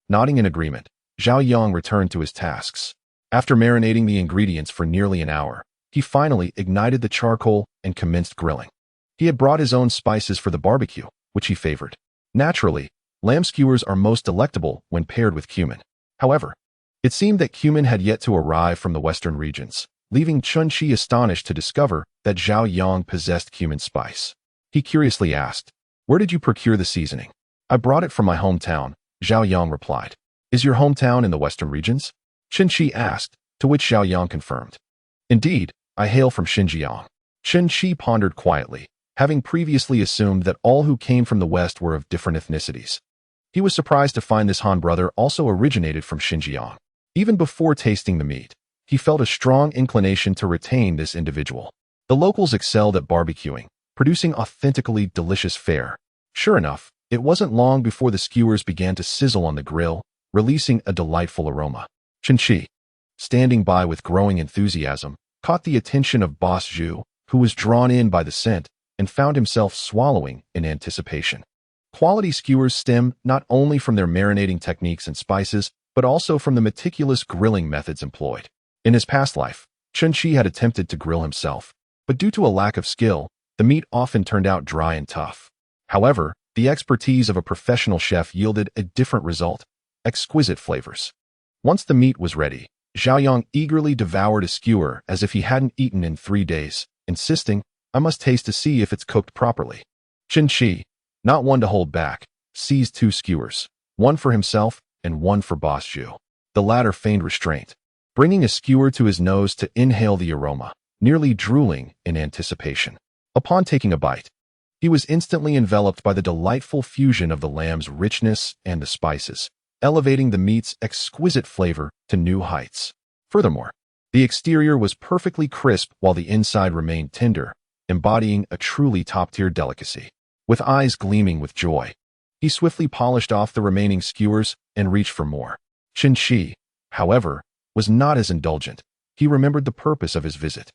Nodding in agreement, Zhao Yang returned to his tasks. After marinating the ingredients for nearly an hour, he finally ignited the charcoal and commenced grilling. He had brought his own spices for the barbecue, which he favored. Naturally, lamb skewers are most delectable when paired with cumin. However, it seemed that cumin had yet to arrive from the western regions, leaving Chen Qi astonished to discover that Zhao Yang possessed cumin spice. He curiously asked, "Where did you procure the seasoning?" "I brought it from my hometown," Zhao Yang replied. Is your hometown in the western regions? Chen Qi asked, to which Zhao Yang confirmed. Indeed, I hail from Xinjiang. Chen Qi pondered quietly, having previously assumed that all who came from the west were of different ethnicities. He was surprised to find this Han brother also originated from Xinjiang. Even before tasting the meat, he felt a strong inclination to retain this individual. The locals excelled at barbecuing, producing authentically delicious fare. Sure enough, it wasn't long before the skewers began to sizzle on the grill, releasing a delightful aroma. Chen Qi, standing by with growing enthusiasm, caught the attention of Boss Zhu, who was drawn in by the scent and found himself swallowing in anticipation. Quality skewers stem not only from their marinating techniques and spices, but also from the meticulous grilling methods employed. In his past life, Chen Qi had attempted to grill himself, but due to a lack of skill, the meat often turned out dry and tough. However, the expertise of a professional chef yielded a different result: exquisite flavors. Once the meat was ready, Zhao Yang eagerly devoured a skewer as if he hadn't eaten in 3 days, insisting, I must taste to see if it's cooked properly. Chen Qi, not one to hold back, seized 2 skewers, one for himself and one for Boss Zhu. The latter feigned restraint, bringing a skewer to his nose to inhale the aroma, nearly drooling in anticipation. Upon taking a bite, he was instantly enveloped by the delightful fusion of the lamb's richness and the spices, elevating the meat's exquisite flavor to new heights. Furthermore, the exterior was perfectly crisp while the inside remained tender, embodying a truly top-tier delicacy. With eyes gleaming with joy, he swiftly polished off the remaining skewers and reached for more. Chen Qi, however, was not as indulgent. He remembered the purpose of his visit.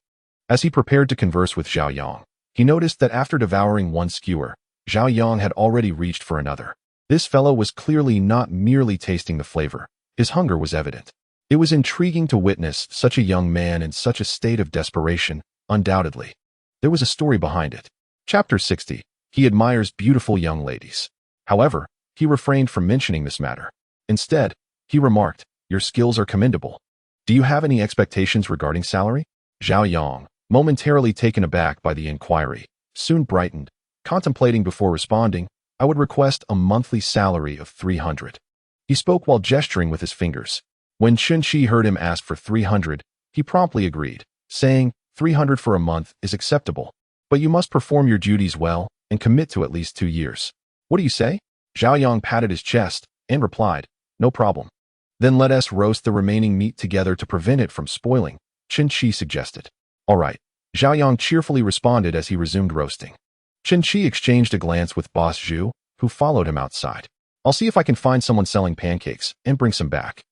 As he prepared to converse with Zhao Yang, he noticed that after devouring one skewer, Zhao Yang had already reached for another. This fellow was clearly not merely tasting the flavor. His hunger was evident. It was intriguing to witness such a young man in such a state of desperation, undoubtedly. There was a story behind it. Chapter 60. He admires beautiful young ladies. However, he refrained from mentioning this matter. Instead, he remarked, your skills are commendable. Do you have any expectations regarding salary? Zhao Yang, momentarily taken aback by the inquiry, soon brightened, contemplating before responding, I would request a monthly salary of 300. He spoke while gesturing with his fingers. When Chen Qi heard him ask for 300, he promptly agreed, saying, 300 for a month is acceptable, but you must perform your duties well and commit to at least 2 years. What do you say? Zhao Yang patted his chest and replied, no problem. Then let us roast the remaining meat together to prevent it from spoiling, Chen Qi suggested. All right, Zhao Yang cheerfully responded as he resumed roasting. Chen Qi exchanged a glance with Boss Zhu, who followed him outside. I'll see if I can find someone selling pancakes and bring some back.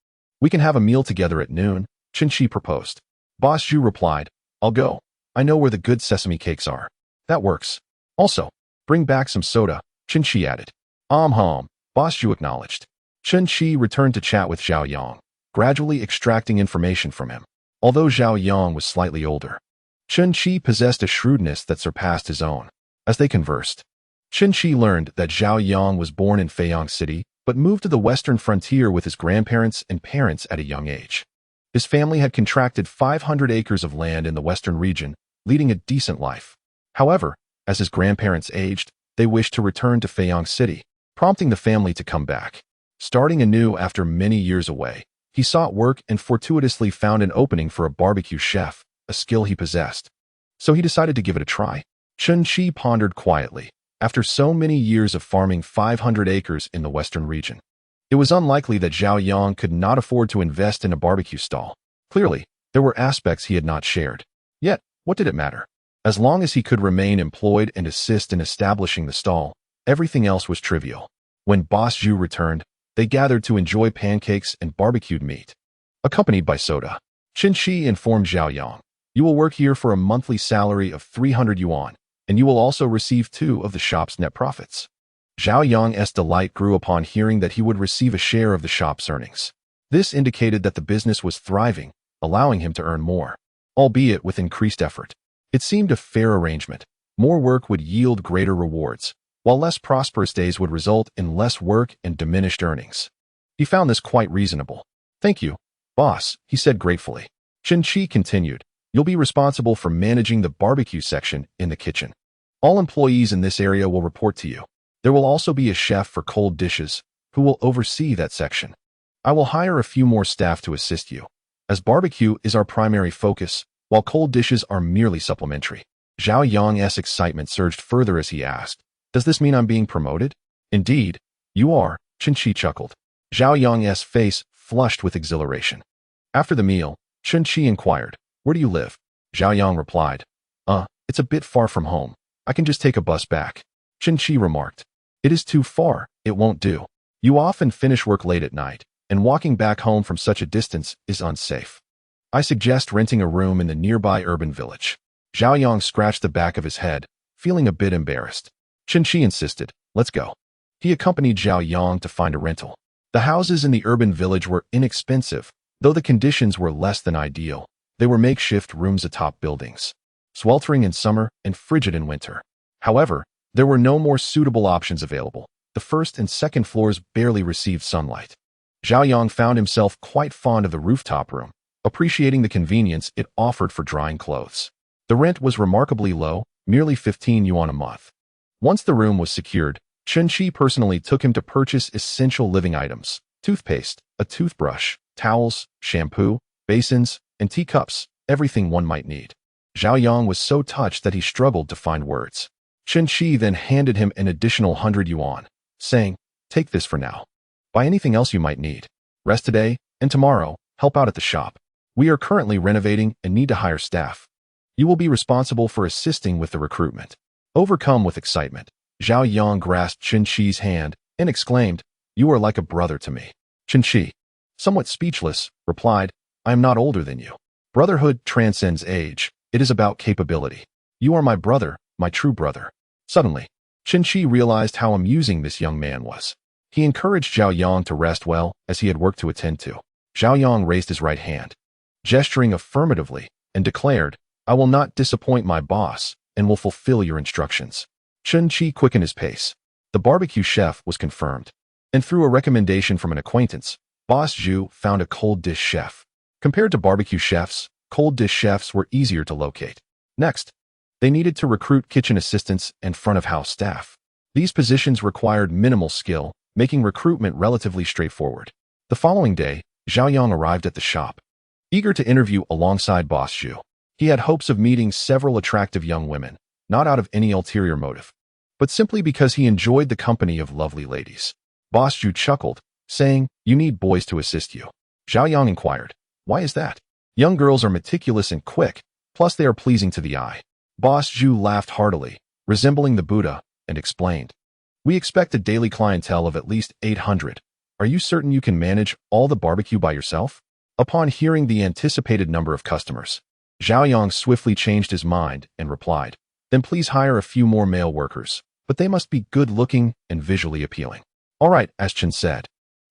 We can have a meal together at noon, Chen Qi proposed. Boss Zhu replied, I'll go. I know where the good sesame cakes are. That works. Also, bring back some soda, Chen Qi added. Hum, Boss Zhu acknowledged. Chen Qi returned to chat with Zhao Yang, gradually extracting information from him. Although Zhao Yang was slightly older, Chen Qi possessed a shrewdness that surpassed his own. As they conversed, Chen Qi learned that Zhao Yang was born in Feiyang City, but moved to the western frontier with his grandparents and parents at a young age. His family had contracted 500 acres of land in the western region, leading a decent life. However, as his grandparents aged, they wished to return to Feiyang City, prompting the family to come back. Starting anew after many years away, he sought work and fortuitously found an opening for a barbecue chef, a skill he possessed. So he decided to give it a try. Chen Qi pondered quietly. After so many years of farming 500 acres in the western region, it was unlikely that Zhao Yang could not afford to invest in a barbecue stall. Clearly, there were aspects he had not shared. Yet, what did it matter? As long as he could remain employed and assist in establishing the stall, everything else was trivial. When Boss Zhu returned, they gathered to enjoy pancakes and barbecued meat, accompanied by soda. Chen Qi informed Zhao Yang, you will work here for a monthly salary of 300 yuan, and you will also receive 2 of the shop's net profits. Zhao Yang's delight grew upon hearing that he would receive a share of the shop's earnings. This indicated that the business was thriving, allowing him to earn more, albeit with increased effort. It seemed a fair arrangement. More work would yield greater rewards, while less prosperous days would result in less work and diminished earnings. He found this quite reasonable. Thank you, boss, he said gratefully. Chen Qi continued, you'll be responsible for managing the barbecue section in the kitchen. All employees in this area will report to you. There will also be a chef for cold dishes, who will oversee that section. I will hire a few more staff to assist you, as barbecue is our primary focus, while cold dishes are merely supplementary. Zhao Yang's excitement surged further as he asked, does this mean I'm being promoted? Indeed, you are, Chen Qi chuckled. Zhao Yang's face flushed with exhilaration. After the meal, Chen Qi inquired, where do you live? Zhao Yang replied, it's a bit far from home. I can just take a bus back. Chen Qi remarked, it is too far, it won't do. You often finish work late at night, and walking back home from such a distance is unsafe. I suggest renting a room in the nearby urban village. Zhao Yang scratched the back of his head, feeling a bit embarrassed. Chen Qi insisted, let's go. He accompanied Zhao Yang to find a rental. The houses in the urban village were inexpensive, though the conditions were less than ideal. They were makeshift rooms atop buildings, sweltering in summer and frigid in winter. However, there were no more suitable options available. The first and second floors barely received sunlight. Zhao Yang found himself quite fond of the rooftop room, appreciating the convenience it offered for drying clothes. The rent was remarkably low, merely 15 yuan a month. Once the room was secured, Chen Qi personally took him to purchase essential living items: toothpaste, a toothbrush, towels, shampoo, basins, and teacups, everything one might need. Zhao Yang was so touched that he struggled to find words. Chen Qi then handed him an additional 100 yuan, saying, take this for now. Buy anything else you might need. Rest today, and tomorrow, help out at the shop. We are currently renovating and need to hire staff. You will be responsible for assisting with the recruitment. Overcome with excitement, Zhao Yang grasped Chen Qi's hand and exclaimed, you are like a brother to me. Chen Qi, somewhat speechless, replied, I am not older than you. Brotherhood transcends age. It is about capability. You are my brother, my true brother. Suddenly, Chen Qi realized how amusing this young man was. He encouraged Zhao Yang to rest well, as he had work to attend to. Zhao Yang raised his right hand, gesturing affirmatively, and declared, I will not disappoint my boss, and will fulfill your instructions. Chen Qi quickened his pace. The barbecue chef was confirmed, and through a recommendation from an acquaintance, Boss Zhu found a cold dish chef. Compared to barbecue chefs, cold dish chefs were easier to locate. Next, they needed to recruit kitchen assistants and front-of-house staff. These positions required minimal skill, making recruitment relatively straightforward. The following day, Zhao Yang arrived at the shop, eager to interview alongside Boss Zhu. He had hopes of meeting several attractive young women, not out of any ulterior motive, but simply because he enjoyed the company of lovely ladies. Boss Zhu chuckled, saying, you need boys to assist you. Zhao Yang inquired, why is that? Young girls are meticulous and quick, plus they are pleasing to the eye. Boss Zhu laughed heartily, resembling the Buddha, and explained, we expect a daily clientele of at least 800. Are you certain you can manage all the barbecue by yourself? Upon hearing the anticipated number of customers, Zhao Yang swiftly changed his mind and replied, then please hire a few more male workers, but they must be good-looking and visually appealing. All right, as Chen said,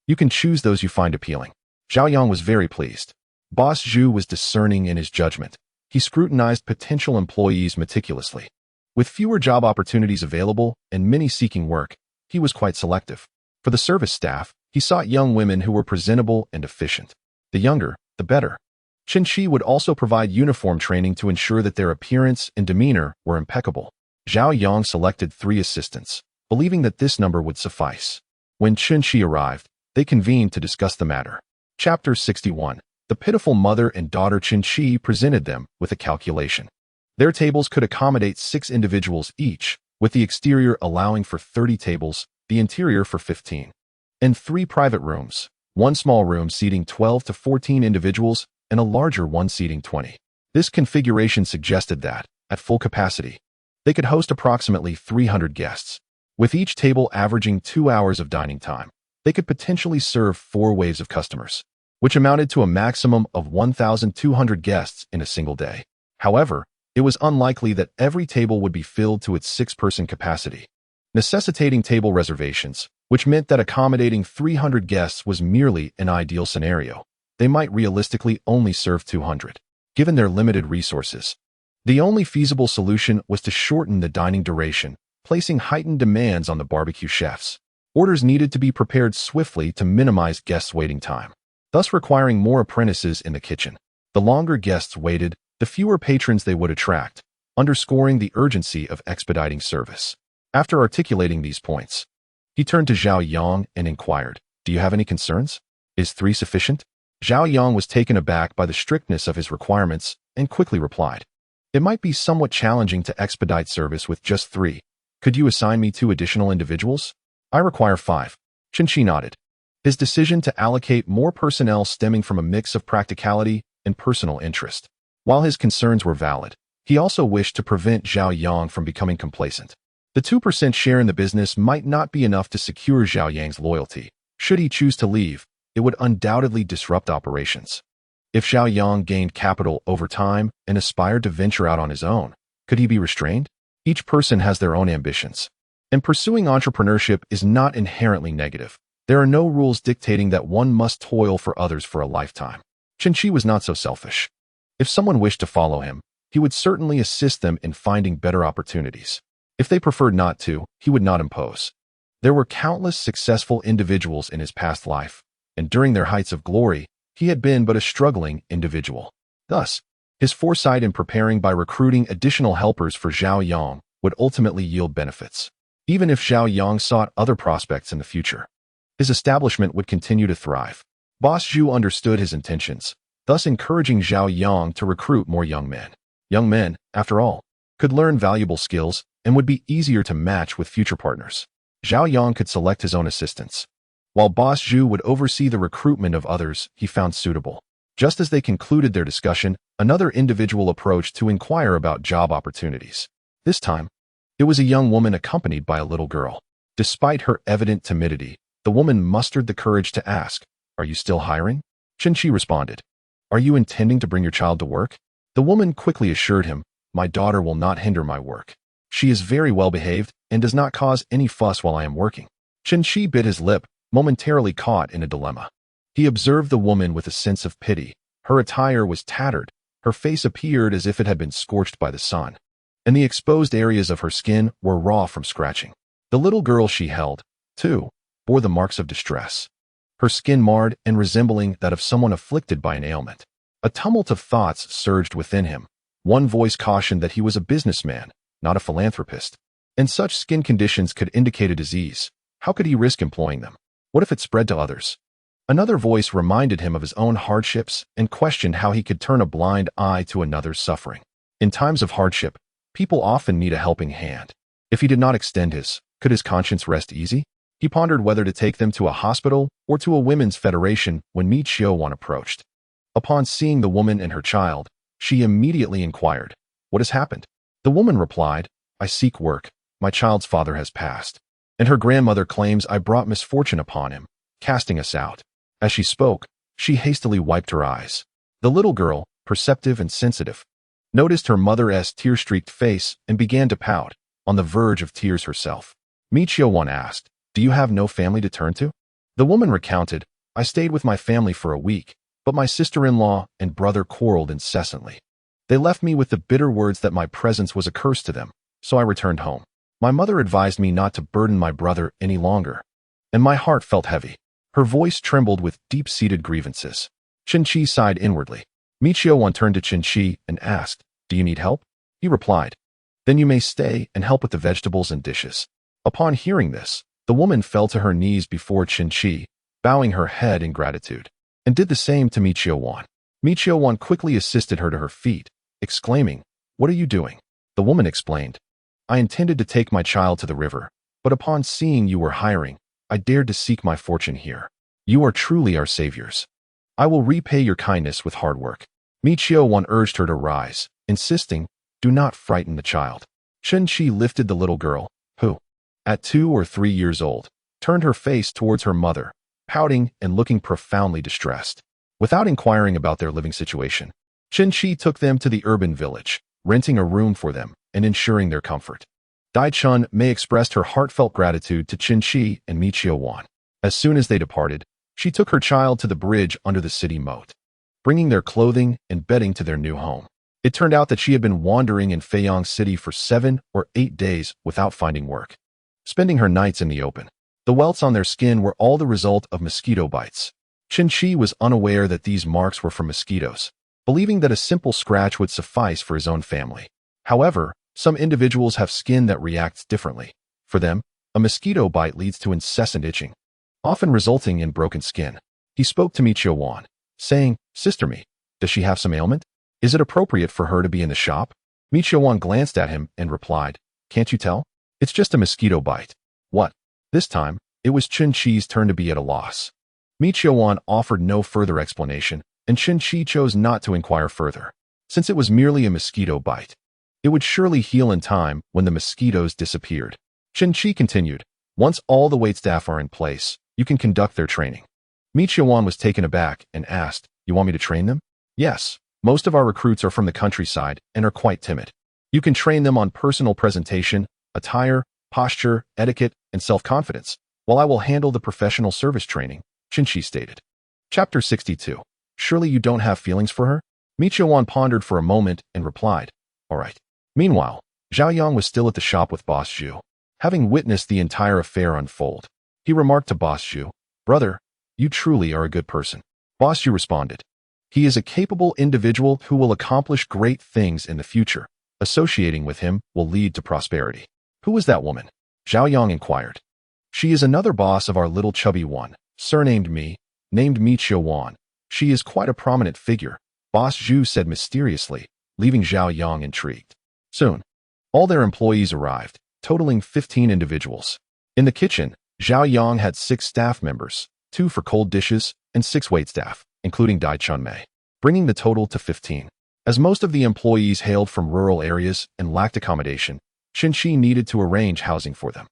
you can choose those you find appealing. Zhao Yang was very pleased. Boss Zhu was discerning in his judgment. He scrutinized potential employees meticulously. With fewer job opportunities available and many seeking work, he was quite selective. For the service staff, he sought young women who were presentable and efficient. The younger, the better. Chen Qi would also provide uniform training to ensure that their appearance and demeanor were impeccable. Zhao Yang selected 3 assistants, believing that this number would suffice. When Chen Qi arrived, they convened to discuss the matter. Chapter 61. The pitiful mother and daughter. Chen Qi presented them with a calculation. Their tables could accommodate 6 individuals each, with the exterior allowing for 30 tables, the interior for 15. And 3 private rooms, one small room seating 12 to 14 individuals, and a larger one seating 20. This configuration suggested that, at full capacity, they could host approximately 300 guests. With each table averaging 2 hours of dining time, they could potentially serve 4 waves of customers, which amounted to a maximum of 1,200 guests in a single day. However, it was unlikely that every table would be filled to its 6-person capacity, necessitating table reservations, which meant that accommodating 300 guests was merely an ideal scenario. They might realistically only serve 200, given their limited resources. The only feasible solution was to shorten the dining duration, placing heightened demands on the barbecue chefs. Orders needed to be prepared swiftly to minimize guests' waiting time, thus requiring more apprentices in the kitchen. The longer guests waited, the fewer patrons they would attract, underscoring the urgency of expediting service. After articulating these points, he turned to Zhao Yang and inquired, do you have any concerns? Is 3 sufficient? Zhao Yang was taken aback by the strictness of his requirements and quickly replied, it might be somewhat challenging to expedite service with just 3. Could you assign me 2 additional individuals? I require 5. Chen Qi nodded. His decision to allocate more personnel stemming from a mix of practicality and personal interest. While his concerns were valid, he also wished to prevent Zhao Yang from becoming complacent. The 2% share in the business might not be enough to secure Zhao Yang's loyalty. Should he choose to leave, it would undoubtedly disrupt operations. If Zhao Yang gained capital over time and aspired to venture out on his own, could he be restrained? Each person has their own ambitions. And pursuing entrepreneurship is not inherently negative. There are no rules dictating that one must toil for others for a lifetime. Chen Qi was not so selfish. If someone wished to follow him, he would certainly assist them in finding better opportunities. If they preferred not to, he would not impose. There were countless successful individuals in his past life, and during their heights of glory, he had been but a struggling individual. Thus, his foresight in preparing by recruiting additional helpers for Zhao Yang would ultimately yield benefits. Even if Zhao Yang sought other prospects in the future, his establishment would continue to thrive. Boss Zhu understood his intentions, thus encouraging Zhao Yang to recruit more young men. Young men, after all, could learn valuable skills and would be easier to match with future partners. Zhao Yang could select his own assistants, while Boss Zhu would oversee the recruitment of others he found suitable. Just as they concluded their discussion, another individual approached to inquire about job opportunities. This time, it was a young woman accompanied by a little girl. Despite her evident timidity, the woman mustered the courage to ask, "Are you still hiring?" Chen Qi responded, "Are you intending to bring your child to work?" The woman quickly assured him, "My daughter will not hinder my work. She is very well behaved and does not cause any fuss while I am working." Chen Qi bit his lip, momentarily caught in a dilemma. He observed the woman with a sense of pity. Her attire was tattered, her face appeared as if it had been scorched by the sun, and the exposed areas of her skin were raw from scratching. The little girl she held, too, bore the marks of distress, her skin marred and resembling that of someone afflicted by an ailment. A tumult of thoughts surged within him. One voice cautioned that he was a businessman, not a philanthropist, and such skin conditions could indicate a disease. How could he risk employing them? What if it spread to others? Another voice reminded him of his own hardships and questioned how he could turn a blind eye to another's suffering. In times of hardship, people often need a helping hand. If he did not extend his, could his conscience rest easy? He pondered whether to take them to a hospital or to a women's federation when Mi Qiuwan approached. Upon seeing the woman and her child, she immediately inquired, "What has happened?" The woman replied, "I seek work. My child's father has passed, and her grandmother claims I brought misfortune upon him, casting us out." As she spoke, she hastily wiped her eyes. The little girl, perceptive and sensitive, noticed her mother's tear-streaked face and began to pout, on the verge of tears herself. Mi Qiuwan asked, "Do you have no family to turn to?" The woman recounted, "I stayed with my family for a week, but my sister-in-law and brother quarreled incessantly. They left me with the bitter words that my presence was a curse to them, so I returned home. My mother advised me not to burden my brother any longer, and my heart felt heavy." Her voice trembled with deep-seated grievances. Chen Qi sighed inwardly. Mi Qiuwan turned to Chen Qi and asked, "Do you need help?" He replied, "Then you may stay and help with the vegetables and dishes." Upon hearing this, the woman fell to her knees before Chen Qi, bowing her head in gratitude, and did the same to Mi Qiuwan. Mi Qiuwan quickly assisted her to her feet, exclaiming, "What are you doing?" The woman explained, "I intended to take my child to the river, but upon seeing you were hiring, I dared to seek my fortune here. You are truly our saviors. I will repay your kindness with hard work." Mi Qiuwan urged her to rise, insisting, "Do not frighten the child." Chen Qi lifted the little girl, who, at 2 or 3 years old, turned her face towards her mother, pouting and looking profoundly distressed. Without inquiring about their living situation, Chen Qi took them to the urban village, renting a room for them and ensuring their comfort. Dai Chun Mei expressed her heartfelt gratitude to Chen Qi and Mi Qiuwan. As soon as they departed, she took her child to the bridge under the city moat, bringing their clothing and bedding to their new home. It turned out that she had been wandering in Feiyang City for 7 or 8 days without finding work, spending her nights in the open. The welts on their skin were all the result of mosquito bites. Chen Qi was unaware that these marks were from mosquitoes, believing that a simple scratch would suffice for his own family. However, some individuals have skin that reacts differently. For them, a mosquito bite leads to incessant itching, often resulting in broken skin. He spoke to Mi Wan, saying, "Sister Mi, does she have some ailment? Is it appropriate for her to be in the shop?" Mi Wan glanced at him and replied, "Can't you tell? It's just a mosquito bite." What? This time, it was Chen Qi's turn to be at a loss. Mi Wan offered no further explanation, and Chen Qi chose not to inquire further. Since it was merely a mosquito bite, it would surely heal in time when the mosquitoes disappeared. Chen Qi continued, "Once all the waitstaff are in place, you can conduct their training." Mi Wan was taken aback and asked, "You want me to train them?" "Yes. Most of our recruits are from the countryside and are quite timid. You can train them on personal presentation, attire, posture, etiquette, and self-confidence, while I will handle the professional service training," Chen Qi stated. Chapter 62. Surely you don't have feelings for her? Mi Wan pondered for a moment and replied, "All right." Meanwhile, Zhao Yang was still at the shop with Boss Zhu. Having witnessed the entire affair unfold, he remarked to Boss Zhu, "Brother, you truly are a good person." Boss Zhu responded, "He is a capable individual who will accomplish great things in the future. Associating with him will lead to prosperity." "Who is that woman?" Zhao Yang inquired. "She is another boss of our little chubby one, surnamed Mi, named Mi Wan. She is quite a prominent figure," Boss Zhu said mysteriously, leaving Zhao Yang intrigued. Soon, all their employees arrived, totaling 15 individuals. In the kitchen, Zhao Yang had 6 staff members, 2 for cold dishes, and 6 waitstaff, including Dai Chunmei, bringing the total to 15. As most of the employees hailed from rural areas and lacked accommodation, Chen Qi needed to arrange housing for them.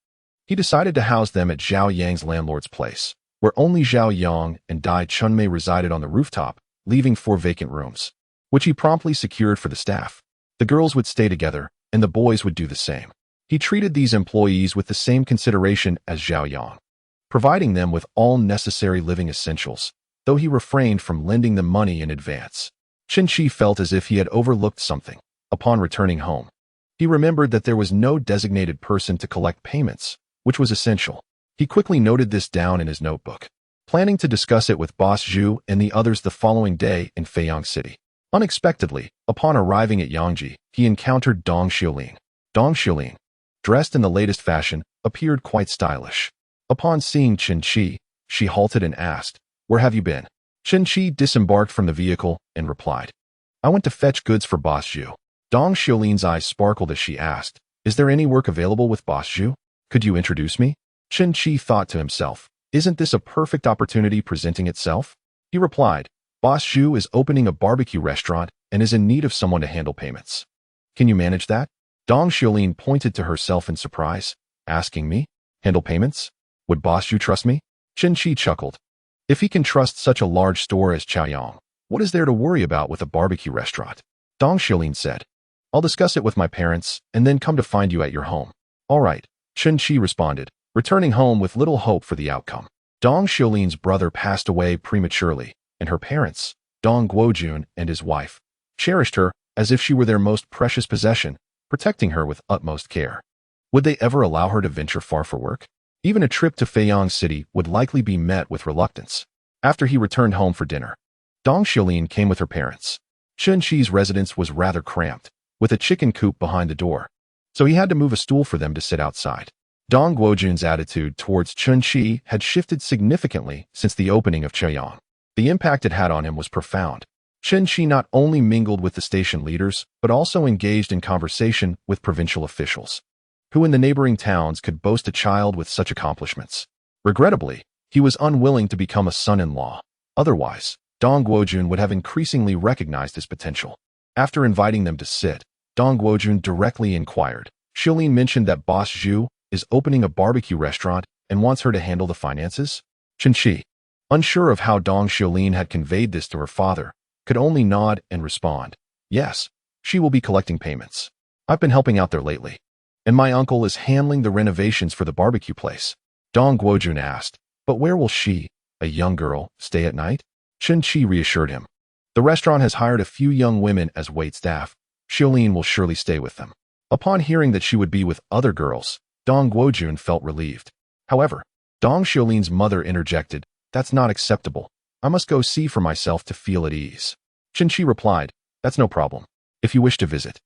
He decided to house them at Zhao Yang's landlord's place, where only Zhao Yang and Dai Chunmei resided on the rooftop, leaving 4 vacant rooms, which he promptly secured for the staff. The girls would stay together, and the boys would do the same. He treated these employees with the same consideration as Zhao Yang, providing them with all necessary living essentials, though he refrained from lending them money in advance. Chen Qi felt as if he had overlooked something. Upon returning home, he remembered that there was no designated person to collect payments, which was essential. He quickly noted this down in his notebook, planning to discuss it with Boss Zhu and the others the following day in Feiyang City. Unexpectedly, upon arriving at Yangji, he encountered Dong Xiulin. Dong Xiulin, dressed in the latest fashion, appeared quite stylish. Upon seeing Chen Qi, she halted and asked, "Where have you been?" Chen Qi disembarked from the vehicle and replied, "I went to fetch goods for Boss Zhu." Dong Xiulin's eyes sparkled as she asked, "Is there any work available with Boss Zhu? Could you introduce me?" Chen Qi thought to himself, "Isn't this a perfect opportunity presenting itself?" He replied, "Boss Zhu is opening a barbecue restaurant and is in need of someone to handle payments. Can you manage that?" Dong Xiulin pointed to herself in surprise, asking, "Me? Handle payments? Would Boss Zhu trust me?" Chen Qi chuckled. "If he can trust such a large store as Chaoyang, what is there to worry about with a barbecue restaurant?" Dong Xiulin said, "I'll discuss it with my parents and then come to find you at your home." "All right," Chen Qi responded, returning home with little hope for the outcome. Dong Xiulin's brother passed away prematurely, and her parents, Dong Guojun and his wife, cherished her as if she were their most precious possession, protecting her with utmost care. Would they ever allow her to venture far for work? Even a trip to Feiyang City would likely be met with reluctance. After he returned home for dinner, Dong Xiulin came with her parents. Chen Qi's residence was rather cramped, with a chicken coop behind the door, so he had to move a stool for them to sit outside. Dong Guojun's attitude towards Chen Qi had shifted significantly since the opening of Chaoyang. The impact it had on him was profound. Chen Qi not only mingled with the station leaders, but also engaged in conversation with provincial officials, who in the neighboring towns could boast a child with such accomplishments. Regrettably, he was unwilling to become a son-in-law. Otherwise, Dong Guojun would have increasingly recognized his potential. After inviting them to sit, Dong Guojun directly inquired. Xiulin mentioned that Boss Zhu is opening a barbecue restaurant and wants her to handle the finances. Chen Qi, unsure of how Dong Xiulin had conveyed this to her father, could only nod and respond, "Yes, she will be collecting payments. I've been helping out there lately, and my uncle is handling the renovations for the barbecue place." Dong Guojun asked, "But where will she, a young girl, stay at night?" Chen Qi reassured him, "The restaurant has hired a few young women as wait staff. Xiulin will surely stay with them." Upon hearing that she would be with other girls, Dong Guojun felt relieved. However, Dong Xiulin's mother interjected, "That's not acceptable. I must go see for myself to feel at ease." Chen Qi replied, "That's no problem. If you wish to visit,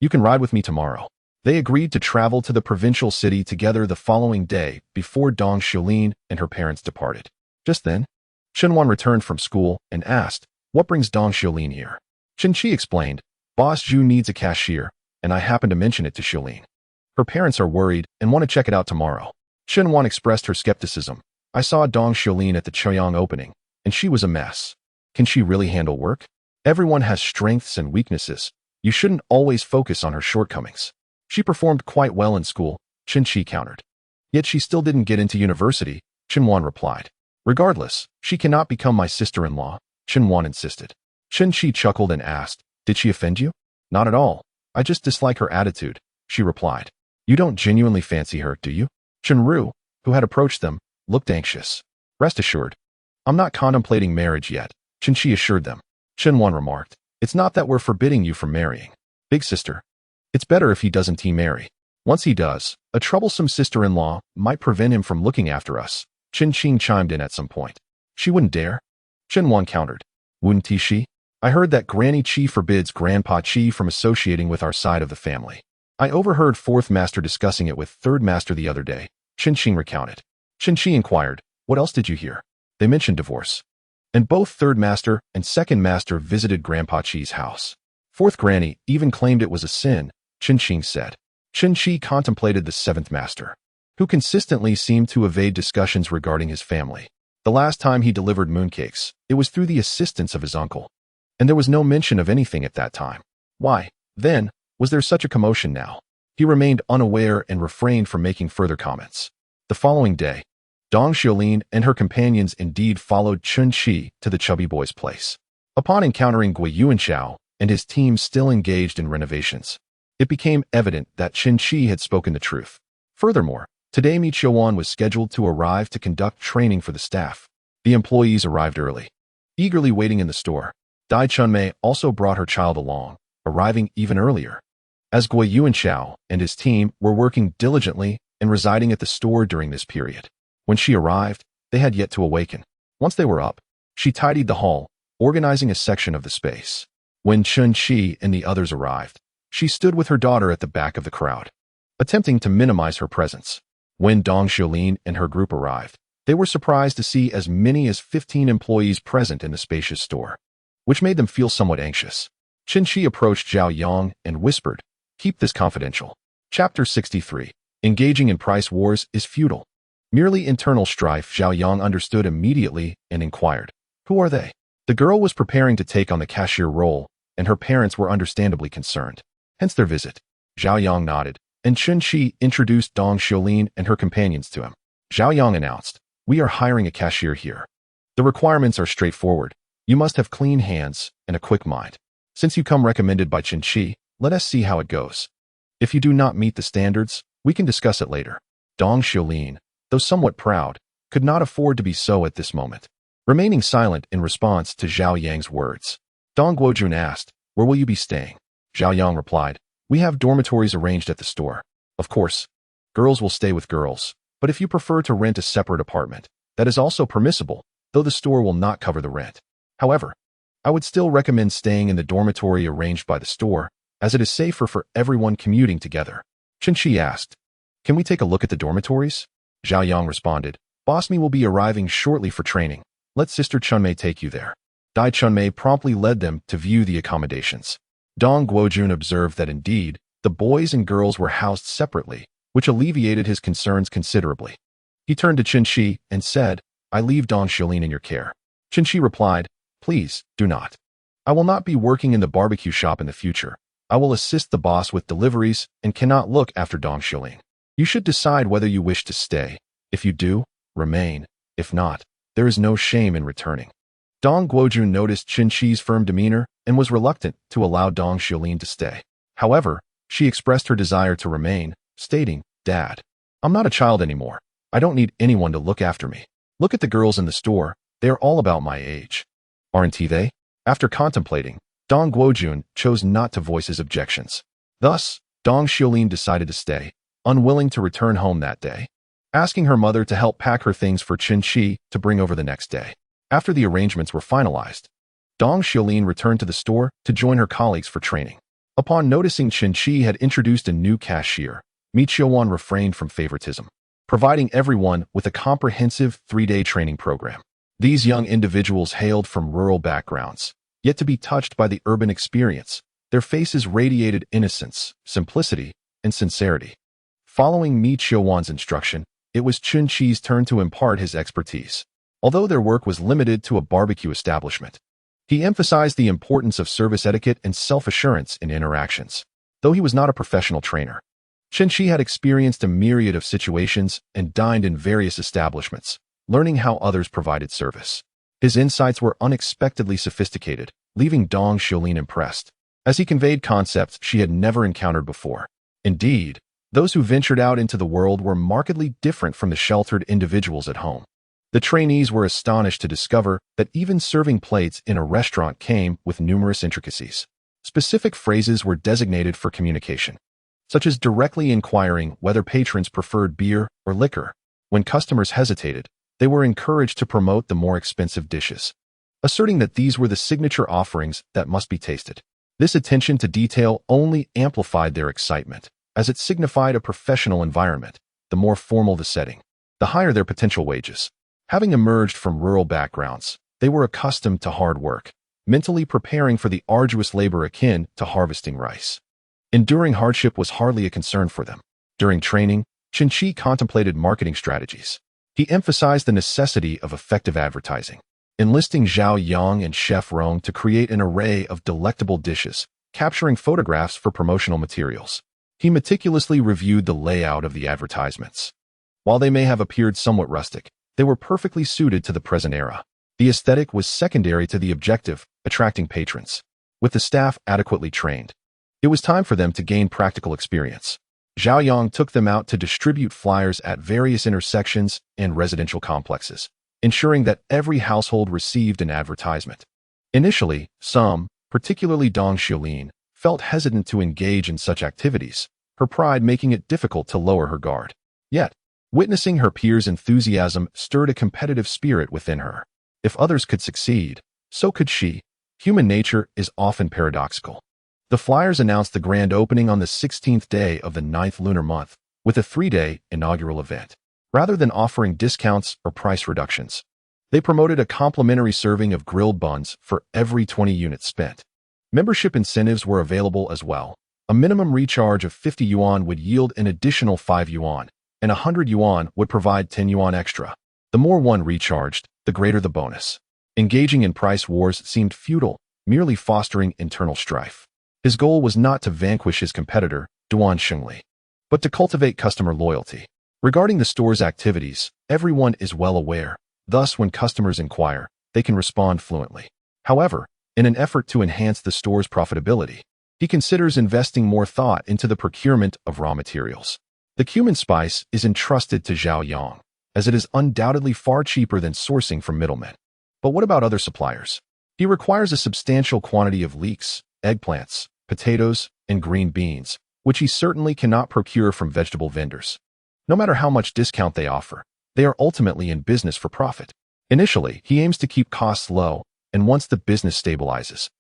you can ride with me tomorrow." They agreed to travel to the provincial city together the following day before Dong Xiulin and her parents departed. Just then, Chen Wan returned from school and asked, "What brings Dong Xiaolin here?" Chen Qi explained, "Boss Zhu needs a cashier, and I happened to mention it to Xiaolin. Her parents are worried and want to check it out tomorrow." Chen Wan expressed her skepticism. "I saw Dong Xiaolin at the Choyang opening, and she was a mess. Can she really handle work? Everyone has strengths and weaknesses. You shouldn't always focus on her shortcomings. She performed quite well in school," Chen Qi countered. "Yet she still didn't get into university," Chen Wan replied. "Regardless, she cannot become my sister-in-law," Chen Wan insisted. Chen Qi chuckled and asked, "Did she offend you?" "Not at all. I just dislike her attitude," she replied. "You don't genuinely fancy her, do you?" Chen Ru, who had approached them, looked anxious. "Rest assured, I'm not contemplating marriage yet," Chen Qi assured them. Chen Wan remarked, "It's not that we're forbidding you from marrying, big sister. It's better if he doesn't marry. Once he does, a troublesome sister-in-law might prevent him from looking after us." Chen Qing chimed in at some point. "She wouldn't dare?" Chen Wan countered. "Wouldn't she? I heard that Granny Qi forbids Grandpa Qi from associating with our side of the family. I overheard fourth master discussing it with third master the other day," Chen Qing recounted. Chen Qi inquired, "What else did you hear?" "They mentioned divorce. And both third master and second master visited Grandpa Qi's house. Fourth granny even claimed it was a sin," Chen Qing said. Chen Qi contemplated the seventh master, who consistently seemed to evade discussions regarding his family. The last time he delivered mooncakes, it was through the assistance of his uncle. And there was no mention of anything at that time. Why, then, was there such a commotion now? He remained unaware and refrained from making further comments. The following day, Dong Xiaolin and her companions indeed followed Chen Qi to the chubby boy's place. Upon encountering Gui Yuanxiao and his team still engaged in renovations, it became evident that Chen Qi had spoken the truth. Furthermore, today Mi Qiuwan was scheduled to arrive to conduct training for the staff. The employees arrived early, eagerly waiting in the store. Dai Chunmei also brought her child along, arriving even earlier. As Gui Yuanxiao and his team were working diligently and residing at the store during this period, when she arrived, they had yet to awaken. Once they were up, she tidied the hall, organizing a section of the space. When Chen Qi and the others arrived, she stood with her daughter at the back of the crowd, attempting to minimize her presence. When Dong Xiaolin and her group arrived, they were surprised to see as many as 15 employees present in the spacious store, which made them feel somewhat anxious. Chen Qi approached Zhao Yang and whispered, "Keep this confidential." Chapter 63. Engaging in price wars is futile. Merely internal strife. Zhao Yang understood immediately and inquired, "Who are they?" The girl was preparing to take on the cashier role, and her parents were understandably concerned. Hence their visit. Zhao Yang nodded, and Chen Qi introduced Dong Xiaolin and her companions to him. Zhao Yang announced, "We are hiring a cashier here. The requirements are straightforward. You must have clean hands and a quick mind. Since you come recommended by Chen Qi, let us see how it goes. If you do not meet the standards, we can discuss it later." Dong Xiaolin, though somewhat proud, could not afford to be so at this moment, remaining silent in response to Zhao Yang's words. Dong Guojun asked, "Where will you be staying?" Zhao Yang replied, "We have dormitories arranged at the store. Of course, girls will stay with girls, but if you prefer to rent a separate apartment, that is also permissible, though the store will not cover the rent. However, I would still recommend staying in the dormitory arranged by the store, as it is safer for everyone commuting together." Chen Qi asked, "Can we take a look at the dormitories?" Zhao Yang responded, "Boss Mi will be arriving shortly for training. Let Sister Chunmei take you there." Dai Chunmei promptly led them to view the accommodations. Dong Guojun observed that indeed, the boys and girls were housed separately, which alleviated his concerns considerably. He turned to Chen Qi and said, "I leave Dong Xiaolin in your care." Chen Qi replied, "Please, do not. I will not be working in the barbecue shop in the future. I will assist the boss with deliveries and cannot look after Dong Xiaolin. You should decide whether you wish to stay. If you do, remain. If not, there is no shame in returning." Dong Guojun noticed Chen Qi's firm demeanor and was reluctant to allow Dong Xiaolin to stay. However, she expressed her desire to remain, stating, "Dad, I'm not a child anymore. I don't need anyone to look after me. Look at the girls in the store. They are all about my age. Aren't they?" After contemplating, Dong Guojun chose not to voice his objections. Thus, Dong Xiaolin decided to stay, unwilling to return home that day, asking her mother to help pack her things for Chen Qi to bring over the next day. After the arrangements were finalized, Dong Xiaolin returned to the store to join her colleagues for training. Upon noticing Chen Qi had introduced a new cashier, Mi Qiuwan refrained from favoritism, providing everyone with a comprehensive 3-day training program. These young individuals hailed from rural backgrounds, yet to be touched by the urban experience, their faces radiated innocence, simplicity, and sincerity. Following Mi Qiuwan's instruction, it was Chen Qi's turn to impart his expertise. Although their work was limited to a barbecue establishment, he emphasized the importance of service etiquette and self-assurance in interactions. Though he was not a professional trainer, Chen Qi had experienced a myriad of situations and dined in various establishments, learning how others provided service. His insights were unexpectedly sophisticated, leaving Dong Xiulin impressed, as he conveyed concepts she had never encountered before. Indeed, those who ventured out into the world were markedly different from the sheltered individuals at home. The trainees were astonished to discover that even serving plates in a restaurant came with numerous intricacies. Specific phrases were designated for communication, such as directly inquiring whether patrons preferred beer or liquor. When customers hesitated, they were encouraged to promote the more expensive dishes, asserting that these were the signature offerings that must be tasted. This attention to detail only amplified their excitement, as it signified a professional environment. The more formal the setting, the higher their potential wages. Having emerged from rural backgrounds, they were accustomed to hard work, mentally preparing for the arduous labor akin to harvesting rice. Enduring hardship was hardly a concern for them. During training, Chen Qi contemplated marketing strategies. He emphasized the necessity of effective advertising, enlisting Zhao Yang and Chef Rong to create an array of delectable dishes, capturing photographs for promotional materials. He meticulously reviewed the layout of the advertisements. While they may have appeared somewhat rustic, they were perfectly suited to the present era. The aesthetic was secondary to the objective, attracting patrons. With the staff adequately trained, it was time for them to gain practical experience. Zhao Yang took them out to distribute flyers at various intersections and residential complexes, ensuring that every household received an advertisement. Initially, some, particularly Dong Xiulin, felt hesitant to engage in such activities, her pride making it difficult to lower her guard. Yet, witnessing her peers' enthusiasm stirred a competitive spirit within her. If others could succeed, so could she. Human nature is often paradoxical. The flyers announced the grand opening on the 16th day of the 9th lunar month, with a 3-day inaugural event. Rather than offering discounts or price reductions, they promoted a complimentary serving of grilled buns for every 20 units spent. Membership incentives were available as well. A minimum recharge of 50 yuan would yield an additional 5 yuan, and 100 yuan would provide 10 yuan extra. The more one recharged, the greater the bonus. Engaging in price wars seemed futile, merely fostering internal strife. His goal was not to vanquish his competitor, Duan Shengli, but to cultivate customer loyalty. Regarding the store's activities, everyone is well aware. Thus, when customers inquire, they can respond fluently. However, in an effort to enhance the store's profitability, he considers investing more thought into the procurement of raw materials. The cumin spice is entrusted to Zhao Yang, as it is undoubtedly far cheaper than sourcing from middlemen. But what about other suppliers? He requires a substantial quantity of leeks, eggplants, potatoes, and green beans, which he certainly cannot procure from vegetable vendors. No matter how much discount they offer, they are ultimately in business for profit. Initially, he aims to keep costs low, and once the business stabilizes,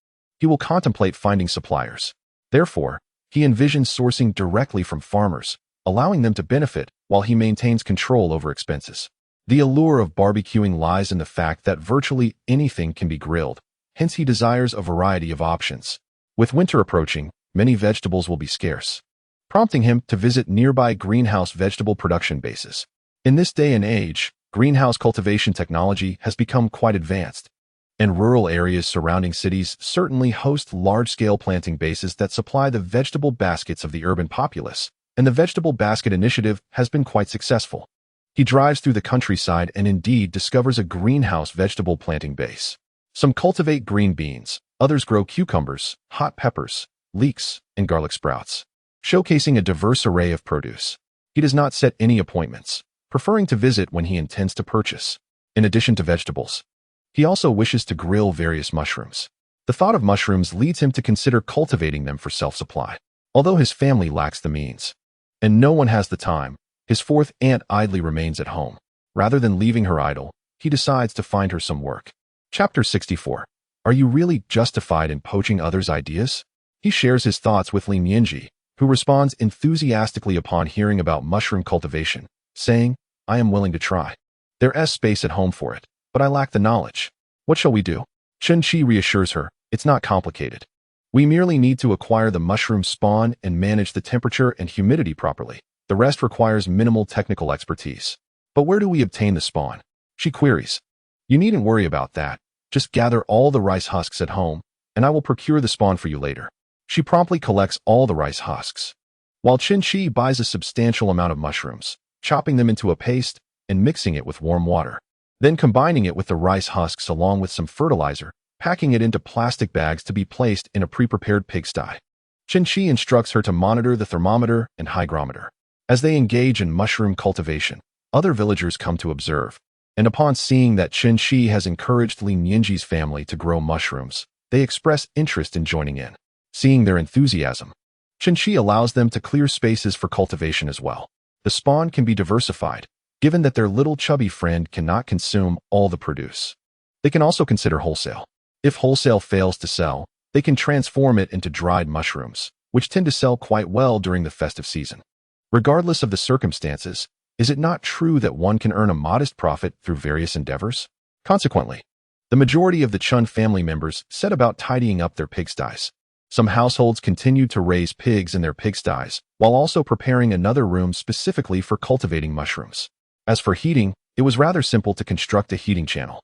he will contemplate finding suppliers. Therefore, he envisions sourcing directly from farmers, allowing them to benefit while he maintains control over expenses. The allure of barbecuing lies in the fact that virtually anything can be grilled, hence he desires a variety of options. With winter approaching, many vegetables will be scarce, prompting him to visit nearby greenhouse vegetable production bases. In this day and age, greenhouse cultivation technology has become quite advanced, and rural areas surrounding cities certainly host large-scale planting bases that supply the vegetable baskets of the urban populace, and the Vegetable Basket Initiative has been quite successful. He drives through the countryside and indeed discovers a greenhouse vegetable planting base. Some cultivate green beans, others grow cucumbers, hot peppers, leeks, and garlic sprouts, showcasing a diverse array of produce. He does not set any appointments, preferring to visit when he intends to purchase. In addition to vegetables, he also wishes to grill various mushrooms. The thought of mushrooms leads him to consider cultivating them for self-supply. Although his family lacks the means, and no one has the time, his fourth aunt idly remains at home. Rather than leaving her idle, he decides to find her some work. Chapter 64. Are you really justified in poaching others' ideas? He shares his thoughts with Lin Yinji, who responds enthusiastically upon hearing about mushroom cultivation, saying, I am willing to try. There's space at home for it. but I lack the knowledge. What shall we do? Chen Qi reassures her, it's not complicated. We merely need to acquire the mushroom spawn and manage the temperature and humidity properly. The rest requires minimal technical expertise. But where do we obtain the spawn? She queries. You needn't worry about that. Just gather all the rice husks at home, and I will procure the spawn for you later. She promptly collects all the rice husks, while Chen Qi buys a substantial amount of mushrooms, chopping them into a paste and mixing it with warm water. Then combining it with the rice husks along with some fertilizer, packing it into plastic bags to be placed in a pre-prepared pigsty. Chen Qi instructs her to monitor the thermometer and hygrometer. As they engage in mushroom cultivation, other villagers come to observe, and upon seeing that Chen Qi has encouraged Li Nianji's family to grow mushrooms, they express interest in joining in. Seeing their enthusiasm, Chen Qi allows them to clear spaces for cultivation as well. The spawn can be diversified, given that their little chubby friend cannot consume all the produce. They can also consider wholesale. If wholesale fails to sell, they can transform it into dried mushrooms, which tend to sell quite well during the festive season. Regardless of the circumstances, is it not true that one can earn a modest profit through various endeavors? Consequently, the majority of the Chen family members set about tidying up their pigsties. Some households continued to raise pigs in their pigsties, while also preparing another room specifically for cultivating mushrooms. As for heating, it was rather simple to construct a heating channel.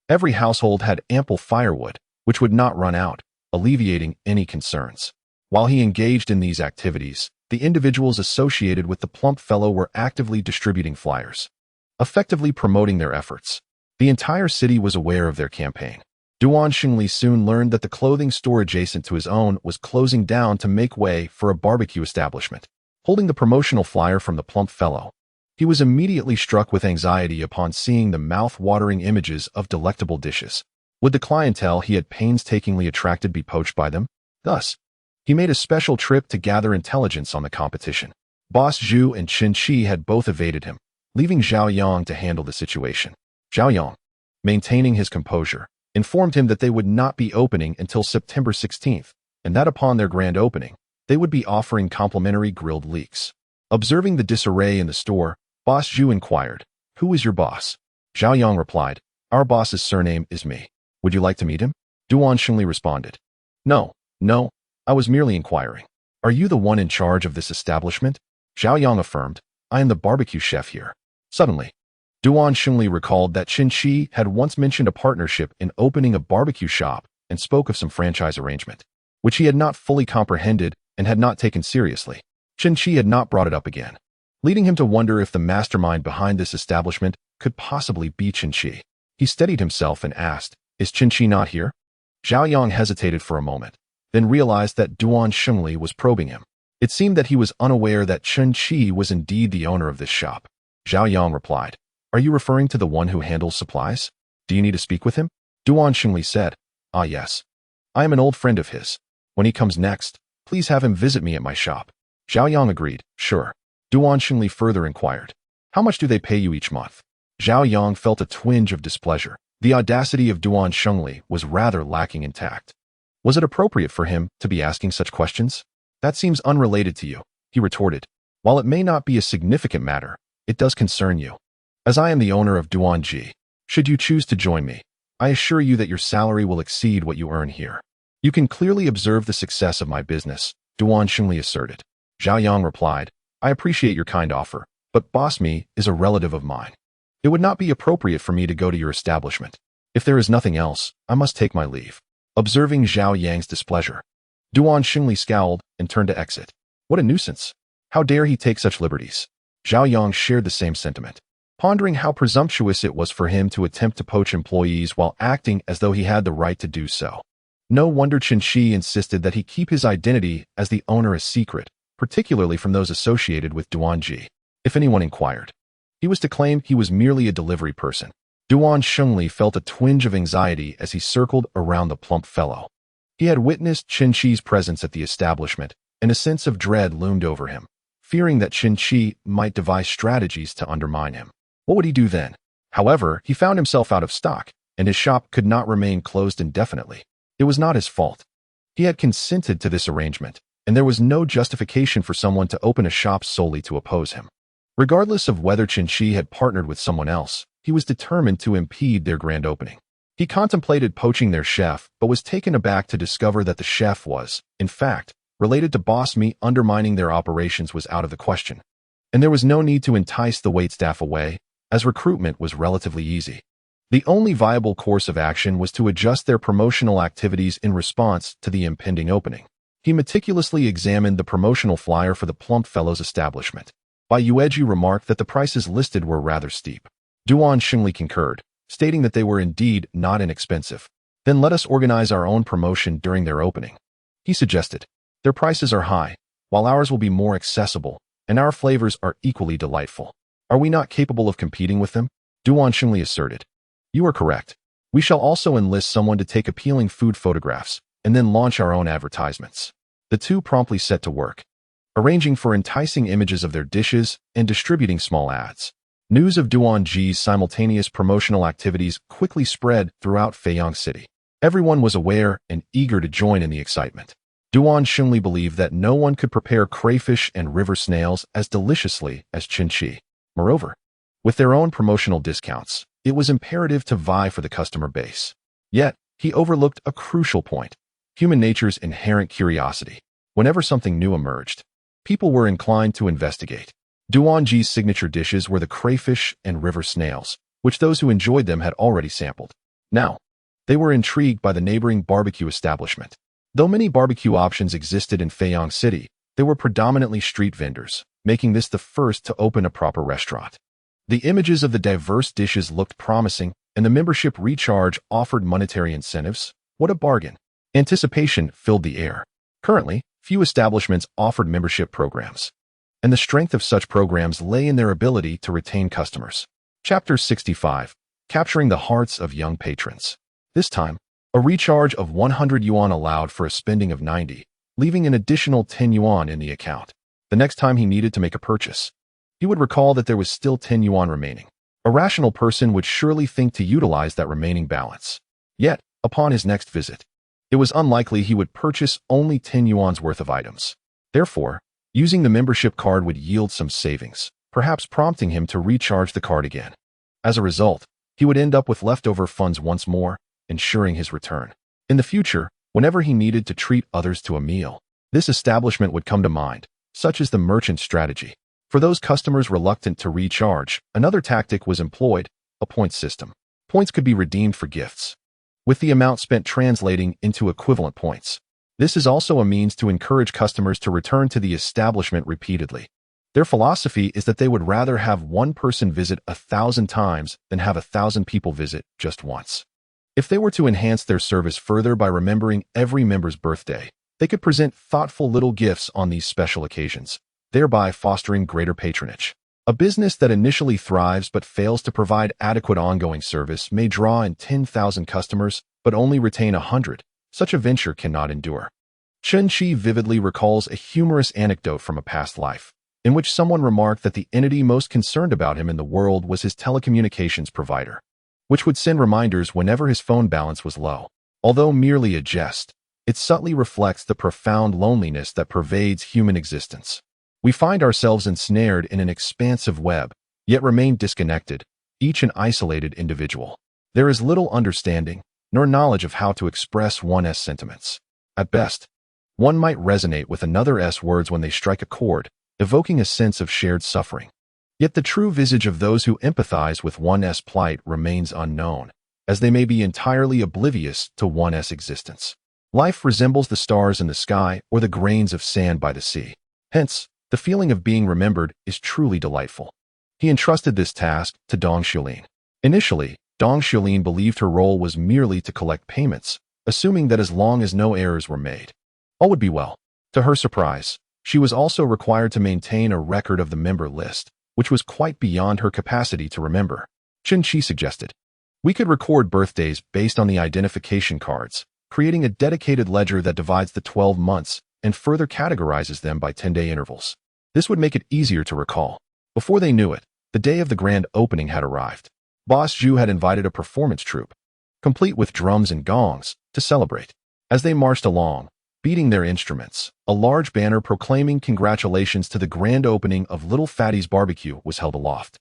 Every household had ample firewood, which would not run out, alleviating any concerns. While he engaged in these activities, the individuals associated with the plump fellow were actively distributing flyers, effectively promoting their efforts. The entire city was aware of their campaign. Duan Xingli soon learned that the clothing store adjacent to his own was closing down to make way for a barbecue establishment. Holding the promotional flyer from the plump fellow, he was immediately struck with anxiety upon seeing the mouth-watering images of delectable dishes. Would the clientele he had painstakingly attracted be poached by them? Thus, he made a special trip to gather intelligence on the competition. Boss Zhu and Chen Qi had both evaded him, leaving Zhao Yang to handle the situation. Zhao Yang, maintaining his composure, informed him that they would not be opening until September 16th, and that upon their grand opening, they would be offering complimentary grilled leeks. Observing the disarray in the store, Boss Zhu inquired, "Who is your boss?" Zhao Yang replied, "Our boss's surname is Me. Would you like to meet him?" Duan Xingli responded, No, I was merely inquiring. Are you the one in charge of this establishment?" Zhao Yang affirmed, "I am the barbecue chef here." Suddenly, Duan Xingli recalled that Chen Qi had once mentioned a partnership in opening a barbecue shop and spoke of some franchise arrangement, which he had not fully comprehended and had not taken seriously. Chen Qi had not brought it up again, leading him to wonder if the mastermind behind this establishment could possibly be Chen Qi. He steadied himself and asked, "Is Chen Qi not here?" Zhao Yang hesitated for a moment, then realized that Duan Xingli was probing him. It seemed that he was unaware that Chen Qi was indeed the owner of this shop. Zhao Yang replied, "Are you referring to the one who handles supplies? Do you need to speak with him?" Duan Xingli said, "Ah yes. I am an old friend of his. When he comes next, please have him visit me at my shop." Zhao Yang agreed, "Sure." Duan Xingli further inquired, "How much do they pay you each month?" Zhao Yang felt a twinge of displeasure. The audacity of Duan Xingli was rather lacking in tact. Was it appropriate for him to be asking such questions? "That seems unrelated to you," he retorted. "While it may not be a significant matter, it does concern you. As I am the owner of Duanji, should you choose to join me, I assure you that your salary will exceed what you earn here." "You can clearly observe the success of my business," Duan Xingli asserted. Zhao Yang replied, "I appreciate your kind offer, but Boss Mi is a relative of mine. It would not be appropriate for me to go to your establishment. If there is nothing else, I must take my leave." Observing Zhao Yang's displeasure, Duan Xingli scowled and turned to exit. What a nuisance. How dare he take such liberties? Zhao Yang shared the same sentiment, pondering how presumptuous it was for him to attempt to poach employees while acting as though he had the right to do so. No wonder Chen Qi insisted that he keep his identity as the owner a secret, particularly from those associated with Duanji. If anyone inquired, he was to claim he was merely a delivery person. Duan Xingli felt a twinge of anxiety as he circled around the plump fellow. He had witnessed Chen Qi's presence at the establishment, and a sense of dread loomed over him, fearing that Chen Qi might devise strategies to undermine him. What would he do then? However, he found himself out of stock, and his shop could not remain closed indefinitely. It was not his fault. He had consented to this arrangement, and there was no justification for someone to open a shop solely to oppose him. Regardless of whether Chen Qi had partnered with someone else, He was determined to impede their grand opening. He contemplated poaching their chef, but was taken aback to discover that the chef was, in fact, related to Boss Me. Undermining their operations was out of the question. And there was no need to entice the waitstaff away, as recruitment was relatively easy. The only viable course of action was to adjust their promotional activities in response to the impending opening. He meticulously examined the promotional flyer for the Plump Fellows establishment. Bai Yueji remarked that the prices listed were rather steep. Duan Xingli concurred, stating that they were indeed not inexpensive. Then let us organize our own promotion during their opening. He suggested. Their prices are high, while ours will be more accessible, and our flavors are equally delightful. Are we not capable of competing with them? Duan Xingli asserted. You are correct. We shall also enlist someone to take appealing food photographs, and then launch our own advertisements. The two promptly set to work, arranging for enticing images of their dishes and distributing small ads. News of Duan Ji's simultaneous promotional activities quickly spread throughout Feiyang City. Everyone was aware and eager to join in the excitement. Duan Xingli believed that no one could prepare crayfish and river snails as deliciously as Chen Qi. Moreover, with their own promotional discounts, it was imperative to vie for the customer base. Yet, he overlooked a crucial point: human nature's inherent curiosity. Whenever something new emerged, people were inclined to investigate. Duan Ji's signature dishes were the crayfish and river snails, which those who enjoyed them had already sampled. Now, they were intrigued by the neighboring barbecue establishment. Though many barbecue options existed in Feiyang City, they were predominantly street vendors, making this the first to open a proper restaurant. The images of the diverse dishes looked promising, and the membership recharge offered monetary incentives. What a bargain! Anticipation filled the air. Currently, few establishments offered membership programs, and the strength of such programs lay in their ability to retain customers. Chapter 65. Capturing the hearts of young patrons. This time, a recharge of 100 yuan allowed for a spending of 90, leaving an additional 10 yuan in the account. The next time he needed to make a purchase, he would recall that there was still 10 yuan remaining. A rational person would surely think to utilize that remaining balance. Yet, upon his next visit, it was unlikely he would purchase only 10 yuan's worth of items. Therefore, using the membership card would yield some savings, perhaps prompting him to recharge the card again. As a result, he would end up with leftover funds once more, ensuring his return. In the future, whenever he needed to treat others to a meal, this establishment would come to mind, such as the merchant strategy. For those customers reluctant to recharge, another tactic was employed: a point system. Points could be redeemed for gifts, with the amount spent translating into equivalent points. This is also a means to encourage customers to return to the establishment repeatedly. Their philosophy is that they would rather have one person visit 1,000 times than have 1,000 people visit just once. If they were to enhance their service further by remembering every member's birthday, they could present thoughtful little gifts on these special occasions, thereby fostering greater patronage. A business that initially thrives but fails to provide adequate ongoing service may draw in 10,000 customers but only retain 100. Such a venture cannot endure. Chen Qi vividly recalls a humorous anecdote from a past life, in which someone remarked that the entity most concerned about him in the world was his telecommunications provider, which would send reminders whenever his phone balance was low. Although merely a jest, it subtly reflects the profound loneliness that pervades human existence. We find ourselves ensnared in an expansive web, yet remain disconnected, each an isolated individual. There is little understanding, nor knowledge of how to express one's sentiments. At best, one might resonate with another's words when they strike a chord, evoking a sense of shared suffering. Yet the true visage of those who empathize with one's plight remains unknown, as they may be entirely oblivious to one's existence. Life resembles the stars in the sky or the grains of sand by the sea. Hence, the feeling of being remembered is truly delightful. He entrusted this task to Dong Xiulin. Initially, Dong Xiulin believed her role was merely to collect payments, assuming that as long as no errors were made, all would be well. To her surprise, she was also required to maintain a record of the member list, which was quite beyond her capacity to remember. Chen Qi suggested, we could record birthdays based on the identification cards, creating a dedicated ledger that divides the 12 months and further categorizes them by 10-day intervals. This would make it easier to recall. Before they knew it, the day of the grand opening had arrived. Boss Zhu had invited a performance troupe, complete with drums and gongs, to celebrate. As they marched along, beating their instruments, a large banner proclaiming congratulations to the grand opening of Little Fatty's Barbecue was held aloft.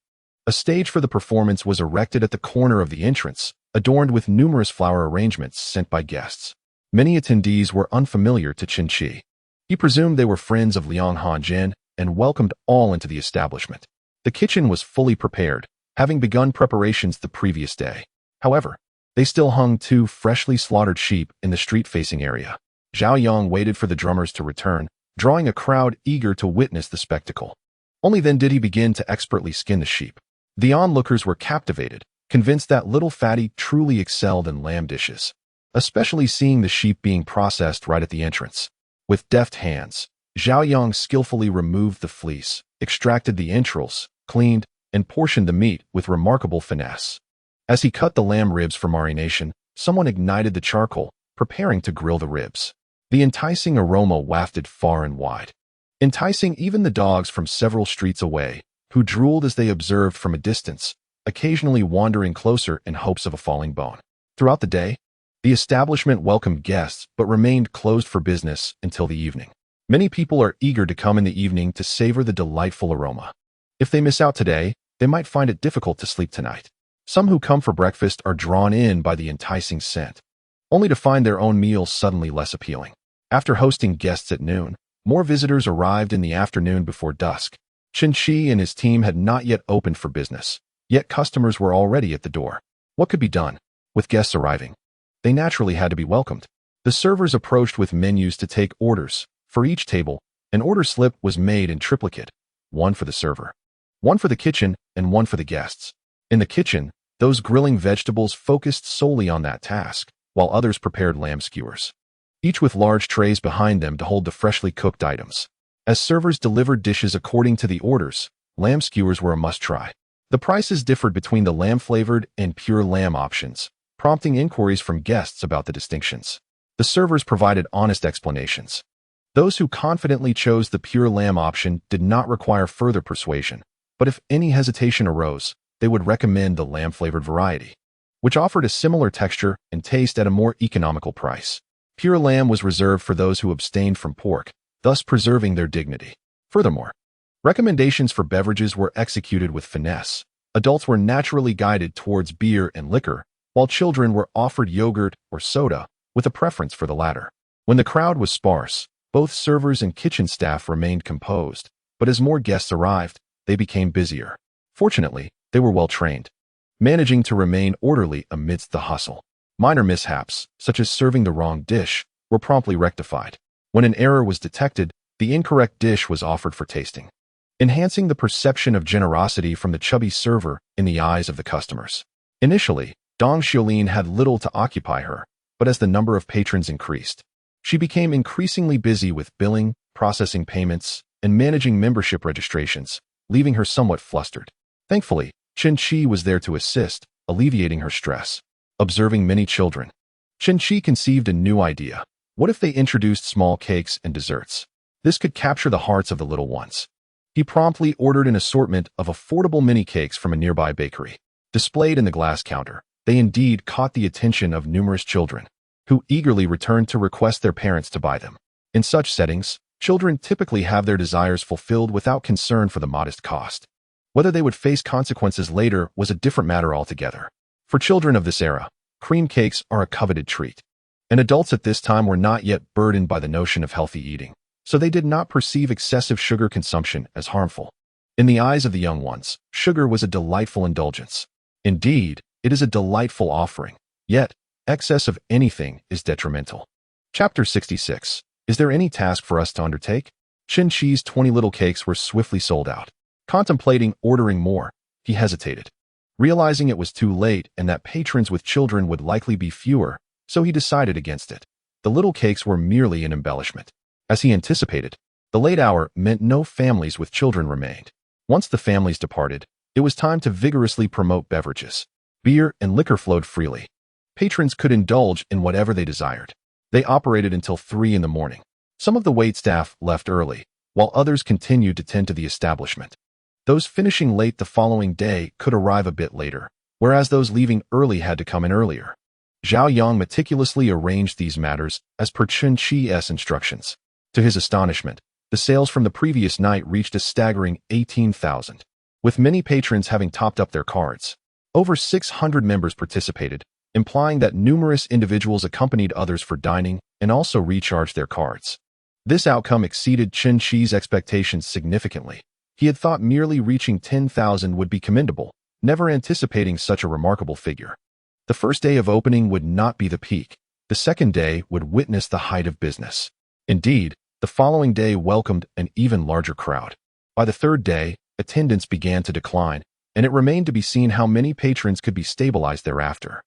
A stage for the performance was erected at the corner of the entrance, adorned with numerous flower arrangements sent by guests. Many attendees were unfamiliar to Chen Qi. He presumed they were friends of Liang Hanjin and welcomed all into the establishment. The kitchen was fully prepared, having begun preparations the previous day. However, they still hung 2 freshly slaughtered sheep in the street-facing area. Zhao Yang waited for the drummers to return, drawing a crowd eager to witness the spectacle. Only then did he begin to expertly skin the sheep. The onlookers were captivated, convinced that little fatty truly excelled in lamb dishes, especially seeing the sheep being processed right at the entrance. With deft hands, Zhao Yang skillfully removed the fleece, extracted the entrails, cleaned, and portioned the meat with remarkable finesse. As he cut the lamb ribs for marination, someone ignited the charcoal, preparing to grill the ribs. The enticing aroma wafted far and wide, enticing even the dogs from several streets away, who drooled as they observed from a distance, occasionally wandering closer in hopes of a falling bone. Throughout the day, the establishment welcomed guests but remained closed for business until the evening. Many people are eager to come in the evening to savor the delightful aroma. If they miss out today, they might find it difficult to sleep tonight. Some who come for breakfast are drawn in by the enticing scent, only to find their own meals suddenly less appealing. After hosting guests at noon, more visitors arrived in the afternoon before dusk. Chen Qi and his team had not yet opened for business, yet customers were already at the door. What could be done? With guests arriving, they naturally had to be welcomed. The servers approached with menus to take orders. For each table, an order slip was made in triplicate, 1 for the server, 1 for the kitchen, and 1 for the guests. In the kitchen, those grilling vegetables focused solely on that task, while others prepared lamb skewers, each with large trays behind them to hold the freshly cooked items. As servers delivered dishes according to the orders, lamb skewers were a must-try. The prices differed between the lamb-flavored and pure lamb options, prompting inquiries from guests about the distinctions. The servers provided honest explanations. Those who confidently chose the pure lamb option did not require further persuasion, but if any hesitation arose, they would recommend the lamb-flavored variety, which offered a similar texture and taste at a more economical price. Pure lamb was reserved for those who abstained from pork, thus preserving their dignity. Furthermore, recommendations for beverages were executed with finesse. Adults were naturally guided towards beer and liquor, while children were offered yogurt or soda, with a preference for the latter. When the crowd was sparse, both servers and kitchen staff remained composed, but as more guests arrived, they became busier. Fortunately, they were well trained, managing to remain orderly amidst the hustle. Minor mishaps, such as serving the wrong dish, were promptly rectified. When an error was detected, the incorrect dish was offered for tasting, enhancing the perception of generosity from the chubby server in the eyes of the customers. Initially, Dong Xiaolin had little to occupy her, but as the number of patrons increased, she became increasingly busy with billing, processing payments, and managing membership registrations, leaving her somewhat flustered. Thankfully, Chen Qi was there to assist, alleviating her stress. Observing many children, Chen Qi conceived a new idea. What if they introduced small cakes and desserts? This could capture the hearts of the little ones. He promptly ordered an assortment of affordable mini cakes from a nearby bakery. Displayed in the glass counter, they indeed caught the attention of numerous children, who eagerly returned to request their parents to buy them. In such settings, children typically have their desires fulfilled without concern for the modest cost. Whether they would face consequences later was a different matter altogether. For children of this era, cream cakes are a coveted treat, and adults at this time were not yet burdened by the notion of healthy eating, so they did not perceive excessive sugar consumption as harmful. In the eyes of the young ones, sugar was a delightful indulgence. Indeed, it is a delightful offering, yet excess of anything is detrimental. Chapter 66. Is there any task for us to undertake? Chen Qi's 20 little cakes were swiftly sold out. Contemplating ordering more, he hesitated, realizing it was too late and that patrons with children would likely be fewer, so he decided against it. The little cakes were merely an embellishment. As he anticipated, the late hour meant no families with children remained. Once the families departed, it was time to vigorously promote beverages. Beer and liquor flowed freely. Patrons could indulge in whatever they desired. They operated until 3 in the morning. Some of the waitstaff left early, while others continued to tend to the establishment. Those finishing late the following day could arrive a bit later, whereas those leaving early had to come in earlier. Zhao Yang meticulously arranged these matters as per Chen Qi's instructions. To his astonishment, the sales from the previous night reached a staggering 18,000. with many patrons having topped up their cards. Over 600 members participated, implying that numerous individuals accompanied others for dining and also recharged their cards. This outcome exceeded Chen Qi's expectations significantly. He had thought merely reaching 10,000 would be commendable, never anticipating such a remarkable figure. The first day of opening would not be the peak. The second day would witness the height of business. Indeed, the following day welcomed an even larger crowd. By the third day, attendance began to decline, and it remained to be seen how many patrons could be stabilized thereafter.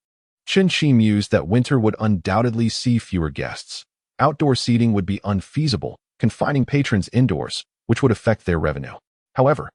Chen Qi mused that winter would undoubtedly see fewer guests. Outdoor seating would be unfeasible, confining patrons indoors, which would affect their revenue. However,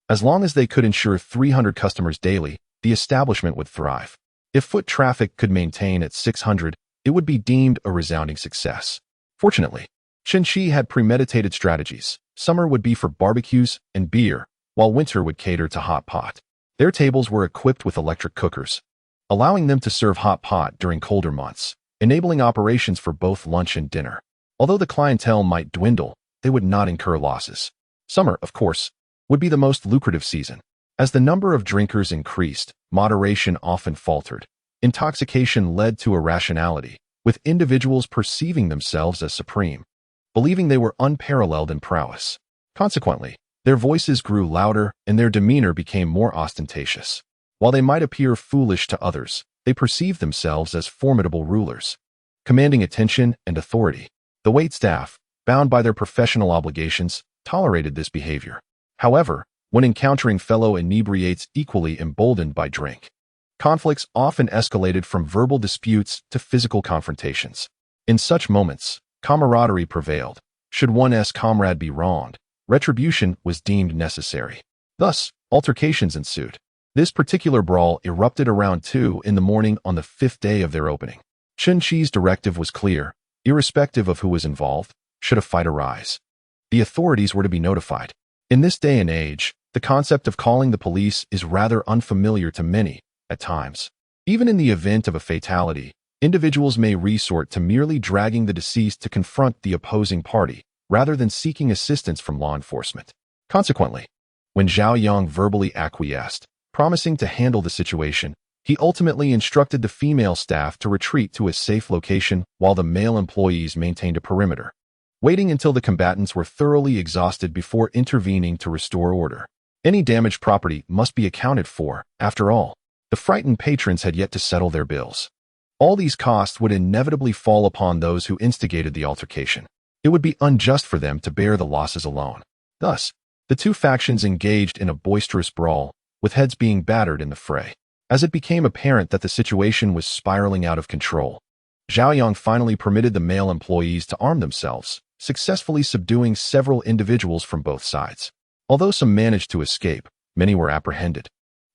as long as they could ensure 300 customers daily, the establishment would thrive. If foot traffic could maintain at 600, it would be deemed a resounding success. Fortunately, Chen Qi had premeditated strategies. Summer would be for barbecues and beer, while winter would cater to hot pot. Their tables were equipped with electric cookers, allowing them to serve hot pot during colder months, enabling operations for both lunch and dinner. Although the clientele might dwindle, they would not incur losses. Summer, of course, would be the most lucrative season. As the number of drinkers increased, moderation often faltered. Intoxication led to irrationality, with individuals perceiving themselves as supreme, believing they were unparalleled in prowess. Consequently, their voices grew louder and their demeanor became more ostentatious. While they might appear foolish to others, they perceived themselves as formidable rulers, commanding attention and authority. The waitstaff, bound by their professional obligations, tolerated this behavior. However, when encountering fellow inebriates equally emboldened by drink, conflicts often escalated from verbal disputes to physical confrontations. In such moments, camaraderie prevailed. Should one's comrade be wronged, retribution was deemed necessary. Thus, altercations ensued. This particular brawl erupted around 2 in the morning on the 5th day of their opening. Chen Qi's directive was clear: irrespective of who was involved, should a fight arise, the authorities were to be notified. In this day and age, the concept of calling the police is rather unfamiliar to many, at times. Even in the event of a fatality, individuals may resort to merely dragging the deceased to confront the opposing party, rather than seeking assistance from law enforcement. Consequently, when Zhao Yang verbally acquiesced, promising to handle the situation, he ultimately instructed the female staff to retreat to a safe location while the male employees maintained a perimeter, waiting until the combatants were thoroughly exhausted before intervening to restore order. Any damaged property must be accounted for. After all, the frightened patrons had yet to settle their bills. All these costs would inevitably fall upon those who instigated the altercation. It would be unjust for them to bear the losses alone. Thus, the two factions engaged in a boisterous brawl, with heads being battered in the fray. As it became apparent that the situation was spiraling out of control, Zhao Yang finally permitted the male employees to arm themselves, successfully subduing several individuals from both sides. Although some managed to escape, many were apprehended,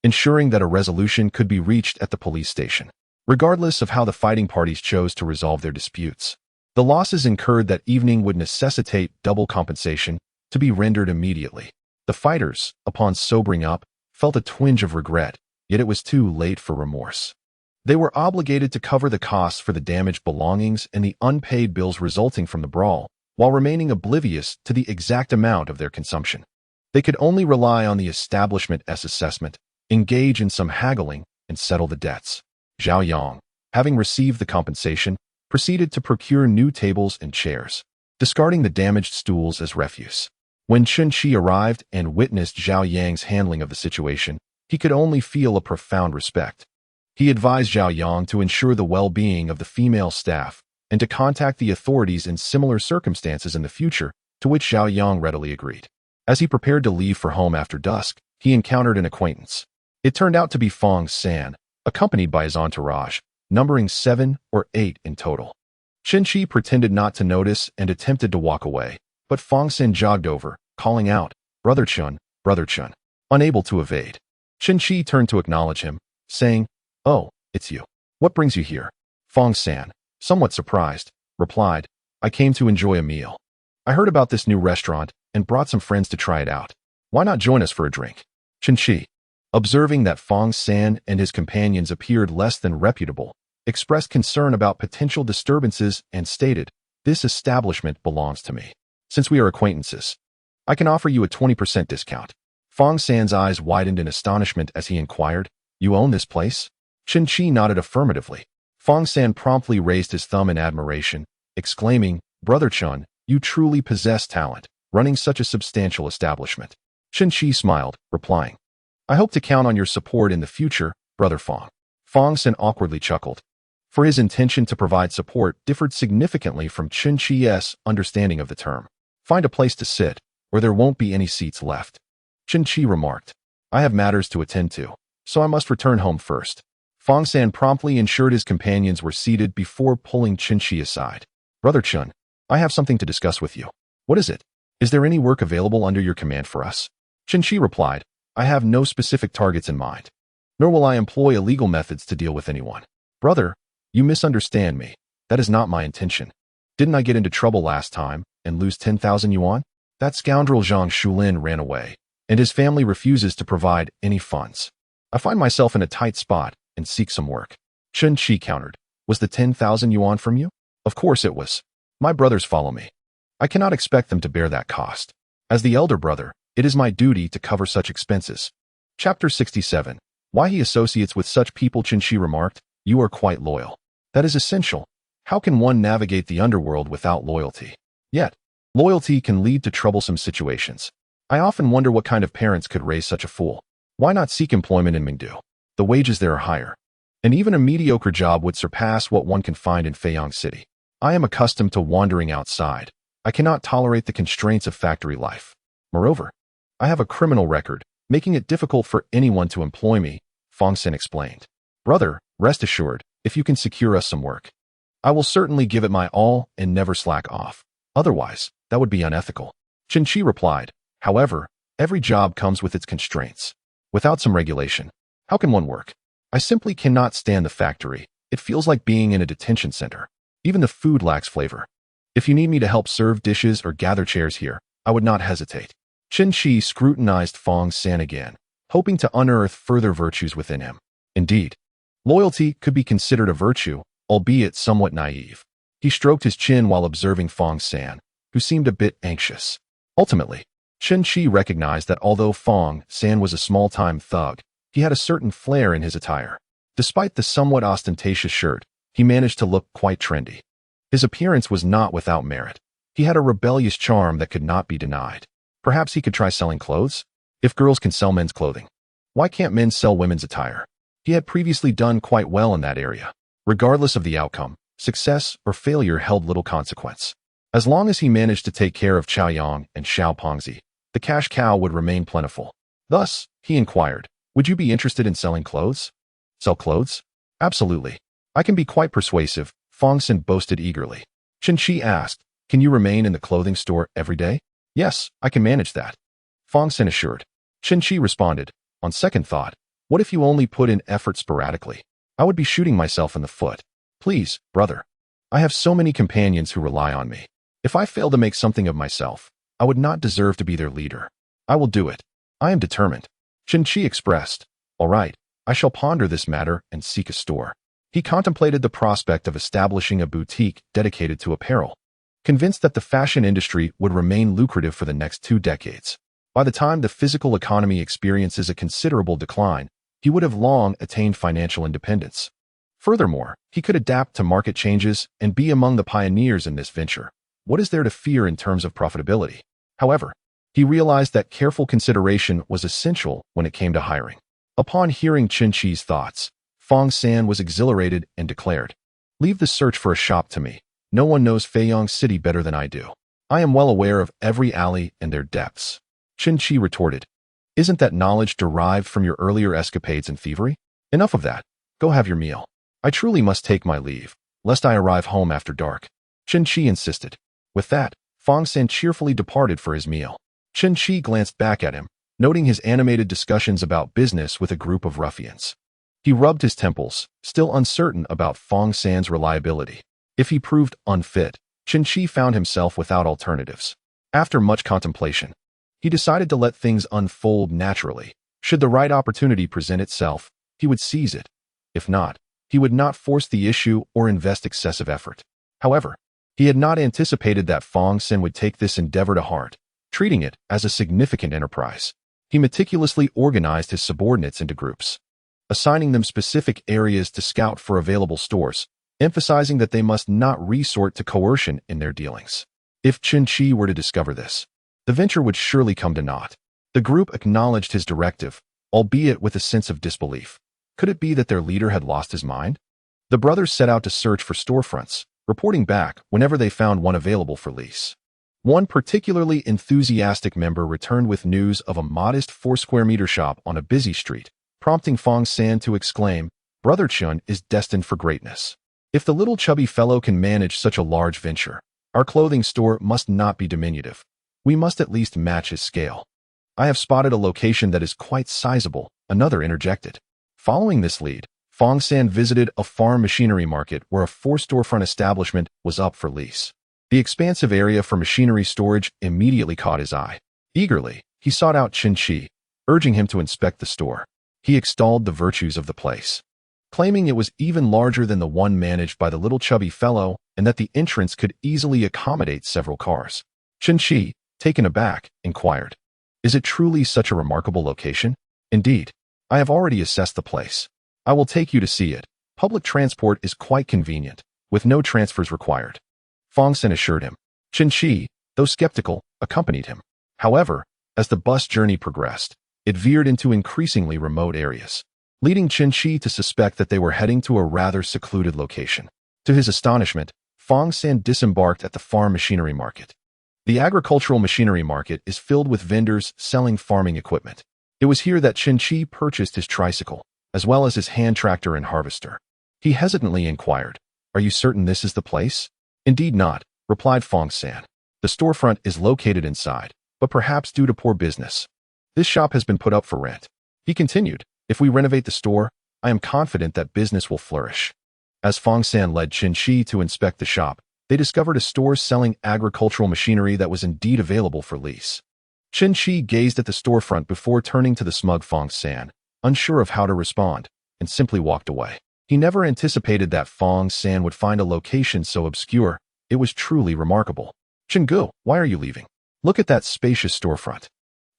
ensuring that a resolution could be reached at the police station. Regardless of how the fighting parties chose to resolve their disputes, the losses incurred that evening would necessitate double compensation to be rendered immediately. The fighters, upon sobering up, felt a twinge of regret, yet it was too late for remorse. They were obligated to cover the costs for the damaged belongings and the unpaid bills resulting from the brawl, while remaining oblivious to the exact amount of their consumption. They could only rely on the establishment's assessment, engage in some haggling, and settle the debts. Zhao Yang, having received the compensation, proceeded to procure new tables and chairs, discarding the damaged stools as refuse. When Chen Qi arrived and witnessed Zhao Yang's handling of the situation, he could only feel a profound respect. He advised Zhao Yang to ensure the well-being of the female staff and to contact the authorities in similar circumstances in the future, to which Zhao Yang readily agreed. As he prepared to leave for home after dusk, he encountered an acquaintance. It turned out to be Fong San, accompanied by his entourage, numbering 7 or 8 in total. Chen Qi pretended not to notice and attempted to walk away, but Fong San jogged over, calling out, Brother Chen, unable to evade. Chen Qi turned to acknowledge him, saying, "Oh, it's you. What brings you here?" Fong San, somewhat surprised, replied, "I came to enjoy a meal. I heard about this new restaurant and brought some friends to try it out. Why not join us for a drink?" Chen Qi, observing that Fong San and his companions appeared less than reputable, expressed concern about potential disturbances and stated, "This establishment belongs to me. Since we are acquaintances, I can offer you a 20% discount." Fong San's eyes widened in astonishment as he inquired, "You own this place?" Chen Qi nodded affirmatively. Fong San promptly raised his thumb in admiration, exclaiming, "Brother Chen, you truly possess talent, running such a substantial establishment." Chen Qi smiled, replying, "I hope to count on your support in the future, Brother Fong." Fong San awkwardly chuckled, for his intention to provide support differed significantly from Chen Qi's understanding of the term. "Find a place to sit, or there won't be any seats left." Chen Qi remarked, "I have matters to attend to, so I must return home first." Fong San promptly ensured his companions were seated before pulling Chen Qi aside. "Brother Chen, I have something to discuss with you." "What is it? Is there any work available under your command for us?" Chen Qi replied, "I have no specific targets in mind, nor will I employ illegal methods to deal with anyone." "Brother, you misunderstand me. That is not my intention. Didn't I get into trouble last time and lose 10,000 yuan? That scoundrel Zhang Shulin ran away, and his family refuses to provide any funds. I find myself in a tight spot and seek some work." Chen Qi countered, "Was the 10,000 yuan from you?" "Of course it was. My brothers follow me. I cannot expect them to bear that cost. As the elder brother, it is my duty to cover such expenses." Chapter 67. Why he associates with such people. Chen Qi remarked, "You are quite loyal. That is essential. How can one navigate the underworld without loyalty? Yet, loyalty can lead to troublesome situations. I often wonder what kind of parents could raise such a fool. Why not seek employment in Mingdu? The wages there are higher, and even a mediocre job would surpass what one can find in Feiyang City. I am accustomed to wandering outside. I cannot tolerate the constraints of factory life. Moreover, I have a criminal record, making it difficult for anyone to employ me," Fong San explained. "Brother, rest assured, if you can secure us some work, I will certainly give it my all and never slack off. Otherwise, that would be unethical." Chen Qi replied, "However, every job comes with its constraints. Without some regulation, how can one work? I simply cannot stand the factory. It feels like being in a detention center. Even the food lacks flavor. If you need me to help serve dishes or gather chairs here, I would not hesitate." Chen Qi scrutinized Fong San again, hoping to unearth further virtues within him. Indeed, loyalty could be considered a virtue, albeit somewhat naive. He stroked his chin while observing Fong San, who seemed a bit anxious. Ultimately, Chen Qi recognized that although Fong San was a small-time thug, he had a certain flair in his attire. Despite the somewhat ostentatious shirt, he managed to look quite trendy. His appearance was not without merit. He had a rebellious charm that could not be denied. Perhaps he could try selling clothes? If girls can sell men's clothing, why can't men sell women's attire? He had previously done quite well in that area. Regardless of the outcome, success or failure held little consequence. As long as he managed to take care of Chaoyang and Xiao Pongzi, the cash cow would remain plentiful. Thus, he inquired, "Would you be interested in selling clothes?" "Sell clothes? Absolutely. I can be quite persuasive," Fong San boasted eagerly. Chen Qi asked, "Can you remain in the clothing store every day?" "Yes, I can manage that," Fong San assured. Chen Qi responded, "On second thought, what if you only put in effort sporadically? I would be shooting myself in the foot. Please, brother. I have so many companions who rely on me. If I fail to make something of myself, I would not deserve to be their leader. I will do it. I am determined." Chen Qi expressed, "All right, I shall ponder this matter and seek a store." He contemplated the prospect of establishing a boutique dedicated to apparel, convinced that the fashion industry would remain lucrative for the next 2 decades. By the time the physical economy experiences a considerable decline, he would have long attained financial independence. Furthermore, he could adapt to market changes and be among the pioneers in this venture. What is there to fear in terms of profitability? However, he realized that careful consideration was essential when it came to hiring. Upon hearing Chen Qi's thoughts, Fong San was exhilarated and declared, "Leave the search for a shop to me. No one knows Feiyang City better than I do. I am well aware of every alley and their depths." Chen Qi retorted, "Isn't that knowledge derived from your earlier escapades and thievery? Enough of that. Go have your meal. I truly must take my leave, lest I arrive home after dark." Chen Qi insisted. With that, Fong San cheerfully departed for his meal. Chen Qi glanced back at him, noting his animated discussions about business with a group of ruffians. He rubbed his temples, still uncertain about Fong San's reliability. If he proved unfit, Chen Qi found himself without alternatives. After much contemplation, he decided to let things unfold naturally. Should the right opportunity present itself, he would seize it. If not, he would not force the issue or invest excessive effort. However, he had not anticipated that Fong San would take this endeavor to heart, treating it as a significant enterprise. He meticulously organized his subordinates into groups, assigning them specific areas to scout for available stores, emphasizing that they must not resort to coercion in their dealings. If Chen Qi were to discover this, the venture would surely come to naught. The group acknowledged his directive, albeit with a sense of disbelief. Could it be that their leader had lost his mind? The brothers set out to search for storefronts, reporting back whenever they found one available for lease. One particularly enthusiastic member returned with news of a modest 4-square-meter shop on a busy street, prompting Fong San to exclaim, "Brother Chen is destined for greatness. If the little chubby fellow can manage such a large venture, our clothing store must not be diminutive. We must at least match his scale." "I have spotted a location that is quite sizable," another interjected. Following this lead, Fong San visited a farm machinery market where a 4-storefront establishment was up for lease. The expansive area for machinery storage immediately caught his eye. Eagerly, he sought out Chen Qi, urging him to inspect the store. He extolled the virtues of the place, claiming it was even larger than the one managed by the little chubby fellow and that the entrance could easily accommodate several cars. Chen Qi, taken aback, inquired, "Is it truly such a remarkable location?" "Indeed. I have already assessed the place. I will take you to see it. Public transport is quite convenient, with no transfers required," Fong San assured him. Chen Qi, though skeptical, accompanied him. However, as the bus journey progressed, it veered into increasingly remote areas, leading Chen Qi to suspect that they were heading to a rather secluded location. To his astonishment, Fong San disembarked at the farm machinery market. The agricultural machinery market is filled with vendors selling farming equipment. It was here that Chen Qi purchased his tricycle, as well as his hand tractor and harvester. He hesitantly inquired, "Are you certain this is the place?" "Indeed not," replied Fong San. "The storefront is located inside, but perhaps due to poor business, this shop has been put up for rent." He continued, "If we renovate the store, I am confident that business will flourish." As Fong San led Chen Qi to inspect the shop, they discovered a store selling agricultural machinery that was indeed available for lease. Chen Qi gazed at the storefront before turning to the smug Fong San, unsure of how to respond, and simply walked away. He never anticipated that Fong San would find a location so obscure. It was truly remarkable. "Chen Gu, why are you leaving? Look at that spacious storefront.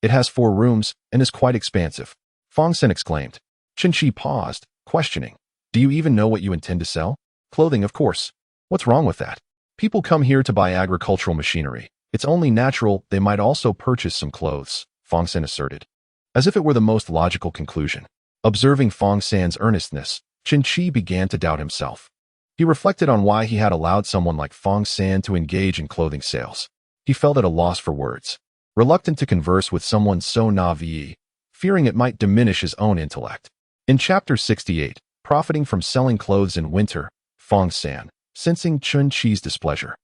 It has 4 rooms and is quite expansive," Fong San exclaimed. Chen Qi paused, questioning, "Do you even know what you intend to sell?" "Clothing, of course. What's wrong with that? People come here to buy agricultural machinery. It's only natural they might also purchase some clothes," Fong San asserted, as if it were the most logical conclusion. Observing Fong San's earnestness, Chen Qi began to doubt himself. He reflected on why he had allowed someone like Fong San to engage in clothing sales. He felt at a loss for words, reluctant to converse with someone so naive, fearing it might diminish his own intellect. In Chapter 68, Profiting from Selling Clothes in Winter, Fong San, sensing Chen Qi's displeasure,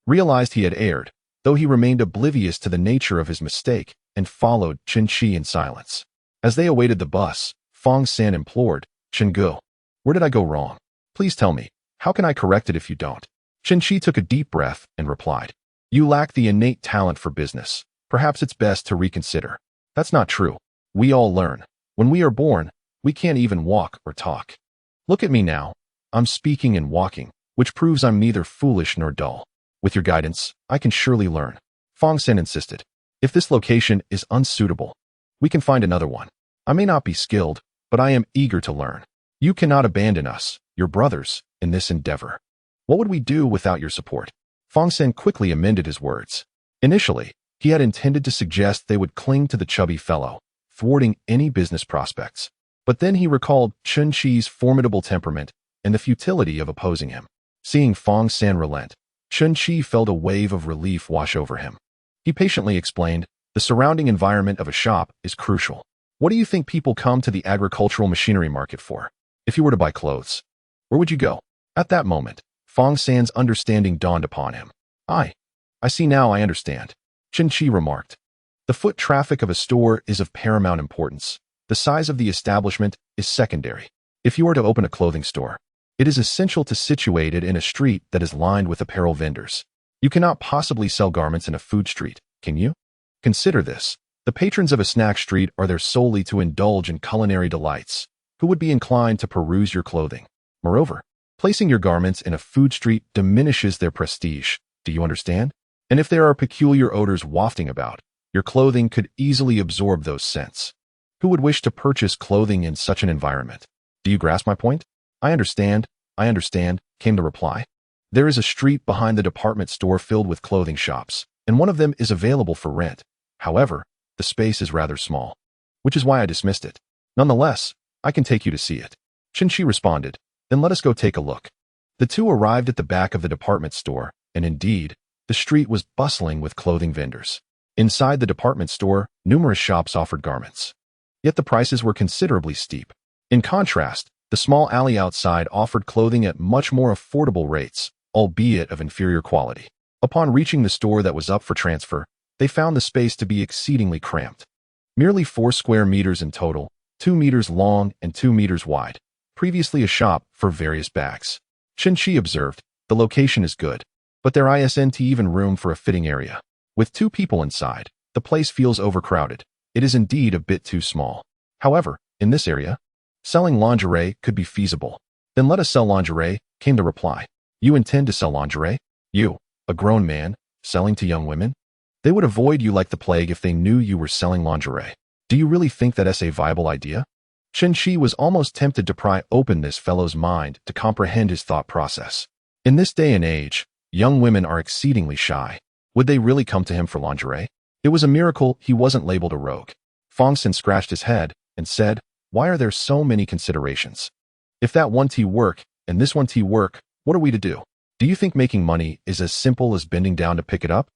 realized he had erred, though he remained oblivious to the nature of his mistake and followed Chen Qi in silence. As they awaited the bus, Fong San implored, "Chen Gu, where did I go wrong? Please tell me. How can I correct it if you don't?" Chen Qi took a deep breath and replied, "You lack the innate talent for business. Perhaps it's best to reconsider." "That's not true. We all learn. When we are born, we can't even walk or talk. Look at me now. I'm speaking and walking, which proves I'm neither foolish nor dull. With your guidance, I can surely learn," Fong San insisted. "If this location is unsuitable, we can find another one. I may not be skilled, but I am eager to learn. You cannot abandon us, your brothers, in this endeavor. What would we do without your support?" Fong San quickly amended his words. Initially, he had intended to suggest they would cling to the chubby fellow, thwarting any business prospects. But then he recalled Chen Qi's formidable temperament and the futility of opposing him. Seeing Fong San relent, Chen Qi felt a wave of relief wash over him. He patiently explained, "The surrounding environment of a shop is crucial. What do you think people come to the agricultural machinery market for? If you were to buy clothes, where would you go?" At that moment, Fong San's understanding dawned upon him. I see now, I understand," Chen Qi remarked. "The foot traffic of a store is of paramount importance. The size of the establishment is secondary. If you are to open a clothing store, it is essential to situate it in a street that is lined with apparel vendors. You cannot possibly sell garments in a food street, can you? Consider this. The patrons of a snack street are there solely to indulge in culinary delights. Who would be inclined to peruse your clothing? Moreover, placing your garments in a food street diminishes their prestige. Do you understand? And if there are peculiar odors wafting about, Your clothing could easily absorb those scents. Who would wish to purchase clothing in such an environment? Do you grasp my point? I understand, came the reply. There is a street behind the department store filled with clothing shops, and one of them is available for rent. However, the space is rather small, which is why I dismissed it. Nonetheless, I can take you to see it. Chen Qi responded, then let us go take a look. The two arrived at the back of the department store, and indeed, the street was bustling with clothing vendors. Inside the department store, numerous shops offered garments. Yet the prices were considerably steep. In contrast, the small alley outside offered clothing at much more affordable rates, albeit of inferior quality. Upon reaching the store that was up for transfer, they found the space to be exceedingly cramped. Merely 4 square meters in total, 2 meters long and 2 meters wide. Previously a shop for various bags. Chen Qi observed, the location is good, but there isn't even room for a fitting area. With 2 people inside, the place feels overcrowded. It is indeed a bit too small. However, in this area, selling lingerie could be feasible. Then let us sell lingerie, came the reply. You intend to sell lingerie? You, a grown man, selling to young women? They would avoid you like the plague if they knew you were selling lingerie. Do you really think that's a viable idea? Chen Qi was almost tempted to pry open this fellow's mind to comprehend his thought process. In this day and age, young women are exceedingly shy. Would they really come to him for lingerie? It was a miracle he wasn't labeled a rogue. Fong Sin scratched his head and said, why are there so many considerations? If that one tea work and this one tea work, what are we to do? Do you think making money is as simple as bending down to pick it up?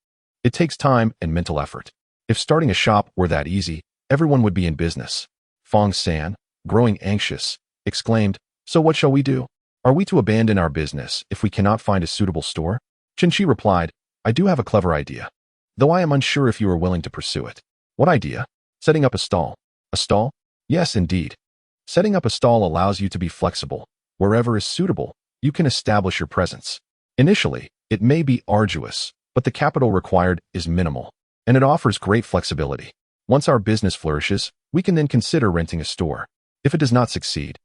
It takes time and mental effort. If starting a shop were that easy, everyone would be in business. Fong San, growing anxious, exclaimed, so what shall we do? Are we to abandon our business if we cannot find a suitable store? Chen Qi replied, I do have a clever idea, though I am unsure if you are willing to pursue it. What idea? Setting up a stall. A stall? Yes, indeed. Setting up a stall allows you to be flexible. Wherever is suitable, you can establish your presence. Initially, it may be arduous, but the capital required is minimal, and it offers great flexibility. Once our business flourishes, we can then consider renting a store. If it does not succeed,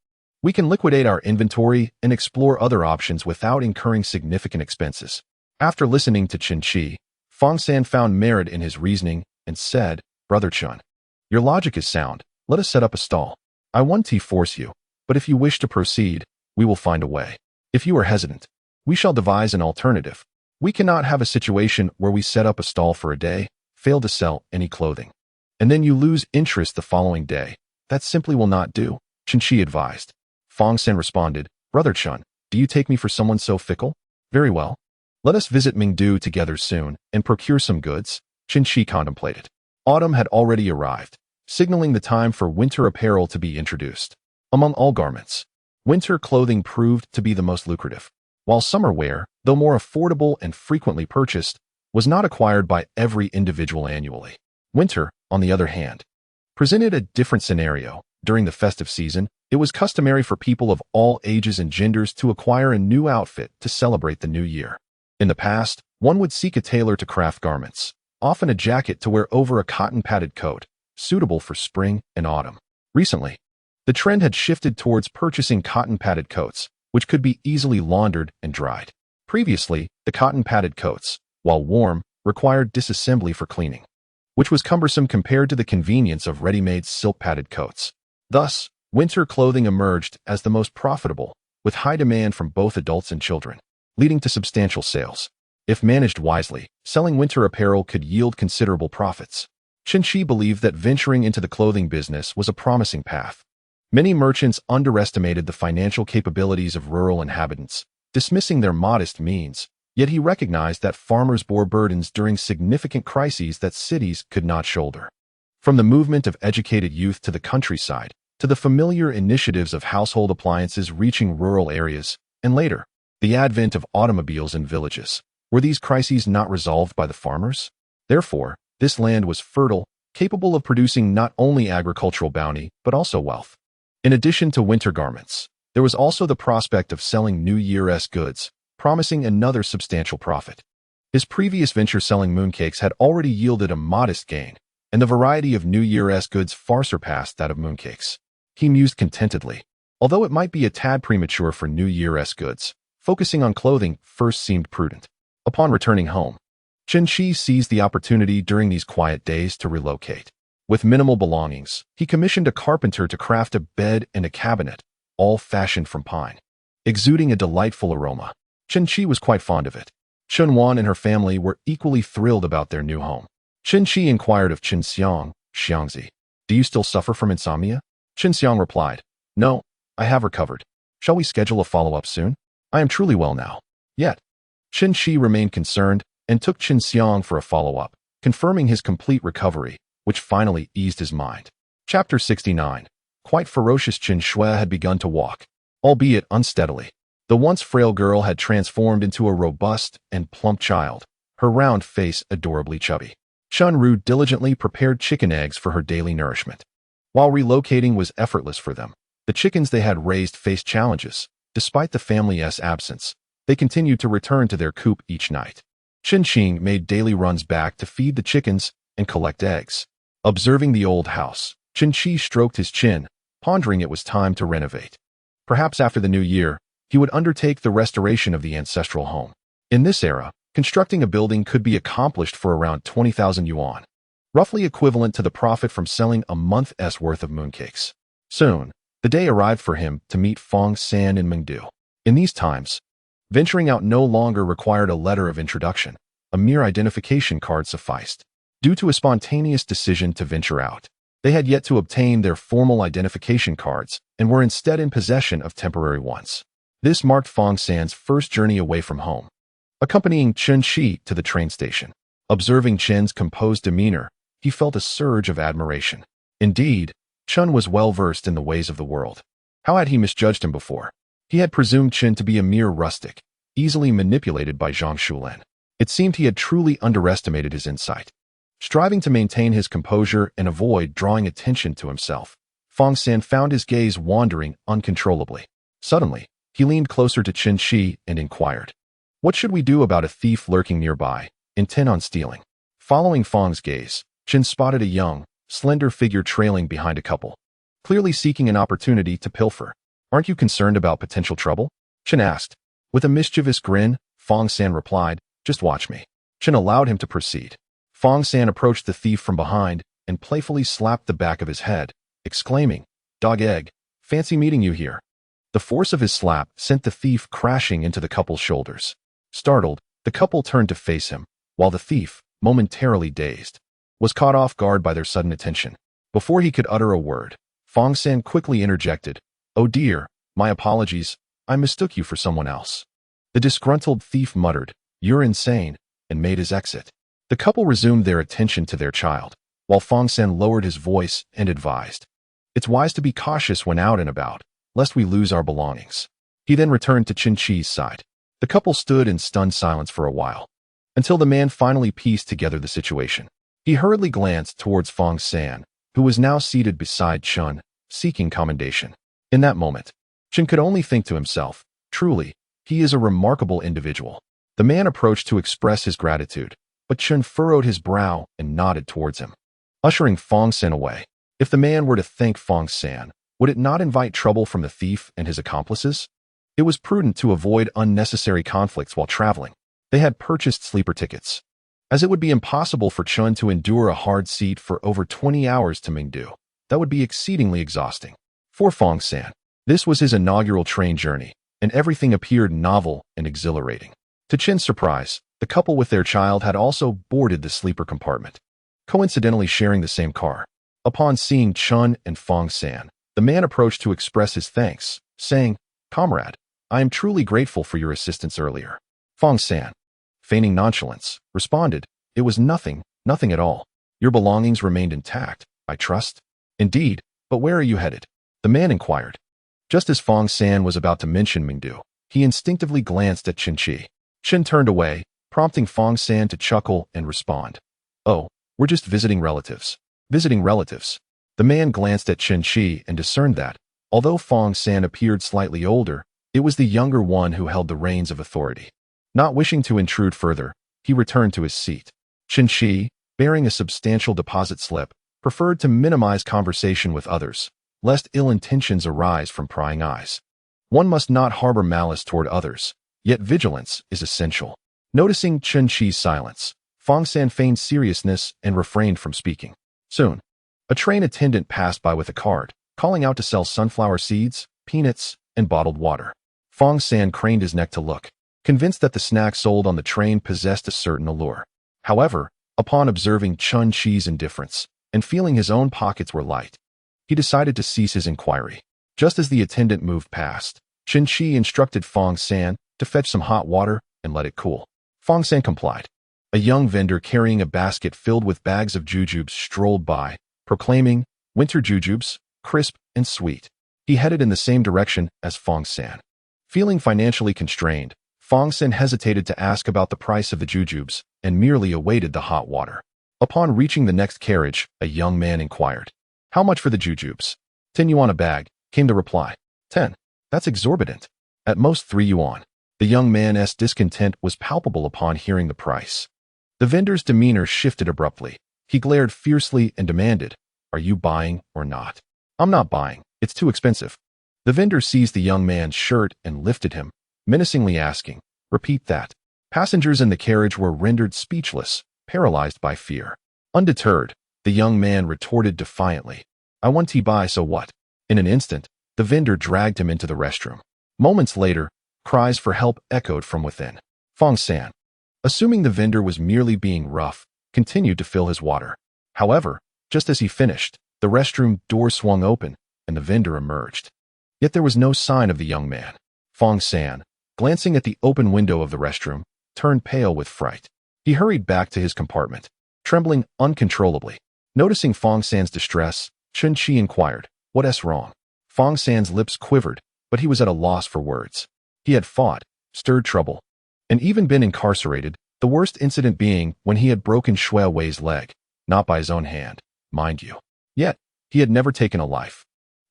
we can liquidate our inventory and explore other options without incurring significant expenses. After listening to Chen Qi, Fong San found merit in his reasoning and said, Brother Chen, your logic is sound. Let us set up a stall. I won't force you, but if you wish to proceed, we will find a way. If you are hesitant, we shall devise an alternative. We cannot have a situation where we set up a stall for a day, fail to sell any clothing, and then you lose interest the following day. That simply will not do, Chen Qi advised. Fong Sen responded, Brother Chen, do you take me for someone so fickle? Very well. Let us visit Mingdu together soon and procure some goods, Chen Qi contemplated. Autumn had already arrived, signaling the time for winter apparel to be introduced. Among all garments, winter clothing proved to be the most lucrative, while summer wear, though more affordable and frequently purchased, was not acquired by every individual annually. Winter, on the other hand, presented a different scenario. During the festive season, it was customary for people of all ages and genders to acquire a new outfit to celebrate the new year. In the past, one would seek a tailor to craft garments, often a jacket to wear over a cotton-padded coat, suitable for spring and autumn. Recently, the trend had shifted towards purchasing cotton-padded coats, which could be easily laundered and dried. Previously, the cotton-padded coats, while warm, required disassembly for cleaning, which was cumbersome compared to the convenience of ready-made silk-padded coats. Thus, winter clothing emerged as the most profitable, with high demand from both adults and children, leading to substantial sales. If managed wisely, selling winter apparel could yield considerable profits. Chen Qi believed that venturing into the clothing business was a promising path. Many merchants underestimated the financial capabilities of rural inhabitants, dismissing their modest means, yet he recognized that farmers bore burdens during significant crises that cities could not shoulder. From the movement of educated youth to the countryside, to the familiar initiatives of household appliances reaching rural areas, and later, the advent of automobiles in villages. Were these crises not resolved by the farmers? Therefore, this land was fertile, capable of producing not only agricultural bounty, but also wealth. In addition to winter garments, there was also the prospect of selling New Year's goods, promising another substantial profit. His previous venture selling mooncakes had already yielded a modest gain, and the variety of New Year's goods far surpassed that of mooncakes. He mused contentedly. Although it might be a tad premature for New Year's goods, focusing on clothing first seemed prudent. Upon returning home, Chen Qi seized the opportunity during these quiet days to relocate. With minimal belongings, he commissioned a carpenter to craft a bed and a cabinet, all fashioned from pine, exuding a delightful aroma. Chen Qi was quite fond of it. Chen Wan and her family were equally thrilled about their new home. Chen Qi inquired of Chen Xiang, Xiangzi, "Do you still suffer from insomnia?" Chen Xiang replied, "No, I have recovered. Shall we schedule a follow-up soon? I am truly well now." Yet, Chen Qi remained concerned and took Chen Xiang for a follow-up, confirming his complete recovery, which finally eased his mind. Chapter 69. Quite ferocious Chen Shui had begun to walk, albeit unsteadily. The once frail girl had transformed into a robust and plump child, her round face adorably chubby. Chun Ru diligently prepared chicken eggs for her daily nourishment. While relocating was effortless for them, the chickens they had raised faced challenges. Despite the family's absence, they continued to return to their coop each night. Chen Qing made daily runs back to feed the chickens and collect eggs. Observing the old house, Chen Qi stroked his chin, pondering it was time to renovate. Perhaps after the new year, he would undertake the restoration of the ancestral home. In this era, constructing a building could be accomplished for around 20,000 yuan, roughly equivalent to the profit from selling a month's worth of mooncakes. Soon, the day arrived for him to meet Fong San in Mengdu. In these times, venturing out no longer required a letter of introduction. A mere identification card sufficed. Due to a spontaneous decision to venture out, they had yet to obtain their formal identification cards and were instead in possession of temporary ones. This marked Fong San's first journey away from home. Accompanying Chen Qi to the train station, observing Chen's composed demeanor, he felt a surge of admiration. Indeed, Chen was well versed in the ways of the world. How had he misjudged him before? He had presumed Chen to be a mere rustic, easily manipulated by Zhang Shulen. It seemed he had truly underestimated his insight. Striving to maintain his composure and avoid drawing attention to himself, Fong San found his gaze wandering uncontrollably. Suddenly, he leaned closer to Chen Qi and inquired, "What should we do about a thief lurking nearby, intent on stealing?" Following Fong's gaze, Chen spotted a young, slender figure trailing behind a couple, clearly seeking an opportunity to pilfer. "Aren't you concerned about potential trouble?" Chen asked. With a mischievous grin, Fong San replied, "Just watch me." Chen allowed him to proceed. Fong San approached the thief from behind and playfully slapped the back of his head, exclaiming, "Dog egg, fancy meeting you here." The force of his slap sent the thief crashing into the couple's shoulders. Startled, the couple turned to face him, while the thief, momentarily dazed, was caught off guard by their sudden attention. Before he could utter a word, Fong San quickly interjected, "Oh dear, my apologies, I mistook you for someone else." The disgruntled thief muttered, "You're insane," and made his exit. The couple resumed their attention to their child, while Fong San lowered his voice and advised, "It's wise to be cautious when out and about, lest we lose our belongings." He then returned to Chen Qi's side. The couple stood in stunned silence for a while, until the man finally pieced together the situation. He hurriedly glanced towards Fong San, who was now seated beside Chen, seeking commendation. In that moment, Chen could only think to himself, "Truly, he is a remarkable individual." The man approached to express his gratitude, but Chen furrowed his brow and nodded towards him, ushering Fong San away. If the man were to thank Fong San, would it not invite trouble from the thief and his accomplices? It was prudent to avoid unnecessary conflicts while traveling. They had purchased sleeper tickets, as it would be impossible for Chen to endure a hard seat for over 20 hours to Mingdu. That would be exceedingly exhausting. For Fong San, this was his inaugural train journey, and everything appeared novel and exhilarating. To Chen's surprise, the couple with their child had also boarded the sleeper compartment, coincidentally sharing the same car. Upon seeing Chen and Fong San, the man approached to express his thanks, saying, "Comrade, I am truly grateful for your assistance earlier." Fong San, feigning nonchalance, responded, "It was nothing at all. Your belongings remained intact, I trust." "Indeed, but where are you headed?" the man inquired. Just as Fong San was about to mention Mingdu, he instinctively glanced at Chen Qi. Chen turned away, prompting Fong San to chuckle and respond, "Oh, we're just visiting relatives." Visiting relatives. The man glanced at Chen Qi and discerned that, although Fong San appeared slightly older, it was the younger one who held the reins of authority. Not wishing to intrude further, he returned to his seat. Chen Qi, bearing a substantial deposit slip, preferred to minimize conversation with others, lest ill intentions arise from prying eyes. One must not harbor malice toward others, yet vigilance is essential. Noticing Chen Qi's silence, Fong San feigned seriousness and refrained from speaking. Soon, a train attendant passed by with a card, calling out to sell sunflower seeds, peanuts, and bottled water. Fong San craned his neck to look, convinced that the snack sold on the train possessed a certain allure. However, upon observing Chen Qi's indifference and feeling his own pockets were light, he decided to cease his inquiry. Just as the attendant moved past, Chen Qi instructed Fong San to fetch some hot water and let it cool. Fong San complied. A young vendor carrying a basket filled with bags of jujubes strolled by, proclaiming, "Winter jujubes, crisp and sweet." He headed in the same direction as Fong San. Feeling financially constrained, Fong San hesitated to ask about the price of the jujubes and merely awaited the hot water. Upon reaching the next carriage, a young man inquired, "How much for the jujubes?" "10 yuan a bag," came the reply. 10. That's exorbitant. At most 3 yuan. The young man's discontent was palpable upon hearing the price. The vendor's demeanor shifted abruptly. He glared fiercely and demanded, "Are you buying or not?" "I'm not buying. It's too expensive." The vendor seized the young man's shirt and lifted him, menacingly asking, "Repeat that." Passengers in the carriage were rendered speechless, paralyzed by fear. Undeterred, the young man retorted defiantly, "I want to buy, so what?" In an instant, the vendor dragged him into the restroom. Moments later, cries for help echoed from within. Fong San, assuming the vendor was merely being rough, continued to fill his water. However, just as he finished, the restroom door swung open and the vendor emerged. Yet there was no sign of the young man. Fong San, glancing at the open window of the restroom, turned pale with fright. He hurried back to his compartment, trembling uncontrollably. Noticing Fong San's distress, Chen Qi inquired, "What's wrong?" Fong San's lips quivered, but he was at a loss for words. He had fought, stirred trouble, and even been incarcerated, the worst incident being when he had broken Shui Wei's leg, not by his own hand, mind you. Yet, he had never taken a life.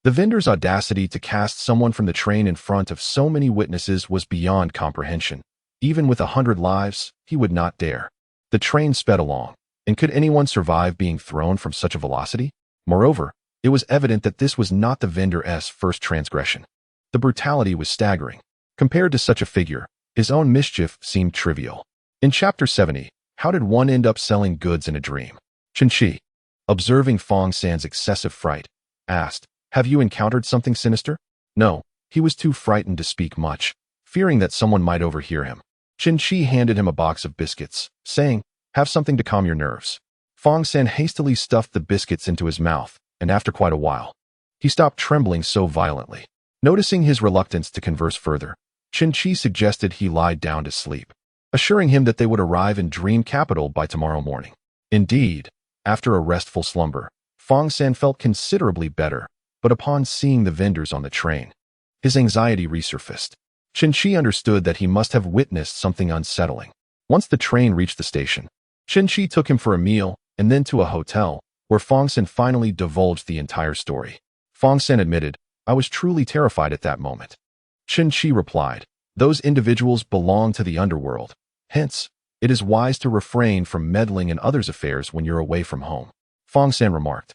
The vendor's audacity to cast someone from the train in front of so many witnesses was beyond comprehension. Even with 100 lives, he would not dare. The train sped along, and could anyone survive being thrown from such a velocity? Moreover, it was evident that this was not the vendor's first transgression. The brutality was staggering. Compared to such a figure, his own mischief seemed trivial. In Chapter 70, how did one end up selling goods in a dream? Chen Qi, observing Fong San's excessive fright, asked, "Have you encountered something sinister?" No, he was too frightened to speak much, fearing that someone might overhear him. Chen Qi handed him a box of biscuits, saying, "Have something to calm your nerves." Fong San hastily stuffed the biscuits into his mouth, and after quite a while, he stopped trembling so violently. Noticing his reluctance to converse further, Chen Qi suggested he lie down to sleep, assuring him that they would arrive in Dream Capital by tomorrow morning. Indeed, after a restful slumber, Fong San felt considerably better, but upon seeing the vendors on the train, his anxiety resurfaced. Chen Qi understood that he must have witnessed something unsettling. Once the train reached the station, Chen Qi took him for a meal and then to a hotel, where Fong San finally divulged the entire story. Fong San admitted, "I was truly terrified at that moment." Chen Qi replied, "Those individuals belong to the underworld. Hence, it is wise to refrain from meddling in others' affairs when you're away from home." Fong San remarked,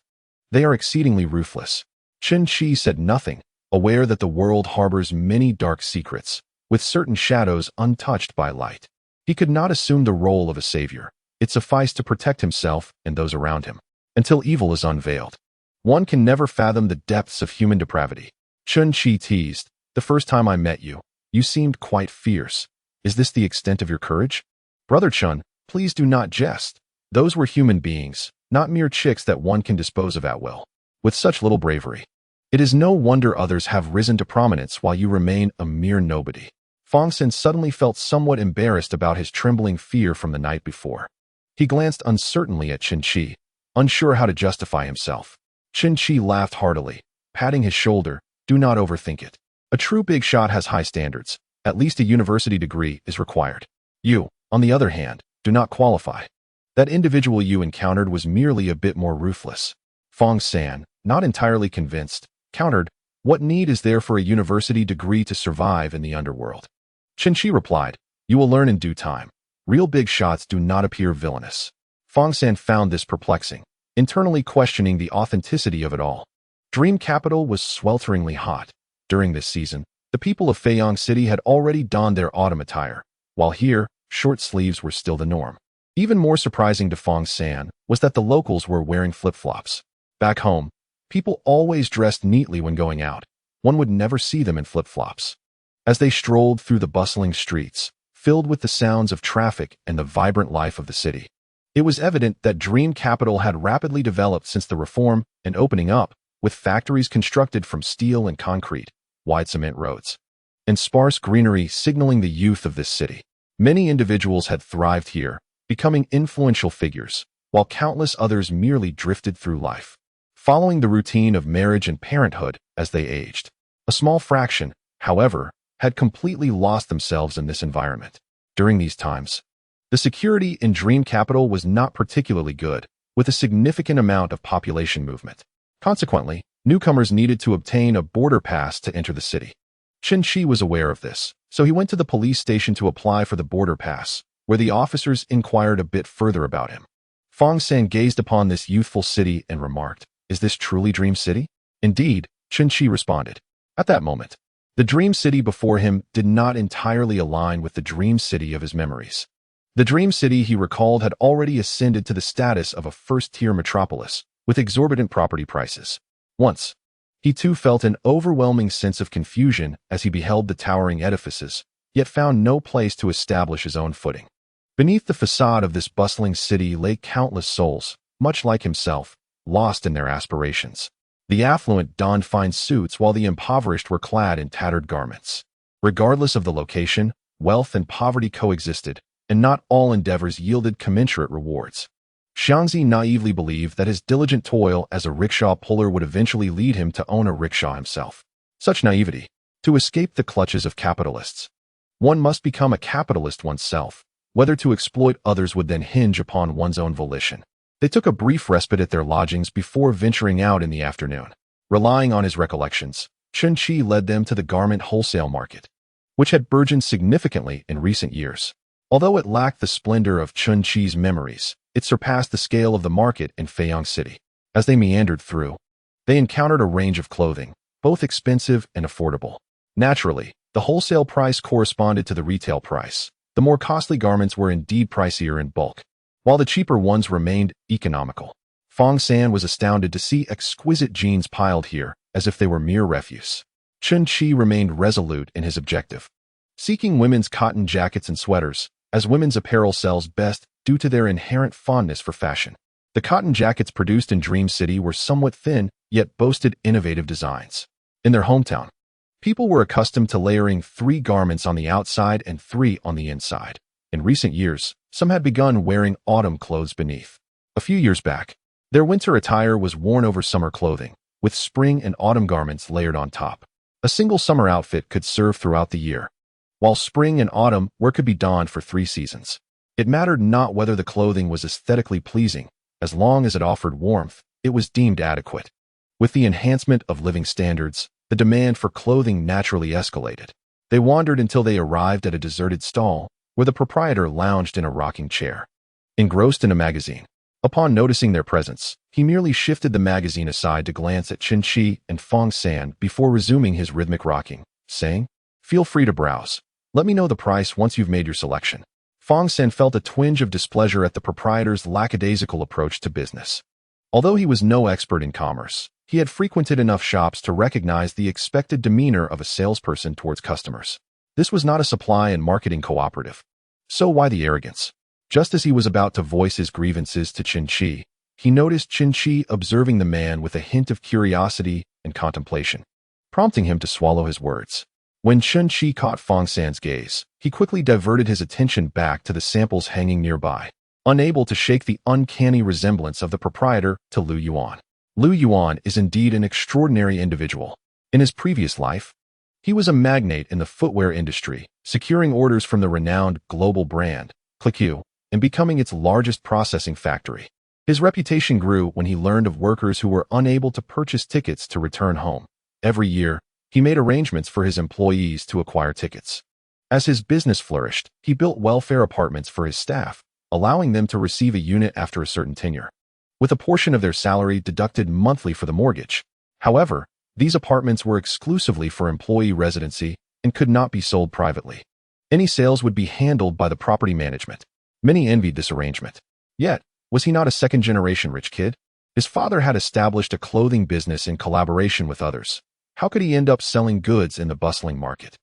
"They are exceedingly ruthless." Chen Qi said nothing, aware that the world harbors many dark secrets, with certain shadows untouched by light. He could not assume the role of a savior. It sufficed to protect himself and those around him, until evil is unveiled. One can never fathom the depths of human depravity. Chen Qi teased, "The first time I met you, you seemed quite fierce. Is this the extent of your courage?" "Brother Chen, please do not jest. Those were human beings, not mere chicks that one can dispose of at will. With such little bravery, it is no wonder others have risen to prominence while you remain a mere nobody." Fong San suddenly felt somewhat embarrassed about his trembling fear from the night before. He glanced uncertainly at Chen Qi, unsure how to justify himself. Chen Qi laughed heartily, patting his shoulder, "Do not overthink it. A true big shot has high standards. At least a university degree is required. You, on the other hand, do not qualify. That individual you encountered was merely a bit more ruthless." Fong San, not entirely convinced, countered, "What need is there for a university degree to survive in the underworld?" Chen Qi replied, "You will learn in due time. Real big shots do not appear villainous." Fong San found this perplexing, internally questioning the authenticity of it all. Dream Capital was swelteringly hot. During this season, the people of Feiyang City had already donned their autumn attire, while here, short sleeves were still the norm. Even more surprising to Fong San was that the locals were wearing flip-flops. Back home, people always dressed neatly when going out. One would never see them in flip-flops. As they strolled through the bustling streets, filled with the sounds of traffic and the vibrant life of the city, it was evident that dream capital had rapidly developed since the reform and opening up, with factories constructed from steel and concrete, wide cement roads, and sparse greenery signaling the youth of this city. Many individuals had thrived here, becoming influential figures, while countless others merely drifted through life, following the routine of marriage and parenthood as they aged. A small fraction, however, had completely lost themselves in this environment. During these times, the security in dream capital was not particularly good, with a significant amount of population movement. Consequently, newcomers needed to obtain a border pass to enter the city. Chen Qi was aware of this, so he went to the police station to apply for the border pass, where the officers inquired a bit further about him. Fong San gazed upon this youthful city and remarked, "Is this truly Dream City?" "Indeed," Chen Qi responded. At that moment, the Dream City before him did not entirely align with the Dream City of his memories. The Dream City, he recalled, had already ascended to the status of a first-tier metropolis, with exorbitant property prices. Once, he too felt an overwhelming sense of confusion as he beheld the towering edifices, yet found no place to establish his own footing. Beneath the facade of this bustling city lay countless souls, much like himself, lost in their aspirations. The affluent donned fine suits while the impoverished were clad in tattered garments. Regardless of the location, wealth and poverty coexisted, and not all endeavors yielded commensurate rewards. Xiangzi naively believed that his diligent toil as a rickshaw puller would eventually lead him to own a rickshaw himself. Such naivety, to escape the clutches of capitalists. One must become a capitalist oneself. Whether to exploit others would then hinge upon one's own volition. They took a brief respite at their lodgings before venturing out in the afternoon. Relying on his recollections, Chen Qi led them to the garment wholesale market, which had burgeoned significantly in recent years. Although it lacked the splendor of Chen Qi's memories, it surpassed the scale of the market in Feyang City. As they meandered through, they encountered a range of clothing, both expensive and affordable. Naturally, the wholesale price corresponded to the retail price. The more costly garments were indeed pricier in bulk, while the cheaper ones remained economical. Fong San was astounded to see exquisite jeans piled here, as if they were mere refuse. Chen Qi remained resolute in his objective, seeking women's cotton jackets and sweaters, as women's apparel sells best due to their inherent fondness for fashion. The cotton jackets produced in Dream City were somewhat thin, yet boasted innovative designs. In their hometown, people were accustomed to layering 3 garments on the outside and 3 on the inside. In recent years, some had begun wearing autumn clothes beneath. A few years back, their winter attire was worn over summer clothing, with spring and autumn garments layered on top. A single summer outfit could serve throughout the year, while spring and autumn wear could be donned for 3 seasons. It mattered not whether the clothing was aesthetically pleasing, as long as it offered warmth, it was deemed adequate. With the enhancement of living standards, the demand for clothing naturally escalated. They wandered until they arrived at a deserted stall, where the proprietor lounged in a rocking chair, engrossed in a magazine. Upon noticing their presence, he merely shifted the magazine aside to glance at Chen Qi and Fong San before resuming his rhythmic rocking, saying, "Feel free to browse. Let me know the price once you've made your selection." Fong San felt a twinge of displeasure at the proprietor's lackadaisical approach to business. Although he was no expert in commerce, he had frequented enough shops to recognize the expected demeanor of a salesperson towards customers. This was not a supply and marketing cooperative. So why the arrogance? Just as he was about to voice his grievances to Chen Qi, he noticed Chen Qi observing the man with a hint of curiosity and contemplation, prompting him to swallow his words. When Chen Qi caught Fong San's gaze, he quickly diverted his attention back to the samples hanging nearby, unable to shake the uncanny resemblance of the proprietor to Lu Yuan. Lu Yuan is indeed an extraordinary individual. In his previous life, he was a magnate in the footwear industry, securing orders from the renowned global brand, ClickU, and becoming its largest processing factory. His reputation grew when he learned of workers who were unable to purchase tickets to return home. Every year, he made arrangements for his employees to acquire tickets. As his business flourished, he built welfare apartments for his staff, allowing them to receive a unit after a certain tenure, with a portion of their salary deducted monthly for the mortgage. However, these apartments were exclusively for employee residency and could not be sold privately. Any sales would be handled by the property management. Many envied this arrangement. Yet, was he not a second-generation rich kid? His father had established a clothing business in collaboration with others. How could he end up selling goods in the bustling market?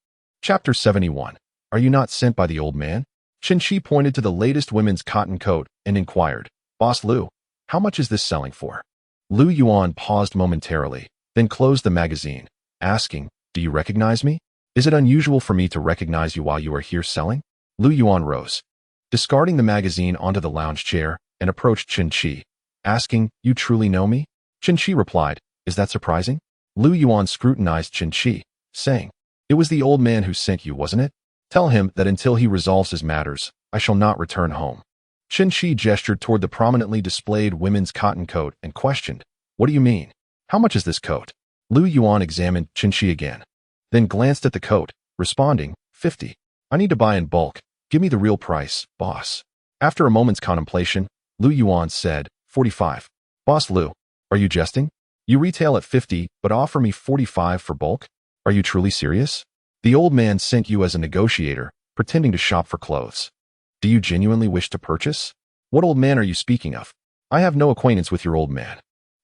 Chapter 71. Are you not sent by the old man? Chen Qi pointed to the latest women's cotton coat and inquired, Boss Lu, how much is this selling for? Lu Yuan paused momentarily, then closed the magazine, asking, do you recognize me? Is it unusual for me to recognize you while you are here selling? Lu Yuan rose, discarding the magazine onto the lounge chair, and approached Chen Qi, asking, you truly know me? Chen Qi replied, is that surprising? Lu Yuan scrutinized Chen Qi, saying, it was the old man who sent you, wasn't it? Tell him that until he resolves his matters, I shall not return home. Chen Qi gestured toward the prominently displayed women's cotton coat and questioned, what do you mean? How much is this coat? Lu Yuan examined Chen Qi again, then glanced at the coat, responding, 50. I need to buy in bulk. Give me the real price, boss. After a moment's contemplation, Lu Yuan said, 45. Boss Lu, are you jesting? You retail at 50, but offer me 45 for bulk? Are you truly serious? The old man sent you as a negotiator, pretending to shop for clothes. Do you genuinely wish to purchase? What old man are you speaking of? I have no acquaintance with your old man.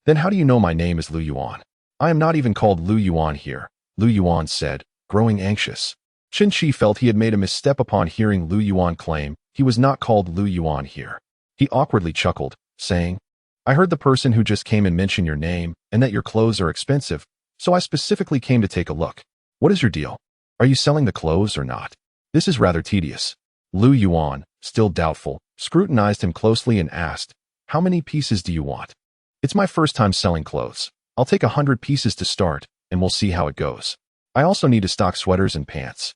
Then how do you know my name is Lu Yuan? I am not even called Lu Yuan here, Lu Yuan said, growing anxious. Chen Qi felt he had made a misstep upon hearing Lu Yuan claim he was not called Lu Yuan here. He awkwardly chuckled, saying, I heard the person who just came and mention your name and that your clothes are expensive, so I specifically came to take a look. What is your deal? Are you selling the clothes or not? This is rather tedious. Lu Yuan, still doubtful, scrutinized him closely and asked, how many pieces do you want? It's my first time selling clothes. I'll take 100 pieces to start, and we'll see how it goes. I also need to stock sweaters and pants.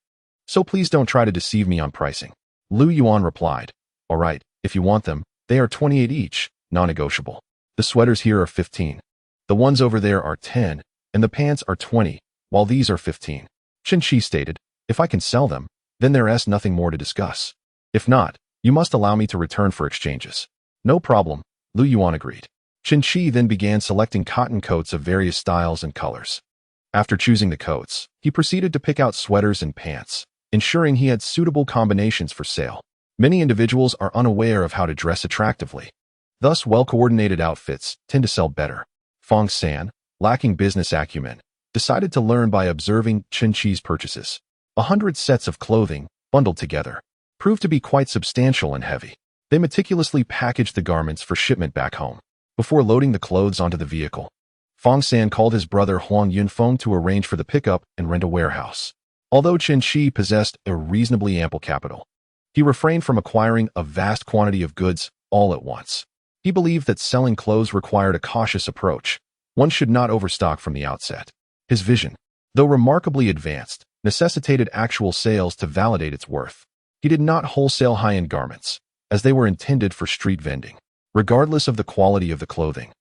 So please don't try to deceive me on pricing. Lu Yuan replied, all right, if you want them, they are 28 each, non-negotiable. The sweaters here are 15. The ones over there are 10, and the pants are 20, while these are 15. Chen Qi stated, if I can sell them, then there is nothing more to discuss. If not, you must allow me to return for exchanges. No problem, Lu Yuan agreed. Chen Qi then began selecting cotton coats of various styles and colors. After choosing the coats, he proceeded to pick out sweaters and pants, ensuring he had suitable combinations for sale. Many individuals are unaware of how to dress attractively. Thus, well-coordinated outfits tend to sell better. Fong San, lacking business acumen, decided to learn by observing Chen Qi's purchases. 100 sets of clothing, bundled together, proved to be quite substantial and heavy. They meticulously packaged the garments for shipment back home. Before loading the clothes onto the vehicle, Fong San called his brother Huang Yunfeng to arrange for the pickup and rent a warehouse. Although Chen Qi possessed a reasonably ample capital, he refrained from acquiring a vast quantity of goods all at once. He believed that selling clothes required a cautious approach. One should not overstock from the outset. His vision, though remarkably advanced, necessitated actual sales to validate its worth. He did not wholesale high-end garments, as they were intended for street vending. Regardless of the quality of the clothing,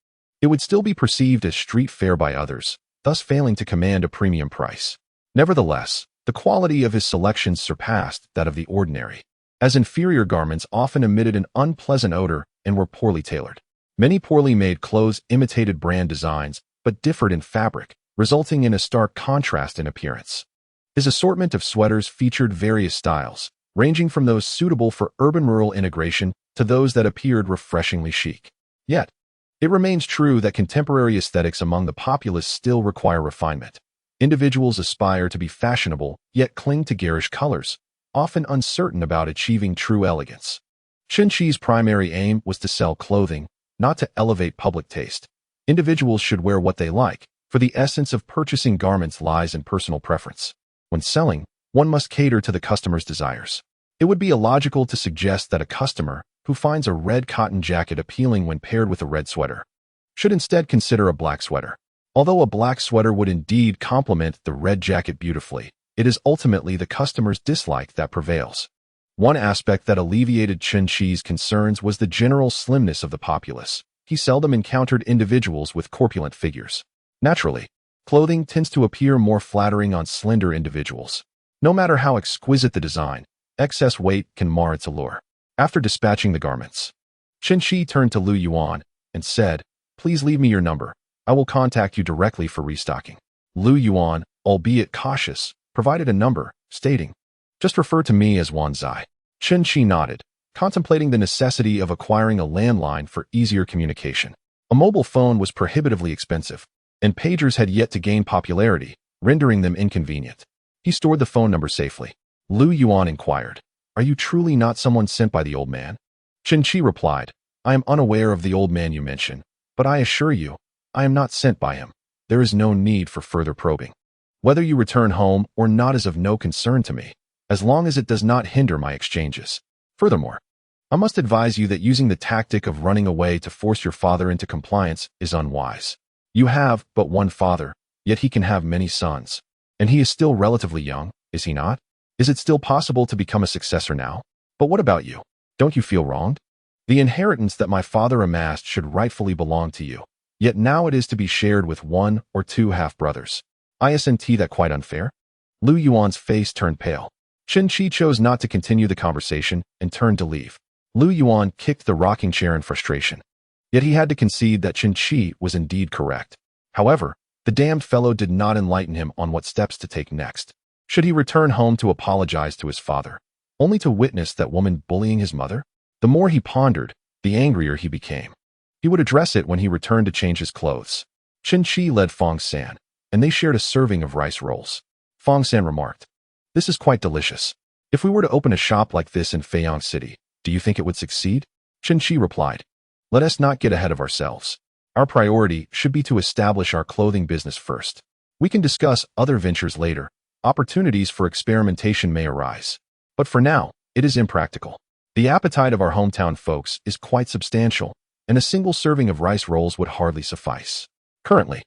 it would still be perceived as street fare by others, thus failing to command a premium price. Nevertheless, the quality of his selections surpassed that of the ordinary, as inferior garments often emitted an unpleasant odor and were poorly tailored. Many poorly made clothes imitated brand designs, but differed in fabric, resulting in a stark contrast in appearance. His assortment of sweaters featured various styles, ranging from those suitable for urban-rural integration to those that appeared refreshingly chic. Yet, it remains true that contemporary aesthetics among the populace still require refinement. Individuals aspire to be fashionable, yet cling to garish colors, often uncertain about achieving true elegance. Chen Qi's primary aim was to sell clothing, not to elevate public taste. Individuals should wear what they like, for the essence of purchasing garments lies in personal preference. When selling, one must cater to the customer's desires. It would be illogical to suggest that a customer who finds a red cotton jacket appealing when paired with a red sweater should instead consider a black sweater. Although a black sweater would indeed complement the red jacket beautifully, it is ultimately the customer's dislike that prevails. One aspect that alleviated Chen Qi's concerns was the general slimness of the populace. He seldom encountered individuals with corpulent figures. Naturally, clothing tends to appear more flattering on slender individuals. No matter how exquisite the design, excess weight can mar its allure. After dispatching the garments, Chen Qi turned to Lu Yuan and said, please leave me your number. I will contact you directly for restocking. Lu Yuan, albeit cautious, provided a number, stating, just refer to me as Wan Zai. Chen Qi nodded, contemplating the necessity of acquiring a landline for easier communication. A mobile phone was prohibitively expensive, and pagers had yet to gain popularity, rendering them inconvenient. He stored the phone number safely. Lu Yuan inquired, "Are you truly not someone sent by the old man?" Chen Qi replied, "I am unaware of the old man you mention, but I assure you, I am not sent by him. There is no need for further probing. Whether you return home or not is of no concern to me, as long as it does not hinder my exchanges. Furthermore, I must advise you that using the tactic of running away to force your father into compliance is unwise. You have but one father, yet he can have many sons. And he is still relatively young, is he not? Is it still possible to become a successor now? But what about you? Don't you feel wronged? The inheritance that my father amassed should rightfully belong to you, yet now it is to be shared with one or two half-brothers. Isn't that quite unfair?" Lu Yuan's face turned pale. Chen Qi chose not to continue the conversation and turned to leave. Lu Yuan kicked the rocking chair in frustration. Yet he had to concede that Chen Qi was indeed correct. However, the damned fellow did not enlighten him on what steps to take next. Should he return home to apologize to his father, only to witness that woman bullying his mother? The more he pondered, the angrier he became. He would address it when he returned to change his clothes. Chen Qi led Fong San, and they shared a serving of rice rolls. Fong San remarked, "This is quite delicious. If we were to open a shop like this in Feiyang City, do you think it would succeed?" Chen Qi replied, "Let us not get ahead of ourselves. Our priority should be to establish our clothing business first. We can discuss other ventures later. Opportunities for experimentation may arise. But for now, it is impractical. The appetite of our hometown folks is quite substantial, and a single serving of rice rolls would hardly suffice. Currently,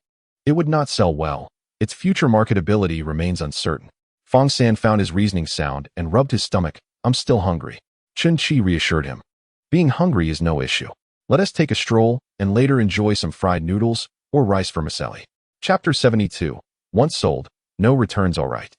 it would not sell well. Its future marketability remains uncertain." Fong San found his reasoning sound and rubbed his stomach. "I'm still hungry." Chen Qi reassured him. "Being hungry is no issue. Let us take a stroll and later enjoy some fried noodles or rice vermicelli." Chapter 72. Once sold, no returns all right.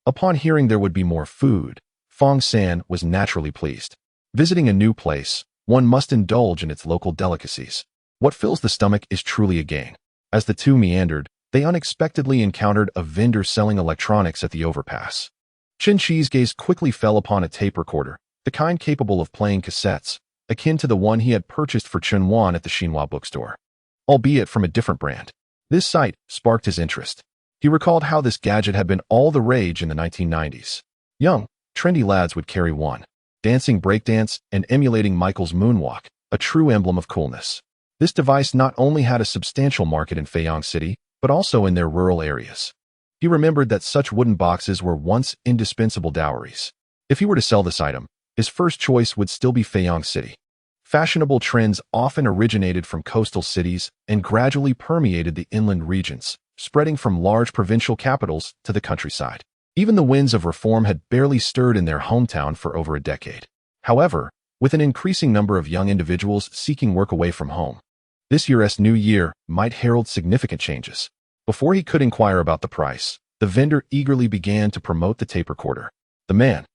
Upon hearing there would be more food, Fong San was naturally pleased. Visiting a new place, one must indulge in its local delicacies. What fills the stomach is truly a gain. As the two meandered, they unexpectedly encountered a vendor selling electronics at the overpass. Chen Qi's gaze quickly fell upon a tape recorder, the kind capable of playing cassettes, akin to the one he had purchased for Chen Wan at the Xinhua bookstore, albeit from a different brand. This sight sparked his interest. He recalled how this gadget had been all the rage in the 1990s. Young, trendy lads would carry one, dancing breakdance and emulating Michael's moonwalk, a true emblem of coolness. This device not only had a substantial market in Feiyang City, but also in their rural areas. He remembered that such wooden boxes were once indispensable dowries. If he were to sell this item, his first choice would still be Feiyang City. Fashionable trends often originated from coastal cities and gradually permeated the inland regions, spreading from large provincial capitals to the countryside. Even the winds of reform had barely stirred in their hometown for over a decade. However, with an increasing number of young individuals seeking work away from home, this year's new year might herald significant changes. Before he could inquire about the price, the vendor eagerly began to promote the tape recorder. The man,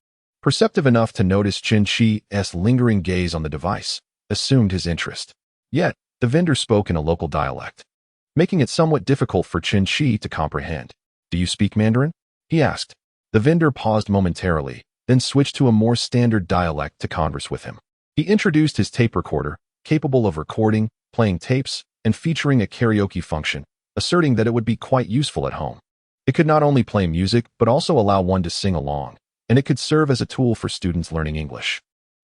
perceptive enough to notice Chen Qi's lingering gaze on the device, assumed his interest. Yet, the vendor spoke in a local dialect, making it somewhat difficult for Chen Qi to comprehend. "Do you speak Mandarin?" he asked. The vendor paused momentarily, then switched to a more standard dialect to converse with him. He introduced his tape recorder, capable of recording, playing tapes, and featuring a karaoke function, asserting that it would be quite useful at home. It could not only play music but also allow one to sing along, and it could serve as a tool for students learning English.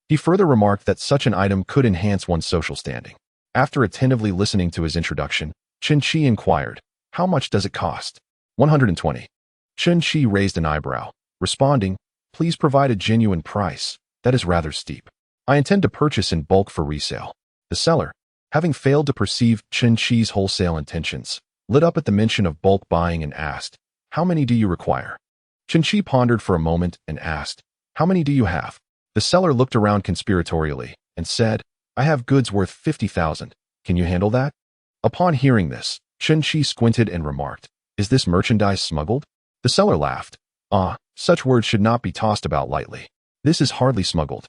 He further remarked that such an item could enhance one's social standing. After attentively listening to his introduction, Chen Qi inquired, "How much does it cost?" 120. Chen Qi raised an eyebrow, responding, "Please provide a genuine price. That is rather steep. I intend to purchase in bulk for resale." The seller, having failed to perceive Chen Qi's wholesale intentions, lit up at the mention of bulk buying and asked, "How many do you require?" Chen Qi pondered for a moment and asked, "How many do you have?" The seller looked around conspiratorially and said, "I have goods worth 50,000. Can you handle that?" Upon hearing this, Chen Qi squinted and remarked, "Is this merchandise smuggled?" The seller laughed. Such words should not be tossed about lightly. This is hardly smuggled.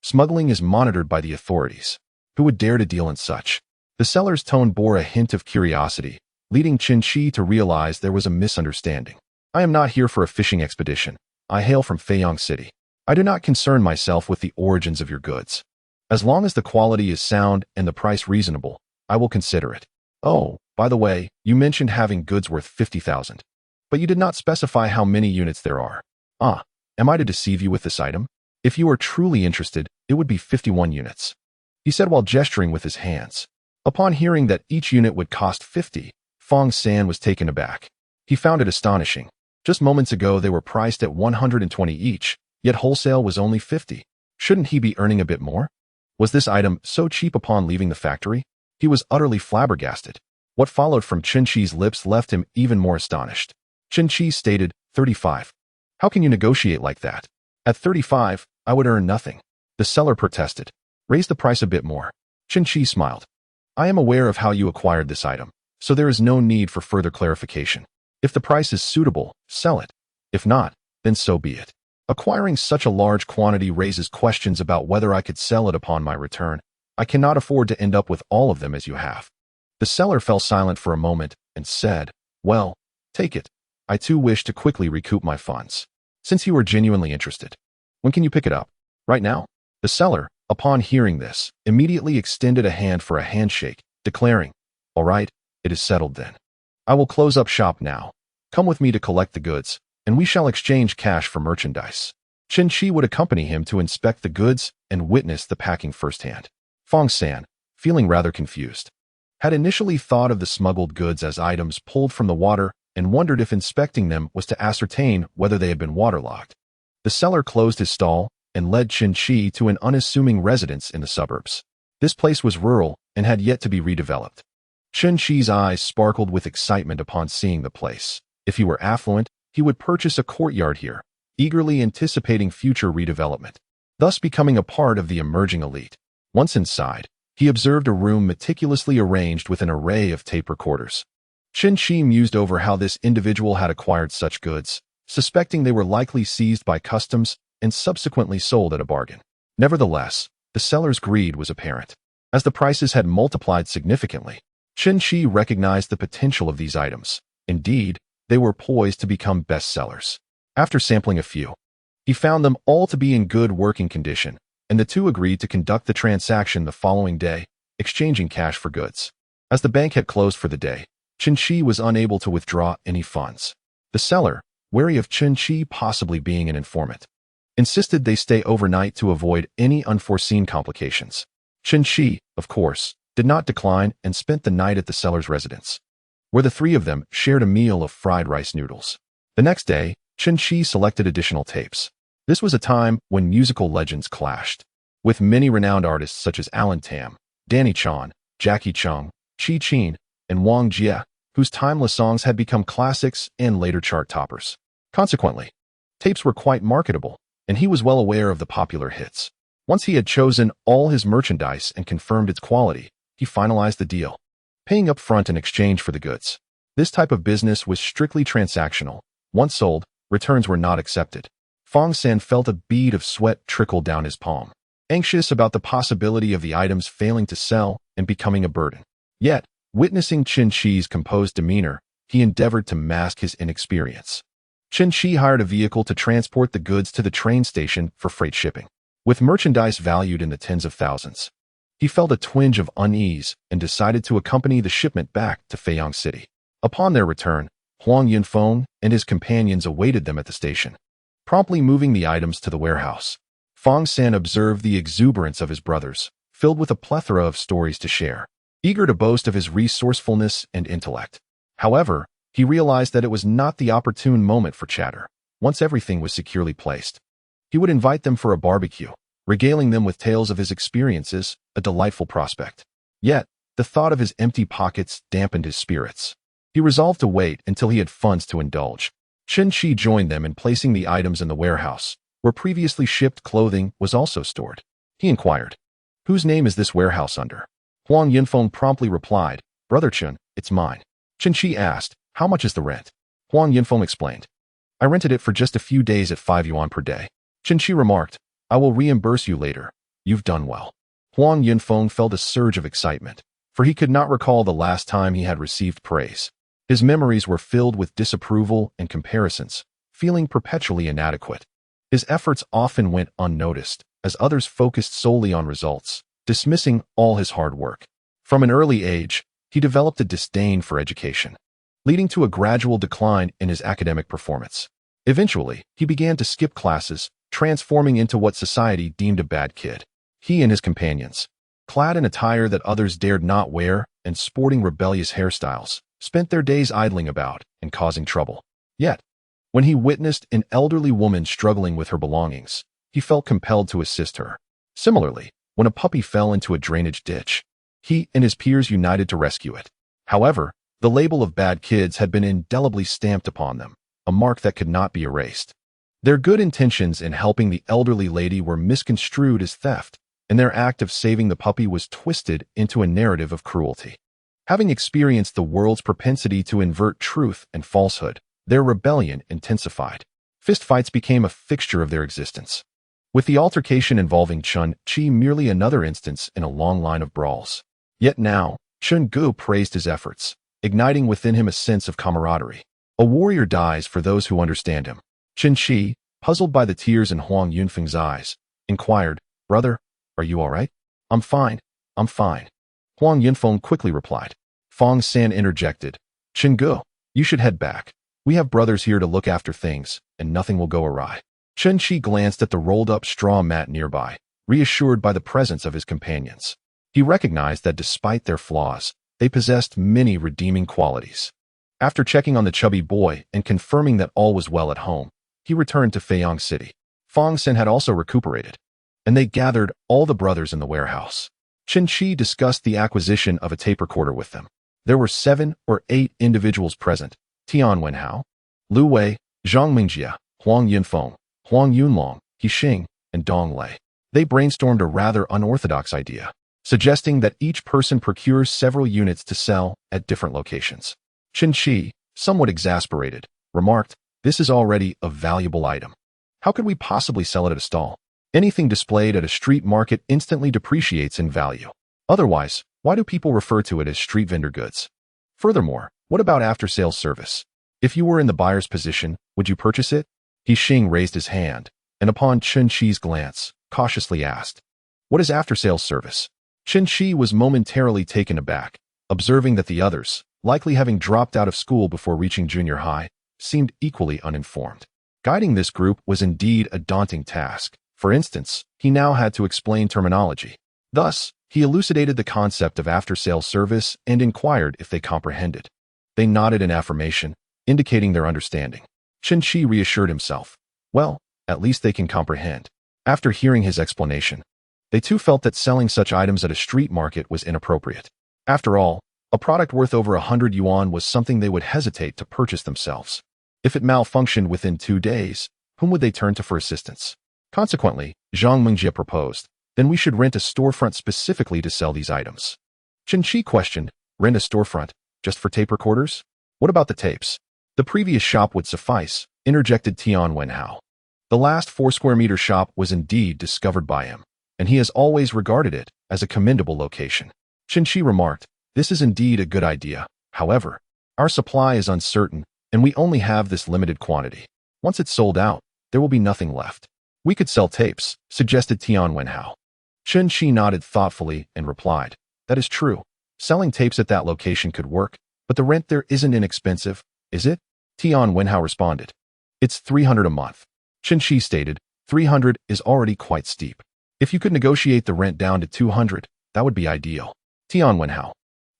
Smuggling is monitored by the authorities. Who would dare to deal in such? The seller's tone bore a hint of curiosity, leading Chen Qi to realize there was a misunderstanding. "I am not here for a fishing expedition. I hail from Feiyang City. I do not concern myself with the origins of your goods. As long as the quality is sound and the price reasonable, I will consider it. Oh, by the way, you mentioned having goods worth 50,000. But you did not specify how many units there are. Ah, am I to deceive you with this item? If you are truly interested, it would be 51 units. He said while gesturing with his hands. Upon hearing that each unit would cost 50, Fong San was taken aback. He found it astonishing. Just moments ago they were priced at 120 each, yet wholesale was only 50. Shouldn't he be earning a bit more? Was this item so cheap upon leaving the factory? He was utterly flabbergasted. What followed from Chen Qi's lips left him even more astonished. Chen Qi stated, 35. How can you negotiate like that? At 35, I would earn nothing. The seller protested. Raise the price a bit more. Chen Qi smiled. I am aware of how you acquired this item, so there is no need for further clarification. If the price is suitable, sell it. If not, then so be it. Acquiring such a large quantity raises questions about whether I could sell it upon my return. I cannot afford to end up with all of them as you have. The seller fell silent for a moment and said, well, take it. I too wish to quickly recoup my funds. Since you are genuinely interested, when can you pick it up? Right now? The seller, upon hearing this, immediately extended a hand for a handshake, declaring, all right, it is settled then. I will close up shop now. Come with me to collect the goods, and we shall exchange cash for merchandise. Chen Qi would accompany him to inspect the goods and witness the packing firsthand. Fong San, feeling rather confused, had initially thought of the smuggled goods as items pulled from the water and wondered if inspecting them was to ascertain whether they had been waterlogged. The seller closed his stall and led Chen Qi to an unassuming residence in the suburbs. This place was rural and had yet to be redeveloped. Chen Qi's eyes sparkled with excitement upon seeing the place. If he were affluent, he would purchase a courtyard here, eagerly anticipating future redevelopment, thus becoming a part of the emerging elite. Once inside, he observed a room meticulously arranged with an array of tape recorders. Chen Qi mused over how this individual had acquired such goods, suspecting they were likely seized by customs and subsequently sold at a bargain. Nevertheless, the seller's greed was apparent. As the prices had multiplied significantly, Chen Qi recognized the potential of these items. Indeed, they were poised to become bestsellers. After sampling a few, he found them all to be in good working condition, and the two agreed to conduct the transaction the following day, exchanging cash for goods. As the bank had closed for the day, Chen Qi was unable to withdraw any funds. The seller, wary of Chen Qi possibly being an informant, insisted they stay overnight to avoid any unforeseen complications. Chen Qi, of course, did not decline and spent the night at the seller's residence, where the three of them shared a meal of fried rice noodles. The next day, Chen Qi selected additional tapes. This was a time when musical legends clashed, with many renowned artists such as Alan Tam, Danny Chan, Jackie Chung, Qi Qin, and Wang Jie, whose timeless songs had become classics and later chart toppers. Consequently, tapes were quite marketable, and he was well aware of the popular hits. Once he had chosen all his merchandise and confirmed its quality, he finalized the deal, paying up front in exchange for the goods. This type of business was strictly transactional. Once sold, returns were not accepted. Fong San felt a bead of sweat trickle down his palm, anxious about the possibility of the items failing to sell and becoming a burden. Yet, witnessing Chen Qi's composed demeanor, he endeavored to mask his inexperience. Chen Qi hired a vehicle to transport the goods to the train station for freight shipping. With merchandise valued in the tens of thousands, he felt a twinge of unease and decided to accompany the shipment back to Feiyang City. Upon their return, Huang Yunfeng and his companions awaited them at the station, promptly moving the items to the warehouse. Fong San observed the exuberance of his brothers, filled with a plethora of stories to share, eager to boast of his resourcefulness and intellect. However, he realized that it was not the opportune moment for chatter. Once everything was securely placed, he would invite them for a barbecue, regaling them with tales of his experiences, a delightful prospect. Yet, the thought of his empty pockets dampened his spirits. He resolved to wait until he had funds to indulge. Chen Qi joined them in placing the items in the warehouse, where previously shipped clothing was also stored. He inquired, "Whose name is this warehouse under?" Huang Yunfeng promptly replied, "Brother Chen, it's mine." Chen Qi asked, "How much is the rent?" Huang Yunfeng explained, "I rented it for just a few days at 5 yuan per day." Chen Qi remarked, "I will reimburse you later. You've done well." Huang Yunfeng felt a surge of excitement, for he could not recall the last time he had received praise. His memories were filled with disapproval and comparisons, feeling perpetually inadequate. His efforts often went unnoticed, as others focused solely on results, dismissing all his hard work. From an early age, he developed a disdain for education, leading to a gradual decline in his academic performance. Eventually, he began to skip classes, transforming into what society deemed a bad kid. He and his companions, clad in attire that others dared not wear and sporting rebellious hairstyles, spent their days idling about and causing trouble. Yet, when he witnessed an elderly woman struggling with her belongings, he felt compelled to assist her. Similarly, when a puppy fell into a drainage ditch, he and his peers united to rescue it. However, the label of bad kids had been indelibly stamped upon them, a mark that could not be erased. Their good intentions in helping the elderly lady were misconstrued as theft, and their act of saving the puppy was twisted into a narrative of cruelty. Having experienced the world's propensity to invert truth and falsehood, their rebellion intensified. Fistfights became a fixture of their existence, with the altercation involving Chen Qi merely another instance in a long line of brawls. Yet now, Chen Qi praised his efforts, igniting within him a sense of camaraderie. A warrior dies for those who understand him. Chen Qi, puzzled by the tears in Huang Yunfeng's eyes, inquired, "Brother, are you all right?" I'm fine. Huang Yunfeng quickly replied. Fong San interjected, "Chen Qi, you should head back. We have brothers here to look after things, and nothing will go awry." Chen Qi glanced at the rolled-up straw mat nearby, reassured by the presence of his companions. He recognized that despite their flaws, they possessed many redeeming qualities. After checking on the chubby boy and confirming that all was well at home, he returned to Feiyang City. Fong Sen had also recuperated, and they gathered all the brothers in the warehouse. Chen Qi discussed the acquisition of a tape recorder with them. There were 7 or 8 individuals present: Tian Wenhao, Lu Wei, Zhang Mingjie, Huang Yunfeng, Huang Yunlong, He Xing, and Dong Lei. They brainstormed a rather unorthodox idea, suggesting that each person procures several units to sell at different locations. Chen Qi, somewhat exasperated, remarked, "This is already a valuable item. How could we possibly sell it at a stall? Anything displayed at a street market instantly depreciates in value. Otherwise, why do people refer to it as street vendor goods? Furthermore, what about after-sales service? If you were in the buyer's position, would you purchase it?" He Xing raised his hand, and upon Chen Qi's glance, cautiously asked, "What is after-sales service?" Chen Qi was momentarily taken aback, observing that the others, likely having dropped out of school before reaching junior high, seemed equally uninformed. Guiding this group was indeed a daunting task. For instance, he now had to explain terminology. Thus, he elucidated the concept of after-sales service and inquired if they comprehended. They nodded in affirmation, indicating their understanding. Chen Qi reassured himself. Well, at least they can comprehend. After hearing his explanation, they too felt that selling such items at a street market was inappropriate. After all, a product worth over 100 yuan was something they would hesitate to purchase themselves. If it malfunctioned within 2 days, whom would they turn to for assistance? Consequently, Zhang Mingjie proposed, then we should rent a storefront specifically to sell these items. Chen Qi questioned, rent a storefront, just for tape recorders? What about the tapes? The previous shop would suffice, interjected Tian Wenhao. The last 4 square meter shop was indeed discovered by him, and he has always regarded it as a commendable location. Chen Qi remarked, this is indeed a good idea. However, our supply is uncertain, and we only have this limited quantity. Once it's sold out, there will be nothing left. We could sell tapes, suggested Tian Wenhao. Chen Qi nodded thoughtfully and replied, that is true. Selling tapes at that location could work, but the rent there isn't inexpensive, is it? Tian Wenhao responded. It's 300 a month. Chen Qi stated, 300 is already quite steep. If you could negotiate the rent down to 200, that would be ideal. Tian Wenhao,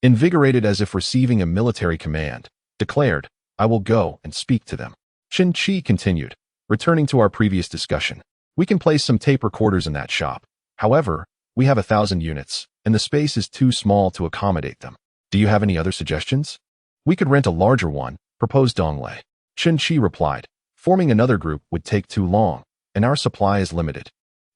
invigorated as if receiving a military command, declared, I will go and speak to them. Chen Qi continued, returning to our previous discussion. We can place some tape recorders in that shop. However, we have 1,000 units, and the space is too small to accommodate them. Do you have any other suggestions? We could rent a larger one, proposed Dong Lei. Chen Qi replied, forming another group would take too long, and our supply is limited.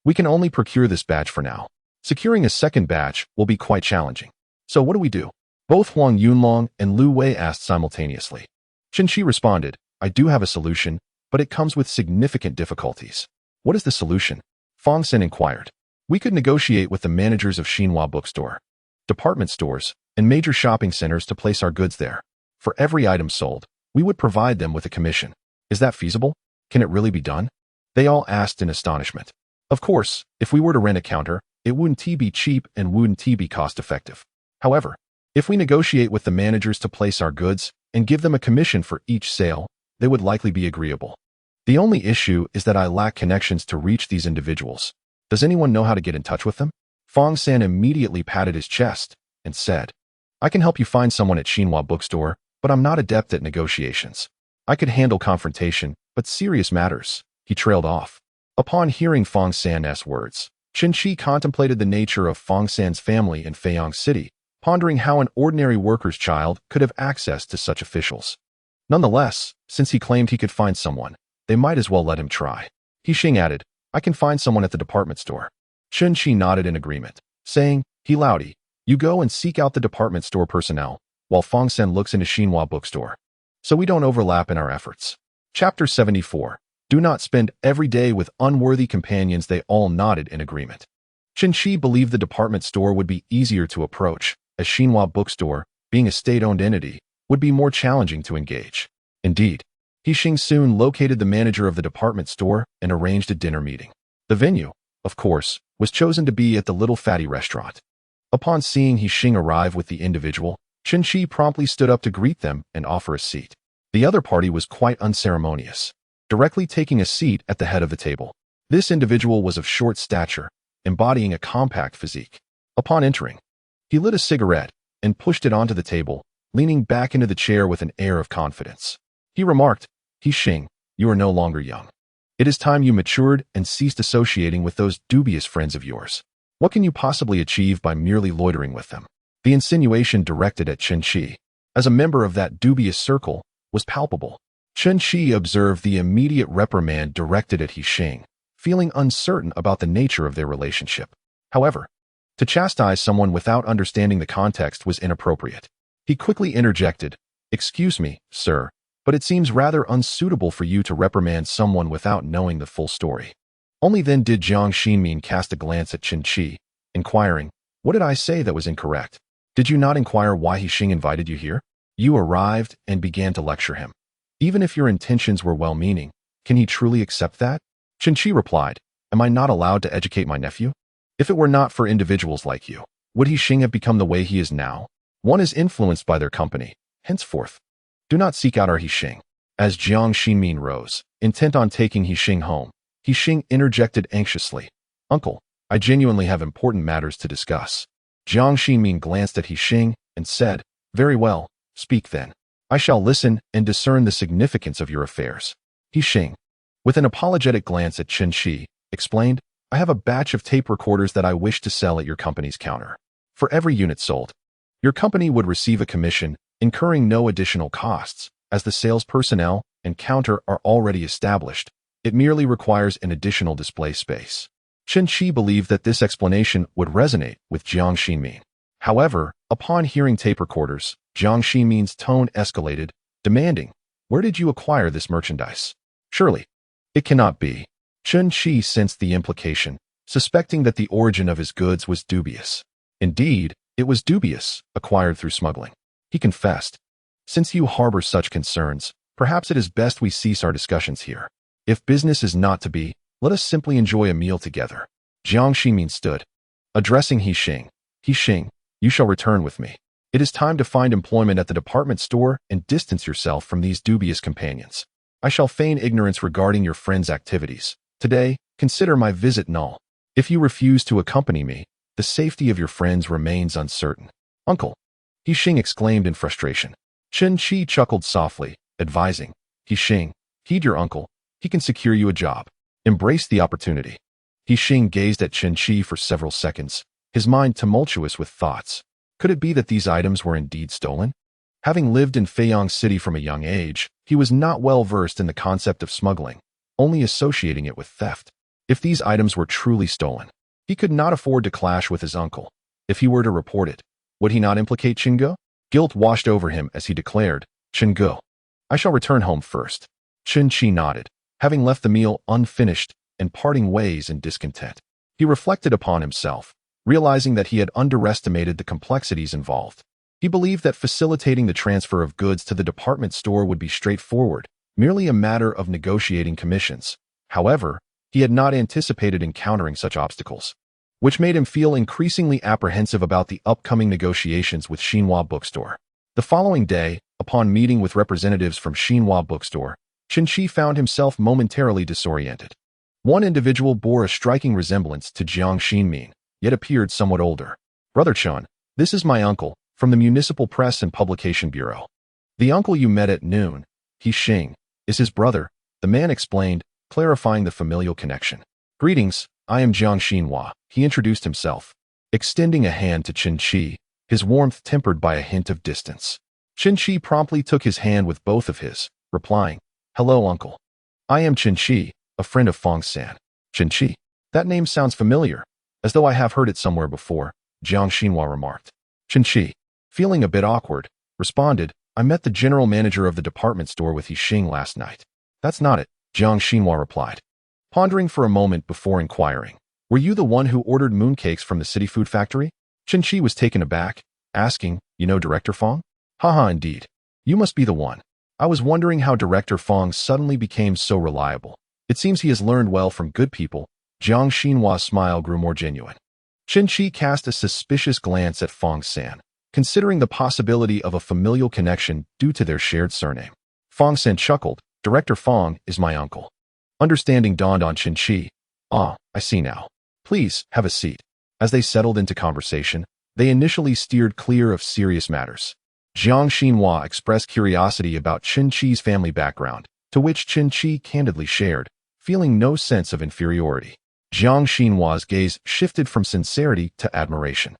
We can only procure this batch for now. Securing a second batch will be quite challenging. So what do we do? Both Huang Yunlong and Lu Wei asked simultaneously. Chen Qi responded, I do have a solution, but it comes with significant difficulties. What is the solution? Fong Sen inquired. We could negotiate with the managers of Xinhua bookstore, department stores, and major shopping centers to place our goods there. For every item sold, we would provide them with a commission. Is that feasible? Can it really be done? They all asked in astonishment. Of course, if we were to rent a counter, it wouldn't be cheap and wouldn't be cost-effective. However, if we negotiate with the managers to place our goods and give them a commission for each sale, they would likely be agreeable. The only issue is that I lack connections to reach these individuals. Does anyone know how to get in touch with them? Fong San immediately patted his chest and said, I can help you find someone at Xinhua bookstore, but I'm not adept at negotiations. I could handle confrontation, but serious matters. He trailed off. Upon hearing Fong San's words, Chen Qi contemplated the nature of Fong San's family in Feiyang City, pondering how an ordinary worker's child could have access to such officials. Nonetheless, since he claimed he could find someone, they might as well let him try. He Xing added, I can find someone at the department store. Chen Qi nodded in agreement, saying, He Laudi, you go and seek out the department store personnel, while Fong San looks into Xinhua bookstore. So we don't overlap in our efforts. Chapter 74. Do not spend every day with unworthy companions. They all nodded in agreement. Chen Qi believed the department store would be easier to approach, as Xinhua bookstore, being a state-owned entity, would be more challenging to engage. Indeed, He Xing soon located the manager of the department store and arranged a dinner meeting. The venue, of course, was chosen to be at the Little Fatty restaurant. Upon seeing He Xing arrive with the individual, Chen Qi promptly stood up to greet them and offer a seat. The other party was quite unceremonious, directly taking a seat at the head of the table. This individual was of short stature, embodying a compact physique. Upon entering, he lit a cigarette and pushed it onto the table, leaning back into the chair with an air of confidence. He remarked, He Xing, you are no longer young. It is time you matured and ceased associating with those dubious friends of yours. What can you possibly achieve by merely loitering with them? The insinuation directed at Chen Qi, as a member of that dubious circle, was palpable. Chen Qi observed the immediate reprimand directed at He Xing, feeling uncertain about the nature of their relationship. However, to chastise someone without understanding the context was inappropriate. He quickly interjected, Excuse me, sir, but it seems rather unsuitable for you to reprimand someone without knowing the full story. Only then did Jiang Xinmin cast a glance at Chen Qi, inquiring, What did I say that was incorrect? Did you not inquire why He Xing invited you here? You arrived and began to lecture him. Even if your intentions were well-meaning, can he truly accept that? Chen Qi replied, Am I not allowed to educate my nephew? If it were not for individuals like you, would He Xing have become the way he is now? One is influenced by their company. Henceforth, do not seek out our He Xing. As Jiang Xinmin rose, intent on taking He Xing home, He Xing interjected anxiously, Uncle, I genuinely have important matters to discuss. Jiang Xinmin glanced at He Xing and said, Very well, speak then. I shall listen and discern the significance of your affairs. He Xing, with an apologetic glance at Chen Qi, explained, I have a batch of tape recorders that I wish to sell at your company's counter. For every unit sold, your company would receive a commission, incurring no additional costs, as the sales personnel and counter are already established. It merely requires an additional display space. Chen Qi believed that this explanation would resonate with Jiang Xinmin. However, upon hearing tape recorders, Jiang Xinmin's tone escalated, demanding, Where did you acquire this merchandise? Surely, it cannot be. Chen Qi sensed the implication, suspecting that the origin of his goods was dubious. Indeed, it was dubious, acquired through smuggling. He confessed, Since you harbor such concerns, perhaps it is best we cease our discussions here. If business is not to be, let us simply enjoy a meal together. Jiang Xinmin stood, addressing He Xing. He Xing, you shall return with me. It is time to find employment at the department store and distance yourself from these dubious companions. I shall feign ignorance regarding your friend's activities. Today, consider my visit null. If you refuse to accompany me, the safety of your friends remains uncertain. Uncle, He Xing exclaimed in frustration. Chen Qi chuckled softly, advising, He Xing, heed your uncle. He can secure you a job. Embrace the opportunity. He Xing gazed at Chen Qi for several seconds, his mind tumultuous with thoughts. Could it be that these items were indeed stolen? Having lived in Feiyang City from a young age, he was not well versed in the concept of smuggling, only associating it with theft. If these items were truly stolen, he could not afford to clash with his uncle. If he were to report it, would he not implicate Chen Ge? Guilt washed over him as he declared, Chen Ge, I shall return home first. Chen Qi nodded, having left the meal unfinished and parting ways in discontent. He reflected upon himself, realizing that he had underestimated the complexities involved. He believed that facilitating the transfer of goods to the department store would be straightforward, merely a matter of negotiating commissions. However, He had not anticipated encountering such obstacles, which made him feel increasingly apprehensive about the upcoming negotiations with Xinhua Bookstore. The following day, upon meeting with representatives from Xinhua Bookstore, Chen Qi found himself momentarily disoriented. One individual bore a striking resemblance to Jiang Xinmin, yet appeared somewhat older. "Brother Chen, this is my uncle, from the Municipal Press and Publication Bureau. The uncle you met at noon, he Xing, is his brother," the man explained, clarifying the familial connection. "Greetings, I am Jiang Xinhua," he introduced himself, extending a hand to Chen Qi, his warmth tempered by a hint of distance. Chen Qi promptly took his hand with both of his, replying, "Hello, uncle. I am Chen Qi, a friend of Fong San." "Chen Qi? That name sounds familiar, as though I have heard it somewhere before," Jiang Xinhua remarked. Chen Qi, feeling a bit awkward, responded, "I met the general manager of the department store with He Xing last night." "That's not it," Jiang Xinhua replied, pondering for a moment before inquiring, "Were you the one who ordered mooncakes from the city food factory?" Chen Qi was taken aback, asking, "You know Director Fong?" "Haha, indeed. You must be the one. I was wondering how Director Fong suddenly became so reliable. It seems he has learned well from good people." Jiang Xinhua's smile grew more genuine. Chen Qi cast a suspicious glance at Fong San, considering the possibility of a familial connection due to their shared surname. Fong San chuckled, "Director Fong is my uncle." Understanding dawned on Chen Qi. "Ah, I see now. Please, have a seat." As they settled into conversation, they initially steered clear of serious matters. Jiang Xinhua expressed curiosity about Chen Qi's family background, to which Chen Qi candidly shared, feeling no sense of inferiority. Jiang Xinhua's gaze shifted from sincerity to admiration.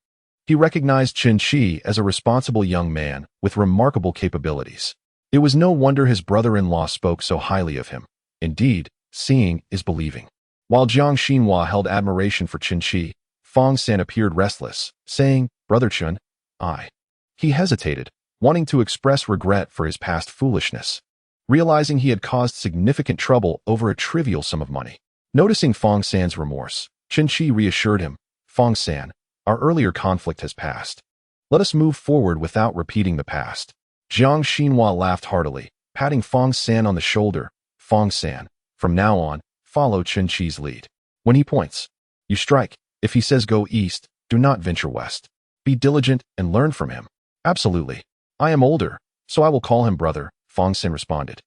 He recognized Chen Qi as a responsible young man with remarkable capabilities. It was no wonder his brother-in-law spoke so highly of him. Indeed, seeing is believing. While Jiang Xinhua held admiration for Chen Qi, Fong San appeared restless, saying, "Brother Chen, I." He hesitated, wanting to express regret for his past foolishness, realizing he had caused significant trouble over a trivial sum of money. Noticing Fong San's remorse, Chen Qi reassured him, "Fong San, our earlier conflict has passed. Let us move forward without repeating the past." Jiang Xinhua laughed heartily, patting Fong San on the shoulder. "Fong San, from now on, follow Chen Qi's lead. When he points, you strike. If he says go east, do not venture west. Be diligent and learn from him." "Absolutely. I am older, so I will call him brother," Fong San responded,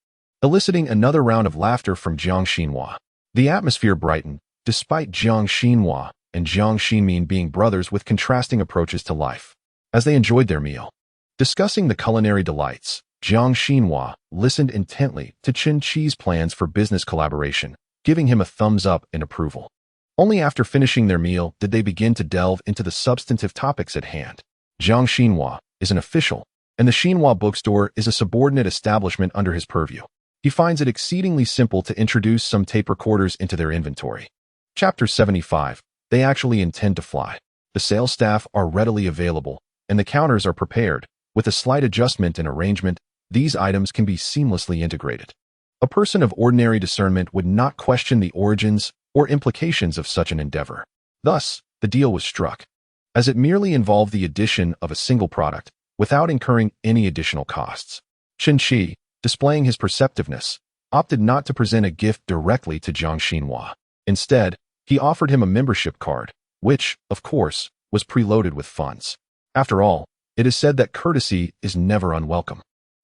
eliciting another round of laughter from Jiang Xinhua. The atmosphere brightened, despite Jiang Xinhua and Jiang Xinmin being brothers with contrasting approaches to life. As they enjoyed their meal, discussing the culinary delights, Jiang Xinhua listened intently to Chen Qi's plans for business collaboration, giving him a thumbs up in approval. Only after finishing their meal did they begin to delve into the substantive topics at hand. Jiang Xinhua is an official, and the Xinhua bookstore is a subordinate establishment under his purview. He finds it exceedingly simple to introduce some tape recorders into their inventory. Chapter 75. They actually intend to fly. The sales staff are readily available, and the counters are prepared. With a slight adjustment and arrangement, these items can be seamlessly integrated. A person of ordinary discernment would not question the origins or implications of such an endeavor. Thus, the deal was struck, as it merely involved the addition of a single product, without incurring any additional costs. Chen Qi, displaying his perceptiveness, opted not to present a gift directly to Jiang Xinhua. Instead, he offered him a membership card, which, of course, was preloaded with funds. After all, it is said that courtesy is never unwelcome.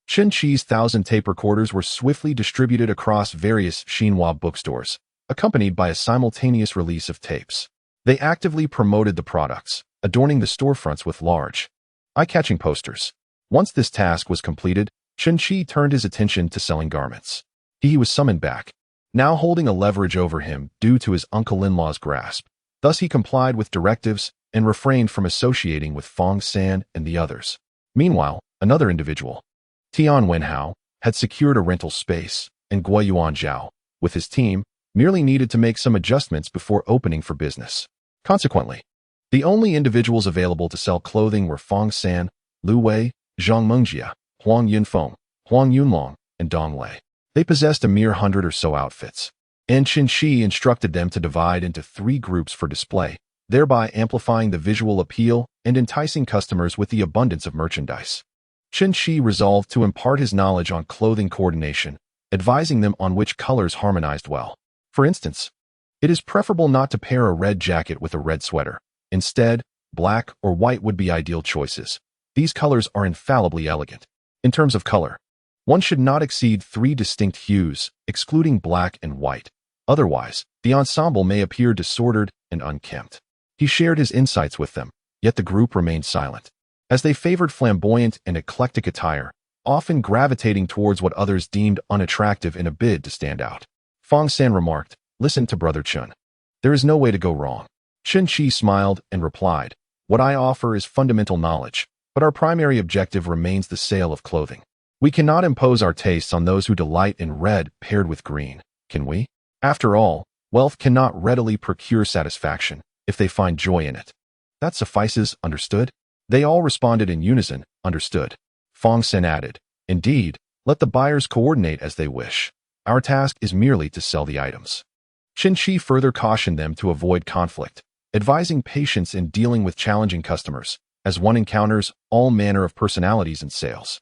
Chen Qi's 1,000 tape recorders were swiftly distributed across various Xinhua bookstores, accompanied by a simultaneous release of tapes. They actively promoted the products, adorning the storefronts with large, eye-catching posters. Once this task was completed, Chen Qi turned his attention to selling garments. He was summoned back, now holding a leverage over him due to his uncle-in-law's grasp. Thus he complied with directives and refrained from associating with Fong San and the others. Meanwhile, another individual, Tian Wenhao, had secured a rental space, and Guo Yuanzhao, with his team, merely needed to make some adjustments before opening for business. Consequently, the only individuals available to sell clothing were Fong San, Lu Wei, Zhang Mengjia, Huang Yunfeng, Huang Yunlong, and Dong Lei. They possessed a mere 100 or so outfits, and Chen Qi instructed them to divide into 3 groups for display, thereby amplifying the visual appeal and enticing customers with the abundance of merchandise. Chen Qi resolved to impart his knowledge on clothing coordination, advising them on which colors harmonized well. For instance, It is preferable not to pair a red jacket with a red sweater. Instead, black or white would be ideal choices. These colors are infallibly elegant. In terms of color, one should not exceed 3 distinct hues, excluding black and white. Otherwise, the ensemble may appear disordered and unkempt. He shared his insights with them, yet the group remained silent, as they favored flamboyant and eclectic attire, often gravitating towards what others deemed unattractive in a bid to stand out. Fong San remarked, "Listen to Brother Chen. There is no way to go wrong." Chen Qi smiled and replied, "What I offer is fundamental knowledge, but our primary objective remains the sale of clothing. We cannot impose our tastes on those who delight in red paired with green, can we? After all, wealth cannot readily procure satisfaction if they find joy in it." "That suffices, understood?" They all responded in unison, "Understood." Fong Sen added, "Indeed, let the buyers coordinate as they wish. Our task is merely to sell the items." Chen Qi further cautioned them to avoid conflict, advising patience in dealing with challenging customers, as one encounters all manner of personalities in sales.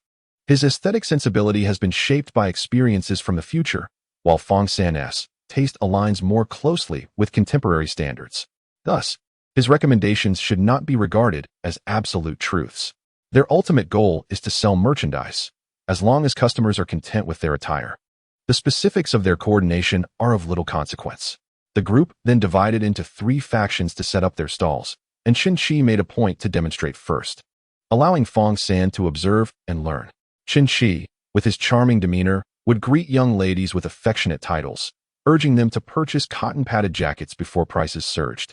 His aesthetic sensibility has been shaped by experiences from the future, while Fong San's taste aligns more closely with contemporary standards. Thus, his recommendations should not be regarded as absolute truths. Their ultimate goal is to sell merchandise, as long as customers are content with their attire. The specifics of their coordination are of little consequence. The group then divided into 3 factions to set up their stalls, and Chen Qi made a point to demonstrate first, allowing Fong San to observe and learn. Chen Qi, with his charming demeanor, would greet young ladies with affectionate titles, urging them to purchase cotton-padded jackets before prices surged,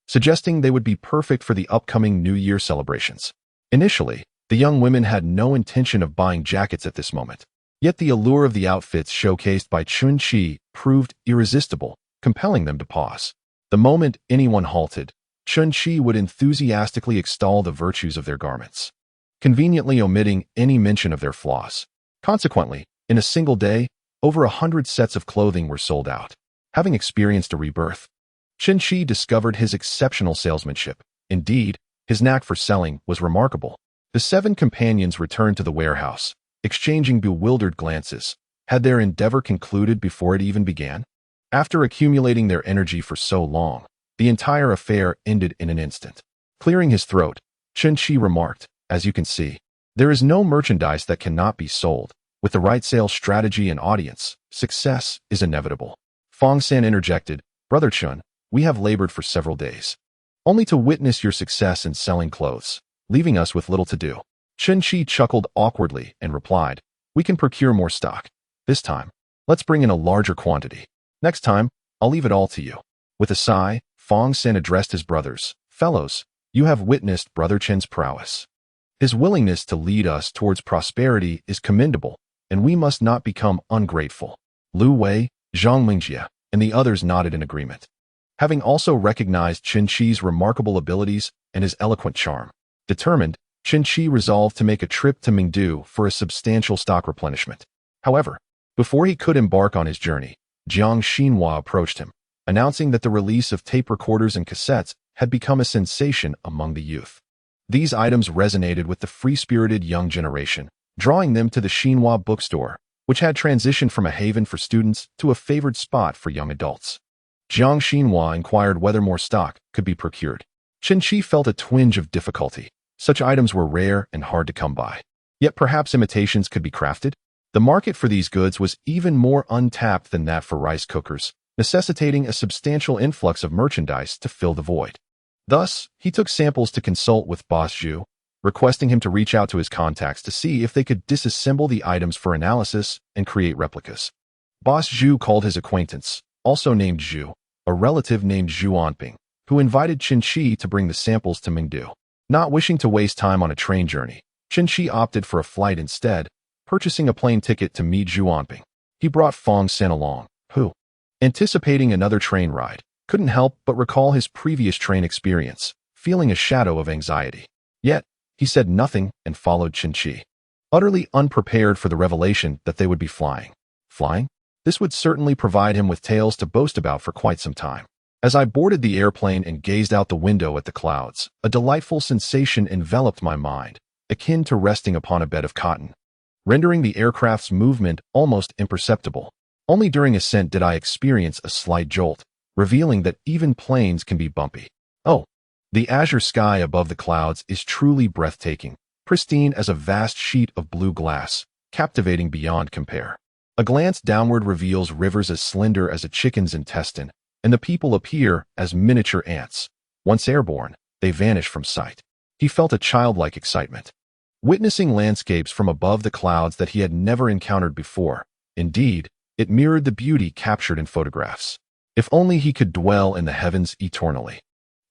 suggesting they would be perfect for the upcoming New Year celebrations. Initially, the young women had no intention of buying jackets at this moment. Yet the allure of the outfits showcased by Chen Qi proved irresistible, compelling them to pause. The moment anyone halted, Chen Qi would enthusiastically extol the virtues of their garments, conveniently omitting any mention of their flaws. Consequently, in a single day, over 100 sets of clothing were sold out. Having experienced a rebirth, Chen Qi discovered his exceptional salesmanship. Indeed, his knack for selling was remarkable. The 7 companions returned to the warehouse, exchanging bewildered glances. Had their endeavor concluded before it even began? After accumulating their energy for so long, the entire affair ended in an instant. Clearing his throat, Chen Qi remarked, "As you can see, there is no merchandise that cannot be sold. With the right sales strategy and audience, success is inevitable." Fong San interjected, "Brother Chen, we have labored for several days, only to witness your success in selling clothes, leaving us with little to do." Chen Qi chuckled awkwardly and replied, "We can procure more stock. This time, let's bring in a larger quantity. Next time, I'll leave it all to you." With a sigh, Fong Sen addressed his brothers, "Fellows, you have witnessed Brother Chen's prowess. His willingness to lead us towards prosperity is commendable, and we must not become ungrateful." Lu Wei, Zhang Mingjie, and the others nodded in agreement. Having also recognized Chen Qi's remarkable abilities and his eloquent charm, determined, Chen Qi resolved to make a trip to Mingdu for a substantial stock replenishment. However, before he could embark on his journey, Jiang Xinhua approached him, announcing that the release of tape recorders and cassettes had become a sensation among the youth. These items resonated with the free-spirited young generation, drawing them to the Xinhua bookstore, which had transitioned from a haven for students to a favored spot for young adults. Jiang Xinhua inquired whether more stock could be procured. Chen Qi felt a twinge of difficulty. Such items were rare and hard to come by. Yet perhaps imitations could be crafted? The market for these goods was even more untapped than that for rice cookers, necessitating a substantial influx of merchandise to fill the void. Thus, he took samples to consult with Boss Zhu, requesting him to reach out to his contacts to see if they could disassemble the items for analysis and create replicas. Boss Zhu called his acquaintance, also named Zhu, a relative named Zhu Anping, who invited Chen Qi to bring the samples to Mingdu. Not wishing to waste time on a train journey, Chen Qi opted for a flight instead, purchasing a plane ticket to meet Zhu Anping. He brought Fong Sen along, who, anticipating another train ride, couldn't help but recall his previous train experience, feeling a shadow of anxiety. Yet, he said nothing and followed Chen Qi, utterly unprepared for the revelation that they would be flying. Flying? This would certainly provide him with tales to boast about for quite some time. As I boarded the airplane and gazed out the window at the clouds, a delightful sensation enveloped my mind, akin to resting upon a bed of cotton, rendering the aircraft's movement almost imperceptible. Only during ascent did I experience a slight jolt, revealing that even planes can be bumpy. Oh, the azure sky above the clouds is truly breathtaking, pristine as a vast sheet of blue glass, captivating beyond compare. A glance downward reveals rivers as slender as a chicken's intestine, and the people appear as miniature ants. Once airborne, they vanish from sight. He felt a childlike excitement, witnessing landscapes from above the clouds that he had never encountered before. Indeed, it mirrored the beauty captured in photographs. If only he could dwell in the heavens eternally.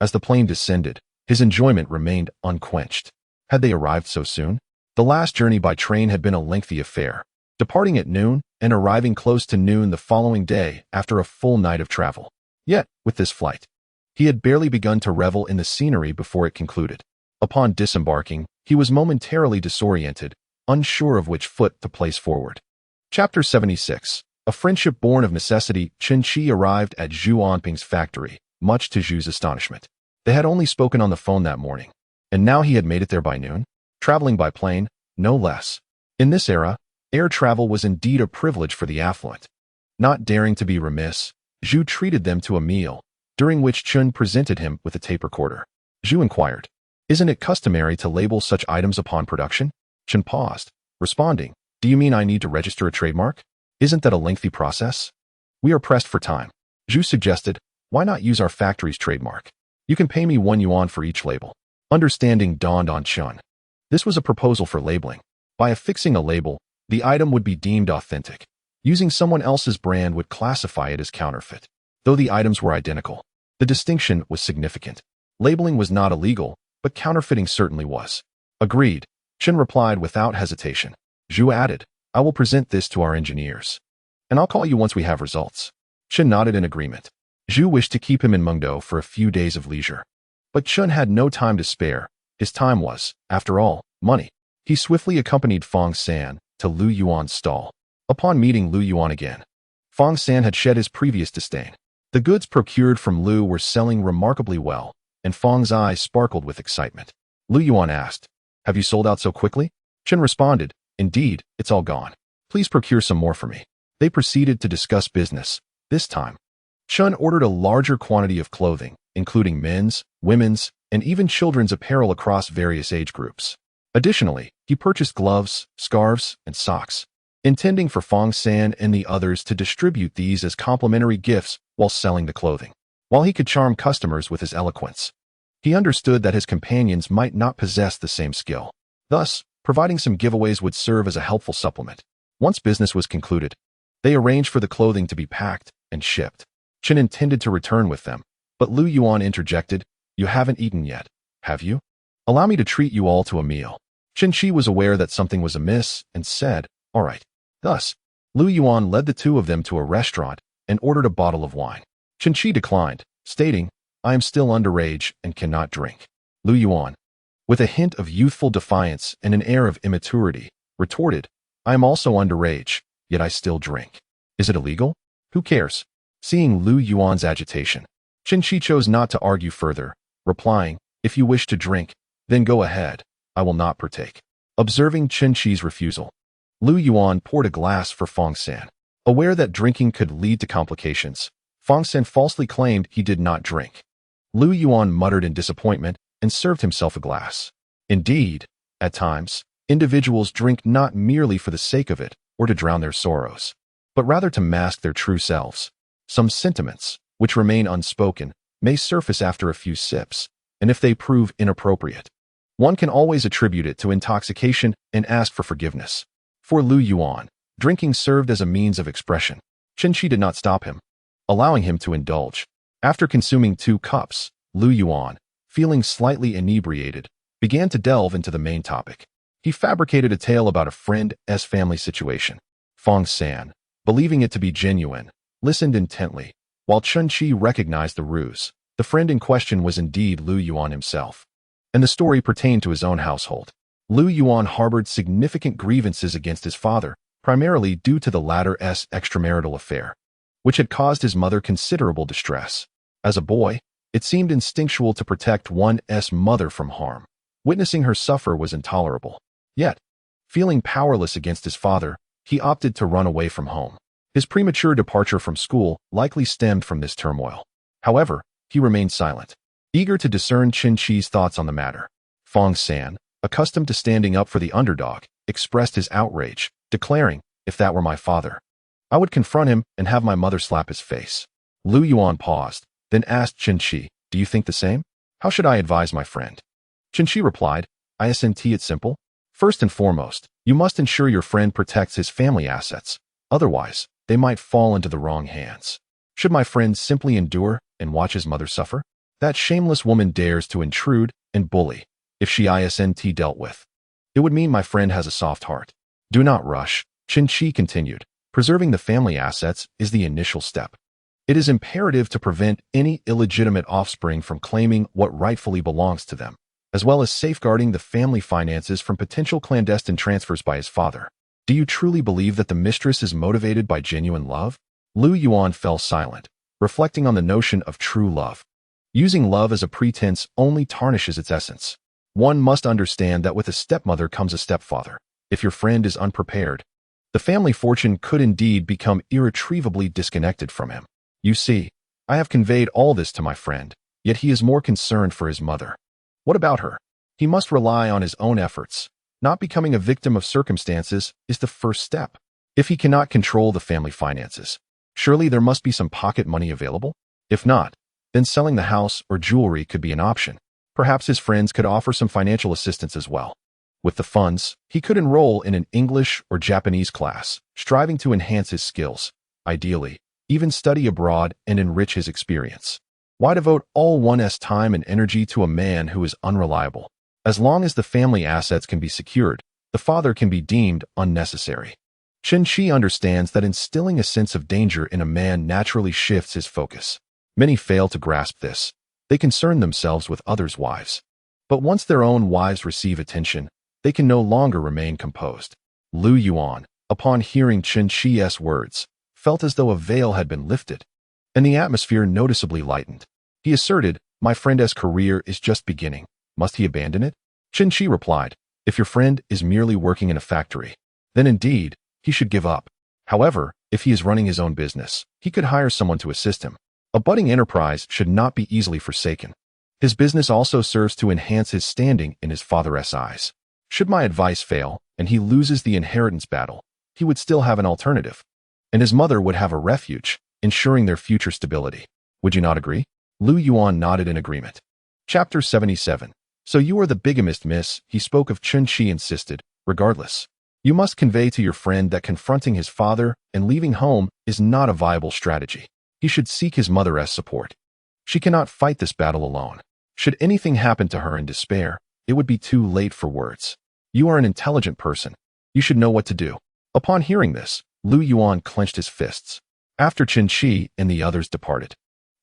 As the plane descended, his enjoyment remained unquenched. Had they arrived so soon? The last journey by train had been a lengthy affair, departing at noon and arriving close to noon the following day after a full night of travel. Yet, with this flight, he had barely begun to revel in the scenery before it concluded. Upon disembarking, he was momentarily disoriented, unsure of which foot to place forward. Chapter 76. A friendship born of necessity. Chen Qi arrived at Zhu Anping's factory, much to Zhu's astonishment. They had only spoken on the phone that morning, and now he had made it there by noon, traveling by plane, no less. In this era, air travel was indeed a privilege for the affluent. Not daring to be remiss, Zhu treated them to a meal, during which Chen presented him with a tape recorder. Zhu inquired, "Isn't it customary to label such items upon production?" Chen paused, responding, "Do you mean I need to register a trademark? Isn't that a lengthy process?" "We are pressed for time." Zhu suggested, "Why not use our factory's trademark? You can pay me 1 yuan for each label." Understanding dawned on Chen. This was a proposal for labeling. By affixing a label, the item would be deemed authentic. Using someone else's brand would classify it as counterfeit. Though the items were identical, the distinction was significant. Labeling was not illegal, but counterfeiting certainly was. "Agreed," Chen replied without hesitation. Zhu added, "I will present this to our engineers, and I'll call you once we have results." Chen nodded in agreement. Zhu wished to keep him in Mengdo for a few days of leisure. But Chen had no time to spare. His time was, after all, money. He swiftly accompanied Fong San to Lu Yuan's stall. Upon meeting Lu Yuan again, Fong San had shed his previous disdain. The goods procured from Lu were selling remarkably well, and Fong's eyes sparkled with excitement. Lu Yuan asked, "Have you sold out so quickly?" Chen responded, "Indeed, it's all gone. Please procure some more for me." They proceeded to discuss business. This time, Chen ordered a larger quantity of clothing, including men's, women's, and even children's apparel across various age groups. Additionally, he purchased gloves, scarves, and socks, intending for Fong San and the others to distribute these as complimentary gifts while selling the clothing. While he could charm customers with his eloquence, he understood that his companions might not possess the same skill. Thus, providing some giveaways would serve as a helpful supplement. Once business was concluded, they arranged for the clothing to be packed and shipped. Chen intended to return with them, but Lu Yuan interjected, "You haven't eaten yet, have you? Allow me to treat you all to a meal." Chen Qi was aware that something was amiss and said, "All right." Thus, Lu Yuan led the two of them to a restaurant and ordered a bottle of wine. Chen Qi declined, stating, "I am still underage and cannot drink." Lu Yuan, with a hint of youthful defiance and an air of immaturity, retorted, "I am also underage, yet I still drink. Is it illegal? Who cares?" Seeing Lu Yuan's agitation, Chen Qi chose not to argue further, replying, "If you wish to drink, then go ahead. I will not partake." Observing Chen Qi's refusal, Lu Yuan poured a glass for Fong San. Aware that drinking could lead to complications, Fong San falsely claimed he did not drink. Lu Yuan muttered in disappointment and served himself a glass. Indeed, at times, individuals drink not merely for the sake of it or to drown their sorrows, but rather to mask their true selves. Some sentiments, which remain unspoken, may surface after a few sips, and if they prove inappropriate, one can always attribute it to intoxication and ask for forgiveness. For Lu Yuan, drinking served as a means of expression. Chen Qi did not stop him, allowing him to indulge. After consuming 2 cups, Lu Yuan, feeling slightly inebriated, began to delve into the main topic. He fabricated a tale about a friend's family situation. Fong San, believing it to be genuine, listened intently, while Chen Qi recognized the ruse. The friend in question was indeed Lu Yuan himself, and the story pertained to his own household. Lu Yuan harbored significant grievances against his father, primarily due to the latter's extramarital affair, which had caused his mother considerable distress. As a boy, it seemed instinctual to protect one's mother from harm. Witnessing her suffer was intolerable. Yet, feeling powerless against his father, he opted to run away from home. His premature departure from school likely stemmed from this turmoil. However, he remained silent, eager to discern Chen Qi's thoughts on the matter. Fong San, accustomed to standing up for the underdog, expressed his outrage, declaring, "If that were my father, I would confront him and have my mother slap his face." Lu Yuan paused, then asked Chen Qi, "Do you think the same? How should I advise my friend?" Chen Qi replied, "Isn't it simple? First and foremost, you must ensure your friend protects his family assets. Otherwise, they might fall into the wrong hands. Should my friend simply endure and watch his mother suffer? That shameless woman dares to intrude and bully. If she isn't dealt with, it would mean my friend has a soft heart. Do not rush," Chen Qi continued. "Preserving the family assets is the initial step. It is imperative to prevent any illegitimate offspring from claiming what rightfully belongs to them, as well as safeguarding the family finances from potential clandestine transfers by his father. Do you truly believe that the mistress is motivated by genuine love?" Lu Yuan fell silent, reflecting on the notion of true love. Using love as a pretense only tarnishes its essence. One must understand that with a stepmother comes a stepfather. If your friend is unprepared, the family fortune could indeed become irretrievably disconnected from him. You see, I have conveyed all this to my friend, yet he is more concerned for his mother. What about her? He must rely on his own efforts. Not becoming a victim of circumstances is the first step. If he cannot control the family finances, surely there must be some pocket money available? If not, then selling the house or jewelry could be an option. Perhaps his friends could offer some financial assistance as well. With the funds, he could enroll in an English or Japanese class, striving to enhance his skills. Ideally, even study abroad and enrich his experience. Why devote all one's time and energy to a man who is unreliable? As long as the family assets can be secured, the father can be deemed unnecessary. Chen Qi understands that instilling a sense of danger in a man naturally shifts his focus. Many fail to grasp this. They concern themselves with others' wives. But once their own wives receive attention, they can no longer remain composed. Lu Yuan, upon hearing Chen Qi's words, felt as though a veil had been lifted, and the atmosphere noticeably lightened. He asserted, "My friend's career is just beginning. Must he abandon it?" Chen Qi replied, "If your friend is merely working in a factory, then indeed, he should give up. However, if he is running his own business, he could hire someone to assist him. A budding enterprise should not be easily forsaken. His business also serves to enhance his standing in his father's eyes. Should my advice fail, and he loses the inheritance battle, he would still have an alternative, and his mother would have a refuge, ensuring their future stability. Would you not agree?" Lu Yuan nodded in agreement. Chapter 77. "So you are the bigamist, miss," he spoke of. Chen Qi insisted. "Regardless, you must convey to your friend that confronting his father and leaving home is not a viable strategy. He should seek his mother's support. She cannot fight this battle alone. Should anything happen to her in despair, it would be too late for words. You are an intelligent person. You should know what to do." Upon hearing this, Lu Yuan clenched his fists. After Chen Qi and the others departed,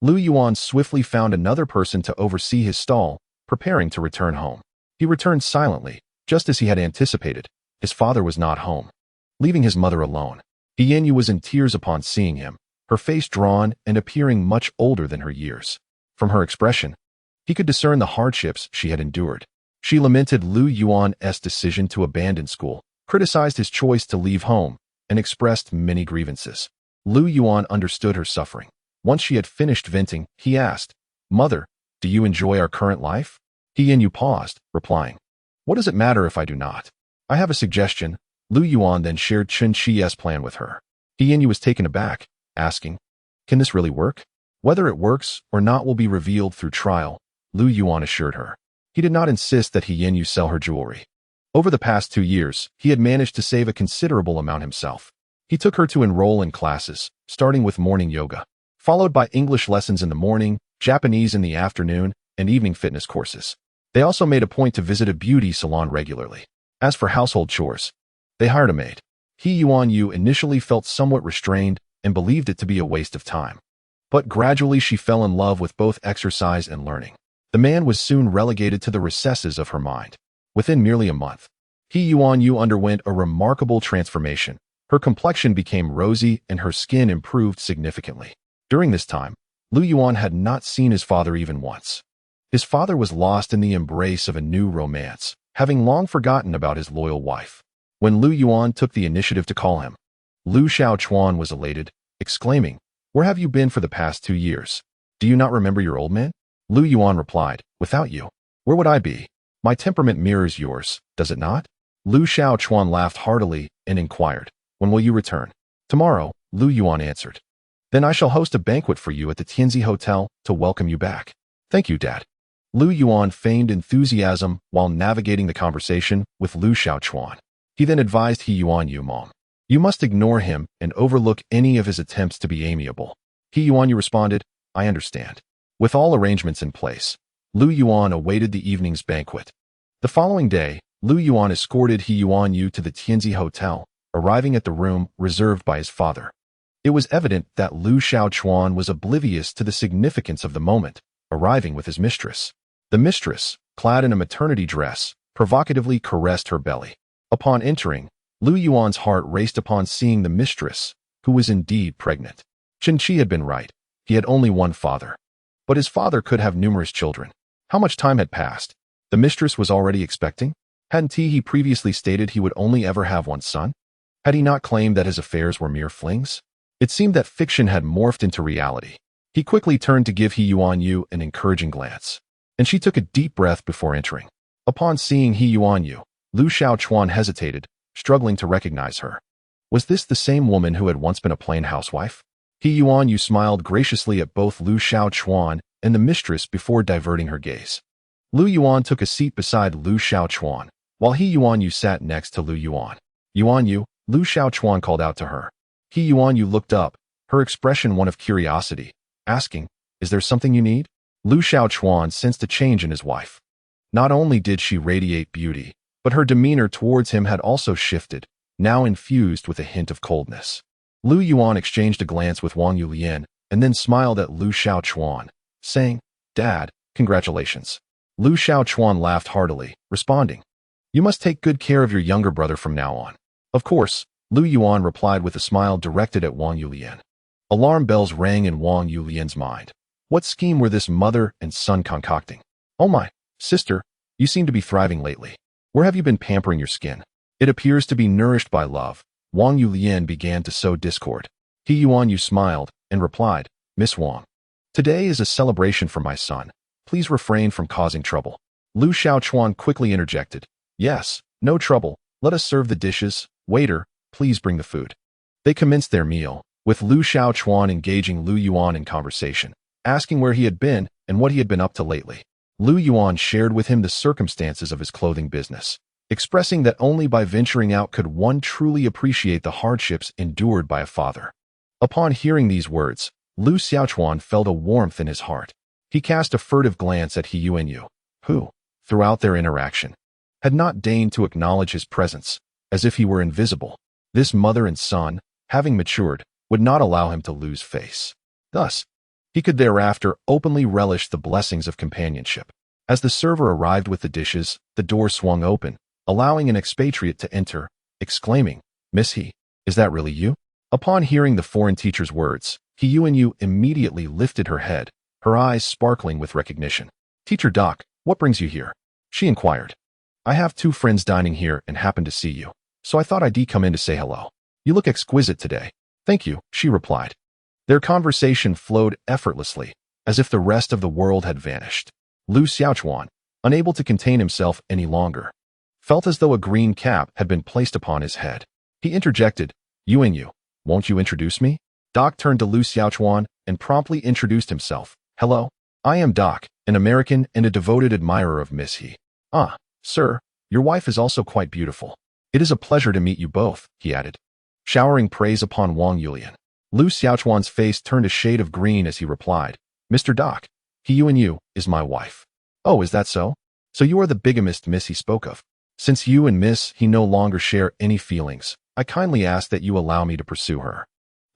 Lu Yuan swiftly found another person to oversee his stall, preparing to return home. He returned silently, just as he had anticipated. His father was not home, leaving his mother alone. Yen Yu was in tears upon seeing him, her face drawn and appearing much older than her years. From her expression, he could discern the hardships she had endured. She lamented Lu Yuan's decision to abandon school, criticized his choice to leave home, and expressed many grievances. Lu Yuan understood her suffering. Once she had finished venting, he asked, "Mother, do you enjoy our current life?" Yen Yu paused, replying, "What does it matter if I do not? I have a suggestion." Lu Yuan then shared Chen Qi's plan with her. Yen Yu was taken aback, asking, "Can this really work?" "Whether it works or not will be revealed through trial," Lu Yuan assured her. He did not insist that Yen Yu sell her jewelry. Over the past 2 years, he had managed to save a considerable amount himself. He took her to enroll in classes, starting with morning yoga, followed by English lessons in the morning, Japanese in the afternoon, and evening fitness courses. They also made a point to visit a beauty salon regularly. As for household chores, they hired a maid. Yuan Yu initially felt somewhat restrained and believed it to be a waste of time. But gradually she fell in love with both exercise and learning. The man was soon relegated to the recesses of her mind. Within merely a month, Yuan Yu underwent a remarkable transformation. Her complexion became rosy and her skin improved significantly. During this time, Lu Yuan had not seen his father even once. His father was lost in the embrace of a new romance, having long forgotten about his loyal wife. When Lu Yuan took the initiative to call him, Lu Xiaochuan was elated, exclaiming, "Where have you been for the past 2 years? Do you not remember your old man? Lu Yuan replied, without you, where would I be? My temperament mirrors yours, does it not? Lu Xiaochuan laughed heartily and inquired, when will you return? Tomorrow, Lu Yuan answered. Then I shall host a banquet for you at the Tianzi Hotel to welcome you back. Thank you, Dad. Lu Yuan feigned enthusiasm while navigating the conversation with Lu Xiaochuan. He then advised He Yuan Yu, Mom, you must ignore him and overlook any of his attempts to be amiable. He Yuan Yu responded, I understand. With all arrangements in place, Lu Yuan awaited the evening's banquet. The following day, Lu Yuan escorted He Yuan Yu to the Tianzi Hotel, arriving at the room reserved by his father. It was evident that Lu Xiaochuan was oblivious to the significance of the moment, arriving with his mistress. The mistress, clad in a maternity dress, provocatively caressed her belly. Upon entering, Lu Yuan's heart raced upon seeing the mistress, who was indeed pregnant. Chen Qi had been right. He had only one father. But his father could have numerous children. How much time had passed? The mistress was already expecting? Hadn't he previously stated he would only ever have one son? Had he not claimed that his affairs were mere flings? It seemed that fiction had morphed into reality. He quickly turned to give He Yuan Yu an encouraging glance, and she took a deep breath before entering. Upon seeing He Yuan Yu, Lu Xiaochuan hesitated, struggling to recognize her. Was this the same woman who had once been a plain housewife? He Yuan Yu smiled graciously at both Lu Xiaochuan and the mistress before diverting her gaze. Lu Yuan took a seat beside Lu Xiaochuan, while He Yuan Yu sat next to Lu Yuan. Yuan Yu, Lu Xiaochuan called out to her. He Yuan Yu looked up, her expression one of curiosity, asking, is there something you need? Lu Xiaochuan sensed a change in his wife. Not only did she radiate beauty, but her demeanor towards him had also shifted, now infused with a hint of coldness. Lu Yuan exchanged a glance with Wang Yulian and then smiled at Lu Xiaochuan, saying, Dad, congratulations. Lu Xiaochuan laughed heartily, responding, you must take good care of your younger brother from now on. Of course, Lu Yuan replied with a smile directed at Wang Yulian. Alarm bells rang in Wang Yulian's mind. What scheme were this mother and son concocting? Oh my, sister, you seem to be thriving lately. Where have you been pampering your skin? It appears to be nourished by love. Wang Yulian began to sow discord. He Yuan Yu smiled and replied, Miss Wang, today is a celebration for my son. Please refrain from causing trouble. Lu Xiaochuan quickly interjected. Yes, no trouble. Let us serve the dishes. Waiter, please bring the food. They commenced their meal, with Lu Xiaochuan engaging Lu Yuan in conversation, asking where he had been and what he had been up to lately. Lu Yuan shared with him the circumstances of his clothing business, expressing that only by venturing out could one truly appreciate the hardships endured by a father. Upon hearing these words, Lu Xiaochuan felt a warmth in his heart. He cast a furtive glance at He Yuan Yu, who, throughout their interaction, had not deigned to acknowledge his presence, as if he were invisible. This mother and son, having matured, would not allow him to lose face. Thus, he could thereafter openly relish the blessings of companionship. As the server arrived with the dishes, the door swung open, allowing an expatriate to enter, exclaiming, Miss He, is that really you? Upon hearing the foreign teacher's words, He Yuan Yu immediately lifted her head, her eyes sparkling with recognition. Teacher Doc, what brings you here? She inquired. I have 2 friends dining here and happened to see you, so I thought I'd come in to say hello. You look exquisite today. Thank you, she replied. Their conversation flowed effortlessly, as if the rest of the world had vanished. Lu Xiaochuan, unable to contain himself any longer, felt as though a green cap had been placed upon his head. He interjected, Yuan Yu, won't you introduce me? Doc turned to Lu Xiaochuan and promptly introduced himself. Hello, I am Doc, an American and a devoted admirer of Miss He. Ah, sir, your wife is also quite beautiful. It is a pleasure to meet you both, he added, showering praise upon Wang Yulian. Lu Xiaochuan's face turned a shade of green as he replied, Mr. Doc, He Yuan Yu is my wife. Oh, is that so? So you are the bigamist Miss He spoke of. Since you and Miss He no longer share any feelings, I kindly ask that you allow me to pursue her.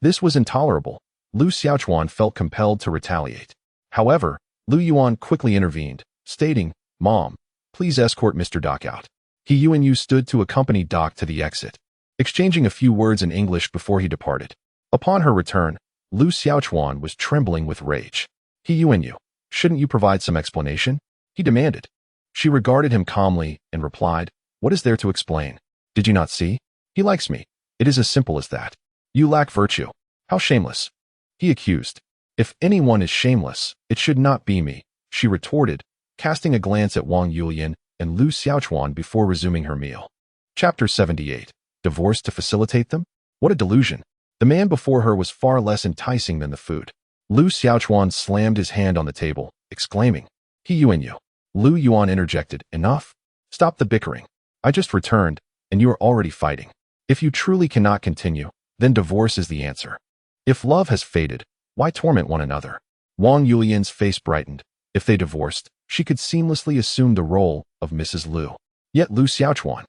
This was intolerable. Lu Xiaochuan felt compelled to retaliate. However, Lu Yuan quickly intervened, stating, Mom, please escort Mr. Doc out. He Yuan Yu stood to accompany Doc to the exit, exchanging a few words in English before he departed. Upon her return, Lu Xiaochuan was trembling with rage. He Yuan Yu, shouldn't you provide some explanation? He demanded. She regarded him calmly and replied, What is there to explain? Did you not see? He likes me. It is as simple as that. You lack virtue. How shameless. He accused. If anyone is shameless, it should not be me, she retorted, casting a glance at Wang Yulian and Lu Xiaochuan before resuming her meal. Chapter 78. Divorce to facilitate them? What a delusion. The man before her was far less enticing than the food. Lu Xiaochuan slammed his hand on the table, exclaiming, "He Yuan you." Lu Yuan interjected, "Enough. Stop the bickering. I just returned, and you are already fighting. If you truly cannot continue, then divorce is the answer. If love has faded, why torment one another?" Wang Yulian's face brightened. If they divorced, she could seamlessly assume the role of Mrs. Lu. Yet Lu Xiaochuan,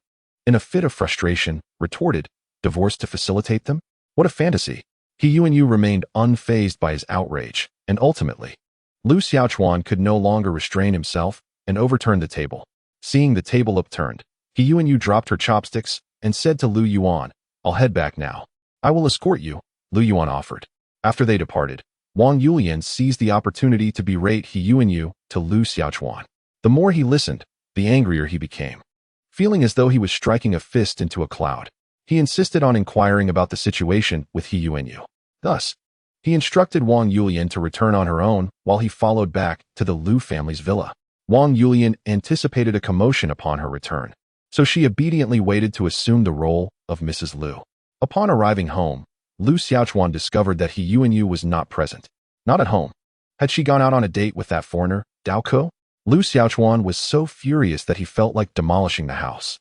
in a fit of frustration, retorted, "Divorce to facilitate them? What a fantasy." He Yuan Yu remained unfazed by his outrage, and ultimately, Lu Xiaochuan could no longer restrain himself and overturned the table. Seeing the table upturned, He Yuan Yu dropped her chopsticks and said to Lu Yuan, "I'll head back now." "I will escort you," Lu Yuan offered. After they departed, Wang Yulian seized the opportunity to berate He Yuan Yu to Lu Xiaochuan. The more he listened, the angrier he became. Feeling as though he was striking a fist into a cloud, he insisted on inquiring about the situation with He Yuan Yu. Thus, he instructed Wang Yulian to return on her own while he followed back to the Lu family's villa. Wang Yulian anticipated a commotion upon her return, so she obediently waited to assume the role of Mrs. Lu. Upon arriving home, Lu Xiaochuan discovered that He Yuan Yu was not present. Not at home. Had she gone out on a date with that foreigner, Dao Ko? Lu Xiaochuan was so furious that he felt like demolishing the house,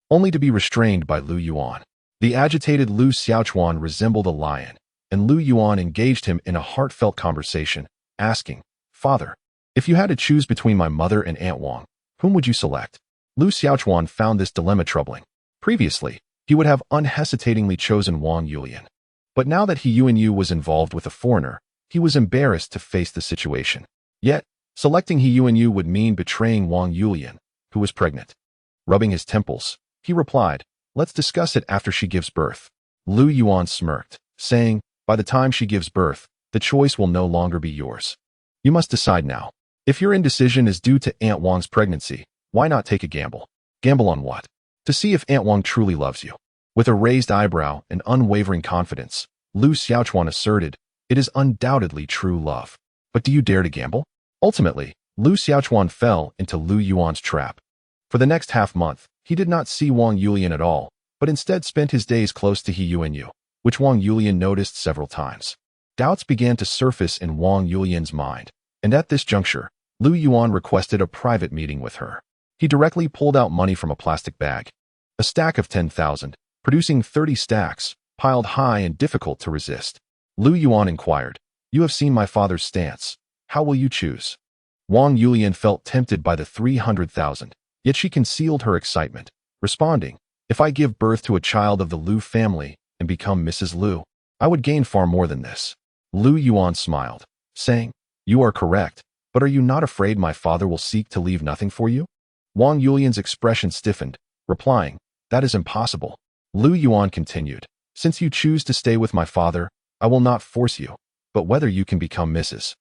only to be restrained by Lu Yuan. The agitated Lu Xiaochuan resembled a lion, and Lu Yuan engaged him in a heartfelt conversation, asking, "Father, if you had to choose between my mother and Aunt Wang, whom would you select?" Lu Xiaochuan found this dilemma troubling. Previously, he would have unhesitatingly chosen Wang Yulian. But now that He Yuan Yu was involved with a foreigner, he was embarrassed to face the situation. Yet, selecting He Yuan Yu would mean betraying Wang Yulian, who was pregnant. Rubbing his temples, he replied, "Let's discuss it after she gives birth." Lu Yuan smirked, saying, "By the time she gives birth, the choice will no longer be yours. You must decide now. If your indecision is due to Aunt Wang's pregnancy, why not take a gamble?" "Gamble on what?" "To see if Aunt Wang truly loves you." With a raised eyebrow and unwavering confidence, Lu Xiaochuan asserted, "It is undoubtedly true love. But do you dare to gamble?" Ultimately, Lu Xiaochuan fell into Lu Yuan's trap. For the next half-month, he did not see Wang Yulian at all, but instead spent his days close to He Yuan Yu, which Wang Yulian noticed several times. Doubts began to surface in Wang Yulian's mind, and at this juncture, Lu Yuan requested a private meeting with her. He directly pulled out money from a plastic bag. A stack of 10,000, producing 30 stacks, piled high and difficult to resist. Lu Yuan inquired, "You have seen my father's stance. How will you choose?" Wang Yulian felt tempted by the 300,000, yet she concealed her excitement, responding, "If I give birth to a child of the Lu family and become Mrs. Lu, I would gain far more than this." Lu Yuan smiled, saying, "You are correct, but are you not afraid my father will seek to leave nothing for you?" Wang Yulian's expression stiffened, replying, "That is impossible." Lu Yuan continued, "Since you choose to stay with my father, I will not force you, but whether you can become Mrs.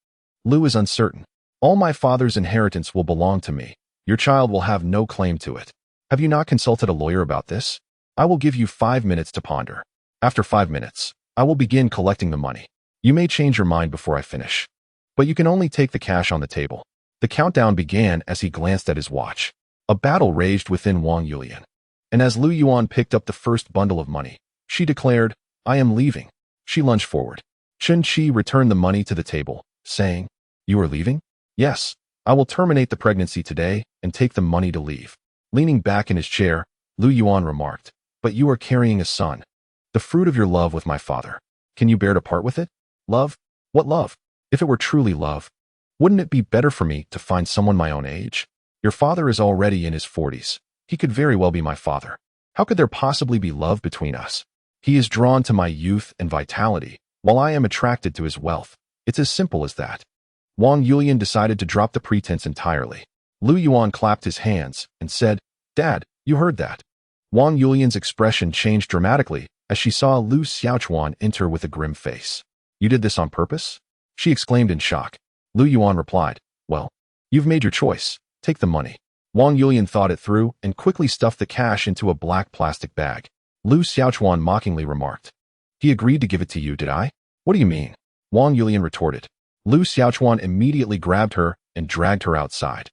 Lu is uncertain. All my father's inheritance will belong to me. Your child will have no claim to it. Have you not consulted a lawyer about this? I will give you 5 minutes to ponder. After 5 minutes, I will begin collecting the money. You may change your mind before I finish, but you can only take the cash on the table." The countdown began as he glanced at his watch. A battle raged within Wang Yulian, and as Lu Yuan picked up the first bundle of money, she declared, "I am leaving." She lunged forward. Chen Qi returned the money to the table, saying, "You are leaving?" "Yes, I will terminate the pregnancy today and take the money to leave." Leaning back in his chair, Lu Yuan remarked, "But you are carrying a son, the fruit of your love with my father. Can you bear to part with it?" "Love? What love? If it were truly love, wouldn't it be better for me to find someone my own age? Your father is already in his 40s. He could very well be my father. How could there possibly be love between us? He is drawn to my youth and vitality, while I am attracted to his wealth. It's as simple as that." Wang Yulian decided to drop the pretense entirely. Lu Yuan clapped his hands and said, "Dad, you heard that." Wang Yulian's expression changed dramatically as she saw Lu Xiaochuan enter with a grim face. "You did this on purpose?" she exclaimed in shock. Lu Yuan replied, "Well, you've made your choice. Take the money." Wang Yulian thought it through and quickly stuffed the cash into a black plastic bag. Lu Xiaochuan mockingly remarked, "He agreed to give it to you, did I?" "What do you mean?" Wang Yulian retorted. Lu Xiaochuan immediately grabbed her and dragged her outside,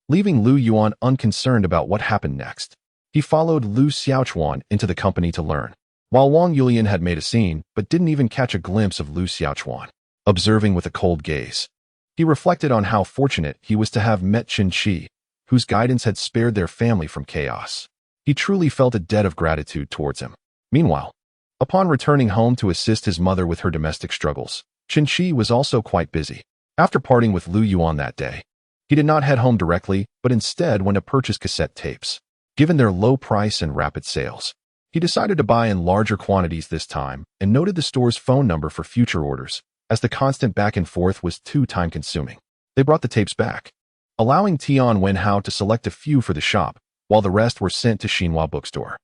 leaving Lu Yuan unconcerned about what happened next. He followed Lu Xiaochuan into the company to learn, while Wang Yulian had made a scene but didn't even catch a glimpse of Lu Xiaochuan, observing with a cold gaze. He reflected on how fortunate he was to have met Chen Qi, whose guidance had spared their family from chaos. He truly felt a debt of gratitude towards him. Meanwhile, upon returning home to assist his mother with her domestic struggles, Chen Qi was also quite busy. After parting with Lu Yuan that day, he did not head home directly, but instead went to purchase cassette tapes. Given their low price and rapid sales, he decided to buy in larger quantities this time and noted the store's phone number for future orders, as the constant back and forth was too time-consuming. They brought the tapes back, allowing Tian Wenhao to select a few for the shop, while the rest were sent to Xinhua Bookstore.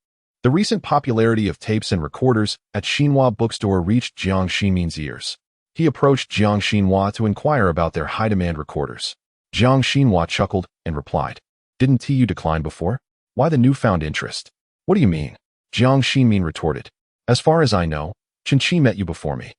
The recent popularity of tapes and recorders at Xinhua Bookstore reached Jiang Xinmin's ears. He approached Jiang Xinhua to inquire about their high-demand recorders. Jiang Xinhua chuckled and replied, "Didn't Tiu decline before? Why the newfound interest?" "What do you mean?" Jiang Xinmin retorted. "As far as I know, Chen Qi met you before me."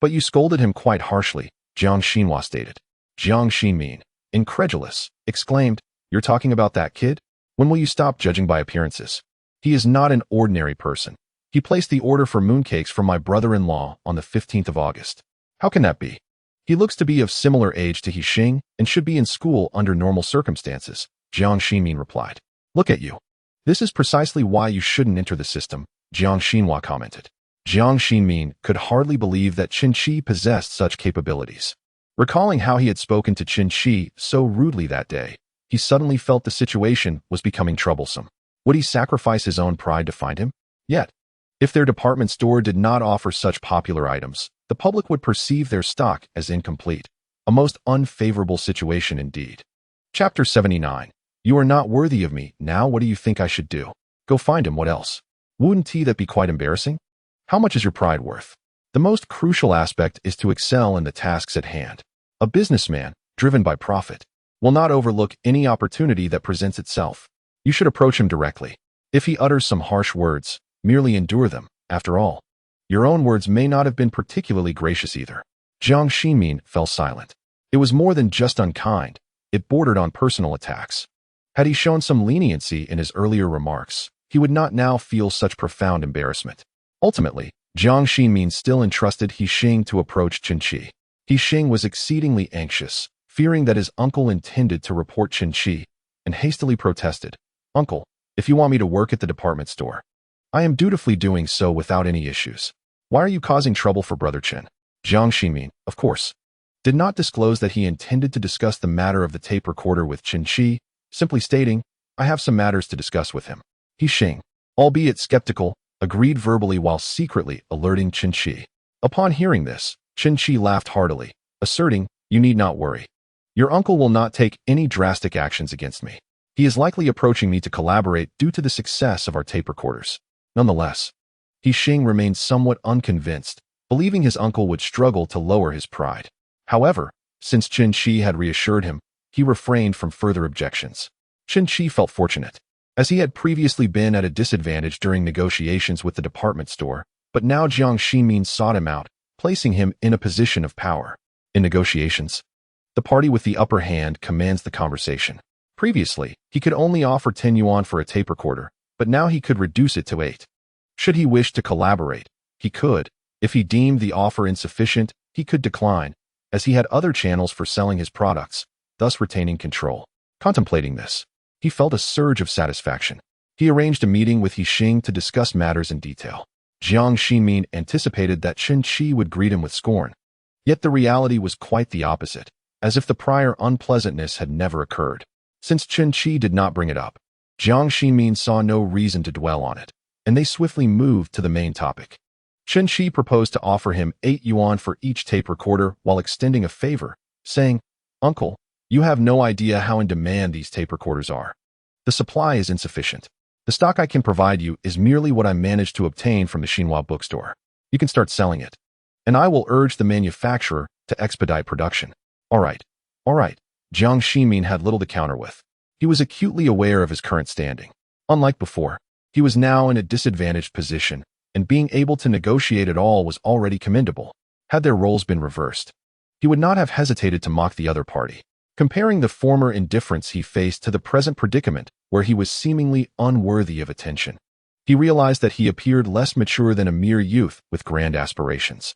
"But you scolded him quite harshly," Jiang Xinhua stated. Jiang Xinmin, incredulous, exclaimed, "You're talking about that kid? When will you stop judging by appearances? He is not an ordinary person. He placed the order for mooncakes for my brother-in-law on the 15th of August. How can that be? He looks to be of similar age to Hixing and should be in school under normal circumstances," Jiang Xinmin replied. "Look at you. This is precisely why you shouldn't enter the system," Jiang Xinhua commented. Jiang Xinmin could hardly believe that Chen Qi possessed such capabilities. Recalling how he had spoken to Chen Qi so rudely that day, he suddenly felt the situation was becoming troublesome. Would he sacrifice his own pride to find him? Yet, if their department store did not offer such popular items, the public would perceive their stock as incomplete. A most unfavorable situation indeed. Chapter 79. You are not worthy of me. Now what do you think I should do? Go find him. What else? Wouldn't that be quite embarrassing? How much is your pride worth? The most crucial aspect is to excel in the tasks at hand. A businessman, driven by profit, will not overlook any opportunity that presents itself. You should approach him directly. If he utters some harsh words, merely endure them. After all, your own words may not have been particularly gracious either. Jiang Xinmin fell silent. It was more than just unkind. It bordered on personal attacks. Had he shown some leniency in his earlier remarks, he would not now feel such profound embarrassment. Ultimately, Jiang Xinmin still entrusted Hixing to approach Chen Qi. Hixing was exceedingly anxious, fearing that his uncle intended to report Chen Qi, and hastily protested, "Uncle, if you want me to work at the department store, I am dutifully doing so without any issues. Why are you causing trouble for Brother Chen?" Jiang Xinmin, of course, did not disclose that he intended to discuss the matter of the tape recorder with Chen Qi, simply stating, "I have some matters to discuss with him." Hixing, albeit skeptical, agreed verbally while secretly alerting Chen Qi. Upon hearing this, Chen Qi laughed heartily, asserting, "You need not worry. Your uncle will not take any drastic actions against me. He is likely approaching me to collaborate due to the success of our tape recorders." Nonetheless, Hixing remained somewhat unconvinced, believing his uncle would struggle to lower his pride. However, since Chen Qi had reassured him, he refrained from further objections. Chen Qi felt fortunate, as he had previously been at a disadvantage during negotiations with the department store, but now Jiang Xinmin sought him out, placing him in a position of power. In negotiations, the party with the upper hand commands the conversation. Previously, he could only offer 10 yuan for a tape recorder, but now he could reduce it to 8. Should he wish to collaborate, he could. If he deemed the offer insufficient, he could decline, as he had other channels for selling his products, thus retaining control. Contemplating this, he felt a surge of satisfaction. He arranged a meeting with Hixing to discuss matters in detail. Jiang Xinmin anticipated that Chen Qi would greet him with scorn. Yet the reality was quite the opposite, as if the prior unpleasantness had never occurred. Since Chen Qi did not bring it up, Jiang Xinmin saw no reason to dwell on it, and they swiftly moved to the main topic. Chen Qi proposed to offer him 8 yuan for each tape recorder while extending a favor, saying, "Uncle, you have no idea how in demand these tape recorders are. The supply is insufficient. The stock I can provide you is merely what I managed to obtain from the Xinhua bookstore. You can start selling it, and I will urge the manufacturer to expedite production." All right. Jiang Xinmin had little to counter with. He was acutely aware of his current standing. Unlike before, he was now in a disadvantaged position, and being able to negotiate at all was already commendable. Had their roles been reversed, he would not have hesitated to mock the other party. Comparing the former indifference he faced to the present predicament where he was seemingly unworthy of attention, he realized that he appeared less mature than a mere youth with grand aspirations.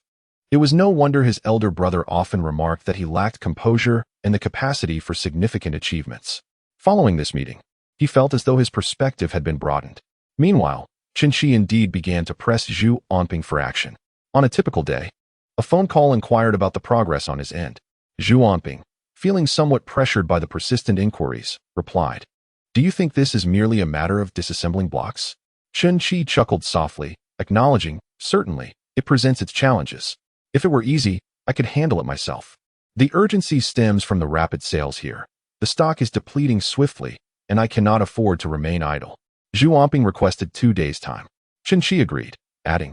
It was no wonder his elder brother often remarked that he lacked composure and the capacity for significant achievements. Following this meeting, he felt as though his perspective had been broadened. Meanwhile, Chen Qi indeed began to press Zhu Onping for action. On a typical day, a phone call inquired about the progress on his end. Zhu Onping, feeling somewhat pressured by the persistent inquiries, replied, "Do you think this is merely a matter of disassembling blocks?" Chen Qi chuckled softly, acknowledging, "Certainly, it presents its challenges. If it were easy, I could handle it myself. The urgency stems from the rapid sales here. The stock is depleting swiftly, and I cannot afford to remain idle." Zhu Onping requested 2 days' time. Chen Qi agreed, adding,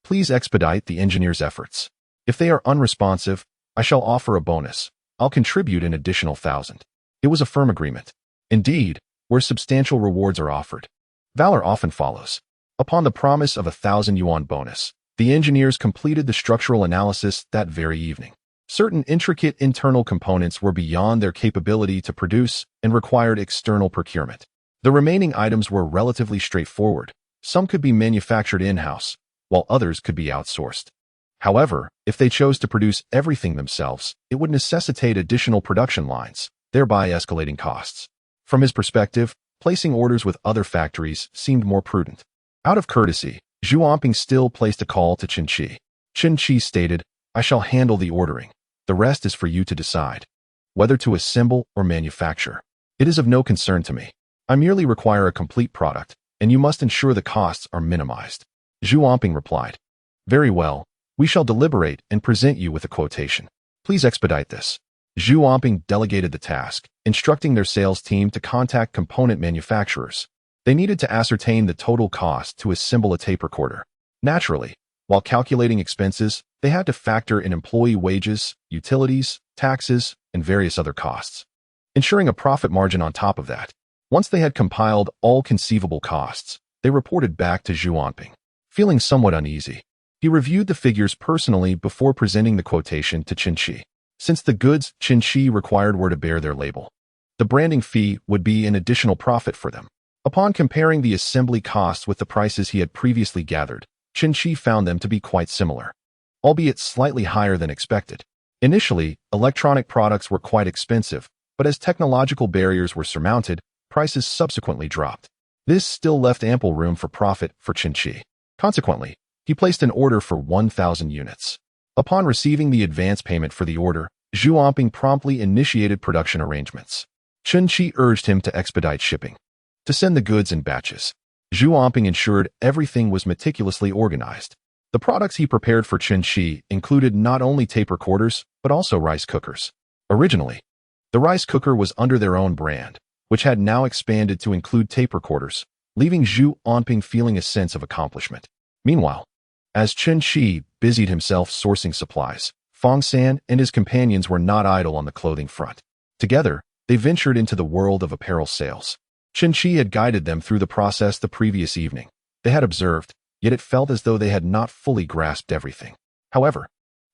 "Please expedite the engineers' efforts. If they are unresponsive, I shall offer a bonus. I'll contribute an additional 1,000. It was a firm agreement. Indeed, where substantial rewards are offered, valor often follows. Upon the promise of 1,000 yuan bonus, the engineers completed the structural analysis that very evening. Certain intricate internal components were beyond their capability to produce and required external procurement. The remaining items were relatively straightforward. Some could be manufactured in-house, while others could be outsourced. However, if they chose to produce everything themselves, it would necessitate additional production lines, thereby escalating costs. From his perspective, placing orders with other factories seemed more prudent. Out of courtesy, Zhu Onping still placed a call to Chen Qi. Chen Qi stated, "I shall handle the ordering. The rest is for you to decide. Whether to assemble or manufacture. It is of no concern to me. I merely require a complete product, and you must ensure the costs are minimized." Zhu Onping replied, "Very well. We shall deliberate and present you with a quotation. Please expedite this." Zhu Onping delegated the task, instructing their sales team to contact component manufacturers. They needed to ascertain the total cost to assemble a tape recorder. Naturally, while calculating expenses, they had to factor in employee wages, utilities, taxes, and various other costs, ensuring a profit margin on top of that. Once they had compiled all conceivable costs, they reported back to Zhu Onping. Feeling somewhat uneasy, he reviewed the figures personally before presenting the quotation to Chen Qi. Since the goods Chen Qi required were to bear their label, the branding fee would be an additional profit for them. Upon comparing the assembly costs with the prices he had previously gathered, Chen Qi found them to be quite similar, albeit slightly higher than expected. Initially, electronic products were quite expensive, but as technological barriers were surmounted, prices subsequently dropped. This still left ample room for profit for Chen Qi. Consequently, he placed an order for 1,000 units. Upon receiving the advance payment for the order, Zhu Onping promptly initiated production arrangements. Chen Qi urged him to expedite shipping, to send the goods in batches. Zhu Onping ensured everything was meticulously organized. The products he prepared for Chen Qi included not only tape recorders, but also rice cookers. Originally, the rice cooker was under their own brand, which had now expanded to include tape recorders, leaving Zhu Onping feeling a sense of accomplishment. Meanwhile, as Chen Qi busied himself sourcing supplies, Fong San and his companions were not idle on the clothing front. Together, they ventured into the world of apparel sales. Chen Qi had guided them through the process the previous evening. They had observed, yet it felt as though they had not fully grasped everything. However,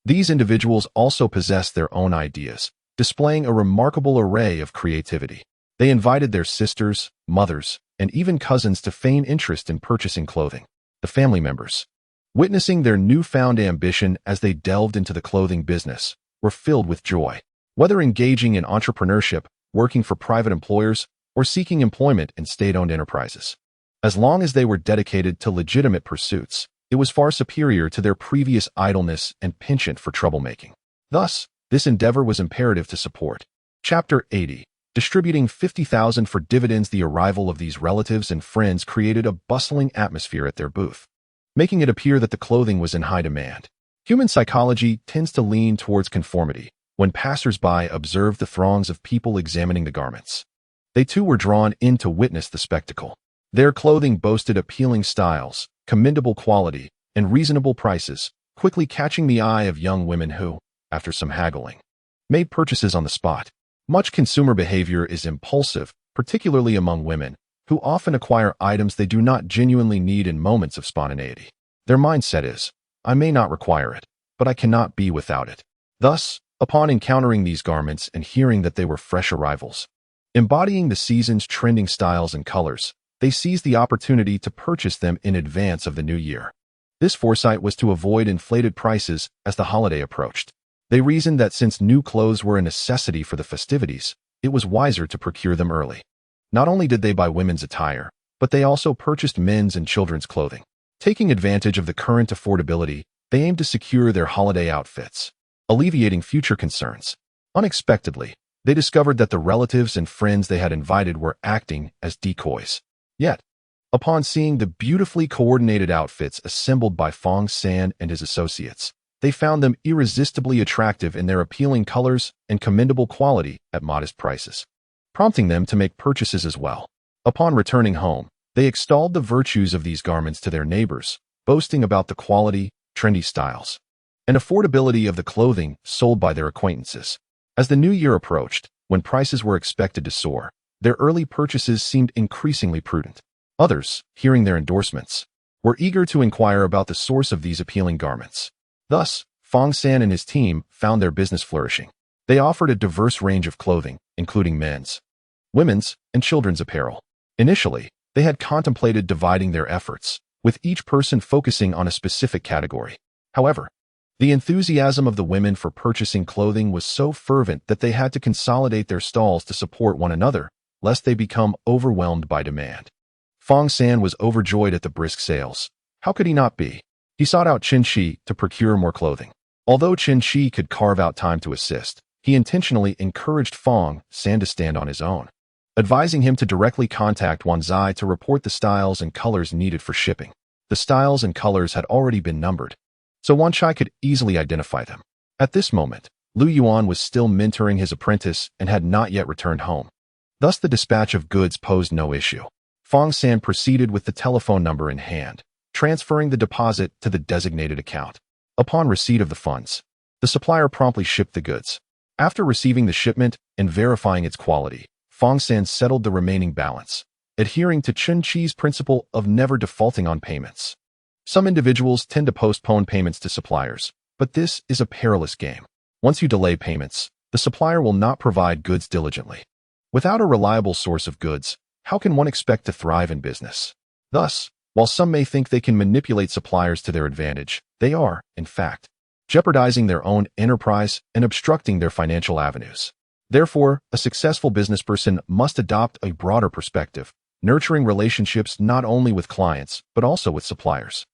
these individuals also possessed their own ideas, displaying a remarkable array of creativity. They invited their sisters, mothers, and even cousins to feign interest in purchasing clothing. The family members, witnessing their newfound ambition as they delved into the clothing business, were filled with joy. Whether engaging in entrepreneurship, working for private employers, or seeking employment in state-owned enterprises, as long as they were dedicated to legitimate pursuits, it was far superior to their previous idleness and penchant for troublemaking. Thus, this endeavor was imperative to support. Chapter 80. Distributing 50,000 for dividends. The arrival of these relatives and friends created a bustling atmosphere at their booth, making it appear that the clothing was in high demand. Human psychology tends to lean towards conformity. When passers-by observed the throngs of people examining the garments, they too were drawn in to witness the spectacle. Their clothing boasted appealing styles, commendable quality, and reasonable prices, quickly catching the eye of young women who, after some haggling, made purchases on the spot. Much consumer behavior is impulsive, particularly among women, who often acquire items they do not genuinely need in moments of spontaneity. Their mindset is, "I may not require it, but I cannot be without it." Thus, Upon encountering these garments and hearing that they were fresh arrivals, embodying the season's trending styles and colors, they seized the opportunity to purchase them in advance of the new year. This foresight was to avoid inflated prices as the holiday approached. They reasoned that since new clothes were a necessity for the festivities, it was wiser to procure them early. Not only did they buy women's attire, but they also purchased men's and children's clothing. Taking advantage of the current affordability, they aimed to secure their holiday outfits, alleviating future concerns. Unexpectedly, they discovered that the relatives and friends they had invited were acting as decoys. Yet, upon seeing the beautifully coordinated outfits assembled by Fong San and his associates, they found them irresistibly attractive in their appealing colors and commendable quality at modest prices, prompting them to make purchases as well. Upon returning home, they extolled the virtues of these garments to their neighbors, boasting about the quality, trendy styles, and affordability of the clothing sold by their acquaintances. As the new year approached, when prices were expected to soar, their early purchases seemed increasingly prudent. Others, hearing their endorsements, were eager to inquire about the source of these appealing garments. Thus, Fong San and his team found their business flourishing. They offered a diverse range of clothing, including men's, women's, and children's apparel. Initially, they had contemplated dividing their efforts, with each person focusing on a specific category. However, the enthusiasm of the women for purchasing clothing was so fervent that they had to consolidate their stalls to support one another, lest they become overwhelmed by demand. Fong San was overjoyed at the brisk sales. How could he not be? He sought out Chen Qi to procure more clothing. Although Chen Qi could carve out time to assist, he intentionally encouraged Fong San to stand on his own, advising him to directly contact Wan Zai to report the styles and colors needed for shipping. The styles and colors had already been numbered, so Wan Chai could easily identify them. At this moment, Lu Yuan was still mentoring his apprentice and had not yet returned home. Thus the dispatch of goods posed no issue. Fong San proceeded with the telephone number in hand, transferring the deposit to the designated account. Upon receipt of the funds, the supplier promptly shipped the goods. After receiving the shipment and verifying its quality, Fong San settled the remaining balance, adhering to Chen Qi's principle of never defaulting on payments. Some individuals tend to postpone payments to suppliers, but this is a perilous game. Once you delay payments, the supplier will not provide goods diligently. Without a reliable source of goods, how can one expect to thrive in business? Thus, while some may think they can manipulate suppliers to their advantage, they are, in fact, jeopardizing their own enterprise and obstructing their financial avenues. Therefore, a successful businessperson must adopt a broader perspective, nurturing relationships not only with clients, but also with suppliers,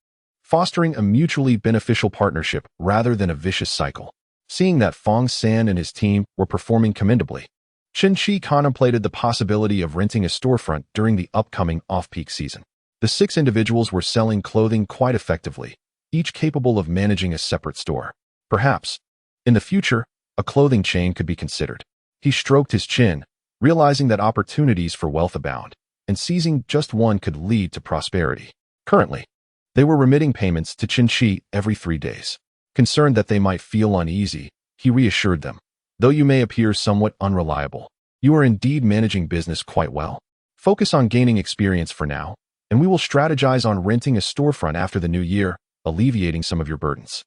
fostering a mutually beneficial partnership rather than a vicious cycle. Seeing that Fong San and his team were performing commendably, Chen Qi contemplated the possibility of renting a storefront during the upcoming off-peak season. The 6 individuals were selling clothing quite effectively, each capable of managing a separate store. Perhaps, in the future, a clothing chain could be considered. He stroked his chin, realizing that opportunities for wealth abound, and seizing just one could lead to prosperity. Currently, they were remitting payments to Chen Qi every 3 days. Concerned that they might feel uneasy, he reassured them. Though you may appear somewhat unreliable, you are indeed managing business quite well. Focus on gaining experience for now, and we will strategize on renting a storefront after the new year, alleviating some of your burdens.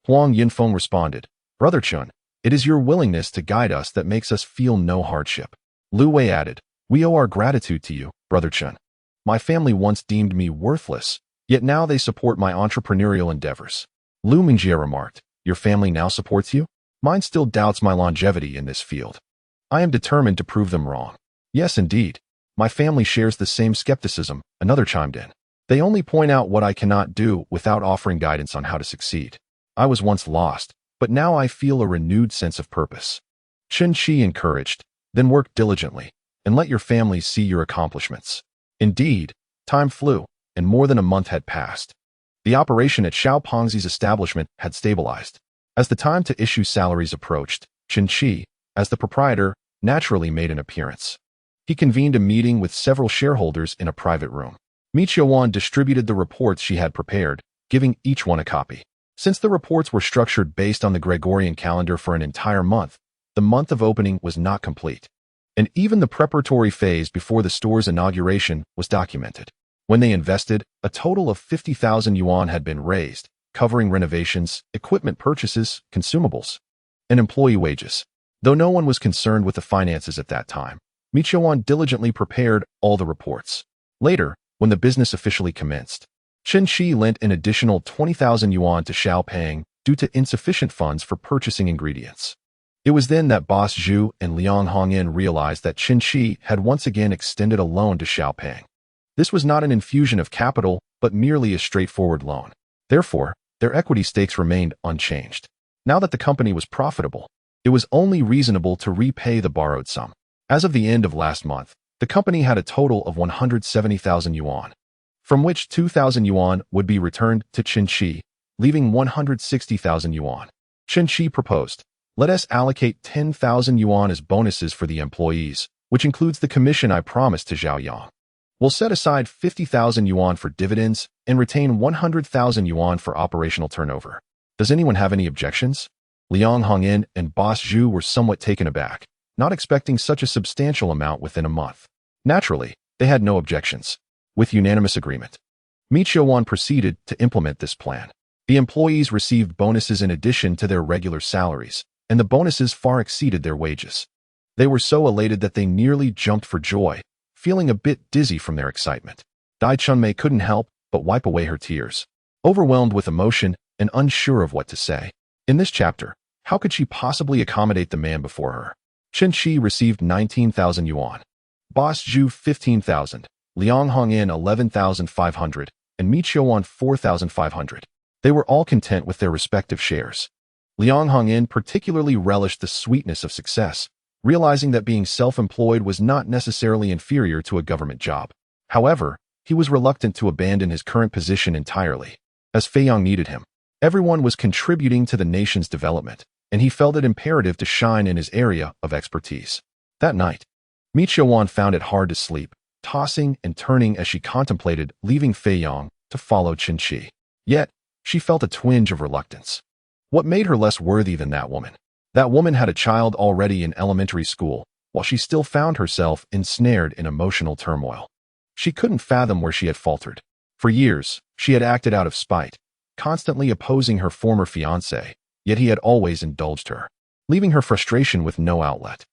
Huang Yinfeng responded, Brother Chun, it is your willingness to guide us that makes us feel no hardship. Lu Wei added, we owe our gratitude to you, Brother Chun. My family once deemed me worthless, yet now they support my entrepreneurial endeavors. Lu Mingjie remarked, your family now supports you? Mine still doubts my longevity in this field. I am determined to prove them wrong. Yes, indeed. My family shares the same skepticism, another chimed in. They only point out what I cannot do without offering guidance on how to succeed. I was once lost, but now I feel a renewed sense of purpose. Chen Qi encouraged, then work diligently, and let your family see your accomplishments. Indeed, time flew, and more than a month had passed. The operation at Xiao Pengzi's establishment had stabilized. As the time to issue salaries approached, Chen Qi, as the proprietor, naturally made an appearance. He convened a meeting with several shareholders in a private room. Mi Qiuwan distributed the reports she had prepared, giving each one a copy. Since the reports were structured based on the Gregorian calendar for an entire month, the month of opening was not complete, and even the preparatory phase before the store's inauguration was documented. When they invested, a total of 50,000 yuan had been raised, covering renovations, equipment purchases, consumables, and employee wages. Though no one was concerned with the finances at that time, Mi Qiuan diligently prepared all the reports. Later, when the business officially commenced, Chen Qi lent an additional 20,000 yuan to Xiaopeng due to insufficient funds for purchasing ingredients. It was then that Boss Zhu and Liang Hongyan realized that Chen Qi had once again extended a loan to Xiaopeng. This was not an infusion of capital, but merely a straightforward loan. Therefore, their equity stakes remained unchanged. Now that the company was profitable, it was only reasonable to repay the borrowed sum. As of the end of last month, the company had a total of 170,000 yuan, from which 2,000 yuan would be returned to Chen Qi, leaving 160,000 yuan. Chen Qi proposed, "Let us allocate 10,000 yuan as bonuses for the employees, which includes the commission I promised to Zhao Yang. We'll set aside 50,000 yuan for dividends and retain 100,000 yuan for operational turnover. Does anyone have any objections?" Liang Hongyan and Boss Zhu were somewhat taken aback, not expecting such a substantial amount within a month. Naturally, they had no objections. With unanimous agreement, Mi Qiuan proceeded to implement this plan. The employees received bonuses in addition to their regular salaries, and the bonuses far exceeded their wages. They were so elated that they nearly jumped for joy, feeling a bit dizzy from their excitement. Dai Chunmei couldn't help but wipe away her tears, overwhelmed with emotion and unsure of what to say. In this chapter, how could she possibly accommodate the man before her? Chen Qi received 19,000 yuan, Boss Zhu 15,000, Liang Hongyan 11,500, and Mi Qiuan 4,500. They were all content with their respective shares. Liang Hongyan particularly relished the sweetness of success, realizing that being self-employed was not necessarily inferior to a government job. However, he was reluctant to abandon his current position entirely, as Fei Yang needed him. Everyone was contributing to the nation's development, and he felt it imperative to shine in his area of expertise. That night, Mi Qiuan found it hard to sleep, tossing and turning as she contemplated leaving Fei Yang to follow Chen Qi. Yet, she felt a twinge of reluctance. What made her less worthy than that woman? That woman had a child already in elementary school, while she still found herself ensnared in emotional turmoil. She couldn't fathom where she had faltered. For years, she had acted out of spite, constantly opposing her former fiancé, yet he had always indulged her, leaving her frustration with no outlet.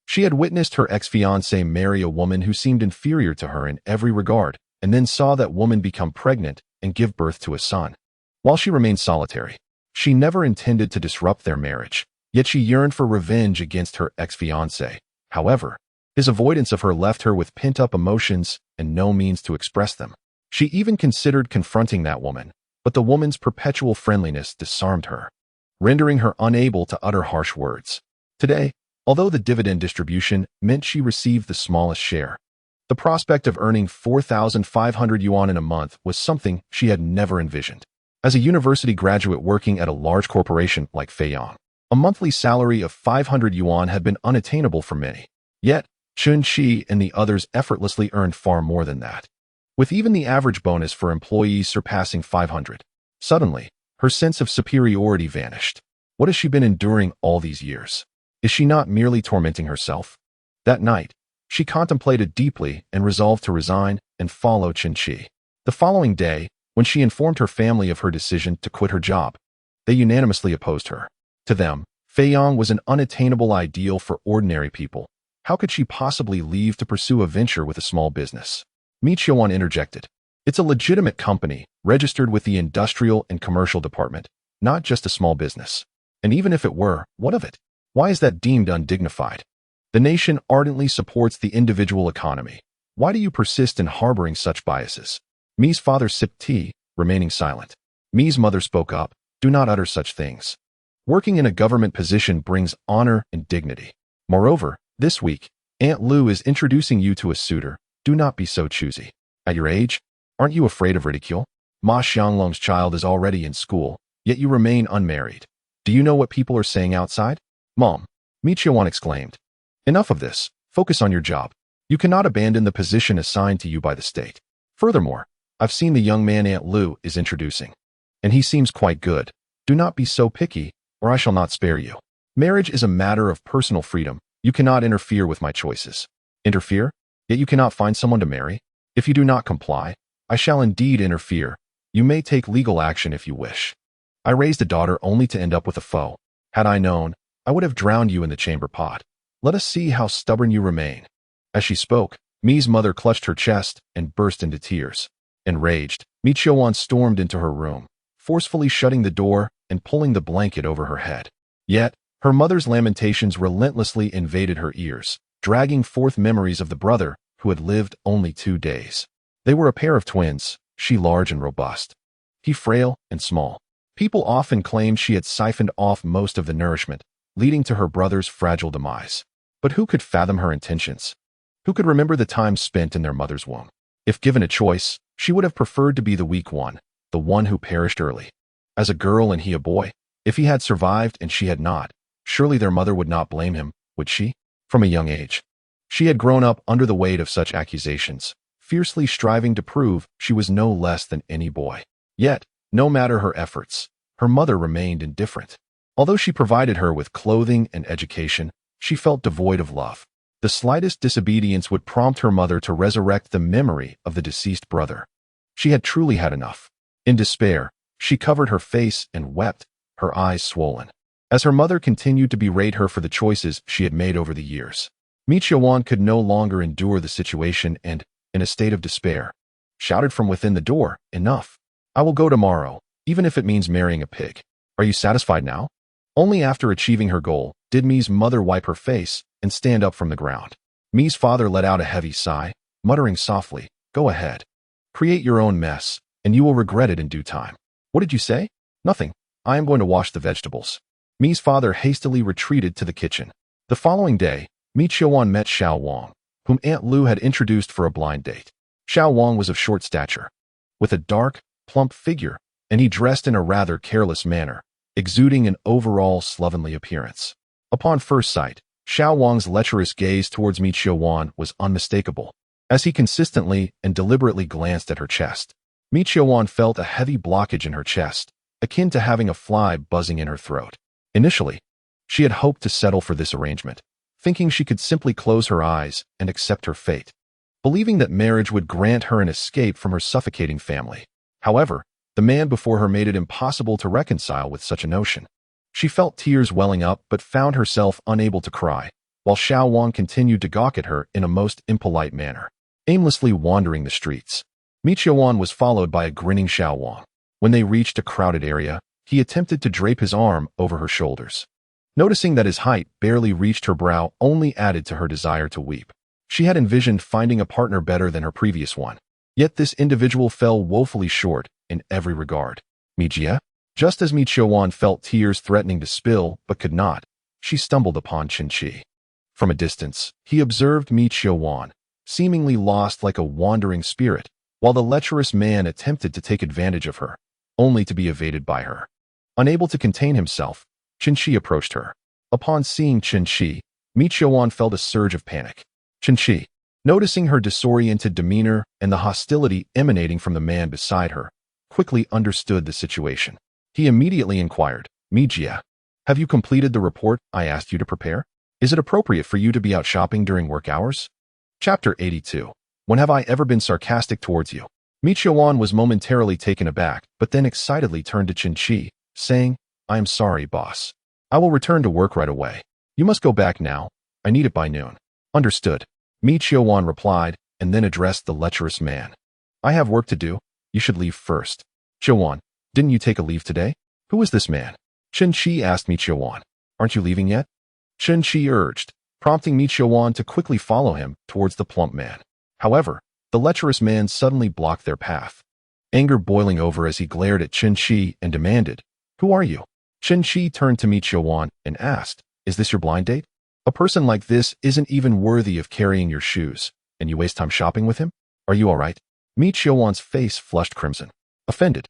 She had witnessed her ex-fiancé marry a woman who seemed inferior to her in every regard, and then saw that woman become pregnant and give birth to a son. While she remained solitary, she never intended to disrupt their marriage, yet she yearned for revenge against her ex-fiancé. However, his avoidance of her left her with pent-up emotions and no means to express them. She even considered confronting that woman, but the woman's perpetual friendliness disarmed her, rendering her unable to utter harsh words. Today, although the dividend distribution meant she received the smallest share, the prospect of earning 4,500 yuan in a month was something she had never envisioned. As a university graduate working at a large corporation like Fei Yang, a monthly salary of 500 yuan had been unattainable for many. Yet, Chen Qi and the others effortlessly earned far more than that, with even the average bonus for employees surpassing 500. Suddenly, her sense of superiority vanished. What has she been enduring all these years? Is she not merely tormenting herself? That night, she contemplated deeply and resolved to resign and follow Chen Qi. The following day, when she informed her family of her decision to quit her job, they unanimously opposed her. To them, Fei Yang was an unattainable ideal for ordinary people. How could she possibly leave to pursue a venture with a small business? Mi Qiuan interjected. It's a legitimate company, registered with the Industrial and Commercial Department, not just a small business. And even if it were, what of it? Why is that deemed undignified? The nation ardently supports the individual economy. Why do you persist in harboring such biases? Mi's father sipped tea, remaining silent. Mi's mother spoke up. Do not utter such things. Working in a government position brings honor and dignity. Moreover, this week, Aunt Lu is introducing you to a suitor. Do not be so choosy. At your age, aren't you afraid of ridicule? Ma Xianglong's child is already in school, yet you remain unmarried. Do you know what people are saying outside? Mom, Mi Qiuan exclaimed. Enough of this. Focus on your job. You cannot abandon the position assigned to you by the state. Furthermore, I've seen the young man Aunt Lu is introducing, and he seems quite good. Do not be so picky, or I shall not spare you. Marriage is a matter of personal freedom. You cannot interfere with my choices. Interfere? Yet you cannot find someone to marry? If you do not comply, I shall indeed interfere. You may take legal action if you wish. I raised a daughter only to end up with a foe. Had I known, I would have drowned you in the chamber pot. Let us see how stubborn you remain." As she spoke, Mi's mother clutched her chest and burst into tears. Enraged, Mi Qiuan stormed into her room, forcefully shutting the door and pulling the blanket over her head. Yet, her mother's lamentations relentlessly invaded her ears, dragging forth memories of the brother who had lived only 2 days. They were a pair of twins, she large and robust, he frail and small. People often claimed she had siphoned off most of the nourishment, leading to her brother's fragile demise. But who could fathom her intentions? Who could remember the time spent in their mother's womb? If given a choice, she would have preferred to be the weak one, the one who perished early. As a girl and he a boy, if he had survived and she had not, surely their mother would not blame him, would she? From a young age, she had grown up under the weight of such accusations, fiercely striving to prove she was no less than any boy. Yet, no matter her efforts, her mother remained indifferent. Although she provided her with clothing and education, she felt devoid of love. The slightest disobedience would prompt her mother to resurrect the memory of the deceased brother. She had truly had enough. In despair, she covered her face and wept, her eyes swollen, as her mother continued to berate her for the choices she had made over the years. Mi Qiuan could no longer endure the situation and, in a state of despair, shouted from within the door, "Enough! I will go tomorrow, even if it means marrying a pig. Are you satisfied now?" Only after achieving her goal did Mi's mother wipe her face and stand up from the ground. Mi's father let out a heavy sigh, muttering softly, "Go ahead. Create your own mess, and you will regret it in due time." "What did you say?" "Nothing. I am going to wash the vegetables." Mi's father hastily retreated to the kitchen. The following day, Mi Qiuan met Xiao Wang, whom Aunt Lu had introduced for a blind date. Xiao Wang was of short stature, with a dark, plump figure, and he dressed in a rather careless manner, exuding an overall slovenly appearance. Upon first sight, Xiao Wang's lecherous gaze towards Mi Qiuan was unmistakable, as he consistently and deliberately glanced at her chest. Mi Qiuan felt a heavy blockage in her chest, akin to having a fly buzzing in her throat. Initially, she had hoped to settle for this arrangement, thinking she could simply close her eyes and accept her fate, believing that marriage would grant her an escape from her suffocating family. However, the man before her made it impossible to reconcile with such a notion. She felt tears welling up but found herself unable to cry, while Xiao Wang continued to gawk at her in a most impolite manner, aimlessly wandering the streets. Mi Qiuan was followed by a grinning Xiao Wang. When they reached a crowded area, he attempted to drape his arm over her shoulders. Noticing that his height barely reached her brow only added to her desire to weep. She had envisioned finding a partner better than her previous one. Yet this individual fell woefully short in every regard. Mi Jia? Just as Mi Qiuan felt tears threatening to spill but could not, she stumbled upon Chen Qi. From a distance, he observed Mi Qiuan, seemingly lost like a wandering spirit, while the lecherous man attempted to take advantage of her, only to be evaded by her. Unable to contain himself, Chen Qi approached her. Upon seeing Chen Qi, Mi Qiuan felt a surge of panic. Chen Qi, noticing her disoriented demeanor and the hostility emanating from the man beside her, quickly understood the situation. He immediately inquired, "Mi Jia, have you completed the report I asked you to prepare? Is it appropriate for you to be out shopping during work hours?" Chapter 82. When have I ever been sarcastic towards you? Mi Qiuan was momentarily taken aback, but then excitedly turned to Chen Qi, saying, "I am sorry, boss. I will return to work right away. You must go back now. I need it by noon." "Understood," Mi Qiuan replied, and then addressed the lecherous man. "I have work to do. You should leave first." "Qiuan, didn't you take a leave today? Who is this man?" Chen Qi asked Mi Qiuan. "Aren't you leaving yet?" Chen Qi urged, prompting Mi Qiuan to quickly follow him towards the plump man. However, the lecherous man suddenly blocked their path, anger boiling over as he glared at Chen Qi and demanded, "Who are you?" Chen Qi turned to Mi Qiuan and asked, "Is this your blind date? A person like this isn't even worthy of carrying your shoes, and you waste time shopping with him? Are you all right?" Mi Qiuan's face flushed crimson. Offended,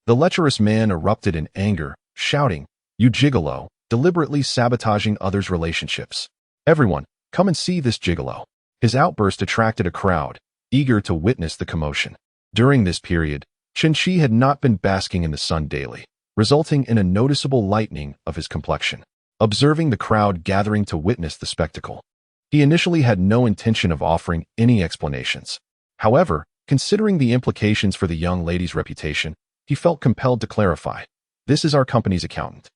the lecherous man erupted in anger, shouting, "You gigolo, deliberately sabotaging others' relationships. Everyone, come and see this gigolo." His outburst attracted a crowd, eager to witness the commotion. During this period, Chen Qi had not been basking in the sun daily, resulting in a noticeable lightening of his complexion. Observing the crowd gathering to witness the spectacle, he initially had no intention of offering any explanations. However, considering the implications for the young lady's reputation, he felt compelled to clarify, "This is our company's accountant,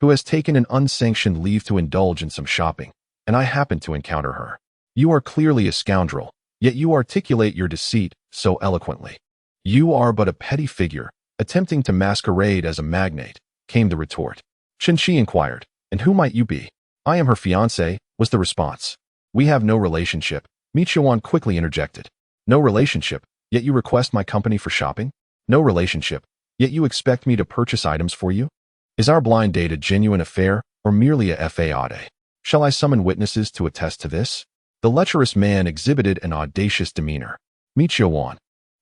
who has taken an unsanctioned leave to indulge in some shopping, and I happened to encounter her. You are clearly a scoundrel, yet you articulate your deceit so eloquently. You are but a petty figure, attempting to masquerade as a magnate, came the retort. Chen Qi inquired, and who might you be? I am her fiancé, was the response. We have no relationship, Mi Qiuan quickly interjected. No relationship, yet you request my company for shopping? No relationship, yet you expect me to purchase items for you? Is our blind date a genuine affair, or merely a fade? Shall I summon witnesses to attest to this? The lecherous man exhibited an audacious demeanor. Mi Qiuan,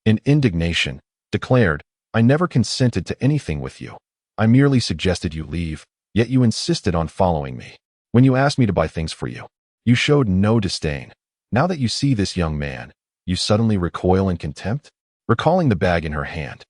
in indignation, declared, I never consented to anything with you. I merely suggested you leave, yet you insisted on following me. When you asked me to buy things for you, you showed no disdain. Now that you see this young man, you suddenly recoil in contempt? Recalling the bag in her hand,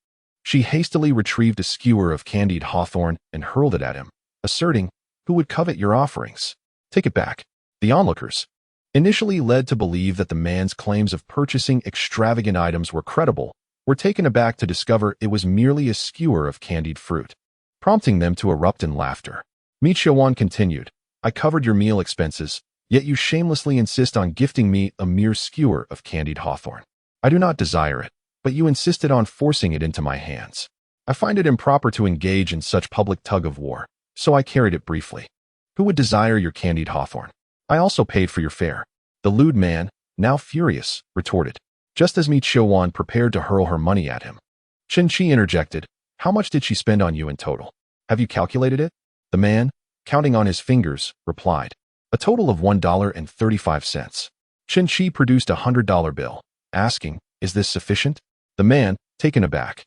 she hastily retrieved a skewer of candied hawthorn and hurled it at him, asserting, who would covet your offerings? Take it back. The onlookers, initially led to believe that the man's claims of purchasing extravagant items were credible, were taken aback to discover it was merely a skewer of candied fruit, prompting them to erupt in laughter. Mi Qiuan continued, I covered your meal expenses, yet you shamelessly insist on gifting me a mere skewer of candied hawthorn. I do not desire it, but you insisted on forcing it into my hands. I find it improper to engage in such public tug-of-war, so I carried it briefly. Who would desire your candied hawthorn? I also paid for your fare. The lewd man, now furious, retorted, just as Mi Qiuan prepared to hurl her money at him. Chen Qi interjected, how much did she spend on you in total? Have you calculated it? The man, counting on his fingers, replied, a total of $1.35. Chen Qi produced a $100 bill, asking, is this sufficient? The man, taken aback,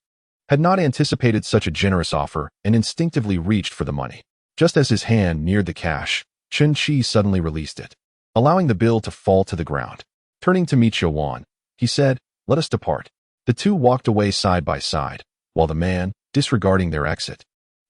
had not anticipated such a generous offer and instinctively reached for the money. Just as his hand neared the cash, Chen Qi suddenly released it, allowing the bill to fall to the ground. Turning to Mi Qiuan, he said, let us depart. The two walked away side by side, while the man, disregarding their exit,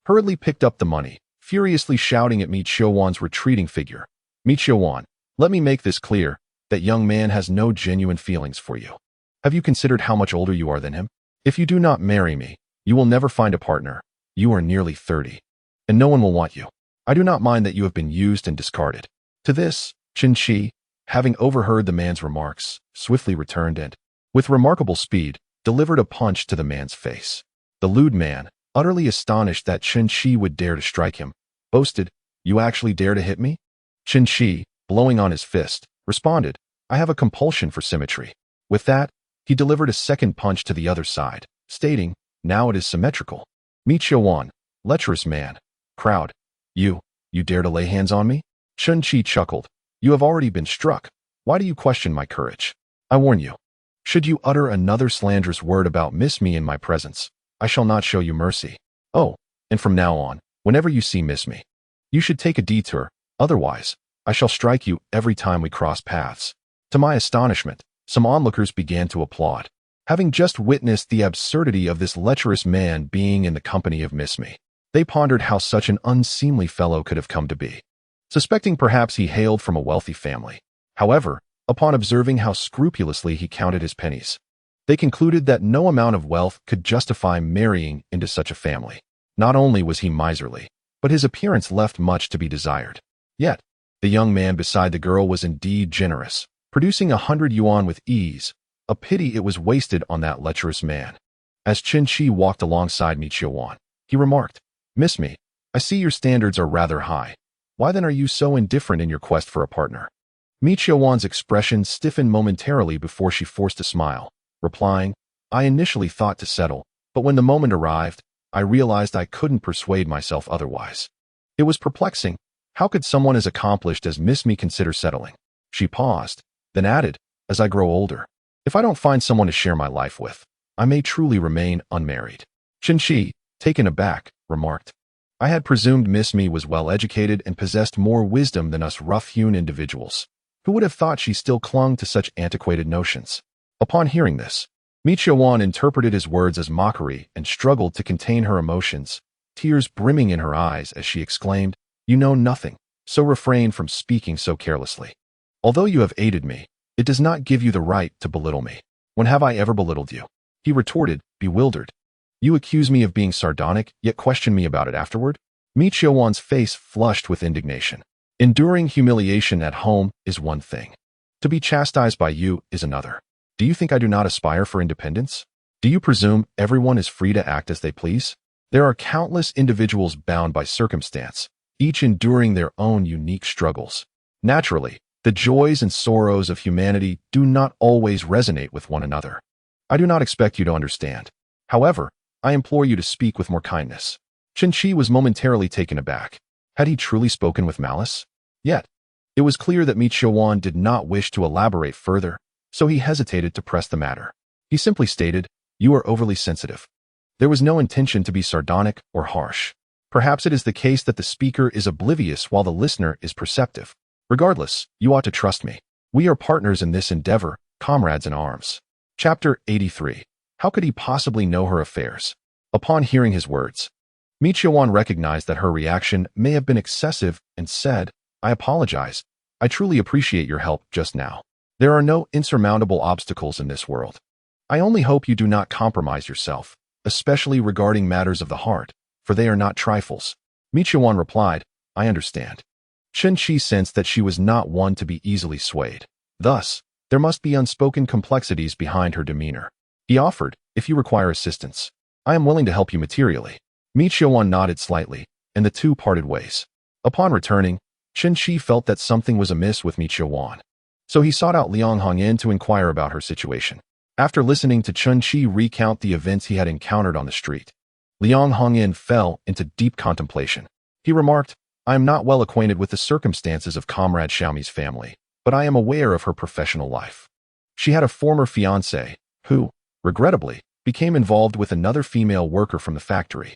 hurriedly picked up the money, furiously shouting at Mi Qiuan's retreating figure. Mi Qiuan, let me make this clear, that young man has no genuine feelings for you. Have you considered how much older you are than him? If you do not marry me, you will never find a partner. You are nearly 30, and no one will want you. I do not mind that you have been used and discarded. To this, Chen Qi, having overheard the man's remarks, swiftly returned and, with remarkable speed, delivered a punch to the man's face. The lewd man, utterly astonished that Chen Qi would dare to strike him, boasted, you actually dare to hit me? Chen Qi, blowing on his fist, responded, I have a compulsion for symmetry. With that, he delivered a second punch to the other side, stating, now it is symmetrical. Mi Qiuan, lecherous man, crowd, you dare to lay hands on me? Chen Qi chuckled, you have already been struck. Why do you question my courage? I warn you, should you utter another slanderous word about Miss Me in my presence, I shall not show you mercy. Oh, and from now on, whenever you see Miss Me, you should take a detour, otherwise, I shall strike you every time we cross paths. To my astonishment, some onlookers began to applaud, having just witnessed the absurdity of this lecherous man being in the company of Miss Me. They pondered how such an unseemly fellow could have come to be, suspecting perhaps he hailed from a wealthy family. However, upon observing how scrupulously he counted his pennies, they concluded that no amount of wealth could justify marrying into such a family. Not only was he miserly, but his appearance left much to be desired. Yet, the young man beside the girl was indeed generous, producing 100 yuan with ease. A pity it was wasted on that lecherous man. As Chen Qi walked alongside Mi Qiuan, he remarked, Miss Me, I see your standards are rather high. Why then are you so indifferent in your quest for a partner? Mi Qiuan's expression stiffened momentarily before she forced a smile, replying, I initially thought to settle, but when the moment arrived, I realized I couldn't persuade myself otherwise. It was perplexing. How could someone as accomplished as Miss Me consider settling? She paused, then added, as I grow older, if I don't find someone to share my life with, I may truly remain unmarried. Chen Qi, taken aback, remarked, I had presumed Miss Me was well-educated and possessed more wisdom than us rough-hewn individuals. Who would have thought she still clung to such antiquated notions? Upon hearing this, Mi Qiuan interpreted his words as mockery and struggled to contain her emotions, tears brimming in her eyes as she exclaimed, You know nothing, so refrain from speaking so carelessly. Although you have aided me, it does not give you the right to belittle me. When have I ever belittled you? He retorted, bewildered. You accuse me of being sardonic, yet question me about it afterward? Mi Qiuwan's face flushed with indignation. Enduring humiliation at home is one thing. To be chastised by you is another. Do you think I do not aspire for independence? Do you presume everyone is free to act as they please? There are countless individuals bound by circumstance, each enduring their own unique struggles. Naturally, the joys and sorrows of humanity do not always resonate with one another. I do not expect you to understand. However, I implore you to speak with more kindness. Chen Qi was momentarily taken aback. Had he truly spoken with malice? Yet, it was clear that Mi Qiuwan did not wish to elaborate further, so he hesitated to press the matter. He simply stated, "You are overly sensitive." There was no intention to be sardonic or harsh. Perhaps it is the case that the speaker is oblivious while the listener is perceptive. Regardless, you ought to trust me. We are partners in this endeavor, comrades in arms. Chapter 83. How could he possibly know her affairs? Upon hearing his words, Mi Qiuwan recognized that her reaction may have been excessive and said, "I apologize. I truly appreciate your help just now. There are no insurmountable obstacles in this world. I only hope you do not compromise yourself, especially regarding matters of the heart, for they are not trifles." Mi Qiuwan replied, "I understand." Chen Qi sensed that she was not one to be easily swayed. Thus, there must be unspoken complexities behind her demeanor. He offered, "If you require assistance, I am willing to help you materially." Mi Qiuwan nodded slightly, and the two parted ways. Upon returning, Chen Qi felt that something was amiss with Mi Qiuwan. So he sought out Liang Hongyan to inquire about her situation. After listening to Chen Qi recount the events he had encountered on the street, Liang Hongyan fell into deep contemplation. He remarked, "I am not well acquainted with the circumstances of Comrade Xiaomi's family, but I am aware of her professional life. She had a former fiancé who, regrettably, became involved with another female worker from the factory,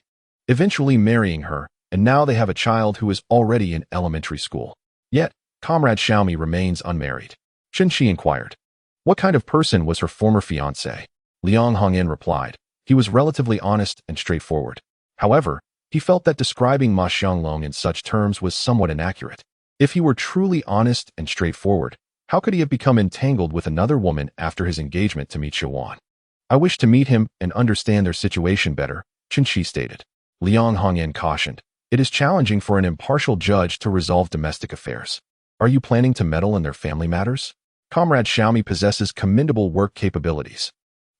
eventually marrying her, and now they have a child who is already in elementary school. Yet, Comrade Xiaomi remains unmarried." Chen Qi inquired, "What kind of person was her former fiancé?" Liang Hongyan replied, "He was relatively honest and straightforward. However, he felt that describing Ma Xianglong in such terms was somewhat inaccurate. If he were truly honest and straightforward, how could he have become entangled with another woman after his engagement to Mi Qiuwan? I wish to meet him and understand their situation better," Chen Qi stated. Liang Hongyan cautioned, "It is challenging for an impartial judge to resolve domestic affairs. Are you planning to meddle in their family matters? Comrade Xiaomi possesses commendable work capabilities."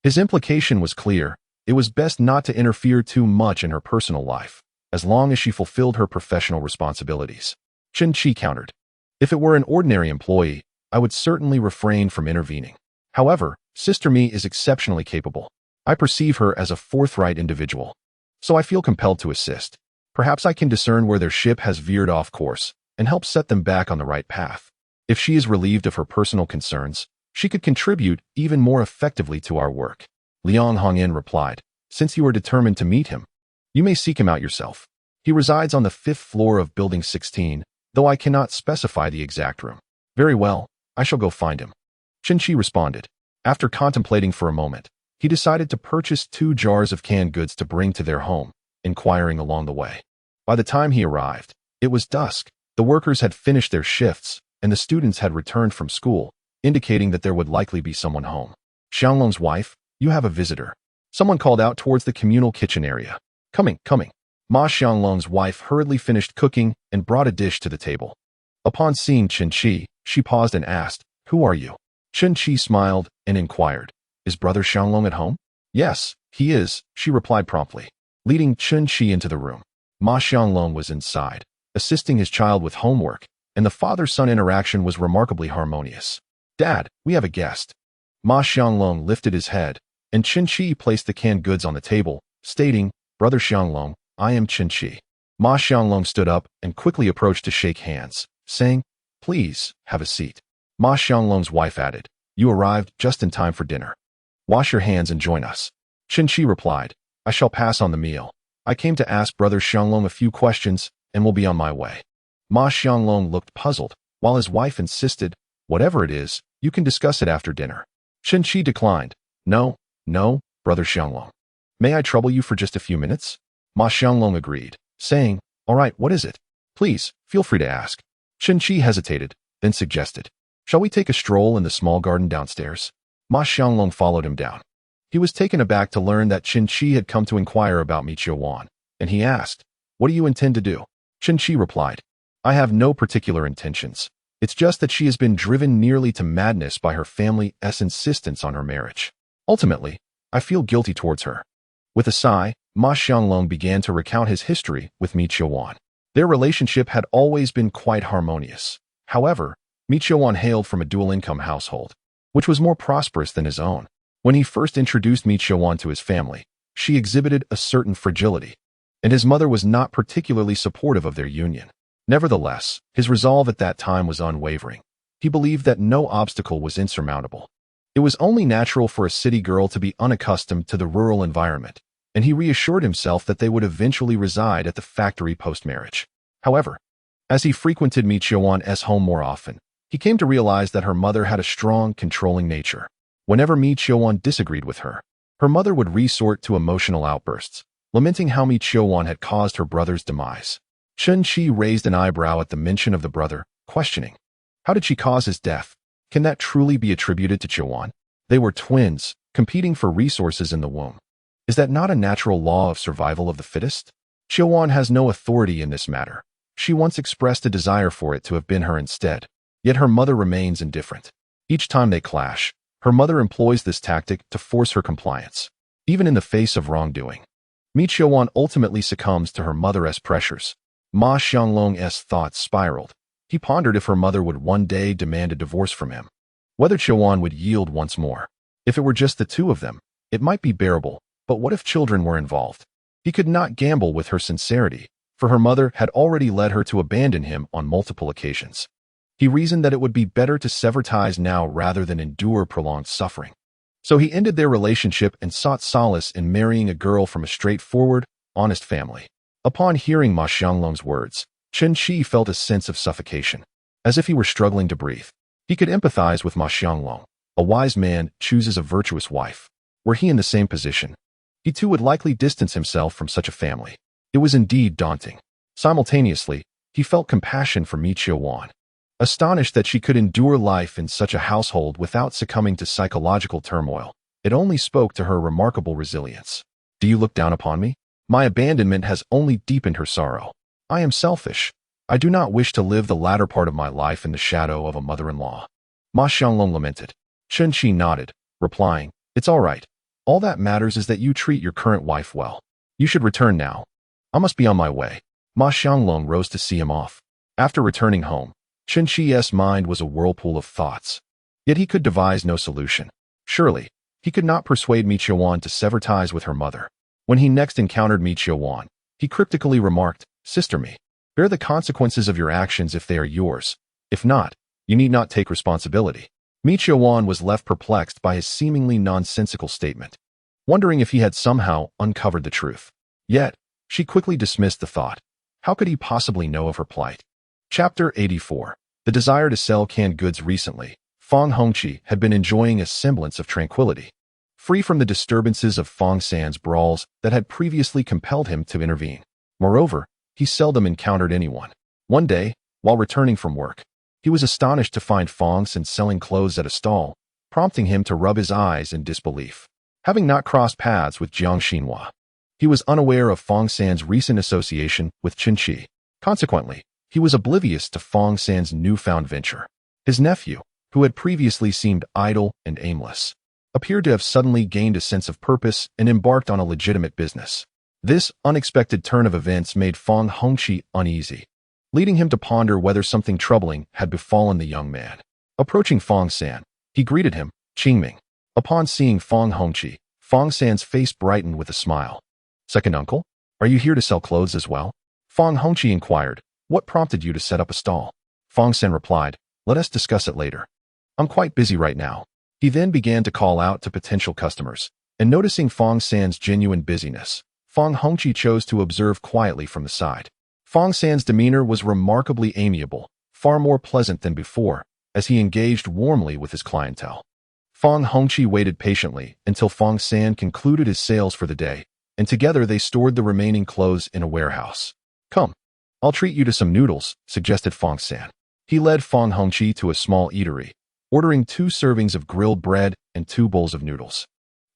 His implication was clear. It was best not to interfere too much in her personal life, as long as she fulfilled her professional responsibilities. Chen Qi countered, "If it were an ordinary employee, I would certainly refrain from intervening. However, Sister Mi is exceptionally capable. I perceive her as a forthright individual, so I feel compelled to assist. Perhaps I can discern where their ship has veered off course and help set them back on the right path. If she is relieved of her personal concerns, she could contribute even more effectively to our work." Liang Hongyan replied, "Since you are determined to meet him, you may seek him out yourself. He resides on the 5th floor of Building 16, though I cannot specify the exact room." "Very well, I shall go find him," Chen Qi responded. After contemplating for a moment, he decided to purchase 2 jars of canned goods to bring to their home, inquiring along the way. By the time he arrived, it was dusk. The workers had finished their shifts, and the students had returned from school, indicating that there would likely be someone home. "Xianglong's wife, you have a visitor," someone called out towards the communal kitchen area. Coming. Ma Xianglong's wife hurriedly finished cooking and brought a dish to the table. Upon seeing Chen Qi, she paused and asked, "Who are you?" Chen Qi smiled and inquired, "Is Brother Xianglong at home?" "Yes, he is," she replied promptly, leading Chen Qi into the room. Ma Xianglong was inside, assisting his child with homework, and the father-son interaction was remarkably harmonious. "Dad, we have a guest." Ma Xianglong lifted his head, and Chen Qi placed the canned goods on the table, stating, "Brother Xianglong, I am Chen Qi." Ma Xianglong stood up and quickly approached to shake hands, saying, "Please, have a seat." Ma Xianglong's wife added, "You arrived just in time for dinner. Wash your hands and join us." Chen Qi replied, "I shall pass on the meal. I came to ask Brother Xianglong a few questions and will be on my way." Ma Xianglong looked puzzled, while his wife insisted, "Whatever it is, you can discuss it after dinner." Chen Qi declined, No, Brother Xianglong. May I trouble you for just a few minutes?" Ma Xianglong agreed, saying, "All right, what is it? Please, feel free to ask." Chen Qi hesitated, then suggested, "Shall we take a stroll in the small garden downstairs?" Ma Xianglong followed him down. He was taken aback to learn that Chen Qi had come to inquire about Mi Qiuwan, and he asked, "What do you intend to do?" Chen Qi replied, I have no particular intentions. It's just that she has been driven nearly to madness by her family's insistence on her marriage. Ultimately, I feel guilty towards her. With a sigh, Ma Xianglong began to recount his history with Mi Qiuwan. Their relationship had always been quite harmonious. However, Mi Qiuwan hailed from a dual-income household, which was more prosperous than his own. When he first introduced Mi Qiuwan to his family, she exhibited a certain fragility, and his mother was not particularly supportive of their union. Nevertheless, his resolve at that time was unwavering. He believed that no obstacle was insurmountable. It was only natural for a city girl to be unaccustomed to the rural environment, and he reassured himself that they would eventually reside at the factory post-marriage. However, as he frequented Mi Qiuwan's home more often, he came to realize that her mother had a strong, controlling nature. Whenever Mi Qiuwan disagreed with her, her mother would resort to emotional outbursts, lamenting how Mi Qiuwan had caused her brother's demise. Chen Qi raised an eyebrow at the mention of the brother, questioning, how did she cause his death? Can that truly be attributed to Qiuwan? They were twins, competing for resources in the womb. Is that not a natural law of survival of the fittest? Qiuwan has no authority in this matter. She once expressed a desire for it to have been her instead, yet her mother remains indifferent. Each time they clash, her mother employs this tactic to force her compliance, even in the face of wrongdoing. Mi Qiuwan ultimately succumbs to her mother's pressures. Ma Xianglong's thoughts spiraled. He pondered if her mother would one day demand a divorce from him. Whether Qiuwan would yield once more. If it were just the two of them, it might be bearable, but what if children were involved? He could not gamble with her sincerity, for her mother had already led her to abandon him on multiple occasions. He reasoned that it would be better to sever ties now rather than endure prolonged suffering. So he ended their relationship and sought solace in marrying a girl from a straightforward, honest family. Upon hearing Ma Xianglong's words, Chen Qi felt a sense of suffocation, as if he were struggling to breathe. He could empathize with Ma Xianglong. A wise man chooses a virtuous wife. Were he in the same position, he too would likely distance himself from such a family. It was indeed daunting. Simultaneously, he felt compassion for Mi Qiuwan. Astonished that she could endure life in such a household without succumbing to psychological turmoil, it only spoke to her remarkable resilience. Do you look down upon me? My abandonment has only deepened her sorrow. I am selfish. I do not wish to live the latter part of my life in the shadow of a mother-in-law. Ma Xianglong lamented. Chen Qi nodded, replying, It's all right. All that matters is that you treat your current wife well. You should return now. I must be on my way. Ma Xianglong rose to see him off. After returning home, Chen Qi's mind was a whirlpool of thoughts. Yet he could devise no solution. Surely, he could not persuade Mi Qiuwan to sever ties with her mother. When he next encountered Mi Qiuwan, he cryptically remarked, Sister Mi, bear the consequences of your actions if they are yours. If not, you need not take responsibility. Mi Qiuwan was left perplexed by his seemingly nonsensical statement, wondering if he had somehow uncovered the truth. Yet, she quickly dismissed the thought. How could he possibly know of her plight? Chapter 84. The desire to sell canned goods. Recently, Feng Hongqi had been enjoying a semblance of tranquility, free from the disturbances of Feng San's brawls that had previously compelled him to intervene. Moreover, he seldom encountered anyone. One day, while returning from work, he was astonished to find Feng San selling clothes at a stall, prompting him to rub his eyes in disbelief. Having not crossed paths with Jiang Xinhua, he was unaware of Feng San's recent association with Chen Qi. Consequently, he was oblivious to Feng San's newfound venture. His nephew, who had previously seemed idle and aimless, appeared to have suddenly gained a sense of purpose and embarked on a legitimate business. This unexpected turn of events made Feng Hongqi uneasy, leading him to ponder whether something troubling had befallen the young man. Approaching Feng San, he greeted him, Qingming. Upon seeing Feng Hongqi, Feng San's face brightened with a smile. Second uncle, are you here to sell clothes as well? Feng Hongqi inquired, what prompted you to set up a stall? Feng San replied, let us discuss it later. I'm quite busy right now. He then began to call out to potential customers, and noticing Feng San's genuine busyness, Feng Hongqi chose to observe quietly from the side. Feng San's demeanor was remarkably amiable, far more pleasant than before, as he engaged warmly with his clientele. Feng Hongqi waited patiently until Feng San concluded his sales for the day, and together they stored the remaining clothes in a warehouse. Come, I'll treat you to some noodles, suggested Feng San. He led Feng Hongqi to a small eatery, ordering 2 servings of grilled bread and 2 bowls of noodles,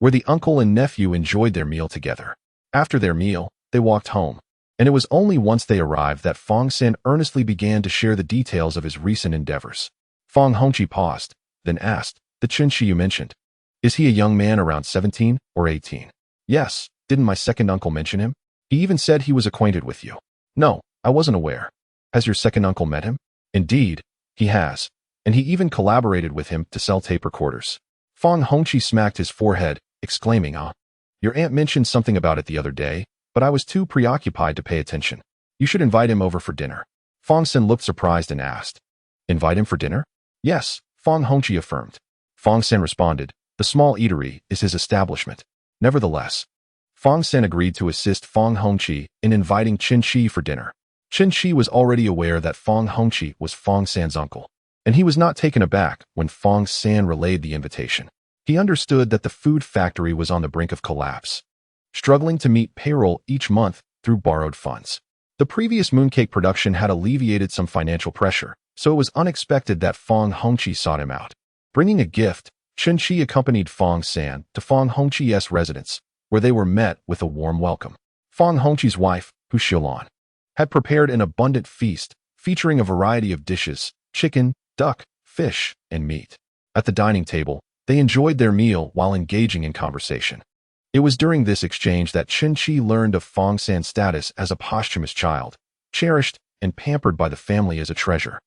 where the uncle and nephew enjoyed their meal together. After their meal, they walked home. And it was only once they arrived that Fong San earnestly began to share the details of his recent endeavors. Fong Hongqi paused, then asked, "The Chen Qi you mentioned, is he a young man around 17 or 18? Yes, didn't my second uncle mention him? He even said he was acquainted with you." "No, I wasn't aware. Has your second uncle met him?" "Indeed, he has, and he even collaborated with him to sell tape recorders." Fong Hongqi smacked his forehead, exclaiming, "Ah, your aunt mentioned something about it the other day, but I was too preoccupied to pay attention. You should invite him over for dinner." Fong San looked surprised and asked, "Invite him for dinner?" "Yes," Fong Hongqi affirmed. Fong San responded, "The small eatery is his establishment." Nevertheless, Fong San agreed to assist Fong Hongqi in inviting Chen Qi for dinner. Chen Qi was already aware that Fong Hongqi was Fong San's uncle, and he was not taken aback when Fong San relayed the invitation. He understood that the food factory was on the brink of collapse, struggling to meet payroll each month through borrowed funds. The previous mooncake production had alleviated some financial pressure, so it was unexpected that Fong Hongqi sought him out. Bringing a gift, Chen Qi accompanied Fong San to Fong Hongqi's residence, where they were met with a warm welcome. Fong Hongqi's wife, Hu Xilan, had prepared an abundant feast featuring a variety of dishes: chicken, duck, fish, and meat. At the dining table, they enjoyed their meal while engaging in conversation. It was during this exchange that Chen Qi learned of Fong San's status as a posthumous child, cherished and pampered by the family as a treasure,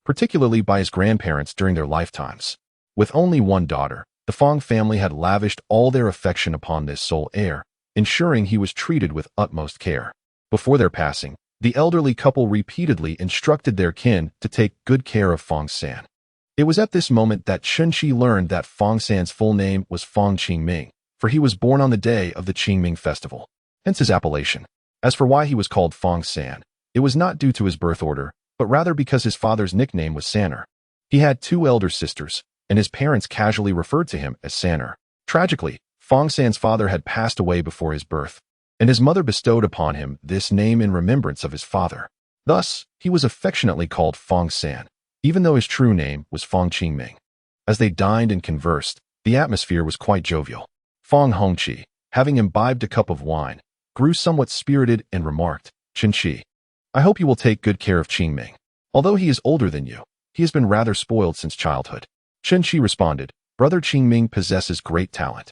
particularly by his grandparents during their lifetimes. With only one daughter, the Fong family had lavished all their affection upon this sole heir, ensuring he was treated with utmost care. Before their passing, the elderly couple repeatedly instructed their kin to take good care of Fong San. It was at this moment that Chen Qi learned that Fong San's full name was Fong Qingming, for he was born on the day of the Qingming festival, hence his appellation. As for why he was called Fong San, it was not due to his birth order, but rather because his father's nickname was Sanner. He had two elder sisters, and his parents casually referred to him as Sanner. Tragically, Fong San's father had passed away before his birth, and his mother bestowed upon him this name in remembrance of his father. Thus, he was affectionately called Fong San, even though his true name was Fong Qingming. As they dined and conversed, the atmosphere was quite jovial. Fong Hongqi, having imbibed a cup of wine, grew somewhat spirited and remarked, "Chen Qi, I hope you will take good care of Qingming. Although he is older than you, he has been rather spoiled since childhood." Chen Qi responded, "Brother Qingming possesses great talent,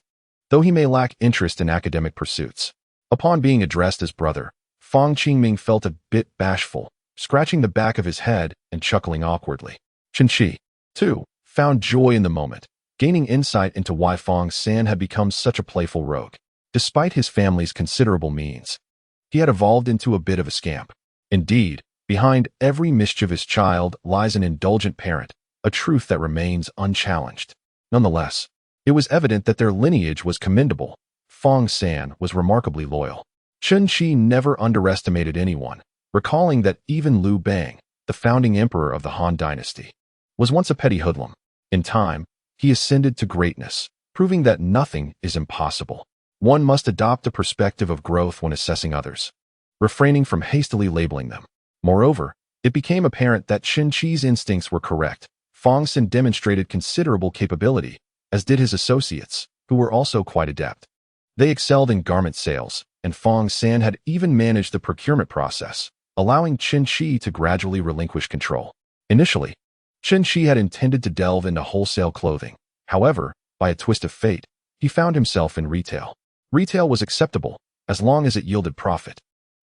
though he may lack interest in academic pursuits." Upon being addressed as brother, Fong Qingming felt a bit bashful, scratching the back of his head and chuckling awkwardly. Chen Qi, too, found joy in the moment, gaining insight into why Fong San had become such a playful rogue. Despite his family's considerable means, he had evolved into a bit of a scamp. Indeed, behind every mischievous child lies an indulgent parent, a truth that remains unchallenged. Nonetheless, it was evident that their lineage was commendable. Fong San was remarkably loyal. Chen Qi never underestimated anyone, recalling that even Liu Bang, the founding emperor of the Han dynasty, was once a petty hoodlum. In time, he ascended to greatness, proving that nothing is impossible. One must adopt a perspective of growth when assessing others, refraining from hastily labeling them. Moreover, it became apparent that Chen Qi's instincts were correct. Fong San demonstrated considerable capability, as did his associates, who were also quite adept. They excelled in garment sales, and Fong San had even managed the procurement process, allowing Chen Qi to gradually relinquish control. Initially, Chen Qi had intended to delve into wholesale clothing. However, by a twist of fate, he found himself in retail. Retail was acceptable, as long as it yielded profit.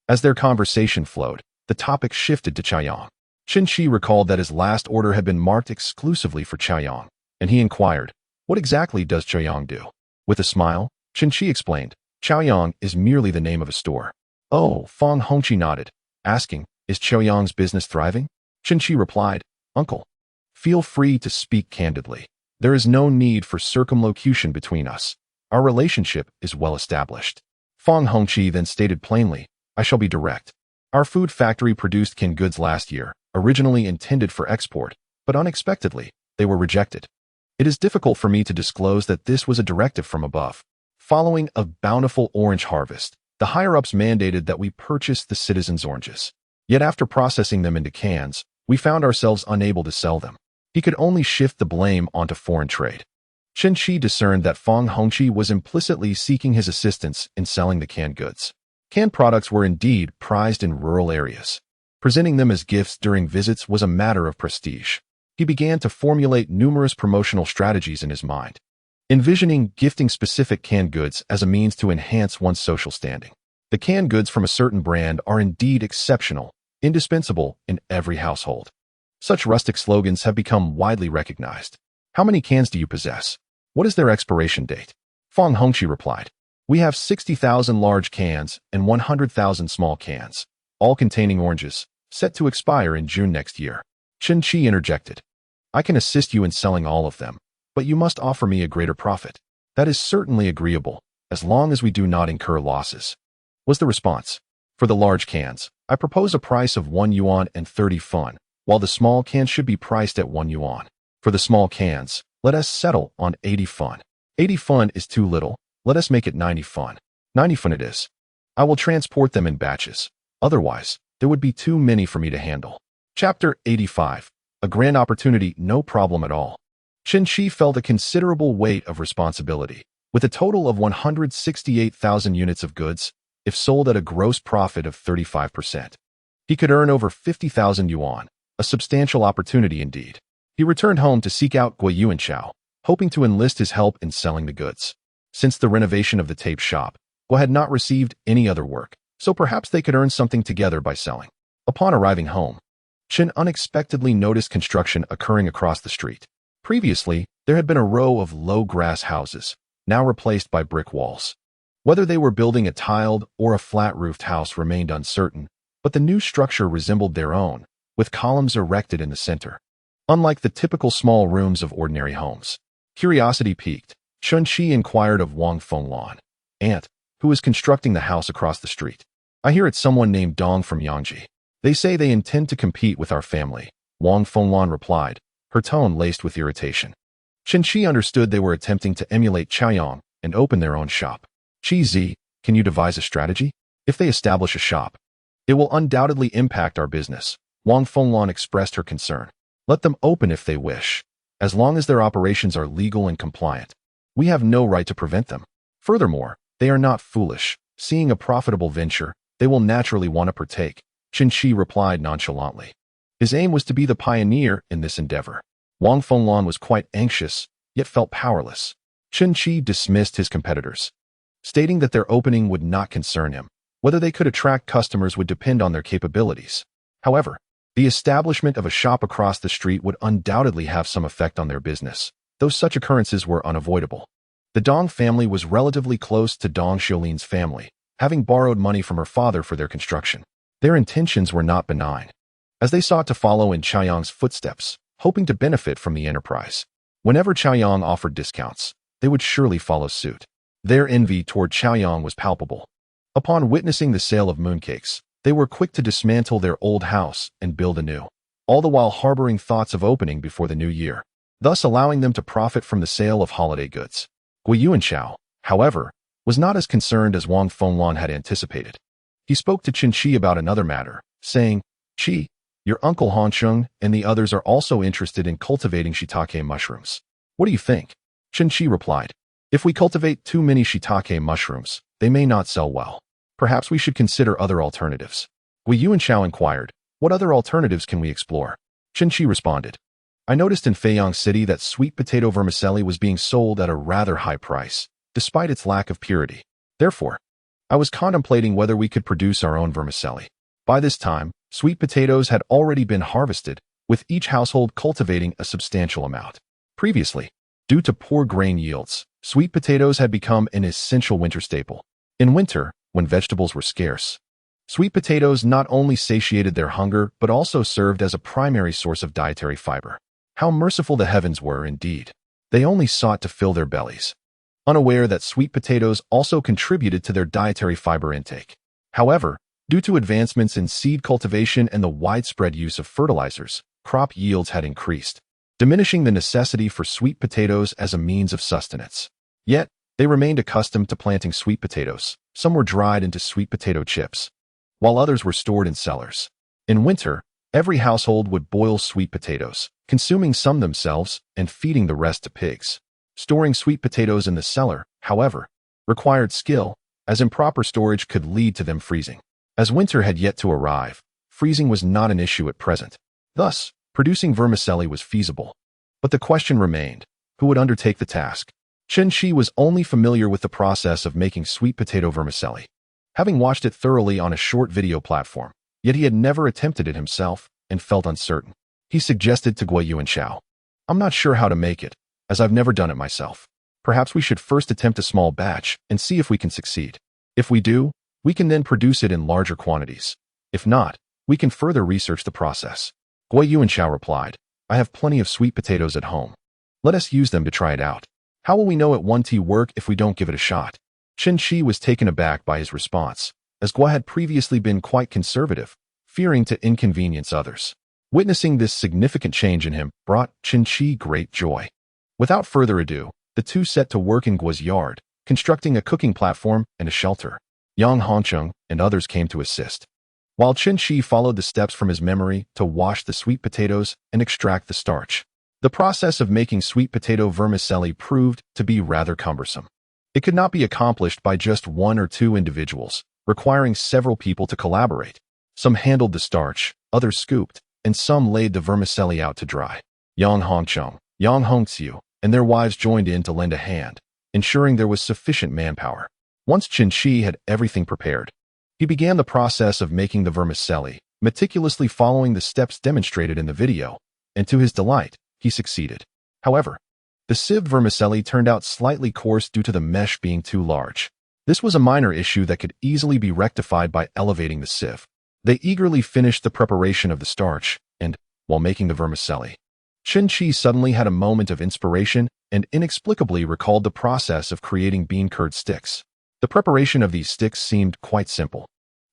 As their conversation flowed, the topic shifted to Chaoyang. Chen Qi recalled that his last order had been marked exclusively for Chaoyang, and he inquired, "What exactly does Chaoyang do?" With a smile, Chen Qi explained, "Chaoyang is merely the name of a store." "Oh," Fong Hongqi nodded, asking, "Is Chaoyang's business thriving?" Chen Qi replied, "Uncle, feel free to speak candidly. There is no need for circumlocution between us. Our relationship is well established." Fong Hongqi then stated plainly, "I shall be direct. Our food factory produced canned goods last year, originally intended for export, but unexpectedly, they were rejected. It is difficult for me to disclose that this was a directive from above. Following a bountiful orange harvest, the higher-ups mandated that we purchase the citizens' oranges. Yet after processing them into cans, we found ourselves unable to sell them." He could only shift the blame onto foreign trade. Chen Qi discerned that Fong Hongqi was implicitly seeking his assistance in selling the canned goods. Canned products were indeed prized in rural areas. Presenting them as gifts during visits was a matter of prestige. He began to formulate numerous promotional strategies in his mind, envisioning gifting specific canned goods as a means to enhance one's social standing. The canned goods from a certain brand are indeed exceptional, indispensable in every household. Such rustic slogans have become widely recognized. How many cans do you possess? What is their expiration date? Feng Hongqi replied. We have 60,000 large cans and 100,000 small cans, all containing oranges, set to expire in June next year. Chen Qi interjected. I can assist you in selling all of them, but you must offer me a greater profit. That is certainly agreeable, as long as we do not incur losses, was the response. For the large cans, I propose a price of 1 yuan and 30 fun, while the small cans should be priced at 1 yuan. For the small cans, let us settle on 80 fun. 80 fun is too little, let us make it 90 fun. 90 fun it is. I will transport them in batches, otherwise, there would be too many for me to handle. Chapter 85. A grand opportunity, no problem at all. Chen Qi felt a considerable weight of responsibility. With a total of 168,000 units of goods, if sold at a gross profit of 35%, he could earn over 50,000 yuan, a substantial opportunity indeed. He returned home to seek out Guo Yuanchao, hoping to enlist his help in selling the goods. Since the renovation of the tape shop, Guo had not received any other work, so perhaps they could earn something together by selling. Upon arriving home, Chen unexpectedly noticed construction occurring across the street. Previously, there had been a row of low grass houses, now replaced by brick walls. Whether they were building a tiled or a flat-roofed house remained uncertain, but the new structure resembled their own, with columns erected in the center. Unlike the typical small rooms of ordinary homes, curiosity piqued. Chen Qi inquired of Wang Fenglan, aunt, who is constructing the house across the street. I hear it's someone named Dong from Yangji. They say they intend to compete with our family, Wang Fenglan replied, her tone laced with irritation. Chen Qi understood they were attempting to emulate Chaoyang and open their own shop. Qi Zi, can you devise a strategy? If they establish a shop, it will undoubtedly impact our business. Wang Fenglan expressed her concern. Let them open if they wish, as long as their operations are legal and compliant. We have no right to prevent them. Furthermore, they are not foolish. Seeing a profitable venture, they will naturally want to partake, Chen Qi replied nonchalantly. His aim was to be the pioneer in this endeavor. Wang Fenglan was quite anxious, yet felt powerless. Chen Qi dismissed his competitors, stating that their opening would not concern him. Whether they could attract customers would depend on their capabilities. However, the establishment of a shop across the street would undoubtedly have some effect on their business, though such occurrences were unavoidable. The Dong family was relatively close to Dong Xiulin's family, having borrowed money from her father for their construction. Their intentions were not benign, as they sought to follow in Chaoyang's footsteps, hoping to benefit from the enterprise. Whenever Chaoyang offered discounts, they would surely follow suit. Their envy toward Chaoyang was palpable. Upon witnessing the sale of mooncakes, they were quick to dismantle their old house and build anew, all the while harboring thoughts of opening before the new year, thus allowing them to profit from the sale of holiday goods. Guo Yuanchao, however, was not as concerned as Wang Fenglan had anticipated. He spoke to Chen Qi about another matter, saying, Qi, your uncle Hansheng and the others are also interested in cultivating shiitake mushrooms. What do you think? Chen Qi replied, if we cultivate too many shiitake mushrooms, they may not sell well. Perhaps we should consider other alternatives. Guo Yuanchao inquired, what other alternatives can we explore? Chen Qi responded, I noticed in Feiyang City that sweet potato vermicelli was being sold at a rather high price, despite its lack of purity. Therefore, I was contemplating whether we could produce our own vermicelli. By this time, sweet potatoes had already been harvested, with each household cultivating a substantial amount. Previously, due to poor grain yields, sweet potatoes had become an essential winter staple. In winter, when vegetables were scarce, sweet potatoes not only satiated their hunger but also served as a primary source of dietary fiber. How merciful the heavens were, indeed. They only sought to fill their bellies, unaware that sweet potatoes also contributed to their dietary fiber intake. However, due to advancements in seed cultivation and the widespread use of fertilizers, crop yields had increased, diminishing the necessity for sweet potatoes as a means of sustenance. Yet, they remained accustomed to planting sweet potatoes. Some were dried into sweet potato chips, while others were stored in cellars. In winter, every household would boil sweet potatoes, consuming some themselves and feeding the rest to pigs. Storing sweet potatoes in the cellar, however, required skill, as improper storage could lead to them freezing. As winter had yet to arrive, freezing was not an issue at present. Thus, producing vermicelli was feasible. But the question remained, who would undertake the task? Chen Qi was only familiar with the process of making sweet potato vermicelli, having watched it thoroughly on a short video platform, yet he had never attempted it himself and felt uncertain. He suggested to Guo Yuanchao, "I'm not sure how to make it, as I've never done it myself. Perhaps we should first attempt a small batch and see if we can succeed. If we do, we can then produce it in larger quantities. If not, we can further research the process." Guo Yuanchao replied, "I have plenty of sweet potatoes at home. Let us use them to try it out. How will we know it won't work if we don't give it a shot?" Chen Qi was taken aback by his response, as Guo had previously been quite conservative, fearing to inconvenience others. Witnessing this significant change in him brought Chen Qi great joy. Without further ado, the two set to work in Guo's yard, constructing a cooking platform and a shelter. Yang Hongcheng and others came to assist, while Chen Qi followed the steps from his memory to wash the sweet potatoes and extract the starch. The process of making sweet potato vermicelli proved to be rather cumbersome. It could not be accomplished by just one or two individuals, requiring several people to collaborate. Some handled the starch, others scooped, and some laid the vermicelli out to dry. Yang Hongcheng, Yang Hongxiu, and their wives joined in to lend a hand, ensuring there was sufficient manpower. Once Chen Qi had everything prepared, he began the process of making the vermicelli, meticulously following the steps demonstrated in the video, and to his delight, he succeeded. However, the sieved vermicelli turned out slightly coarse due to the mesh being too large. This was a minor issue that could easily be rectified by elevating the sieve. They eagerly finished the preparation of the starch, and, while making the vermicelli, Chen Qi suddenly had a moment of inspiration and inexplicably recalled the process of creating bean curd sticks. The preparation of these sticks seemed quite simple,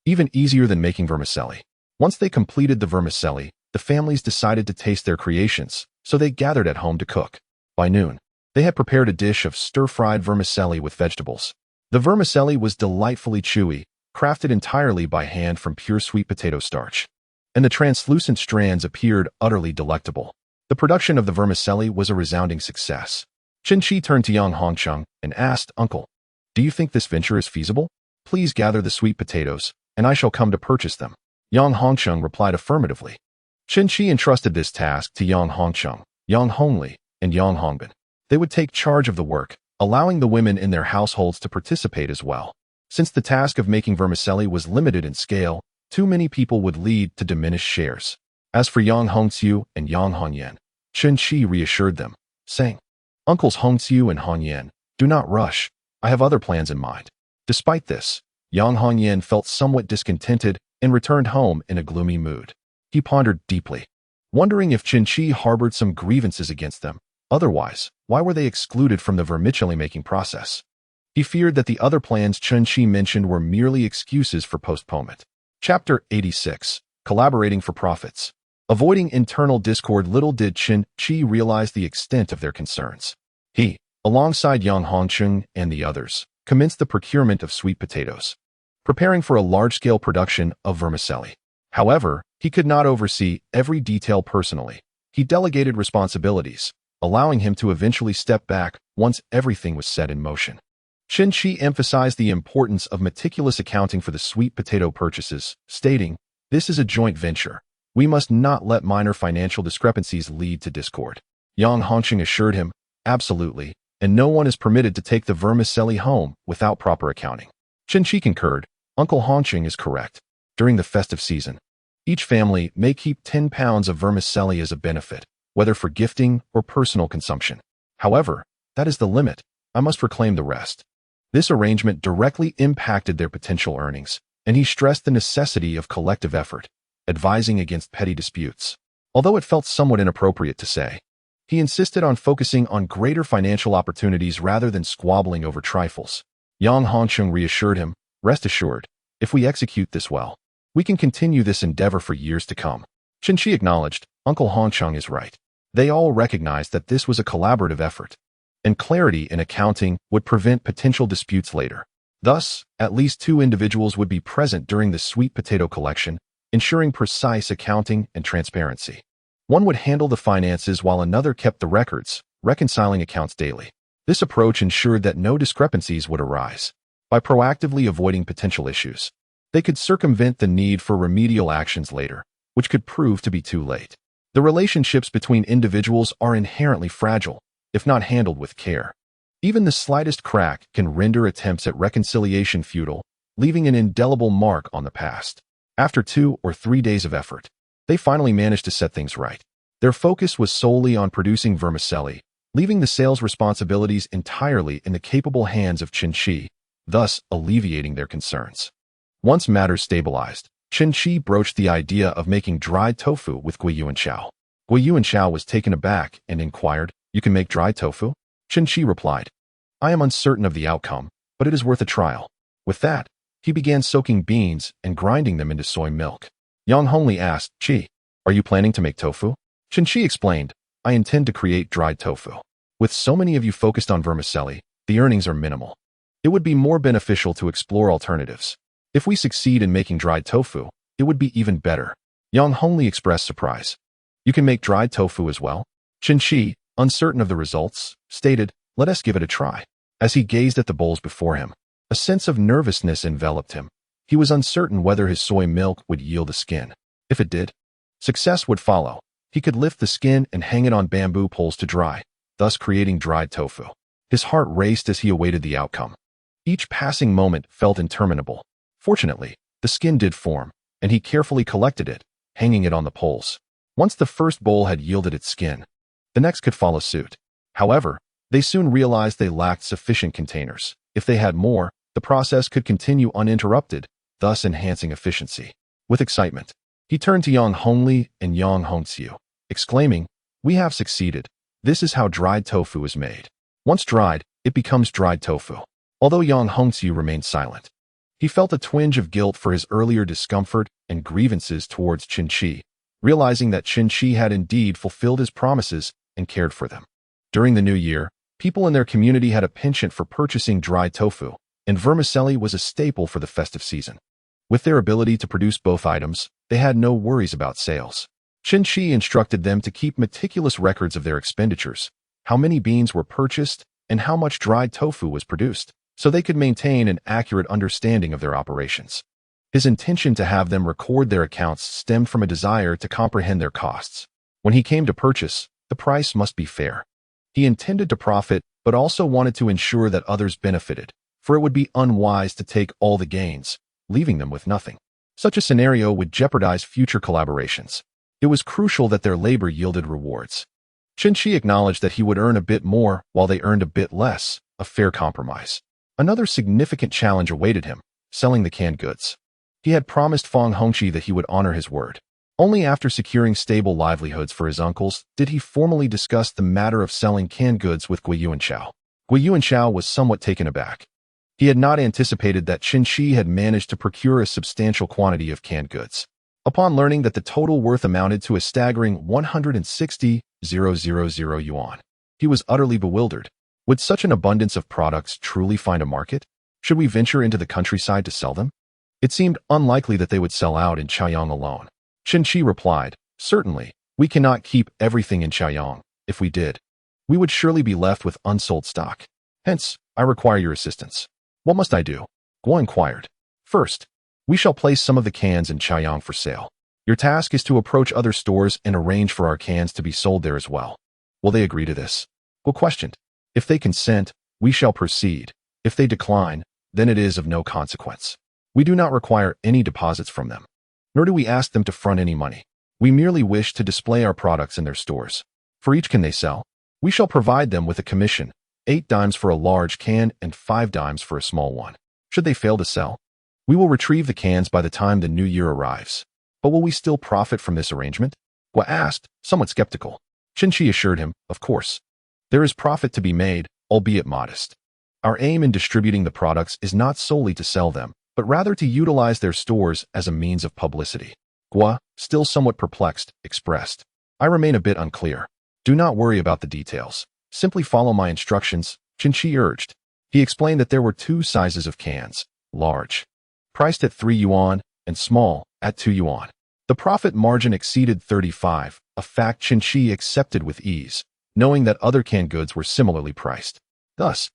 even easier than making vermicelli. Once they completed the vermicelli, the families decided to taste their creations, so they gathered at home to cook. By noon, they had prepared a dish of stir-fried vermicelli with vegetables. The vermicelli was delightfully chewy, crafted entirely by hand from pure sweet potato starch, and the translucent strands appeared utterly delectable. The production of the vermicelli was a resounding success. Chen Qi turned to Yang Hongcheng and asked, "Uncle, do you think this venture is feasible? Please gather the sweet potatoes, and I shall come to purchase them." Yang Hongcheng replied affirmatively. Chen Qi entrusted this task to Yang Hongcheng, Yang Hongli, and Yang Hongbin. They would take charge of the work, allowing the women in their households to participate as well. Since the task of making vermicelli was limited in scale, too many people would lead to diminished shares. As for Yang Hongxiu and Yang Hongyan, Chen Qi reassured them, saying, "Uncles Hongxiu and Hongyan, do not rush. I have other plans in mind." Despite this, Yang Hongyan felt somewhat discontented and returned home in a gloomy mood. He pondered deeply, wondering if Chen Qi harbored some grievances against them. Otherwise, why were they excluded from the vermicelli making process? He feared that the other plans Chen Qi mentioned were merely excuses for postponement. Chapter 86. Collaborating for Profits. Avoiding internal discord, little did Chen Qi realize the extent of their concerns. He, alongside Yang Hongcheng and the others, commenced the procurement of sweet potatoes, preparing for a large-scale production of vermicelli. However, he could not oversee every detail personally. He delegated responsibilities, allowing him to eventually step back once everything was set in motion. Chen Qi emphasized the importance of meticulous accounting for the sweet potato purchases, stating, "This is a joint venture. We must not let minor financial discrepancies lead to discord." Yang Hongcheng assured him, "Absolutely, and no one is permitted to take the vermicelli home without proper accounting." Chen Qi concurred, "Uncle Hongcheng is correct. During the festive season, each family may keep 10 pounds of vermicelli as a benefit, whether for gifting or personal consumption. However, that is the limit. I must reclaim the rest." This arrangement directly impacted their potential earnings, and he stressed the necessity of collective effort, advising against petty disputes. Although it felt somewhat inappropriate to say, he insisted on focusing on greater financial opportunities rather than squabbling over trifles. Yang Hongcheng reassured him, "Rest assured, if we execute this well, we can continue this endeavor for years to come." Chen Qi acknowledged, "Uncle Hongcheng is right." They all recognized that this was a collaborative effort, and clarity in accounting would prevent potential disputes later. Thus, at least two individuals would be present during the sweet potato collection, ensuring precise accounting and transparency. One would handle the finances while another kept the records, reconciling accounts daily. This approach ensured that no discrepancies would arise. By proactively avoiding potential issues, they could circumvent the need for remedial actions later, which could prove to be too late. The relationships between individuals are inherently fragile, if not handled with care. Even the slightest crack can render attempts at reconciliation futile, leaving an indelible mark on the past. After 2 or 3 days of effort, they finally managed to set things right. Their focus was solely on producing vermicelli, leaving the sales responsibilities entirely in the capable hands of Chen Qi, thus alleviating their concerns. Once matters stabilized, Chen Qi broached the idea of making dried tofu with Gui Yuanxiao. Gui Yuanxiao was taken aback and inquired, "You can make dried tofu?" Chen Qi replied, "I am uncertain of the outcome, but it is worth a trial." With that, he began soaking beans and grinding them into soy milk. Yang Hongli asked, "Qi, are you planning to make tofu?" Chen Qi explained, "I intend to create dried tofu. With so many of you focused on vermicelli, the earnings are minimal. It would be more beneficial to explore alternatives. If we succeed in making dried tofu, it would be even better." Yang Hongli expressed surprise. "You can make dried tofu as well?" Chen Qi, uncertain of the results, stated, "Let us give it a try." As he gazed at the bowls before him, a sense of nervousness enveloped him. He was uncertain whether his soy milk would yield a skin. If it did, success would follow. He could lift the skin and hang it on bamboo poles to dry, thus creating dried tofu. His heart raced as he awaited the outcome. Each passing moment felt interminable. Fortunately, the skin did form, and he carefully collected it, hanging it on the poles. Once the first bowl had yielded its skin, the next could follow suit. However, they soon realized they lacked sufficient containers. If they had more, the process could continue uninterrupted, thus enhancing efficiency. With excitement, he turned to Yang Hongli and Yang Hongxiu, exclaiming, "We have succeeded. This is how dried tofu is made." Once dried, it becomes dried tofu. Although Yang Hongxiu remained silent, he felt a twinge of guilt for his earlier discomfort and grievances towards Chen Qi, realizing that Chen Qi had indeed fulfilled his promises and cared for them. During the new year, people in their community had a penchant for purchasing dried tofu, and vermicelli was a staple for the festive season. With their ability to produce both items, they had no worries about sales. Chen Qi instructed them to keep meticulous records of their expenditures, how many beans were purchased, and how much dried tofu was produced, so they could maintain an accurate understanding of their operations. His intention to have them record their accounts stemmed from a desire to comprehend their costs. When he came to purchase, the price must be fair. He intended to profit, but also wanted to ensure that others benefited, for it would be unwise to take all the gains, leaving them with nothing. Such a scenario would jeopardize future collaborations. It was crucial that their labor yielded rewards. Chen Qi acknowledged that he would earn a bit more while they earned a bit less, a fair compromise. Another significant challenge awaited him, selling the canned goods. He had promised Fang Hongqi that he would honor his word. Only after securing stable livelihoods for his uncles did he formally discuss the matter of selling canned goods with Gui Yuanxiao. Gui Yuanxiao was somewhat taken aback. He had not anticipated that Chen Qi had managed to procure a substantial quantity of canned goods. Upon learning that the total worth amounted to a staggering 160,000 yuan, he was utterly bewildered. Would such an abundance of products truly find a market? Should we venture into the countryside to sell them? It seemed unlikely that they would sell out in Chaoyang alone. Chen Qi replied, "Certainly, we cannot keep everything in Chaoyang. If we did, we would surely be left with unsold stock. Hence, I require your assistance." "What must I do?" Guo inquired. "First, we shall place some of the cans in Chaoyang for sale. Your task is to approach other stores and arrange for our cans to be sold there as well." "Will they agree to this?" Guo questioned. "If they consent, we shall proceed. If they decline, then it is of no consequence. We do not require any deposits from them, nor do we ask them to front any money. We merely wish to display our products in their stores. For each can they sell, we shall provide them with a commission, 8 dimes for a large can and 5 dimes for a small one. Should they fail to sell, we will retrieve the cans by the time the new year arrives." "But will we still profit from this arrangement?" Guo asked, somewhat skeptical. Chen Qi assured him, "Of course. There is profit to be made, albeit modest. Our aim in distributing the products is not solely to sell them, but rather to utilize their stores as a means of publicity." Guo, still somewhat perplexed, expressed, "I remain a bit unclear." "Do not worry about the details. Simply follow my instructions," Chen Qi urged. He explained that there were 2 sizes of cans, large, priced at 3 yuan, and small, at 2 yuan. The profit margin exceeded 35, a fact Chen Qi accepted with ease, knowing that other canned goods were similarly priced. Thus,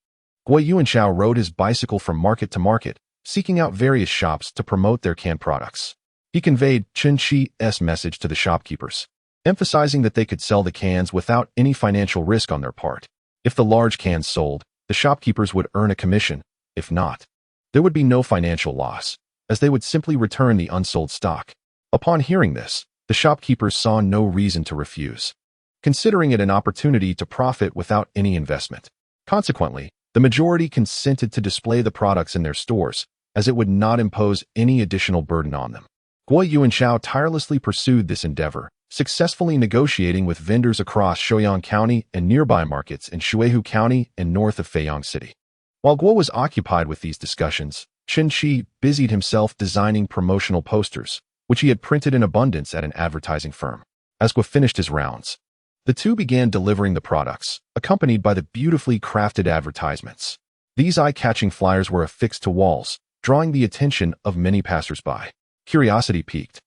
Guo Yuanchao rode his bicycle from market to market, seeking out various shops to promote their canned products. He conveyed Chen Qi's message to the shopkeepers, emphasizing that they could sell the cans without any financial risk on their part. If the large cans sold, the shopkeepers would earn a commission. If not, there would be no financial loss, as they would simply return the unsold stock. Upon hearing this, the shopkeepers saw no reason to refuse, considering it an opportunity to profit without any investment. Consequently, the majority consented to display the products in their stores, as it would not impose any additional burden on them. Guo Yuanchao tirelessly pursued this endeavor, successfully negotiating with vendors across Shouyang County and nearby markets in Shuihu County and north of Feiyang City. While Guo was occupied with these discussions, Chen Qi busied himself designing promotional posters, which he had printed in abundance at an advertising firm. As Guo finished his rounds, the two began delivering the products, accompanied by the beautifully crafted advertisements. These eye-catching flyers were affixed to walls, drawing the attention of many passers-by. Curiosity piqued.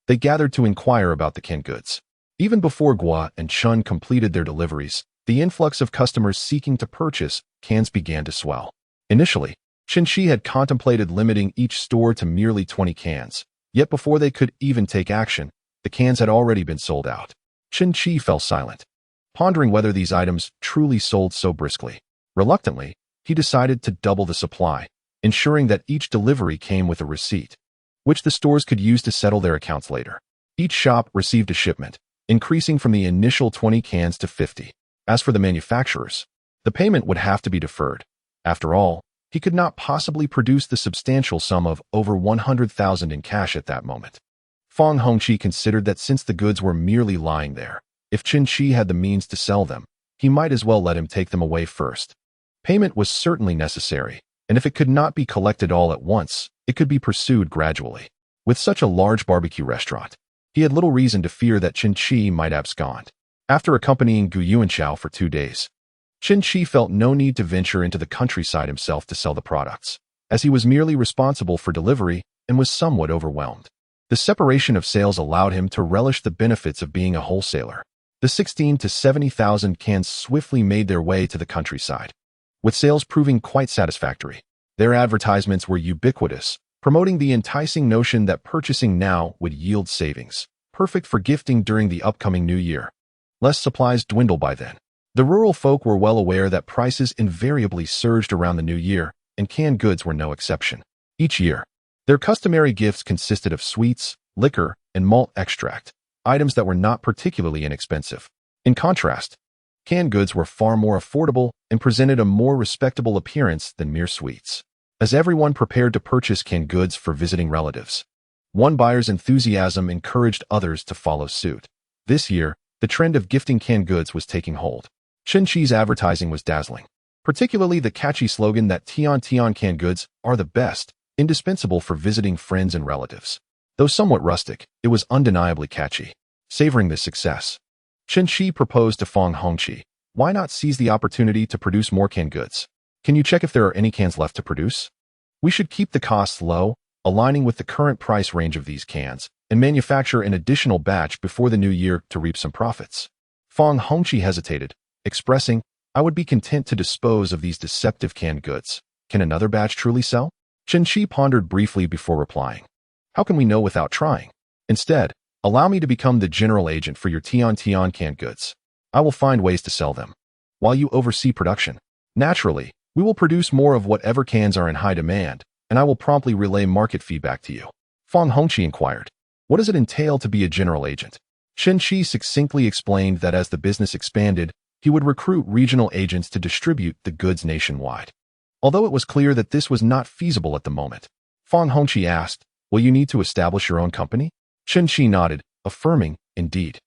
They gathered to inquire about the canned goods. Even before Guo and Chen completed their deliveries, the influx of customers seeking to purchase cans began to swell. Initially, Chen Qi had contemplated limiting each store to merely 20 cans, yet before they could even take action, the cans had already been sold out. Chen Qi fell silent, pondering whether these items truly sold so briskly. Reluctantly, he decided to double the supply, ensuring that each delivery came with a receipt, which the stores could use to settle their accounts later. Each shop received a shipment, increasing from the initial 20 cans to 50. As for the manufacturers, the payment would have to be deferred. After all, he could not possibly produce the substantial sum of over 100,000 in cash at that moment. Fang Hongqi considered that since the goods were merely lying there, if Chen Qi had the means to sell them, he might as well let him take them away first. Payment was certainly necessary, and if it could not be collected all at once, it could be pursued gradually. With such a large barbecue restaurant, he had little reason to fear that Chen Qi might abscond. After accompanying Guo Yuanchao for 2 days, Chen Qi felt no need to venture into the countryside himself to sell the products, as he was merely responsible for delivery and was somewhat overwhelmed. The separation of sales allowed him to relish the benefits of being a wholesaler. The 16 to 70,000 cans swiftly made their way to the countryside, with sales proving quite satisfactory. Their advertisements were ubiquitous, promoting the enticing notion that purchasing now would yield savings, perfect for gifting during the upcoming new year. Lest supplies dwindle by then. The rural folk were well aware that prices invariably surged around the new year, and canned goods were no exception. Each year, their customary gifts consisted of sweets, liquor, and malt extract, items that were not particularly inexpensive. In contrast, canned goods were far more affordable and presented a more respectable appearance than mere sweets. As everyone prepared to purchase canned goods for visiting relatives, one buyer's enthusiasm encouraged others to follow suit. This year, the trend of gifting canned goods was taking hold. Chen Qi's advertising was dazzling, particularly the catchy slogan that Tian Tian canned goods are the best, indispensable for visiting friends and relatives. Though somewhat rustic, it was undeniably catchy. Savoring this success, Chen Qi proposed to Fang Hongqi, why not seize the opportunity to produce more canned goods? Can you check if there are any cans left to produce? We should keep the costs low, aligning with the current price range of these cans, and manufacture an additional batch before the new year to reap some profits. Fang Hongqi hesitated, expressing, I would be content to dispose of these deceptive canned goods. Can another batch truly sell? Chen Qi pondered briefly before replying. How can we know without trying? Instead, allow me to become the general agent for your Tian Tian canned goods. I will find ways to sell them, while you oversee production. Naturally, we will produce more of whatever cans are in high demand, and I will promptly relay market feedback to you. Fang Hongqi inquired, what does it entail to be a general agent? Chen Qi succinctly explained that as the business expanded, he would recruit regional agents to distribute the goods nationwide. Although it was clear that this was not feasible at the moment, Fang Hongqi asked, will you need to establish your own company? Chen Qi nodded, affirming, indeed.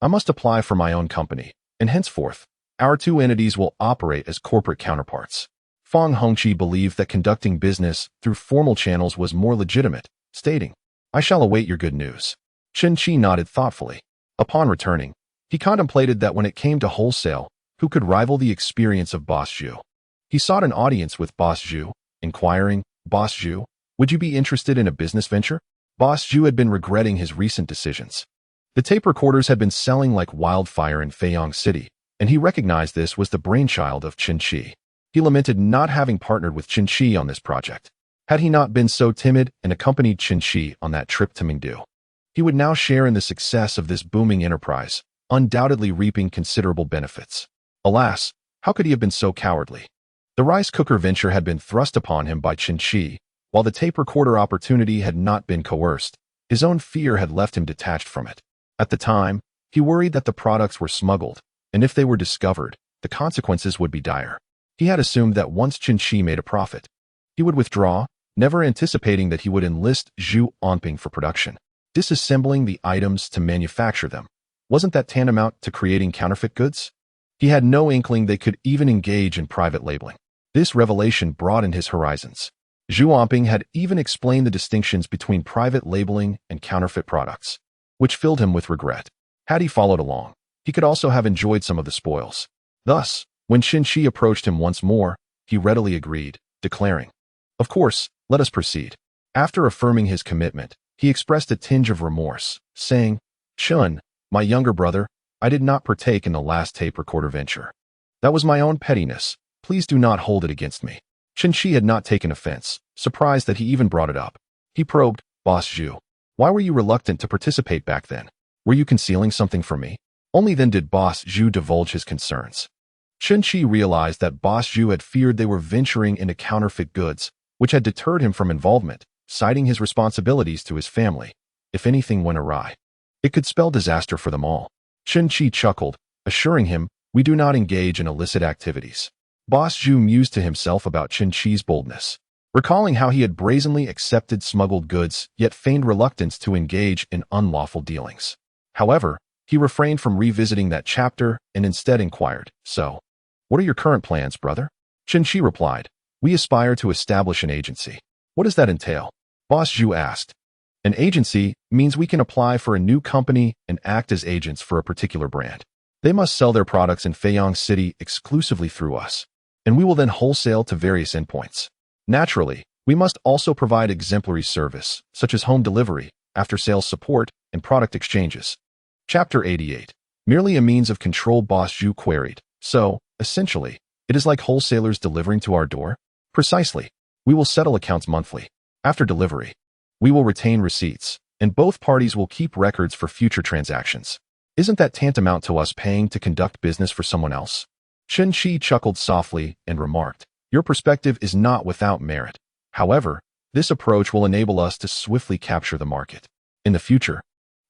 I must apply for my own company, and henceforth, our two entities will operate as corporate counterparts. Fang Hongqi believed that conducting business through formal channels was more legitimate, stating, I shall await your good news. Chen Qi nodded thoughtfully. Upon returning, he contemplated that when it came to wholesale, who could rival the experience of Boss Zhu? He sought an audience with Boss Zhu, inquiring, Boss Zhu, would you be interested in a business venture? Boss Zhu had been regretting his recent decisions. The tape recorders had been selling like wildfire in Feiyang City, and he recognized this was the brainchild of Chen Qi. He lamented not having partnered with Chen Qi on this project. Had he not been so timid and accompanied Chen Qi on that trip to Mingdu, he would now share in the success of this booming enterprise, undoubtedly reaping considerable benefits. Alas, how could he have been so cowardly? The rice cooker venture had been thrust upon him by Chen Qi, while the tape recorder opportunity had not been coerced. His own fear had left him detached from it. At the time, he worried that the products were smuggled, and if they were discovered, the consequences would be dire. He had assumed that once Chen Qi made a profit, he would withdraw, never anticipating that he would enlist Zhu Onping for production. Disassembling the items to manufacture them, wasn't that tantamount to creating counterfeit goods? He had no inkling they could even engage in private labeling. This revelation broadened his horizons. Zhu Onping had even explained the distinctions between private labeling and counterfeit products, which filled him with regret. Had he followed along, he could also have enjoyed some of the spoils. Thus, when Chen Qi approached him once more, he readily agreed, declaring, "Of course, let us proceed." After affirming his commitment, he expressed a tinge of remorse, saying, "Chen, my younger brother, I did not partake in the last tape recorder venture. That was my own pettiness. Please do not hold it against me." Chen Qi had not taken offense, surprised that he even brought it up. He probed, "Boss Zhu, why were you reluctant to participate back then? Were you concealing something from me?" Only then did Boss Zhu divulge his concerns. Chen Qi realized that Boss Zhu had feared they were venturing into counterfeit goods, which had deterred him from involvement, citing his responsibilities to his family. If anything went awry, it could spell disaster for them all. Chen Qi chuckled, assuring him, "We do not engage in illicit activities." Boss Zhu mused to himself about Chen Qi's boldness, recalling how he had brazenly accepted smuggled goods yet feigned reluctance to engage in unlawful dealings. However, he refrained from revisiting that chapter and instead inquired, "So, what are your current plans, brother?" Chen Qi replied, "We aspire to establish an agency." "What does that entail?" Boss Zhu asked. "An agency means we can apply for a new company and act as agents for a particular brand. They must sell their products in Feiyang City exclusively through us, and we will then wholesale to various endpoints. Naturally, we must also provide exemplary service, such as home delivery, after-sales support, and product exchanges." Chapter 88. Merely a means of control, Boss Zhu queried. "So, essentially, it is like wholesalers delivering to our door?" "Precisely. We will settle accounts monthly. After delivery, we will retain receipts, and both parties will keep records for future transactions. Isn't that tantamount to us paying to conduct business for someone else?" Chen Qi chuckled softly and remarked, "Your perspective is not without merit. However, this approach will enable us to swiftly capture the market. In the future,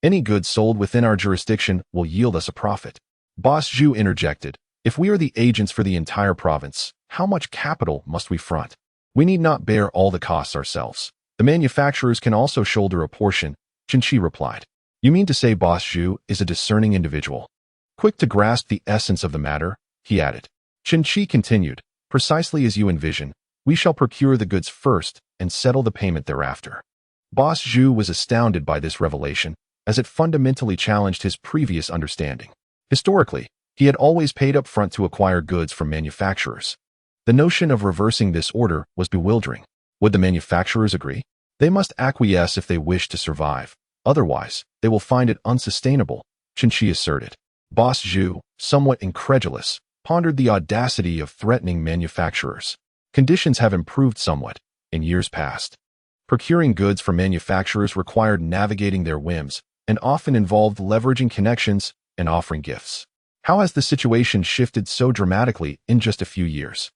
any goods sold within our jurisdiction will yield us a profit." Boss Zhu interjected, "If we are the agents for the entire province, how much capital must we front? We need not bear all the costs ourselves. The manufacturers can also shoulder a portion," Chen Qi replied. "You mean to say Boss Zhu is a discerning individual, quick to grasp the essence of the matter?" he added. Chen Qi continued, "Precisely as you envision, we shall procure the goods first and settle the payment thereafter." Boss Zhu was astounded by this revelation, as it fundamentally challenged his previous understanding. Historically, he had always paid up front to acquire goods from manufacturers. The notion of reversing this order was bewildering. Would the manufacturers agree? They must acquiesce if they wish to survive. Otherwise, they will find it unsustainable, Chen Qi asserted. Boss Zhu, somewhat incredulous, pondered the audacity of threatening manufacturers. Conditions have improved somewhat in years past. Procuring goods from manufacturers required navigating their whims and often involved leveraging connections and offering gifts. How has the situation shifted so dramatically in just a few years?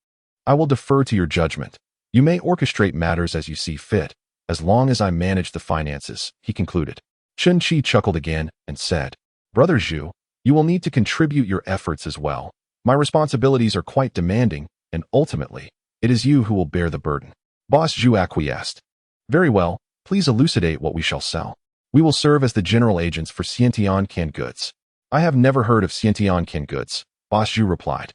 I will defer to your judgment. You may orchestrate matters as you see fit, as long as I manage the finances, he concluded. Chen Qi chuckled again and said, "Brother Zhu, you will need to contribute your efforts as well. My responsibilities are quite demanding, and ultimately, it is you who will bear the burden." Boss Zhu acquiesced. "Very well, please elucidate what we shall sell." "We will serve as the general agents for Xiantian canned goods." "I have never heard of Xiantian canned goods," Boss Zhu replied.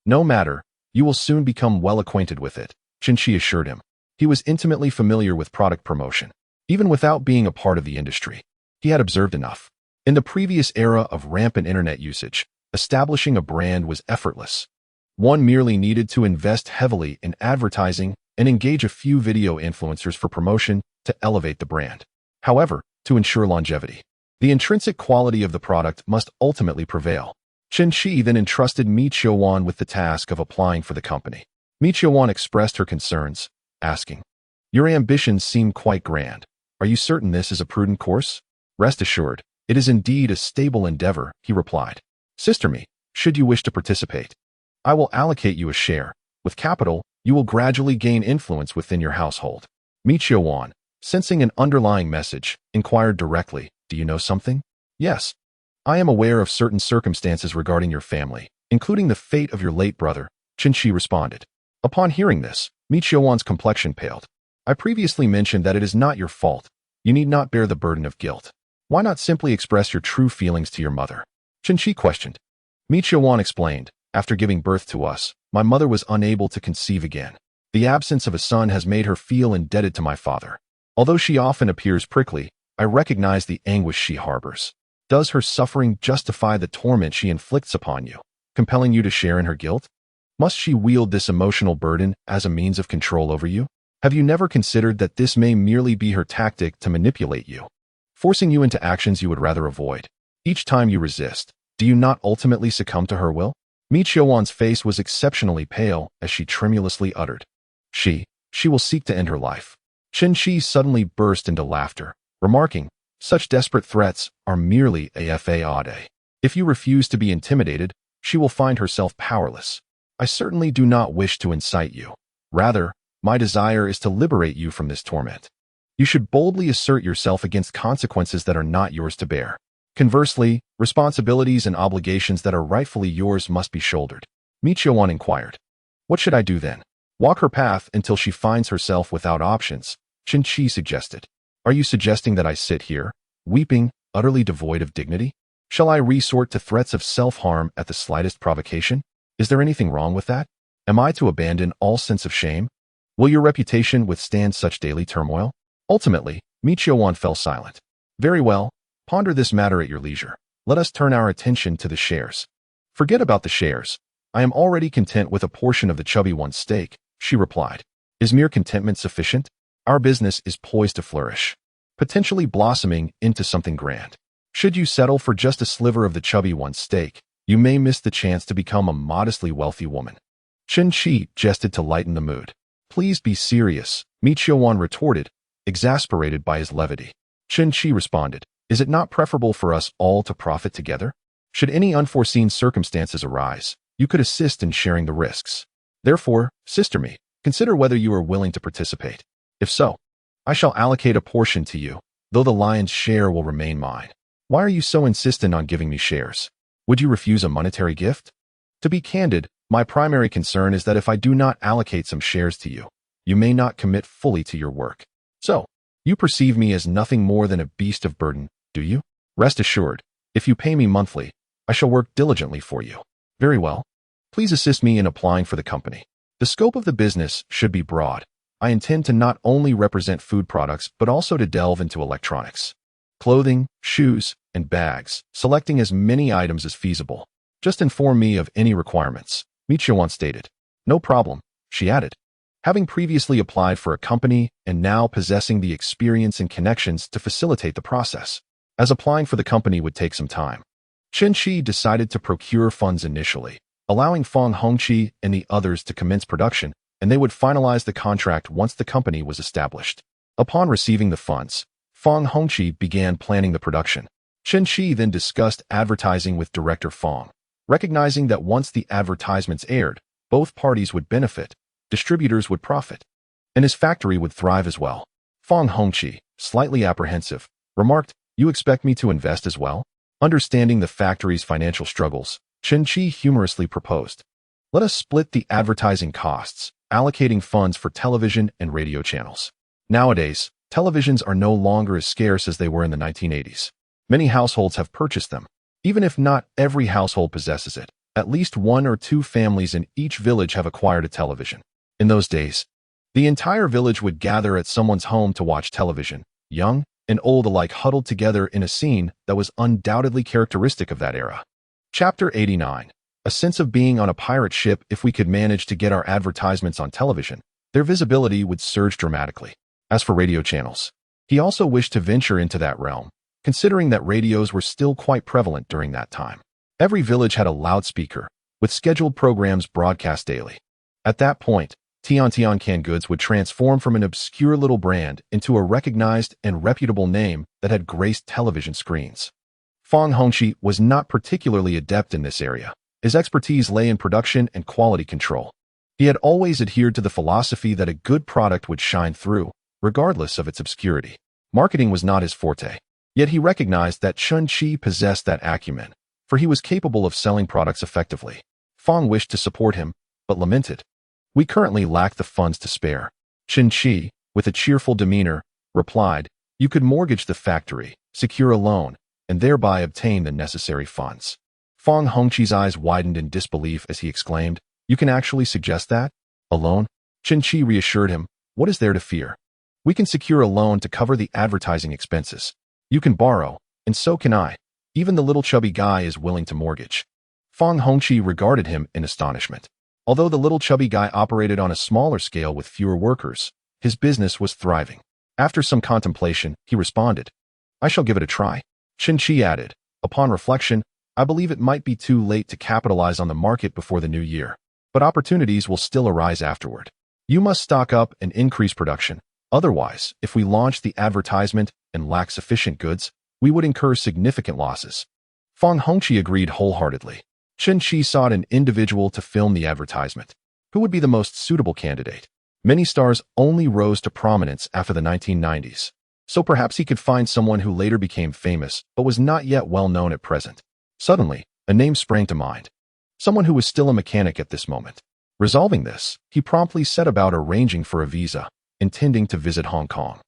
"No matter, you will soon become well acquainted with it," Chen Qi assured him. He was intimately familiar with product promotion. Even without being a part of the industry, he had observed enough. In the previous era of rampant internet usage, establishing a brand was effortless. One merely needed to invest heavily in advertising and engage a few video influencers for promotion to elevate the brand. However, to ensure longevity, the intrinsic quality of the product must ultimately prevail. Chen Qi then entrusted Mi Qiuwan with the task of applying for the company. Mi Qiuwan expressed her concerns, asking, "Your ambitions seem quite grand. Are you certain this is a prudent course?" "Rest assured, it is indeed a stable endeavor," he replied. "Sister Mi, should you wish to participate, I will allocate you a share. With capital, you will gradually gain influence within your household." Mi Qiuwan, sensing an underlying message, inquired directly, "Do you know something?" "Yes. I am aware of certain circumstances regarding your family, including the fate of your late brother," Chen Qi responded. Upon hearing this, Mi Qiuwan's complexion paled. "I previously mentioned that it is not your fault. You need not bear the burden of guilt. Why not simply express your true feelings to your mother?" Chen Qi questioned. Mi Qiuwan explained, "After giving birth to us, my mother was unable to conceive again. The absence of a son has made her feel indebted to my father. Although she often appears prickly, I recognize the anguish she harbors. Does her suffering justify the torment she inflicts upon you, compelling you to share in her guilt? Must she wield this emotional burden as a means of control over you? Have you never considered that this may merely be her tactic to manipulate you, forcing you into actions you would rather avoid? Each time you resist, do you not ultimately succumb to her will?" Mi Qiuwan's face was exceptionally pale as she tremulously uttered, She will seek to end her life." Chen Qi suddenly burst into laughter, remarking, "Such desperate threats are merely a fade. If you refuse to be intimidated, she will find herself powerless. I certainly do not wish to incite you. Rather, my desire is to liberate you from this torment. You should boldly assert yourself against consequences that are not yours to bear. Conversely, responsibilities and obligations that are rightfully yours must be shouldered." Mi Qiuwan inquired, "What should I do then?" "Walk her path until she finds herself without options," Chen Qi suggested. "Are you suggesting that I sit here, weeping, utterly devoid of dignity? Shall I resort to threats of self-harm at the slightest provocation? Is there anything wrong with that? Am I to abandon all sense of shame? Will your reputation withstand such daily turmoil?" Ultimately, Mi Qiuwan fell silent. "Very well. Ponder this matter at your leisure. Let us turn our attention to the shares." "Forget about the shares. I am already content with a portion of the chubby one's stake," she replied. "Is mere contentment sufficient? Our business is poised to flourish, potentially blossoming into something grand. Should you settle for just a sliver of the chubby one's stake, you may miss the chance to become a modestly wealthy woman." Chen Qi gestured to lighten the mood. "Please be serious," Mi Qiuwan retorted, exasperated by his levity. Chen Qi responded, "Is it not preferable for us all to profit together? Should any unforeseen circumstances arise, you could assist in sharing the risks. Therefore, Sister Mi, consider whether you are willing to participate. If so, I shall allocate a portion to you, though the lion's share will remain mine." "Why are you so insistent on giving me shares? Would you refuse a monetary gift?" "To be candid, my primary concern is that if I do not allocate some shares to you, you may not commit fully to your work. So, you perceive me as nothing more than a beast of burden, do you? Rest assured, if you pay me monthly, I shall work diligently for you." "Very well. Please assist me in applying for the company. The scope of the business should be broad. I intend to not only represent food products, but also to delve into electronics, clothing, shoes, and bags, selecting as many items as feasible. Just inform me of any requirements," Mi Qiuwan stated. "No problem," she added. Having previously applied for a company and now possessing the experience and connections to facilitate the process, as applying for the company would take some time, Chen Qi decided to procure funds initially, allowing Feng Hongqi and the others to commence production, and they would finalize the contract once the company was established. Upon receiving the funds, Feng Hongqi began planning the production. Chen Qi then discussed advertising with Director Feng, recognizing that once the advertisements aired, both parties would benefit, distributors would profit, and his factory would thrive as well. Feng Hongqi, slightly apprehensive, remarked, "You expect me to invest as well?" Understanding the factory's financial struggles, Chen Qi humorously proposed, "Let us split the advertising costs, allocating funds for television and radio channels." Nowadays, televisions are no longer as scarce as they were in the 1980s. Many households have purchased them. Even if not every household possesses it, at least one or two families in each village have acquired a television. In those days, the entire village would gather at someone's home to watch television, young and old alike huddled together in a scene that was undoubtedly characteristic of that era. Chapter 89. A sense of being on a pirate ship. If we could manage to get our advertisements on television, their visibility would surge dramatically. As for radio channels, he also wished to venture into that realm, considering that radios were still quite prevalent during that time. Every village had a loudspeaker, with scheduled programs broadcast daily. At that point, Tian Canned Goods would transform from an obscure little brand into a recognized and reputable name that had graced television screens. Fang Hongqi was not particularly adept in this area. His expertise lay in production and quality control. He had always adhered to the philosophy that a good product would shine through, regardless of its obscurity. Marketing was not his forte. Yet he recognized that Chen Qi possessed that acumen, for he was capable of selling products effectively. Fang wished to support him, but lamented, "We currently lack the funds to spare." Chen Qi, with a cheerful demeanor, replied, "You could mortgage the factory, secure a loan, and thereby obtain the necessary funds." Fang Hongqi's eyes widened in disbelief as he exclaimed, "You can actually suggest that? A loan?" Chen Qi reassured him, "What is there to fear? We can secure a loan to cover the advertising expenses. You can borrow, and so can I. Even the little chubby guy is willing to mortgage." Fang Hongqi regarded him in astonishment. Although the little chubby guy operated on a smaller scale with fewer workers, his business was thriving. After some contemplation, he responded, "I shall give it a try." Chen Qi added, "Upon reflection, I believe it might be too late to capitalize on the market before the new year, but opportunities will still arise afterward. You must stock up and increase production. Otherwise, if we launch the advertisement and lack sufficient goods, we would incur significant losses." Fang Hongqi agreed wholeheartedly. Chen Qi sought an individual to film the advertisement. Who would be the most suitable candidate? Many stars only rose to prominence after the 1990s, so perhaps he could find someone who later became famous but was not yet well known at present. Suddenly, a name sprang to mind. Someone who was still a mechanic at this moment. Resolving this, he promptly set about arranging for a visa, intending to visit Hong Kong.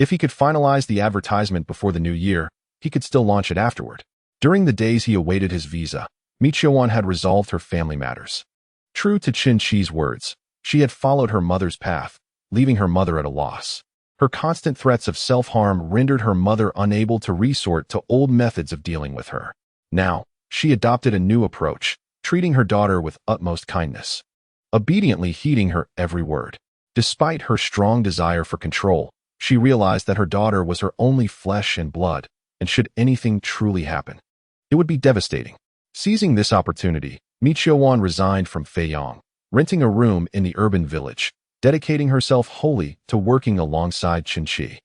If he could finalize the advertisement before the new year, he could still launch it afterward. During the days he awaited his visa, Mi Qiuan had resolved her family matters. True to Chen Qi's words, she had followed her mother's path, leaving her mother at a loss. Her constant threats of self-harm rendered her mother unable to resort to old methods of dealing with her. Now, she adopted a new approach, treating her daughter with utmost kindness, obediently heeding her every word. Despite her strong desire for control, she realized that her daughter was her only flesh and blood, and should anything truly happen, it would be devastating. Seizing this opportunity, Mi Qiuan resigned from Feiyang, renting a room in the urban village, dedicating herself wholly to working alongside Chen Qi.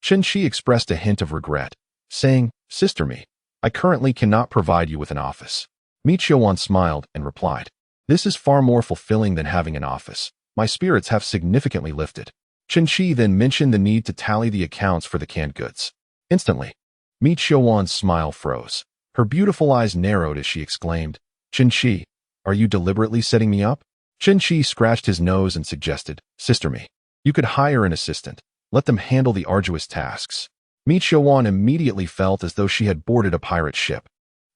Chen Qi expressed a hint of regret, saying, "Sister Mi, I currently cannot provide you with an office." Mi Qiuan smiled and replied, "This is far more fulfilling than having an office. My spirits have significantly lifted." Chen Qi then mentioned the need to tally the accounts for the canned goods. Instantly, Mi Qiuan's smile froze. Her beautiful eyes narrowed as she exclaimed, "Chen Qi, are you deliberately setting me up?" Chen Qi scratched his nose and suggested, "Sister Mi, you could hire an assistant. Let them handle the arduous tasks." Mi Qiuan immediately felt as though she had boarded a pirate ship.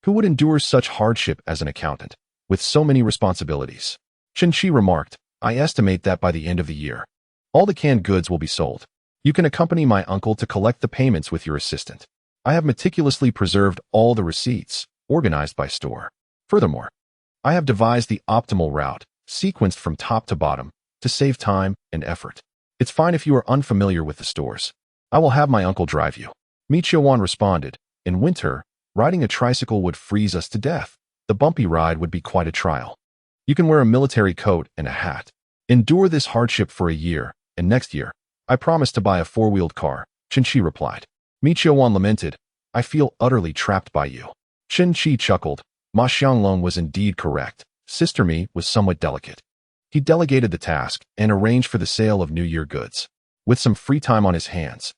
Who would endure such hardship as an accountant, with so many responsibilities? Chen Qi remarked, "I estimate that by the end of the year, all the canned goods will be sold. You can accompany my uncle to collect the payments with your assistant. I have meticulously preserved all the receipts, organized by store. Furthermore, I have devised the optimal route, sequenced from top to bottom, to save time and effort. It's fine if you are unfamiliar with the stores. I will have my uncle drive you." Mi Qiuan responded, "In winter, riding a tricycle would freeze us to death. The bumpy ride would be quite a trial. You can wear a military coat and a hat. Endure this hardship for a year, and next year, I promise to buy a four-wheeled car," Chen Qi replied. Mi Qiuan lamented, "I feel utterly trapped by you." Chen Qi chuckled. Ma Xianglong was indeed correct. Sister Mi was somewhat delicate. He delegated the task and arranged for the sale of New Year goods. With some free time on his hands,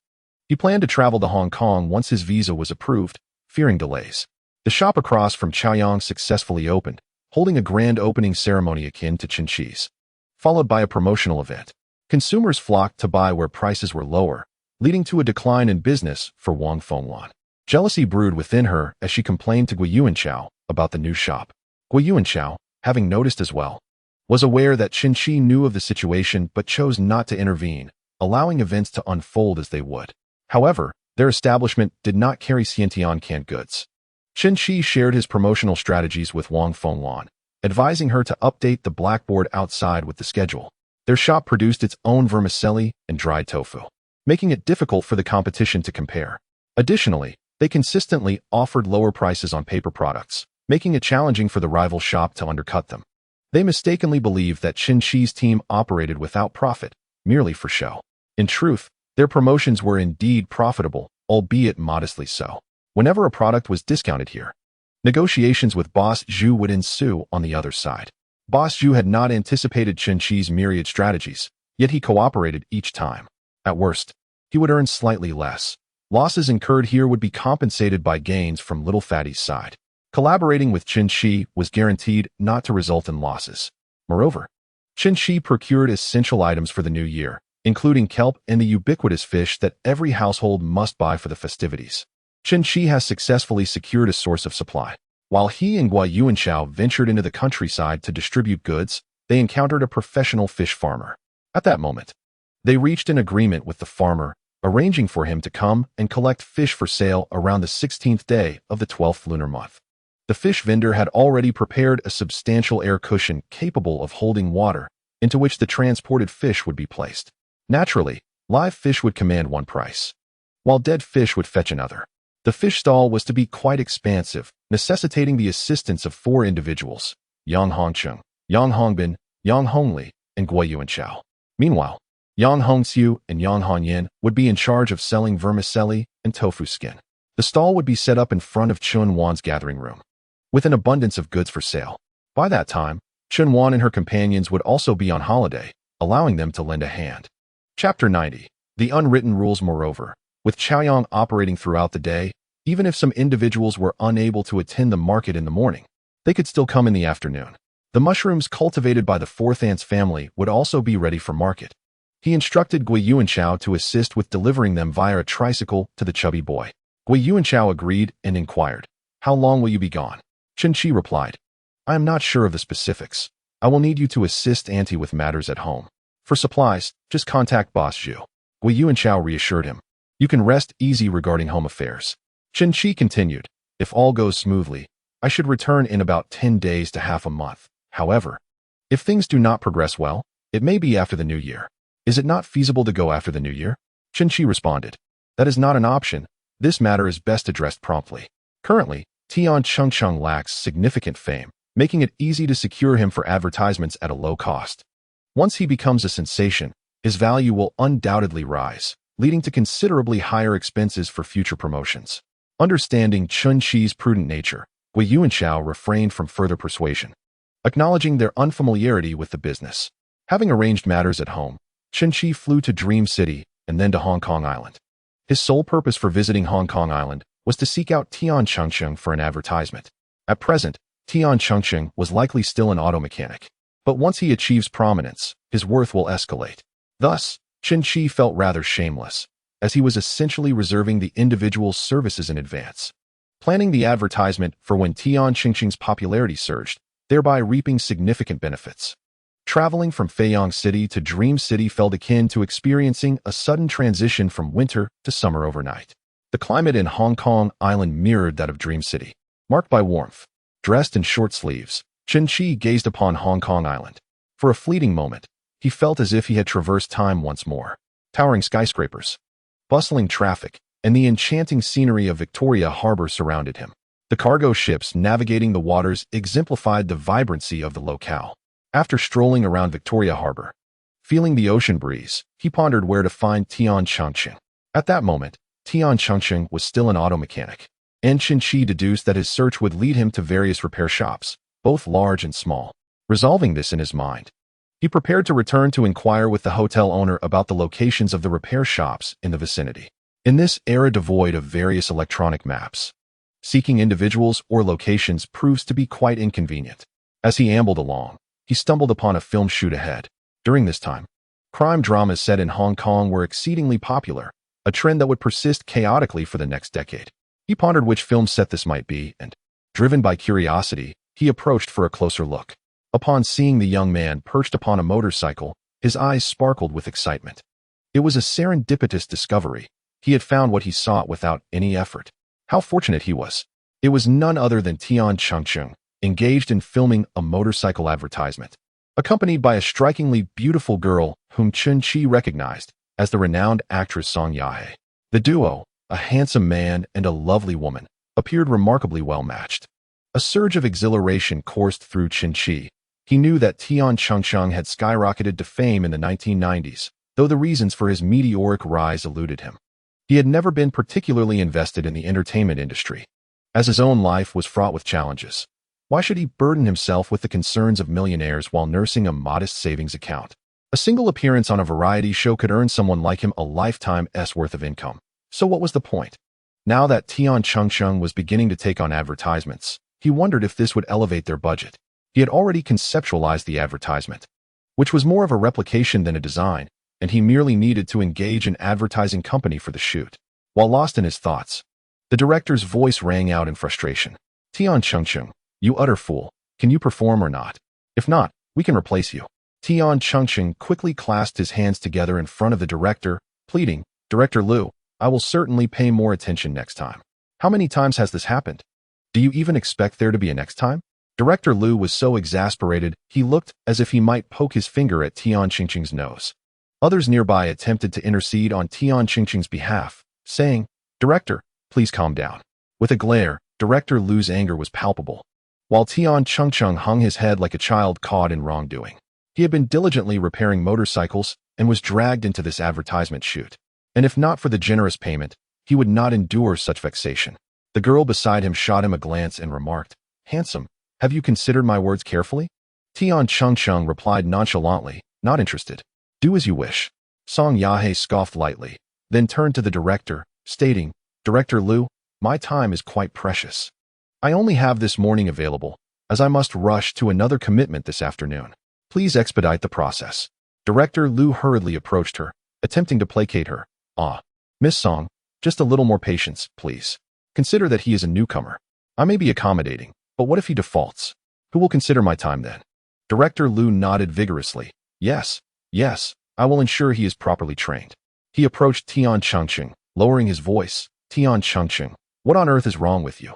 he planned to travel to Hong Kong once his visa was approved, fearing delays. The shop across from Chaoyang successfully opened, holding a grand opening ceremony akin to Chen Qi's, followed by a promotional event. Consumers flocked to buy where prices were lower, leading to a decline in business for Wang Fengwan. Jealousy brewed within her as she complained to Gui Yuanchao about the new shop. Gui Yuanchao, having noticed as well, was aware that Chen Qi knew of the situation but chose not to intervene, allowing events to unfold as they would. However, their establishment did not carry Xiantian canned goods. Chen Qi shared his promotional strategies with Wang Fengwan, advising her to update the blackboard outside with the schedule. Their shop produced its own vermicelli and dried tofu, making it difficult for the competition to compare. Additionally, they consistently offered lower prices on paper products, making it challenging for the rival shop to undercut them. They mistakenly believed that Chen Qi's team operated without profit, merely for show. In truth, their promotions were indeed profitable, albeit modestly so. Whenever a product was discounted here, negotiations with Boss Zhu would ensue on the other side. Boss Zhu had not anticipated Chen Qi's myriad strategies, yet he cooperated each time. At worst, he would earn slightly less. Losses incurred here would be compensated by gains from Little Fatty's side. Collaborating with Chen Qi was guaranteed not to result in losses. Moreover, Chen Qi procured essential items for the new year, including kelp and the ubiquitous fish that every household must buy for the festivities. Chen Qi has successfully secured a source of supply. While he and Guo Yuanchao ventured into the countryside to distribute goods, they encountered a professional fish farmer. At that moment, they reached an agreement with the farmer, arranging for him to come and collect fish for sale around the 16th day of the 12th lunar month. The fish vendor had already prepared a substantial air cushion capable of holding water, into which the transported fish would be placed. Naturally, live fish would command one price, while dead fish would fetch another. The fish stall was to be quite expansive, necessitating the assistance of 4 individuals: Yang Hongcheng, Yang Hongbin, Yang Hongli, and Guo Yuanchao. Meanwhile, Yang Hongxiu and Yang Hongyan would be in charge of selling vermicelli and tofu skin. The stall would be set up in front of Chun Wan's gathering room, with an abundance of goods for sale. By that time, Chun Wan and her companions would also be on holiday, allowing them to lend a hand. Chapter 90. The Unwritten Rules. Moreover, with Chaoyang operating throughout the day, even if some individuals were unable to attend the market in the morning, they could still come in the afternoon. The mushrooms cultivated by the 4th aunt's family would also be ready for market. He instructed Guo Yuanchao to assist with delivering them via a tricycle to the chubby boy. Guo Yuanchao agreed and inquired, "How long will you be gone?" Chen Qi replied, "I am not sure of the specifics. I will need you to assist Auntie with matters at home. For supplies, just contact Boss Zhu." Guo Yuanchao reassured him, "You can rest easy regarding home affairs." Chen Qi continued, "If all goes smoothly, I should return in about 10 days to half a month. However, if things do not progress well, it may be after the new year. Is it not feasible to go after the new year?" Chen Qi responded, "That is not an option. This matter is best addressed promptly. Currently, Tian Chengcheng lacks significant fame, making it easy to secure him for advertisements at a low cost. Once he becomes a sensation, his value will undoubtedly rise, leading to considerably higher expenses for future promotions." Understanding Chen Qi's prudent nature, Guo Yuanchao refrained from further persuasion, acknowledging their unfamiliarity with the business. Having arranged matters at home, Chen Qi flew to Dream City and then to Hong Kong Island. His sole purpose for visiting Hong Kong Island was to seek out Tian Chengcheng for an advertisement. At present, Tian Chengcheng was likely still an auto mechanic, but once he achieves prominence, his worth will escalate. Thus, Chen Qi felt rather shameless, as he was essentially reserving the individual's services in advance, planning the advertisement for when Tian Chengcheng's popularity surged, thereby reaping significant benefits. Traveling from Feiyang City to Dream City felt akin to experiencing a sudden transition from winter to summer overnight. The climate in Hong Kong Island mirrored that of Dream City, marked by warmth. Dressed in short sleeves, Chen Qi gazed upon Hong Kong Island. For a fleeting moment, he felt as if he had traversed time once more. Towering skyscrapers, bustling traffic, and the enchanting scenery of Victoria Harbor surrounded him. The cargo ships navigating the waters exemplified the vibrancy of the locale. After strolling around Victoria Harbor, feeling the ocean breeze, he pondered where to find Tian Chengcheng. At that moment, Tian Chengcheng was still an auto mechanic, and Chen Qi deduced that his search would lead him to various repair shops, both large and small. Resolving this in his mind, he prepared to return to inquire with the hotel owner about the locations of the repair shops in the vicinity. In this era devoid of various electronic maps, seeking individuals or locations proves to be quite inconvenient. As he ambled along, he stumbled upon a film shoot ahead. During this time, crime dramas set in Hong Kong were exceedingly popular, a trend that would persist chaotically for the next decade. He pondered which film set this might be, and, driven by curiosity, he approached for a closer look. Upon seeing the young man perched upon a motorcycle, his eyes sparkled with excitement. It was a serendipitous discovery. He had found what he sought without any effort. How fortunate he was. It was none other than Tian Chengcheng, engaged in filming a motorcycle advertisement, accompanied by a strikingly beautiful girl whom Chen Qi recognized as the renowned actress Song Yahe. The duo, a handsome man and a lovely woman, appeared remarkably well matched. A surge of exhilaration coursed through Chen Qi. He knew that Tian Chengsheng had skyrocketed to fame in the 1990s, though the reasons for his meteoric rise eluded him. He had never been particularly invested in the entertainment industry, as his own life was fraught with challenges. Why should he burden himself with the concerns of millionaires while nursing a modest savings account? A single appearance on a variety show could earn someone like him a lifetime's worth of income. So what was the point? Now that Tian Chengsheng was beginning to take on advertisements, he wondered if this would elevate their budget. He had already conceptualized the advertisement, which was more of a replication than a design, and he merely needed to engage an advertising company for the shoot. While lost in his thoughts, the director's voice rang out in frustration. Tian Chengsheng, you utter fool. Can you perform or not? If not, we can replace you. Tian Chengsheng quickly clasped his hands together in front of the director, pleading, Director Liu, I will certainly pay more attention next time. How many times has this happened? Do you even expect there to be a next time? Director Liu was so exasperated, he looked as if he might poke his finger at Tian Chengsheng's nose. Others nearby attempted to intercede on Tian Chengsheng's behalf, saying, Director, please calm down. With a glare, Director Liu's anger was palpable, while Tian Chengsheng hung his head like a child caught in wrongdoing. He had been diligently repairing motorcycles and was dragged into this advertisement shoot. And if not for the generous payment, he would not endure such vexation. The girl beside him shot him a glance and remarked, Handsome, have you considered my words carefully? Tian Chengsheng replied nonchalantly, Not interested. Do as you wish. Song Yahe scoffed lightly, then turned to the director, stating, Director Liu, my time is quite precious. I only have this morning available, as I must rush to another commitment this afternoon. Please expedite the process. Director Liu hurriedly approached her, attempting to placate her. Miss Song, just a little more patience, please. Consider that he is a newcomer. I may be accommodating, but what if he defaults? Who will consider my time then? Director Liu nodded vigorously. Yes, I will ensure he is properly trained. He approached Tian Chengsheng, lowering his voice. Tian Chengsheng, what on earth is wrong with you?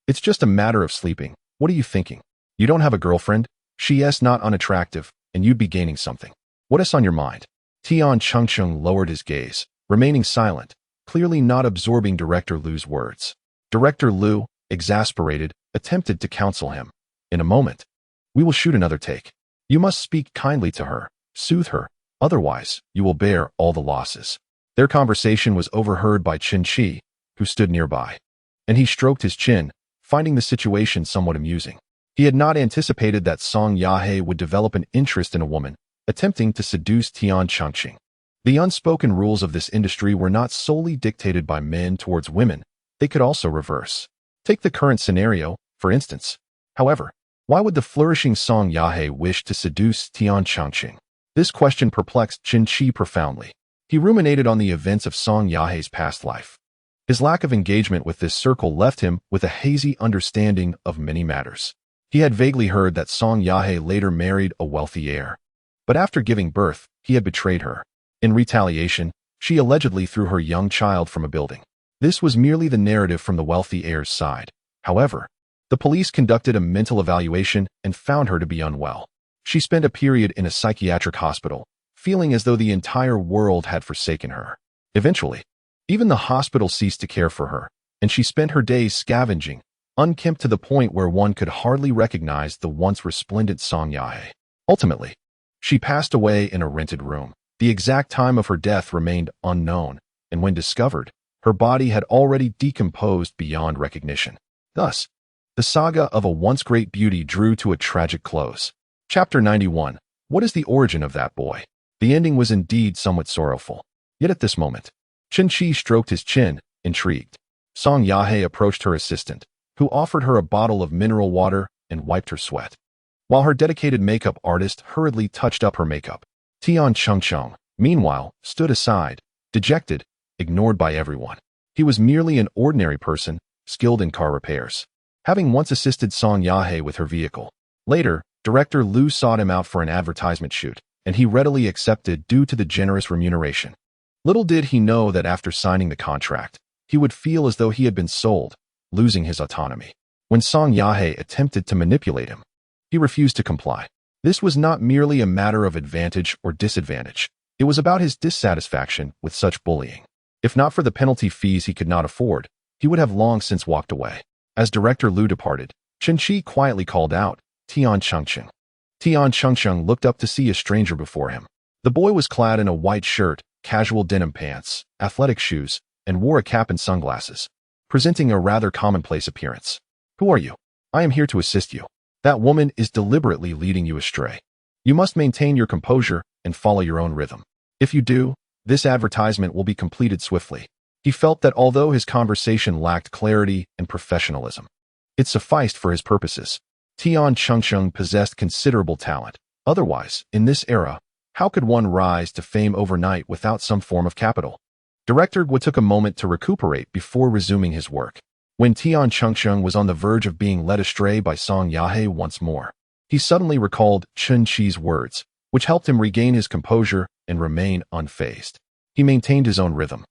It's just a matter of sleeping. What are you thinking? You don't have a girlfriend? She's not unattractive, and you'd be gaining something. What is on your mind? Tian Chengsheng lowered his gaze, remaining silent, clearly not absorbing Director Liu's words. Director Liu, exasperated, attempted to counsel him. In a moment, we will shoot another take. You must speak kindly to her, soothe her, otherwise you will bear all the losses. Their conversation was overheard by Chen Qi, who stood nearby, and he stroked his chin, finding the situation somewhat amusing. He had not anticipated that Song Yahe would develop an interest in a woman, attempting to seduce Tian Chengsheng. The unspoken rules of this industry were not solely dictated by men towards women, they could also reverse. Take the current scenario, for instance. However, why would the flourishing Song Yahe wish to seduce Tian Chengsheng? This question perplexed Chen Qi profoundly. He ruminated on the events of Song Yahe's past life. His lack of engagement with this circle left him with a hazy understanding of many matters. He had vaguely heard that Song Yahe later married a wealthy heir. But after giving birth, he had betrayed her. In retaliation, she allegedly threw her young child from a building. This was merely the narrative from the wealthy heir's side. However, the police conducted a mental evaluation and found her to be unwell. She spent a period in a psychiatric hospital, feeling as though the entire world had forsaken her. Eventually, even the hospital ceased to care for her, and she spent her days scavenging, unkempt to the point where one could hardly recognize the once resplendent Song Yahe. Ultimately, she passed away in a rented room. The exact time of her death remained unknown, and when discovered, her body had already decomposed beyond recognition. Thus, the saga of a once great beauty drew to a tragic close. Chapter 91. What is the origin of that boy? The ending was indeed somewhat sorrowful. Yet at this moment, Chen Qi stroked his chin, intrigued. Song Yahe approached her assistant, who offered her a bottle of mineral water and wiped her sweat, while her dedicated makeup artist hurriedly touched up her makeup. Tian Chengsheng, meanwhile, stood aside, dejected, ignored by everyone. He was merely an ordinary person, skilled in car repairs, having once assisted Song Yahe with her vehicle. Later, Director Liu sought him out for an advertisement shoot, and he readily accepted due to the generous remuneration. Little did he know that after signing the contract, he would feel as though he had been sold, losing his autonomy. When Song Yahe attempted to manipulate him, he refused to comply. This was not merely a matter of advantage or disadvantage. It was about his dissatisfaction with such bullying. If not for the penalty fees he could not afford, he would have long since walked away. As Director Liu departed, Chen Qi quietly called out, Tian Chengsheng. Tian Chengsheng looked up to see a stranger before him. The boy was clad in a white shirt, casual denim pants, athletic shoes, and wore a cap and sunglasses, presenting a rather commonplace appearance. Who are you? I am here to assist you. That woman is deliberately leading you astray. You must maintain your composure and follow your own rhythm. If you do, this advertisement will be completed swiftly. He felt that although his conversation lacked clarity and professionalism, it sufficed for his purposes. Tian Chengsheng possessed considerable talent. Otherwise, in this era, how could one rise to fame overnight without some form of capital? Director Gu took a moment to recuperate before resuming his work. When Tian Chengsheng was on the verge of being led astray by Song Yahe once more, he suddenly recalled Chen Qi's words, which helped him regain his composure and remain unfazed. He maintained his own rhythm.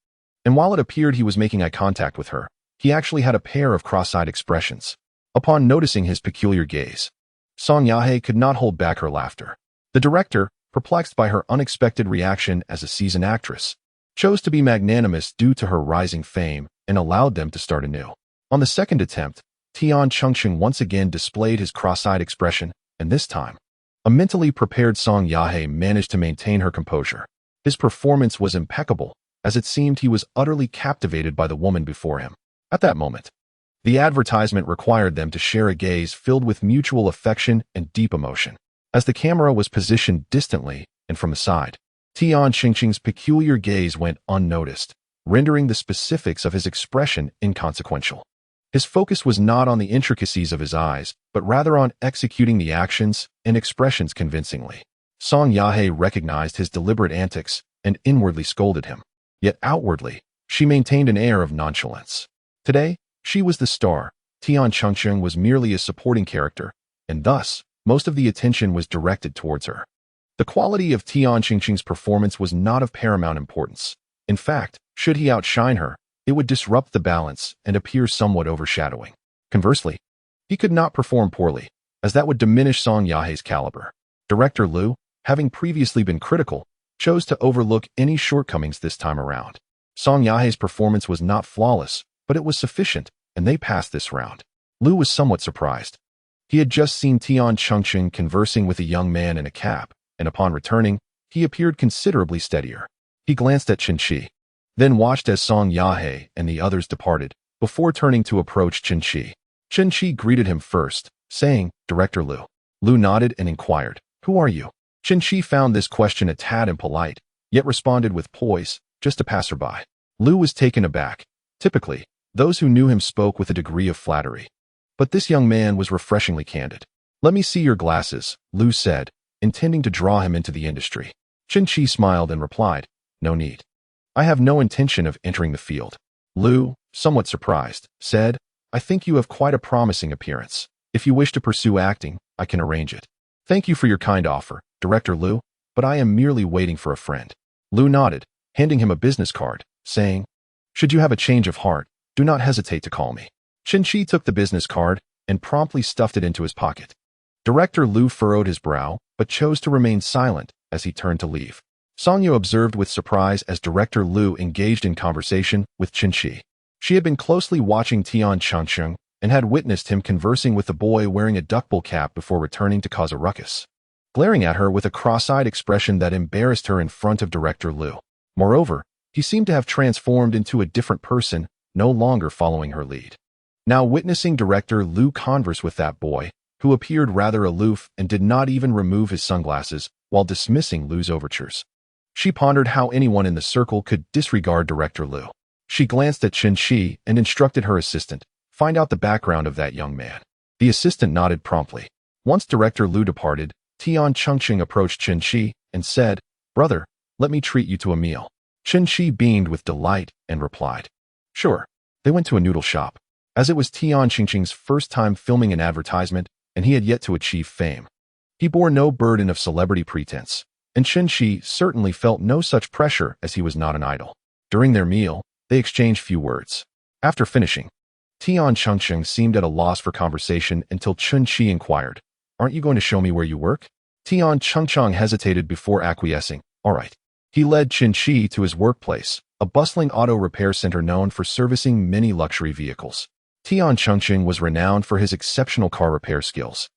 And while it appeared he was making eye contact with her, he actually had a pair of cross-eyed expressions. Upon noticing his peculiar gaze, Song Yahe could not hold back her laughter. The director, perplexed by her unexpected reaction as a seasoned actress, chose to be magnanimous due to her rising fame and allowed them to start anew. On the second attempt, Tian Chengsheng once again displayed his cross-eyed expression, and this time, a mentally prepared Song Yahe managed to maintain her composure. His performance was impeccable, as it seemed he was utterly captivated by the woman before him. At that moment, the advertisement required them to share a gaze filled with mutual affection and deep emotion. As the camera was positioned distantly and from the side, Tian Chengsheng's peculiar gaze went unnoticed, rendering the specifics of his expression inconsequential. His focus was not on the intricacies of his eyes, but rather on executing the actions and expressions convincingly. Song Yahe recognized his deliberate antics and inwardly scolded him. Yet outwardly, she maintained an air of nonchalance. Today, she was the star. Tian Chengsheng was merely a supporting character, and thus, most of the attention was directed towards her. The quality of Tian Chengsheng's performance was not of paramount importance. In fact, should he outshine her, it would disrupt the balance and appear somewhat overshadowing. Conversely, he could not perform poorly, as that would diminish Song Yahe's caliber. Director Liu, having previously been critical, chose to overlook any shortcomings this time around. Song Yahe's performance was not flawless, but it was sufficient, and they passed this round. Liu was somewhat surprised. He had just seen Tian Chengsheng conversing with a young man in a cap, and upon returning, he appeared considerably steadier. He glanced at Chen Qi, then watched as Song Yahe and the others departed, before turning to approach Chen Qi. Chen Qi greeted him first, saying, "Director Liu." Liu nodded and inquired, "Who are you?" Chen Qi found this question a tad impolite, yet responded with poise, "Just a passerby." Liu was taken aback. Typically, those who knew him spoke with a degree of flattery. But this young man was refreshingly candid. "Let me see your glasses," Liu said, intending to draw him into the industry. Chen Qi smiled and replied, "No need. I have no intention of entering the field." Liu, somewhat surprised, said, "I think you have quite a promising appearance. If you wish to pursue acting, I can arrange it." "Thank you for your kind offer, Director Liu, but I am merely waiting for a friend." Liu nodded, handing him a business card, saying, "Should you have a change of heart, do not hesitate to call me." Chen Qi took the business card and promptly stuffed it into his pocket. Director Liu furrowed his brow, but chose to remain silent as he turned to leave. Song Yu observed with surprise as Director Liu engaged in conversation with Chen Qi. She had been closely watching Tian Chengsheng and had witnessed him conversing with the boy wearing a duckbill cap before returning to cause a ruckus, glaring at her with a cross-eyed expression that embarrassed her in front of Director Liu. Moreover, he seemed to have transformed into a different person, no longer following her lead. Now witnessing Director Liu converse with that boy, who appeared rather aloof and did not even remove his sunglasses while dismissing Liu's overtures, she pondered how anyone in the circle could disregard Director Liu. She glanced at Chen Qi and instructed her assistant, "Find out the background of that young man." The assistant nodded promptly. Once Director Liu departed, Tian Chengsheng approached Chen Qi and said, "Brother, let me treat you to a meal." Chen Qi beamed with delight and replied, "Sure." They went to a noodle shop. As it was Tian Chengsheng's first time filming an advertisement, and he had yet to achieve fame, he bore no burden of celebrity pretense, and Chen Qi certainly felt no such pressure as he was not an idol. During their meal, they exchanged few words. After finishing, Tian Chengsheng seemed at a loss for conversation until Chen Qi inquired, "Aren't you going to show me where you work?" Tian Chengsheng hesitated before acquiescing. "All right." He led Chen Qi to his workplace, a bustling auto repair center known for servicing many luxury vehicles. Tian Chengsheng was renowned for his exceptional car repair skills.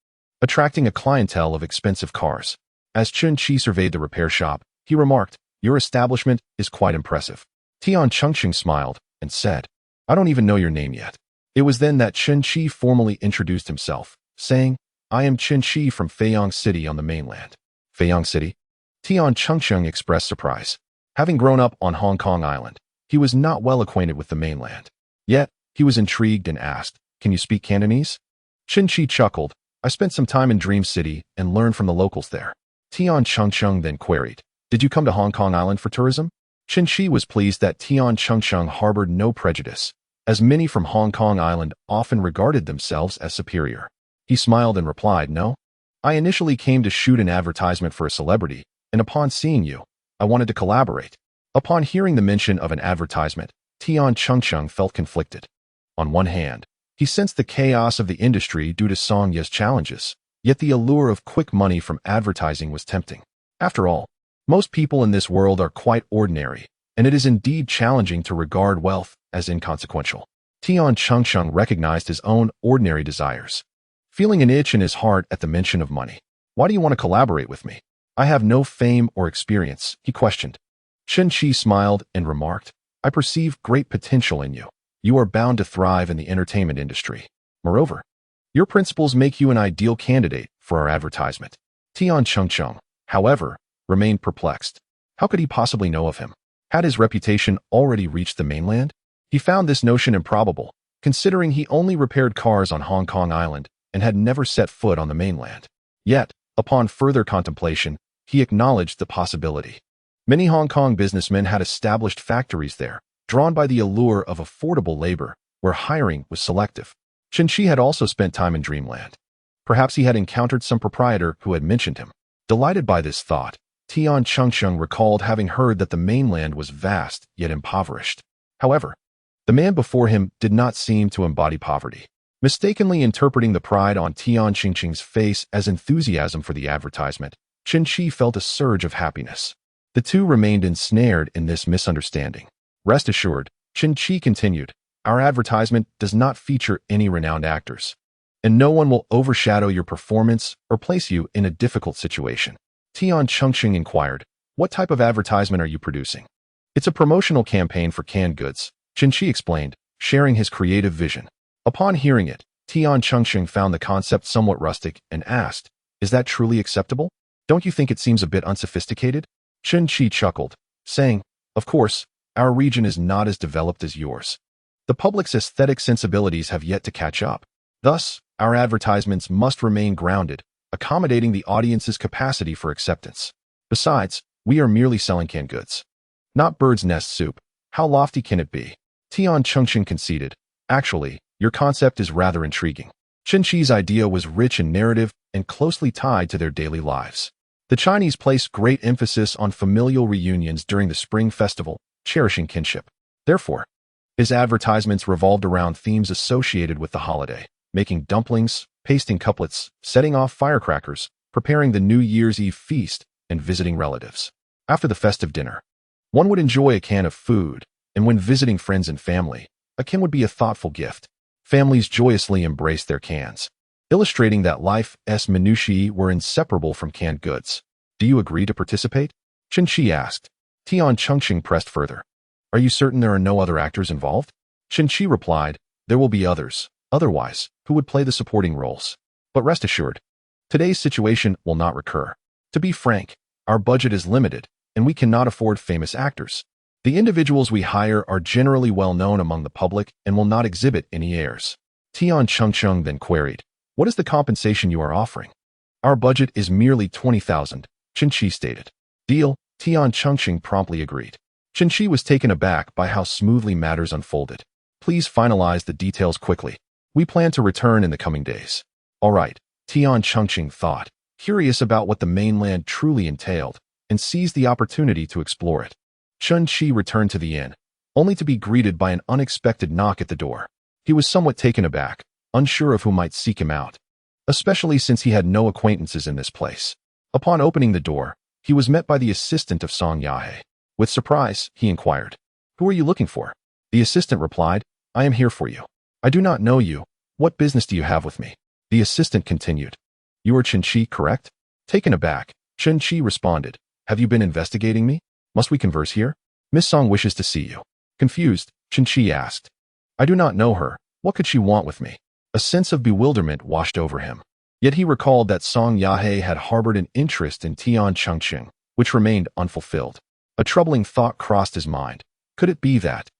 attracting a clientele of expensive cars. As Chen Qi surveyed the repair shop, he remarked, "Your establishment is quite impressive." Tian Chengqing smiled and said, "I don't even know your name yet." It was then that Chen Qi formally introduced himself, saying, "I am Chen Qi from Feiyang City on the mainland." Feiyang City? Tian Chengqing expressed surprise. Having grown up on Hong Kong Island, he was not well acquainted with the mainland. Yet, he was intrigued and asked, "Can you speak Cantonese?" Chen Qi chuckled, "I spent some time in Dream City and learned from the locals there." Tian Chengqing then queried, "Did you come to Hong Kong Island for tourism?" Chen Qi was pleased that Tian Chengqing harbored no prejudice, as many from Hong Kong Island often regarded themselves as superior. He smiled and replied, "No. I initially came to shoot an advertisement for a celebrity, and upon seeing you, I wanted to collaborate." Upon hearing the mention of an advertisement, Tian Chengqing felt conflicted. On one hand, he sensed the chaos of the industry due to Song Ye's challenges, yet the allure of quick money from advertising was tempting. After all, most people in this world are quite ordinary, and it is indeed challenging to regard wealth as inconsequential. Tian Chengqing recognized his own ordinary desires, feeling an itch in his heart at the mention of money. "Why do you want to collaborate with me? I have no fame or experience," he questioned. Chen Qi smiled and remarked, "I perceive great potential in you. You are bound to thrive in the entertainment industry. Moreover, your principles make you an ideal candidate for our advertisement." Tian Chengqing, however, remained perplexed. How could he possibly know of him? Had his reputation already reached the mainland? He found this notion improbable, considering he only repaired cars on Hong Kong Island and had never set foot on the mainland. Yet, upon further contemplation, he acknowledged the possibility. Many Hong Kong businessmen had established factories there, drawn by the allure of affordable labor, where hiring was selective. Chen Qi had also spent time in Dreamland. Perhaps he had encountered some proprietor who had mentioned him. Delighted by this thought, Tian Chengqing recalled having heard that the mainland was vast yet impoverished. However, the man before him did not seem to embody poverty. Mistakenly interpreting the pride on Tian Chengqing's face as enthusiasm for the advertisement, Chen Qi felt a surge of happiness. The two remained ensnared in this misunderstanding. "Rest assured," Chen Qi continued, "our advertisement does not feature any renowned actors, and no one will overshadow your performance or place you in a difficult situation." Tian Chengqing inquired, "What type of advertisement are you producing?" "It's a promotional campaign for canned goods," Chen Qi explained, sharing his creative vision. Upon hearing it, Tian Chengqing found the concept somewhat rustic and asked, "Is that truly acceptable? Don't you think it seems a bit unsophisticated?" Chen Qi chuckled, saying, "Of course, our region is not as developed as yours. The public's aesthetic sensibilities have yet to catch up. Thus, our advertisements must remain grounded, accommodating the audience's capacity for acceptance. Besides, we are merely selling canned goods, not bird's nest soup. How lofty can it be?" Tian Chengqing conceded, "Actually, your concept is rather intriguing." Chen Qi's idea was rich in narrative and closely tied to their daily lives. The Chinese place great emphasis on familial reunions during the Spring Festival, cherishing kinship. Therefore, his advertisements revolved around themes associated with the holiday, making dumplings, pasting couplets, setting off firecrackers, preparing the New Year's Eve feast, and visiting relatives. After the festive dinner, one would enjoy a can of food, and when visiting friends and family, a can would be a thoughtful gift. Families joyously embraced their cans, illustrating that life's minutiae were inseparable from canned goods. "Do you agree to participate?" Chen Qi asked. Tian Chengqing pressed further. "Are you certain there are no other actors involved?" Chen Qi replied, "There will be others. Otherwise, who would play the supporting roles? But rest assured, today's situation will not recur. To be frank, our budget is limited, and we cannot afford famous actors. The individuals we hire are generally well known among the public and will not exhibit any airs." Tian Chengqing then queried, "What is the compensation you are offering?" "Our budget is merely 20,000, Chen Qi stated. "Deal," Tian Chengqing promptly agreed. Chen Qi was taken aback by how smoothly matters unfolded. "Please finalize the details quickly. We plan to return in the coming days." "All right," Tian Chengqing thought, curious about what the mainland truly entailed, and seized the opportunity to explore it. Chen Qi returned to the inn, only to be greeted by an unexpected knock at the door. He was somewhat taken aback, unsure of who might seek him out, especially since he had no acquaintances in this place. Upon opening the door, he was met by the assistant of Song Yahe. With surprise, he inquired, "Who are you looking for?" The assistant replied, "I am here for you. I do not know you. What business do you have with me?" The assistant continued, You are Chen Qi, correct? Taken aback, Chen Qi responded, have you been investigating me? Must we converse here? Miss Song wishes to see you. Confused, Chen Qi asked. I do not know her. What could she want with me? A sense of bewilderment washed over him. Yet he recalled that Song Yahe had harbored an interest in Tian Chengqing, which remained unfulfilled. A troubling thought crossed his mind. Could it be that,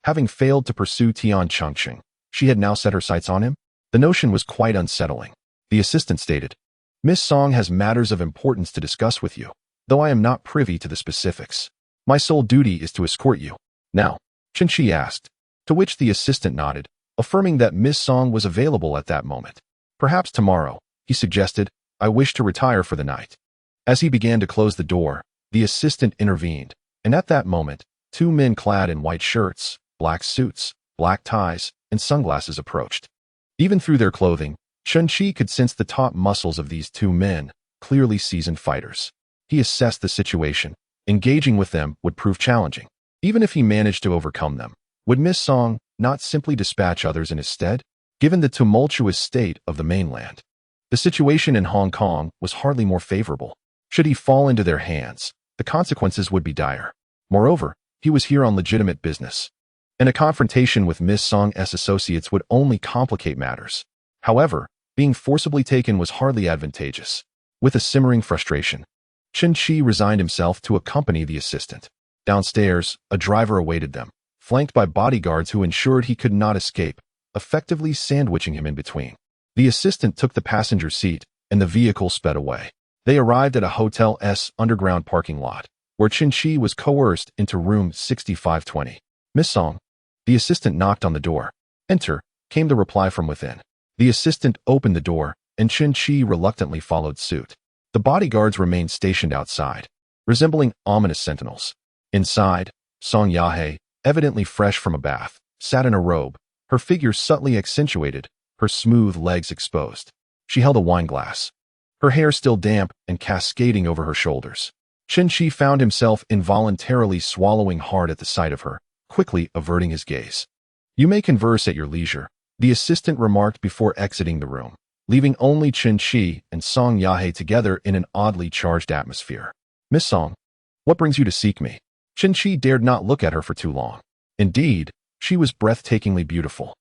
having failed to pursue Tian Chengqing, she had now set her sights on him? The notion was quite unsettling. The assistant stated, Miss Song has matters of importance to discuss with you, though I am not privy to the specifics. My sole duty is to escort you. Now, Chen Qi asked, to which the assistant nodded, affirming that Miss Song was available at that moment. Perhaps tomorrow, he suggested, I wish to retire for the night. As he began to close the door, the assistant intervened, and at that moment, two men clad in white shirts, black suits, black ties, and sunglasses approached. Even through their clothing, Chen Qi could sense the taut muscles of these two men, clearly seasoned fighters. He assessed the situation. Engaging with them would prove challenging. Even if he managed to overcome them, would Miss Song not simply dispatch others in his stead? Given the tumultuous state of the mainland, the situation in Hong Kong was hardly more favorable. Should he fall into their hands, the consequences would be dire. Moreover, he was here on legitimate business, and a confrontation with Miss Song's associates would only complicate matters. However, being forcibly taken was hardly advantageous. With a simmering frustration, Chen Qi resigned himself to accompany the assistant. Downstairs, a driver awaited them, flanked by bodyguards who ensured he could not escape, effectively sandwiching him in between. The assistant took the passenger seat, and the vehicle sped away. They arrived at a hotel's underground parking lot, where Chen Qi was coerced into room 6520. Miss Song. The assistant knocked on the door. Enter, came the reply from within. The assistant opened the door, and Chen Qi reluctantly followed suit. The bodyguards remained stationed outside, resembling ominous sentinels. Inside, Song Yahe, evidently fresh from a bath, sat in a robe, her figure subtly accentuated, her smooth legs exposed. She held a wine glass, her hair still damp and cascading over her shoulders. Chen Qi found himself involuntarily swallowing hard at the sight of her, quickly averting his gaze. You may converse at your leisure, the assistant remarked before exiting the room, leaving only Chen Qi and Song Yahe together in an oddly charged atmosphere. Miss Song, what brings you to seek me? Chen Qi dared not look at her for too long. Indeed, she was breathtakingly beautiful.